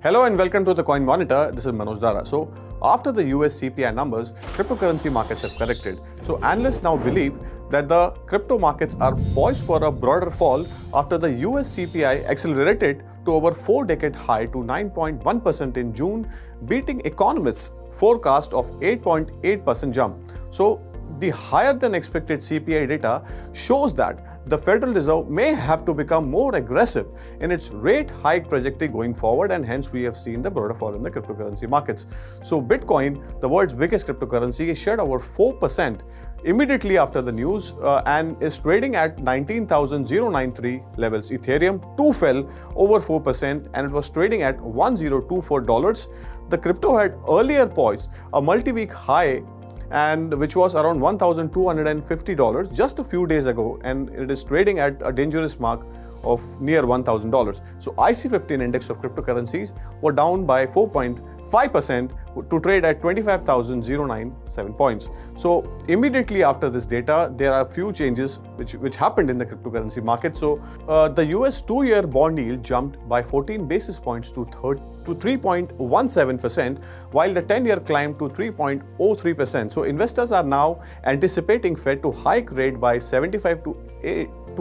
Hello and welcome to the Coin Monitor. This is Manoj Dara. So, after the US CPI numbers, cryptocurrency markets have corrected. So, analysts now believe that the crypto markets are poised for a broader fall after the US CPI accelerated to over 4-decade high to 9.1% in June, beating economists' forecast of 8.8% jump. So, the higher than expected CPI data shows that the Federal Reserve may have to become more aggressive in its rate hike trajectory going forward, and hence we have seen the broader fall in the cryptocurrency markets. So Bitcoin, the world's biggest cryptocurrency, shed over 4% immediately after the news and is trading at 19,093 levels. Ethereum too fell over 4% and it was trading at $1024. The crypto had earlier poised a multi-week high and which was around $1,250 just a few days ago, and it is trading at a dangerous mark of near $1,000. So IC15 index of cryptocurrencies were down by 4.5% to trade at 25,097 points. So immediately after this data, there are a few changes which happened in the cryptocurrency market. So the US 2-year bond yield jumped by 14 basis points to 3.17%, while the 10-year climbed to 3.03%. So investors are now anticipating Fed to hike rate by 75 to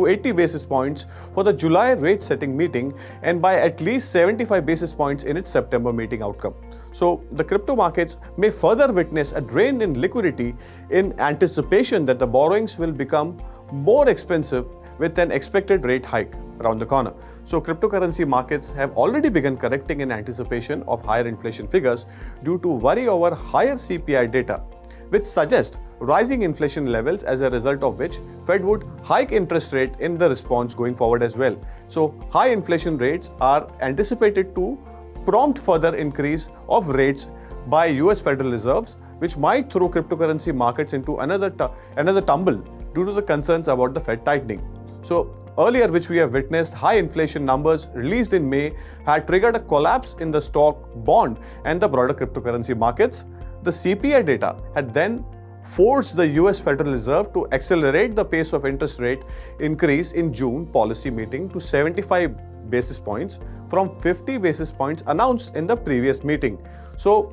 80 basis points for the July rate setting meeting and by at least 75 basis points in its September meeting outcome. So the crypto markets may further witness a drain in liquidity in anticipation that the borrowings will become more expensive with an expected rate hike around the corner. So cryptocurrency markets have already begun correcting in anticipation of higher inflation figures due to worry over higher CPI data, which suggest rising inflation levels, as a result of which Fed would hike interest rate in the response going forward as well. So high inflation rates are anticipated to prompt further increase of rates by US Federal Reserves, which might throw cryptocurrency markets into another tumble due to the concerns about the Fed tightening. So earlier, which we have witnessed, high inflation numbers released in May had triggered a collapse in the stock, bond and the broader cryptocurrency markets. The CPI data had then forced the US Federal Reserve to accelerate the pace of interest rate increase in June policy meeting to 75 basis points from 50 basis points announced in the previous meeting. So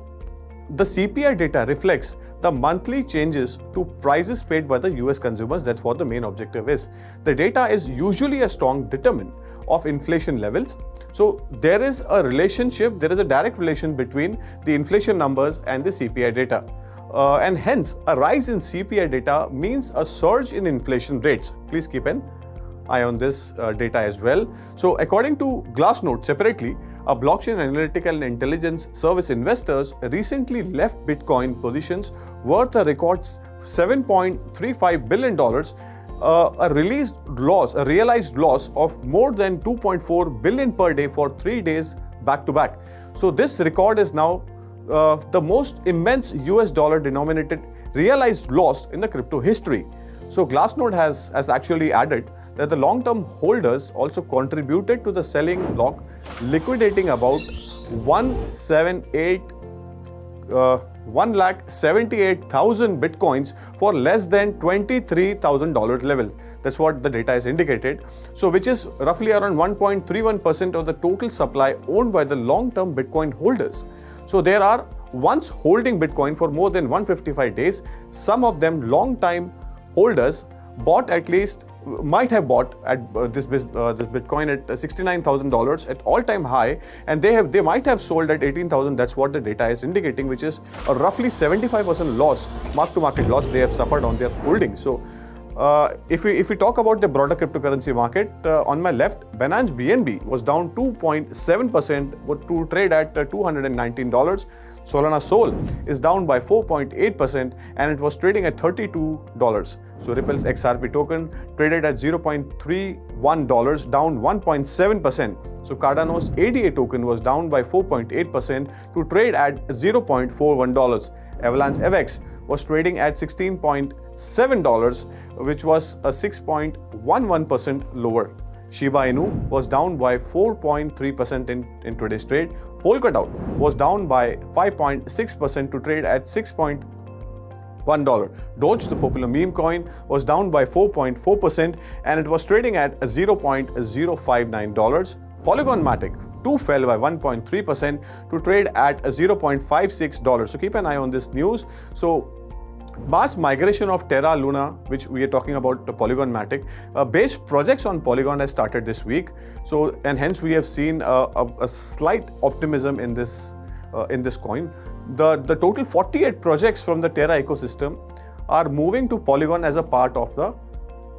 the CPI data reflects the monthly changes to prices paid by the US consumers. That's what the main objective is. The data is usually a strong determinant of inflation levels. So there is a relationship, there is a direct relation between the inflation numbers and the CPI data. And hence, a rise in CPI data means a surge in inflation rates. Please keep an eye on this data as well. So according to Glassnode separately, a blockchain analytical and intelligence service investors recently left Bitcoin positions worth a record $7.35 billion, a realized loss of more than $2.4 billion per day for 3 days back to back. So this record is now the most immense US dollar denominated realized loss in the crypto history. So Glassnode has actually added that the long-term holders also contributed to the selling block, liquidating about 178,000 bitcoins for less than $23,000 level. That's what the data is indicated. So which is roughly around 1.31% of the total supply owned by the long-term Bitcoin holders. So there are once holding Bitcoin for more than 155 days. Some of them long-time holders might have bought at this Bitcoin at $69,000 at all-time high, and they might have sold at 18,000. That's what the data is indicating, which is a roughly 75% loss, mark-to-market loss they have suffered on their holdings. So if we talk about the broader cryptocurrency market, on my left, Binance BNB was down 2.7% to trade at $219. Solana Sol is down by 4.8% and it was trading at $32. So Ripple's XRP token traded at $0.31, down 1.7%. So Cardano's ADA token was down by 4.8% to trade at $0.41. Avalanche FX was trading at $16.7, which was a 6.11% lower. Shiba Inu was down by 4.3% in today's trade. Polkadot was down by 5.6% to trade at $6.1. Doge, the popular meme coin, was down by 4.4% and it was trading at $0.059. Polygon Matic too fell by 1.3% to trade at $0.56. So keep an eye on this news. So mass migration of Terra Luna, which we are talking about, the Polygon Matic, based projects on Polygon has started this week. So, and hence we have seen a slight optimism in this coin. The total 48 projects from the Terra ecosystem are moving to Polygon as a part of the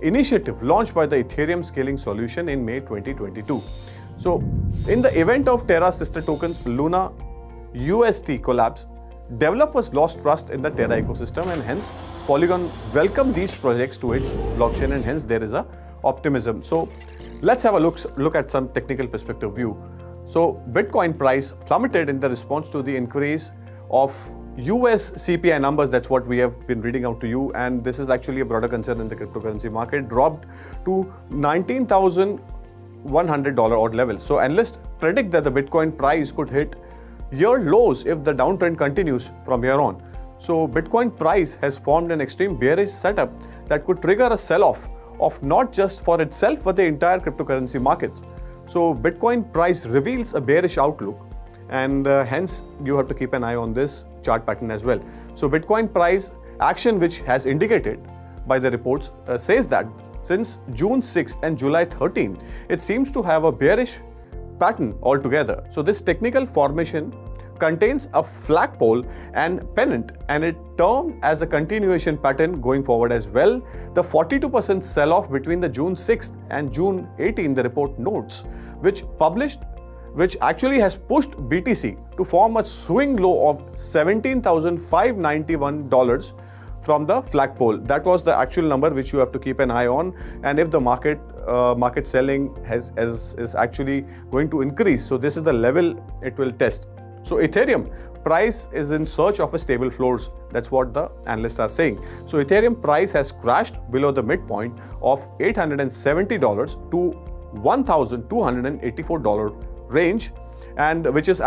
initiative launched by the Ethereum scaling solution in May 2022. So, in the event of Terra sister tokens Luna UST collapse, developers lost trust in the Terra ecosystem, and hence Polygon welcomed these projects to its blockchain, and hence there is a optimism. So let's have a look at some technical perspective view. So Bitcoin price plummeted in the response to the increase of US CPI numbers. That's what we have been reading out to you, and this is actually a broader concern in the cryptocurrency market. Dropped to $19,100 odd levels. So analysts predict that the Bitcoin price could hit year lows if the downtrend continues from here on. So Bitcoin price has formed an extreme bearish setup that could trigger a sell-off of not just for itself but the entire cryptocurrency markets. So Bitcoin price reveals a bearish outlook, and hence you have to keep an eye on this chart pattern as well. So Bitcoin price action, which has indicated by the reports, says that since June 6th and July 13th, it seems to have a bearish pattern altogether. So this technical formation contains a flagpole and pennant, and it termed as a continuation pattern going forward as well. The 42% sell-off between the June 6th and June 18th, the report notes, which actually has pushed BTC to form a swing low of $17,591 from the flagpole. That was the actual number which you have to keep an eye on, and if the market selling is actually going to increase, so this is the level it will test. So Ethereum price is in search of a stable floors. That's what the analysts are saying. So Ethereum price has crashed below the midpoint of $870 to $1,284 range, and which is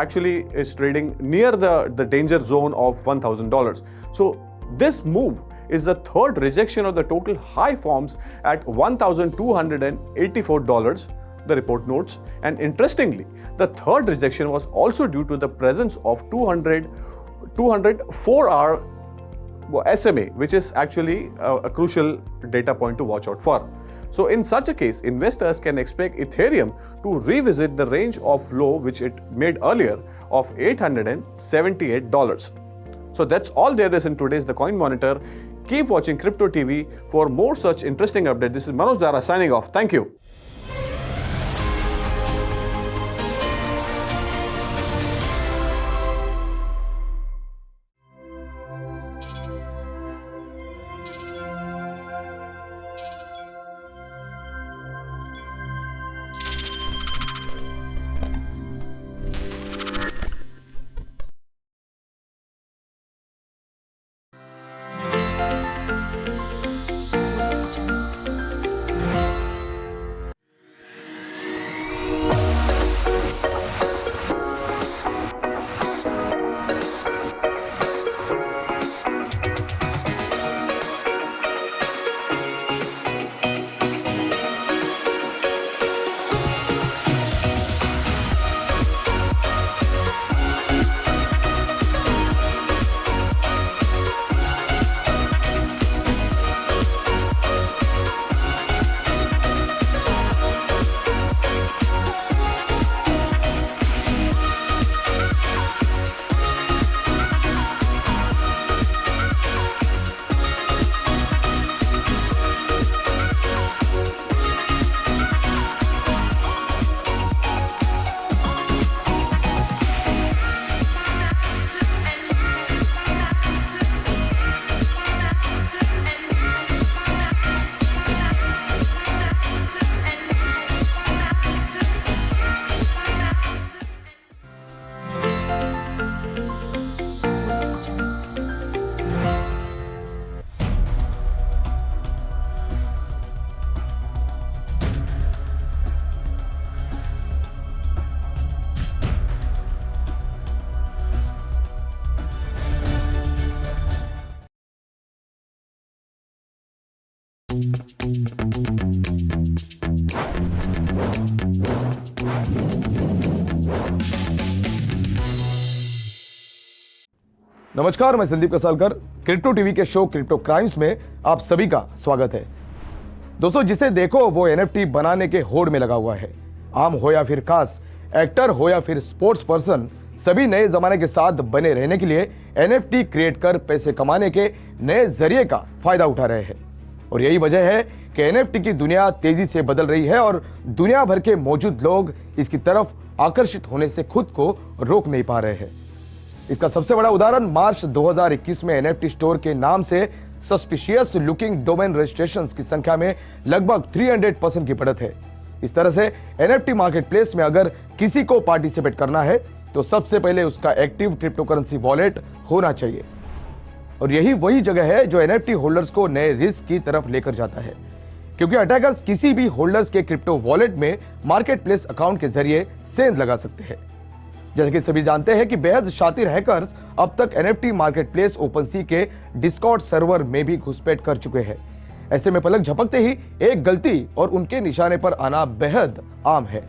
trading near the danger zone of $1,000. So this move is the third rejection of the total high forms at $1,284, the report notes. And interestingly, the third rejection was also due to the presence of 204-hour SMA, which is actually a crucial data point to watch out for. So in such a case, investors can expect Ethereum to revisit the range of low which it made earlier of $878. So that's all there is in today's The Coin Monitor. Keep watching Crypto TV for more such interesting updates. This is Manoj Dara signing off. Thank you. नमस्कार, मैं Sandeep Kasalkar. Crypto TV के show crypto crimes में आप सभी का स्वागत है। दोस्तों, जिसे देखो वो एनएफटी बनाने के होड़ में लगा हुआ है। आम हो या फिर खास, एक्टर हो या फिर स्पोर्ट्स पर्सन, सभी नए जमाने के साथ बने रहने के लिए एनएफटी क्रिएट कर पैसे कमाने के नए जरिए का फायदा उठा रहे हैं। और यही वजह है कि एनएफटी की दुनिया तेजी से बदल रही है और दुनिया भर के मौजूद लोग इसकी तरफ आकर्षित होने से खुद को रोक नहीं पा रहे हैं। इसका सबसे बड़ा उदाहरण मार्च 2021 में एनएफटी स्टोर के नाम से सस्पिशियस लुकिंग डोमेन रजिस्ट्रेशंस की संख्या में लगभग 300% की बढ़त है। इस तरह से एनएफटी मार्केट प्लेस में अगर किसी को पार्टिसिपेट करना है तो सबसे पहले उसका एक्टिव क्रिप्टो करेंसी वॉलेट होना चाहिए। और यही वही जगह है जो एनएफटी होल्डर्स को नए रिस्क की तरफ लेकर जाता है, क्योंकि अटैकर्स किसी भी होल्डर्स के क्रिप्टो वॉलेट में मार्केट प्लेस अकाउंट के जरिए सेंध लगा सकते हैं। जैसे कि सभी जानते हैं कि बेहद शातिर हैकर्स अब तक एनएफटी मार्केट प्लेस ओपनसी के डिस्कॉर्ड सर्वर में भी घुसपैठ कर चुके हैं। ऐसे में पलक झपकते ही एक गलती और उनके निशाने पर आना बेहद आम है।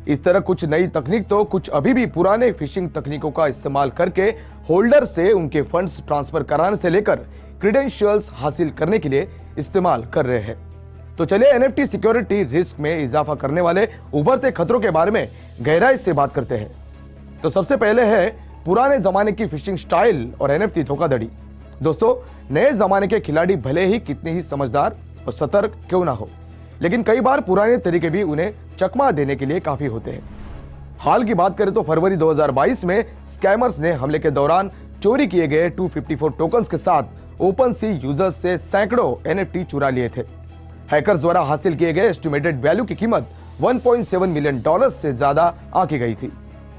इस तरह कुछ नई तकनीक तो कुछ अभी भी पुराने फिशिंग तकनीकों का इस्तेमाल करके होल्डर से उनके फंड्स ट्रांसफर कराने से लेकर क्रेडेंशियल्स हासिल करने के लिए इस्तेमाल कर रहे हैं। तो चलिए एनएफटी सिक्योरिटी रिस्क में इजाफा करने वाले उभरते खतरों के बारे में गहराई से बात करते हैं। तो सबसे पहले है पुराने जमाने की फिशिंग स्टाइल और एनएफटी धोखाधड़ी। दोस्तों, नए जमाने के खिलाड़ी भले ही कितने ही समझदार और सतर्क क्यों ना हो, लेकिन कई बार पुराने तरीके भी उन्हें चकमा देने के लिए काफी होते हैं। हाल की बात करें तो फरवरी 2022 में स्कैमर्स ने हमले के दौरान चोरी किए गए 254 टोकन्स के साथ ओपनसी यूजर्स से सैकड़ों एनएफटी चुरा लिए थे। हैकर्स द्वारा हासिल किए गए एस्टिमेटेड वैल्यू की कीमत $1.7 मिलियन से ज्यादा आंकी गई थी,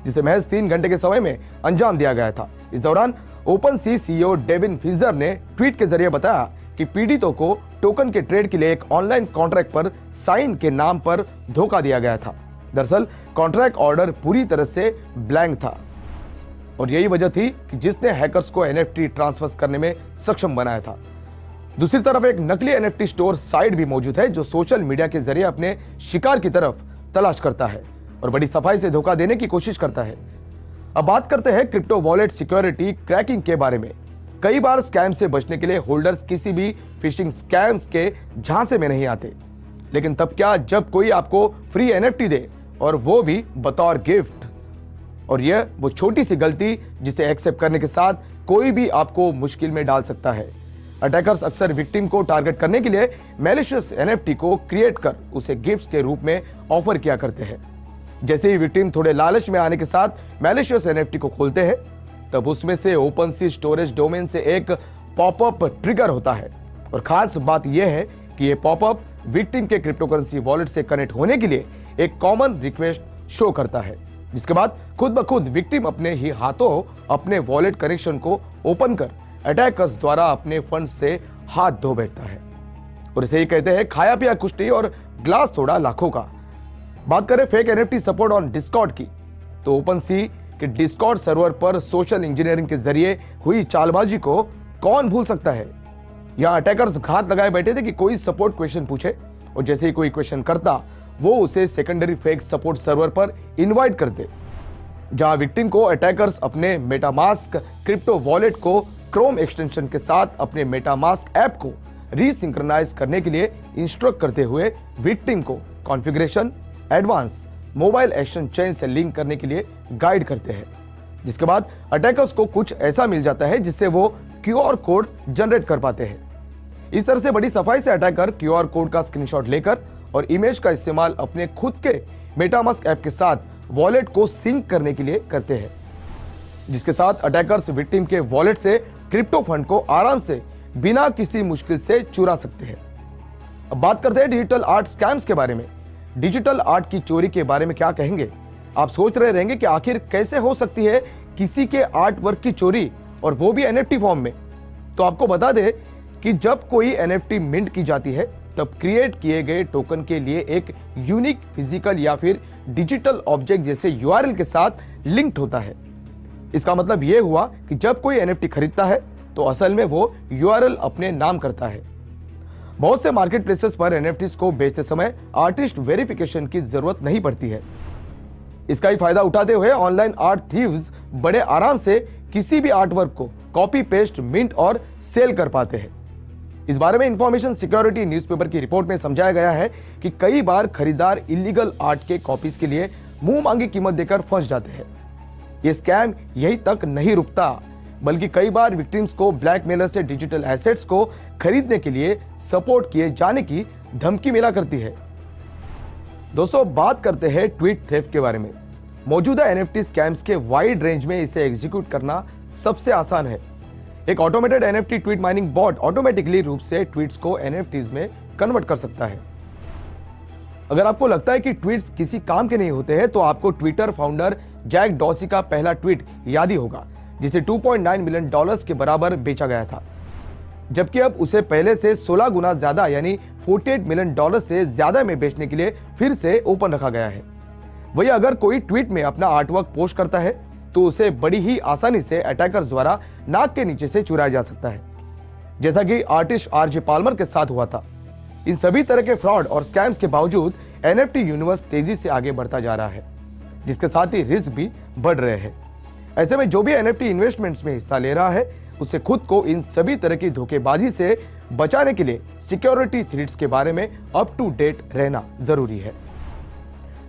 जिसे महज 3 घंटे के समय में अंजाम दिया गया था। इस दौरान ओपनसी सीईओ डेविन फिंजर ने ट्वीट के जरिए बताया कि पीड़ितों को टोकन के ट्रेड के लिए एक ऑनलाइन कॉन्ट्रैक्ट पर साइन के नाम पर धोखा दिया गया था। दरअसल कॉन्ट्रैक्ट ऑर्डर पूरी तरह से ब्लैंक था और यही वजह थी कि जिसने हैकर्स को एनएफटी ट्रांसफर करने में सक्षम बनाया था। दूसरी तरफ एक नकली एनएफटी स्टोर साइट भी मौजूद है जो सोशल मीडिया के जरिए अपने शिकार की तरफ तलाश करता है और बड़ी सफाई से धोखा देने की कोशिश करता है। अब बात करते हैं क्रिप्टो वॉलेट सिक्योरिटी क्रैकिंग के बारे में। कई बार स्कैम से बचने के लिए होल्डर्स किसी भी फिशिंग स्कैम्स के झांसे में नहीं आते, लेकिन तब क्या जब कोई आपको फ्री एनएफटी दे और वो भी बतौर गिफ्ट। और यह वो छोटी सी गलती जिसे एक्सेप्ट करने के साथ कोई भी आपको मुश्किल में डाल सकता है। अटैकर्स अक्सर विक्टिम को टारगेट करने के लिए मैलिशियस एनएफटी को क्रिएट कर उसे गिफ्ट्स के रूप में ऑफर किया करते हैं। जैसे ही विक्टिम थोड़े लालच में आने के साथ मैलिशियस एनएफटी को खोलते हैं, तब उसमें से ओपनसी स्टोरेज डोमेन से एक पॉपअप ट्रिगर होता है। और खास बात यह है कि यह पॉपअप विक्टिम के क्रिप्टो करेंसी वॉलेट से कनेक्ट होने के लिए एक कॉमन रिक्वेस्ट शो करता है, जिसके बाद खुद ब खुद विक्टिम अपने ही हाथों अपने वॉलेट कनेक्शन को ओपन कर अटैकर्स द्वारा अपने फंड से हाथ धो बैठता है। और इसे ही कहते हैं खाया पिया कुश्ती और ग्लास तोड़ा लाखों का। बात करें fake NFT support on Discord की, तो ओपनसी के डिस्कॉर्ड सर्वर पर सोशल इंजीनियरिंग के जरिए हुई चालबाजी को कौन भूल सकता है। यहां अटैकर्स घात लगाए बैठे थे कि कोई सपोर्ट क्वेश्चन पूछे और जैसे ही कोई क्वेश्चन करता वो उसे सेकेंडरी फेक सपोर्ट सर्वर पर इनवाइट करते, जहां विक्टिम को अटैकर्स अपने मेटामास्क क्रिप्टो वॉलेट को क्रोम एक्सटेंशन के साथ अपने मेटामास्क ऐप को रीसिंक्रोनाइज करने के लिए इंस्ट्रक्ट करते हुए विक्टिम को configuration advance mobile action chain से लिंक करने के लिए गाइड करते हैं, जिसके बाद अटैकर्स को कुछ ऐसा मिल जाता है जिससे वो क्यूआर कोड जनरेट कर पाते हैं। इस तरह से बड़ी सफाई से अटैकर क्यूआर कोड का स्क्रीनशॉट लेकर और इमेज का इस्तेमाल अपने खुद के मेटामास्क ऐप के साथ वॉलेट को सिंक करने के लिए करते हैं, जिसके साथ अटैकर्स विक्टिम के वॉलेट से क्रिप्टो फंड को आराम से बिना किसी मुश्किल से चुरा सकते हैं। अब बात करते हैं डिजिटल आर्ट स्कैम्स के बारे में। डिजिटल आर्ट की चोरी के बारे में क्या कहेंगे? आप सोच रहे रहेंगे कि आखिर कैसे हो सकती है किसी के आर्ट वर्क की चोरी और वो भी एनएफटी फॉर्म में। तो आपको बता दें कि जब कोई एनएफटी मिंट की जाती है तब क्रिएट किए गए टोकन के लिए एक यूनिक फिजिकल या फिर डिजिटल ऑब्जेक्ट जैसे यूआरएल के साथ लिंक्ड होता है। इसका मतलब यह हुआ कि जब कोई एनएफटी खरीदता है तो असल में वो यूआरएल अपने नाम करता है। बहुत से मार्केट प्लेसेस पर एनएफटीज को बेचते समय आर्टिस्ट वेरिफिकेशन की जरूरत नहीं पड़ती है। इसका ही फायदा उठाते हुए ऑनलाइन आर्ट थीव्स बड़े आराम से किसी भी आर्टवर्क को कॉपी पेस्ट, मिंट और सेल कर पाते हैं। इस बारे में इंफॉर्मेशन सिक्योरिटी न्यूज़पेपर की रिपोर्ट में समझाया गया है कि कई बार खरीदार इलीगल आर्ट के कॉपीज के लिए मुंह मांगी कीमत देकर फंस जाते हैं। ये स्कैम यही तक नहीं रुकता, बल्कि कई बार विक्टिम्स को ब्लैकमेलर से डिजिटल एसेट्स को खरीदने के लिए सपोर्ट किए जाने की धमकी मिला करती है। दोस्तों, बात करते हैं ट्वीट थेफ्ट के बारे में। मौजूदा NFT स्कैम्स के वाइड रेंज में इसे एग्जीक्यूट करना सबसे आसान है। एक automated NFT tweet mining bot automatically रूप से ट्वीट्स को NFTs में कन्वर्ट कर सकता है। अगर आपको लगता है कि ट्वीट्स किसी काम के नहीं होते हैं, तो आपको ट्विटर फाउंडर जैक डॉर्सी का पहला ट्वीट याद ही होगा, जिसे $2.9 मिलियन के बराबर बेचा गया था, जबकि अब उसे पहले से 16 गुना ज्यादा यानी $48 मिलियन से ज्यादा में बेचने के लिए फिर से ओपन रखा गया है। वही अगर कोई ट्वीट में अपना आर्टवर्क पोस्ट करता है, तो उसे बड़ी ही आसानी से अटैकर्स द्वारा नाक के नीचे से चुराया जा सकता है, जैसा कि आर्टिस्ट RJ पाल्मर के साथ हुआ था। इन सभी तरह के फ्रॉड और स्कैम्स के बावजूद NFT यूनिवर्स तेजी से आगे बढ़ता जा रहा है, जिसके साथ ही रिस्क भी बढ़ रहे हैं। ऐसे में जो भी NFT इन्वेस्टमेंट्स में हिस्सा ले रहा है, उसे खुद को इन सभी तरह की धोखेबाजी से बचाने के लिए सिक्योरिटी थ्रेट्स के बारे में अप टू डेट रहना जरूरी है।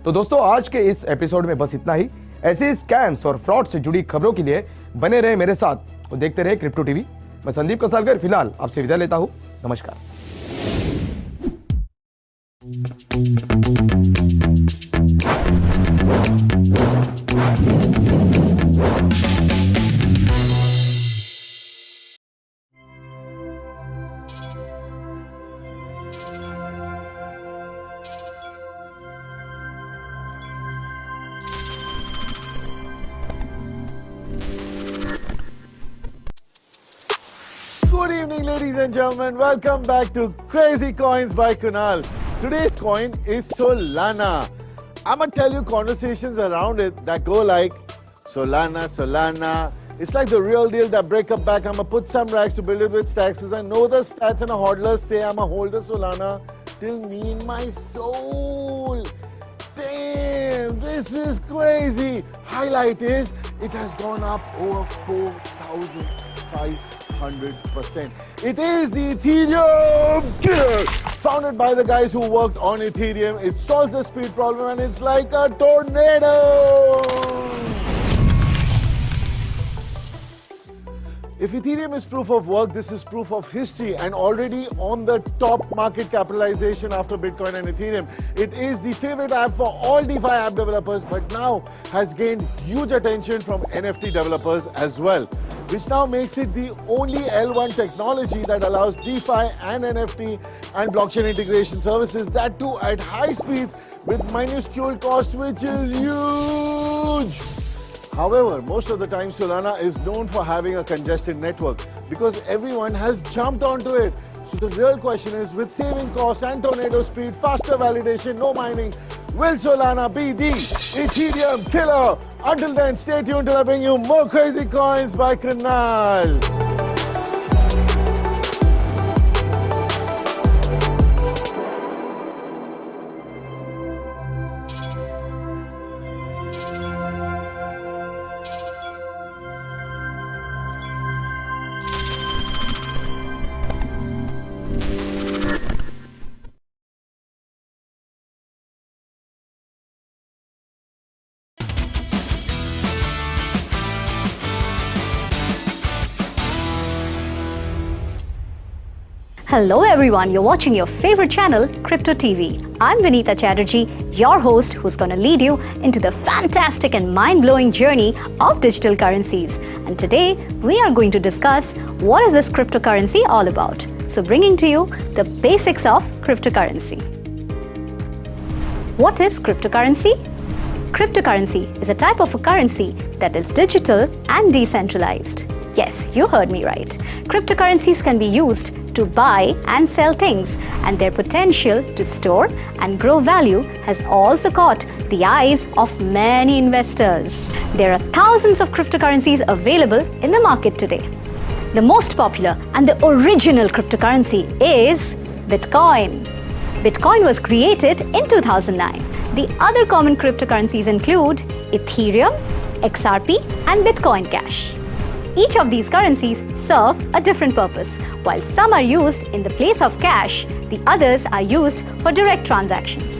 तो दोस्तों, आज के इस एपिसोड में बस इतना ही। ऐसे स्कैम्स और फ्रॉड से जुड़ी खबरों के लिए बने रहे मेरे साथ और देखते रहे क्रिप्टो टीवी। मैं संदीप कसालकर फिलहाल आपसे विदा लेता हूं। नमस्कार। Good evening, ladies and gentlemen. Welcome back to Crazy Coins by Kunal. Today's coin is Solana. I'm gonna tell you conversations around it that go like Solana, Solana. It's like the real deal, that breakup back. I'm gonna put some racks to build it with stacks, because I know the stats and the hodlers say I'm a holder Solana till me in my soul. Damn, this is crazy. Highlight is it has gone up over 4,500%. It is the Ethereum killer, founded by the guys who worked on Ethereum. It solves the speed problem and it's like a tornado. If Ethereum is proof of work, this is proof of history, and already on the top market capitalization after Bitcoin and Ethereum. It is the favorite app for all DeFi app developers, but now has gained huge attention from NFT developers as well, which now makes it the only L1 technology that allows DeFi and NFT and blockchain integration services, that too at high speeds with minuscule cost, which is huge. However, most of the time Solana is known for having a congested network because everyone has jumped onto it. So the real question is, with saving costs and tornado speed, faster validation, no mining, will Solana be the Ethereum killer? Until then, stay tuned till I bring you more Crazy Coins by Kunal. Hello everyone, you're watching your favorite channel, Crypto TV. I'm Vinita Chatterjee, your host who's going to lead you into the fantastic and mind-blowing journey of digital currencies. And today we are going to discuss what is this cryptocurrency all about. So bringing to you the basics of cryptocurrency. What is cryptocurrency? Cryptocurrency is a type of a currency that is digital and decentralized. Yes, you heard me right. Cryptocurrencies can be used to buy and sell things, and their potential to store and grow value has also caught the eyes of many investors. There are thousands of cryptocurrencies available in the market today. The most popular and the original cryptocurrency is Bitcoin. Bitcoin was created in 2009. The other common cryptocurrencies include Ethereum, XRP, and Bitcoin Cash. Each of these currencies serve a different purpose. While some are used in the place of cash, the others are used for direct transactions.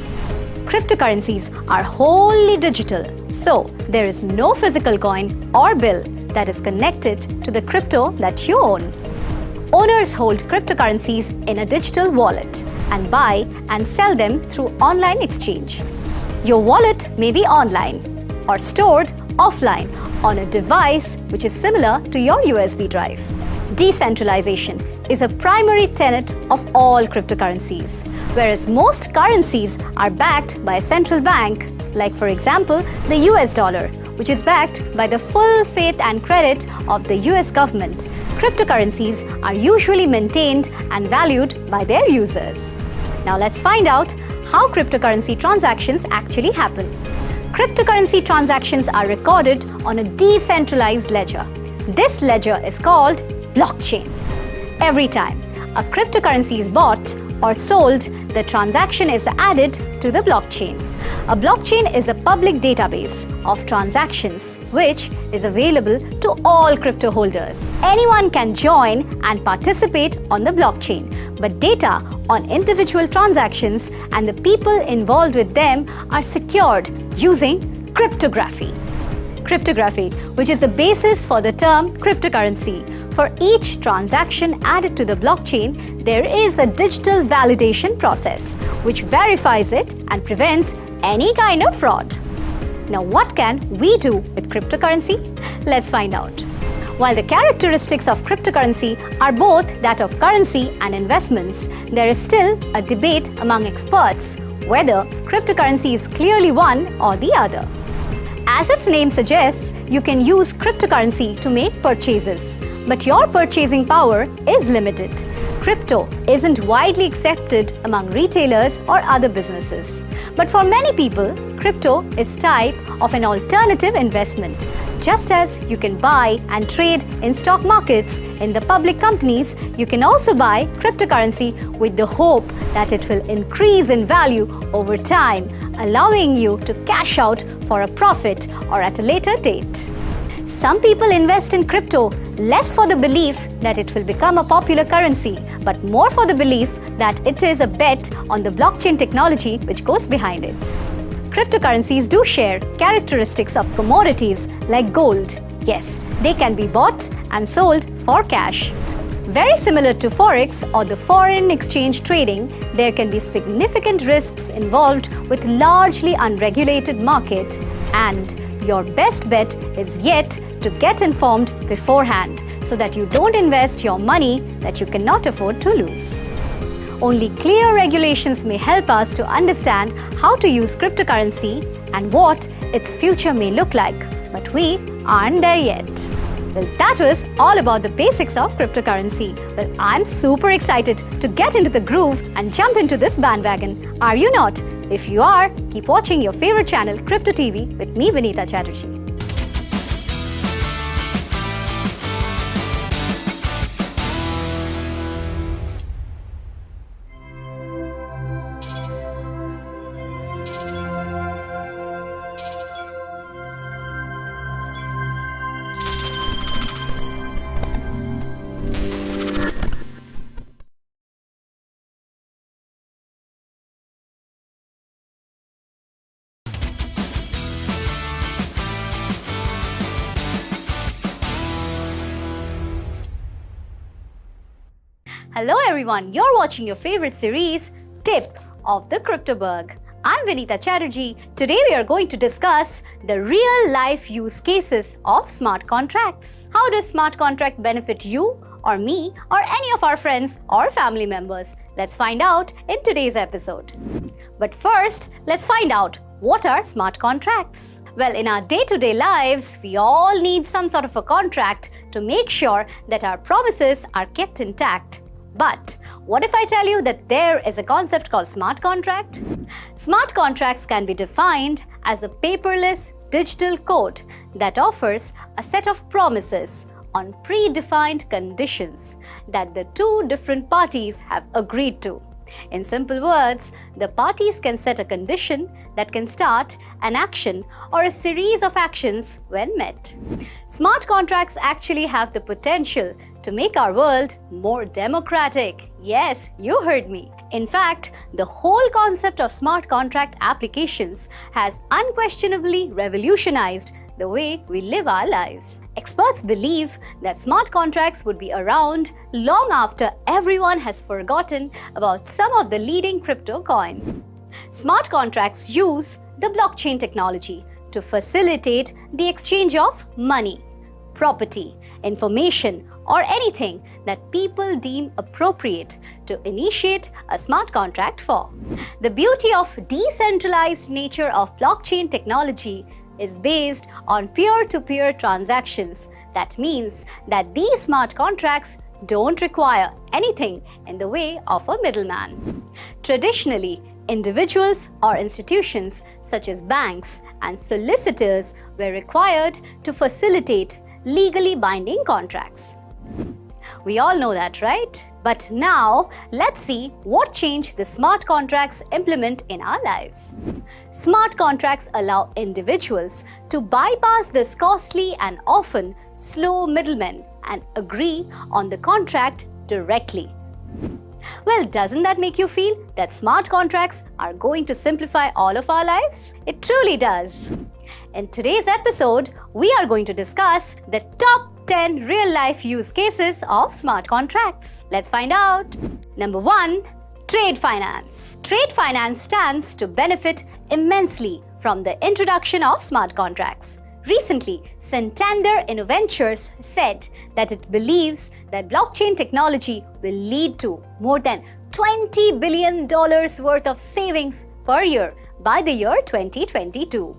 Cryptocurrencies are wholly digital, so there is no physical coin or bill that is connected to the crypto that you own. Owners hold cryptocurrencies in a digital wallet and buy and sell them through online exchange. Your wallet may be online or stored offline on a device which is similar to your USB drive. Decentralization is a primary tenet of all cryptocurrencies, whereas most currencies are backed by a central bank, like for example the US dollar, which is backed by the full faith and credit of the US government. Cryptocurrencies are usually maintained and valued by their users. Now let's find out how cryptocurrency transactions actually happen. Cryptocurrency transactions are recorded on a decentralized ledger. This ledger is called blockchain. Every time a cryptocurrency is bought or sold, the transaction is added to the blockchain. A blockchain is a public database of transactions which is available to all crypto holders. Anyone can join and participate on the blockchain, but data on individual transactions and the people involved with them are secured using cryptography. Cryptography, which is the basis for the term cryptocurrency. For each transaction added to the blockchain, there is a digital validation process which verifies it and prevents any kind of fraud. Now, what can we do with cryptocurrency? Let's find out. While the characteristics of cryptocurrency are both that of currency and investments, there is still a debate among experts whether cryptocurrency is clearly one or the other. As its name suggests, you can use cryptocurrency to make purchases, but your purchasing power is limited. Crypto isn't widely accepted among retailers or other businesses. But for many people, crypto is type of an alternative investment. Just as you can buy and trade in stock markets in the public companies, you can also buy cryptocurrency with the hope that it will increase in value over time, allowing you to cash out for a profit or at a later date. Some people invest in crypto less for the belief that it will become a popular currency, but more for the belief that it is a bet on the blockchain technology which goes behind it. Cryptocurrencies do share characteristics of commodities like gold. Yes, they can be bought and sold for cash. Very similar to Forex or the foreign exchange trading, there can be significant risks involved with largely unregulated market, and your best bet is yet to get informed beforehand so that you don't invest your money that you cannot afford to lose. Only clear regulations may help us to understand how to use cryptocurrency and what its future may look like, but we aren't there yet. Well, that was all about the basics of cryptocurrency. Well, I'm super excited to get into the groove and jump into this bandwagon. Are you not? If you are, keep watching your favorite channel, Crypto TV, with me, Vinita Chatterjee. Hello everyone, you're watching your favorite series, Tip of the Cryptoberg. I'm Vinita Chatterjee. Today we are going to discuss the real-life use cases of smart contracts. How does smart contract benefit you or me or any of our friends or family members? Let's find out in today's episode. But first, let's find out what are smart contracts. Well, in our day-to-day lives, we all need some sort of a contract to make sure that our promises are kept intact. But what if I tell you that there is a concept called smart contract? Smart contracts can be defined as a paperless digital code that offers a set of promises on predefined conditions that the two different parties have agreed to. In simple words, the parties can set a condition that can start an action or a series of actions when met. Smart contracts actually have the potential to make our world more democratic. Yes, you heard me. In fact, the whole concept of smart contract applications has unquestionably revolutionized the way we live our lives. Experts believe that smart contracts would be around long after everyone has forgotten about some of the leading crypto coins. Smart contracts use the blockchain technology to facilitate the exchange of money, property, information, or anything that people deem appropriate to initiate a smart contract for. The beauty of decentralized nature of blockchain technology is based on peer-to-peer transactions. That means that these smart contracts don't require anything in the way of a middleman. Traditionally, individuals or institutions such as banks and solicitors were required to facilitate legally binding contracts. We all know that, right? But now, let's see what change the smart contracts implement in our lives. Smart contracts allow individuals to bypass this costly and often slow middlemen and agree on the contract directly. Well, doesn't that make you feel that smart contracts are going to simplify all of our lives? It truly does. In today's episode, we are going to discuss the top 10 real-life use cases of smart contracts. Let's find out. Number 1. Trade finance. Trade finance stands to benefit immensely from the introduction of smart contracts. Recently, Santander Innoventures said that it believes that blockchain technology will lead to more than $20 billion worth of savings per year by the year 2022.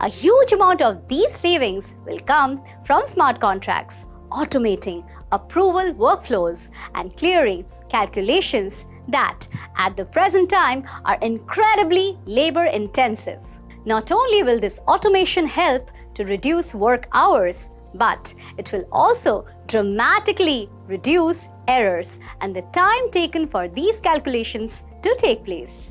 A huge amount of these savings will come from smart contracts, automating approval workflows and clearing calculations that, at the present time, are incredibly labor-intensive. Not only will this automation help to reduce work hours, but it will also dramatically reduce errors and the time taken for these calculations to take place.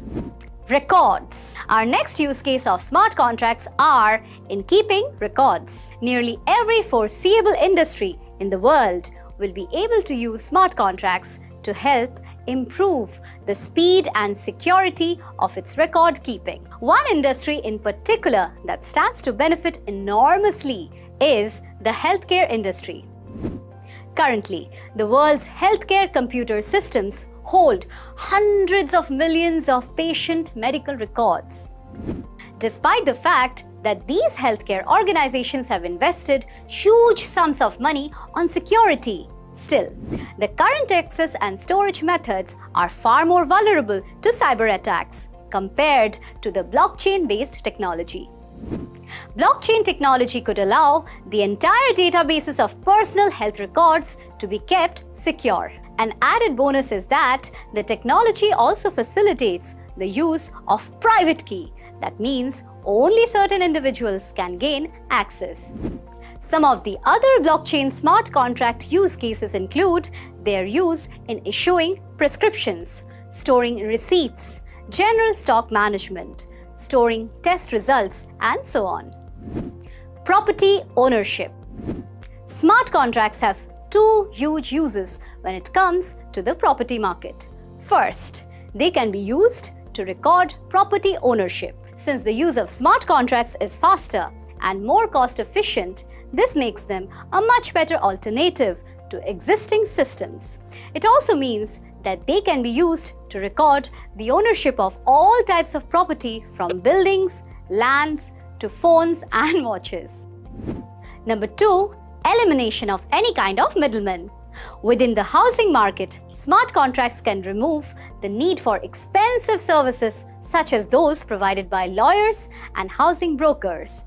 Records. Our next use case of smart contracts are in keeping records. Nearly every foreseeable industry in the world will be able to use smart contracts to help improve the speed and security of its record keeping. One industry in particular that stands to benefit enormously is the healthcare industry. Currently, the world's healthcare computer systems hold hundreds of millions of patient medical records. Despite the fact that these healthcare organizations have invested huge sums of money on security, still, the current access and storage methods are far more vulnerable to cyber attacks compared to the blockchain-based technology. Blockchain technology could allow the entire databases of personal health records to be kept secure. An added bonus is that the technology also facilitates the use of private key. That means only certain individuals can gain access. Some of the other blockchain smart contract use cases include their use in issuing prescriptions, storing receipts, general stock management, storing test results, and so on. Property ownership. Smart contracts have two huge uses when it comes to the property market. First, they can be used to record property ownership. Since the use of smart contracts is faster and more cost efficient, this makes them a much better alternative to existing systems. It also means that they can be used to record the ownership of all types of property from buildings, lands, to phones and watches. Number 2, elimination of any kind of middleman. Within the housing market, smart contracts can remove the need for expensive services such as those provided by lawyers and housing brokers.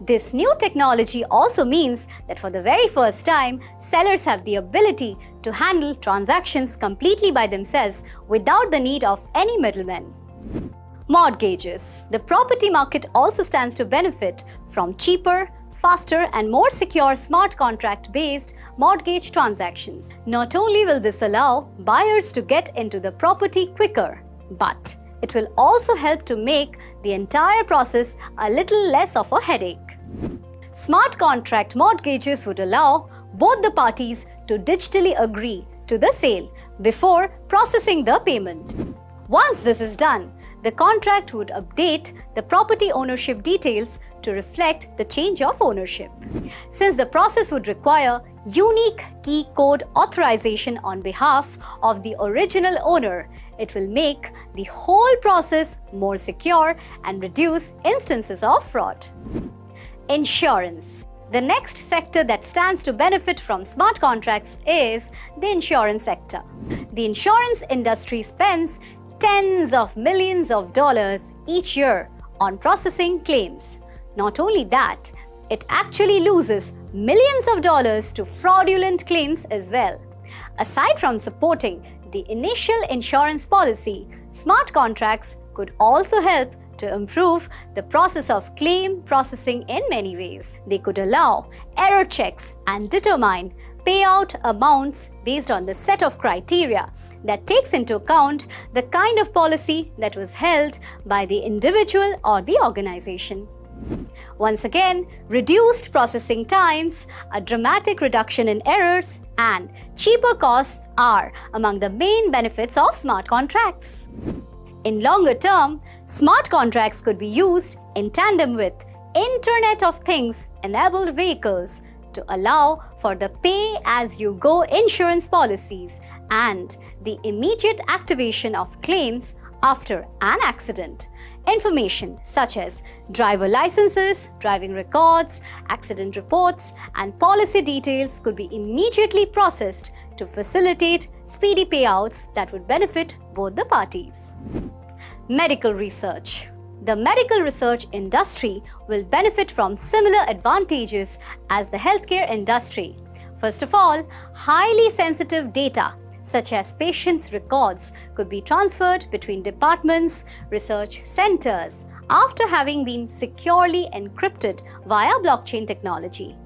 This new technology also means that for the very first time, sellers have the ability to handle transactions completely by themselves without the need of any middlemen. Mortgages. The property market also stands to benefit from cheaper, faster and more secure smart contract-based mortgage transactions. Not only will this allow buyers to get into the property quicker, but it will also help to make the entire process a little less of a headache. Smart contract mortgages would allow both the parties to digitally agree to the sale before processing the payment. Once this is done, the contract would update the property ownership details to reflect the change of ownership. Since the process would require unique key code authorization on behalf of the original owner, it will make the whole process more secure and reduce instances of fraud. Insurance. The next sector that stands to benefit from smart contracts is the insurance sector. The insurance industry spends tens of millions of dollars each year on processing claims. Not only that, it actually loses millions of dollars to fraudulent claims as well. Aside from supporting the initial insurance policy, smart contracts could also help to improve the process of claim processing in many ways. They could allow error checks and determine payout amounts based on the set of criteria that takes into account the kind of policy that was held by the individual or the organization. Once again, reduced processing times, a dramatic reduction in errors, and cheaper costs are among the main benefits of smart contracts. In longer term, smart contracts could be used in tandem with Internet of Things enabled vehicles to allow for the pay-as-you-go insurance policies and the immediate activation of claims after an accident. Information such as driver licenses, driving records, accident reports, and policy details could be immediately processed to facilitate speedy payouts that would benefit both the parties. Medical research. The medical research industry will benefit from similar advantages as the healthcare industry. First of all, highly sensitive data such as patients' records could be transferred between departments, research centers, after having been securely encrypted via blockchain technology.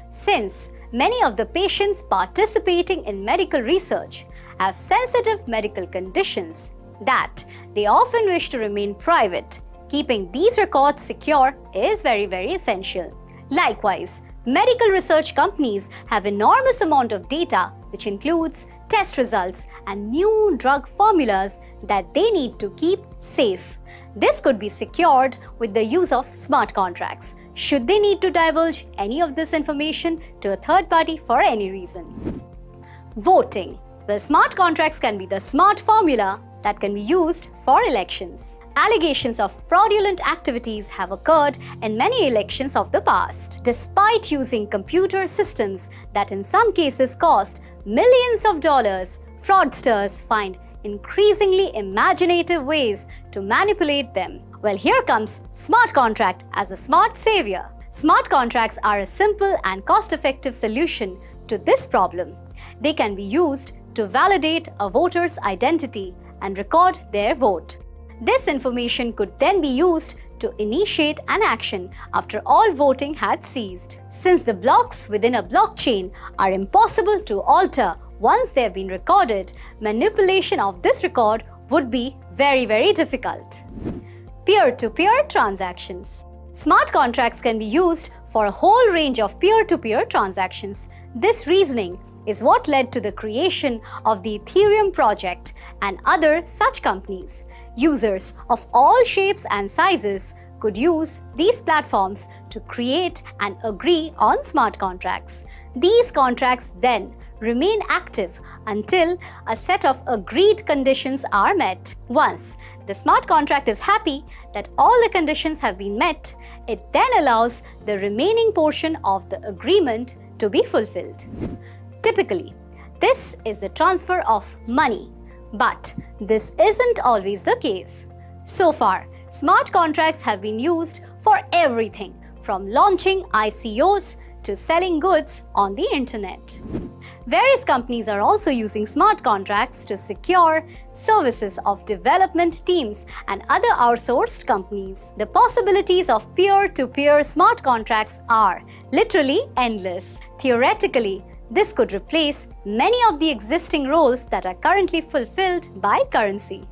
Since many of the patients participating in medical research have sensitive medical conditions that they often wish to remain private, keeping these records secure is very essential. Likewise, medical research companies have enormous amount of data which includes test results and new drug formulas that they need to keep safe. This could be secured with the use of smart contracts, should they need to divulge any of this information to a third party for any reason. Voting. Well, smart contracts can be the smart formula that can be used for elections. Allegations of fraudulent activities have occurred in many elections of the past. Despite using computer systems that in some cases cost millions of dollars, fraudsters find increasingly imaginative ways to manipulate them. Well, here comes smart contract as a smart savior. Smart contracts are a simple and cost-effective solution to this problem. They can be used to validate a voter's identity and record their vote. This information could then be used to initiate an action after all voting had ceased. Since the blocks within a blockchain are impossible to alter once they have been recorded, manipulation of this record would be very difficult. Peer-to-peer transactions. Smart contracts can be used for a whole range of peer-to-peer transactions. This reasoning is what led to the creation of the Ethereum project and other such companies. Users of all shapes and sizes could use these platforms to create and agree on smart contracts. These contracts then remain active until a set of agreed conditions are met. Once the smart contract is happy that all the conditions have been met, it then allows the remaining portion of the agreement to be fulfilled. Typically, this is the transfer of money, but this isn't always the case. So far, smart contracts have been used for everything from launching ICOs to selling goods on the internet. Various companies are also using smart contracts to secure services of development teams and other outsourced companies. The possibilities of peer-to-peer smart contracts are literally endless. Theoretically, this could replace many of the existing roles that are currently fulfilled by currency.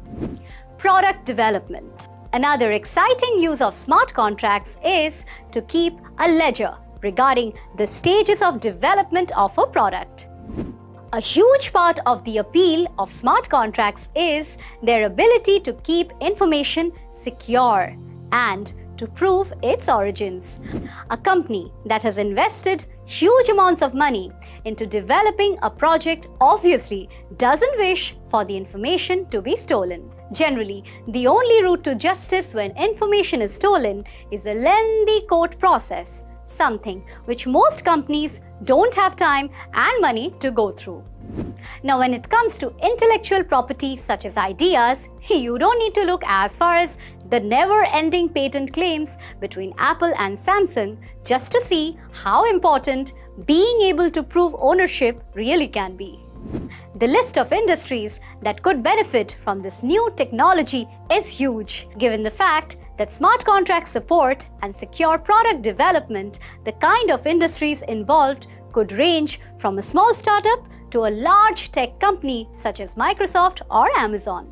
Product development. Another exciting use of smart contracts is to keep a ledger regarding the stages of development of a product. A huge part of the appeal of smart contracts is their ability to keep information secure and to prove its origins. A company that has invested huge amounts of money into developing a project obviously doesn't wish for the information to be stolen. Generally, the only route to justice when information is stolen is a lengthy court process, something which most companies don't have time and money to go through. Now, when it comes to intellectual property such as ideas, you don't need to look as far as the never-ending patent claims between Apple and Samsung just to see how important being able to prove ownership really can be. The list of industries that could benefit from this new technology is huge, given the fact that smart contracts support and secure product development. The kind of industries involved could range from a small startup to a large tech company such as Microsoft or Amazon.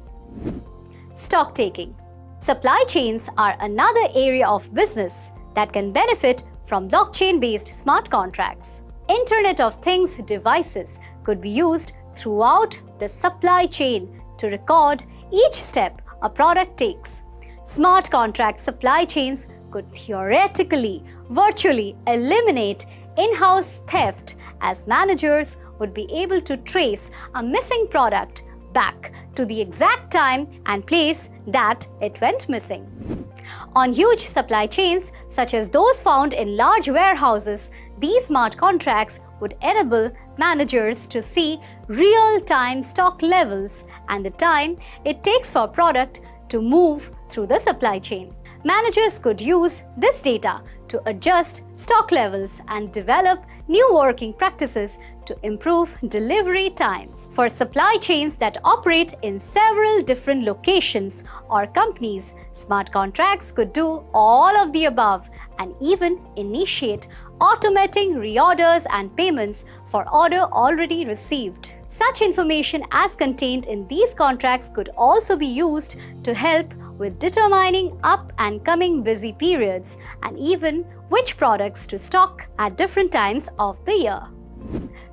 Stock taking. Supply chains are another area of business that can benefit from blockchain-based smart contracts. Internet of Things devices could be used throughout the supply chain to record each step a product takes. Smart contract supply chains could theoretically, virtually eliminate in-house theft, as managers would be able to trace a missing product back to the exact time and place that it went missing. On huge supply chains, such as those found in large warehouses, these smart contracts would enable managers to see real-time stock levels and the time it takes for a product to move through the supply chain. Managers could use this data to adjust stock levels and develop new working practices to improve delivery times. For supply chains that operate in several different locations or companies, smart contracts could do all of the above and even initiate automating reorders and payments for order already received. Such information as contained in these contracts could also be used to help with determining up and coming busy periods and even which products to stock at different times of the year.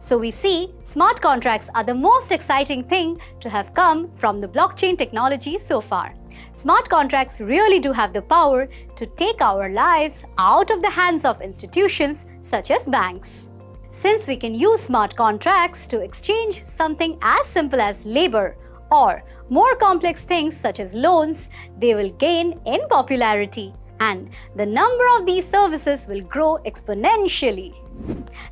So we see smart contracts are the most exciting thing to have come from the blockchain technology so far. Smart contracts really do have the power to take our lives out of the hands of institutions such as banks. Since we can use smart contracts to exchange something as simple as labor or more complex things such as loans, they will gain in popularity and the number of these services will grow exponentially.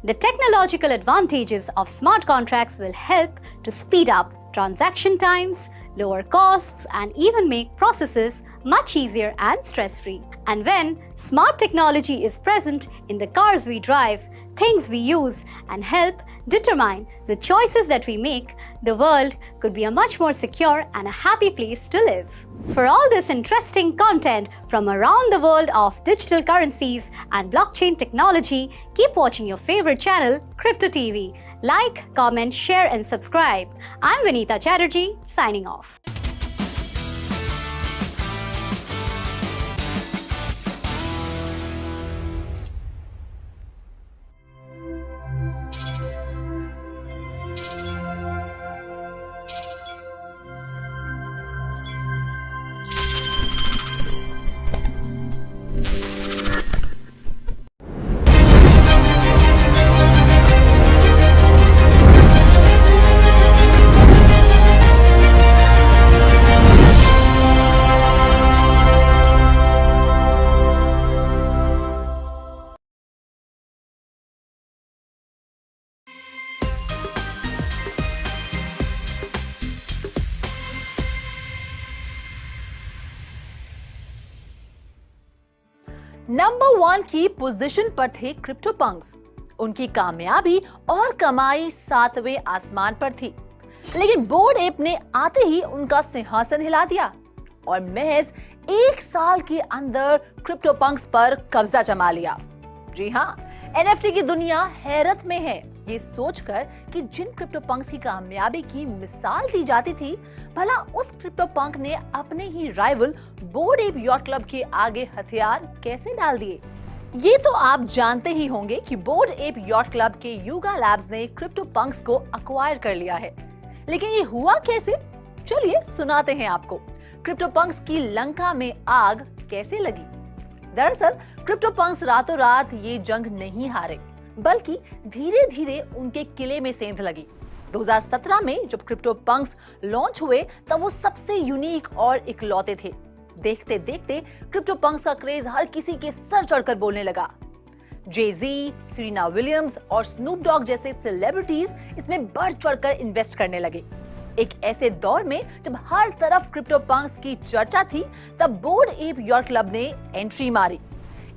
The technological advantages of smart contracts will help to speed up transaction times, lower costs, and even make processes much easier and stress-free. And when smart technology is present in the cars we drive, things we use, and help determine the choices that we make, the world could be a much more secure and a happy place to live. For all this interesting content from around the world of digital currencies and blockchain technology, keep watching your favorite channel, Crypto TV. Like, comment, share, and subscribe. I'm Vinita Chatterjee, signing off. Number 1 की position पर थे crypto Punk's. उनकी कामयाबी और कमाई 7वें आसमान पर थी, लेकिन बोर्ड एप ने आते ही उनका सिंहासन हिला दिया और महज 1 साल के अंदर क्रिप्टो पंक्स पर कब्जा जमा लिया। जी हां, एनएफटी की दुनिया हैरत में है। ये सोचकर कि जिन क्रिप्टो पंक्स की कामयाबी की मिसाल दी जाती थी, भला उस क्रिप्टो पंक ने अपने ही rival board app yacht club के आगे हथियार कैसे डाल दिए। ये तो आप जानते ही होंगे कि बोर्ड एप यॉट क्लब के यूगा लैब्स ने क्रिप्टो पंक्स को अक्वायर कर लिया है, लेकिन ये हुआ कैसे? चलिए सुनाते हैं आपको क्रिप्टो पंक्स की लंका में आग कैसे लगी। दरअसल क्रिप्टो पंक्स रातों रात ये जंग नहीं हारे, बल्कि धीरे धीरे उनके किले में सेंध लगी। 2017 में जब क्रिप्टो पंक्स लॉन्च हुए तब वो सबसे यूनिक और इकलौते थे। देखते देखते क्रिप्टो पंक्स का क्रेज हर किसी के सर चढ़कर बोलने लगा। जे-ज़ी, सेरेना विलियम्स और स्नूप डॉग जैसे सेलिब्रिटीज इसमें बढ़ चढ़कर इन्वेस्ट करने लगे। एक ऐसे दौर में जब हर तरफ क्रिप्टो पंक्स की चर्चा थी, तब बोर्ड एप यॉट क्लब ने एंट्री मारी।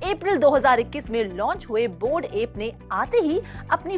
अप्रैल 2021 में लॉन्च हुए बोर्ड एप ने आते ही अपनी